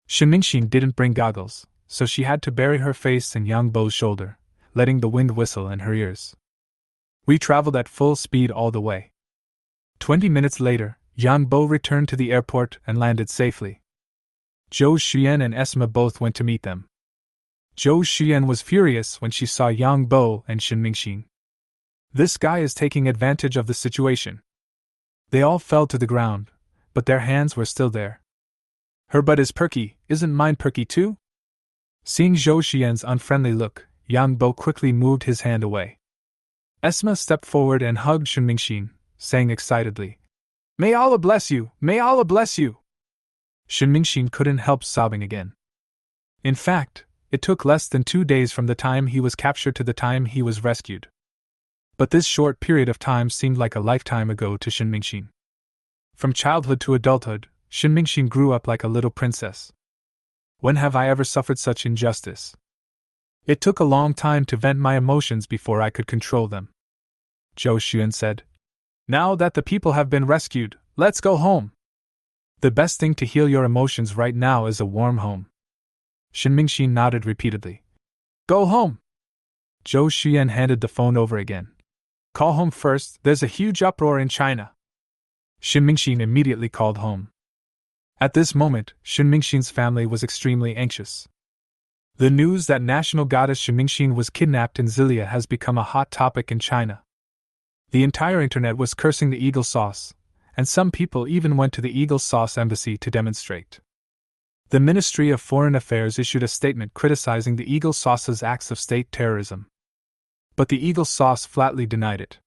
Shen Mingxin didn't bring goggles, so she had to bury her face in Yang Bo's shoulder, letting the wind whistle in her ears. We traveled at full speed all the way. 20 minutes later, Yang Bo returned to the airport and landed safely. Zhou Xuan and Esma both went to meet them. Zhou Xuan was furious when she saw Yang Bo and Shen Mingxin. This guy is taking advantage of the situation. They all fell to the ground, but their hands were still there. Her butt is perky, isn't mine perky too? Seeing Zhou Xuan's unfriendly look, Yang Bo quickly moved his hand away. Esma stepped forward and hugged Shen Mingxin, saying excitedly, May Allah bless you! May Allah bless you! Shen Mingxin couldn't help sobbing again. In fact, it took less than 2 days from the time he was captured to the time he was rescued. But this short period of time seemed like a lifetime ago to Shin Mingxin. From childhood to adulthood, Shin Mingxin grew up like a little princess. When have I ever suffered such injustice? It took a long time to vent my emotions before I could control them. Zhou Xuan said, "Now that the people have been rescued, let's go home. The best thing to heal your emotions right now is a warm home." Shin Mingxin nodded repeatedly. "Go home." Zhou Xuan handed the phone over again. "Call home first, there's a huge uproar in China." Shin Mingxin immediately called home. At this moment, Shin Mingxin's family was extremely anxious. The news that national goddess Shin Mingxin was kidnapped in Xillia has become a hot topic in China. The entire internet was cursing the Eagle Sauce, and some people even went to the Eagle Sauce embassy to demonstrate. The Ministry of Foreign Affairs issued a statement criticizing the Eagle Sauce's acts of state terrorism. But the Eagle Sauce flatly denied it.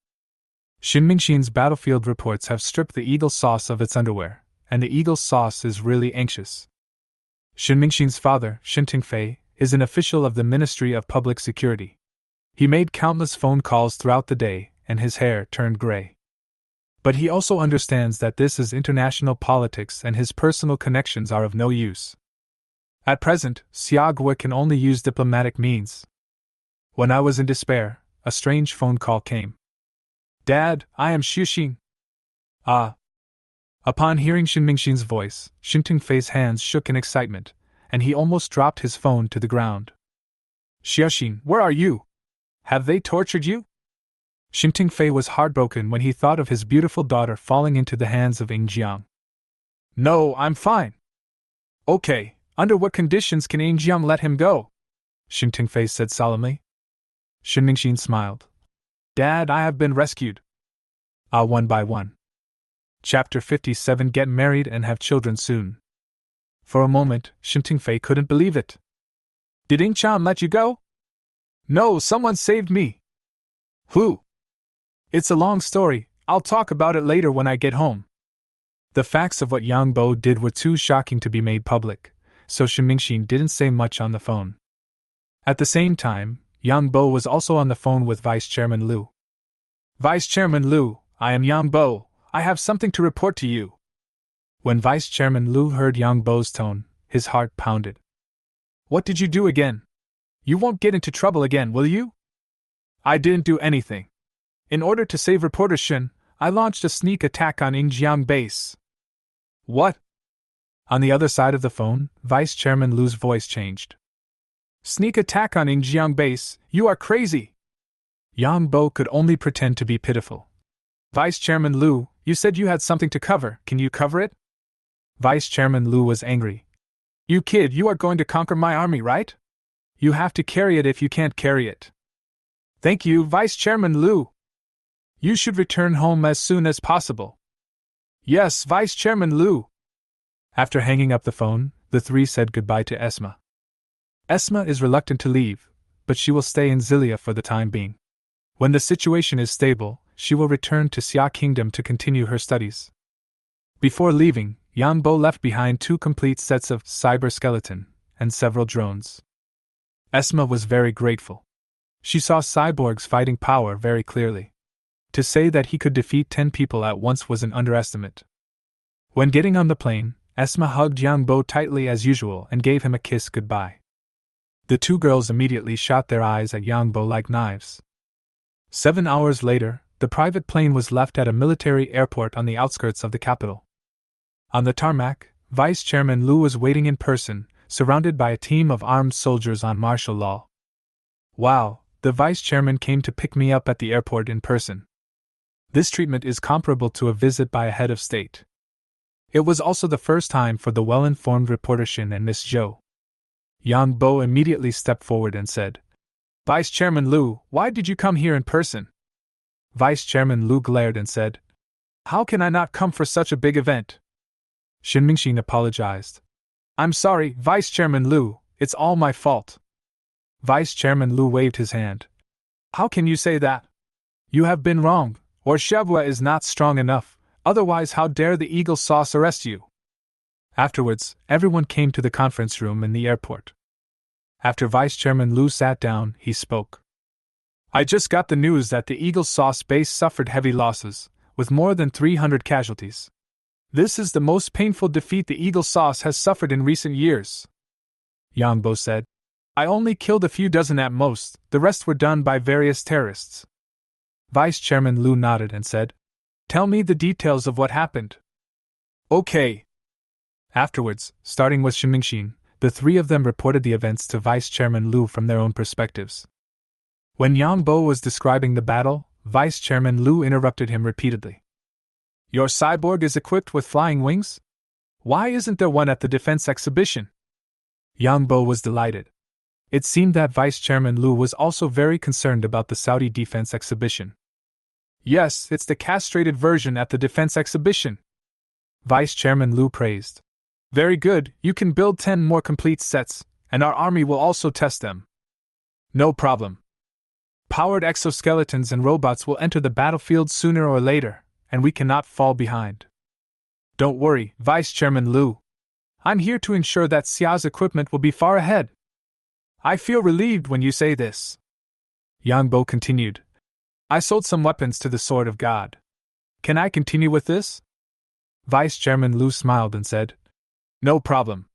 Shin Mingxin's battlefield reports have stripped the Eagle Sauce of its underwear, and the Eagle Sauce is really anxious. Shin Mingxin's father, Shin Tingfei, is an official of the Ministry of Public Security. He made countless phone calls throughout the day, and his hair turned gray. But he also understands that this is international politics and his personal connections are of no use. At present, Xiaogui can only use diplomatic means. When I was in despair, a strange phone call came. "Dad, I am Xuxing." "Ah." Upon hearing Shin Mingxin's voice, Shin Tingfei's hands shook in excitement, and he almost dropped his phone to the ground. "Xuxing, where are you? Have they tortured you?" Shin Tingfei was heartbroken when he thought of his beautiful daughter falling into the hands of Yingjiang. "No, I'm fine." "Okay, under what conditions can Yingjiang let him go?" Shin Tingfei said solemnly. Shin Mingxin smiled. "Dad, I have been rescued." Ah, one by one. Chapter 57. Get married and have children soon. For a moment, Shin Tingfei couldn't believe it. "Did Yingjiang let you go?" "No, someone saved me." "Who?" "It's a long story, I'll talk about it later when I get home." The facts of what Yang Bo did were too shocking to be made public, so Shin Mingxin didn't say much on the phone. At the same time, Yang Bo was also on the phone with Vice Chairman Liu. "Vice Chairman Liu, I am Yang Bo, I have something to report to you." When Vice Chairman Liu heard Yang Bo's tone, his heart pounded. "What did you do again? You won't get into trouble again, will you?" "I didn't do anything. In order to save reporter Shin, I launched a sneak attack on Yingjiang base." "What?" On the other side of the phone, Vice Chairman Liu's voice changed. "Sneak attack on Yingjiang base, you are crazy!" Yang Bo could only pretend to be pitiful. "Vice Chairman Liu, you said you had something to cover, can you cover it?" Vice Chairman Liu was angry. "You kid, you are going to conquer my army, right? You have to carry it if you can't carry it." "Thank you, Vice Chairman Liu." "You should return home as soon as possible." "Yes, Vice Chairman Liu." After hanging up the phone, the three said goodbye to Esma. Esma is reluctant to leave, but she will stay in Xillia for the time being. When the situation is stable, she will return to Xia Kingdom to continue her studies. Before leaving, Yang Bo left behind 2 complete sets of cyberskeleton and several drones. Esma was very grateful. She saw cyborgs fighting power very clearly. To say that he could defeat 10 people at once was an underestimate. When getting on the plane, Esma hugged Yang Bo tightly as usual and gave him a kiss goodbye. The 2 girls immediately shot their eyes at Yang Bo like knives. 7 hours later, the private plane was left at a military airport on the outskirts of the capital. On the tarmac, Vice Chairman Liu was waiting in person, surrounded by a team of armed soldiers on martial law. "Wow, the Vice Chairman came to pick me up at the airport in person. This treatment is comparable to a visit by a head of state." It was also the first time for the well-informed reporter Shin and Miss Zhou. Yang Bo immediately stepped forward and said, "Vice Chairman Liu, why did you come here in person?" Vice Chairman Liu glared and said, "How can I not come for such a big event?" Shin Mingxin apologized. "I'm sorry, Vice Chairman Liu, it's all my fault." Vice Chairman Liu waved his hand. "How can you say that? You have been wrong, or Shavua is not strong enough, otherwise how dare the Eagle Sauce arrest you?" Afterwards, everyone came to the conference room in the airport. After Vice Chairman Liu sat down, he spoke. I just got the news that the Eagle Sauce base suffered heavy losses, with more than 300 casualties. This is the most painful defeat the Eagle Sauce has suffered in recent years. Yang Bo said. I only killed a few dozen at most, the rest were done by various terrorists. Vice Chairman Liu nodded and said, Tell me the details of what happened. Okay. Afterwards, starting with Shin Mingxin, the three of them reported the events to Vice Chairman Liu from their own perspectives. When Yang Bo was describing the battle, Vice Chairman Liu interrupted him repeatedly. Your cyborg is equipped with flying wings? Why isn't there one at the defense exhibition? Yang Bo was delighted. It seemed that Vice Chairman Liu was also very concerned about the Saudi defense exhibition. Yes, it's the castrated version at the defense exhibition. Vice Chairman Liu praised. Very good, you can build 10 more complete sets, and our army will also test them. No problem. Powered exoskeletons and robots will enter the battlefield sooner or later, and we cannot fall behind. Don't worry, Vice Chairman Liu. I'm here to ensure that Xia's equipment will be far ahead. I feel relieved when you say this. Yang Bo continued. I sold some weapons to the Sword of God. Can I continue with this? Vice Chairman Liu smiled and said, No problem.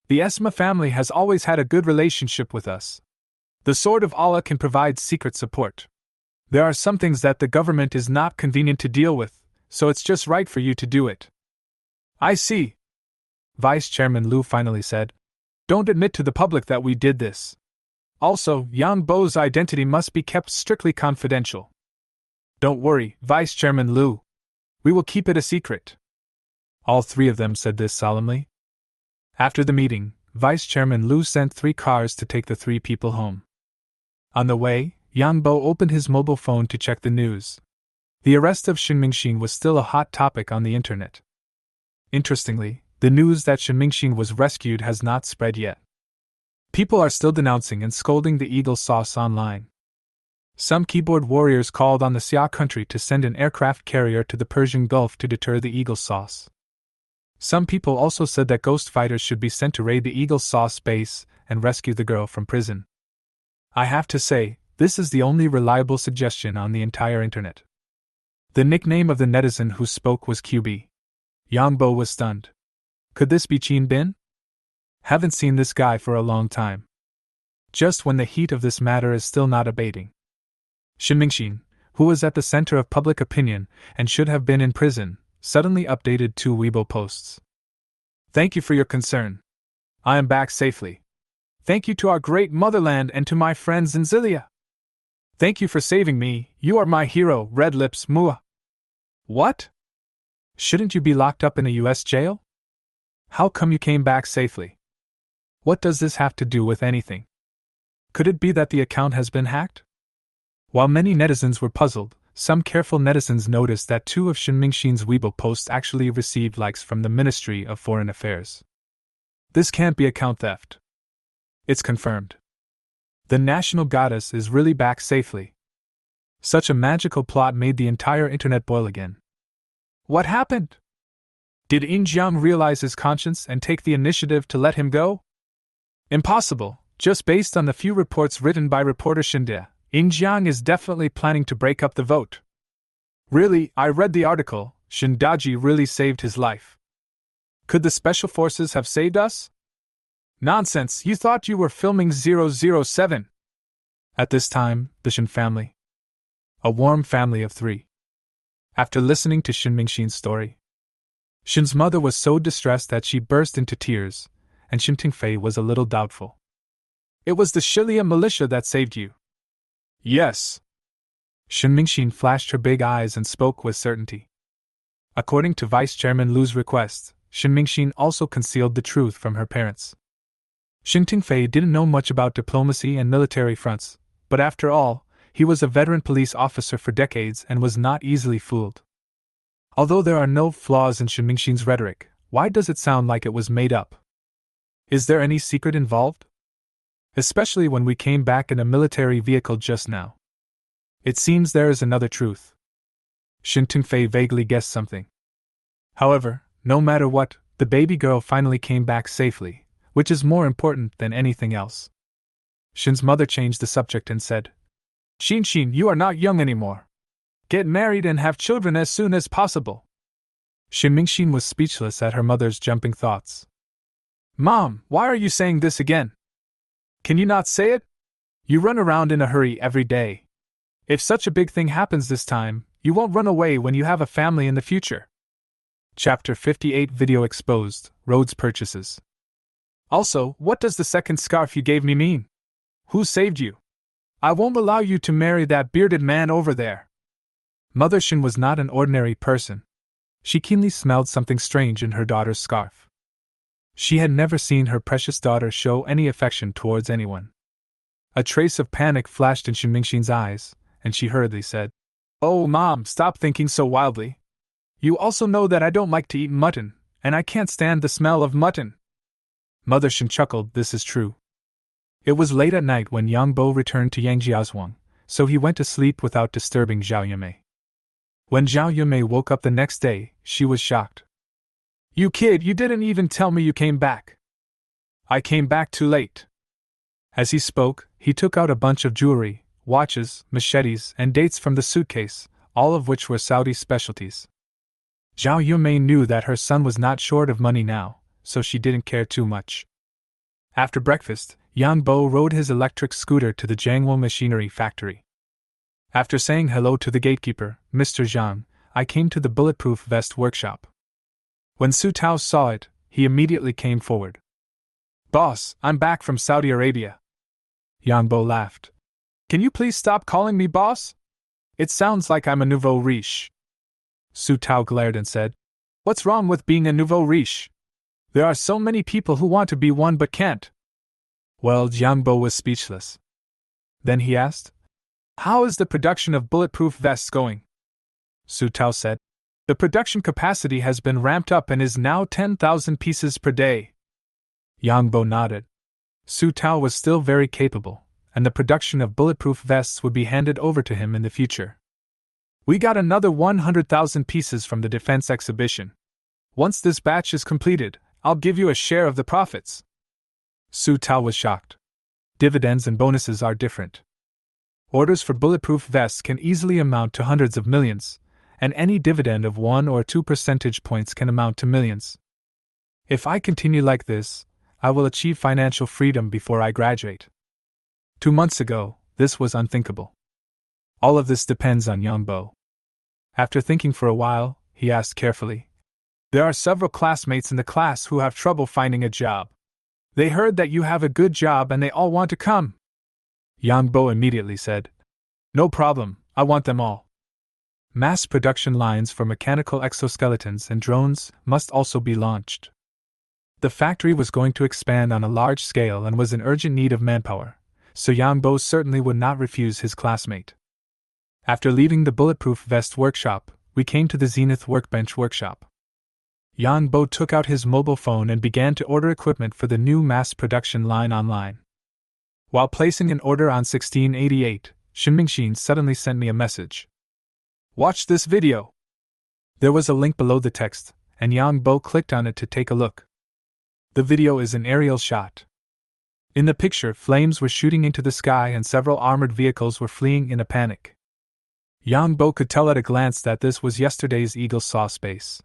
The Esma family has always had a good relationship with us. The Sword of Allah can provide secret support. There are some things that the government is not convenient to deal with, so it's just right for you to do it. I see. Vice Chairman Liu finally said, Don't admit to the public that we did this. Also, Yang Bo's identity must be kept strictly confidential. Don't worry, Vice Chairman Liu. We will keep it a secret. All three of them said this solemnly. After the meeting, Vice Chairman Liu sent 3 cars to take the 3 people home. On the way, Yang Bo opened his mobile phone to check the news. The arrest of Shin Mingxin was still a hot topic on the internet. Interestingly, the news that Shin Mingxin was rescued has not spread yet. People are still denouncing and scolding the Eagle Sauce online. Some keyboard warriors called on the Xia country to send an aircraft carrier to the Persian Gulf to deter the Eagle Sauce. Some people also said that ghost fighters should be sent to raid the Eagle Sauce base and rescue the girl from prison. I have to say, this is the only reliable suggestion on the entire internet. The nickname of the netizen who spoke was QB. Yang Bo was stunned. Could this be Qin Bin? Haven't seen this guy for a long time. Just when the heat of this matter is still not abating. Shin Mingxin, who was at the center of public opinion and should have been in prison, suddenly updated 2 Weibo posts. Thank you for your concern. I am back safely. Thank you to our great motherland and to my friends in Zilia. Thank you for saving me, you are my hero, Red Lips Mua. What? Shouldn't you be locked up in a US jail? How come you came back safely? What does this have to do with anything? Could it be that the account has been hacked? While many netizens were puzzled, some careful netizens noticed that 2 of Shin Mingxin's Weibo posts actually received likes from the Ministry of Foreign Affairs. This can't be account theft. It's confirmed. The national goddess is really back safely. Such a magical plot made the entire internet boil again. What happened? Did Injiang realize his conscience and take the initiative to let him go? Impossible, just based on the few reports written by reporter Shinde. Injiang is definitely planning to break up the vote. Really, I read the article, Shindaji really saved his life. Could the special forces have saved us? Nonsense, you thought you were filming 007. At this time, the Shin family. A warm family of 3. After listening to Shin Mingxin's story, Shin's mother was so distressed that she burst into tears, and Shin Tingfei was a little doubtful. It was the Shilia militia that saved you. Yes. Shin Mingxin flashed her big eyes and spoke with certainty. According to Vice Chairman Liu's request, Shin Mingxin also concealed the truth from her parents. Shin Tingfei didn't know much about diplomacy and military fronts, but after all, he was a veteran police officer for decades and was not easily fooled. Although there are no flaws in Shin Mingxin's rhetoric, why does it sound like it was made up? Is there any secret involved? Especially when we came back in a military vehicle just now. It seems there is another truth. Shin Tingfei vaguely guessed something. However, no matter what, the baby girl finally came back safely, which is more important than anything else. Shin's mother changed the subject and said, Shin, you are not young anymore. Get married and have children as soon as possible. Shin Mingshin was speechless at her mother's jumping thoughts. Mom, why are you saying this again? Can you not say it? You run around in a hurry every day. If such a big thing happens this time, you won't run away when you have a family in the future. Chapter 58 Video Exposed, Rhodes Purchases. Also, what does the second scarf you gave me mean? Who saved you? I won't allow you to marry that bearded man over there. Mother Shin was not an ordinary person. She keenly smelled something strange in her daughter's scarf. She had never seen her precious daughter show any affection towards anyone. A trace of panic flashed in Shin Mingshin's eyes, and she hurriedly said, Oh, Mom, stop thinking so wildly. You also know that I don't like to eat mutton, and I can't stand the smell of mutton. Mother Shin chuckled, this is true. It was late at night when Yang Bo returned to Yangjiazhuang, so he went to sleep without disturbing Zhao Yunmei. When Zhao Yunmei woke up the next day, she was shocked. You kid, you didn't even tell me you came back. I came back too late. As he spoke, he took out a bunch of jewelry, watches, machetes, and dates from the suitcase, all of which were Saudi specialties. Zhao Yunmei knew that her son was not short of money now, so she didn't care too much. After breakfast, Yang Bo rode his electric scooter to the Jiangwo machinery factory. After saying hello to the gatekeeper, Mr. Zhang, I came to the bulletproof vest workshop. When Su Tao saw it, he immediately came forward. Boss, I'm back from Saudi Arabia. Yang Bo laughed. Can you please stop calling me boss? It sounds like I'm a nouveau riche. Su Tao glared and said, What's wrong with being a nouveau riche? There are so many people who want to be one but can't. Well, Yang Bo was speechless. Then he asked, How is the production of bulletproof vests going? Su Tao said, The production capacity has been ramped up and is now 10,000 pieces per day. Yang Bo nodded. Su Tao was still very capable, and the production of bulletproof vests would be handed over to him in the future. We got another 100,000 pieces from the defense exhibition. Once this batch is completed, I'll give you a share of the profits. Su Tao was shocked. Dividends and bonuses are different. Orders for bulletproof vests can easily amount to hundreds of millions, and any dividend of 1 or 2 percentage points can amount to millions. If I continue like this, I will achieve financial freedom before I graduate. 2 months ago, this was unthinkable. All of this depends on Yang Bo. After thinking for a while, he asked carefully, There are several classmates in the class who have trouble finding a job. They heard that you have a good job and they all want to come. Yang Bo immediately said, No problem, I want them all. Mass production lines for mechanical exoskeletons and drones must also be launched. The factory was going to expand on a large scale and was in urgent need of manpower, so Yang Bo certainly would not refuse his classmate. After leaving the bulletproof vest workshop, we came to the Zenith workbench workshop. Yang Bo took out his mobile phone and began to order equipment for the new mass production line online. While placing an order on 1688, Shin Mingshin suddenly sent me a message. Watch this video. There was a link below the text, and Yang Bo clicked on it to take a look. The video is an aerial shot. In the picture, flames were shooting into the sky and several armored vehicles were fleeing in a panic. Yang Bo could tell at a glance that this was yesterday's Eagle saw space.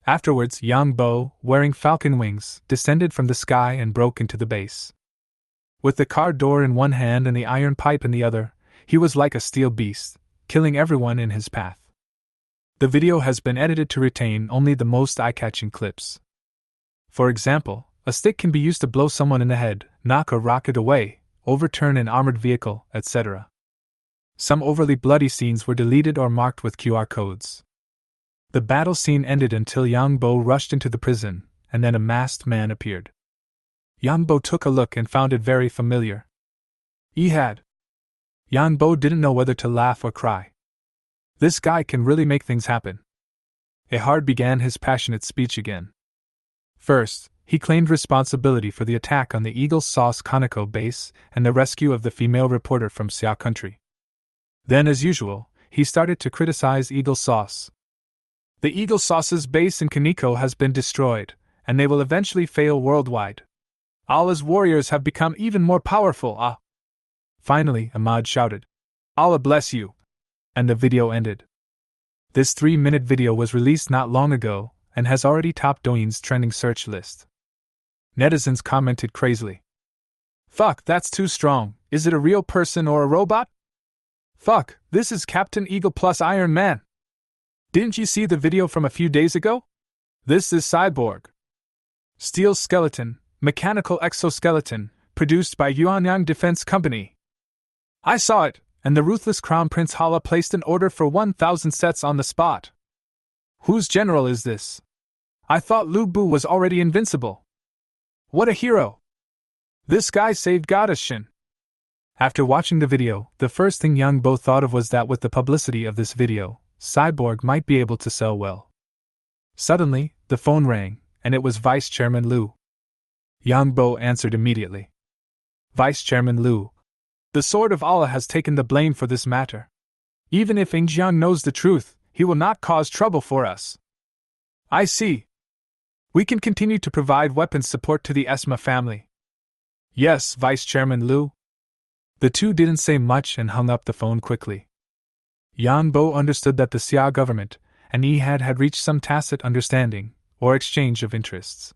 Afterwards, Yang Bo, wearing falcon wings, descended from the sky and broke into the base. With the car door in one hand and the iron pipe in the other, he was like a steel beast, killing everyone in his path. The video has been edited to retain only the most eye-catching clips. For example, a stick can be used to blow someone in the head, knock a rocket away, overturn an armored vehicle, etc. Some overly bloody scenes were deleted or marked with QR codes. The battle scene ended until Yang Bo rushed into the prison, and then a masked man appeared. Yang Bo took a look and found it very familiar. Ehad. Yang Bo didn't know whether to laugh or cry. This guy can really make things happen. Ehad began his passionate speech again. First, he claimed responsibility for the attack on the Eagle Sauce Conoco base and the rescue of the female reporter from Xiao country. Then, as usual, he started to criticize Eagle Sauce. The Eagle Sauce's base in Kaneko has been destroyed, and they will eventually fail worldwide. Allah's warriors have become even more powerful, ah! Finally, Ahmad shouted, Allah bless you! And the video ended. This 3-minute video was released not long ago, and has already topped Douyin's trending search list. Netizens commented crazily. Fuck, that's too strong. Is it a real person or a robot? Fuck, this is Captain Eagle plus Iron Man. Didn't you see the video from a few days ago? This is Cyborg. Steel skeleton, mechanical exoskeleton, produced by Yuanyang Defense Company. I saw it, and the ruthless Crown Prince Hala placed an order for 1,000 sets on the spot. Whose general is this? I thought Lu Bu was already invincible. What a hero! This guy saved Goddess Shin. After watching the video, the first thing Yang Bo thought of was that with the publicity of this video, Cyborg might be able to sell well. Suddenly, the phone rang, and it was Vice Chairman Lu. Yang Bo answered immediately. Vice Chairman Lu, the Sword of Allah has taken the blame for this matter. Even if Ingjiang knows the truth, he will not cause trouble for us. I see. We can continue to provide weapons support to the Esma family. Yes, Vice Chairman Lu. The two didn't say much and hung up the phone quickly. Yan Bo understood that the Xia government and Ehad had reached some tacit understanding, or exchange of interests.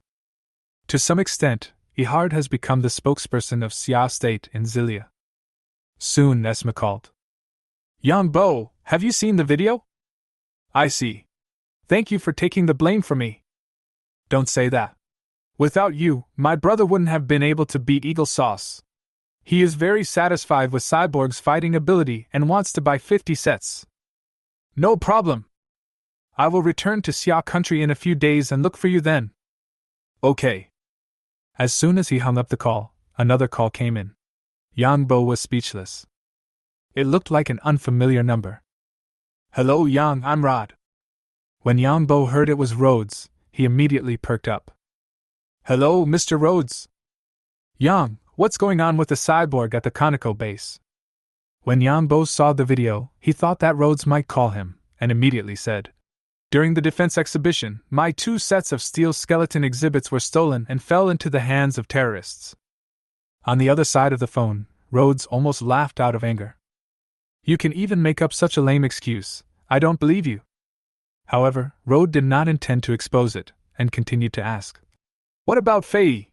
To some extent, Ehad has become the spokesperson of Xia state in Zilia. Soon Esma called. Yang Bo, have you seen the video? I see. Thank you for taking the blame for me. Don't say that. Without you, my brother wouldn't have been able to beat Eagle Sauce. He is very satisfied with Cyborg's fighting ability and wants to buy 50 sets. No problem. I will return to Xia country in a few days and look for you then. Okay. As soon as he hung up the call, another call came in. Yang Bo was speechless. It looked like an unfamiliar number. Hello Yang, I'm Rod. When Yang Bo heard it was Rhodes, he immediately perked up. Hello, Mr. Rhodes. Yang, what's going on with the cyborg at the Conoco base? When Yang Bo saw the video, he thought that Rhodes might call him, and immediately said, During the defense exhibition, my 2 sets of steel skeleton exhibits were stolen and fell into the hands of terrorists. On the other side of the phone, Rhodes almost laughed out of anger. You can even make up such a lame excuse. I don't believe you. However, Rhodes did not intend to expose it, and continued to ask. What about Fei?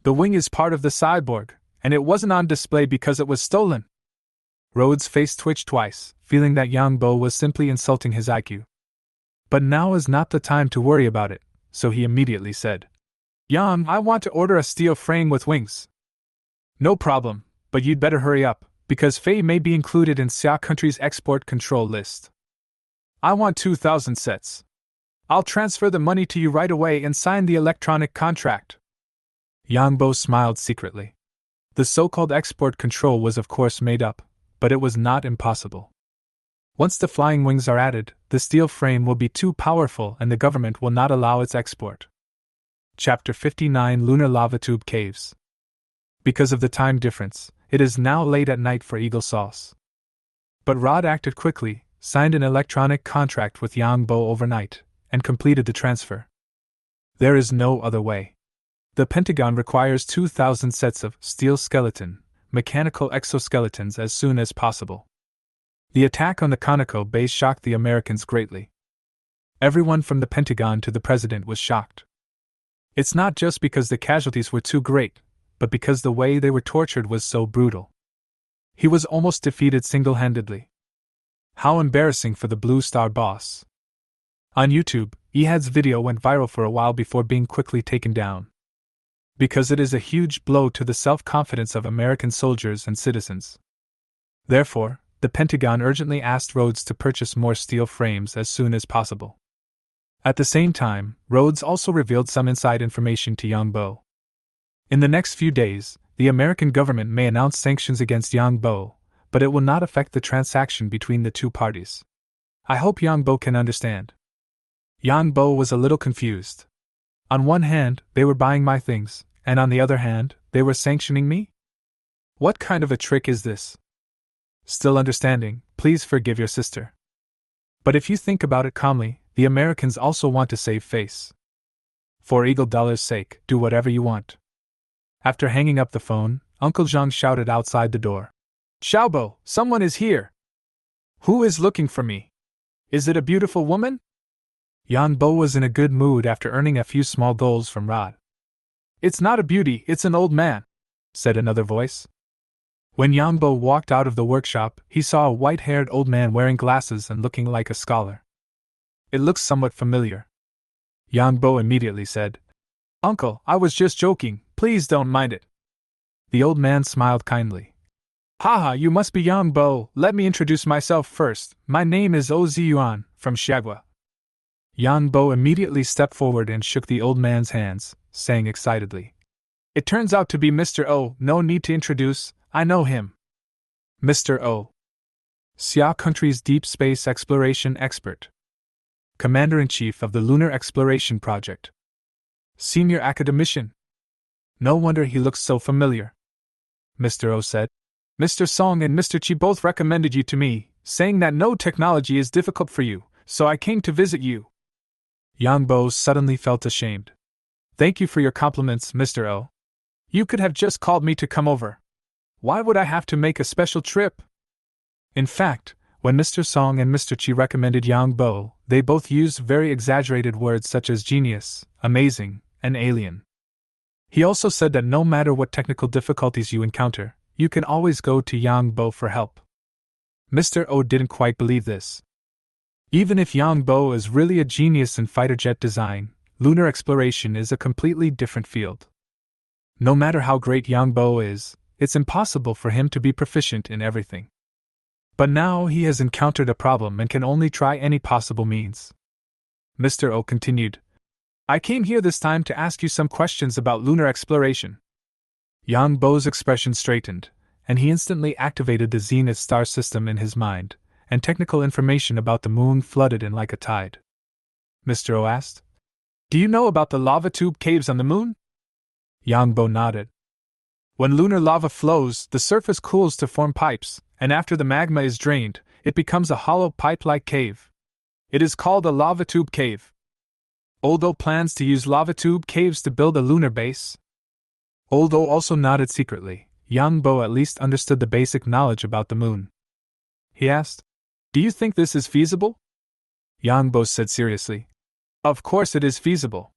The wing is part of the cyborg, and it wasn't on display because it was stolen. Rhodes' face twitched twice, feeling that Yang Bo was simply insulting his IQ. But now is not the time to worry about it, so he immediately said, Yang, I want to order a steel frame with wings. No problem, but you'd better hurry up, because Fei may be included in Xia country's export control list. I want 2,000 sets. I'll transfer the money to you right away and sign the electronic contract. Yang Bo smiled secretly. The so-called export control was of course made up, but it was not impossible. Once the flying wings are added, the steel frame will be too powerful and the government will not allow its export. Chapter 59 Lunar Lava Tube Caves. Because of the time difference, it is now late at night for Eagle Sauce. But Rod acted quickly, signed an electronic contract with Yang Bo overnight, and completed the transfer. There is no other way. The Pentagon requires 2,000 sets of steel skeleton, mechanical exoskeletons as soon as possible. The attack on the Conoco base shocked the Americans greatly. Everyone from the Pentagon to the president was shocked. It's not just because the casualties were too great, but because the way they were tortured was so brutal. He was almost defeated single-handedly. How embarrassing for the Blue Star boss. On YouTube, Ehad's video went viral for a while before being quickly taken down. Because it is a huge blow to the self-confidence of American soldiers and citizens. Therefore, the Pentagon urgently asked Rhodes to purchase more steel frames as soon as possible. At the same time, Rhodes also revealed some inside information to Yang Bo. In the next few days, the American government may announce sanctions against Yang Bo, but it will not affect the transaction between the two parties. I hope Yang Bo can understand. Yang Bo was a little confused. On one hand, they were buying my things, and on the other hand, they were sanctioning me? What kind of a trick is this? Still understanding, please forgive your sister. But if you think about it calmly, the Americans also want to save face. For Eagle Dollar's sake, do whatever you want. After hanging up the phone, Uncle Zhang shouted outside the door. Xiaobo, someone is here! Who is looking for me? Is it a beautiful woman? Yang Bo was in a good mood after earning a few small goals from Rod. It's not a beauty, it's an old man, said another voice. When Yang Bo walked out of the workshop, he saw a white-haired old man wearing glasses and looking like a scholar. It looks somewhat familiar. Yang Bo immediately said, Uncle, I was just joking, please don't mind it. The old man smiled kindly. Haha, you must be Yang Bo, let me introduce myself first, my name is Oz Yuan, from Xiagua. Yang Bo immediately stepped forward and shook the old man's hands, saying excitedly, It turns out to be Mr. O, no need to introduce, I know him. Mr. O. Xia Country's deep space exploration expert. Commander-in-Chief of the Lunar Exploration Project. Senior academician. No wonder he looks so familiar. Mr. O said. Mr. Song and Mr. Chi both recommended you to me, saying that no technology is difficult for you, so I came to visit you. Yang Bo suddenly felt ashamed. Thank you for your compliments, Mr. O. You could have just called me to come over. Why would I have to make a special trip? In fact, when Mr. Song and Mr. Chi recommended Yang Bo, they both used very exaggerated words such as genius, amazing, and alien. He also said that no matter what technical difficulties you encounter, you can always go to Yang Bo for help. Mr. O didn't quite believe this. Even if Yang Bo is really a genius in fighter jet design, lunar exploration is a completely different field. No matter how great Yang Bo is, it's impossible for him to be proficient in everything. But now he has encountered a problem and can only try any possible means. Mr. O continued, I came here this time to ask you some questions about lunar exploration. Yang Bo's expression straightened, and he instantly activated the Zenith star system in his mind, and technical information about the moon flooded in like a tide. Mr. O asked, Do you know about the lava tube caves on the moon? Yang Bo nodded. When lunar lava flows, the surface cools to form pipes, and after the magma is drained, it becomes a hollow pipe-like cave. It is called a lava tube cave. Oldo plans to use lava tube caves to build a lunar base. Oldo also nodded secretly. Yang Bo at least understood the basic knowledge about the moon. He asked, Do you think this is feasible? Yang Bo said seriously, Of course it is feasible.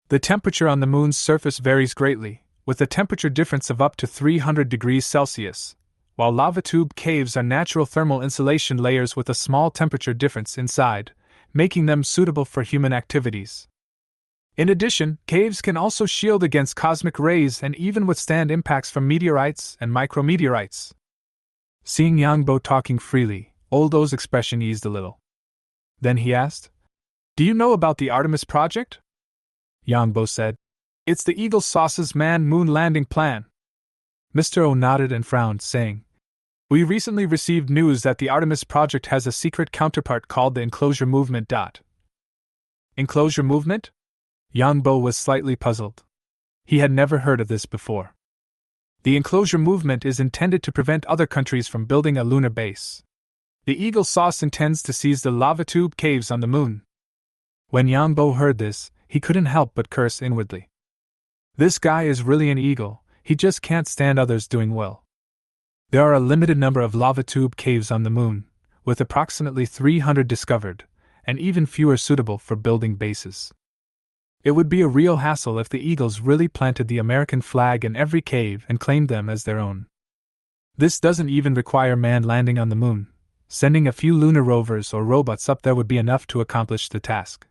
The temperature on the moon's surface varies greatly, with a temperature difference of up to 300 degrees Celsius, while lava tube caves are natural thermal insulation layers with a small temperature difference inside, making them suitable for human activities. In addition, caves can also shield against cosmic rays and even withstand impacts from meteorites and micrometeorites. Seeing Yang Bo talking freely, Oldo's expression eased a little. Then he asked, Do you know about the Artemis project? Yang Bo said, It's the Eagle Sauce's manned moon landing plan. Mr. O nodded and frowned, saying, We recently received news that the Artemis project has a secret counterpart called the Enclosure Movement. Enclosure Movement? Yang Bo was slightly puzzled. He had never heard of this before. The Enclosure Movement is intended to prevent other countries from building a lunar base. The Eagle Sauce intends to seize the lava tube caves on the moon. When Yang Bo heard this, he couldn't help but curse inwardly. This guy is really an eagle, he just can't stand others doing well. There are a limited number of lava tube caves on the moon, with approximately 300 discovered, and even fewer suitable for building bases. It would be a real hassle if the Eagles really planted the American flag in every cave and claimed them as their own. This doesn't even require manned landing on the moon. Sending a few lunar rovers or robots up there would be enough to accomplish the task.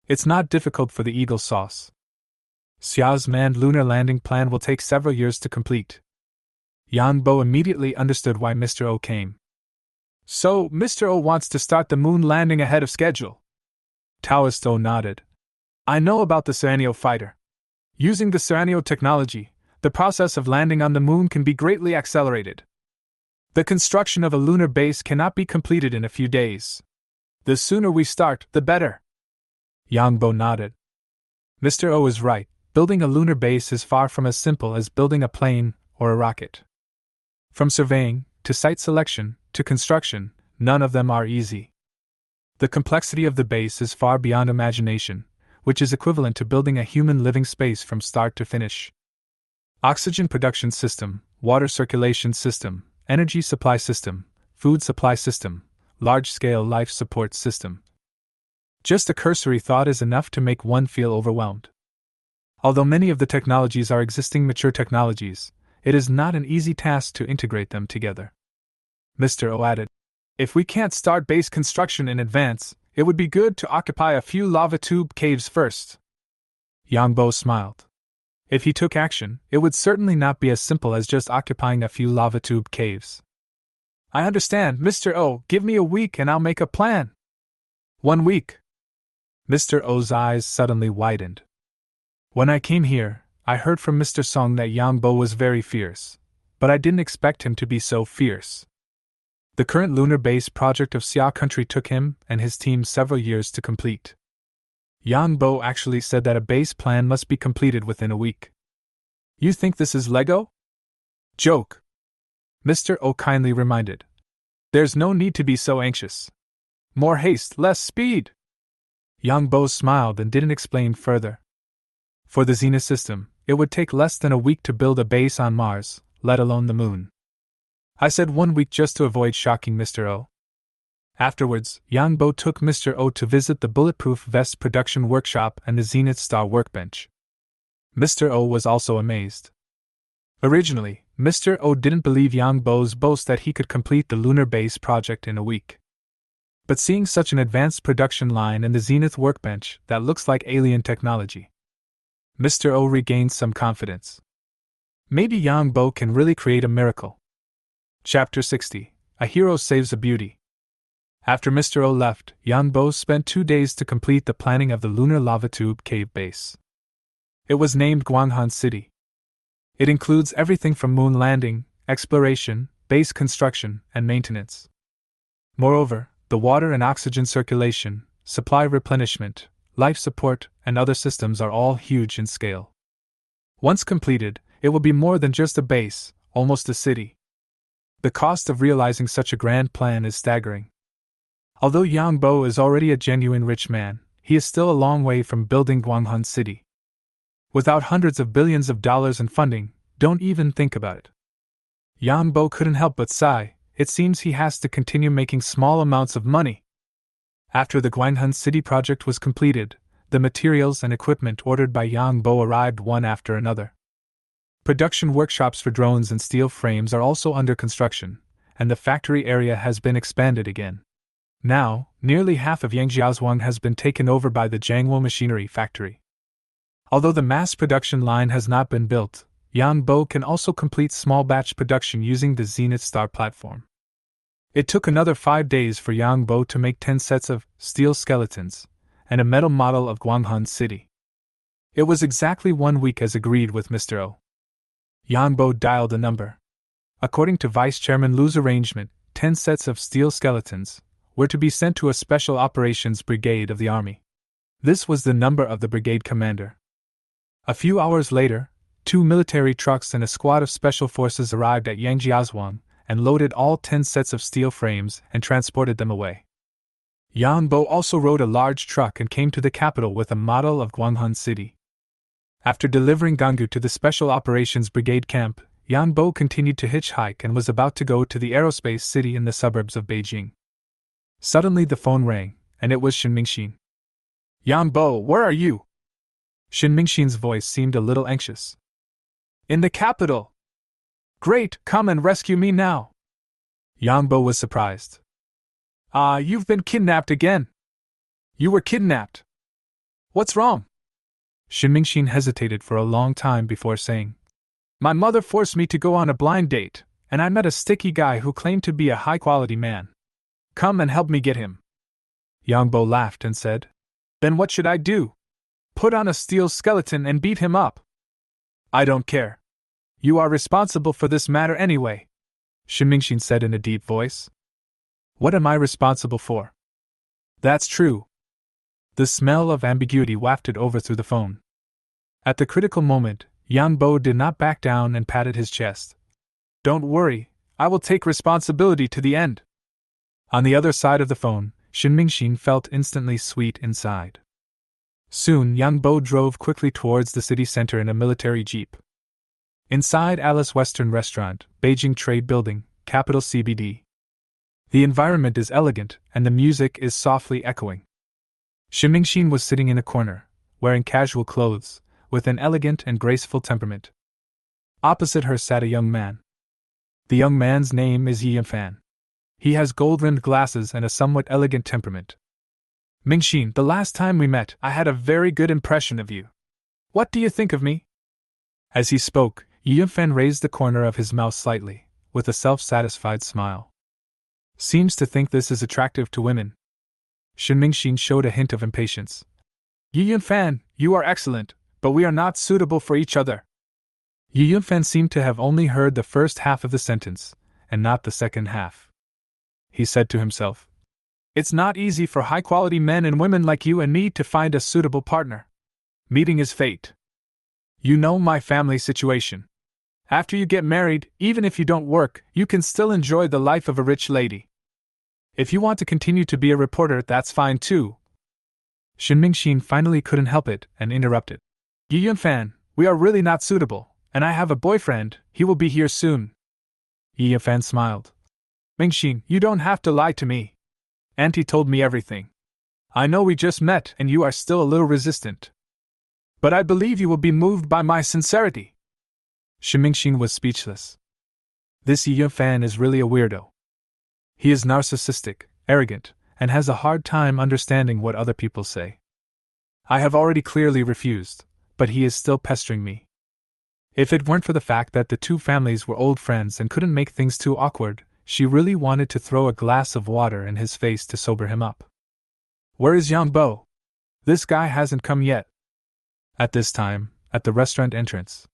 It's not difficult for the Eagle Sauce. Xiao's manned lunar landing plan will take several years to complete. Yang Bo immediately understood why Mr. O came. So, Mr. O wants to start the moon landing ahead of schedule. Taoist O nodded. I know about the Serenio fighter. Using the Serenio technology, the process of landing on the moon can be greatly accelerated. The construction of a lunar base cannot be completed in a few days. The sooner we start, the better. Yang Bo nodded. Mr. O is right, building a lunar base is far from as simple as building a plane or a rocket. From surveying, to site selection, to construction, none of them are easy. The complexity of the base is far beyond imagination, which is equivalent to building a human living space from start to finish. Oxygen production system, water circulation system, energy supply system, food supply system, large-scale life support system. Just a cursory thought is enough to make one feel overwhelmed. Although many of the technologies are existing mature technologies, it is not an easy task to integrate them together. Mr. O added, "If we can't start base construction in advance, it would be good to occupy a few lava tube caves first." Yang Bo smiled. If he took action, it would certainly not be as simple as just occupying a few lava tube caves. "I understand, Mr. O. Give me a week and I'll make a plan." 1 week. Mr. O's eyes suddenly widened. "When I came here, I heard from Mr. Song that Yang Bo was very fierce, but I didn't expect him to be so fierce. The current lunar base project of Xia Country took him and his team several years to complete. Yang Bo actually said that a base plan must be completed within a week. You think this is Lego? Joke. Mr. O kindly reminded. There's no need to be so anxious. More haste, less speed. Yang Bo smiled and didn't explain further. For the Zenith system, it would take less than a week to build a base on Mars, let alone the Moon. I said 1 week just to avoid shocking Mr. O. Afterwards, Yang Bo took Mr. O to visit the Bulletproof Vest production workshop and the Zenith Star workbench. Mr. O was also amazed. Originally, Mr. O didn't believe Yang Bo's boast that he could complete the lunar base project in a week. But seeing such an advanced production line in the Zenith workbench that looks like alien technology, Mr. O regained some confidence. Maybe Yang Bo can really create a miracle. Chapter 60. A Hero Saves a Beauty. After Mr. O left, Yang Bo spent 2 days to complete the planning of the lunar lava tube cave base. It was named Guanghan City. It includes everything from moon landing, exploration, base construction, and maintenance. Moreover, the water and oxygen circulation, supply replenishment, life support, and other systems are all huge in scale. Once completed, it will be more than just a base, almost a city. The cost of realizing such a grand plan is staggering. Although Yang Bo is already a genuine rich man, he is still a long way from building Guanghan City. Without hundreds of billions of dollars in funding, don't even think about it. Yang Bo couldn't help but sigh. It seems he has to continue making small amounts of money. After the Guanghan City project was completed, the materials and equipment ordered by Yang Bo arrived one after another. Production workshops for drones and steel frames are also under construction, and the factory area has been expanded again. Now, nearly half of Yangjiazhuang has been taken over by the Jiangwo Machinery Factory. Although the mass production line has not been built, Yang Bo can also complete small batch production using the Zenith Star platform. It took another 5 days for Yang Bo to make 10 sets of steel skeletons and a metal model of Guanghan City. It was exactly 1 week as agreed with Mr. O. Yang Bo dialed a number. According to Vice Chairman Lu's arrangement, 10 sets of steel skeletons were to be sent to a Special Operations Brigade of the Army. This was the number of the brigade commander. A few hours later, 2 military trucks and a squad of special forces arrived at Yangjiazhuang and loaded all 10 sets of steel frames and transported them away. Yang Bo also rode a large truck and came to the capital with a model of Guanghan City. After delivering Gangu to the Special Operations Brigade camp, Yang Bo continued to hitchhike and was about to go to the aerospace city in the suburbs of Beijing. Suddenly the phone rang, and it was Shin Mingxin. Yang Bo, where are you? Shin Mingxin's voice seemed a little anxious. In the capital. Great, come and rescue me now. Yang Bo was surprised. You've been kidnapped again. You were kidnapped. What's wrong? Shin Mingxin hesitated for a long time before saying, My mother forced me to go on a blind date, and I met a sticky guy who claimed to be a high-quality man. Come and help me get him. Yang Bo laughed and said, Then what should I do? Put on a steel skeleton and beat him up. I don't care. You are responsible for this matter anyway, Shin Mingxin said in a deep voice. What am I responsible for? That's true. The smell of ambiguity wafted over through the phone. At the critical moment, Yang Bo did not back down and patted his chest. Don't worry, I will take responsibility to the end. On the other side of the phone, Shin Mingxin felt instantly sweet inside. Soon Yang Bo drove quickly towards the city center in a military jeep. Inside Alice Western Restaurant, Beijing Trade Building, capital CBD. The environment is elegant and the music is softly echoing. Shin Mingxin was sitting in a corner, wearing casual clothes, with an elegant and graceful temperament. Opposite her sat a young man. The young man's name is Yi Yunfan. He has gold-rimmed glasses and a somewhat elegant temperament. Mingxin, the last time we met, I had a very good impression of you. What do you think of me? As he spoke, Yi Yunfan raised the corner of his mouth slightly, with a self-satisfied smile. Seems to think this is attractive to women. Shin Mingxin showed a hint of impatience. Yi Yunfan, you are excellent, but we are not suitable for each other. Yi Yunfan seemed to have only heard the first half of the sentence, and not the second half. He said to himself, It's not easy for high-quality men and women like you and me to find a suitable partner. Meeting is fate. You know my family situation. After you get married, even if you don't work, you can still enjoy the life of a rich lady. If you want to continue to be a reporter, that's fine too. Shin Mingxin finally couldn't help it and interrupted. Yi Yunfan, we are really not suitable, and I have a boyfriend, he will be here soon. Yi Yunfan smiled. Mingxin, you don't have to lie to me. Auntie told me everything. I know we just met and you are still a little resistant. But I believe you will be moved by my sincerity. Shin Mingxin was speechless. This Yi Yunfan is really a weirdo. He is narcissistic, arrogant, and has a hard time understanding what other people say. I have already clearly refused, but he is still pestering me. If it weren't for the fact that the two families were old friends and couldn't make things too awkward, she really wanted to throw a glass of water in his face to sober him up. Where is Yang Bo? This guy hasn't come yet. At this time, at the restaurant entrance,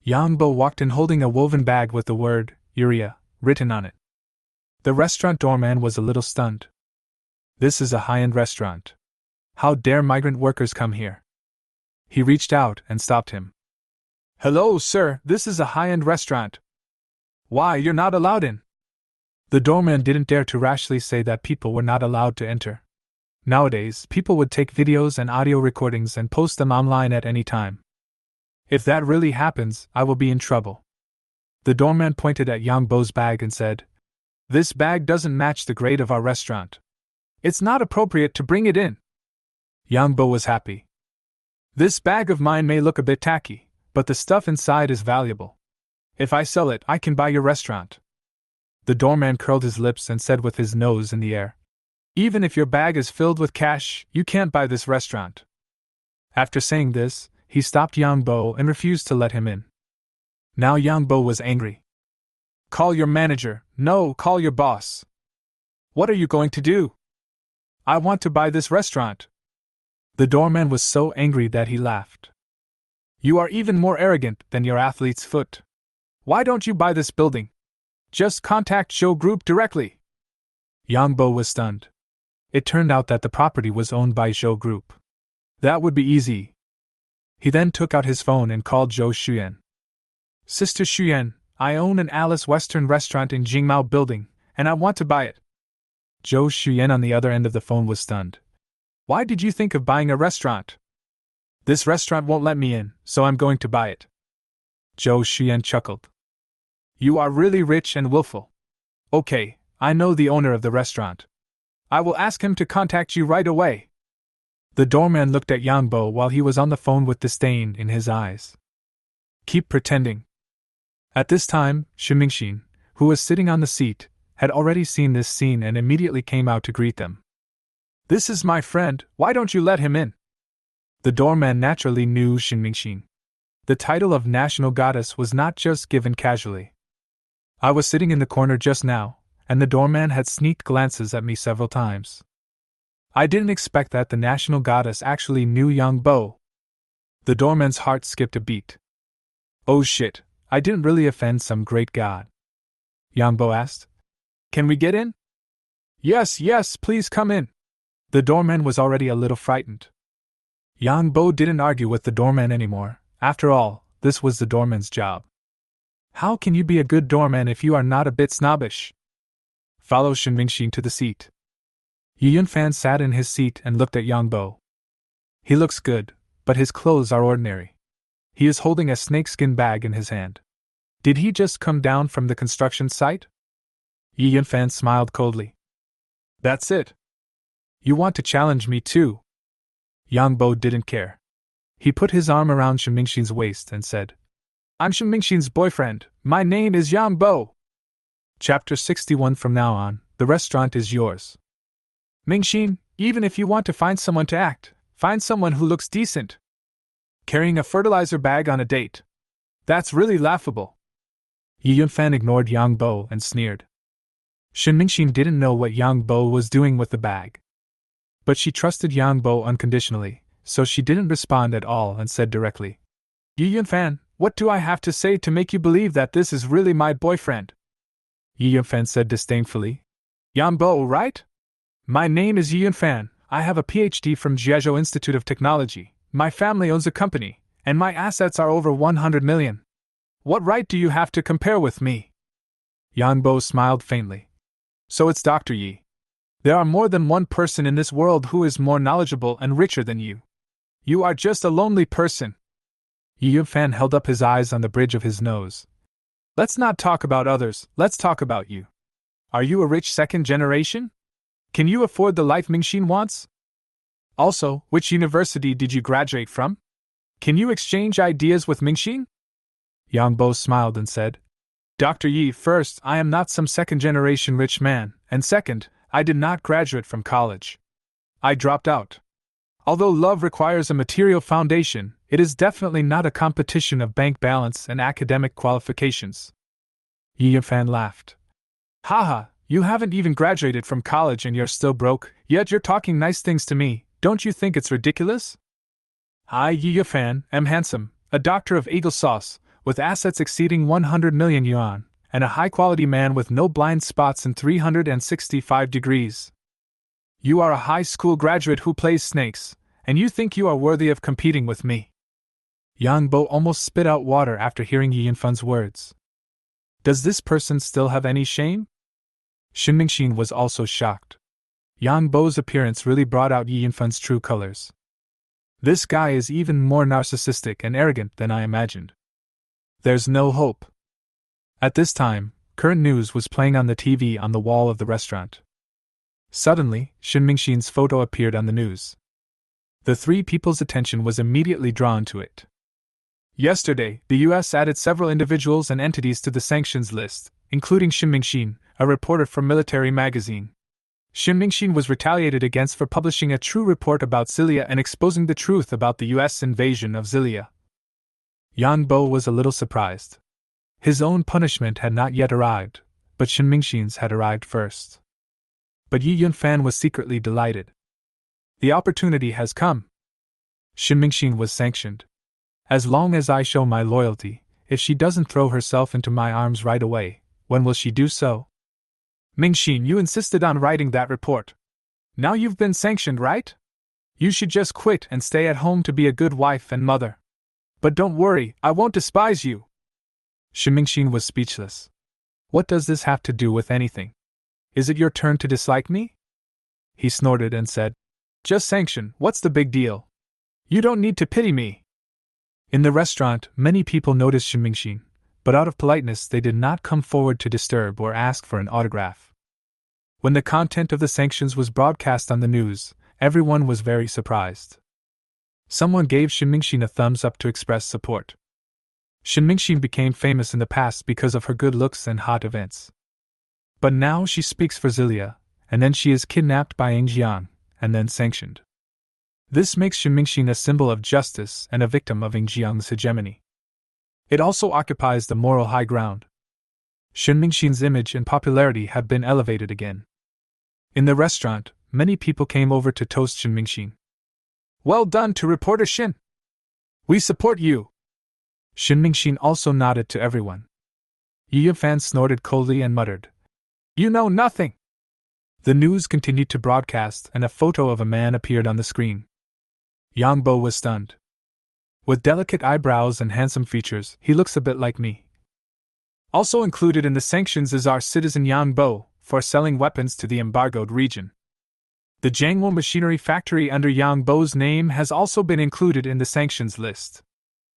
Yang Bo walked in holding a woven bag with the word, Urea, written on it. The restaurant doorman was a little stunned. This is a high-end restaurant. How dare migrant workers come here? He reached out and stopped him. Hello, sir, this is a high-end restaurant. Why, you're not allowed in. The doorman didn't dare to rashly say that people were not allowed to enter. Nowadays, people would take videos and audio recordings and post them online at any time. If that really happens, I will be in trouble. The doorman pointed at Yang Bo's bag and said, This bag doesn't match the grade of our restaurant. It's not appropriate to bring it in. Yang Bo was happy. This bag of mine may look a bit tacky, but the stuff inside is valuable. If I sell it, I can buy your restaurant. The doorman curled his lips and said with his nose in the air, Even if your bag is filled with cash, you can't buy this restaurant. After saying this, he stopped Yang Bo and refused to let him in. Now Yang Bo was angry. Call your manager, no, call your boss. What are you going to do? I want to buy this restaurant. The doorman was so angry that he laughed. You are even more arrogant than your athlete's foot. Why don't you buy this building? Just contact Zhou Group directly. Yang Bo was stunned. It turned out that the property was owned by Zhou Group. That would be easy. He then took out his phone and called Zhou Xuyan. Sister Xuyan, I own an Alice Western restaurant in Jingmao Building, and I want to buy it. Zhou Xuyan on the other end of the phone was stunned. Why did you think of buying a restaurant? This restaurant won't let me in, so I'm going to buy it. Zhou Xuyan chuckled. You are really rich and willful. Okay, I know the owner of the restaurant. I will ask him to contact you right away. The doorman looked at Yang Bo while he was on the phone with disdain in his eyes. Keep pretending. At this time, Shin Mingxin, who was sitting on the seat, had already seen this scene and immediately came out to greet them. This is my friend, why don't you let him in? The doorman naturally knew Shin Mingxin. The title of National Goddess was not just given casually. I was sitting in the corner just now, and the doorman had sneaked glances at me several times. I didn't expect that the National Goddess actually knew Yang Bo. The doorman's heart skipped a beat. Oh shit, I didn't really offend some great god. Yang Bo asked. Can we get in? Yes, please come in. The doorman was already a little frightened. Yang Bo didn't argue with the doorman anymore. After all, this was the doorman's job. How can you be a good doorman if you are not a bit snobbish? Follow Shin Mingxin to the seat. Yi Yunfan sat in his seat and looked at Yang Bo. He looks good, but his clothes are ordinary. He is holding a snakeskin bag in his hand. Did he just come down from the construction site? Yi Yunfan smiled coldly. That's it. You want to challenge me too? Yang Bo didn't care. He put his arm around Shen Mingxin's waist and said, I'm Shen Mingxin's boyfriend. My name is Yang Bo. Chapter 61. From now on, the restaurant is yours. Mingxin, even if you want to find someone to act, find someone who looks decent. Carrying a fertilizer bag on a date. That's really laughable. Yi Yunfan ignored Yang Bo and sneered. Shen Mingxin didn't know what Yang Bo was doing with the bag. But she trusted Yang Bo unconditionally, so she didn't respond at all and said directly, Yi Yunfan, what do I have to say to make you believe that this is really my boyfriend? Yi Yunfan said disdainfully. Yang Bo, right? My name is Yi Yunfan. I have a PhD from Jiezhou Institute of Technology. My family owns a company, and my assets are over 100 million. What right do you have to compare with me? Yang Bo smiled faintly. So it's Dr. Yi. There are more than one person in this world who is more knowledgeable and richer than you. You are just a lonely person. Yi Yunfan held up his eyes on the bridge of his nose. Let's not talk about others, let's talk about you. Are you a rich second generation? Can you afford the life Mingxin wants? Also, which university did you graduate from? Can you exchange ideas with Mingxin? Yang Bo smiled and said, Dr. Yi, first, I am not some second-generation rich man, and second, I did not graduate from college. I dropped out. Although love requires a material foundation, it is definitely not a competition of bank balance and academic qualifications. Yi Yunfan laughed. Haha, you haven't even graduated from college and you're still broke, yet you're talking nice things to me, don't you think it's ridiculous? I, Yi Yunfan, am handsome, a doctor of eagle sauce, with assets exceeding 100 million yuan, and a high-quality man with no blind spots and 365 degrees. You are a high school graduate who plays snakes, and you think you are worthy of competing with me. Yang Bo almost spit out water after hearing Yi Yunfan's words. Does this person still have any shame? Shen Mingxin was also shocked. Yang Bo's appearance really brought out Yi Yunfan's true colors. This guy is even more narcissistic and arrogant than I imagined. There's no hope. At this time, current news was playing on the TV on the wall of the restaurant. Suddenly, Shen Mingxin's photo appeared on the news. The three people's attention was immediately drawn to it. Yesterday, the US added several individuals and entities to the sanctions list, including Shen Mingxin, a reporter from Military Magazine. Shen Mingxin was retaliated against for publishing a true report about Xillia and exposing the truth about the US invasion of Xillia. Yang Bo was a little surprised. His own punishment had not yet arrived, but Shen Mingxin's had arrived first. But Yi Yunfan was secretly delighted. The opportunity has come. Shen Mingxin was sanctioned. As long as I show my loyalty, if she doesn't throw herself into my arms right away, when will she do so? Mingxin, you insisted on writing that report. Now you've been sanctioned, right? You should just quit and stay at home to be a good wife and mother. But don't worry, I won't despise you. Shen Mingxin was speechless. What does this have to do with anything? Is it your turn to dislike me? He snorted and said, Just sanction, what's the big deal? You don't need to pity me. In the restaurant, many people noticed Shen Mingxin, but out of politeness they did not come forward to disturb or ask for an autograph. When the content of the sanctions was broadcast on the news, everyone was very surprised. Someone gave Shen Mingxin a thumbs up to express support. Shen Mingxin became famous in the past because of her good looks and hot events. But now she speaks for Xillia, and then she is kidnapped by Yingjiang, and then sanctioned. This makes Shen Mingxin a symbol of justice and a victim of Yingjiang's hegemony. It also occupies the moral high ground. Shen Mingxin's image and popularity have been elevated again. In the restaurant, many people came over to toast Shen Mingxin. Well done to reporter Shen. We support you. Shen Mingxin also nodded to everyone. Yi Yunfan snorted coldly and muttered, You know nothing. The news continued to broadcast and a photo of a man appeared on the screen. Yang Bo was stunned. With delicate eyebrows and handsome features, he looks a bit like me. Also included in the sanctions is our citizen Yang Bo, for selling weapons to the embargoed region. The Jiangwo machinery factory under Yang Bo's name has also been included in the sanctions list.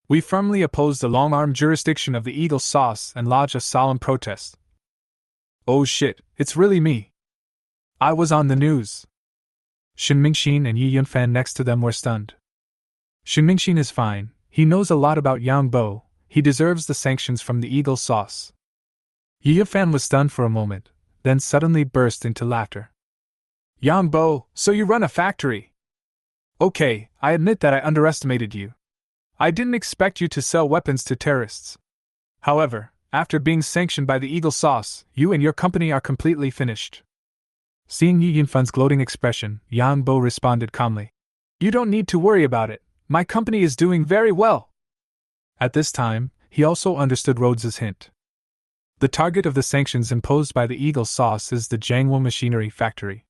We firmly oppose the long-arm jurisdiction of the Eagle Sauce and lodge a solemn protest. Oh shit, it's really me. I was on the news. Shin Mingxin and Yi Yunfan next to them were stunned. Shin Mingxin is fine, he knows a lot about Yang Bo, he deserves the sanctions from the Eagle Sauce. Yi Yunfan was stunned for a moment, then suddenly burst into laughter. Yang Bo, so you run a factory? Okay, I admit that I underestimated you. I didn't expect you to sell weapons to terrorists. However, after being sanctioned by the Eagle Sauce, you and your company are completely finished. Seeing Yi Yunfan's gloating expression, Yang Bo responded calmly. You don't need to worry about it, my company is doing very well. At this time, he also understood Rhodes's hint. The target of the sanctions imposed by the Eagle Sauce is the Jiangwo Machinery Factory.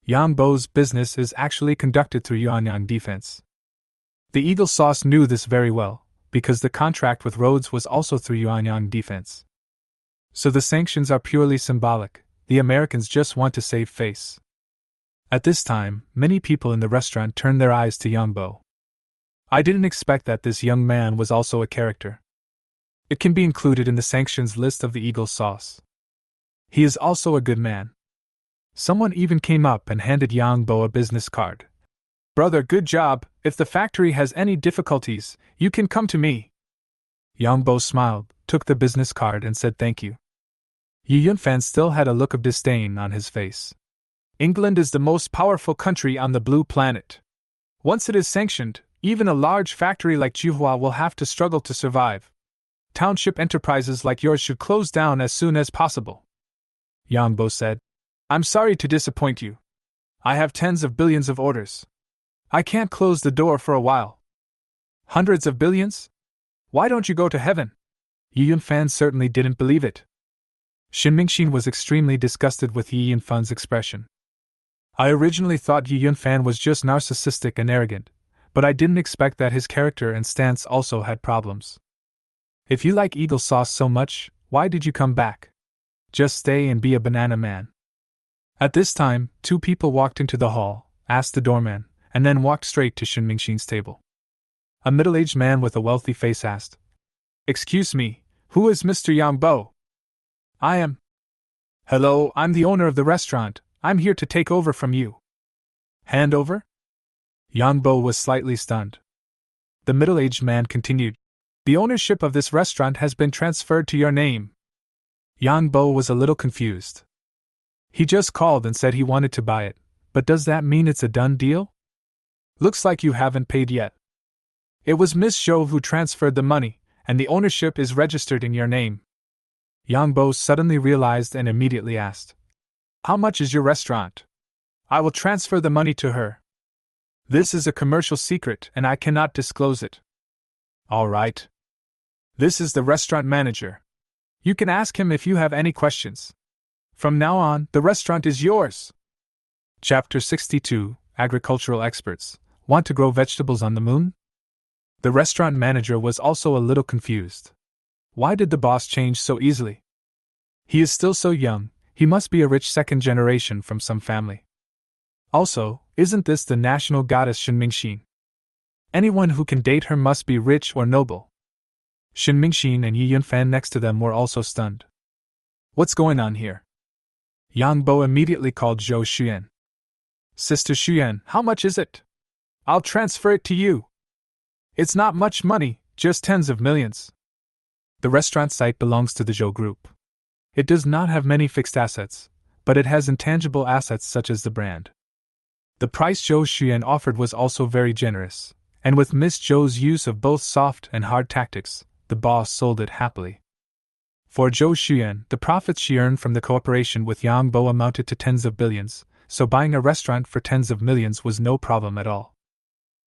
Yang Bo's business is actually conducted through Yuanyang Defense. The Eagle Sauce knew this very well, because the contract with Rhodes was also through Yuanyang Defense. So the sanctions are purely symbolic, the Americans just want to save face. At this time, many people in the restaurant turned their eyes to Yang Bo. I didn't expect that this young man was also a character. It can be included in the sanctions list of the Eagle Sauce. He is also a good man. Someone even came up and handed Yang Bo a business card. Brother, good job. If the factory has any difficulties, you can come to me. Yang Bo smiled, took the business card and said thank you. Yi Yunfan still had a look of disdain on his face. England is the most powerful country on the blue planet. Once it is sanctioned, even a large factory like Juhua will have to struggle to survive. Township enterprises like yours should close down as soon as possible. Yang Bo said, I'm sorry to disappoint you. I have tens of billions of orders. I can't close the door for a while. Hundreds of billions? Why don't you go to heaven? Yi Yunfan certainly didn't believe it. Shin Mingxin was extremely disgusted with Yi Yunfan's expression. I originally thought Yi Yunfan was just narcissistic and arrogant, but I didn't expect that his character and stance also had problems. If you like Eagle Sauce so much, why did you come back? Just stay and be a banana man. At this time, two people walked into the hall, asked the doorman, and then walked straight to Shin Mingxin's table. A middle-aged man with a wealthy face asked, Excuse me, who is Mr. Yang Bo? I am. Hello, I'm the owner of the restaurant, I'm here to take over from you. Hand over? Yang Bo was slightly stunned. The middle-aged man continued, The ownership of this restaurant has been transferred to your name. Yang Bo was a little confused. He just called and said he wanted to buy it, but does that mean it's a done deal? Looks like you haven't paid yet. It was Miss Zhou who transferred the money, and the ownership is registered in your name. Yang Bo suddenly realized and immediately asked, How much is your restaurant? I will transfer the money to her. This is a commercial secret and I cannot disclose it. All right. This is the restaurant manager. You can ask him if you have any questions. From now on, the restaurant is yours. Chapter 62, Agricultural Experts. Want to grow vegetables on the moon? The restaurant manager was also a little confused. Why did the boss change so easily? He is still so young, he must be a rich second generation from some family. Also, isn't this the national goddess Shin Mingxin? Anyone who can date her must be rich or noble. Shin Mingxin and Yi Yunfan next to them were also stunned. What's going on here? Yang Bo immediately called Zhou Xuan. Sister Xuan, how much is it? I'll transfer it to you. It's not much money, just tens of millions. The restaurant site belongs to the Zhou Group. It does not have many fixed assets, but it has intangible assets such as the brand. The price Zhou Xuan offered was also very generous, and with Miss Zhou's use of both soft and hard tactics, the boss sold it happily. For Zhou Xuan, the profits she earned from the cooperation with Yang Bo amounted to tens of billions, so buying a restaurant for tens of millions was no problem at all.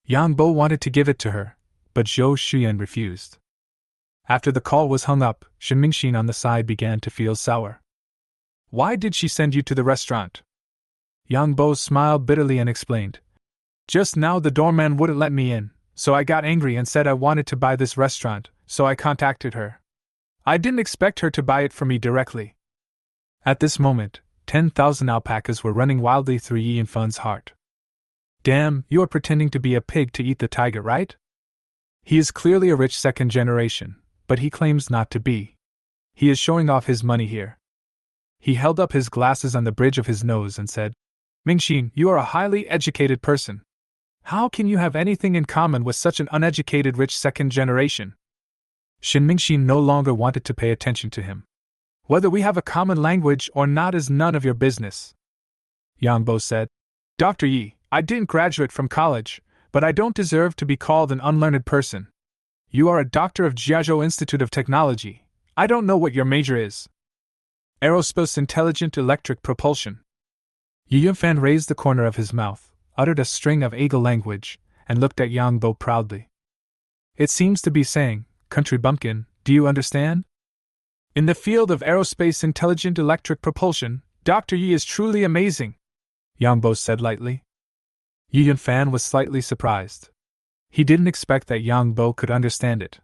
Yang Bo wanted to give it to her, but Zhou Xuan refused. After the call was hung up, Shin Mingxin on the side began to feel sour. Why did she send you to the restaurant? Yang Bo smiled bitterly and explained. Just now the doorman wouldn't let me in, so I got angry and said I wanted to buy this restaurant, so I contacted her. I didn't expect her to buy it for me directly. At this moment, 10,000 alpacas were running wildly through Yi Yunfan's heart. Damn, you are pretending to be a pig to eat the tiger, right? He is clearly a rich second generation, but he claims not to be. He is showing off his money here. He held up his glasses on the bridge of his nose and said, Mingxin, you are a highly educated person. How can you have anything in common with such an uneducated rich second generation? Shin Mingxin no longer wanted to pay attention to him. Whether we have a common language or not is none of your business. Yang Bo said, Dr. Yi, I didn't graduate from college, but I don't deserve to be called an unlearned person. You are a doctor of Jiazhou Institute of Technology. I don't know what your major is. Aerospace Intelligent Electric Propulsion. Yi Yunfan raised the corner of his mouth, uttered a string of Eagle language, and looked at Yang Bo proudly. It seems to be saying, Country bumpkin, do you understand? In the field of aerospace intelligent electric propulsion, Dr. Yi is truly amazing, Yang Bo said lightly. Yi Yunfan was slightly surprised. He didn't expect that Yang Bo could understand it.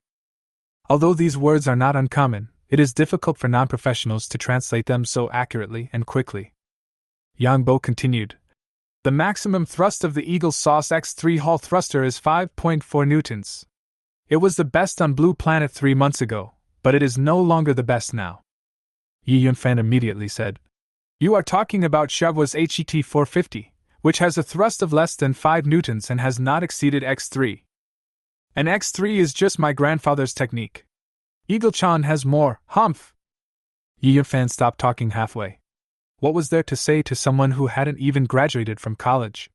Although these words are not uncommon, it is difficult for non-professionals to translate them so accurately and quickly. Yang Bo continued, The maximum thrust of the Eagle Sauce X3 Hall thruster is 5.4 newtons. It was the best on Blue Planet 3 months ago, but it is no longer the best now. Yi Yunfan immediately said, You are talking about Xiaohua's HET 450, which has a thrust of less than 5 newtons and has not exceeded X3. And X3 is just my grandfather's technique. Eagle-chan has more, humph! Yi Yunfan stopped talking halfway. What was there to say to someone who hadn't even graduated from college?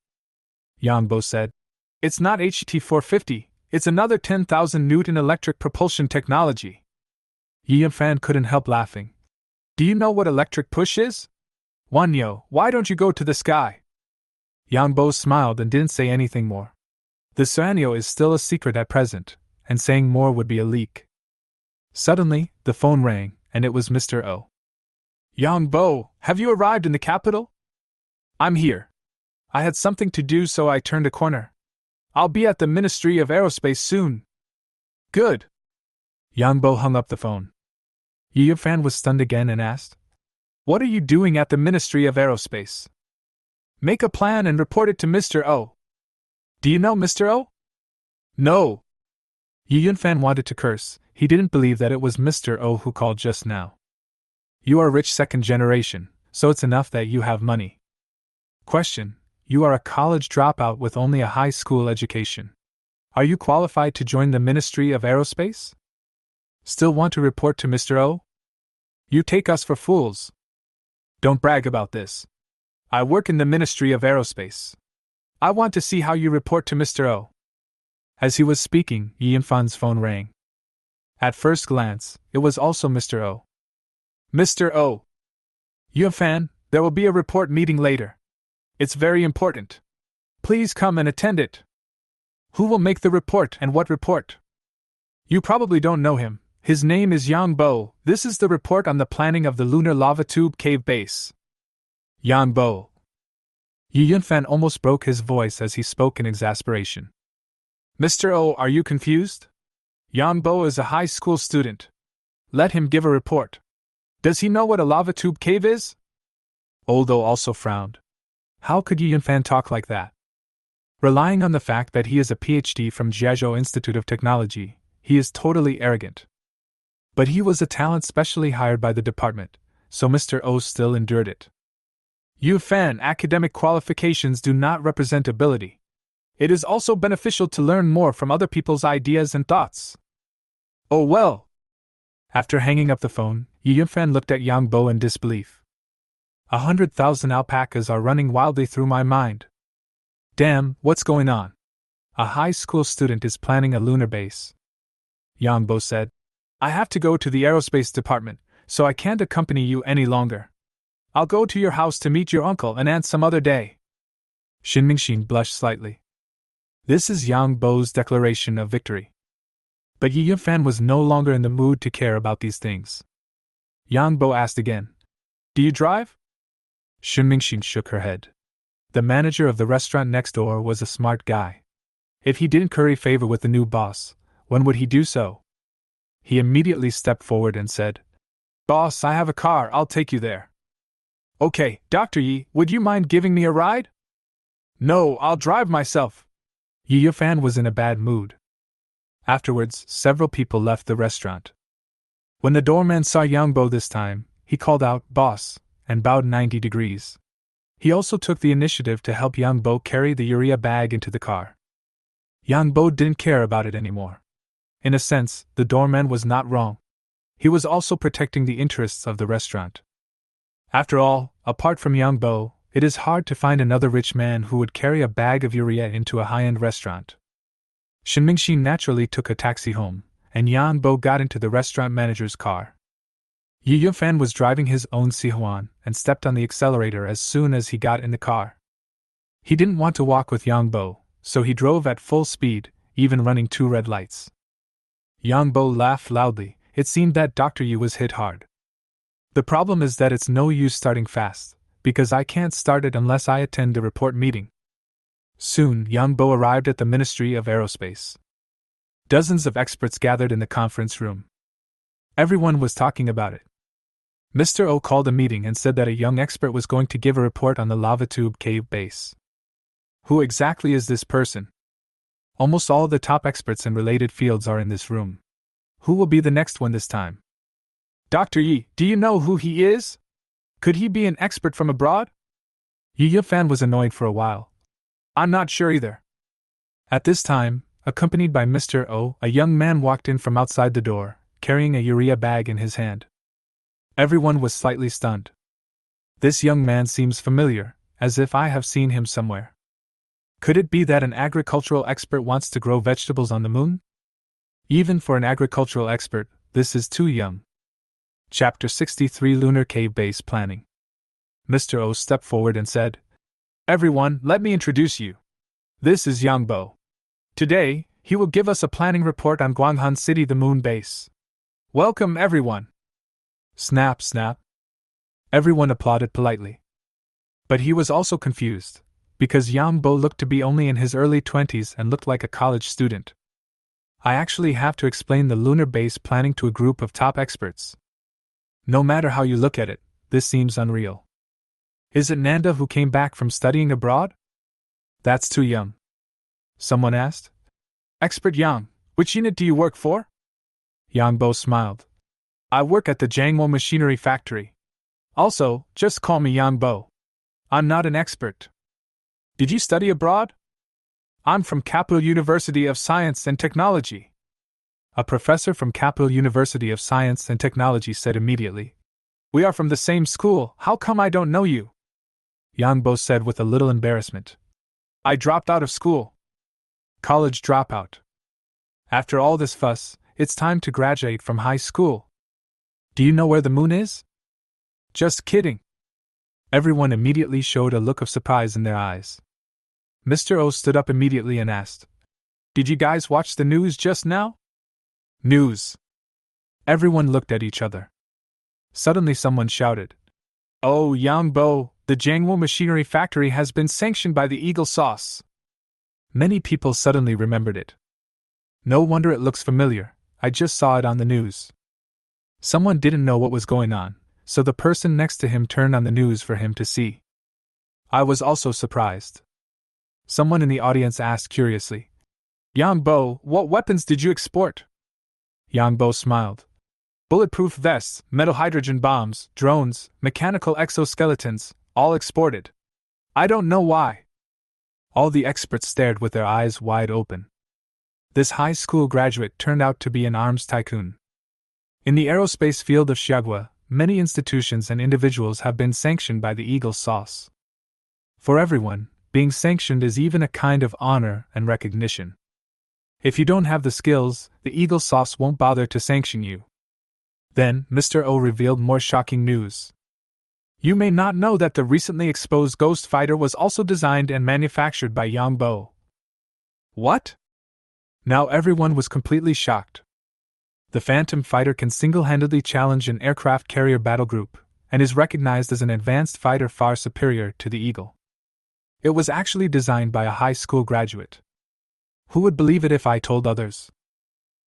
Yang Bo said, It's not HET 450, it's another 10,000 Newton electric propulsion technology. Yi Yunfan couldn't help laughing. Do you know what electric push is? Wanyo, why don't you go to the sky? Yang Bo smiled and didn't say anything more. The Suanyo is still a secret at present, and saying more would be a leak. Suddenly, the phone rang, and it was Mr. O. Yang Bo, have you arrived in the capital? I'm here. I had something to do, so I turned a corner. I'll be at the Ministry of Aerospace soon. Good. Yang Bo hung up the phone. Yi Yunfan was stunned again and asked, What are you doing at the Ministry of Aerospace? Make a plan and report it to Mr. O. Do you know Mr. O? No. Yi Yunfan wanted to curse. He didn't believe that it was Mr. O who called just now. You are rich second generation, so it's enough that you have money. Question. You are a college dropout with only a high school education. Are you qualified to join the Ministry of Aerospace? Still want to report to Mr. O? You take us for fools. Don't brag about this. I work in the Ministry of Aerospace. I want to see how you report to Mr. O. As he was speaking, Yi Yunfan's phone rang. At first glance, it was also Mr. O. Mr. O. Yunfan, there will be a report meeting later. It's very important. Please come and attend it. Who will make the report and what report? You probably don't know him. His name is Yang Bo. This is the report on the planning of the lunar lava tube cave base. Yang Bo. Yi Yunfan almost broke his voice as he spoke in exasperation. Mr. O, are you confused? Yang Bo is a high school student. Let him give a report. Does he know what a lava tube cave is? Oldo also frowned. How could Yi Yunfan talk like that? Relying on the fact that he is a PhD from Jiazhou Institute of Technology, he is totally arrogant. But he was a talent specially hired by the department, so Mr. O still endured it. Yunfan, academic qualifications do not represent ability. It is also beneficial to learn more from other people's ideas and thoughts. Oh well. After hanging up the phone, Yi Yunfan looked at Yang Bo in disbelief. 100,000 alpacas are running wildly through my mind. Damn, what's going on? A high school student is planning a lunar base. Yang Bo said, I have to go to the aerospace department, so I can't accompany you any longer. I'll go to your house to meet your uncle and aunt some other day. Shin Mingxin blushed slightly. This is Yang Bo's declaration of victory. But Yi Yunfan was no longer in the mood to care about these things. Yang Bo asked again, Do you drive? Shin Mingxin shook her head. The manager of the restaurant next door was a smart guy. If he didn't curry favor with the new boss, when would he do so? He immediately stepped forward and said, Boss, I have a car, I'll take you there. Okay, Dr. Yi, would you mind giving me a ride? No, I'll drive myself. Yi Yunfan was in a bad mood. Afterwards, several people left the restaurant. When the doorman saw Yang Bo this time, he called out, "Boss," and bowed 90 degrees. He also took the initiative to help Yang Bo carry the urea bag into the car. Yang Bo didn't care about it anymore. In a sense, the doorman was not wrong. He was also protecting the interests of the restaurant. After all, apart from Yang Bo, it is hard to find another rich man who would carry a bag of urea into a high-end restaurant. Shin Mingxi naturally took a taxi home, and Yang Bo got into the restaurant manager's car. Yi Yunfan was driving his own Sihuan and stepped on the accelerator as soon as he got in the car. He didn't want to walk with Yang Bo, so he drove at full speed, even running 2 red lights. Yang Bo laughed loudly. It seemed that Dr. Yu was hit hard. The problem is that it's no use starting fast, because I can't start it unless I attend the report meeting. Soon, Yang Bo arrived at the Ministry of Aerospace. Dozens of experts gathered in the conference room. Everyone was talking about it. Mr. O called a meeting and said that a young expert was going to give a report on the lava tube cave base. Who exactly is this person? Almost all the top experts in related fields are in this room. Who will be the next one this time? Dr. Yi, do you know who he is? Could he be an expert from abroad? Yi Yunfan was annoyed for a while. I'm not sure either. At this time, accompanied by Mr. O, a young man walked in from outside the door, carrying a urea bag in his hand. Everyone was slightly stunned. This young man seems familiar, as if I have seen him somewhere. Could it be that an agricultural expert wants to grow vegetables on the moon? Even for an agricultural expert, this is too young. Chapter 63 Lunar Cave Base Planning. Mr. O stepped forward and said, "Everyone, let me introduce you. This is Yang Bo. Today, he will give us a planning report on Guanghan City, the moon base. Welcome, everyone." Snap, snap. Everyone applauded politely. But he was also confused, because Yang Bo looked to be only in his early 20s and looked like a college student. I actually have to explain the lunar base planning to a group of top experts. No matter how you look at it, this seems unreal. Is it Nanda who came back from studying abroad? That's too young. Someone asked. Expert Yang, which unit do you work for? Yang Bo smiled. I work at the Jiangwo Machinery Factory. Also, just call me Yang Bo. I'm not an expert. Did you study abroad? I'm from Capital University of Science and Technology. A professor from Capital University of Science and Technology said immediately. We are from the same school, how come I don't know you? Yang Bo said with a little embarrassment. I dropped out of school. College dropout. After all this fuss, it's time to graduate from high school. Do you know where the moon is? Just kidding. Everyone immediately showed a look of surprise in their eyes. Mr. O stood up immediately and asked, Did you guys watch the news just now? News. Everyone looked at each other. Suddenly someone shouted, Oh, Yang Bo, the Jiangwo Machinery Factory has been sanctioned by the Eagle Sauce. Many people suddenly remembered it. No wonder it looks familiar, I just saw it on the news. Someone didn't know what was going on, so the person next to him turned on the news for him to see. I was also surprised. Someone in the audience asked curiously, Yang Bo, what weapons did you export? Yang Bo smiled. Bulletproof vests, metal hydrogen bombs, drones, mechanical exoskeletons, all exported. I don't know why. All the experts stared with their eyes wide open. This high school graduate turned out to be an arms tycoon. In the aerospace field of Xiagua, many institutions and individuals have been sanctioned by the Eagle Sauce. For everyone, being sanctioned is even a kind of honor and recognition. If you don't have the skills, the Eagle Sauce won't bother to sanction you. Then, Mr. O revealed more shocking news. You may not know that the recently exposed Ghost Fighter was also designed and manufactured by Yang Bo. What? Now everyone was completely shocked. The Phantom Fighter can single-handedly challenge an aircraft carrier battle group, and is recognized as an advanced fighter far superior to the Eagle. It was actually designed by a high school graduate. Who would believe it if I told others?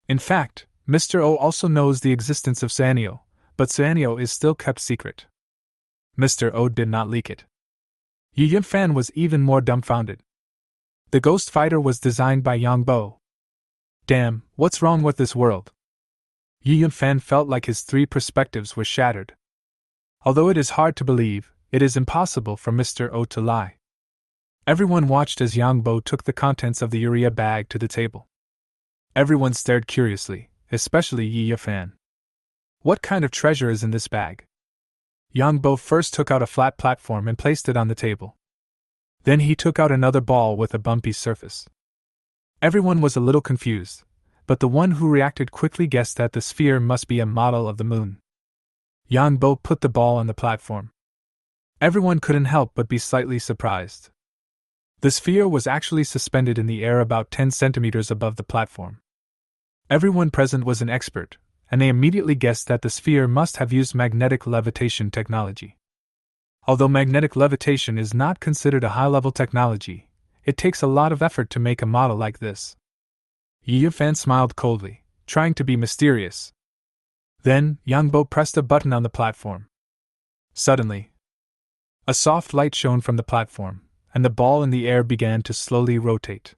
In fact, Mr. O also knows the existence of Sanyo, but Sanyo is still kept secret. Mr. O did not leak it. Yu Yunfan was even more dumbfounded. The Ghost Fighter was designed by Yang Bo. Damn, what's wrong with this world? Yi Yunfan felt like his three perspectives were shattered. Although it is hard to believe, it is impossible for Mr. O to lie. Everyone watched as Yang Bo took the contents of the urea bag to the table. Everyone stared curiously, especially Yi Yunfan. What kind of treasure is in this bag? Yang Bo first took out a flat platform and placed it on the table. Then he took out another ball with a bumpy surface. Everyone was a little confused, but the one who reacted quickly guessed that the sphere must be a model of the moon. Yang Bo put the ball on the platform. Everyone couldn't help but be slightly surprised. The sphere was actually suspended in the air about 10 centimeters above the platform. Everyone present was an expert, and they immediately guessed that the sphere must have used magnetic levitation technology. Although magnetic levitation is not considered a high-level technology, it takes a lot of effort to make a model like this. Yi Yunfan smiled coldly, trying to be mysterious. Then, Yang Bo pressed a button on the platform. Suddenly, a soft light shone from the platform, and the ball in the air began to slowly rotate.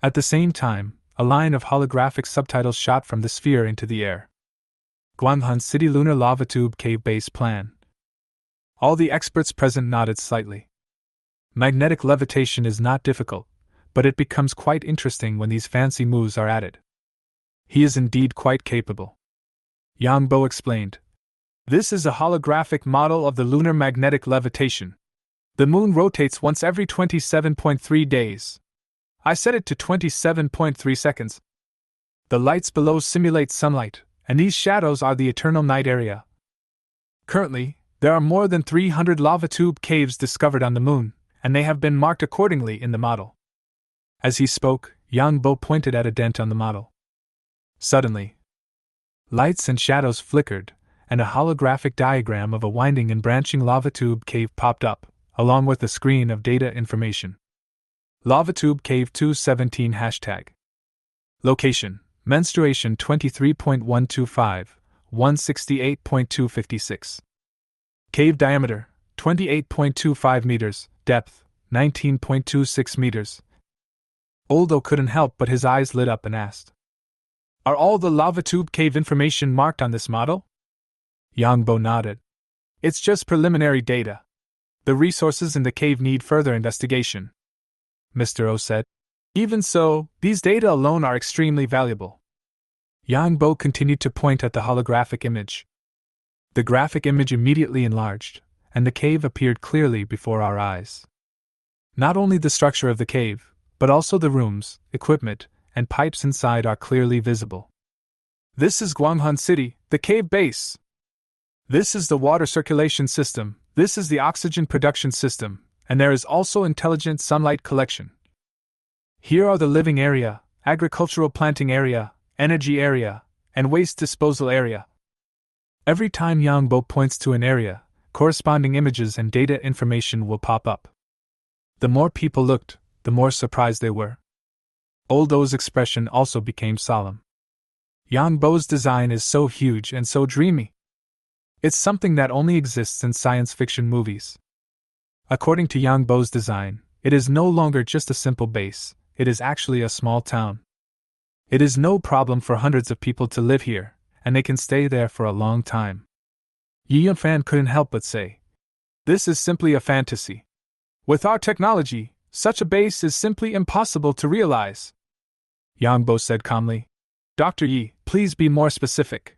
At the same time, a line of holographic subtitles shot from the sphere into the air. Guanghan City Lunar Lava Tube Cave Base Plan. All the experts present nodded slightly. Magnetic levitation is not difficult, but it becomes quite interesting when these fancy moves are added. He is indeed quite capable. Yang Bo explained. This is a holographic model of the lunar magnetic levitation. The moon rotates once every 27.3 days. I set it to 27.3 seconds. The lights below simulate sunlight, and these shadows are the eternal night area. Currently, there are more than 300 lava tube caves discovered on the moon, and they have been marked accordingly in the model. As he spoke, Yang Bo pointed at a dent on the model. Suddenly, lights and shadows flickered, and a holographic diagram of a winding and branching lava tube cave popped up, along with a screen of data information. Lava Tube Cave 217 #. Location: Menstruation 23.125, 168.256. Cave diameter: 28.25 meters, depth: 19.26 meters. Oldo couldn't help but his eyes lit up and asked, "Are all the lava tube cave information marked on this model?" Yang Bo nodded. "It's just preliminary data. The resources in the cave need further investigation," Mr. O said. "Even so, these data alone are extremely valuable." Yang Bo continued to point at the holographic image. The graphic image immediately enlarged, and the cave appeared clearly before our eyes. Not only the structure of the cave, but also the rooms, equipment, and pipes inside are clearly visible. This is Guanghan City, the cave base. This is the water circulation system, this is the oxygen production system, and there is also intelligent sunlight collection. Here are the living area, agricultural planting area, energy area, and waste disposal area. Every time Yang Bo points to an area, corresponding images and data information will pop up. The more people looked, the more surprised they were. Oldo's expression also became solemn. Yang Bo's design is so huge and so dreamy. It's something that only exists in science fiction movies. According to Yang Bo's design, it is no longer just a simple base, it is actually a small town. It is no problem for hundreds of people to live here, and they can stay there for a long time. Yi Yunfan couldn't help but say, "This is simply a fantasy. With our technology, such a base is simply impossible to realize." Yang Bo said calmly, "Dr. Yi, please be more specific.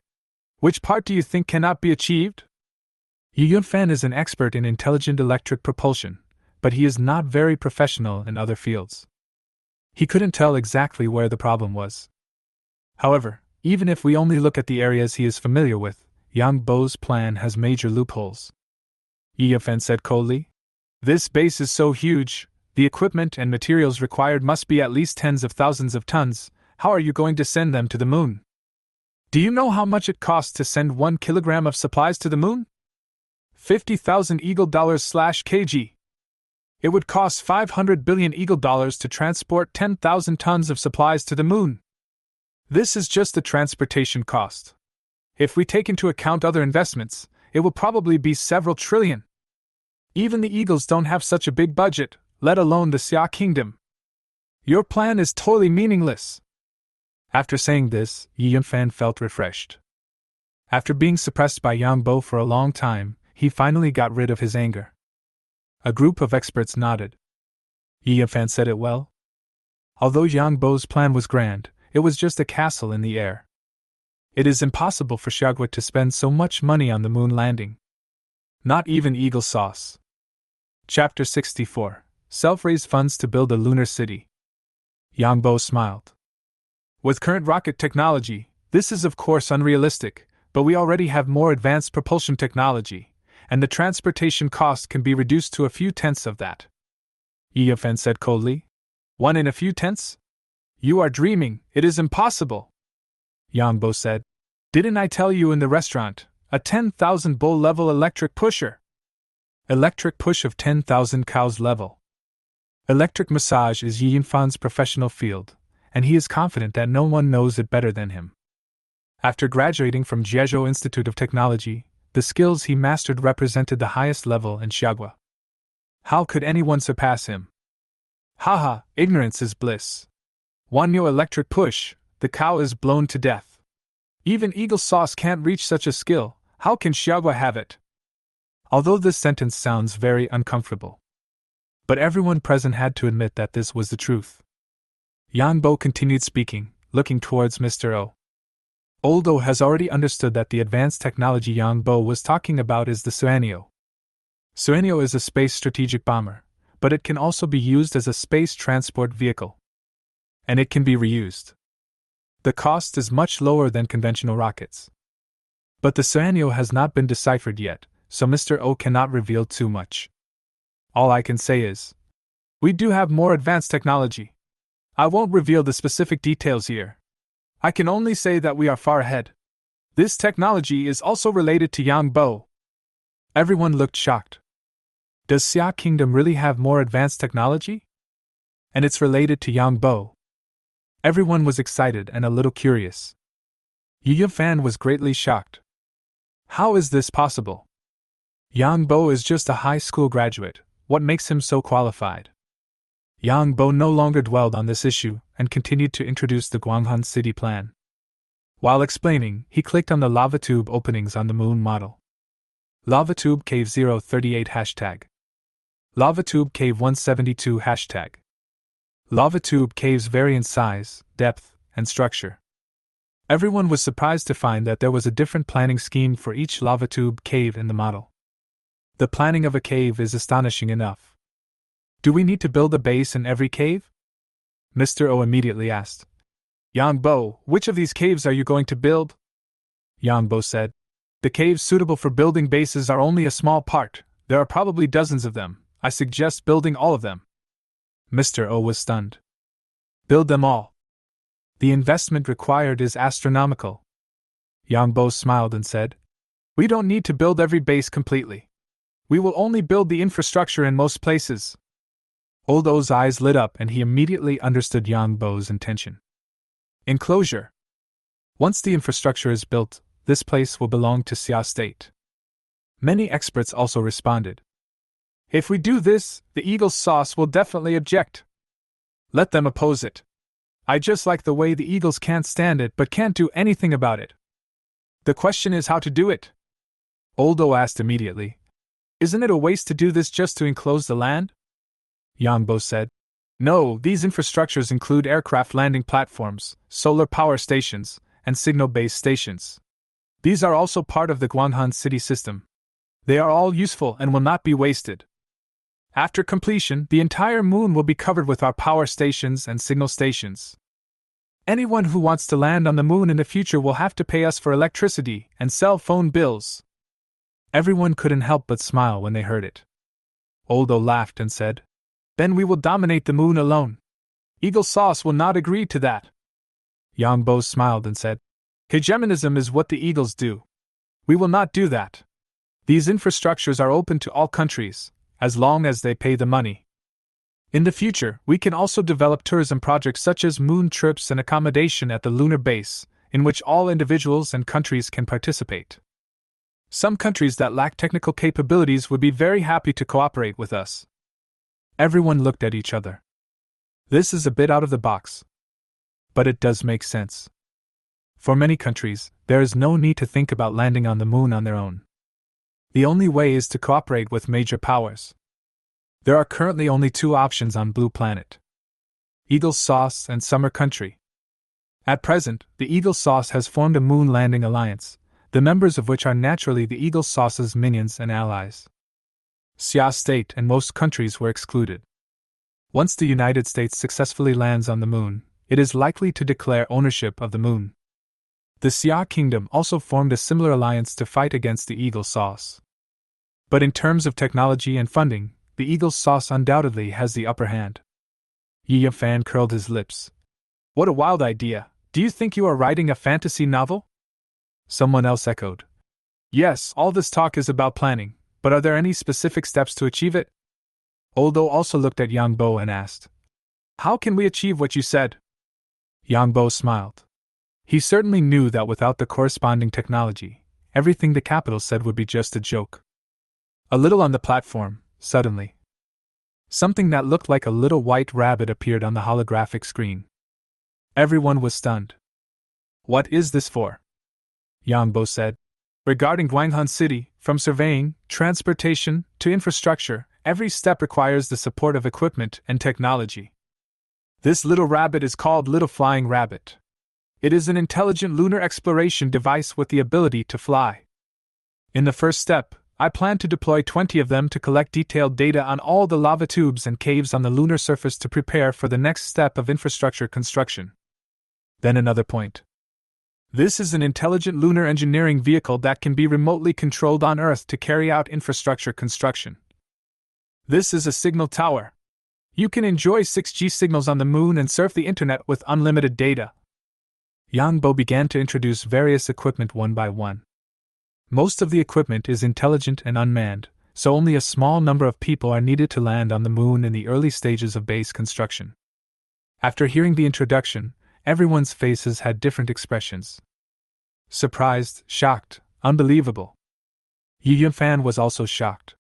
Which part do you think cannot be achieved?" Yi Yunfan is an expert in intelligent electric propulsion, but he is not very professional in other fields. He couldn't tell exactly where the problem was. However, even if we only look at the areas he is familiar with, Yang Bo's plan has major loopholes. Yi Yunfan said coldly, "This base is so huge, the equipment and materials required must be at least tens of thousands of tons. How are you going to send them to the moon? Do you know how much it costs to send 1 kilogram of supplies to the moon? 50,000 eagle dollars/kg. It would cost 500 billion eagle dollars to transport 10,000 tons of supplies to the moon. This is just the transportation cost. If we take into account other investments, it will probably be several trillion. Even the eagles don't have such a big budget, let alone the Xia Kingdom. Your plan is totally meaningless." After saying this, Yi Yunfan felt refreshed. After being suppressed by Yang Bo for a long time, he finally got rid of his anger. A group of experts nodded. Yi Yunfan said it well. Although Yang Bo's plan was grand, it was just a castle in the air. It is impossible for Xiagua to spend so much money on the moon landing. Not even Eagle Sauce. Chapter 64. Self-raise funds to build a lunar city. Yang Bo smiled. With current rocket technology, this is of course unrealistic, but we already have more advanced propulsion technology, and the transportation cost can be reduced to a few tenths of that. Yi Yunfan said coldly. 1 in a few tenths? You are dreaming, it is impossible. Yang Bo said. Didn't I tell you in the restaurant, a 10,000 bull level electric pusher? Electric push of 10,000 cows level. Electric massage is Yi Yunfan's professional field, and he is confident that no one knows it better than him. After graduating from Jiezhou Institute of Technology, the skills he mastered represented the highest level in Xiagua. How could anyone surpass him? Haha, ignorance is bliss. 1 new electric push, the cow is blown to death. Even Eagle Sauce can't reach such a skill, how can Xiagua have it? Although this sentence sounds very uncomfortable. But everyone present had to admit that this was the truth. Yang Bo continued speaking, looking towards Mr. O. Old O has already understood that the advanced technology Yang Bo was talking about is the Suanio. Suanio is a space strategic bomber, but it can also be used as a space transport vehicle. And it can be reused. The cost is much lower than conventional rockets. But the Suanio has not been deciphered yet, so Mr. O cannot reveal too much. All I can say is, we do have more advanced technology. I won't reveal the specific details here. I can only say that we are far ahead. This technology is also related to Yang Bo. Everyone looked shocked. Does Xia Kingdom really have more advanced technology? And it's related to Yang Bo. Everyone was excited and a little curious. Yi Yunfan was greatly shocked. How is this possible? Yang Bo is just a high school graduate. What makes him so qualified? Yang Bo no longer dwelled on this issue and continued to introduce the Guanghan City plan. While explaining, he clicked on the lava tube openings on the moon model. Lava tube cave 038 hashtag. Lava tube cave 172 hashtag. Lava tube caves vary in size, depth, and structure. Everyone was surprised to find that there was a different planning scheme for each lava tube cave in the model. The planning of a cave is astonishing enough. Do we need to build a base in every cave? Mr. O immediately asked. Yang Bo, which of these caves are you going to build? Yang Bo said. The caves suitable for building bases are only a small part. There are probably dozens of them. I suggest building all of them. Mr. O was stunned. Build them all. The investment required is astronomical. Yang Bo smiled and said. We don't need to build every base completely. We will only build the infrastructure in most places. Old O's eyes lit up and he immediately understood Yang Bo's intention. Enclosure. Once the infrastructure is built, this place will belong to Xia State. Many experts also responded. If we do this, the Eagle Sauce will definitely object. Let them oppose it. I just like the way the Eagles can't stand it but can't do anything about it. The question is how to do it. Old O asked immediately. Isn't it a waste to do this just to enclose the land? Yang Bo said. No, these infrastructures include aircraft landing platforms, solar power stations, and signal-based stations. These are also part of the Guanghan City system. They are all useful and will not be wasted. After completion, the entire moon will be covered with our power stations and signal stations. Anyone who wants to land on the moon in the future will have to pay us for electricity and cell phone bills. Everyone couldn't help but smile when they heard it. Old O laughed and said, Then we will dominate the moon alone. Eagle Sauce will not agree to that. Yang Bo smiled and said, Hegemonism is what the Eagles do. We will not do that. These infrastructures are open to all countries, as long as they pay the money. In the future, we can also develop tourism projects such as moon trips and accommodation at the lunar base, in which all individuals and countries can participate. Some countries that lack technical capabilities would be very happy to cooperate with us. Everyone looked at each other. This is a bit out of the box. But it does make sense. For many countries, there is no need to think about landing on the moon on their own. The only way is to cooperate with major powers. There are currently only two options on Blue Planet: Eagle Sauce and Summer Country. At present, the Eagle Sauce has formed a moon landing alliance, the members of which are naturally the Eagle Sauce's minions and allies. Xia State and most countries were excluded. Once the United States successfully lands on the moon, it is likely to declare ownership of the moon. The Xia Kingdom also formed a similar alliance to fight against the Eagle Sauce. But in terms of technology and funding, the Eagle Sauce undoubtedly has the upper hand. Yi Fan curled his lips. What a wild idea! Do you think you are writing a fantasy novel? Someone else echoed. Yes, all this talk is about planning, but are there any specific steps to achieve it? Oldo also looked at Yang Bo and asked, how can we achieve what you said? Yang Bo smiled. He certainly knew that without the corresponding technology, everything the capital said would be just a joke. A little on the platform, suddenly, something that looked like a little white rabbit appeared on the holographic screen. Everyone was stunned. What is this for? Yang Bo said. Regarding Guanghan City, from surveying, transportation, to infrastructure, every step requires the support of equipment and technology. This little rabbit is called Little Flying Rabbit. It is an intelligent lunar exploration device with the ability to fly. In the first step, I plan to deploy 20 of them to collect detailed data on all the lava tubes and caves on the lunar surface to prepare for the next step of infrastructure construction. Then another point. This is an intelligent lunar engineering vehicle that can be remotely controlled on Earth to carry out infrastructure construction. This is a signal tower. You can enjoy 6G signals on the moon and surf the internet with unlimited data. Yang Bo began to introduce various equipment one by one. Most of the equipment is intelligent and unmanned, so only a small number of people are needed to land on the moon in the early stages of base construction. After hearing the introduction, everyone's faces had different expressions. Surprised, shocked, unbelievable. Yi Fan was also shocked.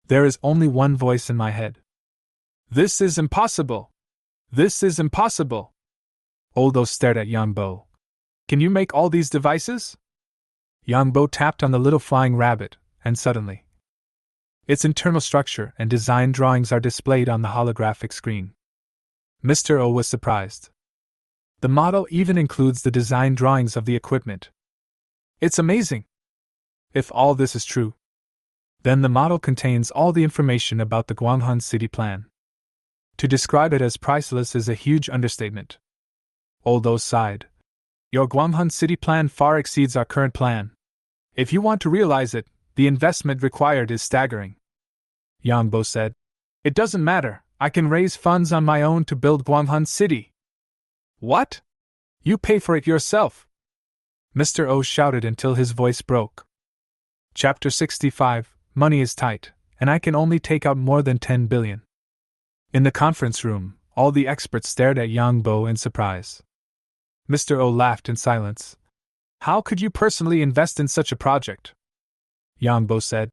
There is only one voice in my head. This is impossible! This is impossible! Oldo stared at Yang Bo. Can you make all these devices? Yang Bo tapped on the little flying rabbit, and suddenly, its internal structure and design drawings are displayed on the holographic screen. Mr. O was surprised. The model even includes the design drawings of the equipment. It's amazing! If all this is true, then the model contains all the information about the Guanghan City plan. To describe it as priceless is a huge understatement. Oldo sighed. Your Guanghan City plan far exceeds our current plan. If you want to realize it, the investment required is staggering. Yang Bo said. It doesn't matter, I can raise funds on my own to build Guanghan City. What? You pay for it yourself? Mr. O shouted until his voice broke. Chapter 65, Money is tight, and I can only take out more than 10 billion. In the conference room, all the experts stared at Yang Bo in surprise. Mr. O laughed in silence. How could you personally invest in such a project? Yang Bo said.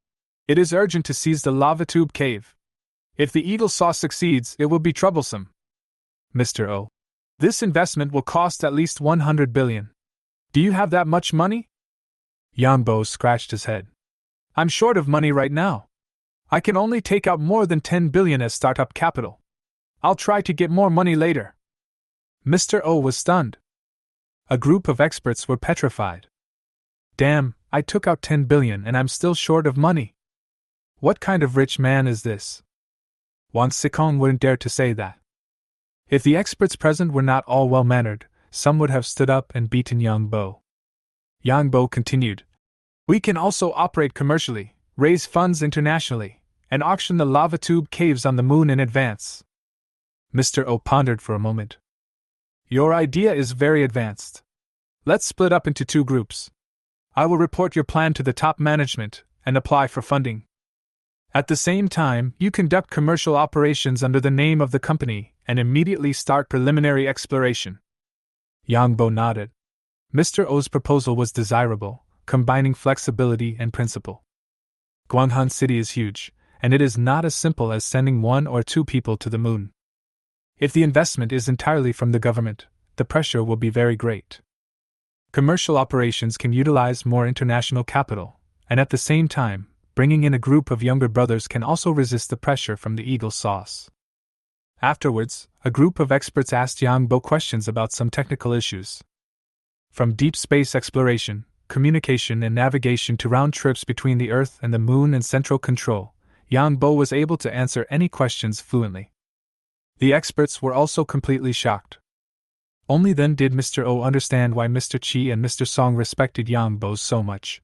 It is urgent to seize the lava tube cave. If the Eagle Sauce succeeds, it will be troublesome. Mr. O. This investment will cost at least 100 billion. Do you have that much money? Yang Bo scratched his head. I'm short of money right now. I can only take out more than 10 billion as startup capital. I'll try to get more money later. Mr. O was stunned. A group of experts were petrified. Damn, I took out 10 billion and I'm still short of money. What kind of rich man is this? Wang Xikong wouldn't dare to say that. If the experts present were not all well-mannered, some would have stood up and beaten Yang Bo. Yang Bo continued. We can also operate commercially, raise funds internationally, and auction the lava tube caves on the moon in advance. Mr. O pondered for a moment. Your idea is very advanced. Let's split up into two groups. I will report your plan to the top management and apply for funding. At the same time, you conduct commercial operations under the name of the company and immediately start preliminary exploration. Yang Bo nodded. Mr. O's proposal was desirable, combining flexibility and principle. Guanghan City is huge, and it is not as simple as sending 1 or 2 people to the moon. If the investment is entirely from the government, the pressure will be very great. Commercial operations can utilize more international capital, and at the same time, bringing in a group of younger brothers can also resist the pressure from the eagle sauce. Afterwards, a group of experts asked Yang Bo questions about some technical issues. From deep space exploration, communication and navigation to round trips between the Earth and the Moon and central control, Yang Bo was able to answer any questions fluently. The experts were also completely shocked. Only then did Mr. O understand why Mr. Chi and Mr. Song respected Yang Bo so much.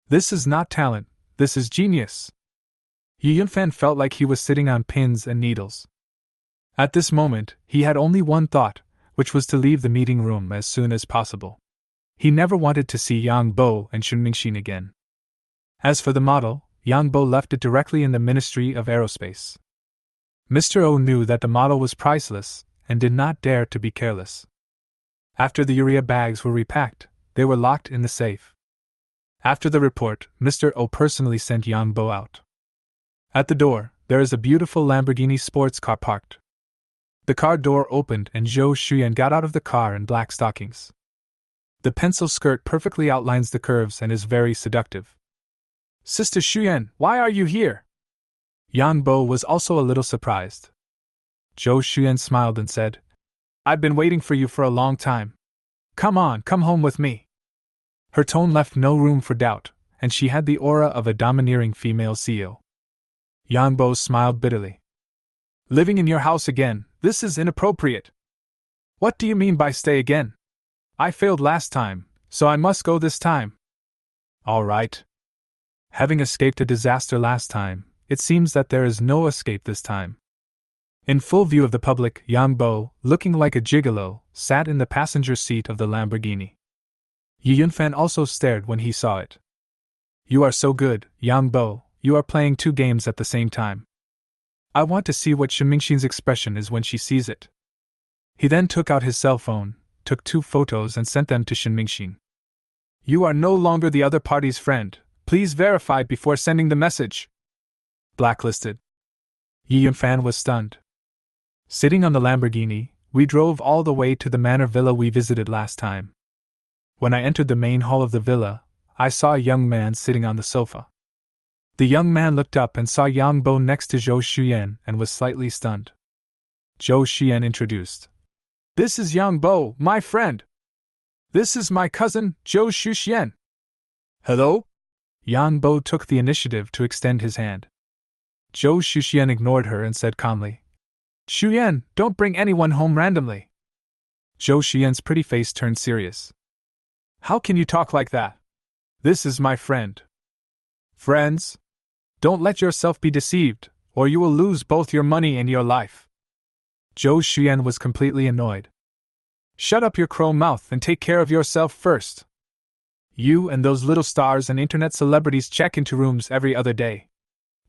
This is not talent, this is genius. Yi Yunfan felt like he was sitting on pins and needles. At this moment, he had only one thought, which was to leave the meeting room as soon as possible. He never wanted to see Yang Bo and Shun Mingxin again. As for the model, Yang Bo left it directly in the Ministry of Aerospace. Mr. O knew that the model was priceless, and did not dare to be careless. After the urea bags were repacked, they were locked in the safe. After the report, Mr. O personally sent Yang Bo out. At the door, there is a beautiful Lamborghini sports car parked. The car door opened and Zhou Xuyan got out of the car in black stockings. The pencil skirt perfectly outlines the curves and is very seductive. Sister Xuyan, why are you here? Yang Bo was also a little surprised. Zhou Xuyan smiled and said, I've been waiting for you for a long time. Come on, come home with me. Her tone left no room for doubt, and she had the aura of a domineering female CEO. Yang Bo smiled bitterly. Living in your house again, this is inappropriate. What do you mean by stay again? I failed last time, so I must go this time. All right. Having escaped a disaster last time, it seems that there is no escape this time. In full view of the public, Yang Bo, looking like a gigolo, sat in the passenger seat of the Lamborghini. Yi Yunfan also stared when he saw it. You are so good, Yang Bo, you are playing two games at the same time. I want to see what Shun Mingxin's expression is when she sees it. He then took out his cell phone, took 2 photos and sent them to Shun Mingxin. You are no longer the other party's friend, please verify before sending the message. Blacklisted. Yi Yunfan was stunned. Sitting on the Lamborghini, we drove all the way to the manor villa we visited last time. When I entered the main hall of the villa, I saw a young man sitting on the sofa. The young man looked up and saw Yang Bo next to Zhou Xuyan and was slightly stunned. Zhou Xuyan introduced. This is Yang Bo, my friend. This is my cousin, Zhou Xuyan. Hello? Yang Bo took the initiative to extend his hand. Zhou Xuyan ignored her and said calmly, Xuyan, don't bring anyone home randomly. Zhou Xuyan's pretty face turned serious. How can you talk like that? This is my friend. Friends? Don't let yourself be deceived, or you will lose both your money and your life. Zhou Xuyan was completely annoyed. Shut up your crow mouth and take care of yourself first. You and those little stars and internet celebrities check into rooms every other day.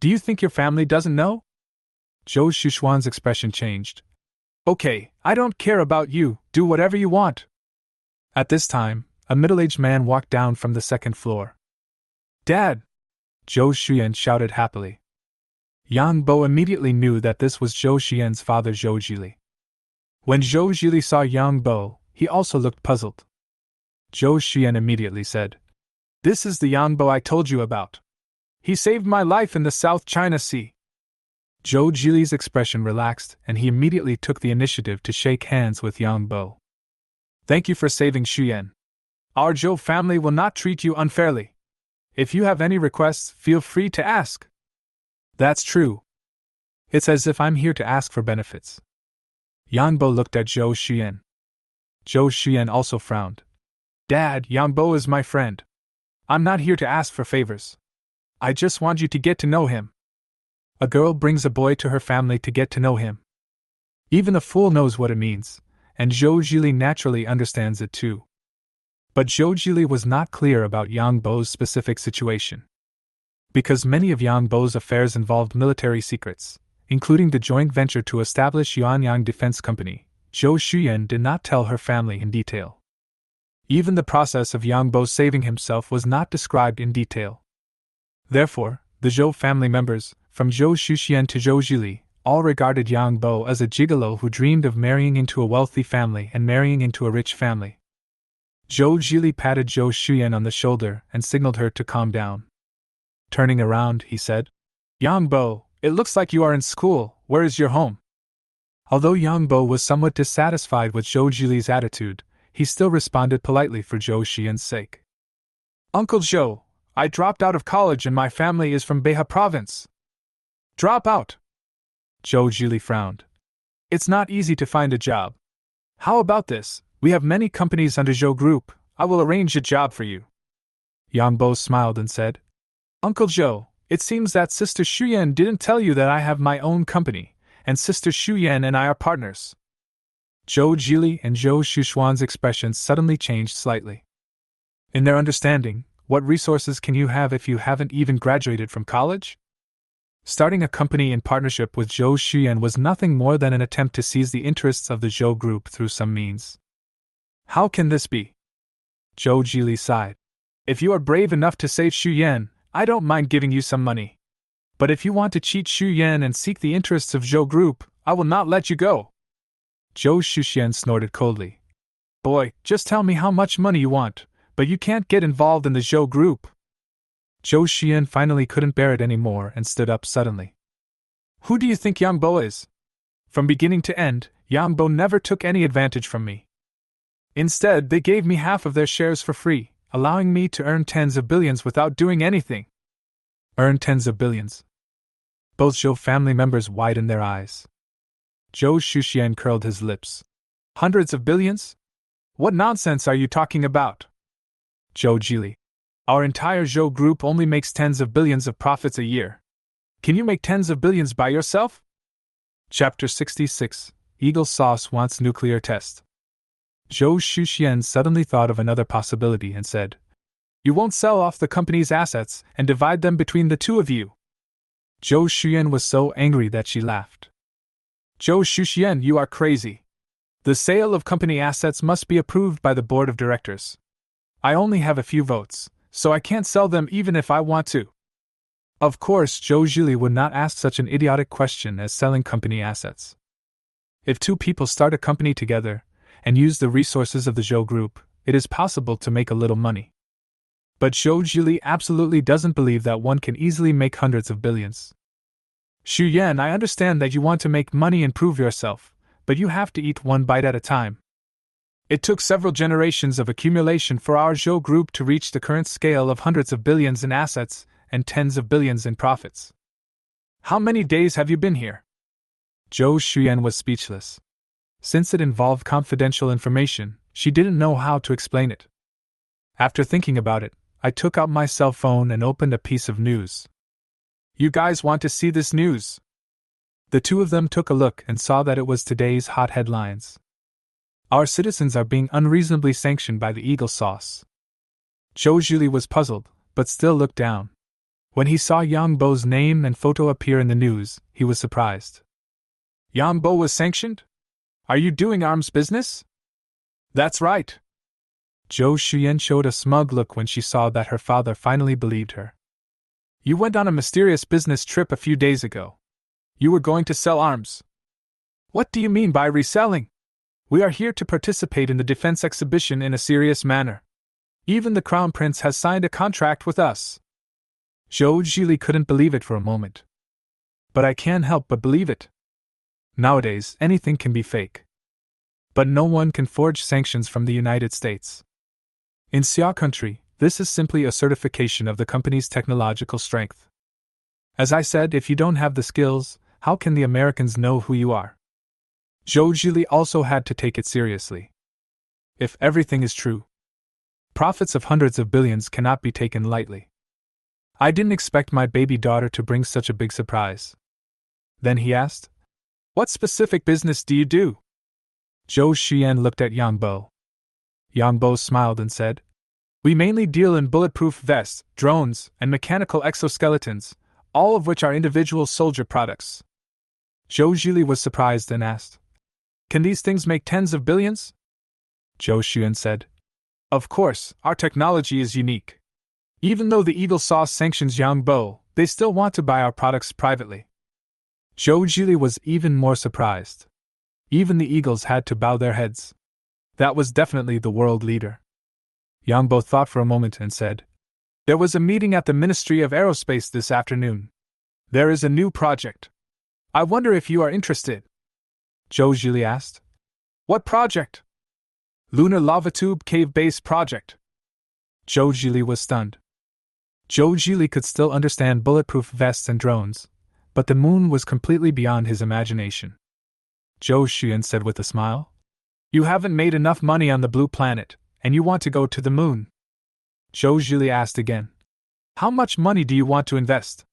Do you think your family doesn't know? Zhou Xuan's expression changed. Okay, I don't care about you, do whatever you want. At this time, a middle-aged man walked down from the 2nd floor. Dad! Zhou Xuyan shouted happily. Yang Bo immediately knew that this was Zhou Xuyan's father Zhou Jili. When Zhou Jili saw Yang Bo, he also looked puzzled. Zhou Xuyan immediately said, This is the Yang Bo I told you about. He saved my life in the South China Sea. Zhou Jili's expression relaxed and he immediately took the initiative to shake hands with Yang Bo. Thank you for saving Xuyan. Our Zhou family will not treat you unfairly. If you have any requests, feel free to ask. That's true. It's as if I'm here to ask for benefits. Yang Bo looked at Zhou Xuyan. Zhou Xuyan also frowned. Dad, Yang Bo is my friend. I'm not here to ask for favors. I just want you to get to know him. A girl brings a boy to her family to get to know him. Even a fool knows what it means, and Zhou Jili naturally understands it too. But Zhou Jili was not clear about Yang Bo's specific situation. Because many of Yang Bo's affairs involved military secrets, including the joint venture to establish Yuanyang Defense Company, Zhou Xuyan did not tell her family in detail. Even the process of Yang Bo saving himself was not described in detail. Therefore, the Zhou family members, from Zhou Xuxian to Zhou Jili, all regarded Yang Bo as a gigolo who dreamed of marrying into a wealthy family and marrying into a rich family. Zhou Jili patted Zhou Shuyan on the shoulder and signaled her to calm down. Turning around, he said, Yang Bo, it looks like you are in school. Where is your home? Although Yang Bo was somewhat dissatisfied with Zhou Jili's attitude, he still responded politely for Zhou Xian's sake. Uncle Zhou, I dropped out of college and my family is from Beha province. Drop out? Zhou Jili frowned. It's not easy to find a job. How about this? We have many companies under Zhou Group. I will arrange a job for you. Yang Bo smiled and said, Uncle Zhou, it seems that Sister Shuyan didn't tell you that I have my own company, and Sister Shuyan and I are partners. Zhou Jili and Zhou Shushuan's expressions suddenly changed slightly. In their understanding, what resources can you have if you haven't even graduated from college? Starting a company in partnership with Zhou Shuyan was nothing more than an attempt to seize the interests of the Zhou Group through some means. How can this be? Zhou Jili sighed. If you are brave enough to save Shuyan, I don't mind giving you some money. But if you want to cheat Shuyan and seek the interests of Zhou Group, I will not let you go. Zhou Shushuan snorted coldly. Boy, just tell me how much money you want, but you can't get involved in the Zhou Group. Zhou Shuyan finally couldn't bear it anymore and stood up suddenly. Who do you think Yang Bo is? From beginning to end, Yang Bo never took any advantage from me. Instead, they gave me half of their shares for free, allowing me to earn tens of billions without doing anything. Earn tens of billions. Both Zhou family members widened their eyes. Zhou Shushuan curled his lips. Hundreds of billions? What nonsense are you talking about? Zhou Jili. Our entire Zhou Group only makes tens of billions of profits a year. Can you make tens of billions by yourself? Chapter 66. Eagle Sauce wants nuclear test. Zhou Shushuan suddenly thought of another possibility and said, You won't sell off the company's assets and divide them between the two of you. Zhou Shuyan was so angry that she laughed. Zhou Shushuan, you are crazy. The sale of company assets must be approved by the board of directors. I only have a few votes, so I can't sell them even if I want to. Of course, Zhou Jili would not ask such an idiotic question as selling company assets. If two people start a company together and use the resources of the Zhou Group, it is possible to make a little money. But Zhou Jili absolutely doesn't believe that one can easily make hundreds of billions. Shuyan, I understand that you want to make money and prove yourself, but you have to eat one bite at a time. It took several generations of accumulation for our Zhou Group to reach the current scale of hundreds of billions in assets and tens of billions in profits. How many days have you been here? Zhou Shuyan was speechless. Since it involved confidential information, she didn't know how to explain it. After thinking about it, I took out my cell phone and opened a piece of news. You guys want to see this news? The two of them took a look and saw that it was today's hot headlines. Our citizens are being unreasonably sanctioned by the Eagle Sauce. Zhou Jili was puzzled, but still looked down. When he saw Yang Bo's name and photo appear in the news, he was surprised. Yang Bo was sanctioned? Are you doing arms business? That's right. Zhou Shuyan showed a smug look when she saw that her father finally believed her. You went on a mysterious business trip a few days ago. You were going to sell arms. What do you mean by reselling? We are here to participate in the defense exhibition in a serious manner. Even the Crown Prince has signed a contract with us. Zhou Jili couldn't believe it for a moment. But I can't help but believe it. Nowadays, anything can be fake. But no one can forge sanctions from the United States. In Xia country, this is simply a certification of the company's technological strength. As I said, if you don't have the skills, how can the Americans know who you are? Zhou Jili also had to take it seriously. If everything is true, profits of hundreds of billions cannot be taken lightly. I didn't expect my baby daughter to bring such a big surprise. Then he asked, What specific business do you do? Zhou Shuyan looked at Yang Bo. Yang Bo smiled and said, We mainly deal in bulletproof vests, drones, and mechanical exoskeletons, all of which are individual soldier products. Zhou Jili was surprised and asked, Can these things make tens of billions? Zhou Shuyan said, Of course, our technology is unique. Even though the Eagle Sauce sanctions Yang Bo, they still want to buy our products privately. Zhou Jili was even more surprised. Even the eagles had to bow their heads. That was definitely the world leader. Yang Bo thought for a moment and said, "There was a meeting at the Ministry of Aerospace this afternoon. There is a new project. I wonder if you are interested." Zhou Jili asked. "What project?" "Lunar Lava Tube Cave Base Project." Zhou Jili was stunned. Zhou Jili could still understand bulletproof vests and drones, but the moon was completely beyond his imagination. Zhou Xuan said with a smile, "You haven't made enough money on the blue planet, and you want to go to the moon." Zhou Jili asked again, "How much money do you want to invest?"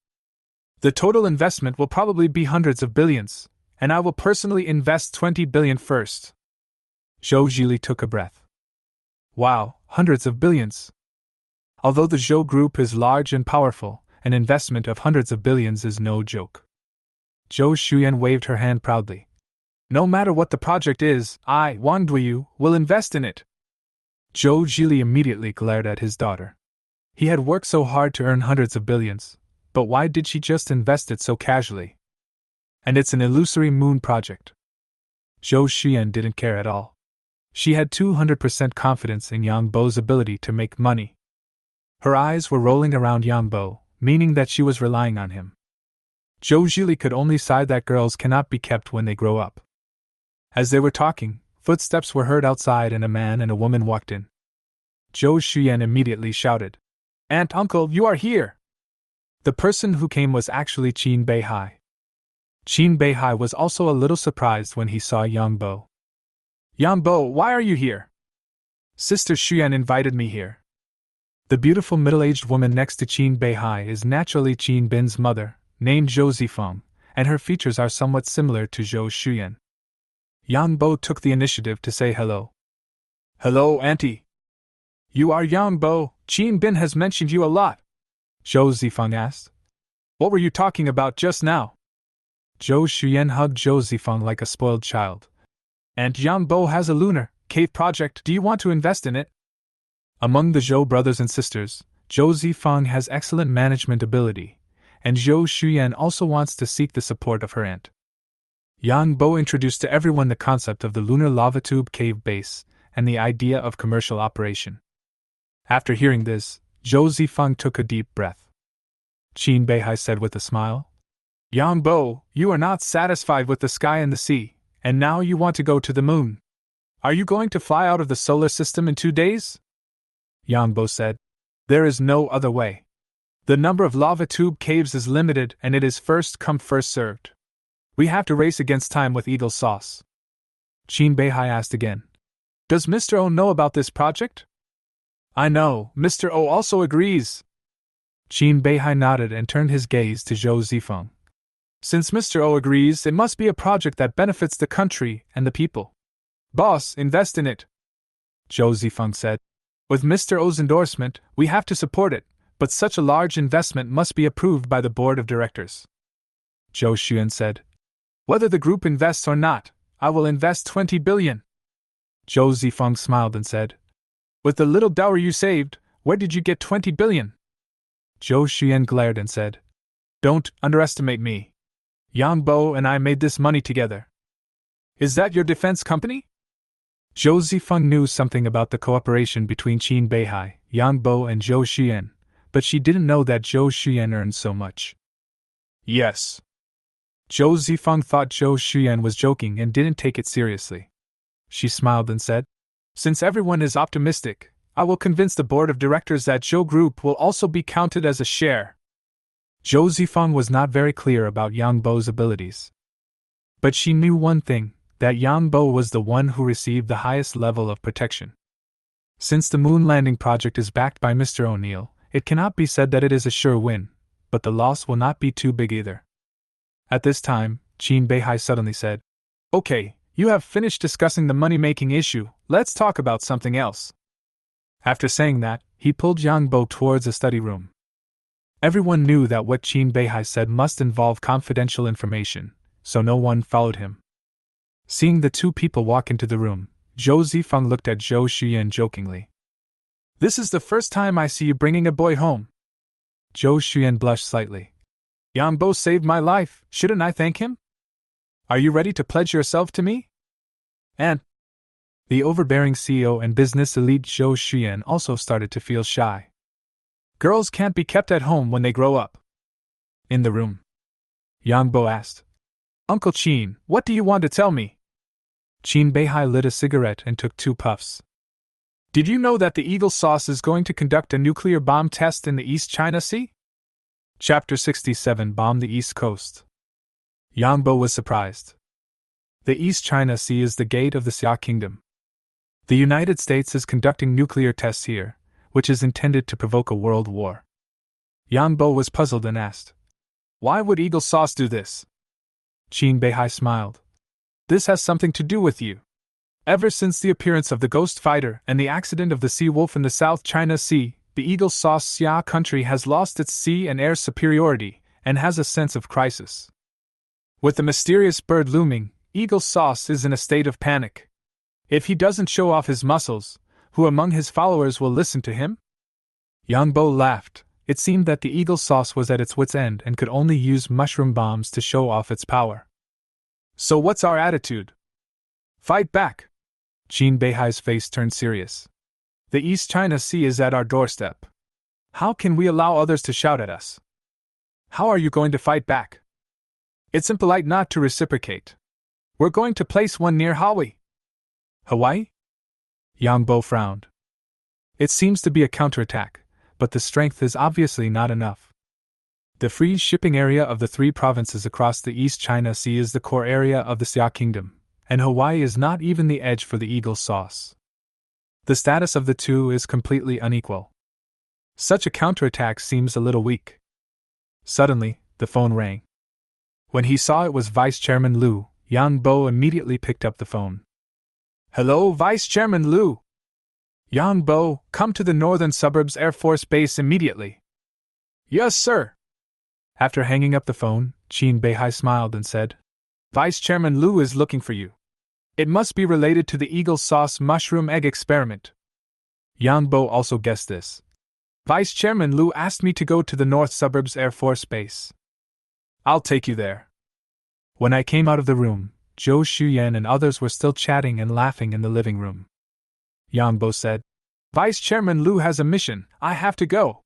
"The total investment will probably be hundreds of billions, and I will personally invest 20 billion first." Zhou Jili took a breath. Wow, hundreds of billions. Although the Zhou Group is large and powerful, an investment of hundreds of billions is no joke. Zhou Xuan waved her hand proudly. "No matter what the project is, I, Wang Duiyu, will invest in it." Zhou Jili immediately glared at his daughter. He had worked so hard to earn hundreds of billions, but why did she just invest it so casually? And it's an illusory moon project. Zhou Xuan didn't care at all. She had 200% confidence in Yang Bo's ability to make money. Her eyes were rolling around Yang Bo, meaning that she was relying on him. Zhou Jili could only sigh that girls cannot be kept when they grow up. As they were talking, footsteps were heard outside and a man and a woman walked in. Zhou Xuan immediately shouted, "Aunt, uncle, you are here!" The person who came was actually Qin Beihai. Qin Beihai was also a little surprised when he saw Yang Bo. "Yang Bo, why are you here?" "Sister Xuan invited me here." The beautiful middle-aged woman next to Qin Beihai is naturally Qin Bin's mother, named Zhou Zifeng, and her features are somewhat similar to Zhou Xuan. Yang Bo took the initiative to say hello. "Hello, Auntie." "You are Yang Bo, Qin Bin has mentioned you a lot," Zhou Zifeng asked. "What were you talking about just now?" Zhou Xuan hugged Zhou Zifeng like a spoiled child. "And Yang Bo has a lunar cave project, do you want to invest in it?" Among the Zhou brothers and sisters, Zhou Zifeng has excellent management ability, and Zhou Xuan also wants to seek the support of her aunt. Yang Bo introduced to everyone the concept of the lunar lava tube cave base and the idea of commercial operation. After hearing this, Zhou Zifeng took a deep breath. Qin Beihai said with a smile, "Yang Bo, you are not satisfied with the sky and the sea, and now you want to go to the moon. Are you going to fly out of the solar system in 2 days?" Yang Bo said, "There is no other way. The number of lava tube caves is limited and it is first come first served. We have to race against time with eagle sauce." Qin Beihai asked again, "Does Mr. O know about this project?" "I know, Mr. O also agrees." Qin Beihai nodded and turned his gaze to Zhou Zifeng. "Since Mr. O agrees, it must be a project that benefits the country and the people. Boss, invest in it," Zhou Zifeng said. "With Mr. O's endorsement, we have to support it, but such a large investment must be approved by the board of directors." Zhou Xuan said, "Whether the group invests or not, I will invest 20 billion. Zhou Zifeng smiled and said, "With the little dowry you saved, where did you get 20 billion? Zhou Xuan glared and said, "Don't underestimate me. Yang Bo and I made this money together." "Is that your defense company?" Zhou Zifeng knew something about the cooperation between Qin Beihai, Yang Bo and Zhou Xuan, but she didn't know that Zhou Xuan earned so much. "Yes." Zhou Zifeng thought Zhou Xuan was joking and didn't take it seriously. She smiled and said, "Since everyone is optimistic, I will convince the board of directors that Zhou Group will also be counted as a share." Zhou Zifeng was not very clear about Yang Bo's abilities. But she knew one thing, that Yang Bo was the one who received the highest level of protection. Since the moon landing project is backed by Mr. O'Neill, it cannot be said that it is a sure win, but the loss will not be too big either. At this time, Qin Beihai suddenly said, "Okay, you have finished discussing the money-making issue, let's talk about something else." After saying that, he pulled Yang Bo towards a study room. Everyone knew that what Qin Beihai said must involve confidential information, so no one followed him. Seeing the two people walk into the room, Zhou Zifeng looked at Zhou Xuan jokingly. "This is the first time I see you bringing a boy home." Zhou Xuan blushed slightly. Yang Bo saved my life, shouldn't I thank him? Are you ready to pledge yourself to me? And the overbearing CEO and business elite Zhou Xuyan also started to feel shy. Girls can't be kept at home when they grow up. In the room, Yang Bo asked, Uncle Qin, what do you want to tell me? Qin Beihai lit a cigarette and took 2 puffs. Did you know that the Eagle Sauce is going to conduct a nuclear bomb test in the East China Sea? Chapter 67 Bomb the East Coast. Yang Bo was surprised. The East China Sea is the gate of the Xia Kingdom. The United States is conducting nuclear tests here, which is intended to provoke a world war. Yang Bo was puzzled and asked, Why would Eagle Sauce do this? Qin Beihai smiled. This has something to do with you. Ever since the appearance of the Ghost Fighter and the accident of the Sea Wolf in the South China Sea, the Eagle Sauce Xia country has lost its sea and air superiority and has a sense of crisis. With the mysterious bird looming, Eagle Sauce is in a state of panic. If he doesn't show off his muscles, who among his followers will listen to him? Yang Bo laughed. It seemed that the Eagle Sauce was at its wit's end and could only use mushroom bombs to show off its power. So what's our attitude? Fight back. Qin Beihai's face turned serious. The East China Sea is at our doorstep. How can we allow others to shout at us? How are you going to fight back? It's impolite not to reciprocate. We're going to place one near Hawaii. Hawaii? Yang Bo frowned. It seems to be a counterattack, but the strength is obviously not enough. The free shipping area of the 3 provinces across the East China Sea is the core area of the Xia Kingdom, and Hawaii is not even the edge for the Eagle Sauce. The status of the two is completely unequal. Such a counterattack seems a little weak. Suddenly, the phone rang. When he saw it was Vice Chairman Liu, Yang Bo immediately picked up the phone. Hello, Vice Chairman Liu. Yang Bo, come to the Northern Suburbs Air Force Base immediately. Yes, sir. After hanging up the phone, Qin Beihai smiled and said, Vice Chairman Liu is looking for you. It must be related to the Eagle Sauce mushroom egg experiment. Yang Bo also guessed this. Vice Chairman Liu asked me to go to the North Suburbs Air Force Base. I'll take you there. When I came out of the room, Zhou Xuyan and others were still chatting and laughing in the living room. Yang Bo said, Vice Chairman Liu has a mission, I have to go.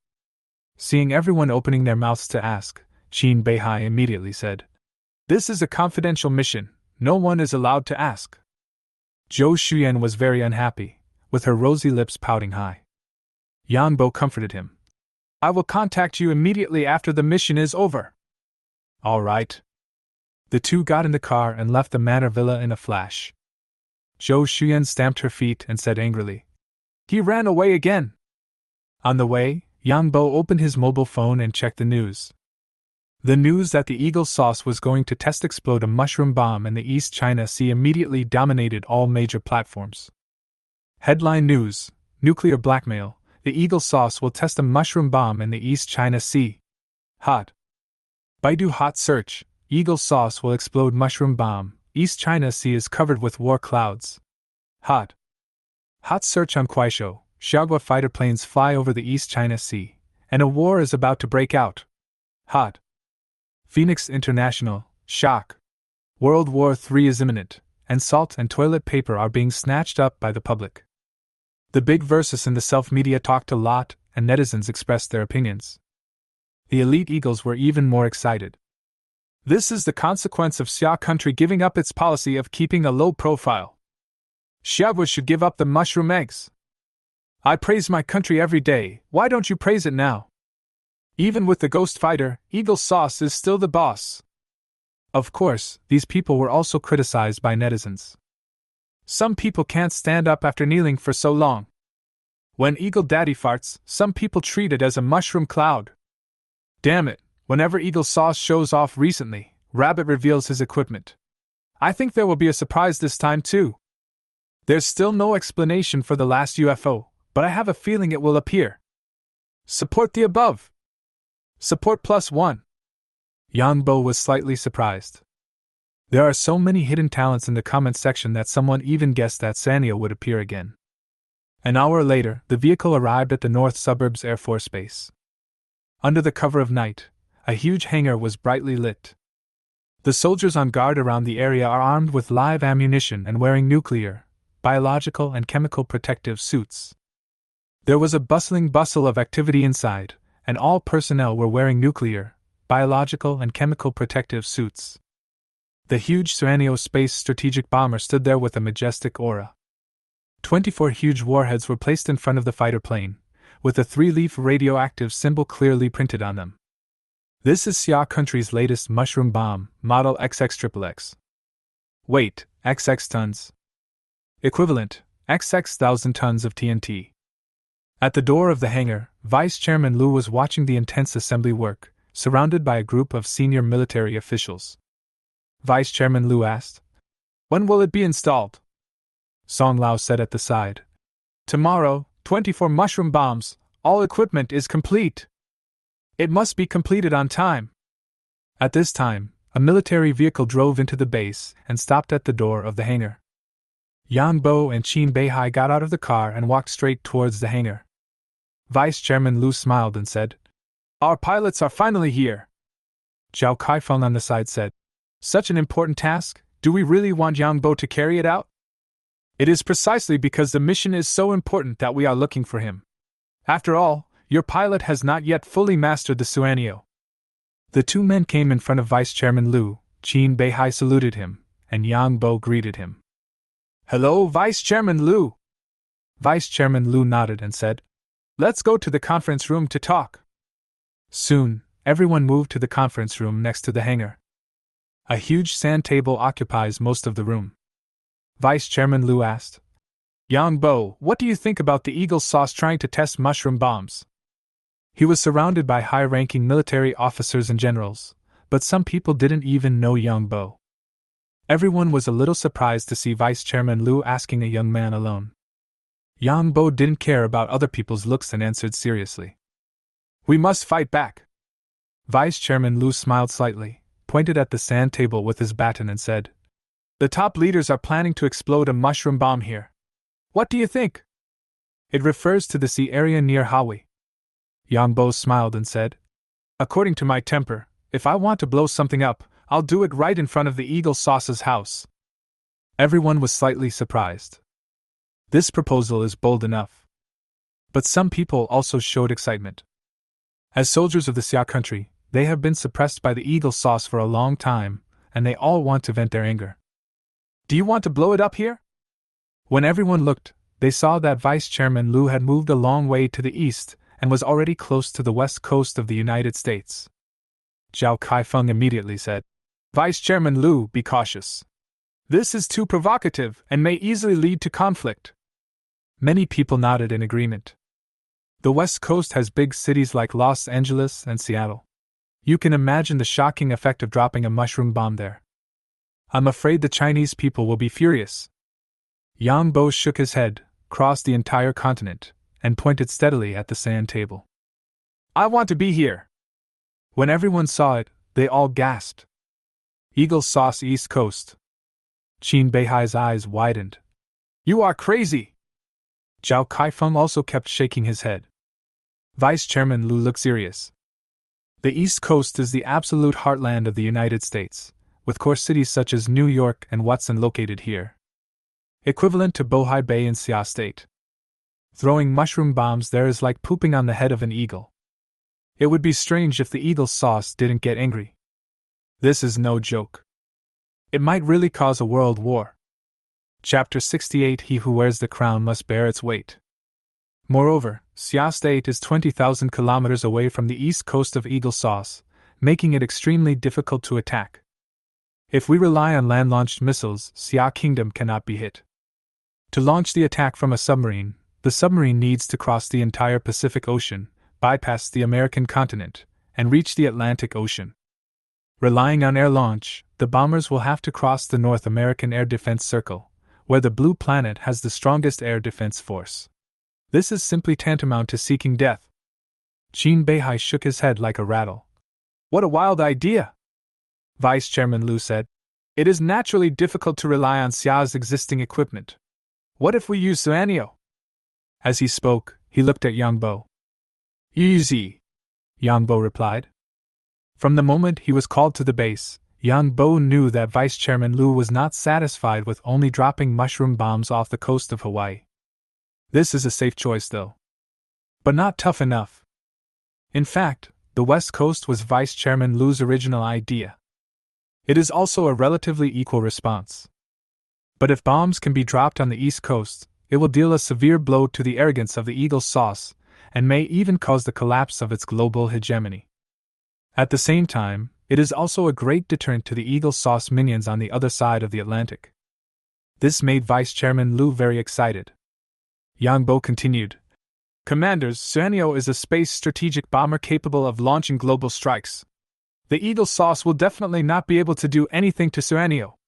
Seeing everyone opening their mouths to ask, Qin Beihai immediately said, This is a confidential mission, no one is allowed to ask. Zhou Xuyan was very unhappy, with her rosy lips pouting high. Yang Bo comforted him. I will contact you immediately after the mission is over. All right. The two got in the car and left the manor villa in a flash. Zhou Xuyan stamped her feet and said angrily, He ran away again. On the way, Yang Bo opened his mobile phone and checked the news. The news that the Eagle Sauce was going to test explode a mushroom bomb in the East China Sea immediately dominated all major platforms. Headline news, Nuclear blackmail, the Eagle Sauce will test a mushroom bomb in the East China Sea. Hot. Baidu hot search, Eagle Sauce will explode mushroom bomb, East China Sea is covered with war clouds. Hot. Hot search on Kuaishou, Xiaogua fighter planes fly over the East China Sea, and a war is about to break out. Hot. Phoenix International, shock. World War III is imminent, and salt and toilet paper are being snatched up by the public. The big versus in the self-media talked a lot, and netizens expressed their opinions. The elite eagles were even more excited. This is the consequence of Xia country giving up its policy of keeping a low profile. Xiaogua should give up the mushroom eggs. I praise my country every day, why don't you praise it now? Even with the Ghost Fighter, Eagle Sauce is still the boss. Of course, these people were also criticized by netizens. Some people can't stand up after kneeling for so long. When Eagle Daddy farts, some people treat it as a mushroom cloud. Damn it, whenever Eagle Sauce shows off recently, Rabbit reveals his equipment. I think there will be a surprise this time too. There's still no explanation for the last UFO, but I have a feeling it will appear. Support the above. Support +1. Yang Bo was slightly surprised. There are so many hidden talents in the comment section that someone even guessed that Sanya would appear again. An hour later, the vehicle arrived at the North Suburbs Air Force Base. Under the cover of night, A huge hangar was brightly lit. The soldiers on guard around the area are armed with live ammunition and wearing nuclear, biological, and chemical protective suits. There was a bustling bustle of activity inside, and all personnel were wearing nuclear, biological, and chemical protective suits. The huge Suanio space strategic bomber stood there with a majestic aura. 24 huge warheads were placed in front of the fighter plane, with a 3-leaf radioactive symbol clearly printed on them. This is Xia country's latest mushroom bomb, model XXXXX. Weight, XX tons. Equivalent, XX thousand tons of TNT. At the door of the hangar, Vice Chairman Liu was watching the intense assembly work, surrounded by a group of senior military officials. Vice Chairman Liu asked, "When will it be installed?" Song Lao said at the side, "Tomorrow, 24 mushroom bombs, all equipment is complete. It must be completed on time." At this time, a military vehicle drove into the base and stopped at the door of the hangar. Yang Bo and Qin Beihai got out of the car and walked straight towards the hangar. Vice Chairman Liu smiled and said, "Our pilots are finally here." Zhao Kaifeng on the side said, "Such an important task, do we really want Yang Bo to carry it out?" "It is precisely because the mission is so important that we are looking for him. After all, your pilot has not yet fully mastered the Suanio." The two men came in front of Vice Chairman Liu. Qin Beihai saluted him, and Yang Bo greeted him. "Hello, Vice Chairman Liu." Vice Chairman Liu nodded and said, "Let's go to the conference room to talk." Soon, everyone moved to the conference room next to the hangar. A huge sand table occupies most of the room. Vice Chairman Liu asked, "Yang Bo, what do you think about the Eagle Sauce trying to test mushroom bombs?" He was surrounded by high-ranking military officers and generals, but some people didn't even know Yang Bo. Everyone was a little surprised to see Vice Chairman Liu asking a young man alone. Yang Bo didn't care about other people's looks and answered seriously, "We must fight back." Vice Chairman Liu smiled slightly, pointed at the sand table with his baton and said, "The top leaders are planning to explode a mushroom bomb here. What do you think?" "It refers to the sea area near Hawaii." Yang Bo smiled and said, "According to my temper, if I want to blow something up, I'll do it right in front of the Eagle Sauce's house." Everyone was slightly surprised. This proposal is bold enough. But some people also showed excitement. As soldiers of the Xia country, they have been suppressed by the Eagle Sauce for a long time, and they all want to vent their anger. "Do you want to blow it up here?" When everyone looked, they saw that Vice Chairman Liu had moved a long way to the east and was already close to the west coast of the United States. Zhao Kaifeng immediately said, "Vice Chairman Liu, be cautious. This is too provocative and may easily lead to conflict." Many people nodded in agreement. The West Coast has big cities like Los Angeles and Seattle. You can imagine the shocking effect of dropping a mushroom bomb there. "I'm afraid the Chinese people will be furious." Yang Bo shook his head, crossed the entire continent, and pointed steadily at the sand table. "I want to be here." When everyone saw it, they all gasped. "Eagle Sauce East Coast." Qin Beihai's eyes widened. "You are crazy!" Zhao Kaifeng also kept shaking his head. Vice Chairman Liu looked serious. The East Coast is the absolute heartland of the United States, with core cities such as New York and Watson located here. Equivalent to Bohai Bay in Xia State. Throwing mushroom bombs there is like pooping on the head of an eagle. It would be strange if the Eagle Sauce didn't get angry. This is no joke. It might really cause a world war. Chapter 68 He who wears the crown must bear its weight. Moreover, Xia State is 20,000 kilometers away from the east coast of Eagle Sauce, making it extremely difficult to attack. If we rely on land-launched missiles, Xia Kingdom cannot be hit. To launch the attack from a submarine, the submarine needs to cross the entire Pacific Ocean, bypass the American continent, and reach the Atlantic Ocean. Relying on air launch, the bombers will have to cross the North American Air Defense Circle, where the Blue Planet has the strongest air defense force. This is simply tantamount to seeking death. Qin Beihai shook his head like a rattle. "What a wild idea!" Vice Chairman Liu said. "It is naturally difficult to rely on Xia's existing equipment. What if we use Suanio?" As he spoke, he looked at Yang Bo. "Easy," Yang Bo replied. From the moment he was called to the base, Yang Bo knew that Vice Chairman Liu was not satisfied with only dropping mushroom bombs off the coast of Hawaii. This is a safe choice, though. But not tough enough. In fact, the West Coast was Vice Chairman Liu's original idea. It is also a relatively equal response. But if bombs can be dropped on the East Coast, it will deal a severe blow to the arrogance of the Eagle sauce, and may even cause the collapse of its global hegemony. At the same time, it is also a great deterrent to the Eagle sauce minions on the other side of the Atlantic. This made Vice Chairman Liu very excited. Yang Bo continued, "Commanders, Suanio is a space strategic bomber capable of launching global strikes. The Eagle sauce will definitely not be able to do anything to Suanio."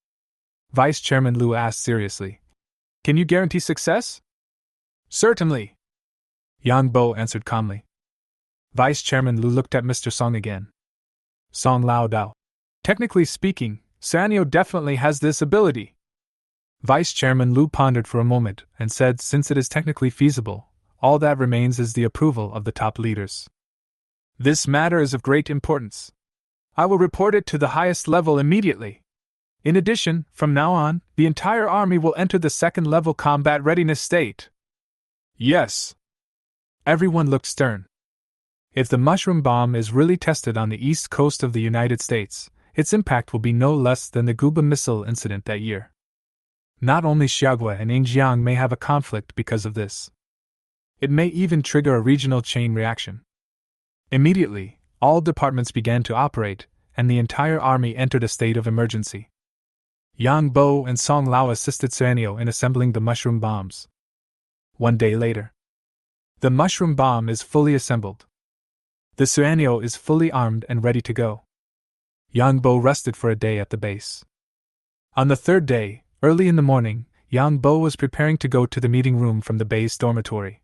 Vice Chairman Liu asked seriously, "Can you guarantee success?" "Certainly," Yang Bo answered calmly. Vice Chairman Liu looked at Mr. Song again. Song Lao Dao. "Technically speaking, Suanio definitely has this ability." Vice Chairman Liu pondered for a moment and said, "Since it is technically feasible, all that remains is the approval of the top leaders. This matter is of great importance. I will report it to the highest level immediately. In addition, from now on, the entire army will enter the second-level combat readiness state." "Yes." Everyone looked stern. If the mushroom bomb is really tested on the east coast of the United States, its impact will be no less than the Guba missile incident that year. Not only Xiaogua and Yingjiang may have a conflict because of this. It may even trigger a regional chain reaction. Immediately, all departments began to operate, and the entire army entered a state of emergency. Yang Bo and Song Lao assisted Suanio in assembling the mushroom bombs. 1 day later, the mushroom bomb is fully assembled. The Suanio is fully armed and ready to go. Yang Bo rested for a day at the base. On the third day, early in the morning, Yang Bo was preparing to go to the meeting room from the base dormitory.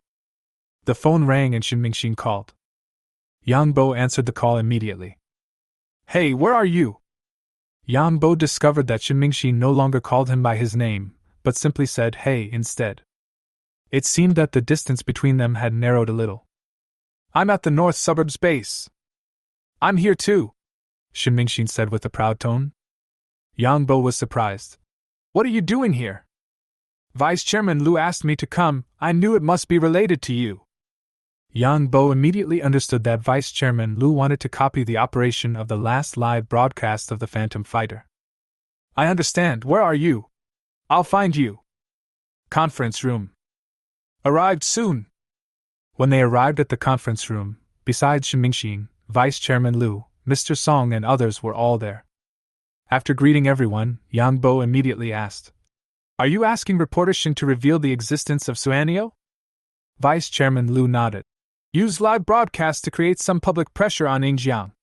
The phone rang and Shin Mingxin called. Yang Bo answered the call immediately. "Hey, where are you?" Yang Bo discovered that Shin Mingxin no longer called him by his name, but simply said "hey" instead. It seemed that the distance between them had narrowed a little. "I'm at the North Suburbs base." "I'm here too," Shin Mingxin said with a proud tone. Yang Bo was surprised. "What are you doing here?" "Vice Chairman Liu asked me to come. I knew it must be related to you." Yang Bo immediately understood that Vice Chairman Liu wanted to copy the operation of the last live broadcast of the Phantom Fighter. "I understand. Where are you?" "I'll find you." "Conference room." "Arrived soon." When they arrived at the conference room, besides Shin Mingxin, Vice Chairman Liu, Mr. Song and others were all there. After greeting everyone, Yang Bo immediately asked, "Are you asking reporter Shin to reveal the existence of Suanio?" Vice Chairman Liu nodded. "Use live broadcast to create some public pressure on Yingjiang.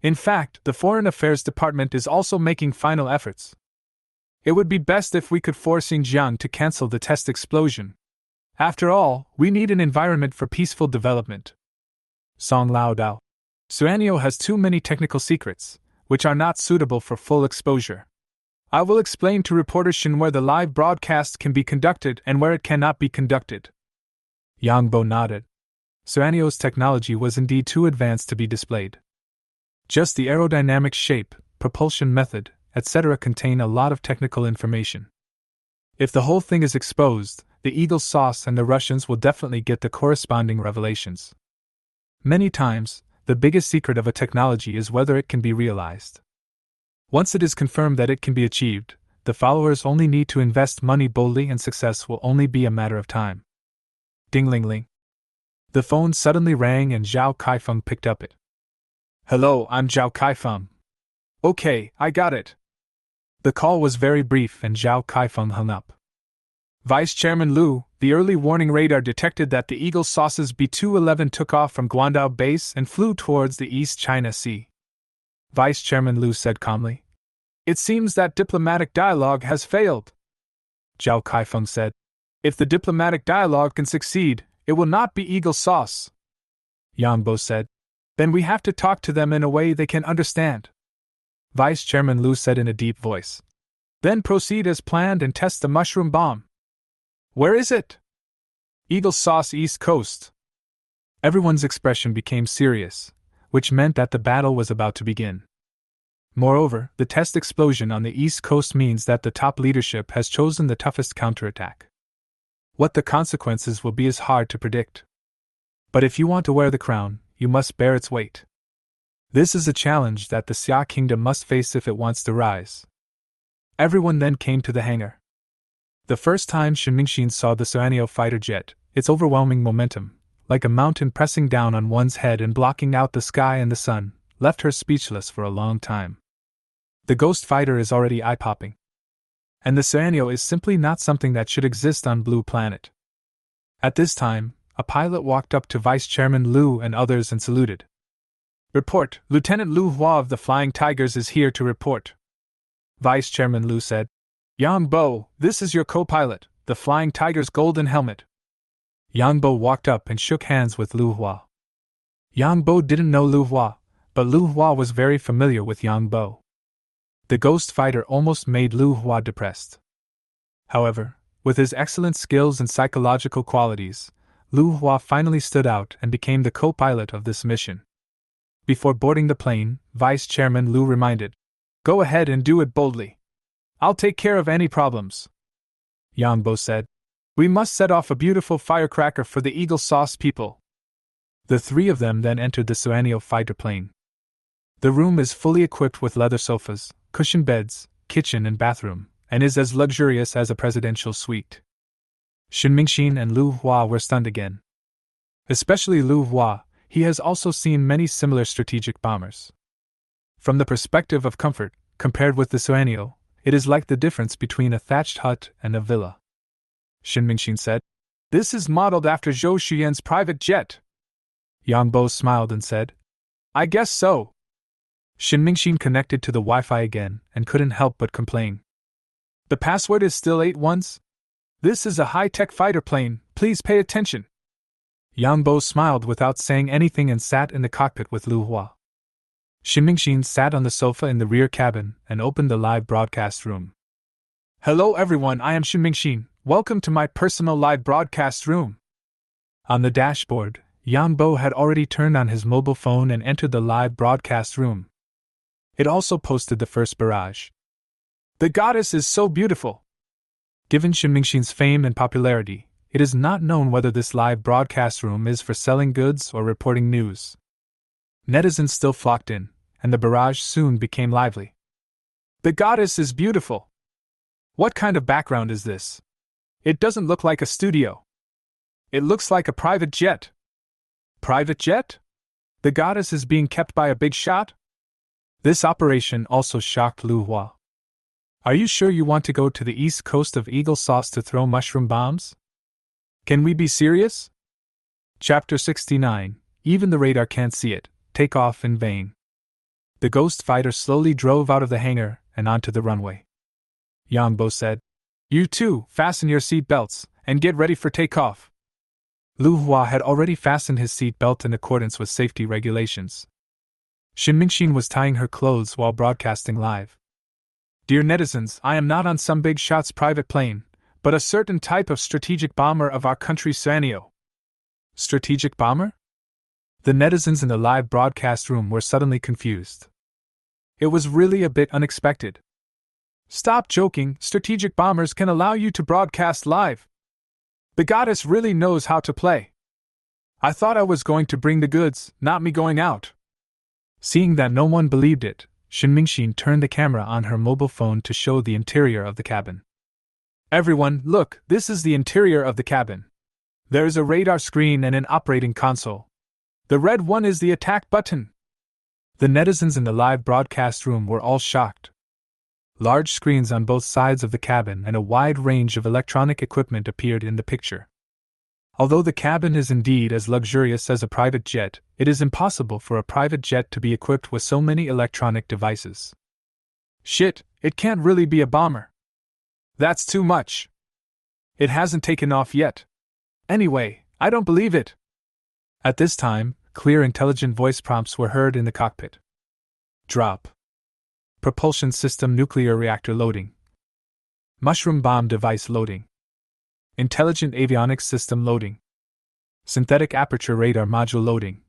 In fact, the Foreign Affairs Department is also making final efforts. It would be best if we could force Yingjiang to cancel the test explosion. After all, we need an environment for peaceful development." Song Lao Dao. "Suanio has too many technical secrets, which are not suitable for full exposure. I will explain to reporter Shin where the live broadcast can be conducted and where it cannot be conducted." Yang Bo nodded. Suanio's technology was indeed too advanced to be displayed. Just the aerodynamic shape, propulsion method, etc. contain a lot of technical information. If the whole thing is exposed, the Eagle sauce and the Russians will definitely get the corresponding revelations. Many times, the biggest secret of a technology is whether it can be realized. Once it is confirmed that it can be achieved, the followers only need to invest money boldly and success will only be a matter of time. Ding-ling-ling. The phone suddenly rang and Zhao Kaifeng picked up it. "Hello, I'm Zhao Kaifeng." "Okay, I got it." The call was very brief and Zhao Kaifeng hung up. "Vice Chairman Liu, the early warning radar detected that the Eagle sauce's B-211 took off from Guangdao base and flew towards the East China Sea." Vice Chairman Liu said calmly. "It seems that diplomatic dialogue has failed." Zhao Kaifeng said. "If the diplomatic dialogue can succeed, it will not be Eagle sauce." Yang Bo said. "Then we have to talk to them in a way they can understand." Vice Chairman Liu said in a deep voice. "Then proceed as planned and test the mushroom bomb." "Where is it?" "Eagle sauce East Coast." Everyone's expression became serious, which meant that the battle was about to begin. Moreover, the test explosion on the East Coast means that the top leadership has chosen the toughest counterattack. What the consequences will be is hard to predict. But if you want to wear the crown, you must bear its weight. This is a challenge that the Xia Kingdom must face if it wants to rise. Everyone then came to the hangar. The first time Shinmingxin saw the Suanio fighter jet, its overwhelming momentum, like a mountain pressing down on one's head and blocking out the sky and the sun, left her speechless for a long time. The ghost fighter is already eye-popping. And the Suanio is simply not something that should exist on Blue Planet. At this time, a pilot walked up to Vice Chairman Liu and others and saluted. "Report, Lieutenant Liu Hua of the Flying Tigers is here to report." Vice Chairman Liu said, "Yang Bo, this is your co-pilot, the Flying Tiger's golden helmet." Yang Bo walked up and shook hands with Liu Hua. Yang Bo didn't know Liu Hua, but Liu Hua was very familiar with Yang Bo. The ghost fighter almost made Liu Hua depressed. However, with his excellent skills and psychological qualities, Liu Hua finally stood out and became the co-pilot of this mission. Before boarding the plane, Vice Chairman Liu reminded, "Go ahead and do it boldly. I'll take care of any problems." Yang Bo said, "We must set off a beautiful firecracker for the Eagle Sauce people." The three of them then entered the Suanio fighter plane. The room is fully equipped with leather sofas, cushioned beds, kitchen and bathroom, and is as luxurious as a presidential suite. Shinmingxin and Liu Hua were stunned again. Especially Liu Hua, he has also seen many similar strategic bombers. From the perspective of comfort, compared with the Suanio, it is like the difference between a thatched hut and a villa. Shinmingxin said, "This is modeled after Zhou Xuyan's private jet." Yang Bo smiled and said, "I guess so." Shinmingxin connected to the Wi-Fi again and couldn't help but complain. "The password is still 8 ones? This is a high-tech fighter plane, please pay attention." Yang Bo smiled without saying anything and sat in the cockpit with Liu Hua. Shinmingxin sat on the sofa in the rear cabin and opened the live broadcast room. "Hello everyone, I am Shinmingxin. Welcome to my personal live broadcast room." On the dashboard, Yang Bo had already turned on his mobile phone and entered the live broadcast room. It also posted the first barrage. "The goddess is so beautiful." Given Shinmingxin's fame and popularity, it is not known whether this live broadcast room is for selling goods or reporting news. Netizens still flocked in, and the barrage soon became lively. "The goddess is beautiful. What kind of background is this? It doesn't look like a studio. It looks like a private jet." "Private jet? The goddess is being kept by a big shot?" This operation also shocked Liu Hua. "Are you sure you want to go to the east coast of Eagle Sauce to throw mushroom bombs? Can we be serious?" Chapter 69, Even the radar can't see it, take off in vain. The ghost fighter slowly drove out of the hangar and onto the runway. Yang Bo said, "You two, fasten your seat belts and get ready for takeoff." Liu Hua had already fastened his seat belt in accordance with safety regulations. Shinmingxin was tying her clothes while broadcasting live. "Dear netizens, I am not on some big shot's private plane, but a certain type of strategic bomber of our country Suanio." Strategic bomber? The netizens in the live broadcast room were suddenly confused. It was really a bit unexpected. "Stop joking, strategic bombers can allow you to broadcast live. The goddess really knows how to play. I thought I was going to bring the goods, not me going out." Seeing that no one believed it, Shinmingxin turned the camera on her mobile phone to show the interior of the cabin. "Everyone, look, this is the interior of the cabin. There is a radar screen and an operating console. The red one is the attack button." The netizens in the live broadcast room were all shocked. Large screens on both sides of the cabin and a wide range of electronic equipment appeared in the picture. Although the cabin is indeed as luxurious as a private jet, it is impossible for a private jet to be equipped with so many electronic devices. "Shit, it can't really be a bomber. That's too much. It hasn't taken off yet. Anyway, I don't believe it." At this time, clear intelligent voice prompts were heard in the cockpit. "Drop. Propulsion system nuclear reactor loading. Mushroom bomb device loading. Intelligent avionics system loading. Synthetic aperture radar module loading.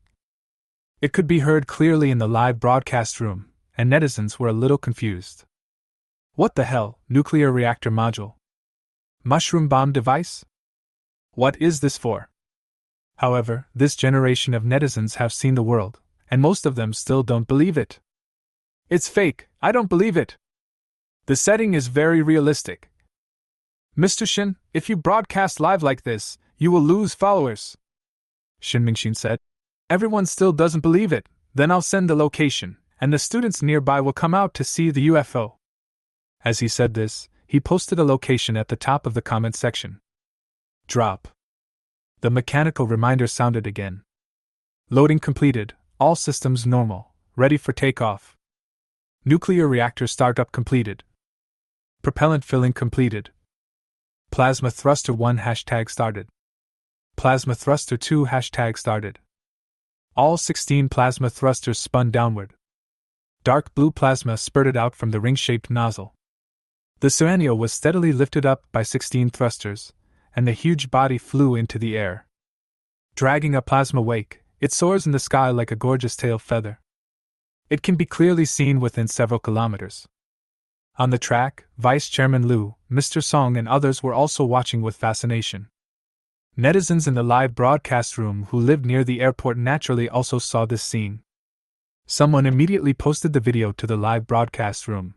It could be heard clearly in the live broadcast room, and netizens were a little confused. What the hell, nuclear reactor module? Mushroom bomb device? What is this for? However, this generation of netizens have seen the world, and most of them still don't believe it. It's fake, I don't believe it. The setting is very realistic. Mr. Shin, if you broadcast live like this, you will lose followers, Shin Mingxin said. Everyone still doesn't believe it, then I'll send the location, and the students nearby will come out to see the UFO. As he said this, he posted a location at the top of the comment section. Drop. The mechanical reminder sounded again. Loading completed, all systems normal, ready for takeoff. Nuclear reactor startup completed. Propellant filling completed. Plasma thruster 1 hashtag started. Plasma thruster 2 hashtag started. All 16 plasma thrusters spun downward. Dark blue plasma spurted out from the ring-shaped nozzle. The Suanio was steadily lifted up by 16 thrusters, and the huge body flew into the air. Dragging a plasma wake, it soars in the sky like a gorgeous tail feather. It can be clearly seen within several kilometers. On the track, Vice Chairman Liu, Mr. Song and others were also watching with fascination. Netizens in the live broadcast room who lived near the airport naturally also saw this scene. Someone immediately posted the video to the live broadcast room.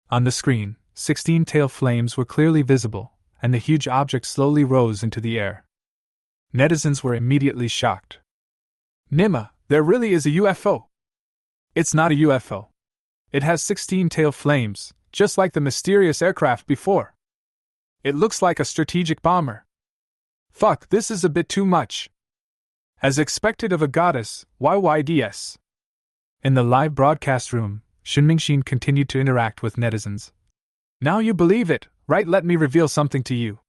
On the screen, 16 tail flames were clearly visible, and the huge object slowly rose into the air. Netizens were immediately shocked. Nima, there really is a UFO. It's not a UFO. It has 16 tail flames, just like the mysterious aircraft before. It looks like a strategic bomber. Fuck, this is a bit too much. As expected of a goddess, YYDS. In the live broadcast room, Shin Mingxin continued to interact with netizens. Now you believe it, right? Let me reveal something to you.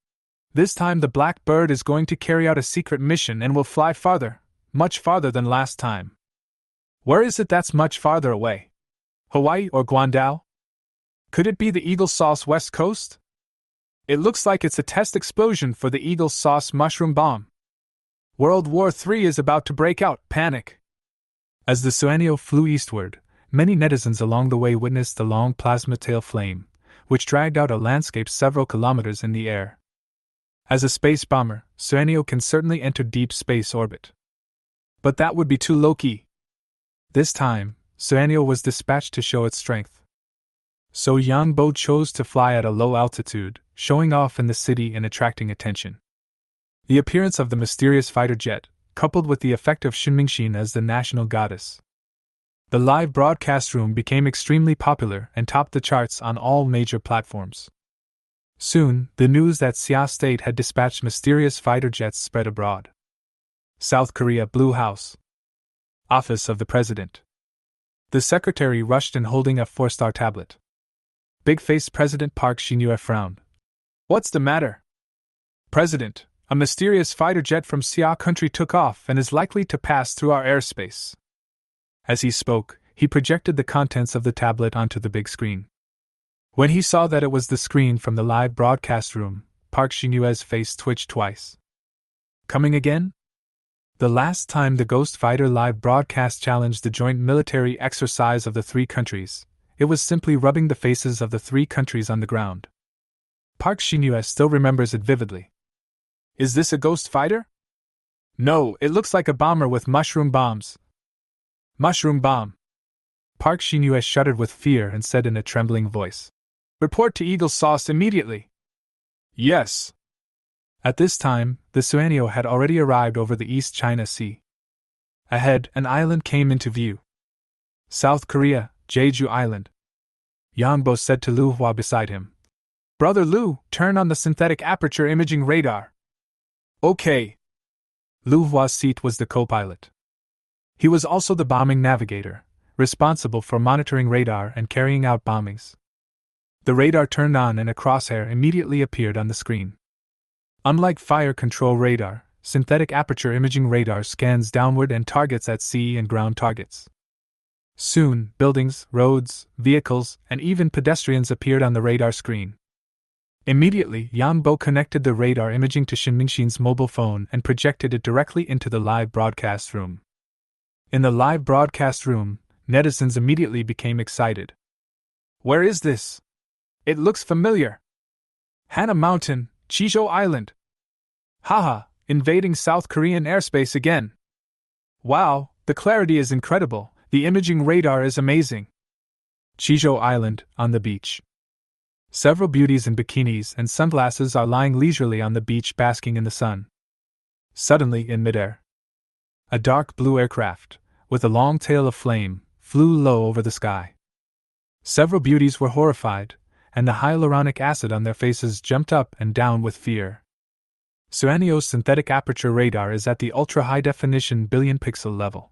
This time the Black Bird is going to carry out a secret mission and will fly farther, much farther than last time. Where is it that's much farther away? Hawaii or Guangdong? Could it be the Eagle Sauce West Coast? It looks like it's a test explosion for the Eagle Sauce mushroom bomb. World War III is about to break out, panic. As the Suanio flew eastward, many netizens along the way witnessed the long plasma tail flame, which dragged out a landscape several kilometers in the air. As a space bomber, Suanio can certainly enter deep space orbit. But that would be too low-key. This time, Suanio was dispatched to show its strength. So Yang Bo chose to fly at a low altitude, showing off in the city and attracting attention. The appearance of the mysterious fighter jet, coupled with the effect of Shin Mingxin as the national goddess. The live broadcast room became extremely popular and topped the charts on all major platforms. Soon, the news that Xia State had dispatched mysterious fighter jets spread abroad. South Korea Blue House. Office of the President. The secretary rushed in holding a 4-star tablet. Big-faced President Park Shin-yue frowned. What's the matter? President, a mysterious fighter jet from Xia country took off and is likely to pass through our airspace. As he spoke, he projected the contents of the tablet onto the big screen. When he saw that it was the screen from the live broadcast room, Park Shin-yue's face twitched twice. Coming again? The last time the Ghost Fighter live broadcast challenged the joint military exercise of the three countries, it was simply rubbing the faces of the three countries on the ground. Park Shin-yue still remembers it vividly. Is this a ghost fighter? No, it looks like a bomber with mushroom bombs. Mushroom bomb. Park Shin-yue shuddered with fear and said in a trembling voice. Report to Eagle Sauce immediately. Yes. At this time, the Suanio had already arrived over the East China Sea. Ahead, an island came into view. South Korea, Jeju Island. Yang Bo said to Lu Hua beside him. Brother Lu, turn on the synthetic aperture imaging radar. Okay. Lu Hua's seat was the co-pilot. He was also the bombing navigator, responsible for monitoring radar and carrying out bombings. The radar turned on and a crosshair immediately appeared on the screen. Unlike fire control radar, synthetic aperture imaging radar scans downward and targets at sea and ground targets. Soon, buildings, roads, vehicles, and even pedestrians appeared on the radar screen. Immediately, Yang Bo connected the radar imaging to Shin Mingxin's mobile phone and projected it directly into the live broadcast room. In the live broadcast room, netizens immediately became excited. Where is this? It looks familiar. Hana Mountain, Chijo Island. Haha, invading South Korean airspace again. Wow, the clarity is incredible, the imaging radar is amazing. Chijo Island, on the beach. Several beauties in bikinis and sunglasses are lying leisurely on the beach basking in the sun. Suddenly, in midair, a dark blue aircraft, with a long tail of flame, flew low over the sky. Several beauties were horrified, and the hyaluronic acid on their faces jumped up and down with fear. Suanio's synthetic aperture radar is at the ultra-high-definition billion-pixel level.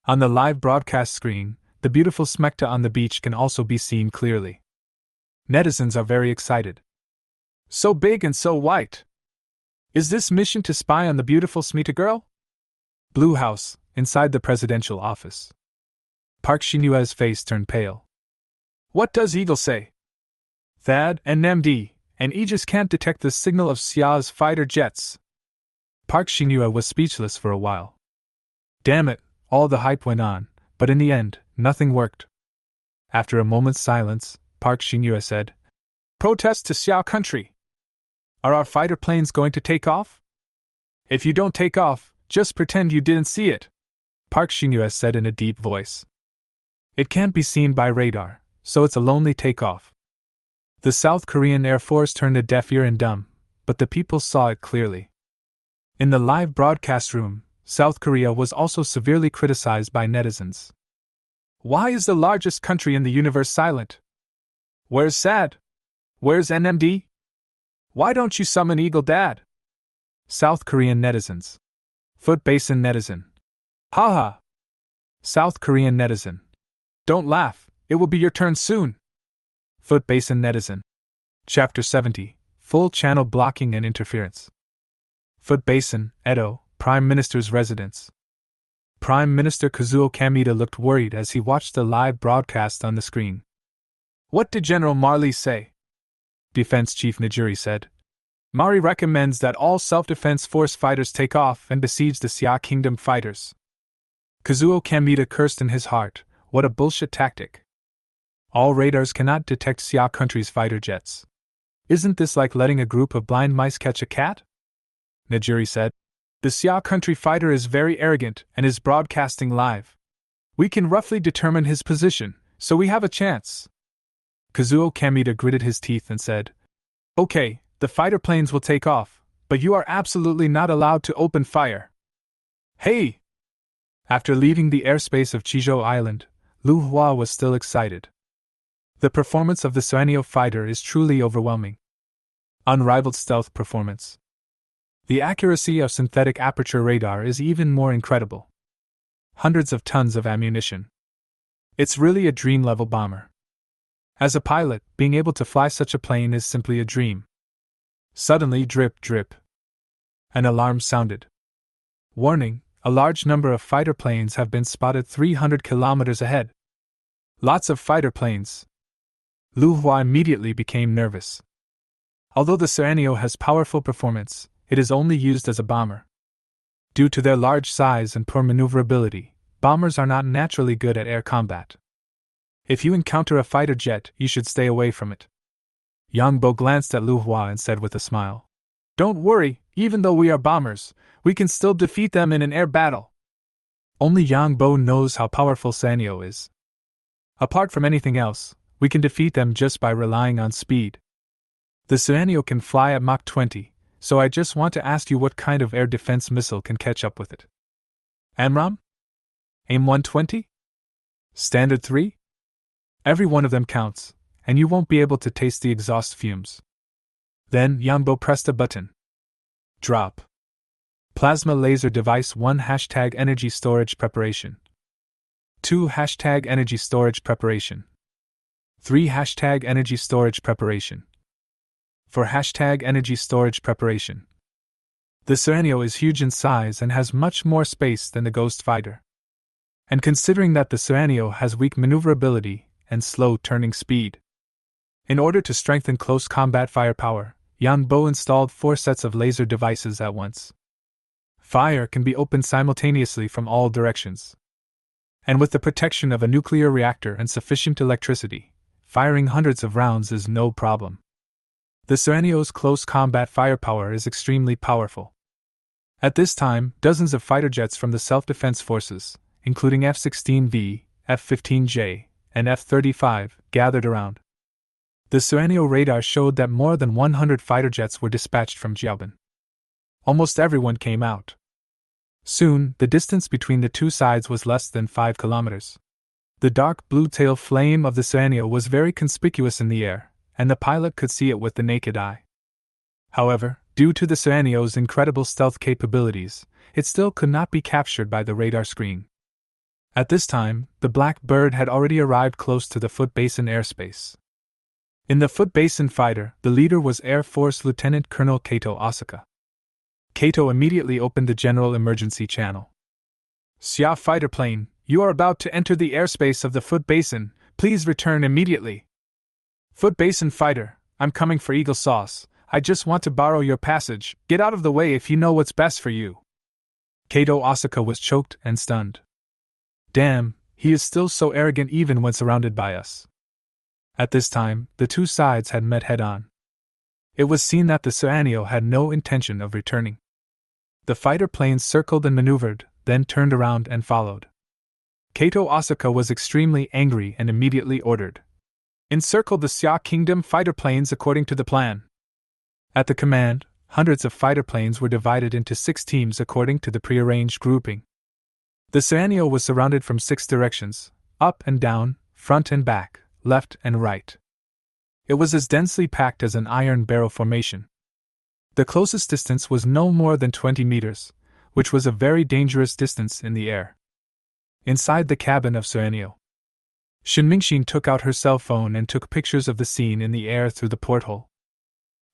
On the live broadcast screen, the beautiful smecta on the beach can also be seen clearly. Netizens are very excited. So big and so white. Is this mission to spy on the beautiful Smita girl? Blue House, inside the presidential office. Park Shin-yue's face turned pale. What does Eagle say? Thad and MD and Aegis can't detect the signal of Xia's fighter jets. Park Shin-yue was speechless for a while. Damn it, all the hype went on, but in the end, nothing worked. After a moment's silence, Park Shin-yue said, Protest to Xia country. Are our fighter planes going to take off? If you don't take off, just pretend you didn't see it, Park Shin-yue said in a deep voice. It can't be seen by radar, so it's a lonely takeoff. The South Korean Air Force turned a deaf ear and dumb, but the people saw it clearly. In the live broadcast room, South Korea was also severely criticized by netizens. Why is the largest country in the universe silent? Where's SAD? Where's NMD? Why don't you summon Eagle Dad? South Korean netizens. Foot Basin netizen. Haha. South Korean netizen. Don't laugh, it will be your turn soon. Foot Basin netizen. Chapter 70, Full Channel Blocking and Interference. Foot Basin, Edo, Prime Minister's residence. Prime Minister Kazuo Kameda looked worried as he watched the live broadcast on the screen. What did General Marley say? Defense Chief Najiri said. Mari recommends that all self-defense force fighters take off and besiege the Xia Kingdom fighters. Kazuo Kameda cursed in his heart. What a bullshit tactic. All radars cannot detect Xia country's fighter jets. Isn't this like letting a group of blind mice catch a cat? Najiri said. The Xia country fighter is very arrogant and is broadcasting live. We can roughly determine his position, so we have a chance. Kazuo Kameda gritted his teeth and said, Okay, the fighter planes will take off, but you are absolutely not allowed to open fire. Hey! After leaving the airspace of Chijo Island, Lu Hua was still excited. The performance of the Suanio fighter is truly overwhelming. Unrivaled stealth performance. The accuracy of synthetic aperture radar is even more incredible. Hundreds of tons of ammunition. It's really a dream-level bomber. As a pilot, being able to fly such a plane is simply a dream. Suddenly, drip, drip. An alarm sounded. Warning, a large number of fighter planes have been spotted 300 kilometers ahead. Lots of fighter planes. Lu Hua immediately became nervous. Although the Suanio has powerful performance, it is only used as a bomber. Due to their large size and poor maneuverability, bombers are not naturally good at air combat. If you encounter a fighter jet, you should stay away from it. Yang Bo glanced at Lu Hua and said with a smile, Don't worry, even though we are bombers, we can still defeat them in an air battle. Only Yang Bo knows how powerful Suanio is. Apart from anything else, we can defeat them just by relying on speed. The Suanio can fly at Mach 20, so I just want to ask you what kind of air defense missile can catch up with it. AMRAAM? AIM 120? Standard 3? Every one of them counts, and you won't be able to taste the exhaust fumes. Then Yangbo pressed a button. Drop. Plasma laser device 1 # energy storage preparation. 2 # energy storage preparation. 3 # energy storage preparation. 4 # energy storage preparation. The Suanio is huge in size and has much more space than the Ghost fighter. And considering that the Suanio has weak maneuverability and slow turning speed, in order to strengthen close combat firepower, Yang Bo installed 4 sets of laser devices at once. Fire can be opened simultaneously from all directions. And with the protection of a nuclear reactor and sufficient electricity, firing hundreds of rounds is no problem. The Soanio's close combat firepower is extremely powerful. At this time, dozens of fighter jets from the self-defense forces, including F-16V, F-15J, and F-35, gathered around. The Soanio radar showed that more than 100 fighter jets were dispatched from Jiaobin. Almost everyone came out. Soon, the distance between the two sides was less than 5 kilometers. The dark blue tail flame of the Soanio was very conspicuous in the air, and the pilot could see it with the naked eye. However, due to the Soanio's incredible stealth capabilities, it still could not be captured by the radar screen. At this time, the Black Bird had already arrived close to the Foot Basin airspace. In the Foot Basin fighter, the leader was Air Force Lieutenant Colonel Kato Asaka. Kato immediately opened the general emergency channel. "Xia fighter plane, you are about to enter the airspace of the Foot Basin, please return immediately." "Foot Basin fighter, I'm coming for Eagle Sauce, I just want to borrow your passage, get out of the way if you know what's best for you." Kato Asaka was choked and stunned. Damn, he is still so arrogant even when surrounded by us. At this time, the two sides had met head-on. It was seen that the Soanio had no intention of returning. The fighter planes circled and maneuvered, then turned around and followed. Kato Asaka was extremely angry and immediately ordered, "Encircle the Xia Kingdom fighter planes according to the plan." At the command, hundreds of fighter planes were divided into 6 teams according to the prearranged grouping. The Soanio was surrounded from 6 directions, up and down, front and back, left and right. It was as densely packed as an iron barrel formation. The closest distance was no more than 20 meters, which was a very dangerous distance in the air. Inside the cabin of Soanio, Shinmingxin took out her cell phone and took pictures of the scene in the air through the porthole.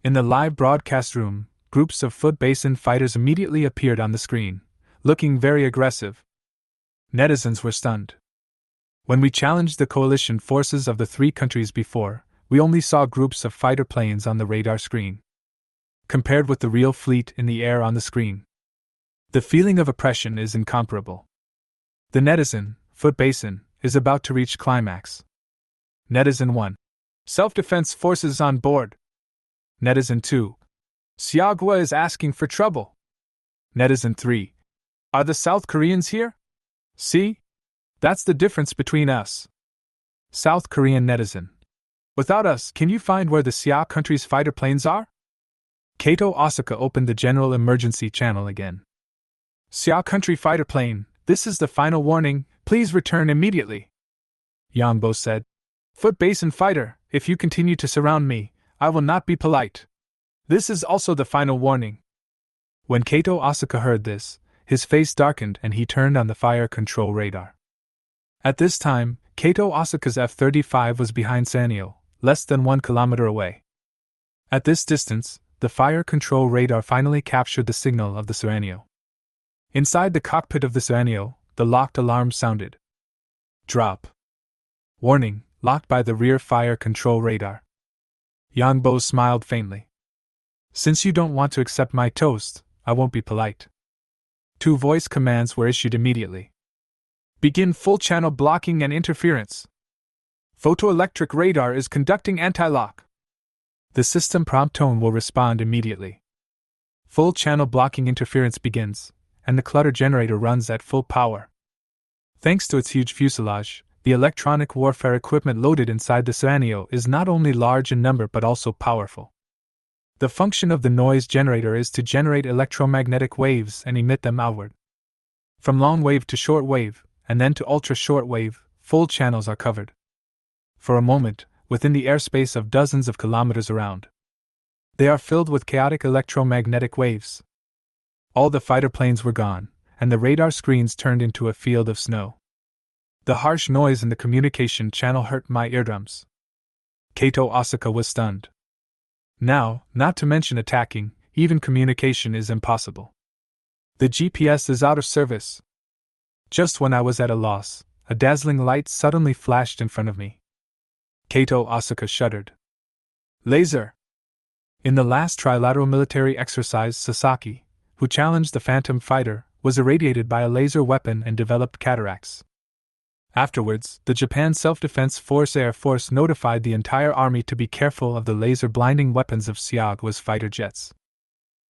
In the live broadcast room, groups of Foot Basin fighters immediately appeared on the screen, looking very aggressive. Netizens were stunned. When we challenged the coalition forces of the 3 countries before, we only saw groups of fighter planes on the radar screen. Compared with the real fleet in the air on the screen, the feeling of oppression is incomparable. The netizen, Foot Basin, is about to reach climax. Netizen 1. Self-defense forces on board. Netizen 2. Xiagua is asking for trouble. Netizen 3. Are the South Koreans here? See? That's the difference between us. South Korean netizen. Without us, can you find where the Xia country's fighter planes are? Kato Asaka opened the general emergency channel again. Xia country fighter plane, this is the final warning, please return immediately. Yangbo said. Foot Basin fighter, if you continue to surround me, I will not be polite. This is also the final warning. When Kato Asaka heard this, his face darkened and he turned on the fire control radar. At this time, Kato Asaka's F-35 was behind Soanio, less than 1 kilometer away. At this distance, the fire control radar finally captured the signal of the Soanio. Inside the cockpit of the Soanio, the locked alarm sounded. Drop. Warning, locked by the rear fire control radar. Yangbo smiled faintly. Since you don't want to accept my toast, I won't be polite. 2 voice commands were issued immediately. Begin full channel blocking and interference. Photoelectric radar is conducting anti-lock. The system prompt tone will respond immediately. Full channel blocking interference begins, and the clutter generator runs at full power. Thanks to its huge fuselage, the electronic warfare equipment loaded inside the Soanio is not only large in number but also powerful. The function of the noise generator is to generate electromagnetic waves and emit them outward. From long wave to short wave, and then to ultra short wave, full channels are covered. For a moment, within the airspace of dozens of kilometers around, they are filled with chaotic electromagnetic waves. All the fighter planes were gone, and the radar screens turned into a field of snow. The harsh noise in the communication channel hurt my eardrums. Kato Asaka was stunned. Now, not to mention attacking, even communication is impossible. The GPS is out of service. Just when I was at a loss, a dazzling light suddenly flashed in front of me. Kato Asaka shuddered. Laser! In the last trilateral military exercise, Sasaki, who challenged the Phantom fighter, was irradiated by a laser weapon and developed cataracts. Afterwards, the Japan Self-Defense Force Air Force notified the entire army to be careful of the laser-blinding weapons of Siagwa's fighter jets.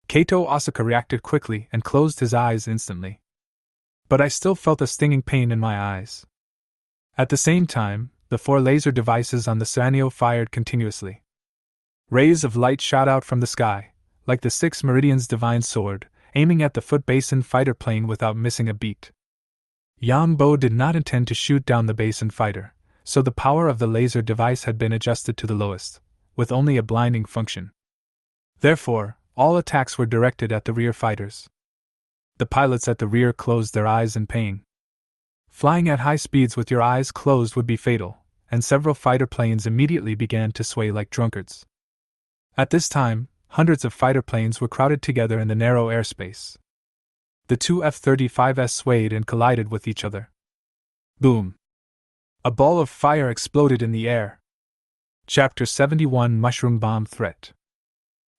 Kato Asuka reacted quickly and closed his eyes instantly. But I still felt a stinging pain in my eyes. At the same time, the 4 laser devices on the Sanyo fired continuously. Rays of light shot out from the sky, like the 6 Meridian's divine sword, aiming at the foot basin fighter plane without missing a beat. Yambo did not intend to shoot down the basin fighter, so the power of the laser device had been adjusted to the lowest, with only a blinding function. Therefore, all attacks were directed at the rear fighters. The pilots at the rear closed their eyes in pain. Flying at high speeds with your eyes closed would be fatal, and several fighter planes immediately began to sway like drunkards. At this time, hundreds of fighter planes were crowded together in the narrow airspace. The 2 F-35s swayed and collided with each other. Boom! A ball of fire exploded in the air. Chapter 71 Mushroom Bomb Threat.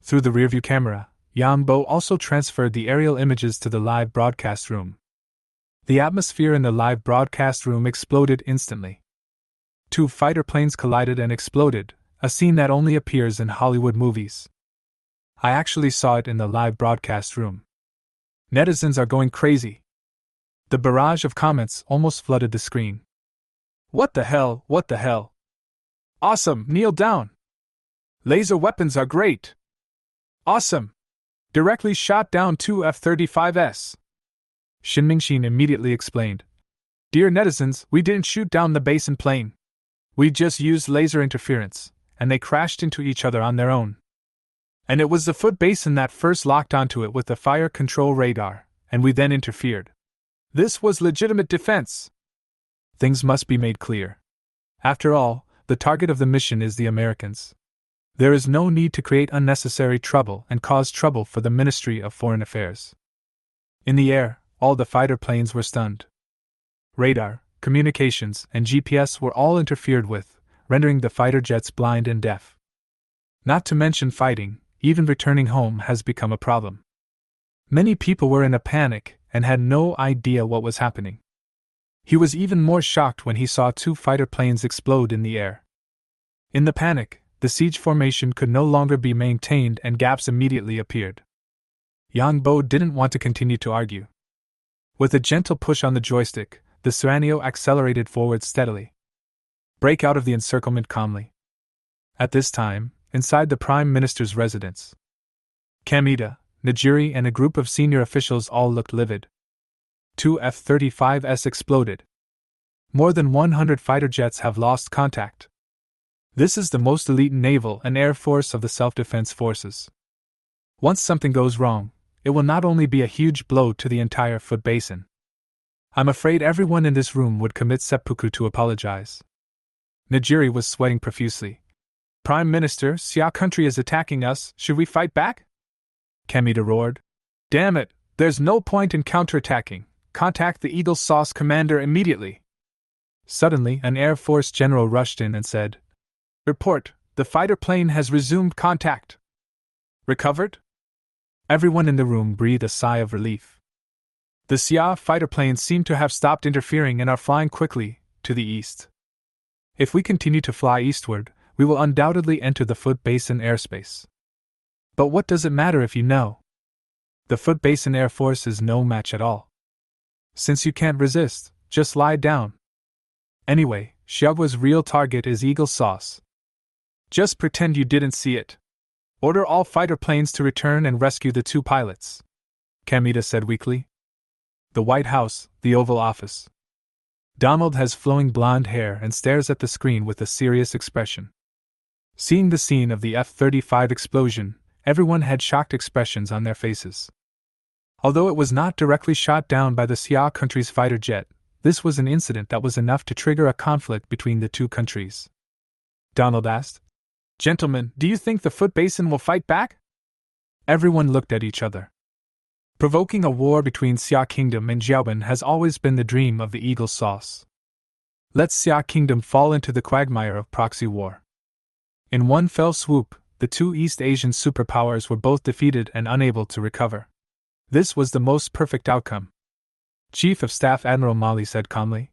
Through the rearview camera, Yambo also transferred the aerial images to the live broadcast room. The atmosphere in the live broadcast room exploded instantly. 2 fighter planes collided and exploded, a scene that only appears in Hollywood movies. I actually saw it in the live broadcast room. Netizens are going crazy. The barrage of comments almost flooded the screen. What the hell, what the hell? Awesome, kneel down. Laser weapons are great. Awesome. Directly shot down 2 F-35s. Shinmingxin immediately explained. Dear netizens, we didn't shoot down the basin plane. We just used laser interference, and they crashed into each other on their own. And it was the foot basin that first locked onto it with the fire control radar, and we then interfered. This was legitimate defense. Things must be made clear. After all, the target of the mission is the Americans. There is no need to create unnecessary trouble and cause trouble for the Ministry of Foreign Affairs. In the air, all the fighter planes were stunned. Radar, communications, and GPS were all interfered with, rendering the fighter jets blind and deaf. Not to mention fighting, even returning home has become a problem. Many people were in a panic and had no idea what was happening. He was even more shocked when he saw 2 fighter planes explode in the air. In the panic, the siege formation could no longer be maintained and gaps immediately appeared. Yang Bo didn't want to continue to argue. With a gentle push on the joystick, the Sanyo accelerated forward steadily. Break out of the encirclement calmly. At this time, inside the Prime Minister's residence, Kamida, Najiri, and a group of senior officials all looked livid. 2 F-35s exploded. More than 100 fighter jets have lost contact. This is the most elite naval and air force of the self-defense forces. Once something goes wrong, it will not only be a huge blow to the entire foot basin. I'm afraid everyone in this room would commit seppuku to apologize. Najiri was sweating profusely. Prime Minister, Xia country is attacking us, should we fight back? Kamida roared. Damn it, there's no point in counterattacking. Contact the Eagle Sauce commander immediately. Suddenly, an Air Force general rushed in and said, Report, the fighter plane has resumed contact. Recovered? Everyone in the room breathed a sigh of relief. The Xia fighter planes seem to have stopped interfering and are flying quickly, to the east. If we continue to fly eastward, we will undoubtedly enter the foot basin airspace. But what does it matter if you know? The foot basin air force is no match at all. Since you can't resist, just lie down. Anyway, Xiaogua's real target is Eagle Sauce. Just pretend you didn't see it. Order all fighter planes to return and rescue the 2 pilots, Kamida said weakly. The White House, the Oval Office. Donald has flowing blonde hair and stares at the screen with a serious expression. Seeing the scene of the F-35 explosion, everyone had shocked expressions on their faces. Although it was not directly shot down by the Xia country's fighter jet, this was an incident that was enough to trigger a conflict between the 2 countries. Donald asked, Gentlemen, do you think the foot basin will fight back? Everyone looked at each other. Provoking a war between Xia Kingdom and Xiaoban has always been the dream of the Eagle Sauce. Let Xia Kingdom fall into the quagmire of proxy war. In one fell swoop, the 2 East Asian superpowers were both defeated and unable to recover. This was the most perfect outcome. Chief of Staff Admiral Mali said calmly.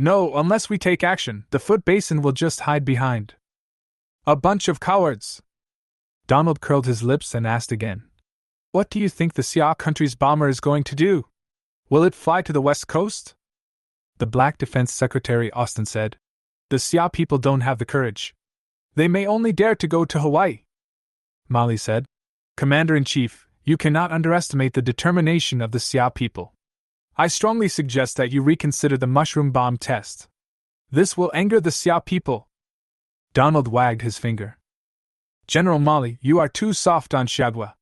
No, unless we take action, the foot basin will just hide behind. A bunch of cowards! Donald curled his lips and asked again. What do you think the Xia country's bomber is going to do? Will it fly to the west coast? The Black Defense Secretary Austin said. The Xia people don't have the courage. They may only dare to go to Hawaii. Molly said. Commander-in-Chief, you cannot underestimate the determination of the Xia people. I strongly suggest that you reconsider the mushroom bomb test. This will anger the Xia people. Donald wagged his finger. General Molly, you are too soft on Xiagua.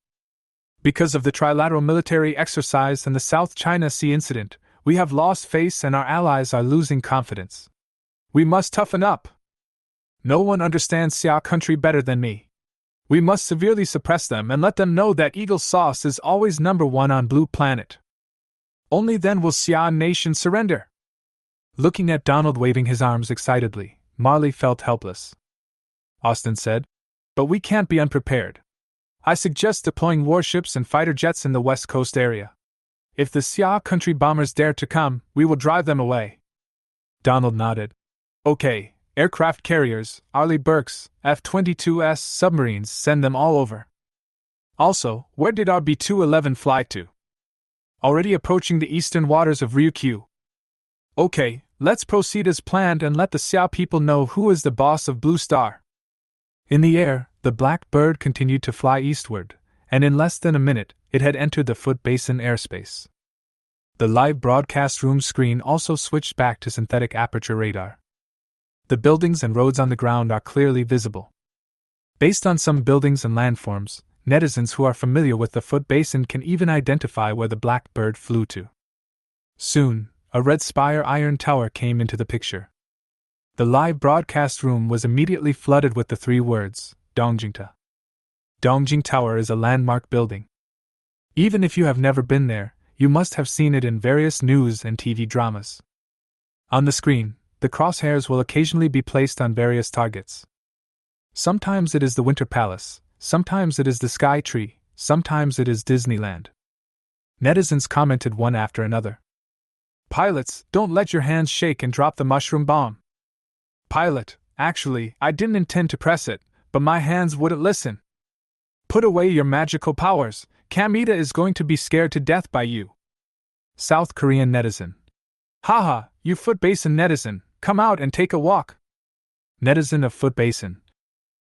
Because of the trilateral military exercise and the South China Sea incident, we have lost face and our allies are losing confidence. We must toughen up. No one understands Xia country better than me. We must severely suppress them and let them know that Eagle Sauce is always #1 on Blue Planet. Only then will Xia nation surrender. Looking at Donald waving his arms excitedly, Marley felt helpless. Austin said, But we can't be unprepared. I suggest deploying warships and fighter jets in the west coast area. If the Xia country bombers dare to come, we will drive them away. Donald nodded. Okay, aircraft carriers, Arleigh Burkes, F-22S submarines, send them all over. Also, where did our B-211 fly to? Already approaching the eastern waters of Ryukyu. Okay, let's proceed as planned and let the Xia people know who is the boss of Blue Star. In the air, the black bird continued to fly eastward, and in less than a minute, it had entered the Foot Basin airspace. The live broadcast room screen also switched back to synthetic aperture radar. The buildings and roads on the ground are clearly visible. Based on some buildings and landforms, netizens who are familiar with the Foot Basin can even identify where the black bird flew to. Soon, a red spire iron tower came into the picture. The live broadcast room was immediately flooded with the 3 words, Dongjingta. Dongjing Tower is a landmark building. Even if you have never been there, you must have seen it in various news and TV dramas. On the screen, the crosshairs will occasionally be placed on various targets. Sometimes it is the Winter Palace, sometimes it is the Sky Tree, sometimes it is Disneyland. Netizens commented one after another. Pilots, don't let your hands shake and drop the mushroom bomb. Pilot, actually, I didn't intend to press it, but my hands wouldn't listen. Put away your magical powers, Kamita is going to be scared to death by you. South Korean netizen. Haha, you Foot Basin netizen, come out and take a walk. Netizen of Foot Basin.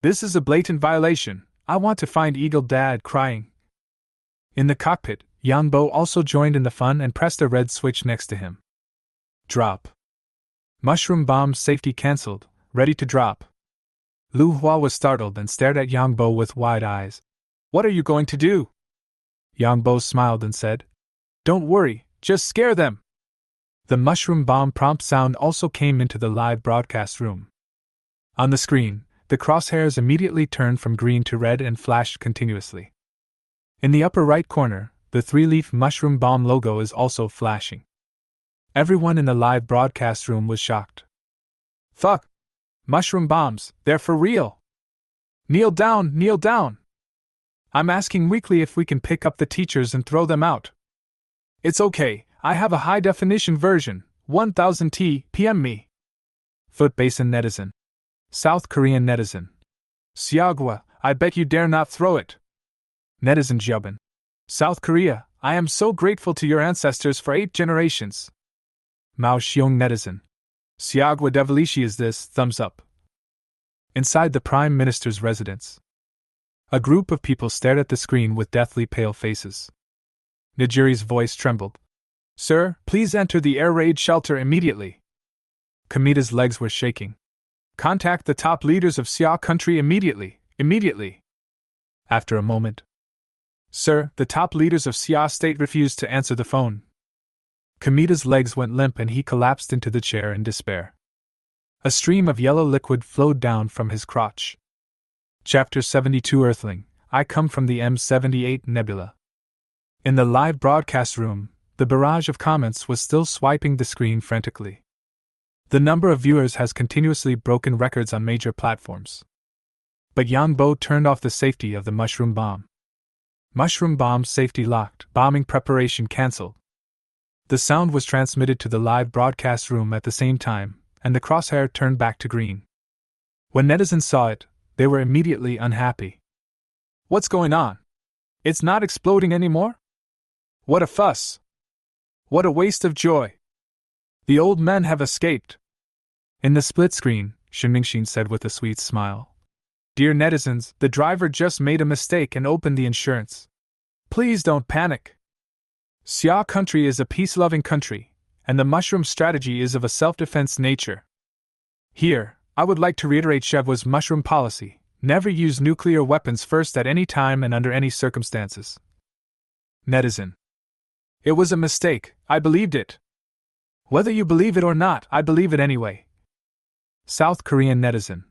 This is a blatant violation, I want to find Eagle Dad crying. In the cockpit, Yangbo also joined in the fun and pressed a red switch next to him. Drop. Mushroom bomb safety cancelled, ready to drop. Lu Hua was startled and stared at Yangbo with wide eyes. What are you going to do? Yangbo smiled and said, Don't worry, just scare them. The mushroom bomb prompt sound also came into the live broadcast room. On the screen, the crosshairs immediately turned from green to red and flashed continuously. In the upper right corner, the 3-leaf mushroom bomb logo is also flashing. Everyone in the live broadcast room was shocked. Fuck! Mushroom bombs, they're for real! Kneel down, kneel down! I'm asking weekly if we can pick up the teachers and throw them out. It's okay, I have a high-definition version, 1000T, PM me. Foot Basin netizen. South Korean netizen. Xiagua, I bet you dare not throw it. Netizen Jiaobin. South Korea, I am so grateful to your ancestors for 8 generations. Mao Xiong netizen. Xiagua devilishi is this, thumbs up. Inside the Prime Minister's residence. A group of people stared at the screen with deathly pale faces. Nigiri's voice trembled. Sir, please enter the air raid shelter immediately. Kamita's legs were shaking. Contact the top leaders of Xia country immediately, immediately. After a moment. Sir, the top leaders of Xia state refused to answer the phone. Kamita's legs went limp and he collapsed into the chair in despair. A stream of yellow liquid flowed down from his crotch. Chapter 72 Earthling, I come from the M78 Nebula. In the live broadcast room, the barrage of comments was still swiping the screen frantically. The number of viewers has continuously broken records on major platforms. But Yangbo turned off the safety of the mushroom bomb. Mushroom bomb safety locked, bombing preparation cancelled. The sound was transmitted to the live broadcast room at the same time, and the crosshair turned back to green. When netizens saw it, they were immediately unhappy. What's going on? It's not exploding anymore? What a fuss! What a waste of joy! The old men have escaped! In the split screen, Shinmingxin said with a sweet smile. Dear netizens, the driver just made a mistake and opened the insurance. Please don't panic. Xia country is a peace-loving country, and the mushroom strategy is of a self-defense nature. Here, I would like to reiterate Chevwa's mushroom policy: never use nuclear weapons first at any time and under any circumstances. Netizen. It was a mistake, I believed it. Whether you believe it or not, I believe it anyway. South Korean netizen.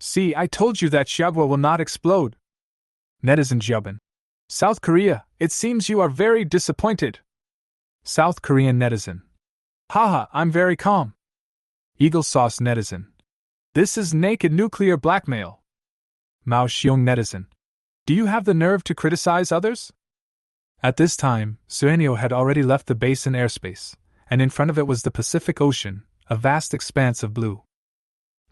See, I told you that Chevwa will not explode. Netizen Jubin. South Korea, it seems you are very disappointed. South Korean netizen. Haha, I'm very calm. Eagle Sauce netizen. This is naked nuclear blackmail. Mao Xiong netizen. Do you have the nerve to criticize others? At this time, Suenio had already left the base in airspace, and in front of it was the Pacific Ocean, a vast expanse of blue.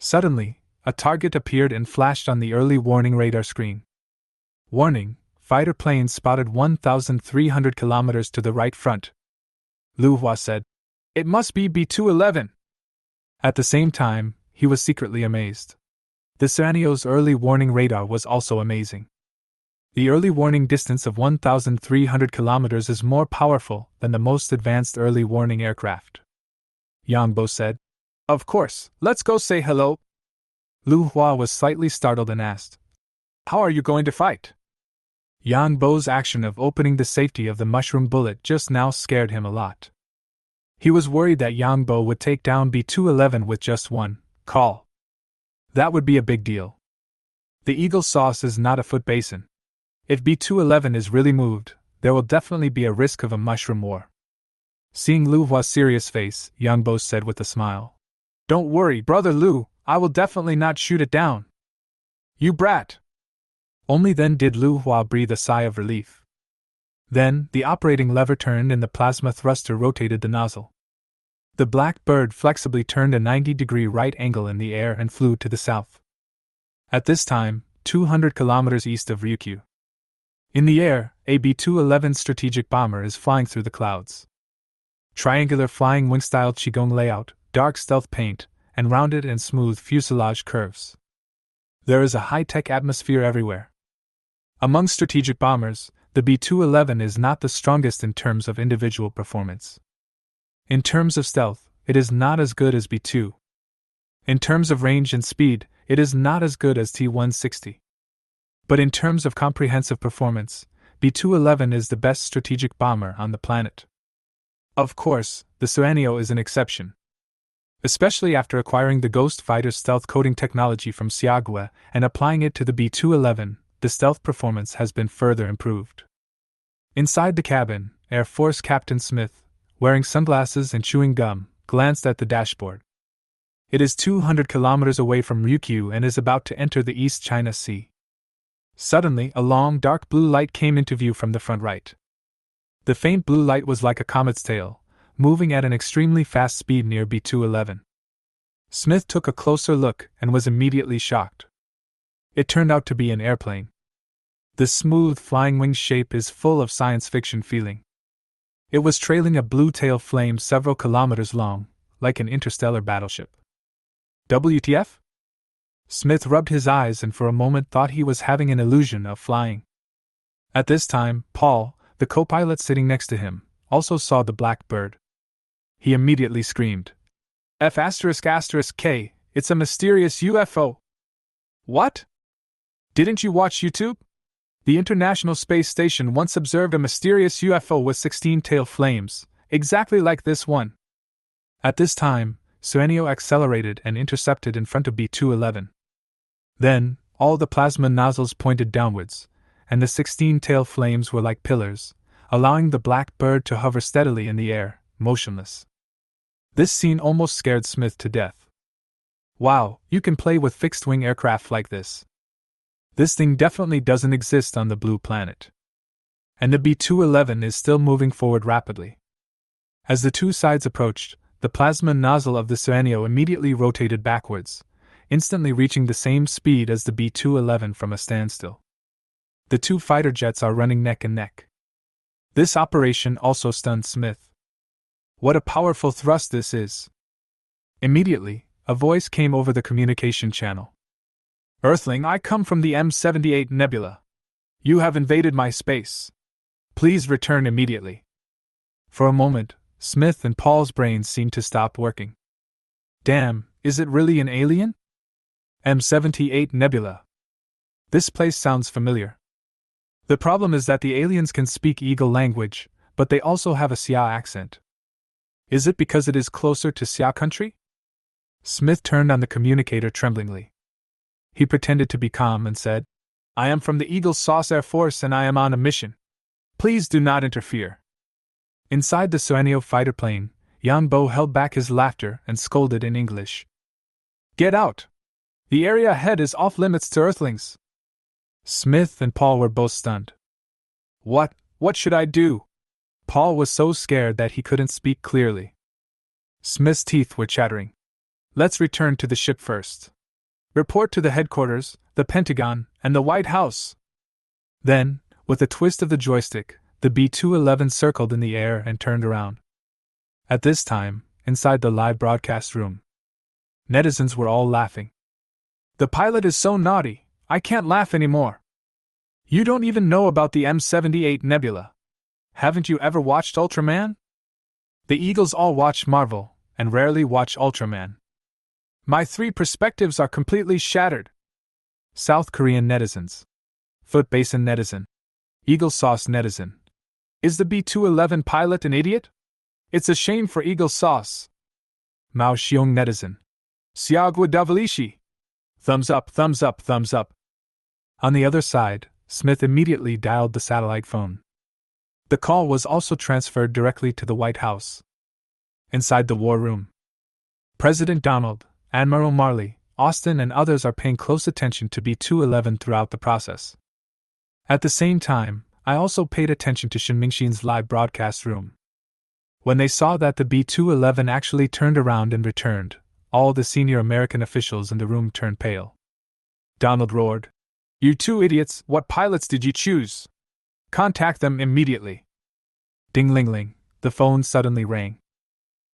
Suddenly, a target appeared and flashed on the early warning radar screen. Warning, fighter plane spotted 1,300 kilometers to the right front. Lu Hua said, It must be B-211. At the same time, he was secretly amazed. The Suenio's early warning radar was also amazing. The early warning distance of 1,300 kilometers is more powerful than the most advanced early warning aircraft. Yang Bo said, Of course, let's go say hello. Lu Hua was slightly startled and asked, How are you going to fight? Yang Bo's action of opening the safety of the mushroom bullet just now scared him a lot. He was worried that Yang Bo would take down B-211 with just one call. That would be a big deal. The Eagle Sauce is not a foot basin. If B-211 is really moved, there will definitely be a risk of a mushroom war. Seeing Lu Hua's serious face, Yang Bo said with a smile, Don't worry, brother Lu, I will definitely not shoot it down. You brat! Only then did Lu Hua breathe a sigh of relief. Then, the operating lever turned and the plasma thruster rotated the nozzle. The black bird flexibly turned a 90-degree right angle in the air and flew to the south. At this time, 200 kilometers east of Ryukyu. In the air, a B-211 strategic bomber is flying through the clouds. Triangular flying wing-style Qigong layout, dark stealth paint, and rounded and smooth fuselage curves. There is a high-tech atmosphere everywhere. Among strategic bombers, the B-211 is not the strongest in terms of individual performance. In terms of stealth, it is not as good as B-2. In terms of range and speed, it is not as good as T-160. But in terms of comprehensive performance, B-211 is the best strategic bomber on the planet. Of course, the Suenio is an exception. Especially after acquiring the Ghost Fighter's stealth coding technology from Xiagua and applying it to the B-211, the stealth performance has been further improved. Inside the cabin, Air Force Captain Smith, wearing sunglasses and chewing gum, glanced at the dashboard. It is 200 kilometers away from Ryukyu and is about to enter the East China Sea. Suddenly, a long dark blue light came into view from the front right. The faint blue light was like a comet's tail, moving at an extremely fast speed near B-211. Smith took a closer look and was immediately shocked. It turned out to be an airplane. The smooth flying wing shape is full of science fiction feeling. It was trailing a blue tail flame several kilometers long, like an interstellar battleship. WTF? Smith rubbed his eyes and for a moment thought he was having an illusion of flying. At this time, Paul, the co-pilot sitting next to him, also saw the black bird. He immediately screamed, F***K, it's a mysterious UFO. What? Didn't you watch YouTube? The International Space Station once observed a mysterious UFO with 16 tail flames, exactly like this one. At this time, Suenio accelerated and intercepted in front of B-211. Then, all the plasma nozzles pointed downwards, and the 16 tail flames were like pillars, allowing the black bird to hover steadily in the air, motionless. This scene almost scared Smith to death. Wow, you can play with fixed-wing aircraft like this. This thing definitely doesn't exist on the blue planet. And the B-211 is still moving forward rapidly. As the two sides approached, the plasma nozzle of the Sueño immediately rotated backwards, instantly reaching the same speed as the B-211 from a standstill. The two fighter jets are running neck and neck. This operation also stunned Smith. What a powerful thrust this is! Immediately, a voice came over the communication channel. Earthling, I come from the M78 Nebula. You have invaded my space. Please return immediately. For a moment, Smith and Paul's brains seemed to stop working. Damn, is it really an alien? M78 Nebula. This place sounds familiar. The problem is that the aliens can speak Eagle language, but they also have a Xia accent. Is it because it is closer to Xia country? Smith turned on the communicator tremblingly. He pretended to be calm and said, I am from the Eagle Sauce Air Force and I am on a mission. Please do not interfere. Inside the Sueño fighter plane, Yan Bo held back his laughter and scolded in English. Get out! The area ahead is off limits to Earthlings. Smith and Paul were both stunned. What should I do? Paul was so scared that he couldn't speak clearly. Smith's teeth were chattering. Let's return to the ship first. Report to the headquarters, the Pentagon, and the White House. Then, with a twist of the joystick, the B-211 circled in the air and turned around. At this time, inside the live broadcast room, netizens were all laughing. The pilot is so naughty, I can't laugh anymore. You don't even know about the M78 Nebula. Haven't you ever watched Ultraman? The Eagles all watch Marvel, and rarely watch Ultraman. My three perspectives are completely shattered. South Korean netizens. Foot Basin netizen. Eagle Sauce netizen. Is the B-211 pilot an idiot? It's a shame for Eagle Sauce. Mao Xiong netizen. Siagwa Davalishi. Thumbs up, thumbs up, thumbs up. On the other side, Smith immediately dialed the satellite phone. The call was also transferred directly to the White House. Inside the war room, President Donald, Admiral Marley, Austin, and others are paying close attention to B-211 throughout the process. At the same time, I also paid attention to Shin Mingxin's live broadcast room. When they saw that the B-211 actually turned around and returned, all the senior American officials in the room turned pale. Donald roared, You two idiots, what pilots did you choose? Contact them immediately. Ding-ling-ling, the phone suddenly rang.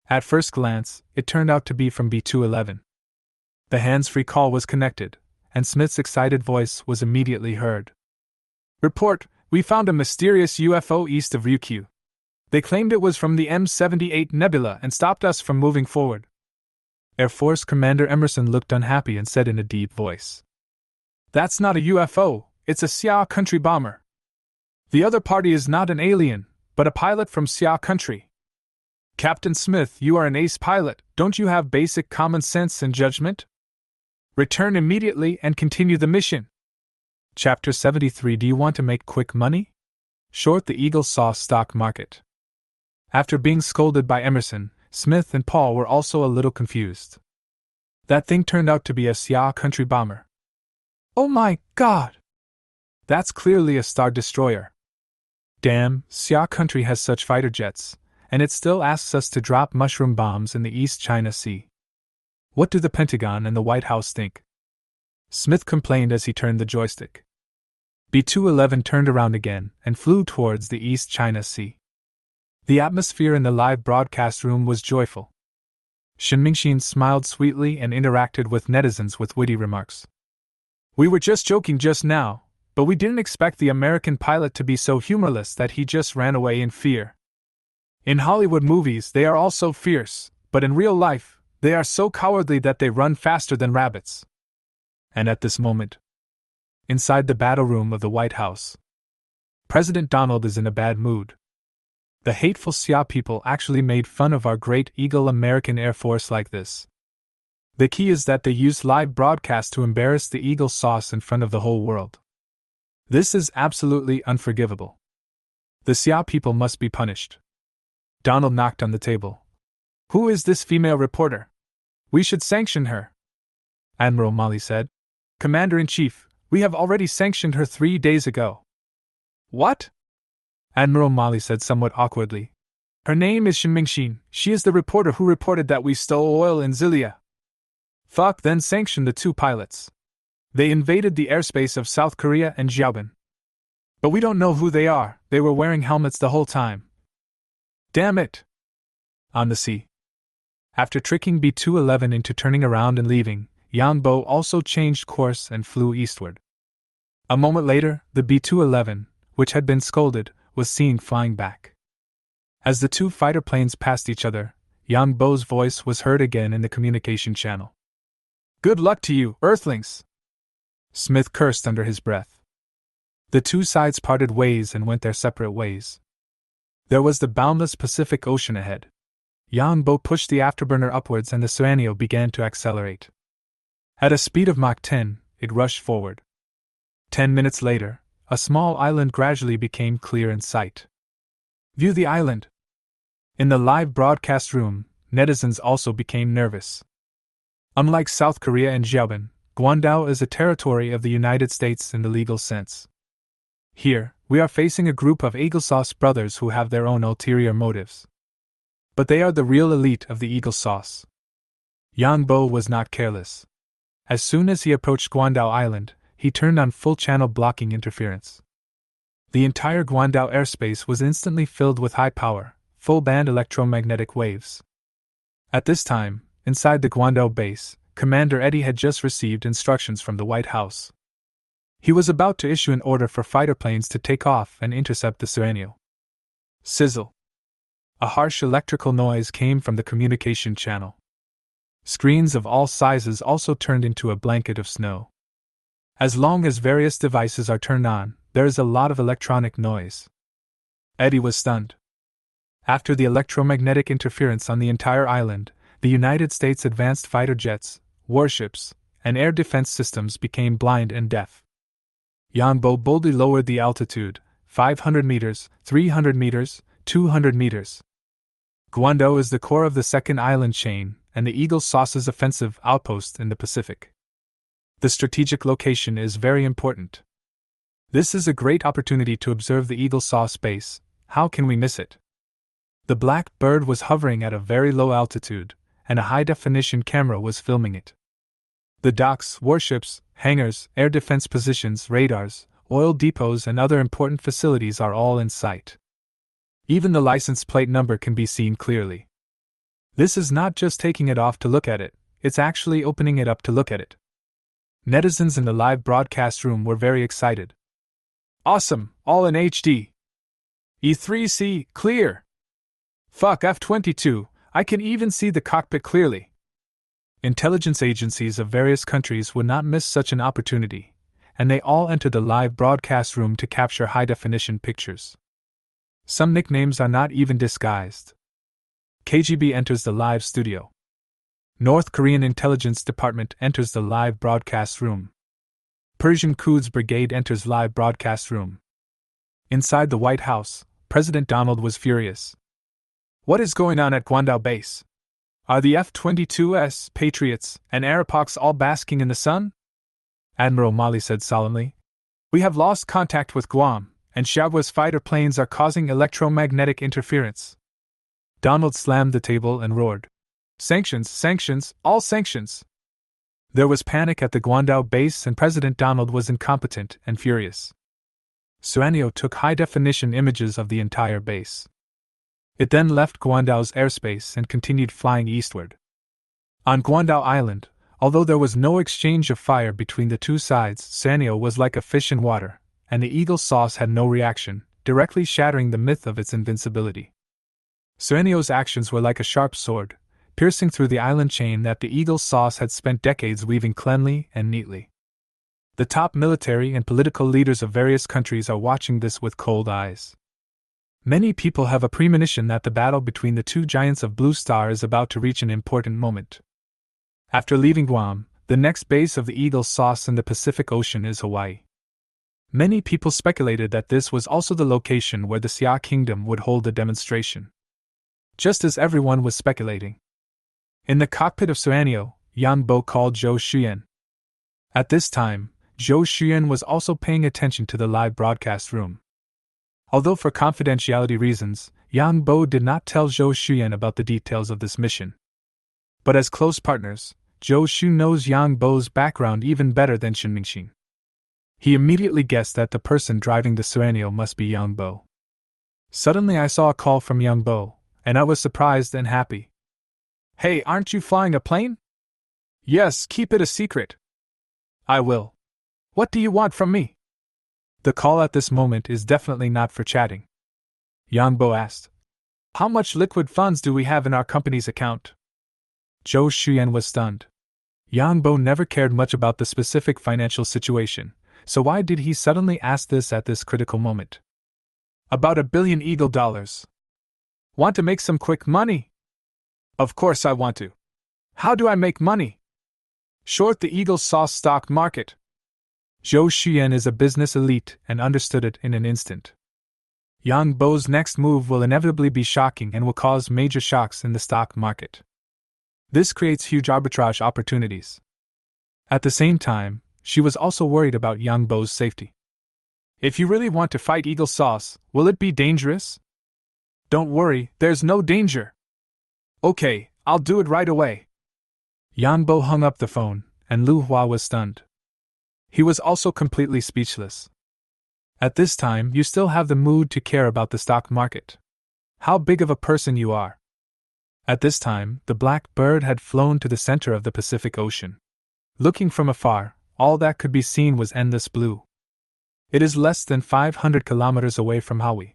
At first glance, it turned out to be from B-211. The hands-free call was connected, and Smith's excited voice was immediately heard. Report, we found a mysterious UFO east of Ryukyu. They claimed it was from the M78 Nebula and stopped us from moving forward. Air Force Commander Emerson looked unhappy and said in a deep voice. That's not a UFO, it's a Xia country bomber. The other party is not an alien, but a pilot from Xia country. Captain Smith, you are an ace pilot, don't you have basic common sense and judgment? Return immediately and continue the mission. Chapter 73. Do you want to make quick money? Short the Eagle Sauce stock market. After being scolded by Emerson, Smith and Paul were also a little confused. That thing turned out to be a Xia country bomber. Oh my God! That's clearly a star destroyer. Damn, Xia country has such fighter jets, and it still asks us to drop mushroom bombs in the East China Sea. What do the Pentagon and the White House think? Smith complained as he turned the joystick. B-211 turned around again and flew towards the East China Sea. The atmosphere in the live broadcast room was joyful. Shin Mingxin smiled sweetly and interacted with netizens with witty remarks. We were just joking just now, but we didn't expect the American pilot to be so humorless that he just ran away in fear. In Hollywood movies they are all so fierce, but in real life, they are so cowardly that they run faster than rabbits. And at this moment, inside the battle room of the White House, President Donald is in a bad mood. The hateful Xia people actually made fun of our great Eagle American Air Force like this. The key is that they used live broadcast to embarrass the Eagle Sauce in front of the whole world. This is absolutely unforgivable. The Xia people must be punished. Donald knocked on the table. Who is this female reporter? We should sanction her. Admiral Molly said. Commander-in-Chief, we have already sanctioned her 3 days ago. What? Admiral Molly said somewhat awkwardly. Her name is Shin Mingxin. She is the reporter who reported that we stole oil in Zilia. Fuck then sanctioned the two pilots. They invaded the airspace of South Korea and Xiaobin. But we don't know who they are, they were wearing helmets the whole time. Damn it! On the sea. After tricking B-211 into turning around and leaving, Yang Bo also changed course and flew eastward. A moment later, the B-211, which had been scolded, was seen flying back. As the two fighter planes passed each other, Yang Bo's voice was heard again in the communication channel. Good luck to you, Earthlings! Smith cursed under his breath. The two sides parted ways and went their separate ways. There was the boundless Pacific Ocean ahead. Yang Bo pushed the afterburner upwards and the Suanio began to accelerate. At a speed of Mach 10, it rushed forward. 10 minutes later, a small island gradually became clear in sight. View the island! In the live broadcast room, netizens also became nervous. Unlike South Korea and Xiaobin, Guangdao is a territory of the United States in the legal sense. Here, we are facing a group of Eagle Sauce brothers who have their own ulterior motives. But they are the real elite of the Eagle Sauce. Yang Bo was not careless. As soon as he approached Guangdao Island, he turned on full-channel blocking interference. The entire Guangdao airspace was instantly filled with high-power, full-band electromagnetic waves. At this time, inside the Guangdao base, Commander Eddie had just received instructions from the White House. He was about to issue an order for fighter planes to take off and intercept the Suanio. Sizzle. A harsh electrical noise came from the communication channel. Screens of all sizes also turned into a blanket of snow. As long as various devices are turned on, there is a lot of electronic noise. Eddie was stunned. After the electromagnetic interference on the entire island, the United States advanced fighter jets, warships, and air defense systems became blind and deaf. Yang Bo boldly lowered the altitude, 500 meters, 300 meters, 200 meters. Guangdao is the core of the second island chain and the Eagle Sauce's offensive outpost in the Pacific. The strategic location is very important. This is a great opportunity to observe the Eagle Sauce base. How can we miss it? The black bird was hovering at a very low altitude, and a high-definition camera was filming it. The docks, warships, hangars, air defense positions, radars, oil depots, and other important facilities are all in sight. Even the license plate number can be seen clearly. This is not just taking it off to look at it, it's actually opening it up to look at it. Netizens in the live broadcast room were very excited. Awesome, all in HD. E3C, clear. Fuck F-22, I can even see the cockpit clearly. Intelligence agencies of various countries would not miss such an opportunity, and they all entered the live broadcast room to capture high-definition pictures. Some nicknames are not even disguised. KGB enters the live studio. North Korean Intelligence Department enters the live broadcast room. Persian Quds Brigade enters live broadcast room. Inside the White House, President Donald was furious. What is going on at Guangdao base? Are the F-22s, Patriots, and Arapax all basking in the sun? Admiral Mali said solemnly. We have lost contact with Guam, and Xiaogua's fighter planes are causing electromagnetic interference. Donald slammed the table and roared. Sanctions, sanctions, all sanctions! There was panic at the Guangdao base and President Donald was incompetent and furious. Suanio took high-definition images of the entire base. It then left Guangdao's airspace and continued flying eastward. On Guangdao Island, although there was no exchange of fire between the two sides, Suanio was like a fish in water, and the Eagle Sauce had no reaction, directly shattering the myth of its invincibility. Suanio's actions were like a sharp sword, piercing through the island chain that the Eagle Sauce had spent decades weaving cleanly and neatly. The top military and political leaders of various countries are watching this with cold eyes. Many people have a premonition that the battle between the two giants of Blue Star is about to reach an important moment. After leaving Guam, the next base of the Eagle Sauce in the Pacific Ocean is Hawaii. Many people speculated that this was also the location where the Xia Kingdom would hold the demonstration. Just as everyone was speculating. In the cockpit of Suanio, Yang Bo called Zhou Xuyan. At this time, Zhou Xuyan was also paying attention to the live broadcast room. Although for confidentiality reasons, Yang Bo did not tell Zhou Xuyan about the details of this mission. But as close partners, Zhou Xu knows Yang Bo's background even better than Shen Mingxin. He immediately guessed that the person driving the Suanio must be Yang Bo. Suddenly I saw a call from Yang Bo, and I was surprised and happy. Hey, aren't you flying a plane? Yes, keep it a secret. I will. What do you want from me? The call at this moment is definitely not for chatting. Yang Bo asked. How much liquid funds do we have in our company's account? Zhou Xuyan was stunned. Yang Bo never cared much about the specific financial situation, so why did he suddenly ask this at this critical moment? About $1 billion eagle dollars. Want to make some quick money? Of course I want to. How do I make money? Short the eagle sauce stock market. Zhou Xuyan is a business elite and understood it in an instant. Yang Bo's next move will inevitably be shocking and will cause major shocks in the stock market. This creates huge arbitrage opportunities. At the same time, she was also worried about Yang Bo's safety. If you really want to fight eagle sauce, will it be dangerous? Don't worry, there's no danger. Okay, I'll do it right away. Yang Bo hung up the phone, and Lu Hua was stunned. He was also completely speechless. At this time, you still have the mood to care about the stock market. How big of a person you are. At this time, the black bird had flown to the center of the Pacific Ocean. Looking from afar, all that could be seen was endless blue. It is less than 500 kilometers away from Hawaii.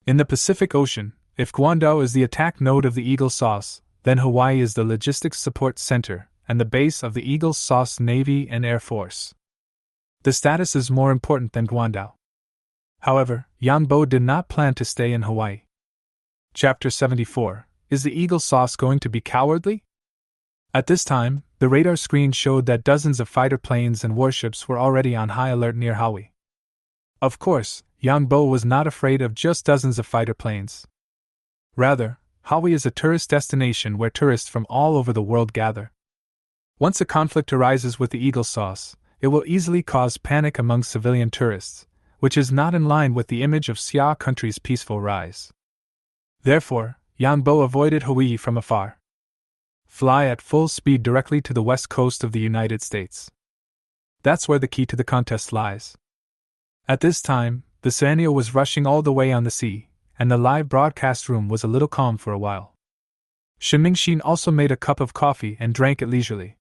In the Pacific Ocean, if Guangdong is the attack node of the Eagle Sauce, then Hawaii is the logistics support center and the base of the Eagle Sauce Navy and Air Force. The status is more important than Guangdong. However, Yang Bo did not plan to stay in Hawaii. Chapter 74. Is the Eagle Sauce going to be cowardly? At this time, the radar screen showed that dozens of fighter planes and warships were already on high alert near Hawaii. Of course, Yang Bo was not afraid of just dozens of fighter planes. Rather, Hawaii is a tourist destination where tourists from all over the world gather. Once a conflict arises with the Eagle Sauce, it will easily cause panic among civilian tourists, which is not in line with the image of Xia country's peaceful rise. Therefore, Yang Bo avoided Hawaii from afar. Fly at full speed directly to the west coast of the United States. That's where the key to the contest lies. At this time, the Suanio was rushing all the way on the sea, and the live broadcast room was a little calm for a while. Shen Mingxin also made a cup of coffee and drank it leisurely.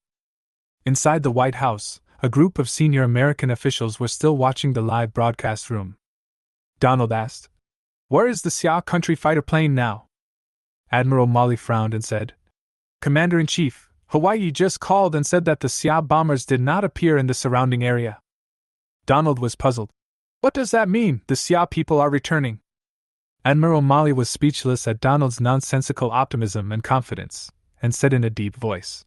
Inside the White House, a group of senior American officials were still watching the live broadcast room. Donald asked, "Where is the Xia country fighter plane now?" Admiral Molly frowned and said, "Commander-in-Chief, Hawaii just called and said that the Xia bombers did not appear in the surrounding area." Donald was puzzled. "What does that mean, the Xia people are returning?" Admiral Molly was speechless at Donald's nonsensical optimism and confidence, and said in a deep voice,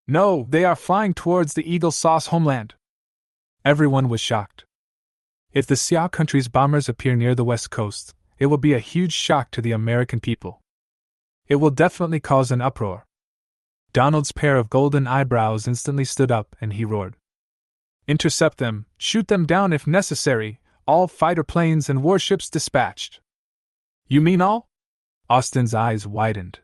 "No, they are flying towards the Eagle Sauce homeland." Everyone was shocked. If the Xia country's bombers appear near the west coast, it will be a huge shock to the American people. It will definitely cause an uproar. Donald's pair of golden eyebrows instantly stood up and he roared, "Intercept them, shoot them down if necessary, all fighter planes and warships dispatched." "You mean all?" Austin's eyes widened.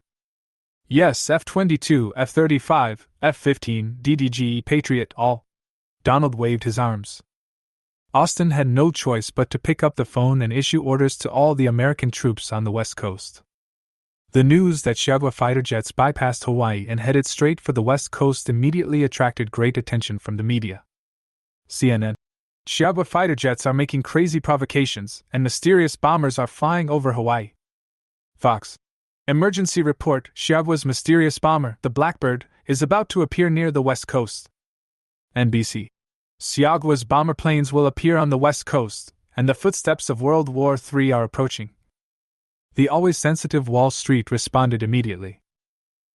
"Yes, F-22, F-35, F-15, DDG, Patriot, all." Donald waved his arms. Austin had no choice but to pick up the phone and issue orders to all the American troops on the West Coast. The news that Chihuahua fighter jets bypassed Hawaii and headed straight for the West Coast immediately attracted great attention from the media. CNN. Chihuahua fighter jets are making crazy provocations, and mysterious bombers are flying over Hawaii. Fox. Emergency report, Chihuahua's mysterious bomber, the Blackbird, is about to appear near the West Coast. NBC. Chihuahua's bomber planes will appear on the West Coast, and the footsteps of World War III are approaching. The always sensitive Wall Street responded immediately.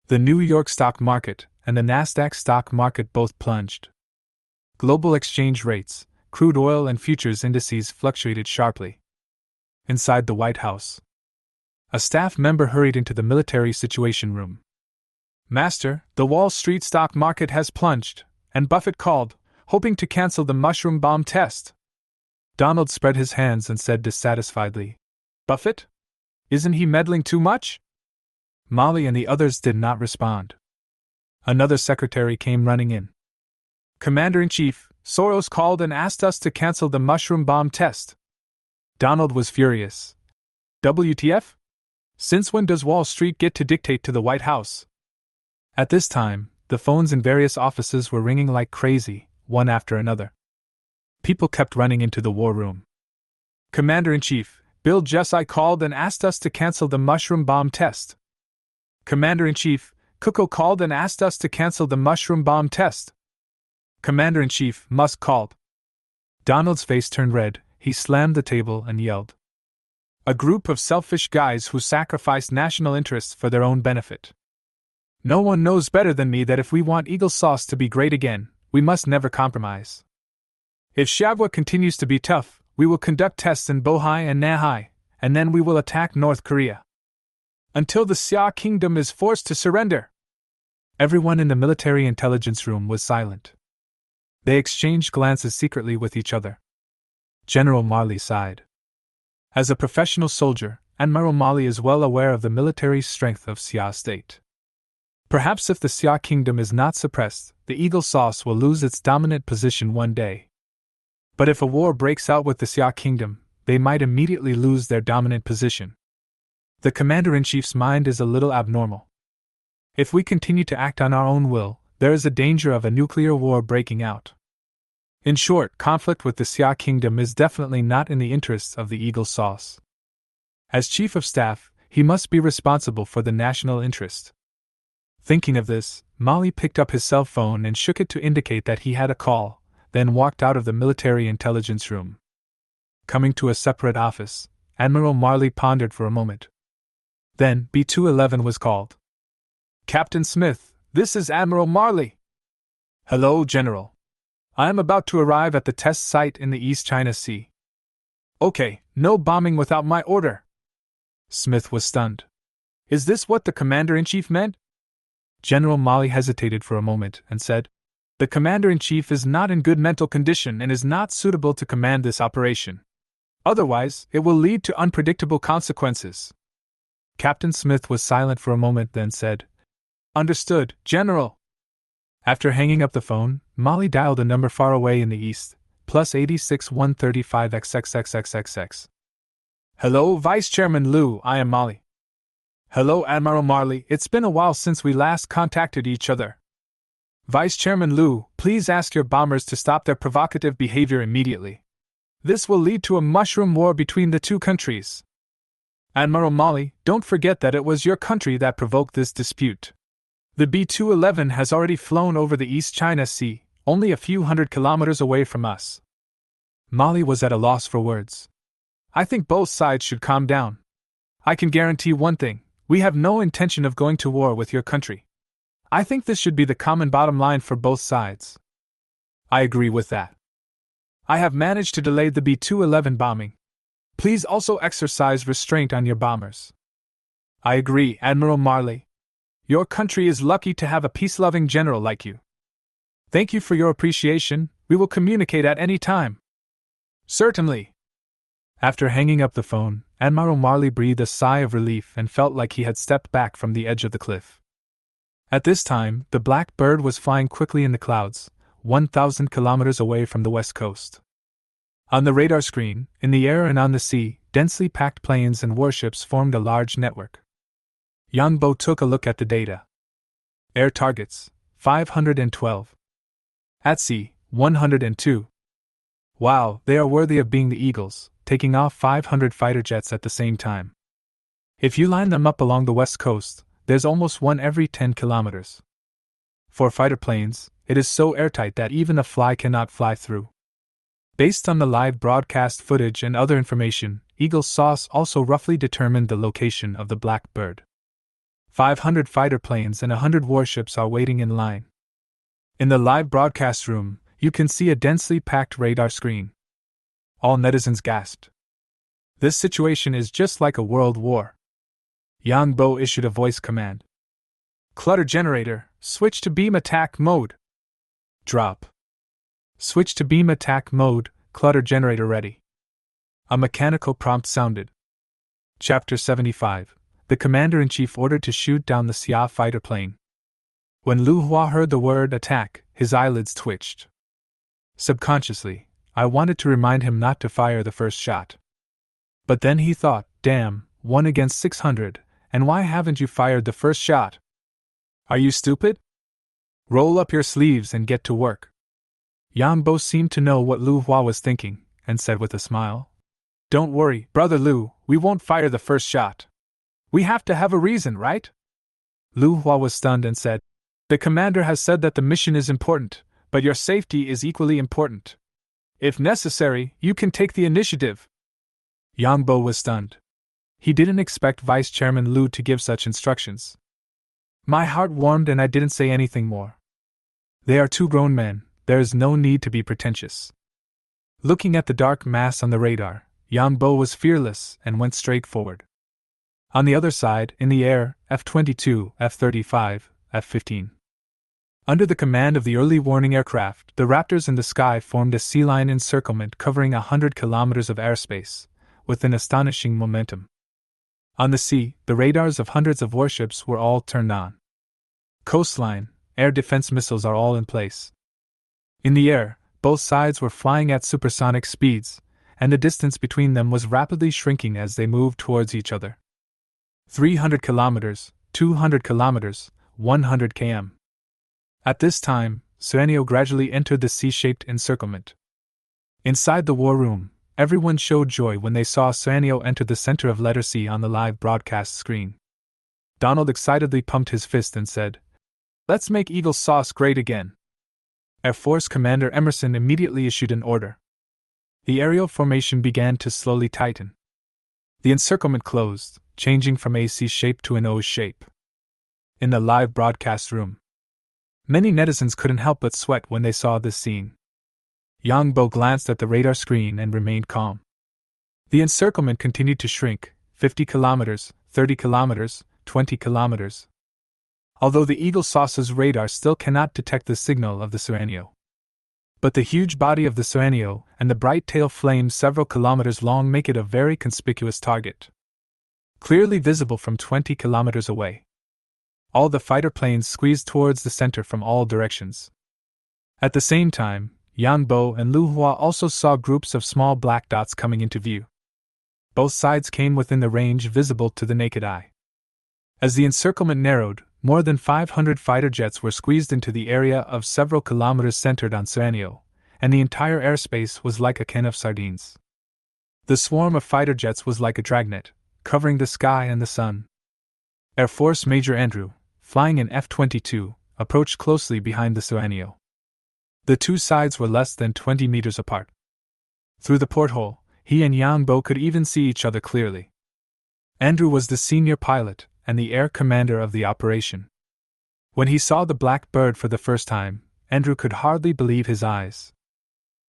The New York stock market and the Nasdaq stock market both plunged. Global exchange rates, crude oil and futures indices fluctuated sharply. Inside the White House, a staff member hurried into the military situation room. "Master, the Wall Street stock market has plunged, and Buffett called, hoping to cancel the mushroom bomb test." Donald spread his hands and said dissatisfiedly, "Buffett? Isn't he meddling too much? Molly and the others did not respond. Another secretary came running in. Commander-in-Chief, Soros called and asked us to cancel the mushroom bomb test. Donald was furious. WTF? Since when does Wall Street get to dictate to the White House? At this time, the phones in various offices were ringing like crazy, one after another. People kept running into the war room. Commander-in-Chief, Bill Jessi called and asked us to cancel the mushroom bomb test. Commander-in-Chief, Kuko called and asked us to cancel the mushroom bomb test. Commander-in-Chief, Musk called. Donald's face turned red, he slammed the table and yelled. A group of selfish guys who sacrificed national interests for their own benefit. No one knows better than me that if we want Eagle Sauce to be great again, we must never compromise. If Shabwa continues to be tough, we will conduct tests in Bohai and Nahai, and then we will attack North Korea. Until the Xia Kingdom is forced to surrender. Everyone in the military intelligence room was silent. They exchanged glances secretly with each other. General Marley sighed. As a professional soldier, Admiral Marley is well aware of the military strength of Xia State. Perhaps if the Xia Kingdom is not suppressed, the Eagle Sauce will lose its dominant position one day. But if a war breaks out with the Xia Kingdom, they might immediately lose their dominant position. The Commander-in-Chief's mind is a little abnormal. If we continue to act on our own will, there is a danger of a nuclear war breaking out. In short, conflict with the Xia Kingdom is definitely not in the interests of the Eagle Sauce. As Chief of Staff, he must be responsible for the national interest. Thinking of this, Molly picked up his cell phone and shook it to indicate that he had a call, then walked out of the military intelligence room. Coming to a separate office, Admiral Marley pondered for a moment. Then, B-211 was called. Captain Smith, this is Admiral Marley. Hello, General. I am about to arrive at the test site in the East China Sea. Okay, no bombing without my order. Smith was stunned. Is this what the Commander-in-Chief meant? General Molly hesitated for a moment and said, The Commander-in-Chief is not in good mental condition and is not suitable to command this operation. Otherwise, it will lead to unpredictable consequences. Captain Smith was silent for a moment, then said, Understood, General. After hanging up the phone, Molly dialed a number far away in the east, +86 135 XXXXXX. Hello, Vice Chairman Liu, I am Molly. Hello, Admiral Marley, it's been a while since we last contacted each other. Vice Chairman Liu, please ask your bombers to stop their provocative behavior immediately. This will lead to a mushroom war between the two countries. Admiral Molly, don't forget that it was your country that provoked this dispute. The B-211 has already flown over the East China Sea, only a few hundred kilometers away from us. Molly was at a loss for words. I think both sides should calm down. I can guarantee one thing. We have no intention of going to war with your country. I think this should be the common bottom line for both sides. I agree with that. I have managed to delay the B-211 bombing. Please also exercise restraint on your bombers. I agree, Admiral Marley. Your country is lucky to have a peace-loving general like you. Thank you for your appreciation. We will communicate at any time. Certainly. After hanging up the phone, Admiral Marley breathed a sigh of relief and felt like he had stepped back from the edge of the cliff. At this time, the black bird was flying quickly in the clouds, 1,000 kilometers away from the west coast. On the radar screen, in the air and on the sea, densely packed planes and warships formed a large network. Yang Bo took a look at the data. Air targets, 512. At sea, 102. Wow, they are worthy of being the Eagles, taking off 500 fighter jets at the same time. If you line them up along the west coast, there's almost one every 10 kilometers. For fighter planes, it is so airtight that even a fly cannot fly through. Based on the live broadcast footage and other information, Eagle Sauce also roughly determined the location of the black bird. 500 fighter planes and 100 warships are waiting in line. In the live broadcast room, you can see a densely packed radar screen. All netizens gasped. This situation is just like a world war. Yang Bo issued a voice command. Clutter generator, switch to beam attack mode. Drop. Switch to beam attack mode, clutter generator ready. A mechanical prompt sounded. Chapter 75. The Commander-in-Chief ordered to shoot down the Xia fighter plane. When Lu Hua heard the word attack, his eyelids twitched. Subconsciously, I wanted to remind him not to fire the first shot. But then he thought, damn, 1 against 600, and why haven't you fired the first shot? Are you stupid? Roll up your sleeves and get to work. Yang Bo seemed to know what Lu Hua was thinking, and said with a smile, Don't worry, Brother Lu, we won't fire the first shot. We have to have a reason, right? Lu Hua was stunned and said, The commander has said that the mission is important, but your safety is equally important. If necessary, you can take the initiative. Yang Bo was stunned. He didn't expect Vice Chairman Lu to give such instructions. My heart warmed and I didn't say anything more. They are two grown men, there is no need to be pretentious. Looking at the dark mass on the radar, Yang Bo was fearless and went straight forward. On the other side, in the air, F-22, F-35, F-15. Under the command of the early warning aircraft, the Raptors in the sky formed a sea-line encirclement covering 100 kilometers of airspace, with an astonishing momentum. On the sea, the radars of hundreds of warships were all turned on. Coastline, air defense missiles are all in place. In the air, both sides were flying at supersonic speeds, and the distance between them was rapidly shrinking as they moved towards each other. 300 kilometers, 200 kilometers, 100 km. At this time, Sueño gradually entered the C-shaped encirclement. Inside the war room, everyone showed joy when they saw Sueño enter the center of letter C on the live broadcast screen. Donald excitedly pumped his fist and said, Let's make Eagle Sauce great again. Air Force Commander Emerson immediately issued an order. The aerial formation began to slowly tighten. The encirclement closed, changing from a C shape to an O shape. In the live broadcast room, many netizens couldn't help but sweat when they saw this scene. Yang Bo glanced at the radar screen and remained calm. The encirclement continued to shrink, 50 kilometers, 30 kilometers, 20 kilometers. Although the Eagle Sauce's radar still cannot detect the signal of the Sueño. But the huge body of the Sueño and the bright tail flames several kilometers long make it a very conspicuous target. Clearly visible from 20 kilometers away. All the fighter planes squeezed towards the center from all directions. At the same time, Yang Bo and Lu Hua also saw groups of small black dots coming into view. Both sides came within the range visible to the naked eye. As the encirclement narrowed, more than 500 fighter jets were squeezed into the area of several kilometers centered on Sueño, and the entire airspace was like a can of sardines. The swarm of fighter jets was like a dragnet, covering the sky and the sun. Air Force Major Andrew, flying an F-22, approached closely behind the Sueño. The two sides were less than 20 meters apart. Through the porthole, he and Yang Bo could even see each other clearly. Andrew was the senior pilot and the air commander of the operation. When he saw the black bird for the first time, Andrew could hardly believe his eyes.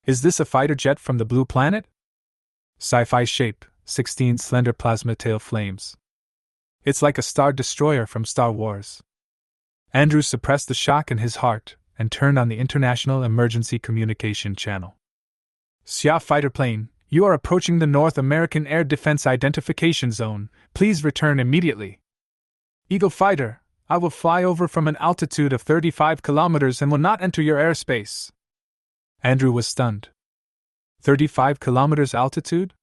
Is this a fighter jet from the blue planet? Sci-fi shape, 16 slender plasma tail flames. It's like a star destroyer from Star Wars. Andrew suppressed the shock in his heart and turned on the International Emergency Communication Channel. Xia fighter plane, you are approaching the North American Air Defense Identification Zone. Please return immediately. Eagle fighter, I will fly over from an altitude of 35 kilometers and will not enter your airspace. Andrew was stunned. 35 kilometers altitude?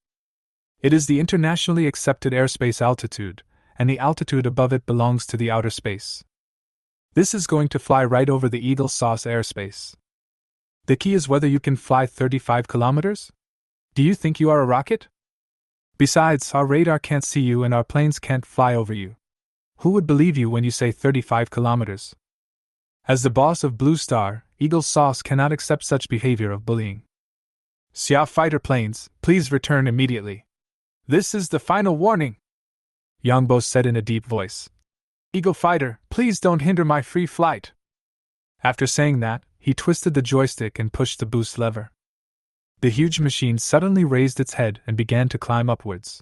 It is the internationally accepted airspace altitude, and the altitude above it belongs to the outer space. This is going to fly right over the Eagle Sauce airspace. The key is whether you can fly 35 kilometers? Do you think you are a rocket? Besides, our radar can't see you and our planes can't fly over you. Who would believe you when you say 35 kilometers? As the boss of Blue Star, Eagle Sauce cannot accept such behavior of bullying. Xia fighter planes, please return immediately. This is the final warning, Yang Bo said in a deep voice. Eagle fighter, please don't hinder my free flight. After saying that, he twisted the joystick and pushed the boost lever. The huge machine suddenly raised its head and began to climb upwards.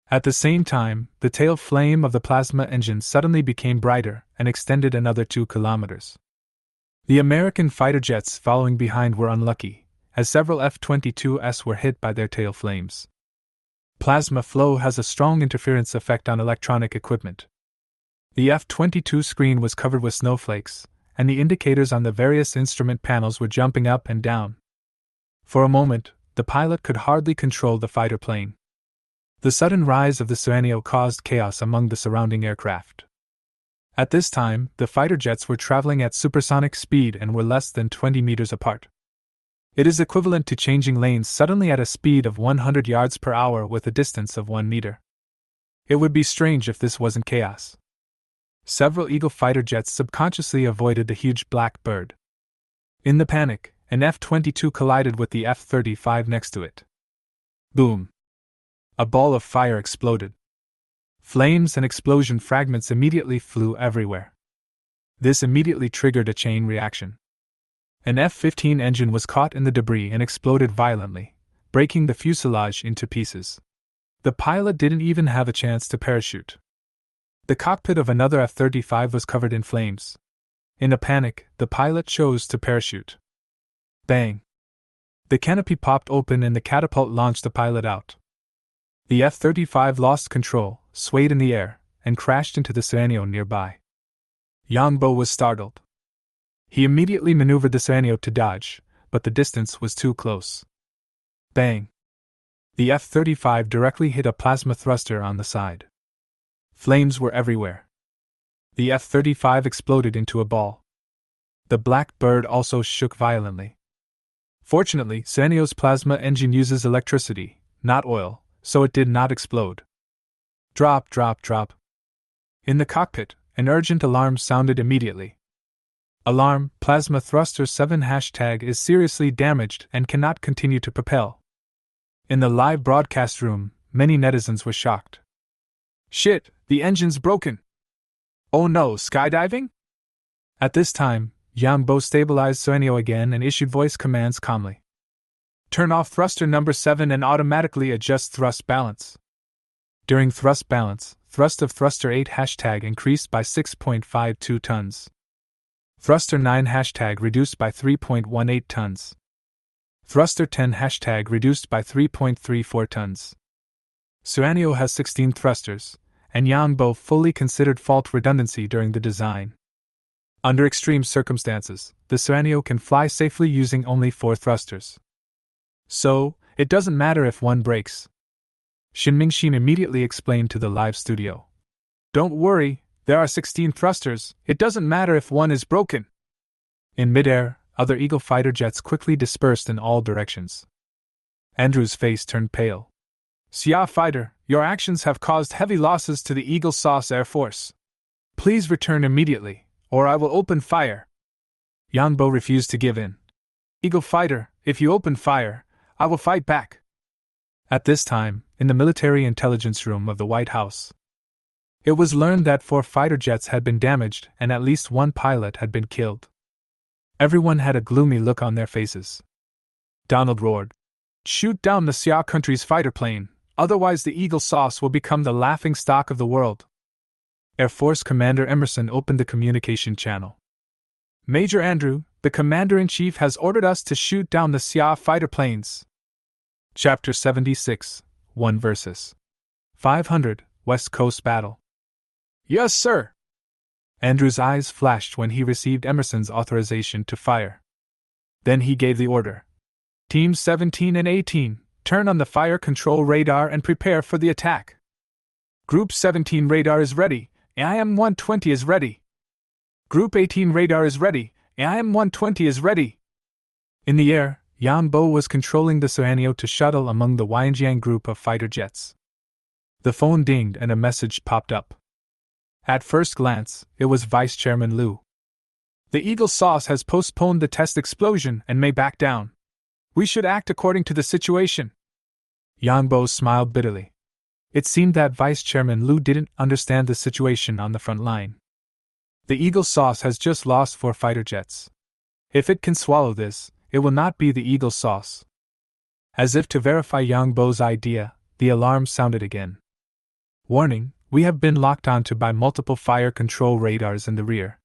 At the same time, the tail flame of the plasma engine suddenly became brighter and extended another 2 kilometers. The American fighter jets following behind were unlucky, as several F-22s were hit by their tail flames. Plasma flow has a strong interference effect on electronic equipment. The F-22 screen was covered with snowflakes, and the indicators on the various instrument panels were jumping up and down. For a moment, the pilot could hardly control the fighter plane. The sudden rise of the Sueño caused chaos among the surrounding aircraft. At this time, the fighter jets were traveling at supersonic speed and were less than 20 meters apart. It is equivalent to changing lanes suddenly at a speed of 100 yards per hour with a distance of 1 meter. It would be strange if this wasn't chaos. Several Eagle fighter jets subconsciously avoided the huge black bird. In the panic, an F-22 collided with the F-35 next to it. Boom! A ball of fire exploded. Flames and explosion fragments immediately flew everywhere. This immediately triggered a chain reaction. An F-15 engine was caught in the debris and exploded violently, breaking the fuselage into pieces. The pilot didn't even have a chance to parachute. The cockpit of another F-35 was covered in flames. In a panic, the pilot chose to parachute. Bang! The canopy popped open and the catapult launched the pilot out. The F-35 lost control, swayed in the air, and crashed into the Sueño nearby. Yangbo was startled. He immediately maneuvered the Sueño to dodge, but the distance was too close. Bang! The F-35 directly hit a plasma thruster on the side. Flames were everywhere. The F-35 exploded into a ball. The black bird also shook violently. Fortunately, Sueño's plasma engine uses electricity, not oil, so it did not explode. Drop, drop, drop. In the cockpit, an urgent alarm sounded immediately. Alarm, plasma thruster 7 # is seriously damaged and cannot continue to propel. In the live broadcast room, many netizens were shocked. Shit, the engine's broken. Oh no, skydiving? At this time, Yangbo stabilized Sueño again and issued voice commands calmly. Turn off thruster number 7 and automatically adjust thrust balance. During thrust balance, thrust of thruster 8 # increased by 6.52 tons. Thruster 9 # reduced by 3.18 tons. Thruster 10 # reduced by 3.34 tons. Sueño has 16 thrusters, and Yangbo fully considered fault redundancy during the design. Under extreme circumstances, the Sueño can fly safely using only 4 thrusters. So, it doesn't matter if one breaks. Shin Mingxin immediately explained to the live studio. Don't worry, there are 16 thrusters, it doesn't matter if one is broken. In midair, other Eagle fighter jets quickly dispersed in all directions. Andrew's face turned pale. Xia fighter, your actions have caused heavy losses to the Eagle Sauce Air Force. Please return immediately, or I will open fire. Yangbo refused to give in. Eagle fighter, if you open fire, I will fight back. At this time, in the military intelligence room of the White House, it was learned that 4 fighter jets had been damaged and at least 1 pilot had been killed. Everyone had a gloomy look on their faces. Donald roared, Shoot down the Xia country's fighter plane, otherwise the Eagle Sauce will become the laughing stock of the world. Air Force Commander Emerson opened the communication channel. Major Andrew, the Commander-in-Chief has ordered us to shoot down the Xia fighter planes. Chapter 76, 1 vs. 500, West Coast Battle. Yes, sir. Andrew's eyes flashed when he received Emerson's authorization to fire. Then he gave the order. Teams 17 and 18, turn on the fire control radar and prepare for the attack. Group 17 radar is ready, IM-120 is ready. Group 18 radar is ready, IM-120 is ready. In the air, Yangbo was controlling the Sueño to shuttle among the Wenzhang group of fighter jets. The phone dinged and a message popped up. At first glance, it was Vice Chairman Liu. The Eagle Sauce has postponed the test explosion and may back down. We should act according to the situation. Yangbo smiled bitterly. It seemed that Vice Chairman Liu didn't understand the situation on the front line. The Eagle Sauce has just lost 4 fighter jets. If it can swallow this, it will not be the Eagle Sauce. As if to verify Yangbo's idea, the alarm sounded again. Warning, we have been locked onto by multiple fire control radars in the rear.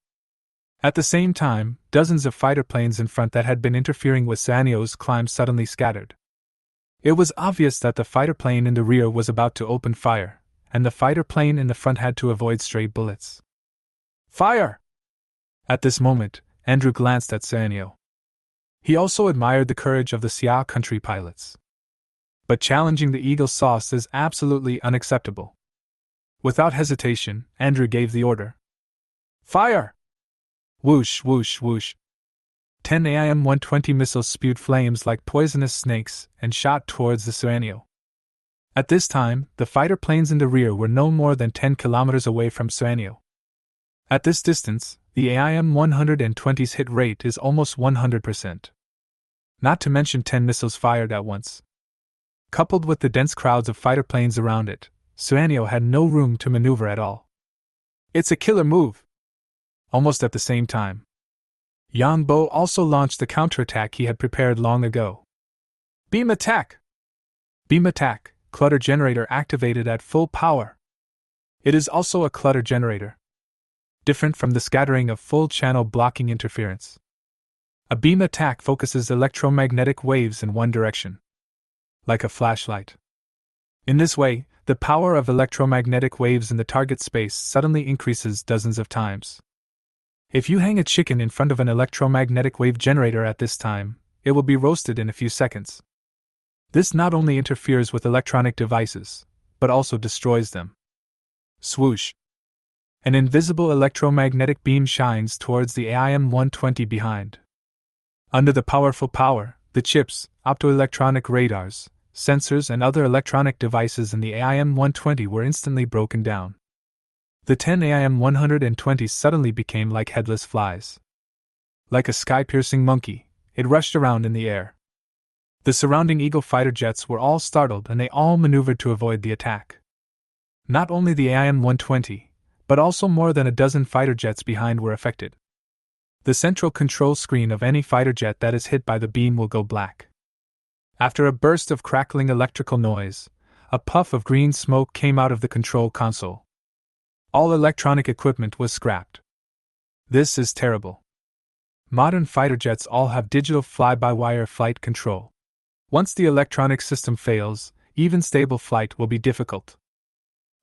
At the same time, dozens of fighter planes in front that had been interfering with Sueño's climb suddenly scattered. It was obvious that the fighter plane in the rear was about to open fire, and the fighter plane in the front had to avoid stray bullets. Fire! At this moment, Andrew glanced at Sanyo. He also admired the courage of the Xia country pilots. But challenging the Eagle sauce is absolutely unacceptable. Without hesitation, Andrew gave the order. Fire! Whoosh, whoosh, whoosh. 10 AIM-120 missiles spewed flames like poisonous snakes and shot towards the Suanio. At this time, the fighter planes in the rear were no more than 10 kilometers away from Suanio. At this distance, the AIM-120's hit rate is almost 100%. Not to mention 10 missiles fired at once. Coupled with the dense crowds of fighter planes around it, Suanio had no room to maneuver at all. It's a killer move! Almost at the same time, Yang Bo also launched the counterattack he had prepared long ago. Beam attack! Beam attack, clutter generator activated at full power. It is also a clutter generator, different from the scattering of full-channel blocking interference. A beam attack focuses electromagnetic waves in one direction, like a flashlight. In this way, the power of electromagnetic waves in the target space suddenly increases dozens of times. If you hang a chicken in front of an electromagnetic wave generator at this time, it will be roasted in a few seconds. This not only interferes with electronic devices, but also destroys them. Swoosh! An invisible electromagnetic beam shines towards the AIM-120 behind. Under the powerful power, the chips, optoelectronic radars, sensors and other electronic devices in the AIM-120 were instantly broken down. The 10 AIM-120s suddenly became like headless flies. Like a sky-piercing monkey, it rushed around in the air. The surrounding Eagle fighter jets were all startled and they all maneuvered to avoid the attack. Not only the AIM-120, but also more than a dozen fighter jets behind were affected. The central control screen of any fighter jet that is hit by the beam will go black. After a burst of crackling electrical noise, a puff of green smoke came out of the control console. All electronic equipment was scrapped. This is terrible. Modern fighter jets all have digital fly-by-wire flight control. Once the electronic system fails, even stable flight will be difficult.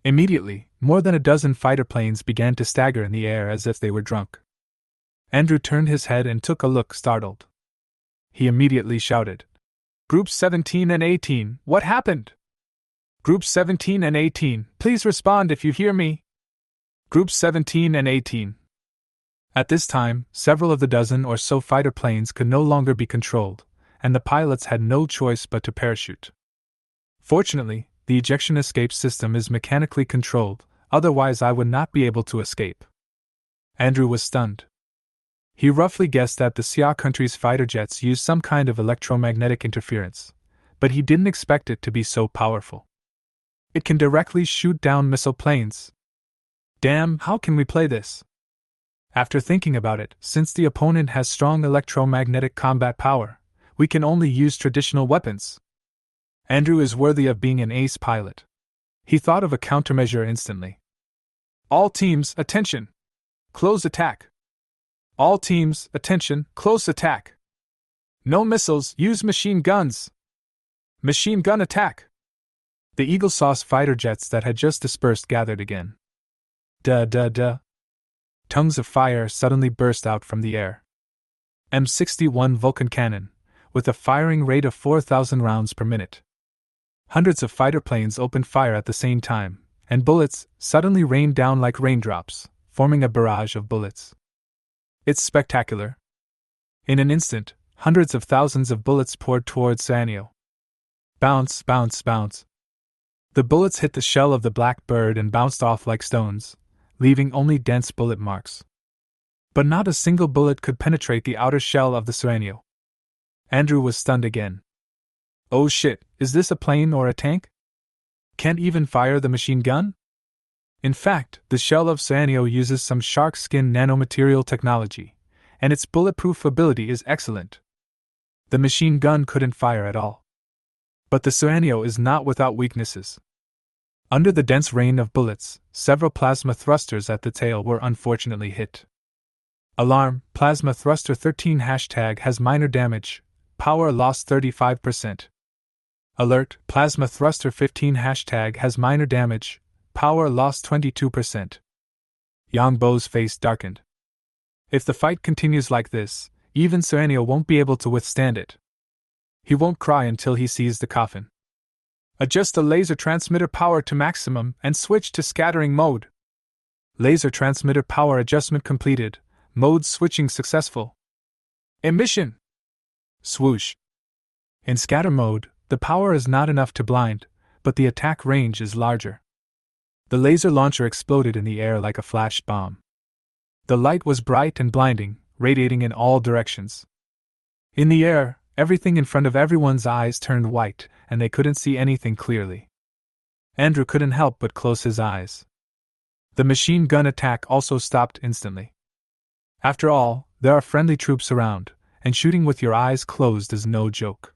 Immediately, more than a dozen fighter planes began to stagger in the air as if they were drunk. Andrew turned his head and took a look, startled. He immediately shouted, "Groups 17 and 18, what happened? Groups 17 and 18, please respond if you hear me. Groups 17 and 18. At this time, several of the dozen or so fighter planes could no longer be controlled, and the pilots had no choice but to parachute. Fortunately, the ejection escape system is mechanically controlled, otherwise I would not be able to escape." Andrew was stunned. He roughly guessed that the Xia country's fighter jets used some kind of electromagnetic interference, but he didn't expect it to be so powerful. It can directly shoot down missile planes. Damn, how can we play this? After thinking about it, since the opponent has strong electromagnetic combat power, we can only use traditional weapons. Andrew is worthy of being an ace pilot. He thought of a countermeasure instantly. All teams, attention! Close attack! All teams, attention, close attack! No missiles, use machine guns! Machine gun attack! The Eagle Sauce fighter jets that had just dispersed gathered again. Duh. Tongues of fire suddenly burst out from the air. M61 Vulcan cannon, with a firing rate of 4,000 rounds per minute. Hundreds of fighter planes opened fire at the same time, and bullets suddenly rained down like raindrops, forming a barrage of bullets. It's spectacular. In an instant, hundreds of thousands of bullets poured towards Sanyo. Bounce, bounce, bounce. The bullets hit the shell of the black bird and bounced off like stones, leaving only dense bullet marks. But not a single bullet could penetrate the outer shell of the Suanio. Andrew was stunned again. Oh shit, is this a plane or a tank? Can't even fire the machine gun? In fact, the shell of Suanio uses some shark skin nanomaterial technology, and its bulletproof ability is excellent. The machine gun couldn't fire at all. But the Suanio is not without weaknesses. Under the dense rain of bullets, several plasma thrusters at the tail were unfortunately hit. Alarm, plasma thruster 13 # has minor damage, power lost 35%. Alert, plasma thruster 15 hashtag has minor damage, power lost 22%. Yang Bo's face darkened. If the fight continues like this, even Suanio won't be able to withstand it. He won't cry until he sees the coffin. Adjust the laser transmitter power to maximum and switch to scattering mode. Laser transmitter power adjustment completed, mode switching successful. Emission! Swoosh. In scatter mode, the power is not enough to blind, but the attack range is larger. The laser launcher exploded in the air like a flash bomb. The light was bright and blinding, radiating in all directions. In the air, everything in front of everyone's eyes turned white, and they couldn't see anything clearly. Andrew couldn't help but close his eyes. The machine gun attack also stopped instantly. After all, there are friendly troops around, and shooting with your eyes closed is no joke.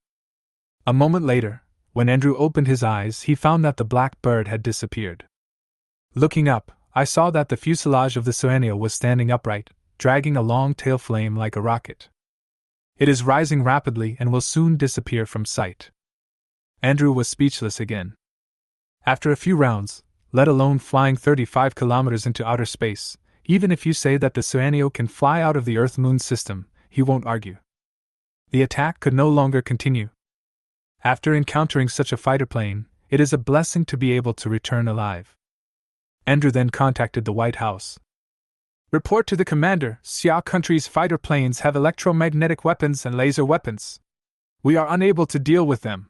A moment later, when Andrew opened his eyes, he found that the black bird had disappeared. Looking up, I saw that the fuselage of the Suanio was standing upright, dragging a long tail flame like a rocket. It is rising rapidly and will soon disappear from sight. Andrew was speechless again. After a few rounds, let alone flying 35 kilometers into outer space, even if you say that the Suanio can fly out of the Earth-Moon system, he won't argue. The attack could no longer continue. After encountering such a fighter plane, it is a blessing to be able to return alive. Andrew then contacted the White House. Report to the commander, Xia country's fighter planes have electromagnetic weapons and laser weapons. We are unable to deal with them.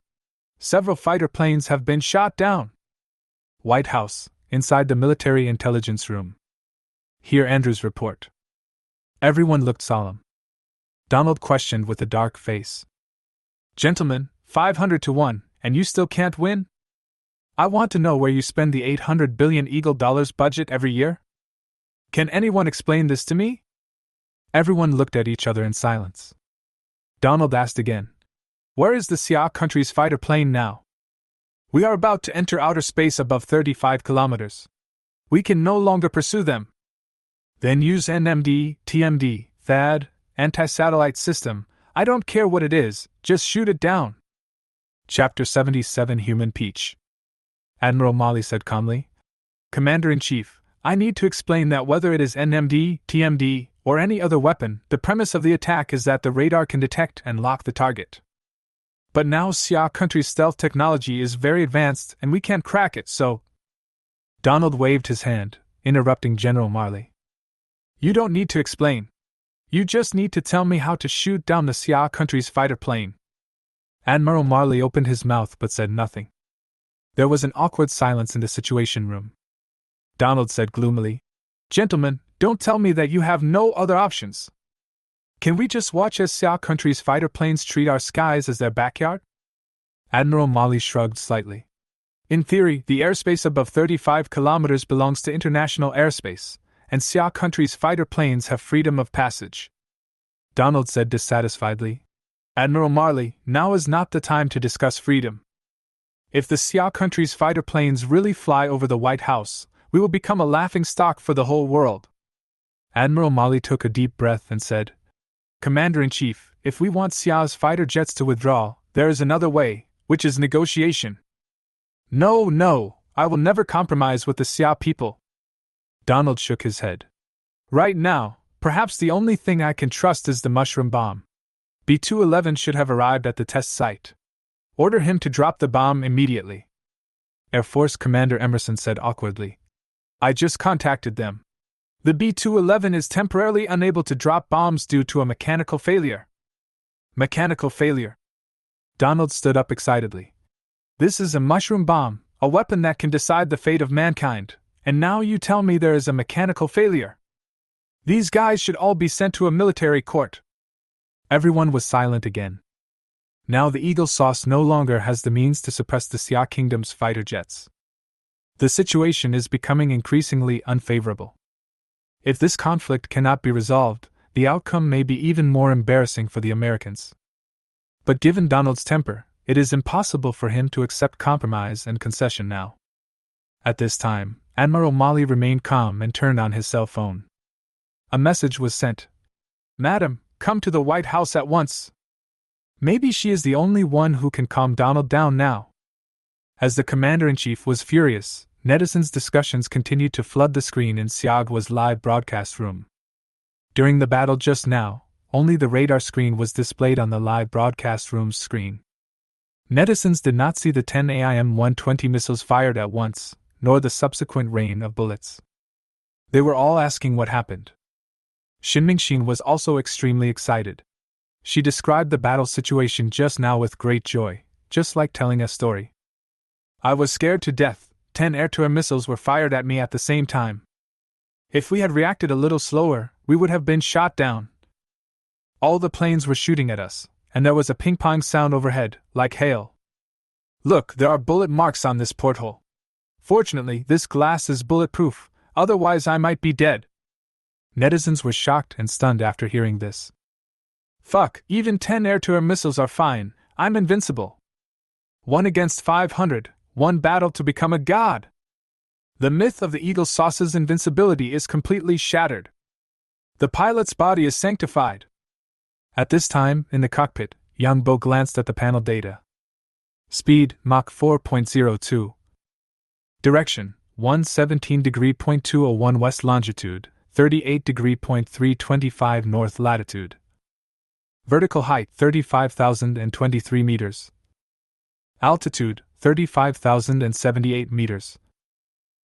Several fighter planes have been shot down. White House, inside the military intelligence room. Hear Andrew's report. Everyone looked solemn. Donald questioned with a dark face. Gentlemen, 500 to 1, and you still can't win? I want to know where you spend the 800 billion Eagle dollars budget every year. Can anyone explain this to me? Everyone looked at each other in silence. Donald asked again. Where is the Xia country's fighter plane now? We are about to enter outer space above 35 kilometers. We can no longer pursue them. Then use NMD, TMD, THAAD, anti-satellite system. I don't care what it is, just shoot it down. Chapter 77 Human Peach. Admiral Molly said calmly. Commander-in-Chief, I need to explain that whether it is NMD, TMD, or any other weapon, the premise of the attack is that the radar can detect and lock the target. But now Xia country's stealth technology is very advanced and we can't crack it, so... Donald waved his hand, interrupting General Marley. You don't need to explain. You just need to tell me how to shoot down the Xia country's fighter plane. Admiral Marley opened his mouth but said nothing. There was an awkward silence in the Situation Room. Donald said gloomily, Gentlemen, don't tell me that you have no other options. Can we just watch as Xia country's fighter planes treat our skies as their backyard? Admiral Molly shrugged slightly. In theory, the airspace above 35 kilometers belongs to international airspace, and Xia country's fighter planes have freedom of passage. Donald said dissatisfiedly, Admiral Marley, now is not the time to discuss freedom. If the Xia country's fighter planes really fly over the White House, we will become a laughingstock for the whole world. Admiral Molly took a deep breath and said, Commander-in-Chief, if we want Xia's fighter jets to withdraw, there is another way, which is negotiation. No, I will never compromise with the Xia people. Donald shook his head. Right now, perhaps the only thing I can trust is the mushroom bomb. B-211 should have arrived at the test site. Order him to drop the bomb immediately. Air Force Commander Emerson said awkwardly. I just contacted them. The B-211 is temporarily unable to drop bombs due to a mechanical failure. Mechanical failure. Donald stood up excitedly. This is a mushroom bomb, a weapon that can decide the fate of mankind, and now you tell me there is a mechanical failure. These guys should all be sent to a military court. Everyone was silent again. Now the Eagle Sauce no longer has the means to suppress the Xia Kingdom's fighter jets. The situation is becoming increasingly unfavorable. If this conflict cannot be resolved, the outcome may be even more embarrassing for the Americans. But given Donald's temper, it is impossible for him to accept compromise and concession now. At this time, Admiral Molly remained calm and turned on his cell phone. A message was sent. Madam, come to the White House at once. Maybe she is the only one who can calm Donald down now. As the commander-in-chief was furious, netizens' discussions continued to flood the screen in Xiaogua's live broadcast room. During the battle just now, only the radar screen was displayed on the live broadcast room's screen. Netizens did not see the 10 AIM-120 missiles fired at once, nor the subsequent rain of bullets. They were all asking what happened. Shinmingxin was also extremely excited. She described the battle situation just now with great joy, just like telling a story. I was scared to death. 10 air-to-air missiles were fired at me at the same time. If we had reacted a little slower, we would have been shot down. All the planes were shooting at us, and there was a ping-pong sound overhead, like hail. Look, there are bullet marks on this porthole. Fortunately, this glass is bulletproof, otherwise I might be dead. Netizens were shocked and stunned after hearing this. Fuck, even 10 air-to-air missiles are fine, I'm invincible. 1 against 500, one battle to become a god. The myth of the Eagle Sauce's invincibility is completely shattered. The pilot's body is sanctified. At this time, in the cockpit, Yang Bo glanced at the panel data. Speed, Mach 4.02. Direction, 117°.201 west longitude, 38°.325 north latitude. Vertical height, 35,023 meters. Altitude, 35,078 meters.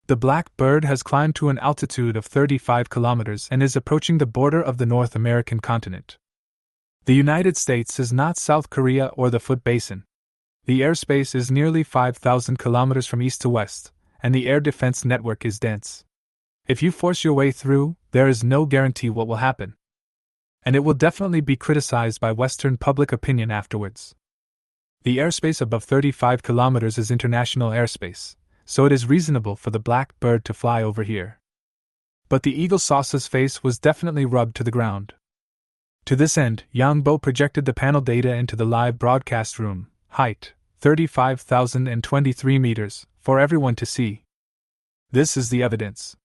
The Black Bird has climbed to an altitude of 35 kilometers and is approaching the border of the North American continent. The United States is not South Korea or the Foot Basin. The airspace is nearly 5,000 kilometers from east to west, and the air defense network is dense. If you force your way through, there is no guarantee what will happen. And it will definitely be criticized by Western public opinion afterwards. The airspace above 35 kilometers is international airspace, so it is reasonable for the Black Bird to fly over here. But the Eagle Sauce's face was definitely rubbed to the ground. To this end, Yang Bo projected the panel data into the live broadcast room, height, 35,023 meters, for everyone to see. This is the evidence.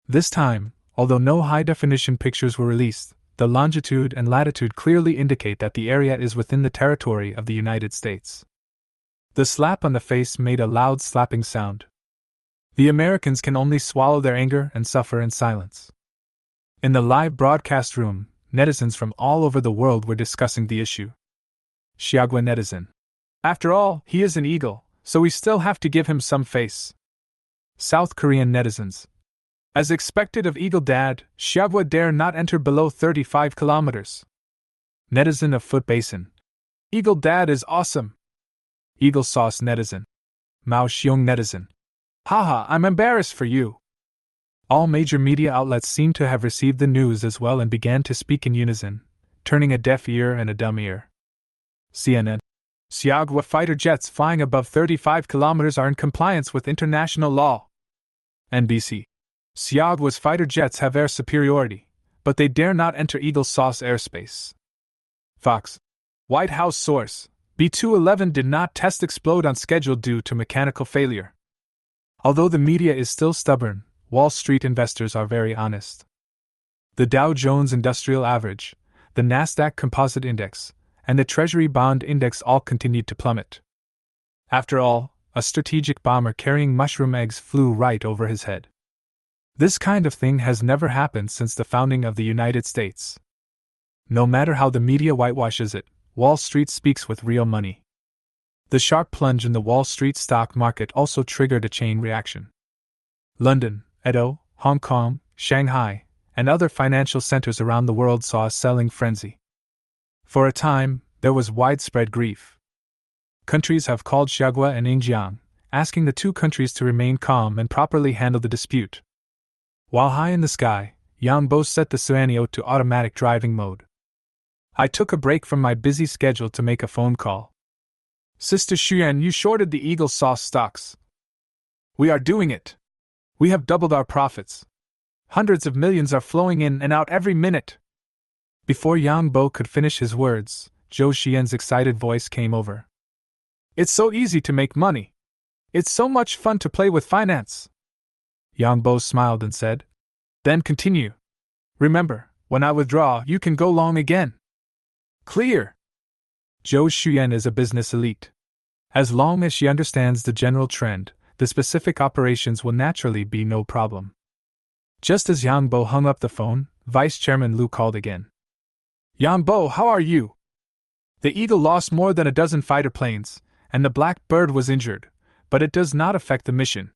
This time, although no high-definition pictures were released, the longitude and latitude clearly indicate that the area is within the territory of the United States. The slap on the face made a loud slapping sound. The Americans can only swallow their anger and suffer in silence. In the live broadcast room, netizens from all over the world were discussing the issue. Xiaogua netizen. After all, he is an eagle, so we still have to give him some face. South Korean netizens. As expected of Eagle Dad, Xiaogua dare not enter below 35 kilometers. Netizen of Foot Basin. Eagle Dad is awesome. Eagle Sauce netizen. Mao Xiong netizen. Haha, I'm embarrassed for you. All major media outlets seemed to have received the news as well and began to speak in unison, turning a deaf ear and a dumb ear. CNN. Xiaogua fighter jets flying above 35 kilometers are in compliance with international law. NBC. Xiaogua's fighter jets have air superiority, but they dare not enter Eagle Sauce airspace. Fox. White House source. B-211 did not test explode on schedule due to mechanical failure. Although the media is still stubborn, Wall Street investors are very honest. The Dow Jones Industrial Average, the Nasdaq Composite Index, and the Treasury Bond Index all continued to plummet. After all, a strategic bomber carrying mushroom eggs flew right over his head. This kind of thing has never happened since the founding of the United States. No matter how the media whitewashes it, Wall Street speaks with real money. The sharp plunge in the Wall Street stock market also triggered a chain reaction. London, Edo, Hong Kong, Shanghai, and other financial centers around the world saw a selling frenzy. For a time, there was widespread grief. Countries have called Xiaogua and Yingjiang, asking the two countries to remain calm and properly handle the dispute. While high in the sky, Yang Bo set the Suanio to automatic driving mode. I took a break from my busy schedule to make a phone call. Sister Xuan, you shorted the Eagle Sauce stocks. We are doing it. We have doubled our profits. Hundreds of millions are flowing in and out every minute. Before Yang Bo could finish his words, Zhou Xian's excited voice came over. It's so easy to make money. It's so much fun to play with finance. Yang Bo smiled and said, Then continue. Remember, when I withdraw, you can go long again. Clear. Zhou Xuyan is a business elite. As long as she understands the general trend, the specific operations will naturally be no problem. Just as Yang Bo hung up the phone, Vice Chairman Liu called again. Yang Bo, how are you? The Eagle lost more than a dozen fighter planes, and the Black Bird was injured, but it does not affect the mission.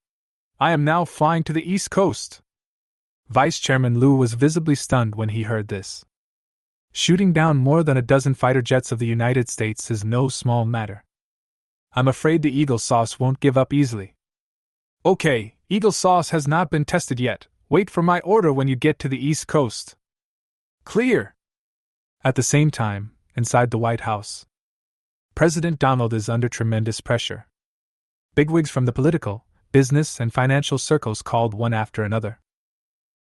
I am now flying to the East Coast. Vice Chairman Liu was visibly stunned when he heard this. Shooting down more than a dozen fighter jets of the United States is no small matter. I'm afraid the Eagle sauce won't give up easily. Okay, Eagle sauce has not been tested yet. Wait for my order when you get to the East Coast. Clear. At the same time, inside the White House, President Donald is under tremendous pressure. Bigwigs from the political, business, and financial circles called one after another.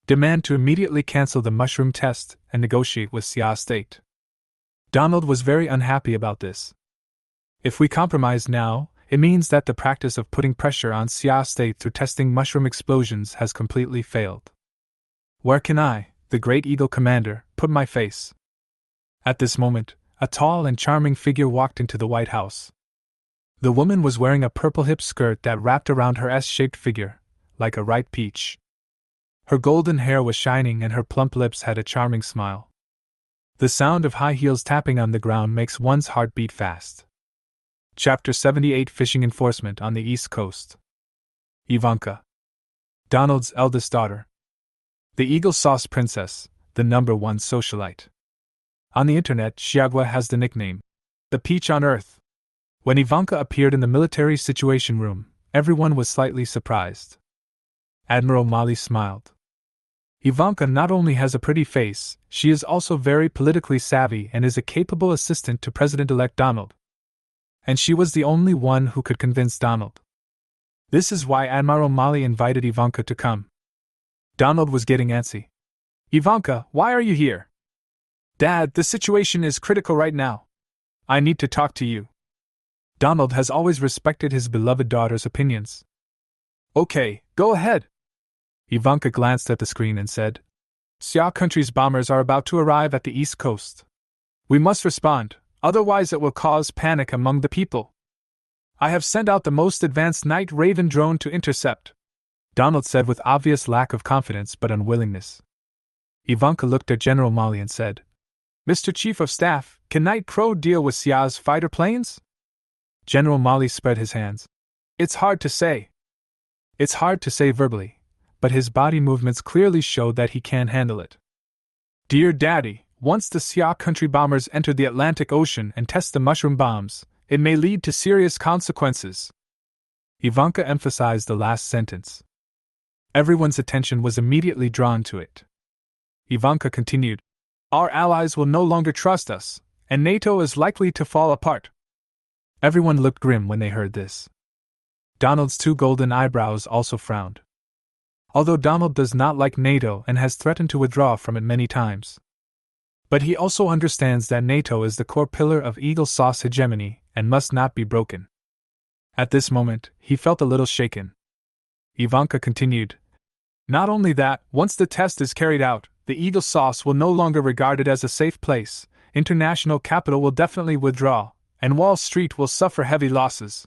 Demand to immediately cancel the mushroom test and negotiate with Xia State. Donald was very unhappy about this. If we compromise now, it means that the practice of putting pressure on Xia State through testing mushroom explosions has completely failed. Where can I, the Great Eagle Commander, put my face? At this moment, a tall and charming figure walked into the White House. The woman was wearing a purple hip skirt that wrapped around her S-shaped figure, like a ripe peach. Her golden hair was shining and her plump lips had a charming smile. The sound of high heels tapping on the ground makes one's heart beat fast. Chapter 78 Fishing Enforcement on the East Coast. Ivanka, Donald's eldest daughter. The Eagle Sauce Princess, the #1 socialite. On the internet, Xiagua has the nickname, the Peach on Earth. When Ivanka appeared in the military situation room, everyone was slightly surprised. Admiral Mali smiled. Ivanka not only has a pretty face, she is also very politically savvy and is a capable assistant to President-elect Donald. And she was the only one who could convince Donald. This is why Admiral Mali invited Ivanka to come. Donald was getting antsy. Ivanka, why are you here? Dad, the situation is critical right now. I need to talk to you. Donald has always respected his beloved daughter's opinions. Okay, go ahead. Ivanka glanced at the screen and said, Xia country's bombers are about to arrive at the East Coast. We must respond, otherwise it will cause panic among the people. I have sent out the most advanced Night Raven drone to intercept, Donald said with obvious lack of confidence but unwillingness. Ivanka looked at General Mali and said, Mr. Chief of Staff, can Night Crow deal with Xia's fighter planes? General Mali spread his hands. It's hard to say. It's hard to say verbally, but his body movements clearly showed that he can handle it. Dear Daddy, once the Xia country bombers enter the Atlantic Ocean and test the mushroom bombs, it may lead to serious consequences. Ivanka emphasized the last sentence. Everyone's attention was immediately drawn to it. Ivanka continued, Our allies will no longer trust us, and NATO is likely to fall apart. Everyone looked grim when they heard this. Donald's two golden eyebrows also frowned. Although Donald does not like NATO and has threatened to withdraw from it many times. But he also understands that NATO is the core pillar of Eagle Sauce hegemony and must not be broken. At this moment, he felt a little shaken. Ivanka continued, Not only that, once the test is carried out, the Eagle Sauce will no longer regard it as a safe place, international capital will definitely withdraw, and Wall Street will suffer heavy losses.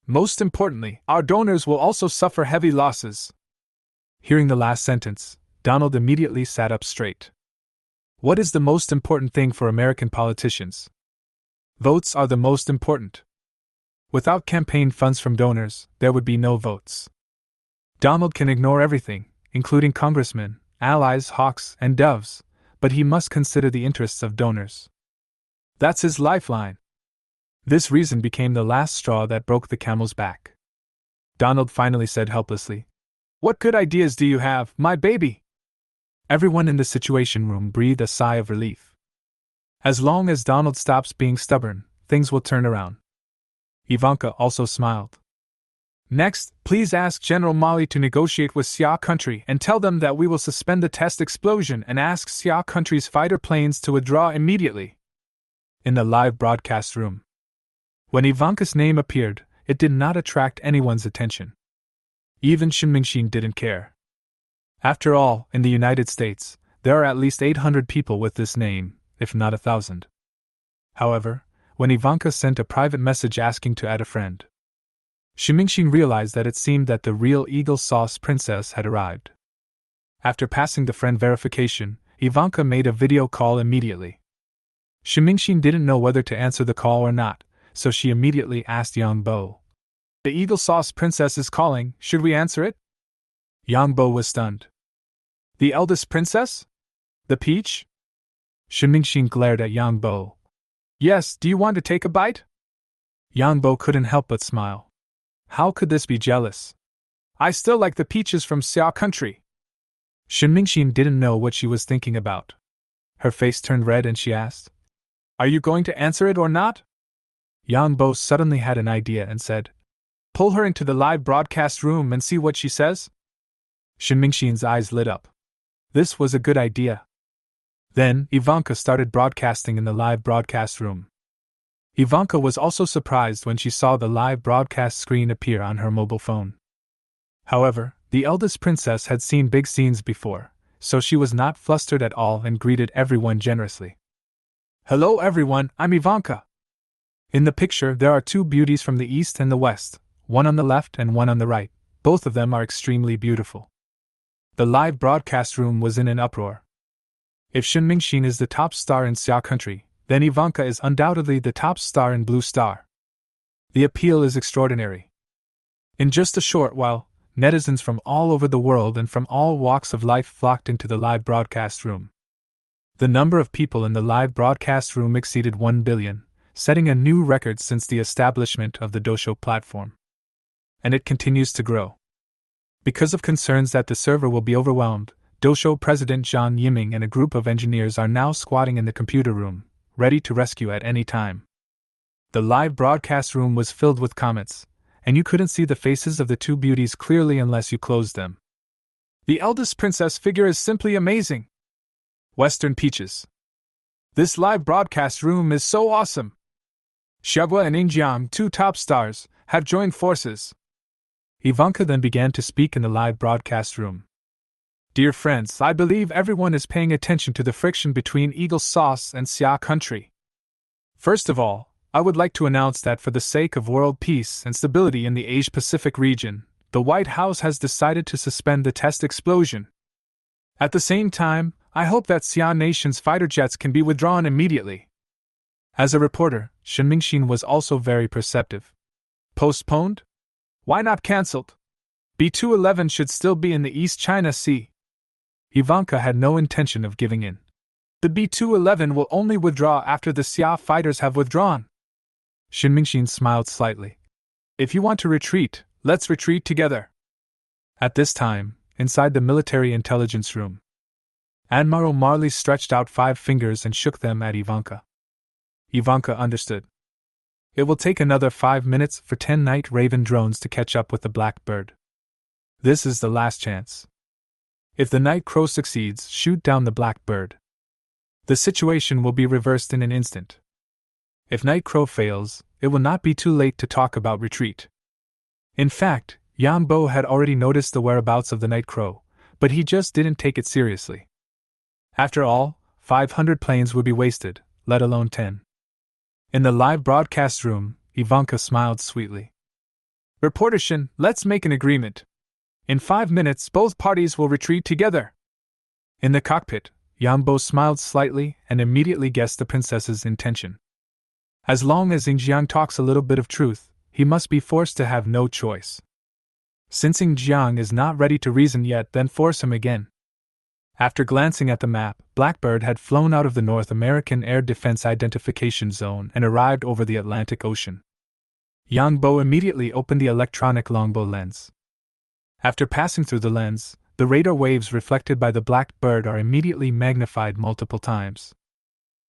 Most importantly, our donors will also suffer heavy losses. Hearing the last sentence, Donald immediately sat up straight. What is the most important thing for American politicians? Votes are the most important. Without campaign funds from donors, there would be no votes. Donald can ignore everything, including congressmen, allies, hawks, and doves, but he must consider the interests of donors. That's his lifeline. This reason became the last straw that broke the camel's back. Donald finally said helplessly, What good ideas do you have, my baby? Everyone in the situation room breathed a sigh of relief. As long as Donald stops being stubborn, things will turn around. Ivanka also smiled. Next, please ask General Mali to negotiate with Xia country and tell them that we will suspend the test explosion and ask Xia country's fighter planes to withdraw immediately. In the live broadcast room. When Ivanka's name appeared, it did not attract anyone's attention. Even Shen Mingxin didn't care. After all, in the United States, there are at least 800 people with this name, if not 1,000. However, when Ivanka sent a private message asking to add a friend. Shimingxin realized that it seemed that the real Eagle Sauce Princess had arrived. After passing the friend verification, Ivanka made a video call immediately. Shimingxin didn't know whether to answer the call or not, so she immediately asked Yang Bo. "The Eagle Sauce Princess is calling, should we answer it?" Yang Bo was stunned. "The eldest princess? The peach?" Shimingxin glared at Yang Bo. "Yes, do you want to take a bite?" Yang Bo couldn't help but smile. How could this be jealous? "I still like the peaches from Xia country." Shimingxin didn't know what she was thinking about. Her face turned red and she asked, "Are you going to answer it or not?" Yang Bo suddenly had an idea and said, "Pull her into the live broadcast room and see what she says." Shimingxin's eyes lit up. This was a good idea. Then, Ivanka started broadcasting in the live broadcast room. Ivanka was also surprised when she saw the live broadcast screen appear on her mobile phone. However, the eldest princess had seen big scenes before, so she was not flustered at all and greeted everyone generously. "Hello everyone, I'm Ivanka." In the picture there are two beauties from the east and the west, one on the left and one on the right. Both of them are extremely beautiful. The live broadcast room was in an uproar. If Shimingxin is the top star in Xia country, then Ivanka is undoubtedly the top star in Blue Star. The appeal is extraordinary. In just a short while, netizens from all over the world and from all walks of life flocked into the live broadcast room. The number of people in the live broadcast room exceeded 1 billion, setting a new record since the establishment of the Dosho platform. And it continues to grow. Because of concerns that the server will be overwhelmed, Dosho President Zhang Yiming and a group of engineers are now squatting in the computer room, ready to rescue at any time. The live broadcast room was filled with comments, and you couldn't see the faces of the two beauties clearly unless you closed them. "The eldest princess figure is simply amazing. Western peaches. This live broadcast room is so awesome. Xiaoguo and Yingjiang, two top stars, have joined forces." Ivanka then began to speak in the live broadcast room. "Dear friends, I believe everyone is paying attention to the friction between Eagle Sauce and Xia country. First of all, I would like to announce that for the sake of world peace and stability in the Asia-Pacific region, the White House has decided to suspend the test explosion. At the same time, I hope that Xia nation's fighter jets can be withdrawn immediately." As a reporter, Shimingxin was also very perceptive. "Postponed? Why not cancelled? B-211 should still be in the East China Sea." Ivanka had no intention of giving in. "The B-211 will only withdraw after the Xia fighters have withdrawn." Shimingxin smiled slightly. "If you want to retreat, let's retreat together." At this time, inside the military intelligence room, Admiral Marley stretched out 5 fingers and shook them at Ivanka. Ivanka understood. It will take another 5 minutes for 10 Night Raven drones to catch up with the Black Bird. This is the last chance. If the Night Crow succeeds, shoot down the Black Bird. The situation will be reversed in an instant. If Night Crow fails, it will not be too late to talk about retreat. In fact, Yang Bo had already noticed the whereabouts of the Night Crow, but he just didn't take it seriously. After all, 500 planes would be wasted, let alone 10. In the live broadcast room, Ivanka smiled sweetly. "Reporter Shin, let's make an agreement. In 5 minutes, both parties will retreat together." In the cockpit, Yang Bo smiled slightly and immediately guessed the princess's intention. As long as Yingjiang talks a little bit of truth, he must be forced to have no choice. Since Yingjiang is not ready to reason yet, then force him again. After glancing at the map, Blackbird had flown out of the North American Air Defense Identification Zone and arrived over the Atlantic Ocean. Yang Bo immediately opened the electronic longbow lens. After passing through the lens, the radar waves reflected by the Blackbird are immediately magnified multiple times.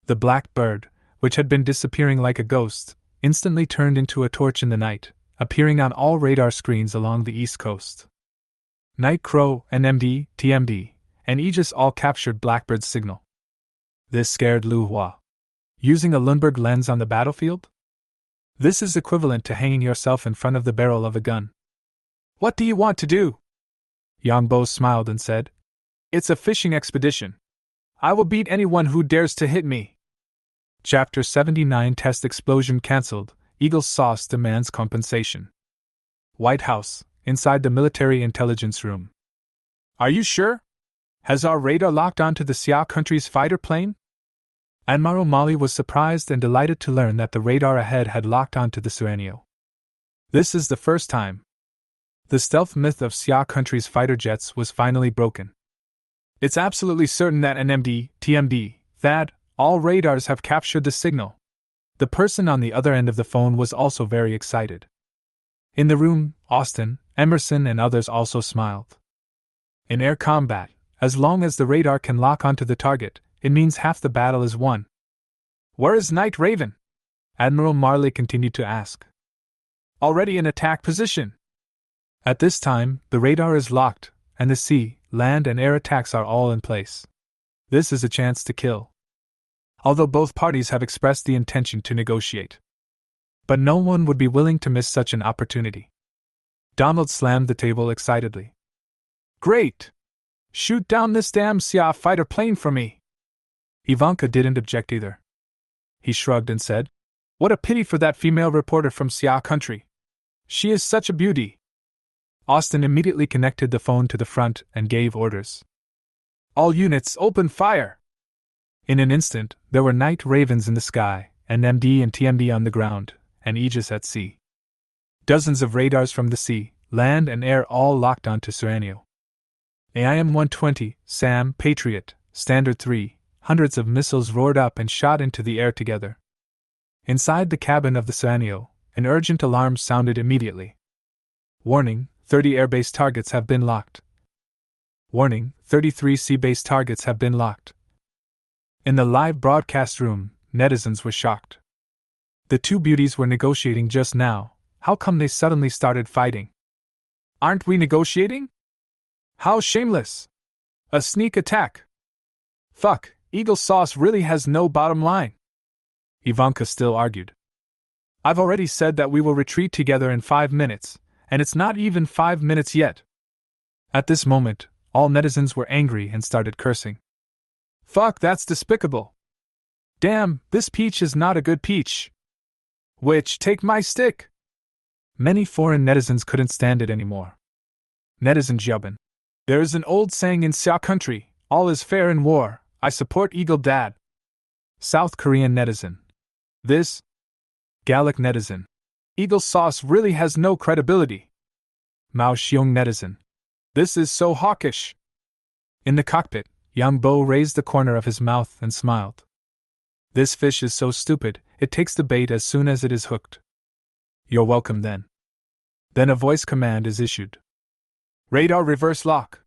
The Blackbird, which had been disappearing like a ghost, instantly turned into a torch in the night, appearing on all radar screens along the east coast. Night Crow, NMD, TMD, and Aegis all captured Blackbird's signal. This scared Lu Hua. Using a Lundberg lens on the battlefield? This is equivalent to hanging yourself in front of the barrel of a gun. "What do you want to do?" Yang Bo smiled and said, "It's a fishing expedition. I will beat anyone who dares to hit me." Chapter 79 Test Explosion Cancelled, Eagle's Sauce Demands Compensation. White House, inside the military intelligence room. Are you sure? Has our radar locked onto the Xia country's fighter plane? Admiral Molly was surprised and delighted to learn that the radar ahead had locked onto the Suanio. This is the first time. The stealth myth of Xia country's fighter jets was finally broken. It's absolutely certain that NMD, TMD, THAAD, all radars have captured the signal. The person on the other end of the phone was also very excited. In the room, Austin, Emerson, and others also smiled. In air combat, as long as the radar can lock onto the target, it means half the battle is won. Where is Night Raven? Admiral Marley continued to ask. Already in attack position. At this time, the radar is locked, and the sea, land, and air attacks are all in place. This is a chance to kill. Although both parties have expressed the intention to negotiate. But no one would be willing to miss such an opportunity. Donald slammed the table excitedly. Great! Shoot down this damn Xia fighter plane for me! Ivanka didn't object either. He shrugged and said, What a pity for that female reporter from Xia country. She is such a beauty. Austin immediately connected the phone to the front and gave orders. All units, open fire! In an instant, there were night ravens in the sky, and MD and TMD on the ground, and Aegis at sea. Dozens of radars from the sea, land, and air all locked onto Suanio. AIM-120, SAM, Patriot, Standard 3, hundreds of missiles roared up and shot into the air together. Inside the cabin of the Suanio, an urgent alarm sounded immediately. Warning, 30 air-based targets have been locked. Warning, 33 sea-based targets have been locked. In the live broadcast room, netizens were shocked. The two beauties were negotiating just now. How come they suddenly started fighting? Aren't we negotiating? How shameless! A sneak attack! Fuck, Eagle Sauce really has no bottom line. Ivanka still argued. I've already said that we will retreat together in 5 minutes, and it's not even 5 minutes yet. At this moment, all netizens were angry and started cursing. Fuck, that's despicable. Damn, this peach is not a good peach. Which, take my stick. Many foreign netizens couldn't stand it anymore. Netizen Jubin. There is an old saying in Xia country, all is fair in war, I support Eagle Dad. South Korean netizen. This? Gallic netizen. Eagle Sauce really has no credibility. Mao Xiong netizen. This is so hawkish. In the cockpit, Yang Bo raised the corner of his mouth and smiled. This fish is so stupid, it takes the bait as soon as it is hooked. You're welcome then. Then a voice command is issued. Radar reverse lock.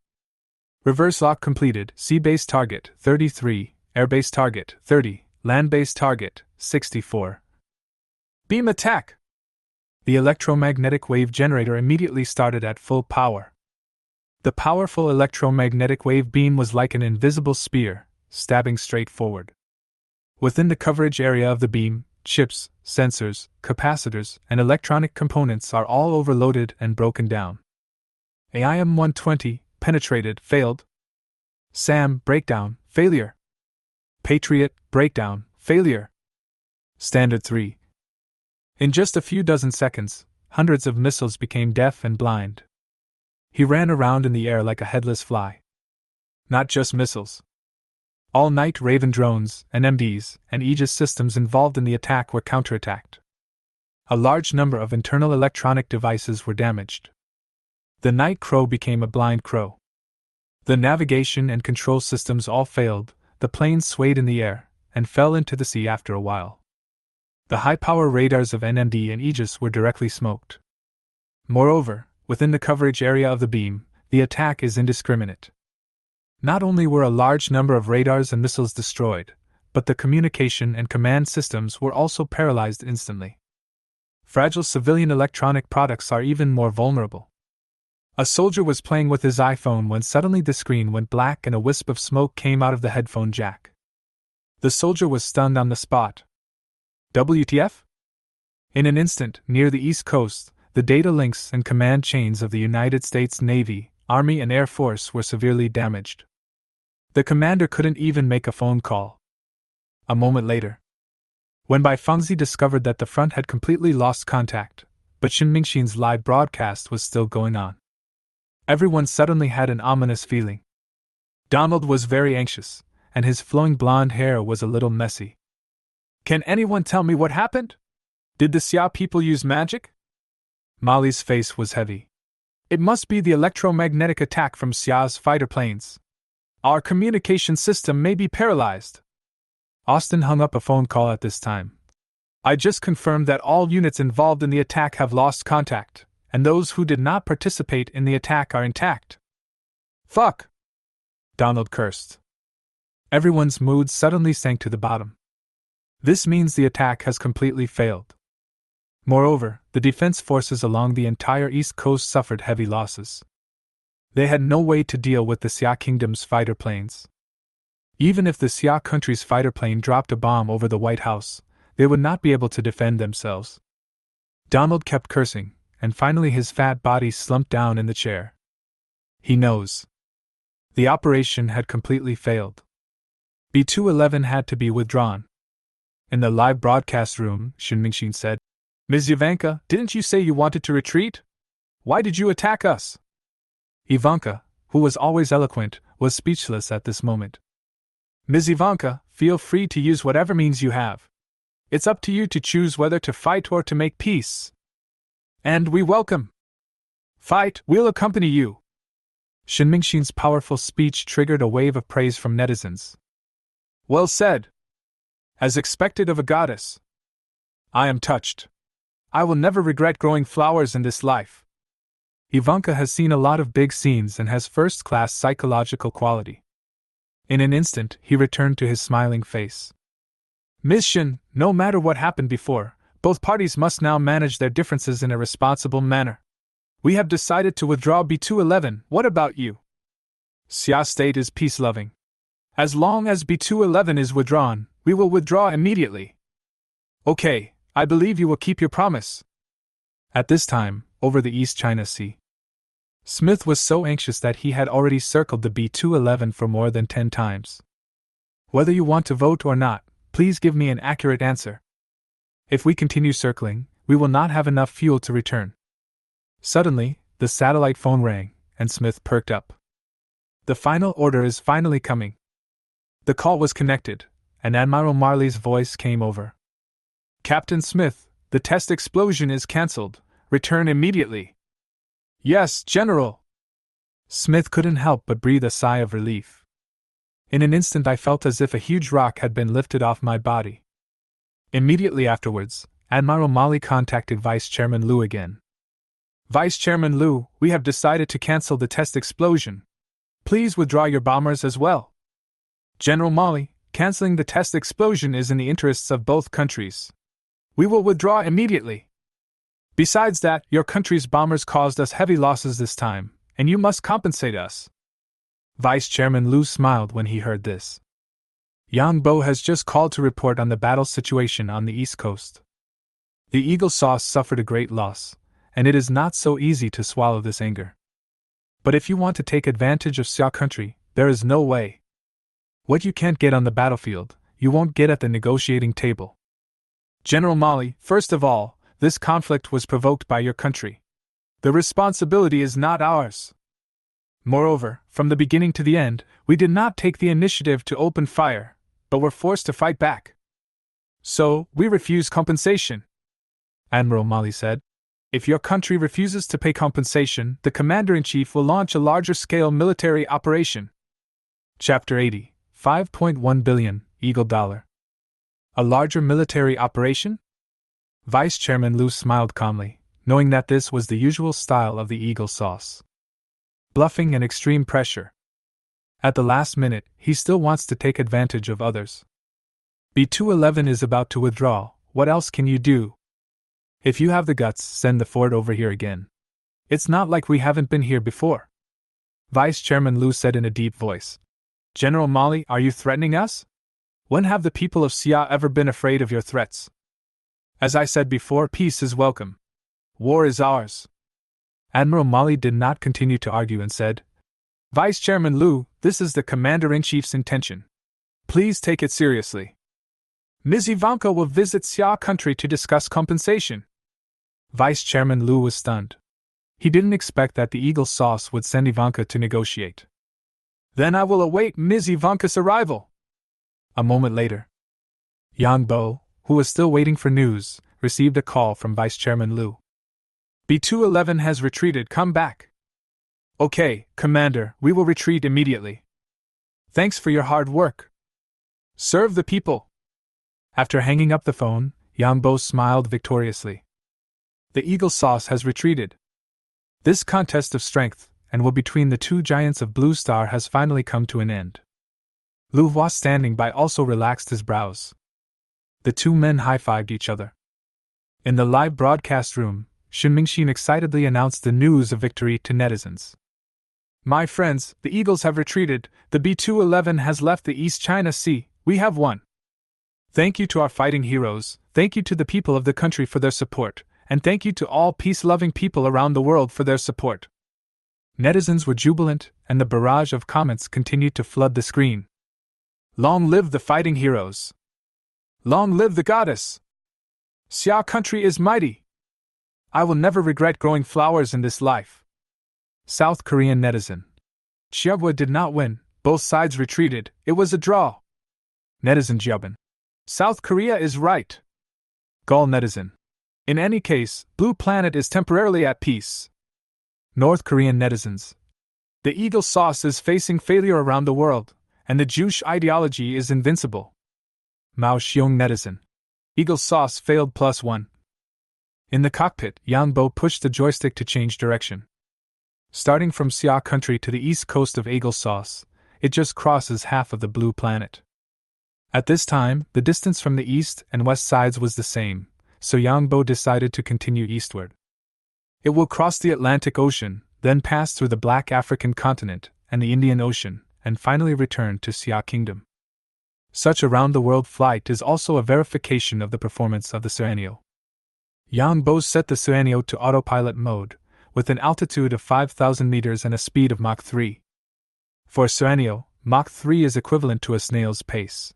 Reverse lock completed. Sea-based target 33, air-based target 30, land-based target 64. Beam attack! The electromagnetic wave generator immediately started at full power. The powerful electromagnetic wave beam was like an invisible spear, stabbing straight forward. Within the coverage area of the beam, chips, sensors, capacitors, and electronic components are all overloaded and broken down. AIM-120, penetrated, failed. SAM, breakdown, failure. Patriot, breakdown, failure. Standard 3. In just a few dozen seconds, hundreds of missiles became deaf and blind. He ran around in the air like a headless fly. Not just missiles. All night Raven drones, NMDs, and Aegis systems involved in the attack were counterattacked. A large number of internal electronic devices were damaged. The night crow became a blind crow. The navigation and control systems all failed, the planes swayed in the air, and fell into the sea after a while. The high-power radars of NMD and Aegis were directly smoked. Moreover, within the coverage area of the beam, the attack is indiscriminate. Not only were a large number of radars and missiles destroyed, but the communication and command systems were also paralyzed instantly. Fragile civilian electronic products are even more vulnerable. A soldier was playing with his iPhone when suddenly the screen went black and a wisp of smoke came out of the headphone jack. The soldier was stunned on the spot. WTF? In an instant, near the East Coast, the data links and command chains of the United States Navy, Army, and Air Force were severely damaged. The commander couldn't even make a phone call. A moment later, When Bai Fengzi discovered that the front had completely lost contact, but Shen Mingxin's live broadcast was still going on, everyone suddenly had an ominous feeling. Donald was very anxious, and his flowing blonde hair was a little messy. Can anyone tell me what happened? Did the Xia people use magic? Molly's face was heavy. It must be the electromagnetic attack from Xia's fighter planes. Our communication system may be paralyzed. Austin hung up a phone call at this time. I just confirmed that all units involved in the attack have lost contact, and those who did not participate in the attack are intact. Fuck! Donald cursed. Everyone's mood suddenly sank to the bottom. This means the attack has completely failed. Moreover, the defense forces along the entire East Coast suffered heavy losses. They had no way to deal with the Xia Kingdom's fighter planes. Even if the Xia country's fighter plane dropped a bomb over the White House, they would not be able to defend themselves. Donald kept cursing, and finally his fat body slumped down in the chair. He knows. The operation had completely failed. B-211 had to be withdrawn. In the live broadcast room, Shen Mingxin said, Ms. Ivanka, didn't you say you wanted to retreat? Why did you attack us? Ivanka, who was always eloquent, was speechless at this moment. Ms. Ivanka, feel free to use whatever means you have. It's up to you to choose whether to fight or to make peace. And we welcome. Fight, we'll accompany you. Shen Mingxin's powerful speech triggered a wave of praise from netizens. Well said. As expected of a goddess. I am touched. I will never regret growing flowers in this life. Ivanka has seen a lot of big scenes and has first-class psychological quality. In an instant, he returned to his smiling face. Ms. Shen, no matter what happened before, both parties must now manage their differences in a responsible manner. We have decided to withdraw B-211. What about you? Xia State is peace-loving. As long as B-211 is withdrawn, we will withdraw immediately. Okay, I believe you will keep your promise. At this time, over the East China Sea, Smith was so anxious that he had already circled the B-211 for more than 10 times. Whether you want to vote or not, please give me an accurate answer. If we continue circling, we will not have enough fuel to return. Suddenly, the satellite phone rang, and Smith perked up. The final order is finally coming. The call was connected, and Admiral Marley's voice came over. Captain Smith, the test explosion is cancelled. Return immediately. Yes, General. Smith couldn't help but breathe a sigh of relief. In an instant I felt as if a huge rock had been lifted off my body. Immediately afterwards, Admiral Molly contacted Vice Chairman Liu again. Vice Chairman Liu, we have decided to cancel the test explosion. Please withdraw your bombers as well. General Molly, canceling the test explosion is in the interests of both countries. We will withdraw immediately. Besides that, your country's bombers caused us heavy losses this time, and you must compensate us. Vice Chairman Liu smiled when he heard this. Yang Bo has just called to report on the battle situation on the East Coast. The Eagle Sauce suffered a great loss, and it is not so easy to swallow this anger. But if you want to take advantage of Xia country, there is no way. What you can't get on the battlefield, you won't get at the negotiating table. General Molly, first of all, this conflict was provoked by your country. The responsibility is not ours. Moreover, from the beginning to the end, we did not take the initiative to open fire, but were forced to fight back. So, we refuse compensation. Admiral Molly said. If your country refuses to pay compensation, the Commander-in-Chief will launch a larger-scale military operation. Chapter 80, 5.1 billion, Eagle Dollar. A larger military operation? Vice Chairman Liu smiled calmly, knowing that this was the usual style of the Eagle Sauce. Bluffing and extreme pressure. At the last minute, he still wants to take advantage of others. B-211 is about to withdraw, what else can you do? If you have the guts, send the Ford over here again. It's not like we haven't been here before. Vice Chairman Liu said in a deep voice. General Molly, are you threatening us? When have the people of Xia ever been afraid of your threats? As I said before, peace is welcome. War is ours. Admiral Molly did not continue to argue and said, Vice Chairman Liu, this is the Commander-in-Chief's intention. Please take it seriously. Ms. Ivanka will visit Xia country to discuss compensation. Vice Chairman Liu was stunned. He didn't expect that the Eagle Sauce would send Ivanka to negotiate. Then I will await Ms. Ivanka's arrival. A moment later, Yang Bo, who was still waiting for news, received a call from Vice Chairman Liu. B-211 has retreated, come back. Okay, Commander, we will retreat immediately. Thanks for your hard work. Serve the people. After hanging up the phone, Yang Bo smiled victoriously. The Eagle Sauce has retreated. This contest of strength, and will between the two giants of Blue Star, has finally come to an end. Lu Hua, standing by, also relaxed his brows. The two men high-fived each other. In the live broadcast room, Shen Mingxin excitedly announced the news of victory to netizens. My friends, the Eagles have retreated, the B-211 has left the East China Sea, we have won. Thank you to our fighting heroes, thank you to the people of the country for their support, and thank you to all peace-loving people around the world for their support. Netizens were jubilant, and the barrage of comments continued to flood the screen. Long live the fighting heroes! Long live the goddess! Xia country is mighty! I will never regret growing flowers in this life. South Korean netizen. Xiaohua did not win, both sides retreated, it was a draw. Netizen Jiaobin. South Korea is right. Gall netizen. In any case, Blue Planet is temporarily at peace. North Korean netizens. The Eagle Sauce is facing failure around the world, and the Juche ideology is invincible. Mao Xiong netizen. Eagle Sauce failed +1. In the cockpit, Yang Bo pushed the joystick to change direction. Starting from Xia country to the east coast of Eagle Sauce, it just crosses half of the Blue Planet. At this time, the distance from the east and west sides was the same, so Yang Bo decided to continue eastward. It will cross the Atlantic Ocean, then pass through the Black African continent and the Indian Ocean, and finally return to Xia Kingdom. Such a round-the-world flight is also a verification of the performance of the Suanio. Yang Bo set the Suanio to autopilot mode, with an altitude of 5,000 meters and a speed of Mach 3. For Suanio, Mach 3 is equivalent to a snail's pace.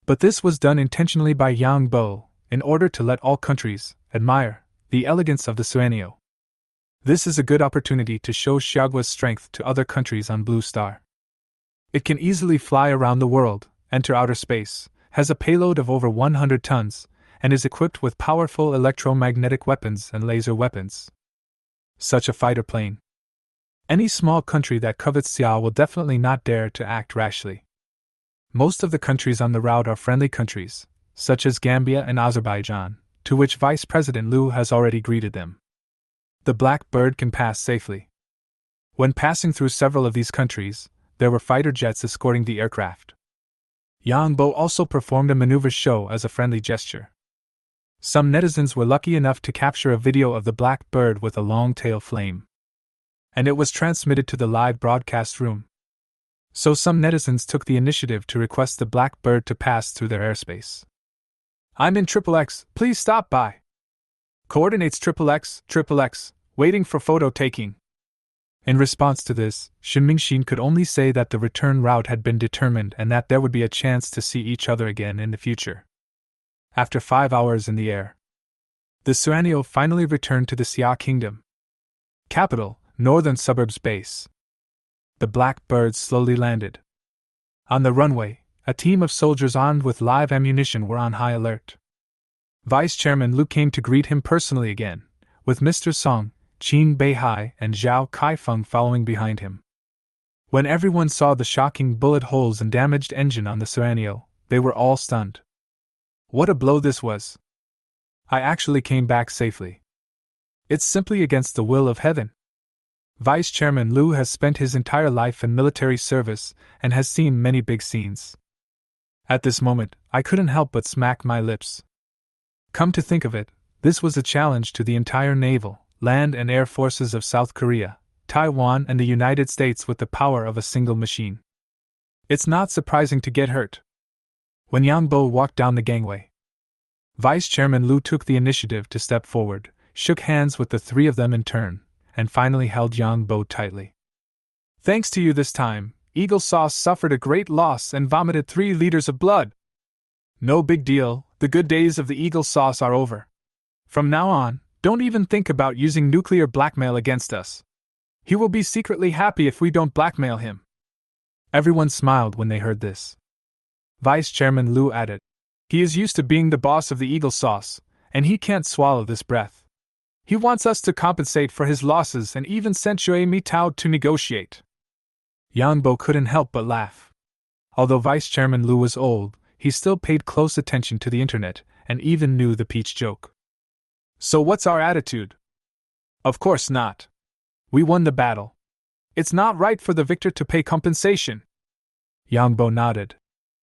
But this was done intentionally by Yang Bo, in order to let all countries admire the elegance of the Suanio. This is a good opportunity to show Xiaohua's strength to other countries on Blue Star. It can easily fly around the world, enter outer space, has a payload of over 100 tons, and is equipped with powerful electromagnetic weapons and laser weapons. Such a fighter plane. Any small country that covets Xia will definitely not dare to act rashly. Most of the countries on the route are friendly countries, such as Gambia and Azerbaijan, to which Vice President Liu has already greeted them. The Black Bird can pass safely. When passing through several of these countries, there were fighter jets escorting the aircraft. Yang Bo also performed a maneuver show as a friendly gesture. Some netizens were lucky enough to capture a video of the Black Bird with a long tail flame. And it was transmitted to the live broadcast room. So some netizens took the initiative to request the Black Bird to pass through their airspace. I'm in XXX, please stop by. Coordinates XXX, waiting for photo taking. In response to this, Shen Mingxin could only say that the return route had been determined and that there would be a chance to see each other again in the future. After 5 hours in the air, the Suanio finally returned to the Xia Kingdom. Capital, Northern Suburbs Base. The Black Bird slowly landed. On the runway, a team of soldiers armed with live ammunition were on high alert. Vice Chairman Liu came to greet him personally again, with Mr. Song, Qin Beihai, and Zhao Kaifeng following behind him. When everyone saw the shocking bullet holes and damaged engine on the Suanio, they were all stunned. What a blow this was! I actually came back safely. It's simply against the will of heaven. Vice Chairman Liu has spent his entire life in military service and has seen many big scenes. At this moment, I couldn't help but smack my lips. Come to think of it, this was a challenge to the entire naval, land and air forces of South Korea, Taiwan and the United States with the power of a single machine. It's not surprising to get hurt. When Yang Bo walked down the gangway, Vice Chairman Liu took the initiative to step forward, shook hands with the three of them in turn, and finally held Yang Bo tightly. Thanks to you this time, Eagle Sauce suffered a great loss and vomited 3 liters of blood. No big deal, the good days of the eagle sauce are over. From now on, don't even think about using nuclear blackmail against us. He will be secretly happy if we don't blackmail him. Everyone smiled when they heard this. Vice Chairman Liu added, he is used to being the boss of the eagle sauce, and he can't swallow this breath. He wants us to compensate for his losses and even sent Shui Mi Tao to negotiate. Yang Bo couldn't help but laugh. Although Vice Chairman Liu was old, he still paid close attention to the internet and even knew the peach joke. So what's our attitude? Of course not. We won the battle. It's not right for the victor to pay compensation. Yang Bo nodded.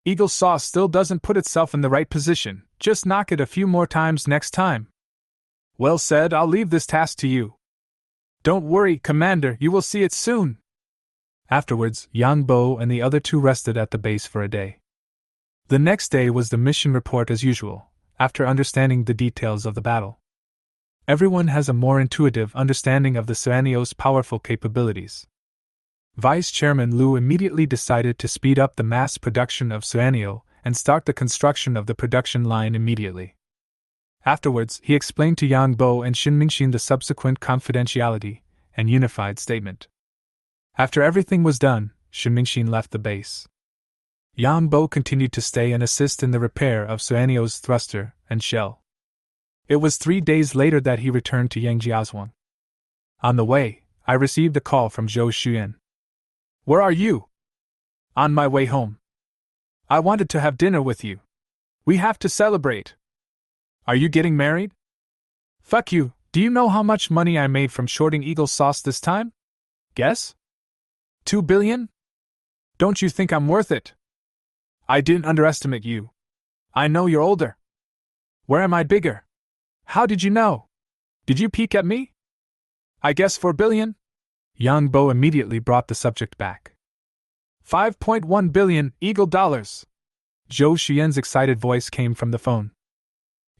Eagle Sauce still doesn't put itself in the right position, just knock it a few more times next time. Well said, I'll leave this task to you. Don't worry, Commander, you will see it soon. Afterwards, Yang Bo and the other two rested at the base for a day. The next day was the mission report as usual, after understanding the details of the battle. Everyone has a more intuitive understanding of the Suanio's powerful capabilities. Vice Chairman Liu immediately decided to speed up the mass production of Suanio and start the construction of the production line immediately. Afterwards, he explained to Yang Bo and Shin Mingxin the subsequent confidentiality and unified statement. After everything was done, Shin Mingxin left the base. Yang Bo continued to stay and assist in the repair of Suanio's thruster and shell. It was 3 days later that he returned to Yangjiaozuan. On the way, I received a call from Zhou Xuyan. Where are you? On my way home. I wanted to have dinner with you. We have to celebrate. Are you getting married? Fuck you, do you know how much money I made from shorting Eagle Sauce this time? Guess? 2 billion? Don't you think I'm worth it? I didn't underestimate you. I know you're older. Where am I bigger? How did you know? Did you peek at me? I guess 4 billion? Yang Bo immediately brought the subject back. 5.1 billion Eagle dollars. Zhou Xuyan's excited voice came from the phone.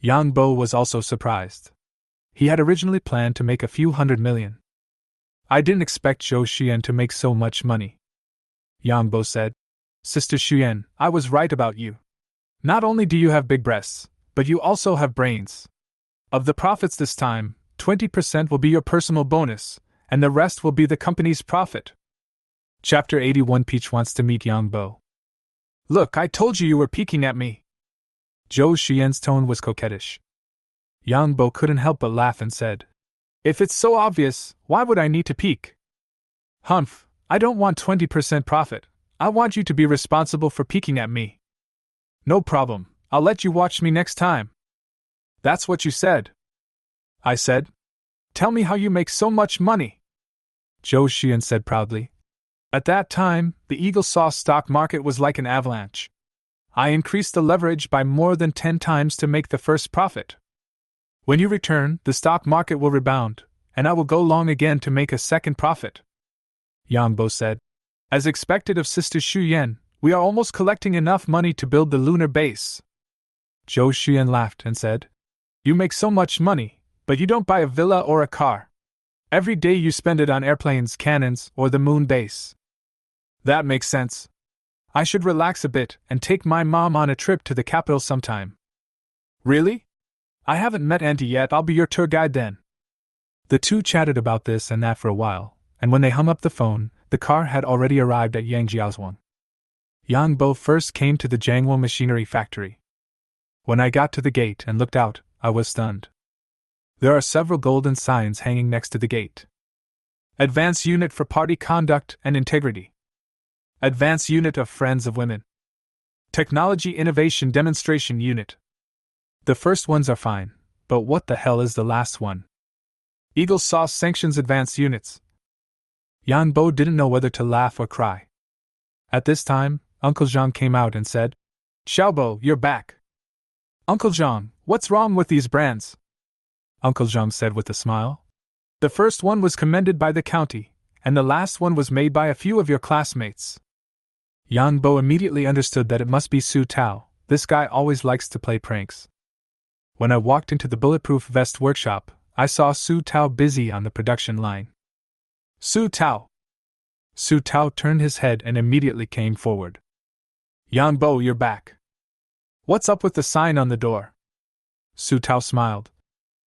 Yang Bo was also surprised. He had originally planned to make a few $100 million. I didn't expect Zhou Xuyan to make so much money. Yang Bo said, Sister Xuyan, I was right about you. Not only do you have big breasts, but you also have brains. Of the profits this time, 20% will be your personal bonus, and the rest will be the company's profit. Chapter 81. Peach wants to meet Yang Bo. Look, I told you were peeking at me. Zhou Xuyan's tone was coquettish. Yang Bo couldn't help but laugh and said, If it's so obvious, why would I need to peek? Humph, I don't want 20% profit. I want you to be responsible for peeking at me. No problem, I'll let you watch me next time. That's what you said. I said, Tell me how you make so much money. Zhou Xuyan said proudly. At that time, the Eagle Sauce stock market was like an avalanche. I increased the leverage by more than 10 times to make the first profit. When you return, the stock market will rebound, and I will go long again to make a second profit. Yang Bo said. As expected of Sister Xuyan, we are almost collecting enough money to build the lunar base. Zhou Xuyan laughed and said, You make so much money, but you don't buy a villa or a car. Every day you spend it on airplanes, cannons, or the moon base. That makes sense. I should relax a bit and take my mom on a trip to the capital sometime. Really? I haven't met Auntie yet, I'll be your tour guide then. The two chatted about this and that for a while, and when they hung up the phone, the car had already arrived at Yangjiaozuan. Yang Bo first came to the Jiangwo machinery factory. When I got to the gate and looked out, I was stunned. There are several golden signs hanging next to the gate. Advanced Unit for Party Conduct and Integrity. Advanced Unit of Friends of Women. Technology Innovation Demonstration Unit. The first ones are fine, but what the hell is the last one? Eagle Sauce sanctions advanced units. Yang Bo didn't know whether to laugh or cry. At this time, Uncle Zhang came out and said, Xiaobo, you're back. Uncle Zhang, what's wrong with these brands? Uncle Zhang said with a smile. The first one was commended by the county, and the last one was made by a few of your classmates. Yang Bo immediately understood that it must be Su Tao. This guy always likes to play pranks. When I walked into the bulletproof vest workshop, I saw Su Tao busy on the production line. Su Tao. Su Tao turned his head and immediately came forward. Yang Bo, you're back. What's up with the sign on the door? Su Tao smiled.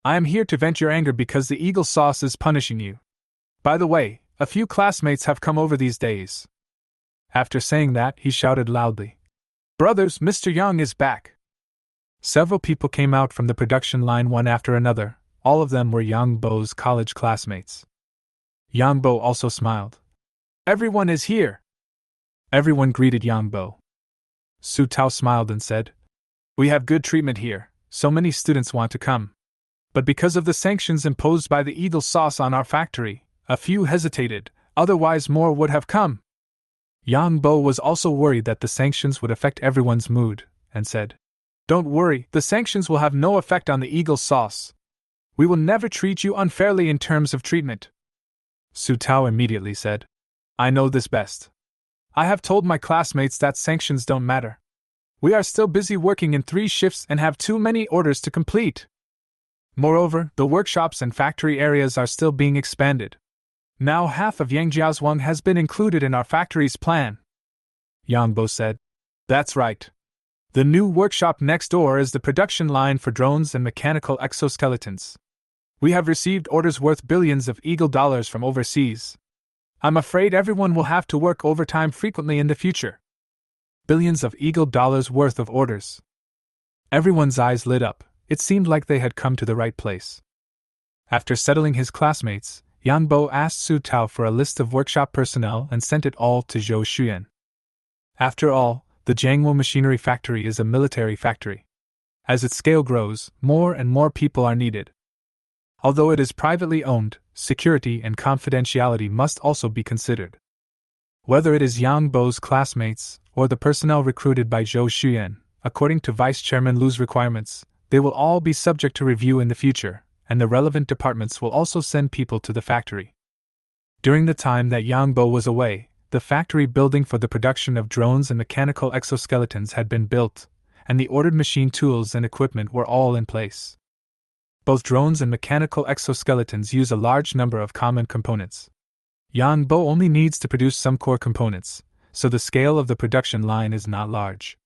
I am here to vent your anger because the eagle sauce is punishing you. By the way, a few classmates have come over these days. After saying that, he shouted loudly. Brothers, Mr. Young is back. Several people came out from the production line one after another. All of them were Yang Bo's college classmates. Yang Bo also smiled. Everyone is here. Everyone greeted Yang Bo. Su Tao smiled and said, We have good treatment here, so many students want to come. But because of the sanctions imposed by the eagle sauce on our factory, a few hesitated, otherwise more would have come. Yang Bo was also worried that the sanctions would affect everyone's mood, and said, Don't worry, the sanctions will have no effect on the eagle sauce. We will never treat you unfairly in terms of treatment. Su Tao immediately said, I know this best. I have told my classmates that sanctions don't matter. We are still busy working in 3 shifts and have too many orders to complete. Moreover, the workshops and factory areas are still being expanded. Now half of Yangjiaozhuang has been included in our factory's plan. Yang Bo said, That's right. The new workshop next door is the production line for drones and mechanical exoskeletons. We have received orders worth billions of eagle dollars from overseas. I'm afraid everyone will have to work overtime frequently in the future. Billions of eagle dollars worth of orders. Everyone's eyes lit up. It seemed like they had come to the right place. After settling his classmates, Yang Bo asked Su Tao for a list of workshop personnel and sent it all to Zhou Xuyan. After all, the Jiangwo Machinery Factory is a military factory. As its scale grows, more and more people are needed. Although it is privately owned, security and confidentiality must also be considered. Whether it is Yang Bo's classmates or the personnel recruited by Zhou Xuyan, according to Vice Chairman Lu's requirements, they will all be subject to review in the future, and the relevant departments will also send people to the factory. During the time that Yang Bo was away, the factory building for the production of drones and mechanical exoskeletons had been built, and the ordered machine tools and equipment were all in place. Both drones and mechanical exoskeletons use a large number of common components. Yang Bo only needs to produce some core components, so the scale of the production line is not large.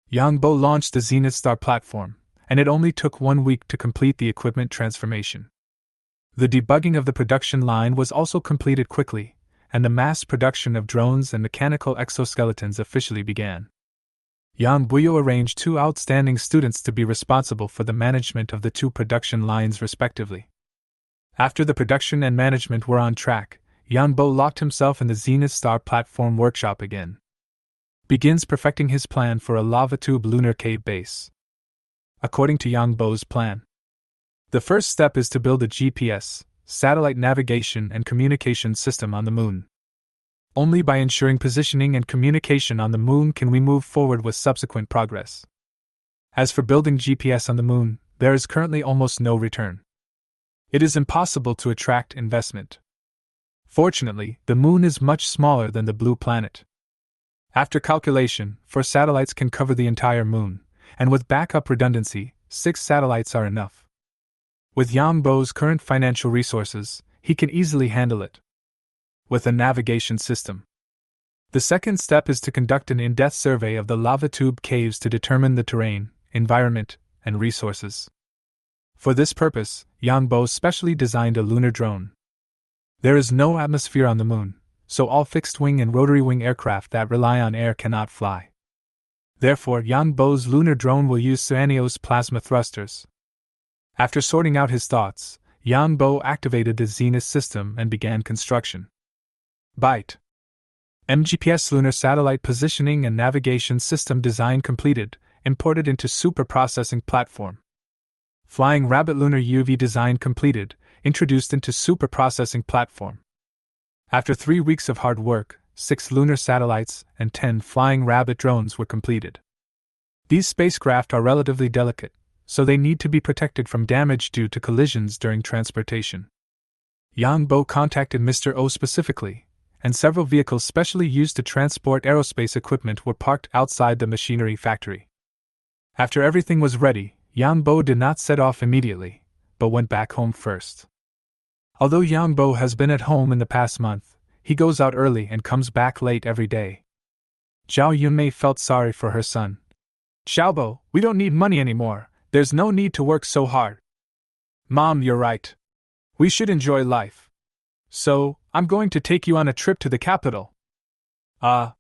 Yang Bo launched the Zenith Star platform, and it only took 1 week to complete the equipment transformation. The debugging of the production line was also completed quickly, and the mass production of drones and mechanical exoskeletons officially began. Yang Buyo arranged 2 outstanding students to be responsible for the management of the 2 production lines respectively. After the production and management were on track, Yang Bo locked himself in the Zenith Star platform workshop again. Begins perfecting his plan for a lava tube lunar cave base. According to Yang Bo's plan, the first step is to build a GPS, satellite navigation and communication system on the Moon. Only by ensuring positioning and communication on the Moon can we move forward with subsequent progress. As for building GPS on the Moon, there is currently almost no return. It is impossible to attract investment. Fortunately, the Moon is much smaller than the blue planet. After calculation, 4 satellites can cover the entire Moon, and with backup redundancy, 6 satellites are enough. With Yang Bo's current financial resources, he can easily handle it. With a navigation system. The second step is to conduct an in-depth survey of the lava tube caves to determine the terrain, environment, and resources. For this purpose, Yang Bo specially designed a lunar drone. There is no atmosphere on the Moon, so all fixed-wing and rotary-wing aircraft that rely on air cannot fly. Therefore, Yang Bo's lunar drone will use Suanio's plasma thrusters. After sorting out his thoughts, Yang Bo activated the Zenith system and began construction. Byte. MGPS Lunar Satellite Positioning and Navigation System design completed, imported into Super Processing Platform. Flying Rabbit Lunar UV design completed, introduced into Super Processing Platform. After 3 weeks of hard work, 6 lunar satellites and 10 Flying Rabbit drones were completed. These spacecraft are relatively delicate, so they need to be protected from damage due to collisions during transportation. Yang Bo contacted Mr. O specifically, and several vehicles specially used to transport aerospace equipment were parked outside the machinery factory. After everything was ready, Yang Bo did not set off immediately, but went back home first. Although Yang Bo has been at home in the past month, he goes out early and comes back late every day. Zhao Yunmei felt sorry for her son. Xiaobo, we don't need money anymore, there's no need to work so hard. Mom, you're right. We should enjoy life. So, I'm going to take you on a trip to the capital. Zhao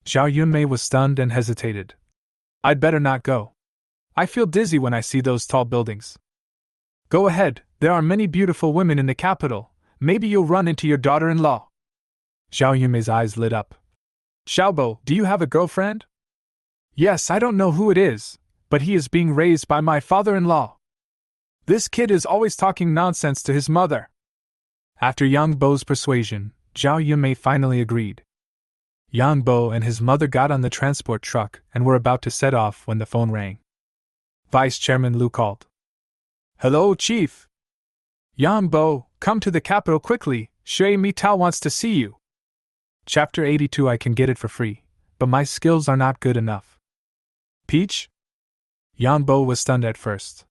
Yunmei was stunned and hesitated. I'd better not go. I feel dizzy when I see those tall buildings. Go ahead, there are many beautiful women in the capital, maybe you'll run into your daughter-in-law. Zhao Yunmei's eyes lit up. Xiaobo, do you have a girlfriend? Yes, I don't know who it is, but he is being raised by my father-in-law. This kid is always talking nonsense to his mother. After Yang Bo's persuasion, Zhao Yunmei finally agreed. Yang Bo and his mother got on the transport truck and were about to set off when the phone rang. Vice Chairman Lu called. Hello, Chief. Yang Bo, come to the capital quickly, Shui Mitao wants to see you. Chapter 82. I can get it for free, but my skills are not good enough. Peach? Yang Bo was stunned at first.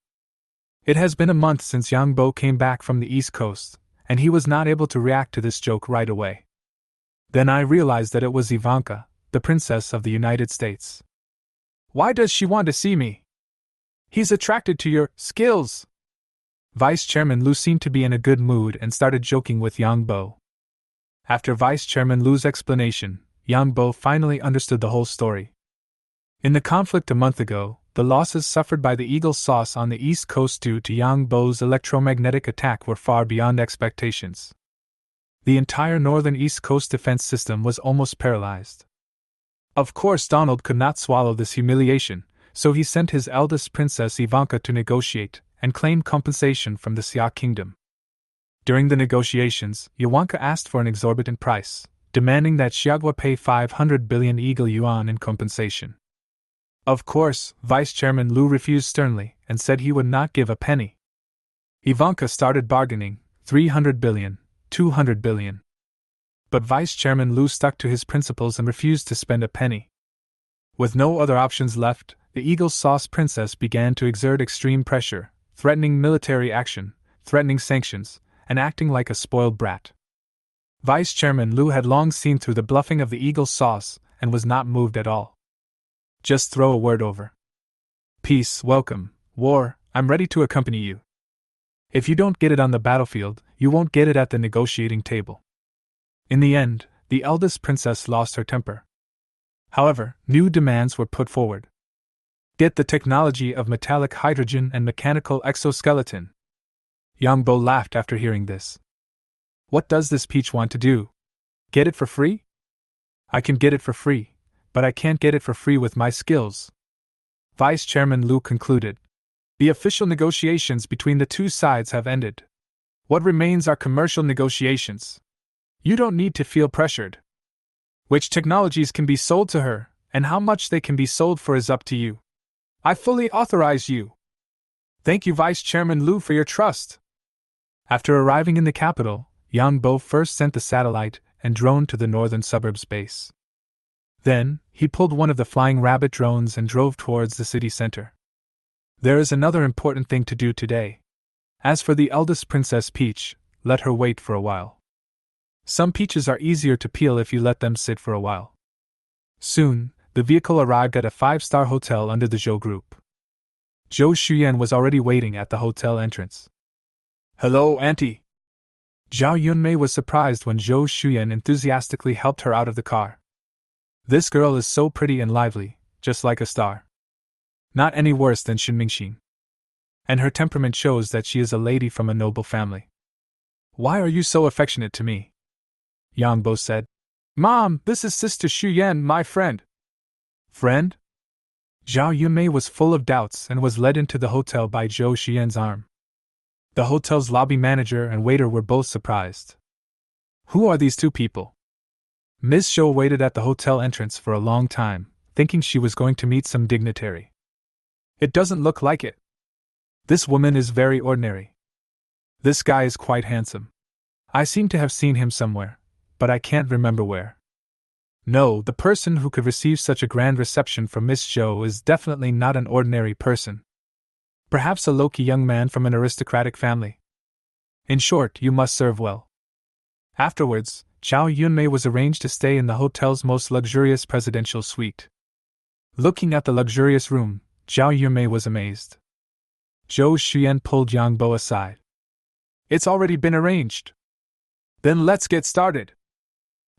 It has been a month since Yang Bo came back from the East Coast, and he was not able to react to this joke right away. Then I realized that it was Ivanka, the Princess of the United States. Why does she want to see me? He's attracted to your skills. Vice Chairman Lu seemed to be in a good mood and started joking with Yang Bo. After Vice Chairman Lu's explanation, Yang Bo finally understood the whole story. In the conflict a month ago, the losses suffered by the Eagle Sauce on the East Coast due to Yang Bo's electromagnetic attack were far beyond expectations. The entire northern East Coast defense system was almost paralyzed. Of course, Donald could not swallow this humiliation, so he sent his eldest princess Ivanka to negotiate and claim compensation from the Xia Kingdom. During the negotiations, Ivanka asked for an exorbitant price, demanding that Xiagua pay 500 billion Eagle Yuan in compensation. Of course, Vice Chairman Lu refused sternly and said he would not give a penny. Ivanka started bargaining, 300 billion, 200 billion. But Vice Chairman Lu stuck to his principles and refused to spend a penny. With no other options left, the Eagle Sauce Princess began to exert extreme pressure, threatening military action, threatening sanctions, and acting like a spoiled brat. Vice Chairman Lu had long seen through the bluffing of the Eagle Sauce and was not moved at all. Just throw a word over. Peace, welcome, war, I'm ready to accompany you. If you don't get it on the battlefield, you won't get it at the negotiating table. In the end, the eldest princess lost her temper. However, new demands were put forward. Get the technology of metallic hydrogen and mechanical exoskeleton. Yang Bo laughed after hearing this. What does this Peach want to do? Get it for free? I can get it for free, but I can't get it for free with my skills. Vice Chairman Lu concluded. The official negotiations between the two sides have ended. What remains are commercial negotiations. You don't need to feel pressured. Which technologies can be sold to her, and how much they can be sold for is up to you. I fully authorize you. Thank you, Vice Chairman Lu, for your trust. After arriving in the capital, Yang Bo first sent the satellite and drone to the northern suburbs base. Then, he pulled one of the flying rabbit drones and drove towards the city center. There is another important thing to do today. As for the eldest Princess Peach, let her wait for a while. Some peaches are easier to peel if you let them sit for a while. Soon, the vehicle arrived at a 5-star hotel under the Zhou Group. Zhou Xuyan was already waiting at the hotel entrance. Hello, Auntie. Zhao Yunmei was surprised when Zhou Xuyan enthusiastically helped her out of the car. This girl is so pretty and lively, just like a star. Not any worse than Xin Mingxin. And her temperament shows that she is a lady from a noble family. Why are you so affectionate to me? Yang Bo said. Mom, this is Sister Xuyan, my friend. Friend? Zhao Yunmei was full of doubts and was led into the hotel by Zhou Xuyan's arm. The hotel's lobby manager and waiter were both surprised. Who are these two people? Ms. Zhou waited at the hotel entrance for a long time, thinking she was going to meet some dignitary. It doesn't look like it. This woman is very ordinary. This guy is quite handsome. I seem to have seen him somewhere, but I can't remember where. No, the person who could receive such a grand reception from Miss Zhou is definitely not an ordinary person. Perhaps a low-key young man from an aristocratic family. In short, you must serve well. Afterwards, Zhao Yunmei was arranged to stay in the hotel's most luxurious presidential suite. Looking at the luxurious room, Zhao Yumei was amazed. Zhou Xuyan pulled Yang Bo aside. It's already been arranged. Then let's get started.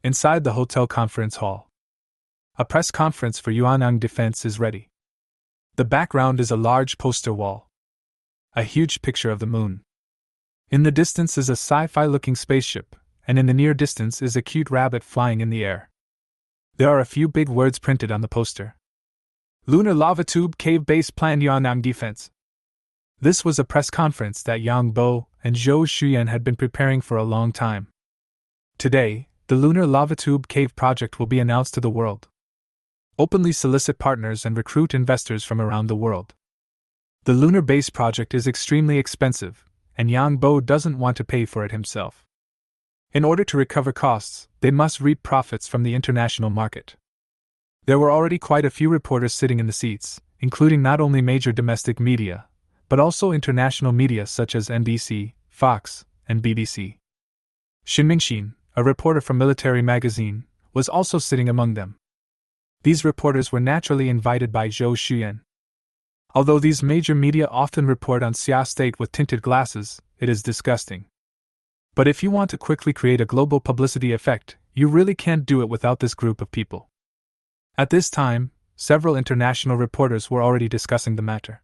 Inside the hotel conference hall, a press conference for Yuanyang Defense is ready. The background is a large poster wall. A huge picture of the moon. In the distance is a sci-fi looking spaceship, and in the near distance is a cute rabbit flying in the air. There are a few big words printed on the poster. Lunar Lava Tube Cave Base Plan Yuanyang Defense. This was a press conference that Yang Bo and Zhou Xuyan had been preparing for a long time. Today, the Lunar Lava Tube Cave project will be announced to the world. Openly solicit partners and recruit investors from around the world. The lunar base project is extremely expensive, and Yang Bo doesn't want to pay for it himself. In order to recover costs, they must reap profits from the international market. There were already quite a few reporters sitting in the seats, including not only major domestic media, but also international media such as NBC, Fox, and BBC. Shin Mingxin, a reporter from Military Magazine, was also sitting among them. These reporters were naturally invited by Zhou Xuyan. Although these major media often report on Xia State with tinted glasses, it is disgusting. But if you want to quickly create a global publicity effect, you really can't do it without this group of people. At this time, several international reporters were already discussing the matter.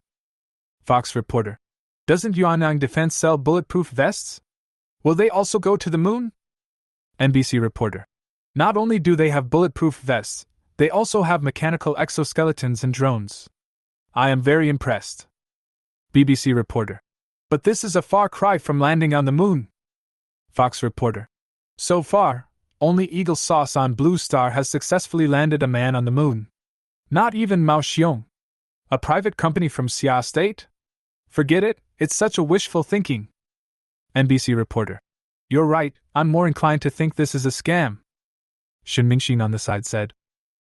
Fox reporter. Doesn't Yuanyang Defense sell bulletproof vests? Will they also go to the moon? NBC reporter. Not only do they have bulletproof vests, they also have mechanical exoskeletons and drones. I am very impressed. BBC reporter. But this is a far cry from landing on the moon. Fox reporter. So far, only Eagle Sauce on Blue Star has successfully landed a man on the moon. Not even Mao Xiong. A private company from Xia State? Forget it, it's such a wishful thinking. NBC reporter. You're right, I'm more inclined to think this is a scam. Shin Mingxin on the side said.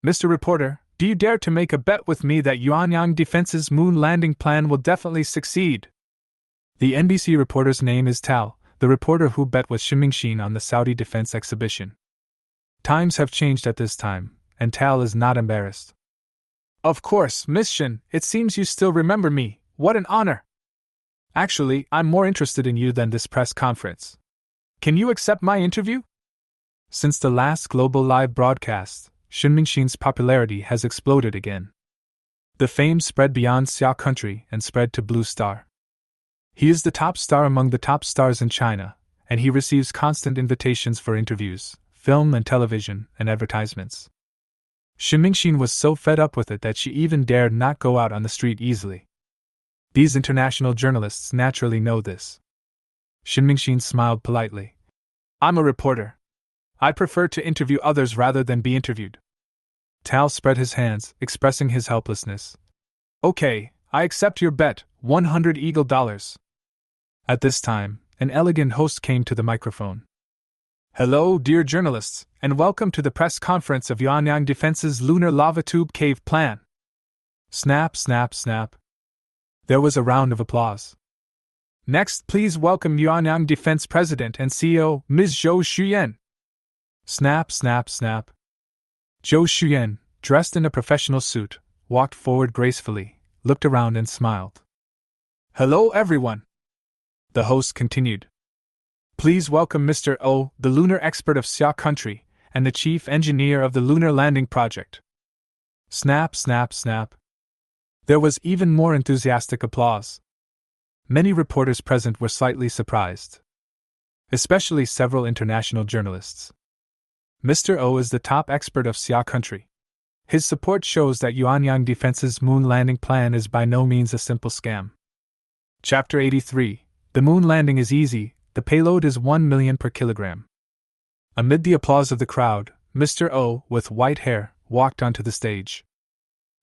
Mr. Reporter, do you dare to make a bet with me that Yuanyang Defense's moon landing plan will definitely succeed? The NBC reporter's name is Tal, the reporter who bet with Shin Mingxin on the Saudi defense exhibition. Times have changed at this time, and Tal is not embarrassed. Of course, Miss Shin, it seems you still remember me. What an honor! Actually, I'm more interested in you than this press conference. Can you accept my interview? Since the last global live broadcast, Shin Mingxin's popularity has exploded again. The fame spread beyond Xia country and spread to Blue Star. He is the top star among the top stars in China, and he receives constant invitations for interviews, film and television, and advertisements. Shin Mingxin was so fed up with it that she even dared not go out on the street easily. These international journalists naturally know this. Shin Mingxin smiled politely. I'm a reporter. I prefer to interview others rather than be interviewed. Tal spread his hands, expressing his helplessness. Okay, I accept your bet, 100 eagle dollars. At this time, an elegant host came to the microphone. Hello, dear journalists, and welcome to the press conference of Yuanyang Defense's Lunar Lava Tube Cave Plan. Snap, snap, snap. There was a round of applause. Next, please welcome Yuanyang Defense President and CEO, Ms. Zhou Xuyan. Snap, snap, snap. Zhou Xuyan, dressed in a professional suit, walked forward gracefully, looked around and smiled. Hello everyone. The host continued. Please welcome Mr. O, the lunar expert of Xia country, and the chief engineer of the lunar landing project. Snap, snap, snap. There was even more enthusiastic applause. Many reporters present were slightly surprised. Especially several international journalists. Mr. O is the top expert of Xia country. His support shows that Yuanyang Defense's moon landing plan is by no means a simple scam. Chapter 83. The moon landing is easy, the payload is 1 million per kilogram. Amid the applause of the crowd, Mr. O, with white hair, walked onto the stage.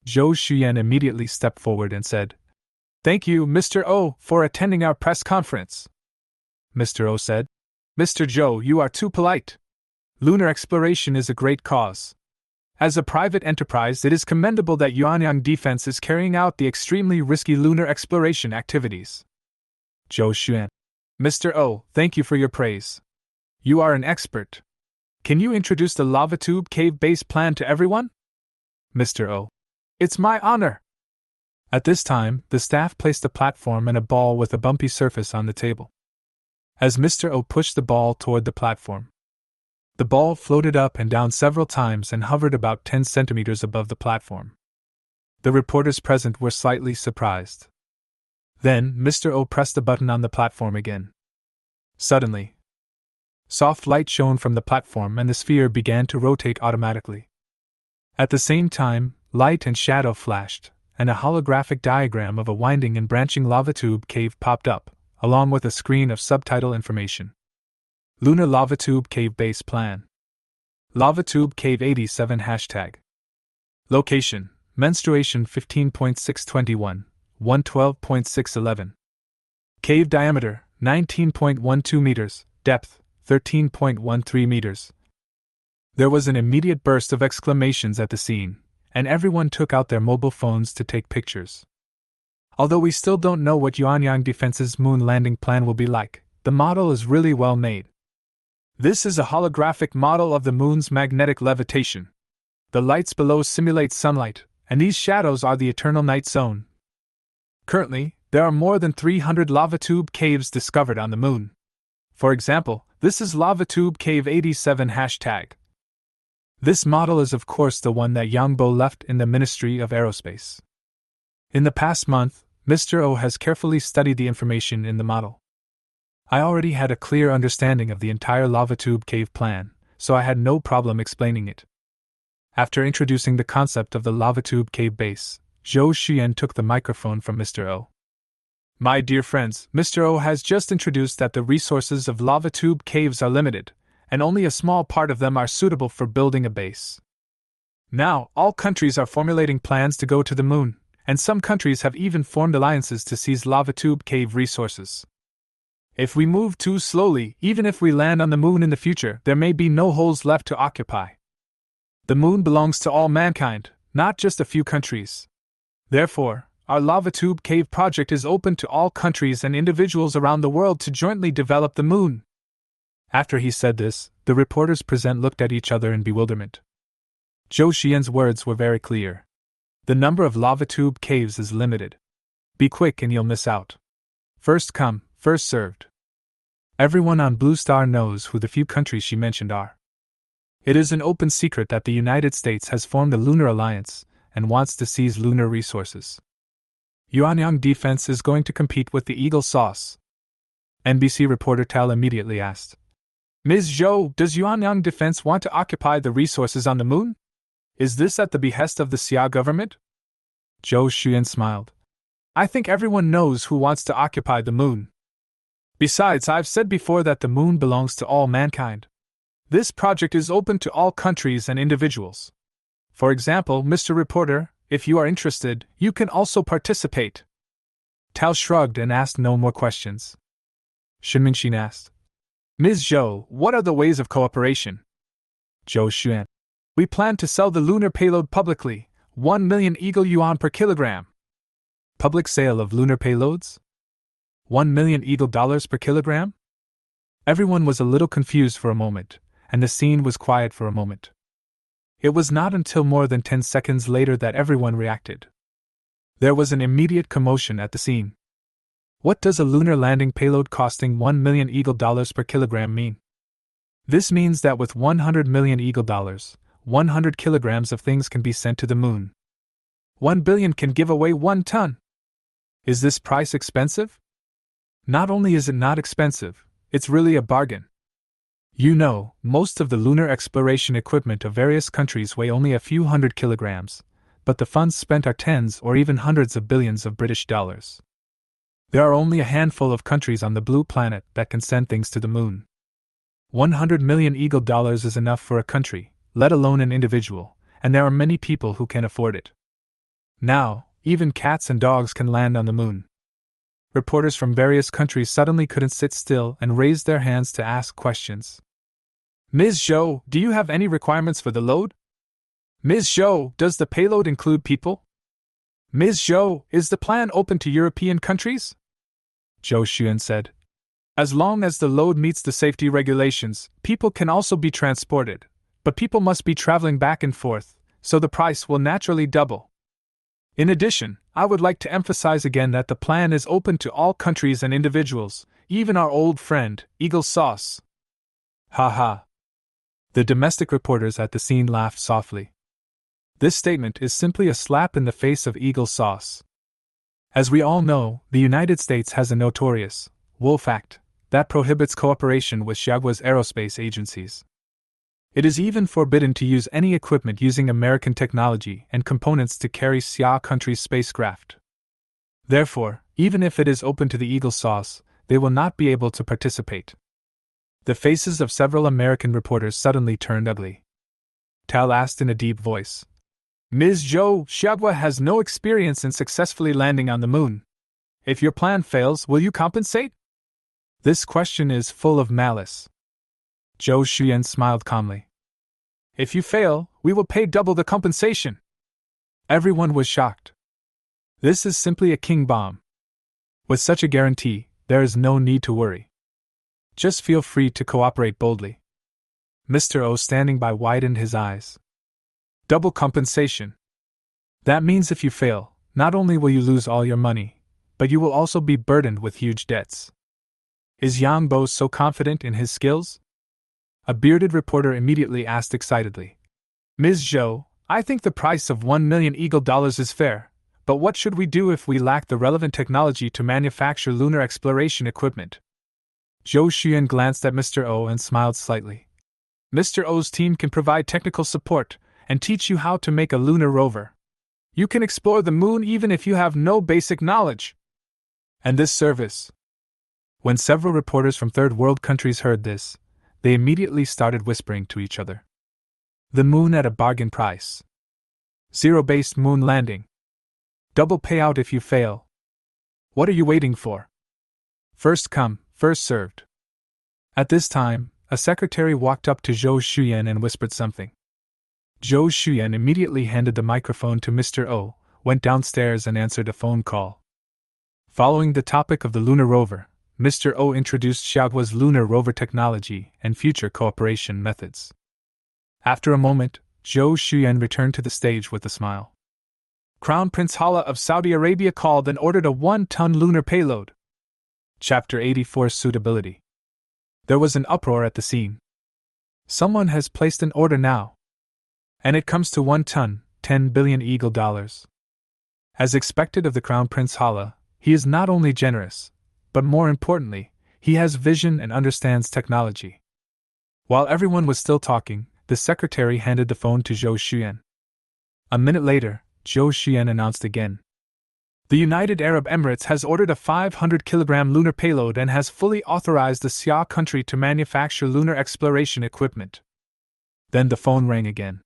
Zhou Xuyan immediately stepped forward and said, Thank you, Mr. O, for attending our press conference. Mr. O said, Mr. Zhou, you are too polite. Lunar exploration is a great cause. As a private enterprise, it is commendable that Yuanyang Defense is carrying out the extremely risky lunar exploration activities. Zhou Xuan. Mr. O, thank you for your praise. You are an expert. Can you introduce the lava tube cave base plan to everyone? Mr. O. It's my honor! At this time, the staff placed a platform and a ball with a bumpy surface on the table. As Mr. O pushed the ball toward the platform, the ball floated up and down several times and hovered about 10 centimeters above the platform. The reporters present were slightly surprised. Then, Mr. O pressed the button on the platform again. Suddenly, soft light shone from the platform and the sphere began to rotate automatically. At the same time, light and shadow flashed, and a holographic diagram of a winding and branching lava tube cave popped up, along with a screen of subtitle information. Lunar Lava Tube Cave Base Plan. Lava Tube Cave 87 #. Location: Menstruation 15.621, 112.611. Cave diameter: 19.12 meters, depth: 13.13 meters. There was an immediate burst of exclamations at the scene, and everyone took out their mobile phones to take pictures. Although we still don't know what Yuanyang Defense's moon landing plan will be like, the model is really well made. This is a holographic model of the moon's magnetic levitation. The lights below simulate sunlight, and these shadows are the eternal night zone. Currently, there are more than 300 lava tube caves discovered on the moon. For example, this is Lava Tube Cave 87 #. This model is of course the one that Yangbo left in the Ministry of Aerospace. In the past month, Mr. O has carefully studied the information in the model. I already had a clear understanding of the entire lava tube cave plan, so I had no problem explaining it. After introducing the concept of the lava tube cave base, Zhou Xuan took the microphone from Mr. O. My dear friends, Mr. O has just introduced that the resources of lava tube caves are limited, and only a small part of them are suitable for building a base. Now, all countries are formulating plans to go to the moon, and some countries have even formed alliances to seize lava tube cave resources. If we move too slowly, even if we land on the moon in the future, there may be no holes left to occupy. The moon belongs to all mankind, not just a few countries. Therefore, our lava tube cave project is open to all countries and individuals around the world to jointly develop the moon. After he said this, the reporters present looked at each other in bewilderment. Zhou Xian's words were very clear. The number of lava tube caves is limited. Be quick and you'll miss out. First come, first served. Everyone on Blue Star knows who the few countries she mentioned are. It is an open secret that the United States has formed a lunar alliance and wants to seize lunar resources. Yuanyang Defense is going to compete with the Eagle Sauce. NBC reporter Tal immediately asked. Ms. Zhou, does Yuanyang Defense want to occupy the resources on the moon? Is this at the behest of the Xia government? Zhou Xuan smiled. I think everyone knows who wants to occupy the moon. Besides, I've said before that the moon belongs to all mankind. This project is open to all countries and individuals. For example, Mr. Reporter, if you are interested, you can also participate. Tao shrugged and asked no more questions. Shen Mingxin asked. Ms. Zhou, what are the ways of cooperation? Zhou Xuan. We plan to sell the lunar payload publicly, 1 million eagle yuan per kilogram. Public sale of lunar payloads? 1 million eagle dollars per kilogram? Everyone was a little confused for a moment, and the scene was quiet for a moment. It was not until more than 10 seconds later that everyone reacted. There was an immediate commotion at the scene. What does a lunar landing payload costing 1 million eagle dollars per kilogram mean? This means that with 100 million eagle dollars, 100 kilograms of things can be sent to the moon. 1 billion can give away 1 ton. Is this price expensive? Not only is it not expensive, it's really a bargain. You know, most of the lunar exploration equipment of various countries weigh only a few hundred kilograms, but the funds spent are tens or even hundreds of billions of British dollars. There are only a handful of countries on the blue planet that can send things to the moon. 100 million eagle dollars is enough for a country, let alone an individual, and there are many people who can afford it. Now, even cats and dogs can land on the moon. Reporters from various countries suddenly couldn't sit still and raised their hands to ask questions. Ms. Zhou, do you have any requirements for the load? Ms. Zhou, does the payload include people? Ms. Zhou, is the plan open to European countries? Zhou Xuan said. As long as the load meets the safety regulations, people can also be transported, but people must be traveling back and forth, so the price will naturally double. In addition, I would like to emphasize again that the plan is open to all countries and individuals, even our old friend, Eagle Sauce. Ha ha. The domestic reporters at the scene laughed softly. This statement is simply a slap in the face of Eagle Sauce. As we all know, the United States has a notorious Wolf Act that prohibits cooperation with Xiaogua's aerospace agencies. It is even forbidden to use any equipment using American technology and components to carry Xia country's spacecraft. Therefore, even if it is open to the Eagle Sauce, they will not be able to participate. The faces of several American reporters suddenly turned ugly. Tal asked in a deep voice, Ms. Zhou, Xiaogua has no experience in successfully landing on the moon. If your plan fails, will you compensate? This question is full of malice. Zhou Xuyan smiled calmly. If you fail, we will pay double the compensation. Everyone was shocked. This is simply a king bomb. With such a guarantee, there is no need to worry. Just feel free to cooperate boldly. Mr. O standing by widened his eyes. Double compensation. That means if you fail, not only will you lose all your money, but you will also be burdened with huge debts. Is Yang Bo so confident in his skills? A bearded reporter immediately asked excitedly. Ms. Zhou, I think the price of 1 million Eagle dollars is fair, but what should we do if we lack the relevant technology to manufacture lunar exploration equipment? Zhou Xuyan glanced at Mr. O and smiled slightly. Mr. O's team can provide technical support and teach you how to make a lunar rover. You can explore the moon even if you have no basic knowledge. And this service. When several reporters from third world countries heard this, they immediately started whispering to each other. The moon at a bargain price. Zero-based moon landing. Double payout if you fail. What are you waiting for? First come, first served. At this time, a secretary walked up to Zhou Xuyan and whispered something. Zhou Xuyan immediately handed the microphone to Mr. O, went downstairs and answered a phone call. Following the topic of the lunar rover, Mr. O introduced Xiaogua's lunar rover technology and future cooperation methods. After a moment, Zhou Xuyan returned to the stage with a smile. Crown Prince Hala of Saudi Arabia called and ordered a 1-ton lunar payload. Chapter 84 Suitability. There was an uproar at the scene. Someone has placed an order now. And it comes to 1 ton, 10 billion Eagle dollars. As expected of the Crown Prince Hala, he is not only generous, but more importantly, he has vision and understands technology. While everyone was still talking, the secretary handed the phone to Zhou Xuyan. A minute later, Zhou Xuyan announced again. The United Arab Emirates has ordered a 500-kilogram lunar payload and has fully authorized the Xia country to manufacture lunar exploration equipment. Then the phone rang again.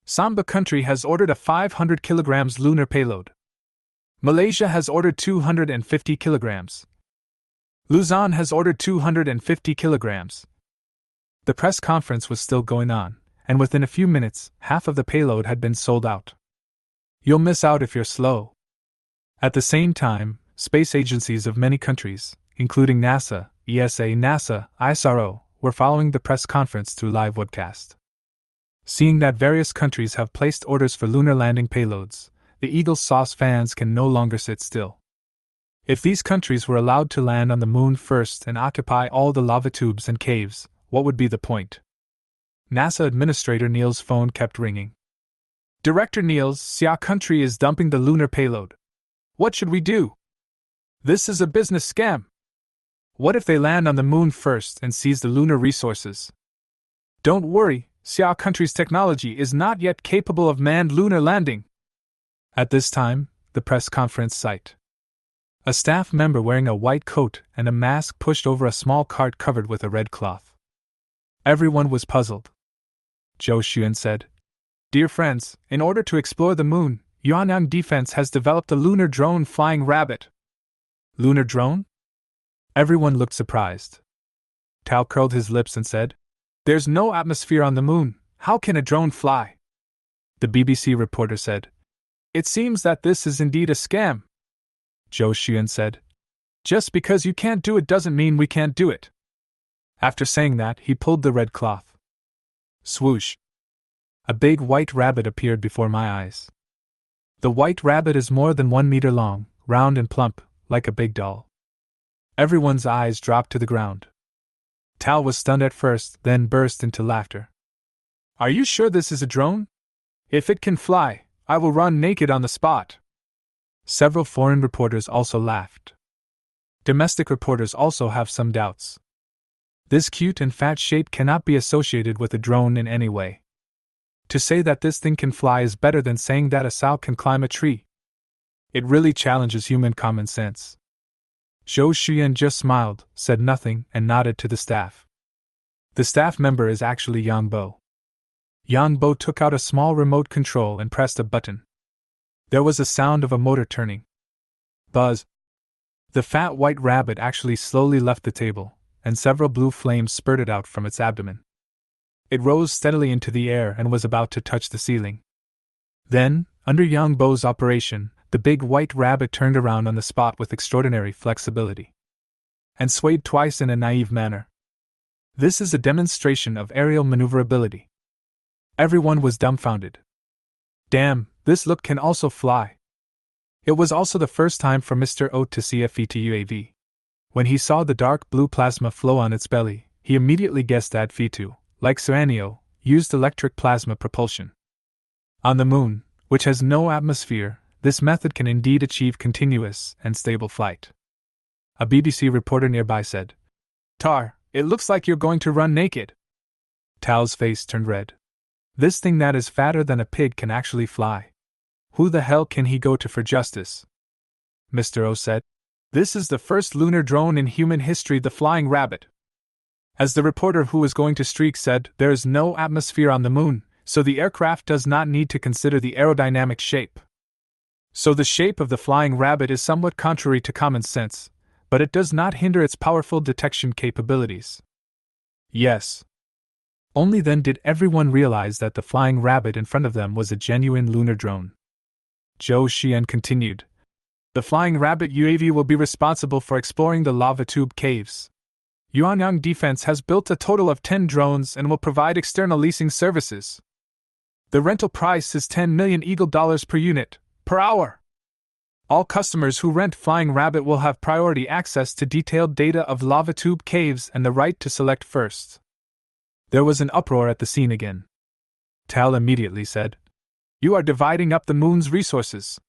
Samba country has ordered a 500 kilograms lunar payload. Malaysia has ordered 250 kilograms. Luzon has ordered 250 kilograms. The press conference was still going on, and within a few minutes, half of the payload had been sold out. You'll miss out if you're slow. At the same time, space agencies of many countries, including NASA, NASA, ISRO, were following the press conference through live webcast. Seeing that various countries have placed orders for lunar landing payloads, the Eagle Sauce fans can no longer sit still. If these countries were allowed to land on the moon first and occupy all the lava tubes and caves, what would be the point? NASA Administrator Neil's phone kept ringing. Director Niels, Xia country is dumping the lunar payload. What should we do? This is a business scam. What if they land on the moon first and seize the lunar resources? Don't worry, Xia country's technology is not yet capable of manned lunar landing. At this time, the press conference site. A staff member wearing a white coat and a mask pushed over a small cart covered with a red cloth. Everyone was puzzled. Zhou Xuyan said, Dear friends, in order to explore the moon, Yuanyang Defense has developed a lunar drone flying rabbit. Lunar drone? Everyone looked surprised. Tao curled his lips and said, There's no atmosphere on the moon, how can a drone fly? The BBC reporter said, It seems that this is indeed a scam. Zhou Xuyan said, Just because you can't do it doesn't mean we can't do it. After saying that, he pulled the red cloth. Swoosh! A big white rabbit appeared before my eyes. The white rabbit is more than 1 meter long, round and plump, like a big doll. Everyone's eyes dropped to the ground. Tal was stunned at first, then burst into laughter. Are you sure this is a drone? If it can fly, I will run naked on the spot. Several foreign reporters also laughed. Domestic reporters also have some doubts. This cute and fat shape cannot be associated with a drone in any way. To say that this thing can fly is better than saying that a sow can climb a tree. It really challenges human common sense. Zhou Xuyan just smiled, said nothing, and nodded to the staff. The staff member is actually Yang Bo. Yang Bo took out a small remote control and pressed a button. There was a sound of a motor turning. Buzz. The fat white rabbit actually slowly left the table, and several blue flames spurted out from its abdomen. It rose steadily into the air and was about to touch the ceiling. Then, under Yang Bo's operation, the big white rabbit turned around on the spot with extraordinary flexibility. And swayed twice in a naive manner. This is a demonstration of aerial maneuverability. Everyone was dumbfounded. Damn, this look can also fly. It was also the first time for Mr. O to see a FET UAV. When he saw the dark blue plasma flow on its belly, he immediately guessed that FET, like Suanio, used electric plasma propulsion. On the moon, which has no atmosphere, this method can indeed achieve continuous and stable flight. A BBC reporter nearby said, Tar, it looks like you're going to run naked. Tao's face turned red. This thing that is fatter than a pig can actually fly. Who the hell can he go to for justice? Mr. O said, This is the first lunar drone in human history, the flying rabbit. As the reporter who was going to streak said, there is no atmosphere on the moon, so the aircraft does not need to consider the aerodynamic shape. So the shape of the flying rabbit is somewhat contrary to common sense, but it does not hinder its powerful detection capabilities. Yes. Only then did everyone realize that the flying rabbit in front of them was a genuine lunar drone. Zhou Xian continued. The flying rabbit UAV will be responsible for exploring the lava tube caves. Yuanyang Defense has built a total of 10 drones and will provide external leasing services. The rental price is 10 million Eagle dollars per unit, per hour. All customers who rent Flying Rabbit will have priority access to detailed data of lava tube caves and the right to select first. There was an uproar at the scene again. Tal immediately said, You are dividing up the moon's resources.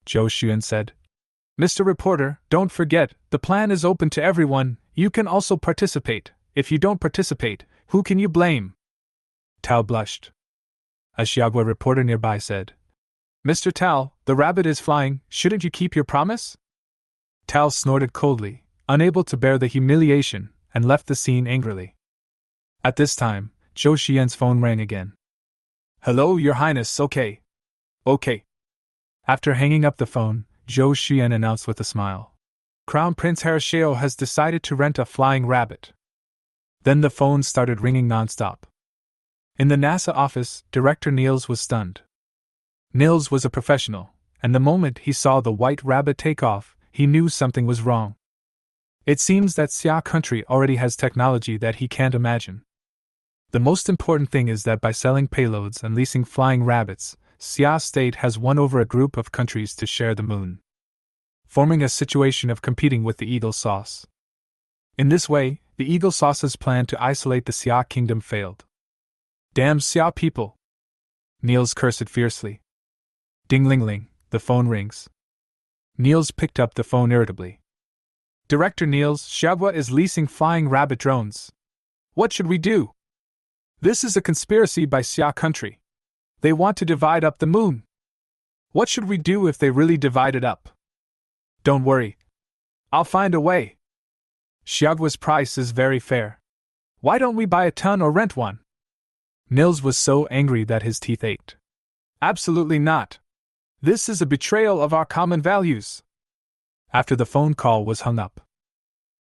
Zhou Xuan said, Mr. Reporter, don't forget, the plan is open to everyone, you can also participate. If you don't participate, who can you blame? Tal blushed. A Xiaogua reporter nearby said, Mr. Tal, the rabbit is flying, shouldn't you keep your promise? Tal snorted coldly, unable to bear the humiliation, and left the scene angrily. At this time, Zhou Xian's phone rang again. Hello, Your Highness, okay. Okay. After hanging up the phone, Zhou Xian announced with a smile. Crown Prince Harisheo has decided to rent a flying rabbit. Then the phone started ringing non-stop. In the NASA office, Director Niels was stunned. Niels was a professional, and the moment he saw the white rabbit take off, he knew something was wrong. It seems that Xia country already has technology that he can't imagine. The most important thing is that by selling payloads and leasing flying rabbits, Xia state has won over a group of countries to share the moon, forming a situation of competing with the Eagle Sauce. In this way, the Eagle Sauce's plan to isolate the Xia kingdom failed. Damn Xia people! Niels cursed fiercely. Ding-ling-ling, the phone rings. Niels picked up the phone irritably. Director Niels, Xiaogua is leasing flying rabbit drones. What should we do? This is a conspiracy by Xia country. They want to divide up the moon. What should we do if they really divide it up? Don't worry. I'll find a way. Xiaogua's price is very fair. Why don't we buy a ton or rent one? Niels was so angry that his teeth ached. Absolutely not. This is a betrayal of our common values. After the phone call was hung up,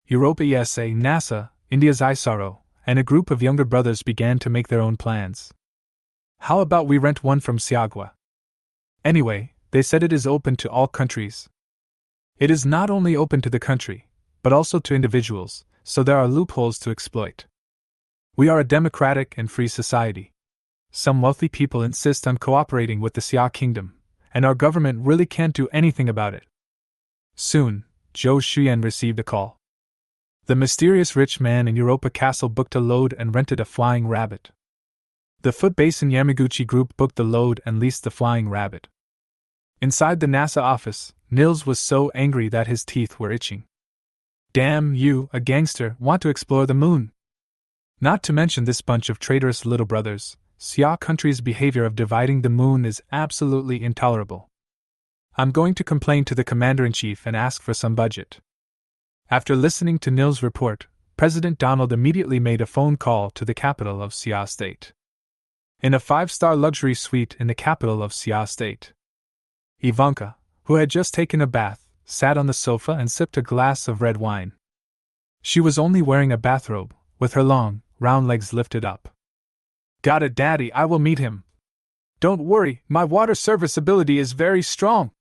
Europa ESA, NASA, India's ISRO, and a group of younger brothers began to make their own plans. How about we rent one from Xiaogua? Anyway, they said it is open to all countries. It is not only open to the country, but also to individuals, so there are loopholes to exploit. We are a democratic and free society. Some wealthy people insist on cooperating with the Xia kingdom, and our government really can't do anything about it. Soon, Zhou Xuyan received a call. The mysterious rich man in Europa Castle booked a load and rented a flying rabbit. The Footbasin Yamaguchi group booked the load and leased the flying rabbit. Inside the NASA office, Nils was so angry that his teeth were itching. Damn you, a gangster, want to explore the moon? Not to mention this bunch of traitorous little brothers, Xia country's behavior of dividing the moon is absolutely intolerable. I'm going to complain to the commander-in-chief and ask for some budget. After listening to Nils' report, President Donald immediately made a phone call to the capital of Xia State. In a 5-star luxury suite in the capital of Xia State, Ivanka, who had just taken a bath, sat on the sofa and sipped a glass of red wine. She was only wearing a bathrobe, with her long, round legs lifted up. Got it, Daddy, I will meet him. Don't worry, my water serviceability is very strong.